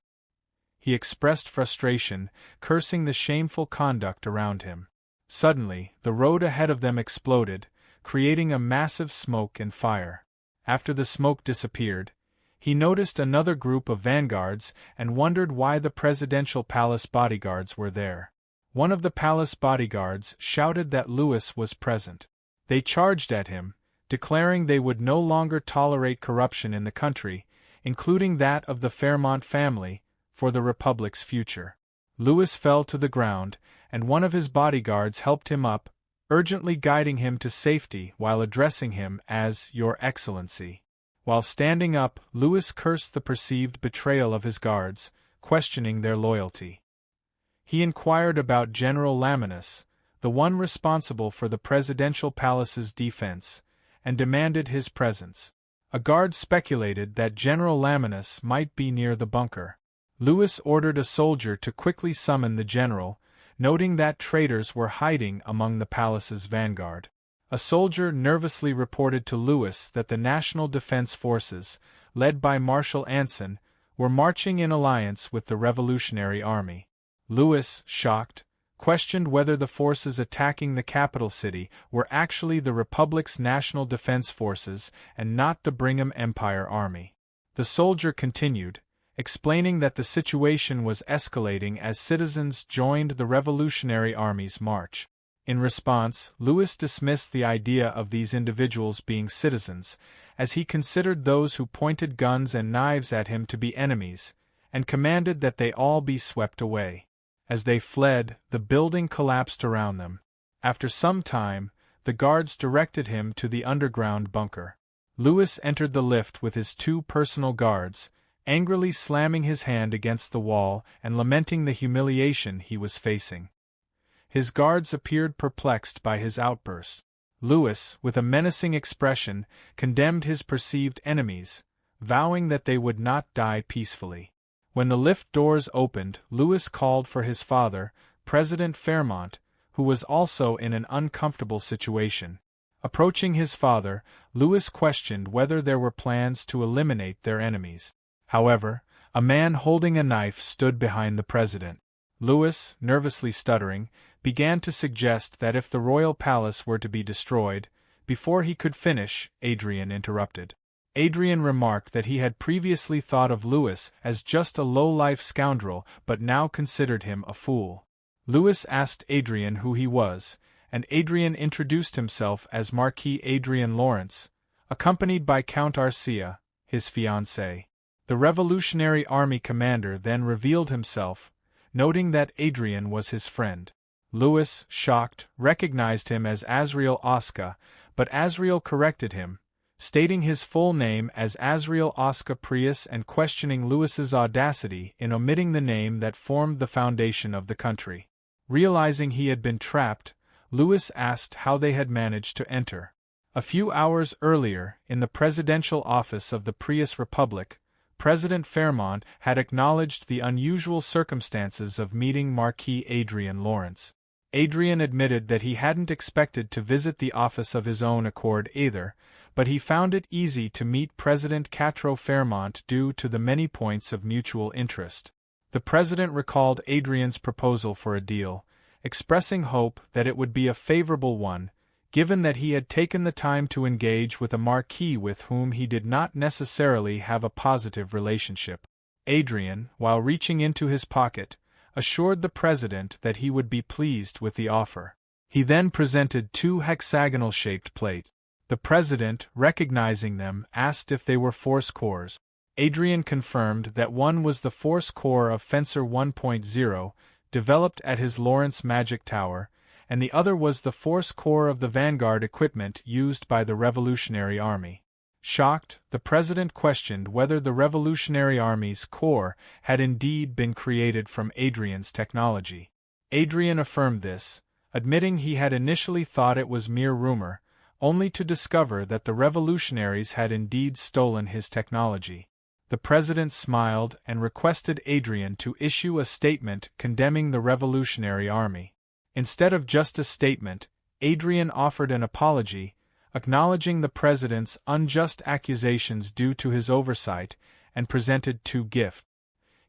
He expressed frustration, cursing the shameful conduct around him. Suddenly, the road ahead of them exploded, creating a massive smoke and fire. After the smoke disappeared, he noticed another group of vanguards and wondered why the presidential palace bodyguards were there. One of the palace bodyguards shouted that Lewis was present. They charged at him, declaring they would no longer tolerate corruption in the country, including that of the Fairmont family, for the Republic's future. Lewis fell to the ground, and one of his bodyguards helped him up, urgently guiding him to safety while addressing him as Your Excellency. While standing up, Lewis cursed the perceived betrayal of his guards, questioning their loyalty. He inquired about General Laminus, the one responsible for the presidential palace's defense, and demanded his presence. A guard speculated that General Laminus might be near the bunker. Lewis ordered a soldier to quickly summon the general, noting that traitors were hiding among the palace's vanguard. A soldier nervously reported to Lewis that the National Defense Forces, led by Marshal Anson, were marching in alliance with the Revolutionary Army. Lewis, shocked, questioned whether the forces attacking the capital city were actually the Republic's National Defense Forces and not the Brigham Empire Army. The soldier continued, explaining that the situation was escalating as citizens joined the Revolutionary Army's march. In response, Lewis dismissed the idea of these individuals being citizens, as he considered those who pointed guns and knives at him to be enemies, and commanded that they all be swept away. As they fled, the building collapsed around them. After some time, the guards directed him to the underground bunker. Lewis entered the lift with his 2 personal guards, angrily slamming his hand against the wall and lamenting the humiliation he was facing. His guards appeared perplexed by his outburst. Lewis, with a menacing expression, condemned his perceived enemies, vowing that they would not die peacefully. When the lift doors opened, Lewis called for his father, President Fairmont, who was also in an uncomfortable situation. Approaching his father, Lewis questioned whether there were plans to eliminate their enemies. However, a man holding a knife stood behind the president. Lewis, nervously stuttering, began to suggest that if the royal palace were to be destroyed, before he could finish, Adrian interrupted. Adrian remarked that he had previously thought of Lewis as just a low-life scoundrel but now considered him a fool. Lewis asked Adrian who he was, and Adrian introduced himself as Marquis Adrian Lawrence, accompanied by Count Arcia, his fiancée. The Revolutionary Army commander then revealed himself, noting that Adrian was his friend. Lewis, shocked, recognized him as Azriel Oscar, but Azriel corrected him, stating his full name as Azriel Oscar Prius and questioning Lewis's audacity in omitting the name that formed the foundation of the country. Realizing he had been trapped, Lewis asked how they had managed to enter. A few hours earlier, in the presidential office of the Prius Republic, President Fairmont had acknowledged the unusual circumstances of meeting Marquis Adrian Lawrence. Adrian admitted that he hadn't expected to visit the office of his own accord either, but he found it easy to meet President Catro Fairmont due to the many points of mutual interest. The president recalled Adrian's proposal for a deal, expressing hope that it would be a favorable one, given that he had taken the time to engage with a marquis with whom he did not necessarily have a positive relationship. Adrian, while reaching into his pocket, assured the president that he would be pleased with the offer. He then presented 2 hexagonal-shaped plates. The president, recognizing them, asked if they were force cores. Adrian confirmed that one was the force core of Fencer 1.0, developed at his Lawrence Magic Tower, and the other was the force core of the vanguard equipment used by the Revolutionary Army. Shocked, the president questioned whether the Revolutionary Army's core had indeed been created from Adrian's technology. Adrian affirmed this, admitting he had initially thought it was mere rumor, only to discover that the revolutionaries had indeed stolen his technology. The president smiled and requested Adrian to issue a statement condemning the Revolutionary Army. Instead of just a statement, Adrian offered an apology, acknowledging the president's unjust accusations due to his oversight, and presented 2 gifts.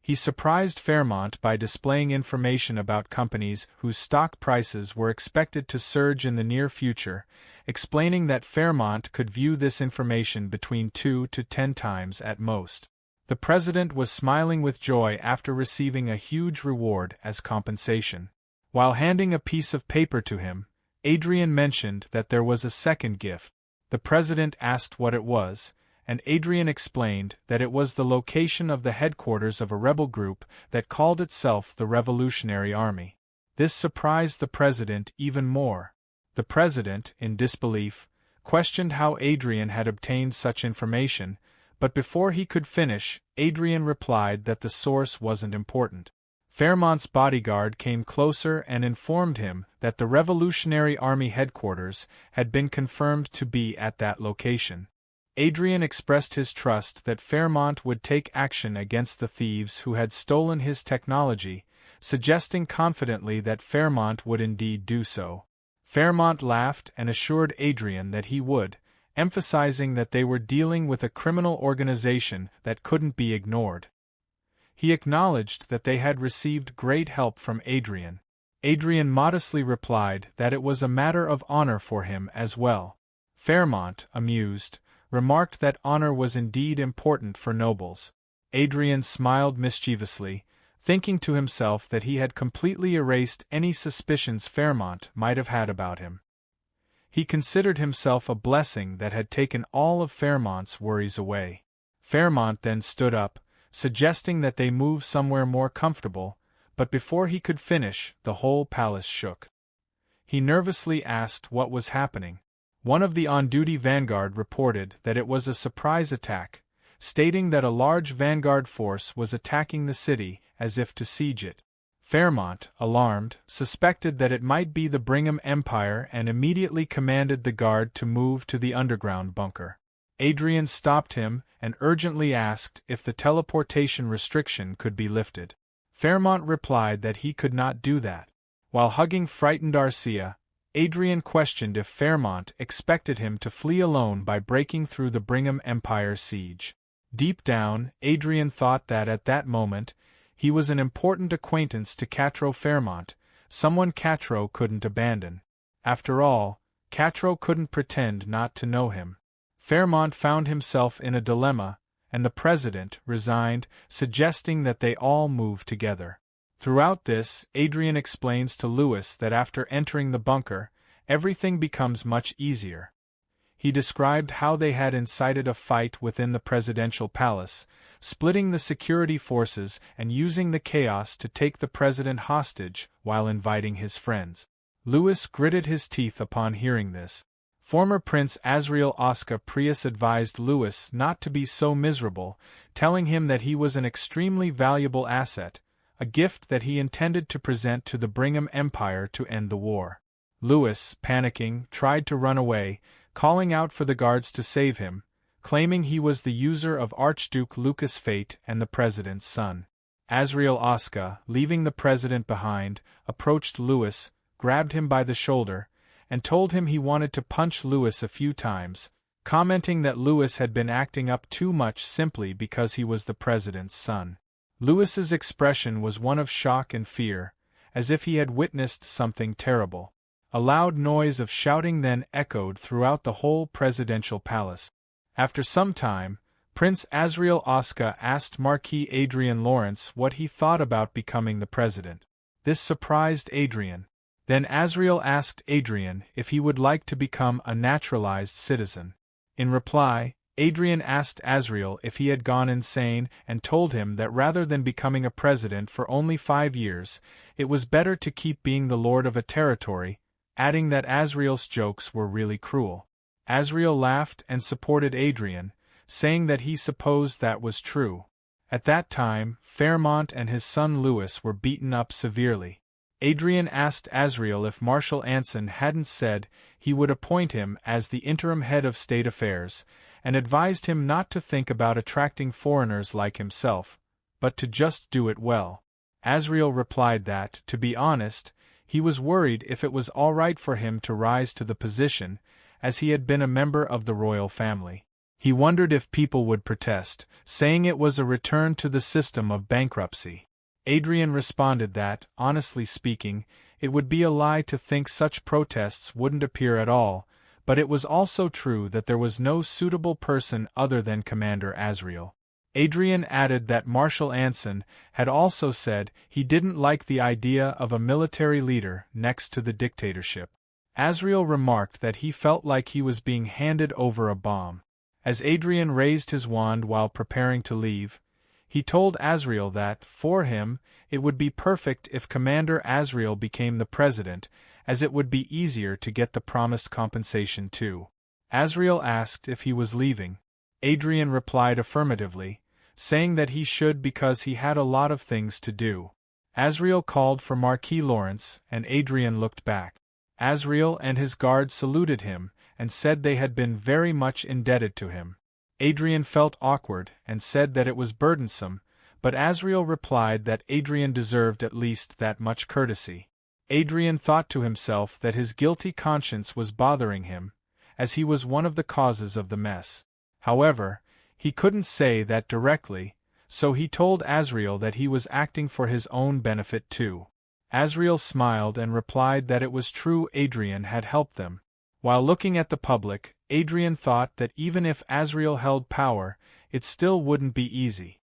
He surprised Fairmont by displaying information about companies whose stock prices were expected to surge in the near future, explaining that Fairmont could view this information between 2 to 10 times at most. The president was smiling with joy after receiving a huge reward as compensation. While handing a piece of paper to him, Adrian mentioned that there was a second gift. The president asked what it was, and Adrian explained that it was the location of the headquarters of a rebel group that called itself the Revolutionary Army. This surprised the president even more. The president, in disbelief, questioned how Adrian had obtained such information, but before he could finish, Adrian replied that the source wasn't important. Fairmont's bodyguard came closer and informed him that the Revolutionary Army headquarters had been confirmed to be at that location. Adrian expressed his trust that Fairmont would take action against the thieves who had stolen his technology, suggesting confidently that Fairmont would indeed do so. Fairmont laughed and assured Adrian that he would, emphasizing that they were dealing with a criminal organization that couldn't be ignored. He acknowledged that they had received great help from Adrian. Adrian modestly replied that it was a matter of honor for him as well. Fairmont, amused, remarked that honor was indeed important for nobles. Adrian smiled mischievously, thinking to himself that he had completely erased any suspicions Fairmont might have had about him. He considered himself a blessing that had taken all of Fairmont's worries away. Fairmont then stood up, suggesting that they move somewhere more comfortable, but before he could finish, the whole palace shook. He nervously asked what was happening. One of the on-duty vanguard reported that it was a surprise attack, stating that a large vanguard force was attacking the city as if to siege it. Fairmont, alarmed, suspected that it might be the Brigham Empire and immediately commanded the guard to move to the underground bunker. Adrian stopped him and urgently asked if the teleportation restriction could be lifted. Fairmont replied that he could not do that. While hugging frightened Arcia, Adrian questioned if Fairmont expected him to flee alone by breaking through the Brigham Empire siege. Deep down, Adrian thought that at that moment, he was an important acquaintance to Quattro Fairmont, someone Quattro couldn't abandon. After all, Quattro couldn't pretend not to know him. Fairmont found himself in a dilemma, and the president resigned, suggesting that they all move together. Throughout this, Adrian explains to Lewis that after entering the bunker, everything becomes much easier. He described how they had incited a fight within the presidential palace, splitting the security forces and using the chaos to take the president hostage while inviting his friends. Lewis gritted his teeth upon hearing this. Former Prince Azriel Oscar Prius advised Lewis not to be so miserable, telling him that he was an extremely valuable asset, a gift that he intended to present to the Brigham Empire to end the war. Lewis, panicking, tried to run away, calling out for the guards to save him, claiming he was the user of Archduke Lucas Fate and the president's son. Azriel Oscar, leaving the president behind, approached Lewis, grabbed him by the shoulder, and told him he wanted to punch Lewis a few times, commenting that Lewis had been acting up too much simply because he was the president's son. Lewis's expression was one of shock and fear, as if he had witnessed something terrible. A loud noise of shouting then echoed throughout the whole presidential palace. After some time, Prince Azriel Oscar asked Marquis Adrian Lawrence what he thought about becoming the president. This surprised Adrian. Then Azriel asked Adrian if he would like to become a naturalized citizen. In reply, Adrian asked Azriel if he had gone insane and told him that rather than becoming a president for only 5 years, it was better to keep being the lord of a territory, adding that Azriel's jokes were really cruel. Azriel laughed and supported Adrian, saying that he supposed that was true. At that time, Fairmont and his son Lewis were beaten up severely. Adrian asked Azriel if Marshal Anson hadn't said he would appoint him as the interim head of state affairs, and advised him not to think about attracting foreigners like himself, but to just do it well. Azriel replied that, to be honest, he was worried if it was all right for him to rise to the position, as he had been a member of the royal family. He wondered if people would protest, saying it was a return to the system of bankruptcy. Adrian responded that, honestly speaking, it would be a lie to think such protests wouldn't appear at all, but it was also true that there was no suitable person other than Commander Azriel. Adrian added that Marshal Anson had also said he didn't like the idea of a military leader next to the dictatorship. Azriel remarked that he felt like he was being handed over a bomb. As Adrian raised his wand while preparing to leave, he told Azriel that, for him, it would be perfect if Commander Azriel became the president, as it would be easier to get the promised compensation too. Azriel asked if he was leaving. Adrian replied affirmatively, saying that he should because he had a lot of things to do. Azriel called for Marquis Lawrence, and Adrian looked back. Azriel and his guards saluted him, and said they had been very much indebted to him. Adrian felt awkward and said that it was burdensome, but Azriel replied that Adrian deserved at least that much courtesy. Adrian thought to himself that his guilty conscience was bothering him, as he was one of the causes of the mess. However, he couldn't say that directly, so he told Azriel that he was acting for his own benefit too. Azriel smiled and replied that it was true Adrian had helped them. While looking at the public, Adrian thought that even if Azriel held power, it still wouldn't be easy.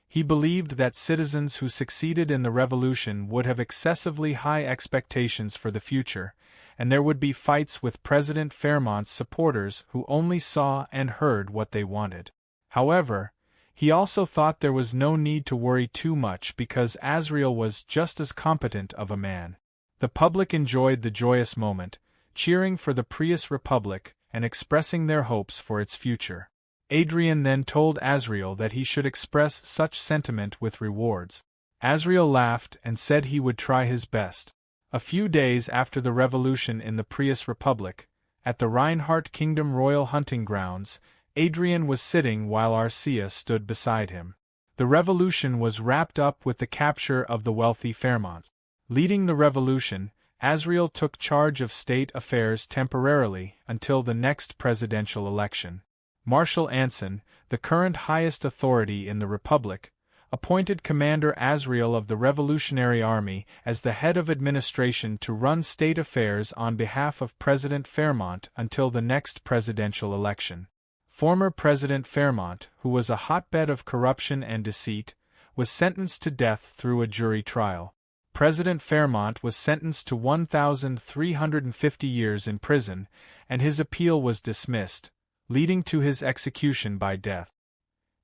He believed that citizens who succeeded in the revolution would have excessively high expectations for the future, and there would be fights with President Fairmont's supporters who only saw and heard what they wanted. However, He also thought there was no need to worry too much because Azriel was just as competent of a man. The public enjoyed the joyous moment, cheering for the Prius Republic and expressing their hopes for its future. Adrian then told Azriel that he should express such sentiment with rewards. Azriel laughed and said he would try his best. A few days after the revolution in the Prius Republic, at the Reinhardt Kingdom Royal Hunting Grounds, Adrian was sitting while Arcia stood beside him. The revolution was wrapped up with the capture of the wealthy Fairmont. Leading the revolution, Azriel took charge of state affairs temporarily until the next presidential election. Marshal Anson, the current highest authority in the Republic, appointed Commander Azriel of the Revolutionary Army as the head of administration to run state affairs on behalf of President Fairmont until the next presidential election. Former President Fairmont, who was a hotbed of corruption and deceit, was sentenced to death through a jury trial. President Fairmont was sentenced to 1,350 years in prison, and his appeal was dismissed, leading to his execution by death.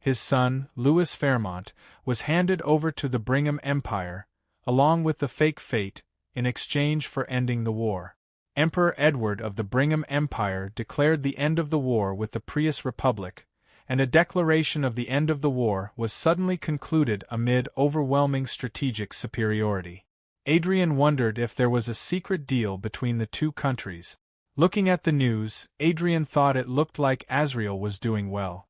His son, Louis Fairmont, was handed over to the Brigham Empire, along with the fake fate, in exchange for ending the war. Emperor Edward of the Brigham Empire declared the end of the war with the Prius Republic, and a declaration of the end of the war was suddenly concluded amid overwhelming strategic superiority. Adrian wondered if there was a secret deal between the two countries. Looking at the news, Adrian thought it looked like Azriel was doing well.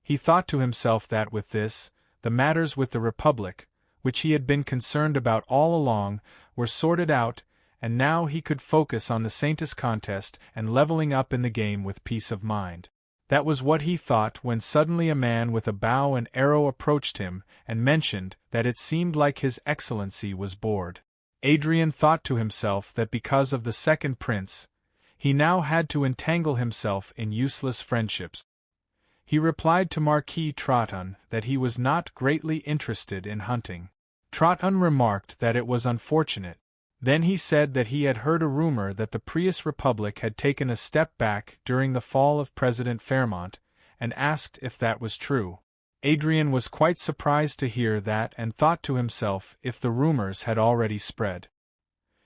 He thought to himself that with this, the matters with the Republic, which he had been concerned about all along, were sorted out, and now he could focus on the Saintis contest and leveling up in the game with peace of mind. That was what he thought when suddenly a man with a bow and arrow approached him and mentioned that it seemed like His Excellency was bored. Adrian thought to himself that because of the second prince, he now had to entangle himself in useless friendships. He replied to Marquis Troton that he was not greatly interested in hunting. Troton remarked that it was unfortunate. Then he said that he had heard a rumor that the Prius Republic had taken a step back during the fall of President Fairmont, and asked if that was true. Adrian was quite surprised to hear that and thought to himself if the rumors had already spread.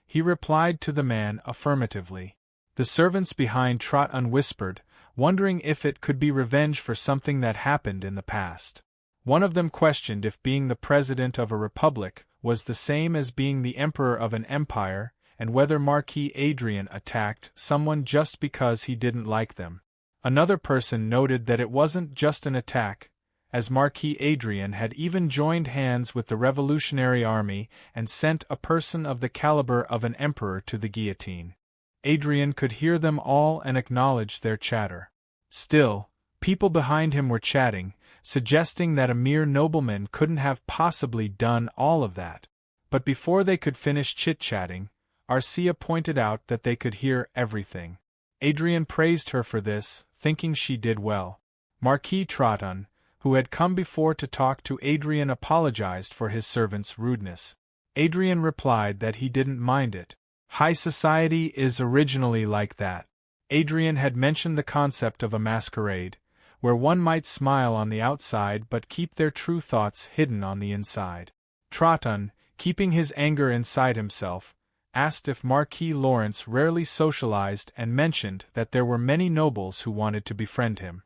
He replied to the man affirmatively. The servants behind Troton whispered, wondering if it could be revenge for something that happened in the past. One of them questioned if being the president of a republic was the same as being the emperor of an empire, and whether Marquis Adrian attacked someone just because he didn't like them. Another person noted that it wasn't just an attack, as Marquis Adrian had even joined hands with the Revolutionary Army and sent a person of the caliber of an emperor to the guillotine. Adrian could hear them all and acknowledge their chatter. Still, people behind him were chatting, suggesting that a mere nobleman couldn't have possibly done all of that. But before they could finish chit-chatting, Arcia pointed out that they could hear everything. Adrian praised her for this, thinking she did well. Marquis Troton, who had come before to talk to Adrian, apologized for his servant's rudeness. Adrian replied that he didn't mind it. High society is originally like that. Adrian had mentioned the concept of a masquerade, where one might smile on the outside but keep their true thoughts hidden on the inside. Troton, keeping his anger inside himself, asked if Marquis Lawrence rarely socialized and mentioned that there were many nobles who wanted to befriend him.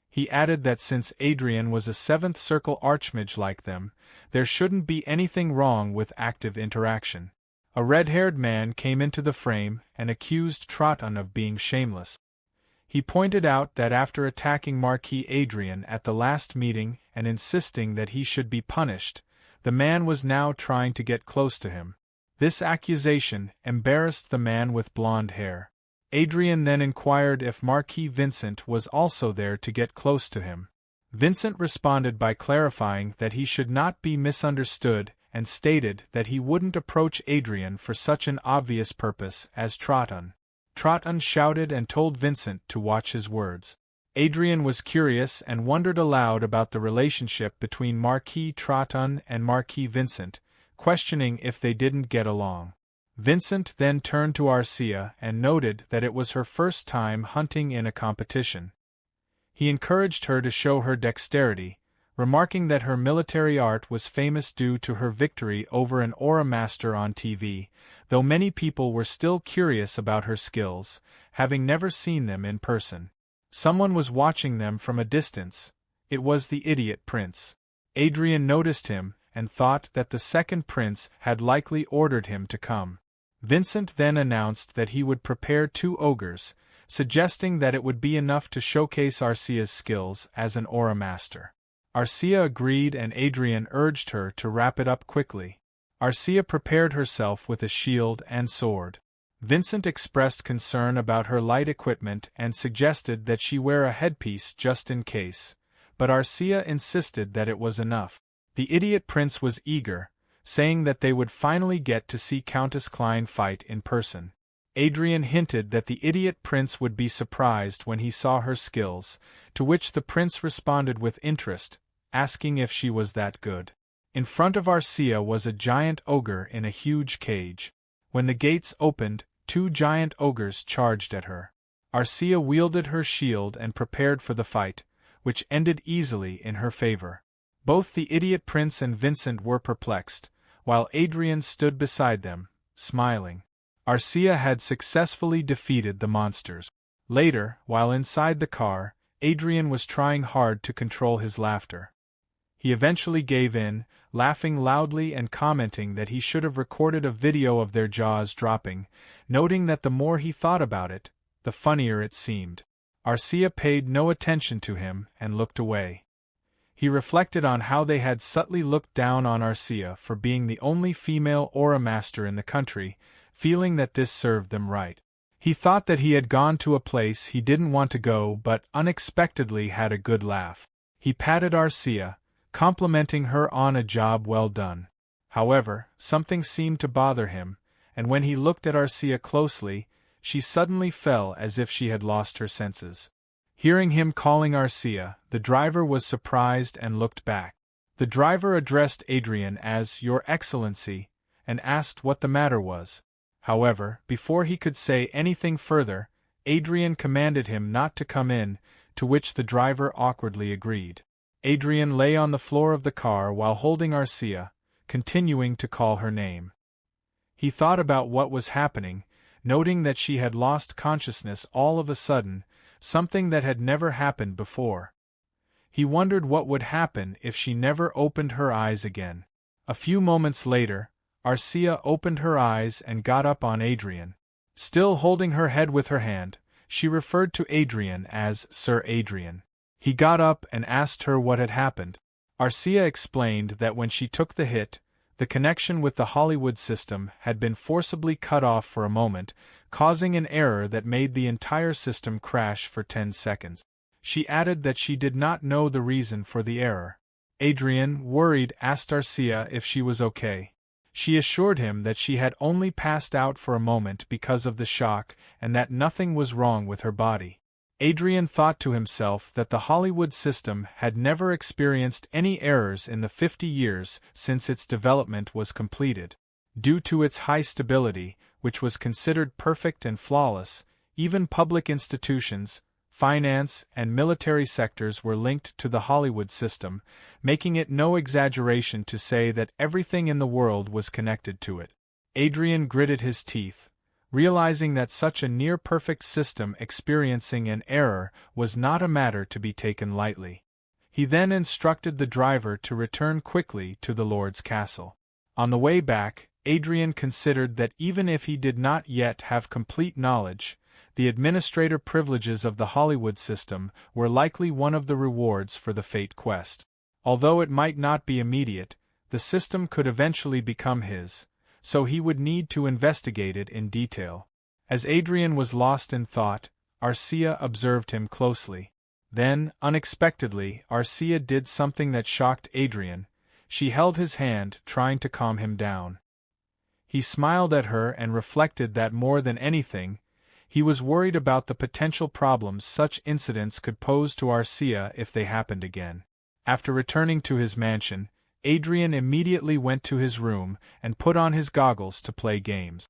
He added that since Adrian was a seventh circle archmage like them, there shouldn't be anything wrong with active interaction. A red-haired man came into the frame and accused Troton of being shameless. He pointed out that after attacking Marquis Adrian at the last meeting and insisting that he should be punished, the man was now trying to get close to him. This accusation embarrassed the man with blonde hair. Adrian then inquired if Marquis Vincent was also there to get close to him. Vincent responded by clarifying that he should not be misunderstood and stated that he wouldn't approach Adrian for such an obvious purpose as Troton. Troton shouted and told Vincent to watch his words. Adrian was curious and wondered aloud about the relationship between Marquis Troton and Marquis Vincent, questioning if they didn't get along. Vincent then turned to Arcia and noted that it was her first time hunting in a competition. He encouraged her to show her dexterity, remarking that her military art was famous due to her victory over an aura master on TV, though many people were still curious about her skills, having never seen them in person. Someone was watching them from a distance. It was the idiot prince. Adrian noticed him, and thought that the second prince had likely ordered him to come. Vincent then announced that he would prepare 2 ogres, suggesting that it would be enough to showcase Arcia's skills as an aura master. Arcia agreed and Adrian urged her to wrap it up quickly. Arcia prepared herself with a shield and sword. Vincent expressed concern about her light equipment and suggested that she wear a headpiece just in case, but Arcia insisted that it was enough. The idiot prince was eager, saying that they would finally get to see Countess Klein fight in person. Adrian hinted that the idiot prince would be surprised when he saw her skills, to which the prince responded with interest, asking if she was that good. In front of Arcia was a giant ogre in a huge cage. When the gates opened, 2 giant ogres charged at her. Arcia wielded her shield and prepared for the fight, which ended easily in her favor. Both the idiot prince and Vincent were perplexed, while Adrian stood beside them, smiling. Arcia had successfully defeated the monsters. Later, while inside the car, Adrian was trying hard to control his laughter. He eventually gave in, laughing loudly and commenting that he should have recorded a video of their jaws dropping, noting that the more he thought about it, the funnier it seemed. Arcia paid no attention to him and looked away. He reflected on how they had subtly looked down on Arcia for being the only female aura master in the country, feeling that this served them right. He thought that he had gone to a place he didn't want to go but unexpectedly had a good laugh. He patted Arcia, complimenting her on a job well done. However, something seemed to bother him, and when he looked at Arcia closely, she suddenly fell as if she had lost her senses. Hearing him calling Arcia, the driver was surprised and looked back. The driver addressed Adrian as Your Excellency, and asked what the matter was. However, before he could say anything further, Adrian commanded him not to come in, to which the driver awkwardly agreed. Adrian lay on the floor of the car while holding Arcia, continuing to call her name. He thought about what was happening, noting that she had lost consciousness all of a sudden, something that had never happened before. He wondered what would happen if she never opened her eyes again. A few moments later, Arcia opened her eyes and got up on Adrian. Still holding her head with her hand, she referred to Adrian as Sir Adrian. He got up and asked her what had happened. Arcia explained that when she took the hit, the connection with the Hollywood system had been forcibly cut off for a moment, causing an error that made the entire system crash for 10 seconds. She added that she did not know the reason for the error. Adrian, worried, asked Arcia if she was okay. She assured him that she had only passed out for a moment because of the shock and that nothing was wrong with her body. Adrian thought to himself that the Hollywood system had never experienced any errors in the 50 years since its development was completed. Due to its high stability, which was considered perfect and flawless, even public institutions, finance, and military sectors were linked to the Hollywood system, making it no exaggeration to say that everything in the world was connected to it. Adrian gritted his teeth, realizing that such a near-perfect system experiencing an error was not a matter to be taken lightly. He then instructed the driver to return quickly to the Lord's castle. On the way back, Adrian considered that even if he did not yet have complete knowledge, the administrator privileges of the Hollywood system were likely one of the rewards for the Fate quest. Although it might not be immediate, the system could eventually become his, so he would need to investigate it in detail. As Adrian was lost in thought, Arcia observed him closely. Then, unexpectedly, Arcia did something that shocked Adrian. She held his hand, trying to calm him down. He smiled at her and reflected that more than anything, he was worried about the potential problems such incidents could pose to Arcia if they happened again. After returning to his mansion, Adrian immediately went to his room and put on his goggles to play games.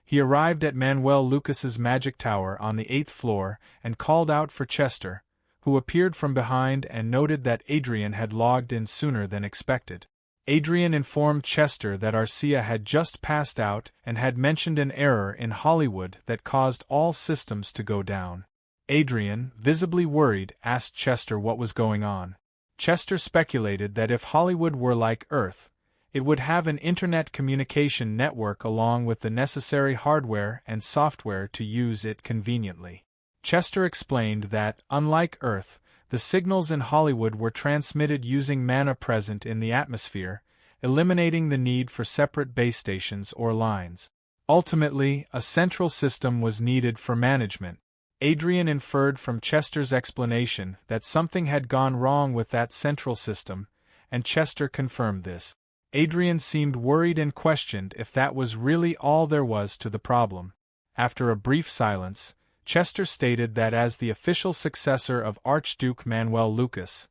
He arrived at Manuel Lucas's magic tower on the 8th floor and called out for Chester, who appeared from behind and noted that Adrian had logged in sooner than expected. Adrian informed Chester that Arcia had just passed out and had mentioned an error in Hollywood that caused all systems to go down. Adrian, visibly worried, asked Chester what was going on. Chester speculated that if Hollywood were like Earth, it would have an internet communication network along with the necessary hardware and software to use it conveniently. Chester explained that, unlike Earth, the signals in Hollywood were transmitted using mana present in the atmosphere, eliminating the need for separate base stations or lines. Ultimately, a central system was needed for management. Adrian inferred from Chester's explanation that something had gone wrong with that central system, and Chester confirmed this. Adrian seemed worried and questioned if that was really all there was to the problem. After a brief silence, Chester stated that as the official successor of Archduke Manuel Lucas,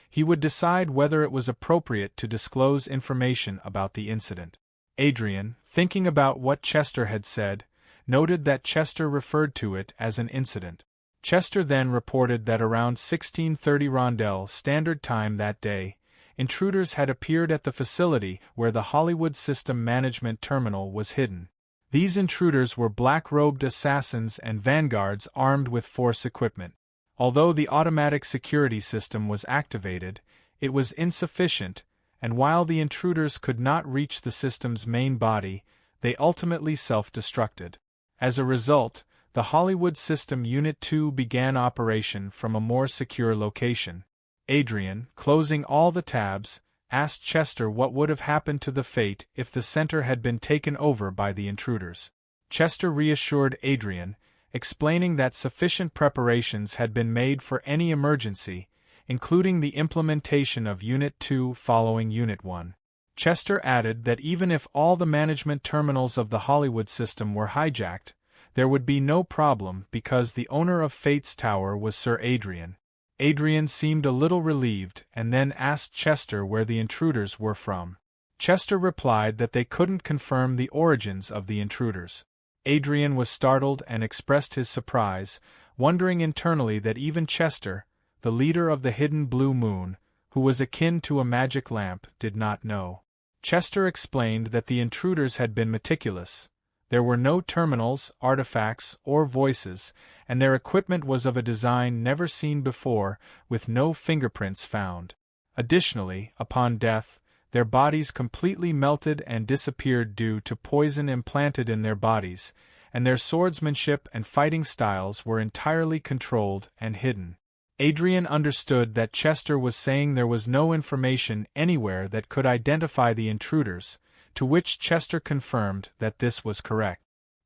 he would decide whether it was appropriate to disclose information about the incident. Adrian, thinking about what Chester had said, noted that Chester referred to it as an incident. Chester then reported that around 16:30 Rondell Standard Time that day, intruders had appeared at the facility where the Hollywood System Management Terminal was hidden. These intruders were black-robed assassins and vanguards armed with force equipment. Although the automatic security system was activated, it was insufficient, and while the intruders could not reach the system's main body, they ultimately self-destructed. As a result, the Hollywood System Unit 2 began operation from a more secure location. Adrian, closing all the tabs, asked Chester what would have happened to the Fate if the center had been taken over by the intruders. Chester reassured Adrian, explaining that sufficient preparations had been made for any emergency, including the implementation of Unit 2 following Unit 1. Chester added that even if all the management terminals of the Hollywood system were hijacked, there would be no problem because the owner of Fate's tower was Sir Adrian. Adrian seemed a little relieved and then asked Chester where the intruders were from. Chester replied that they couldn't confirm the origins of the intruders. Adrian was startled and expressed his surprise, wondering internally that even Chester, the leader of the Hidden Blue Moon, who was akin to a magic lamp, did not know. Chester explained that the intruders had been meticulous. There were no terminals, artifacts, or voices, and their equipment was of a design never seen before, with no fingerprints found. Additionally, upon death, their bodies completely melted and disappeared due to poison implanted in their bodies, and their swordsmanship and fighting styles were entirely controlled and hidden. Adrian understood that Chester was saying there was no information anywhere that could identify the intruders, to which Chester confirmed that this was correct.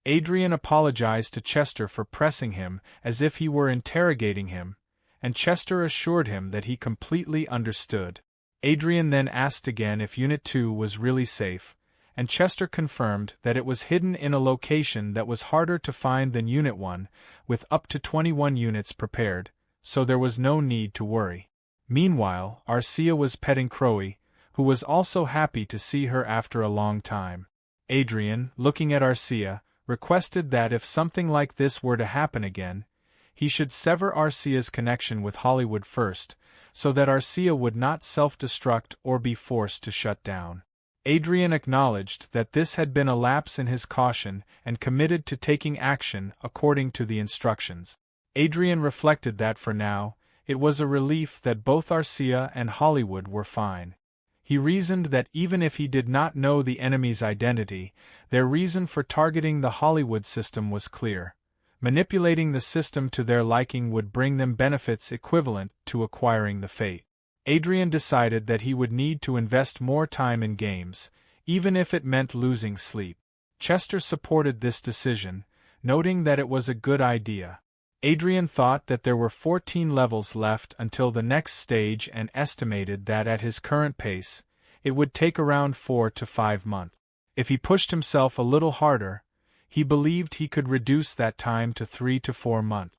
Adrian apologized to Chester for pressing him as if he were interrogating him, and Chester assured him that he completely understood. Adrian then asked again if Unit 2 was really safe, and Chester confirmed that it was hidden in a location that was harder to find than Unit 1, with up to 21 units prepared, so there was no need to worry. Meanwhile, Arcia was petting Crowy, who was also happy to see her after a long time. Adrian, looking at Arcia, requested that if something like this were to happen again, he should sever Arcia's connection with Hollywood first, so that Arcia would not self-destruct or be forced to shut down. Adrian acknowledged that this had been a lapse in his caution and committed to taking action according to the instructions. Adrian reflected that for now, it was a relief that both Arcia and Hollywood were fine. He reasoned that even if he did not know the enemy's identity, their reason for targeting the Hollywood system was clear. Manipulating the system to their liking would bring them benefits equivalent to acquiring the Fate. Adrian decided that he would need to invest more time in games, even if it meant losing sleep. Chester supported this decision, noting that it was a good idea. Adrian thought that there were 14 levels left until the next stage and estimated that at his current pace, it would take around 4 to 5 months. If he pushed himself a little harder, he believed he could reduce that time to 3 to 4 months.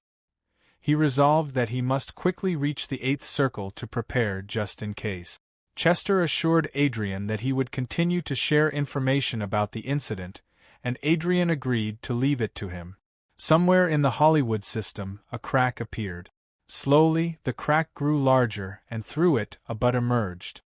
He resolved that he must quickly reach the 8th circle to prepare just in case. Chester assured Adrian that he would continue to share information about the incident, and Adrian agreed to leave it to him. Somewhere in the Hollywood system, a crack appeared. Slowly, the crack grew larger and through it a bud emerged.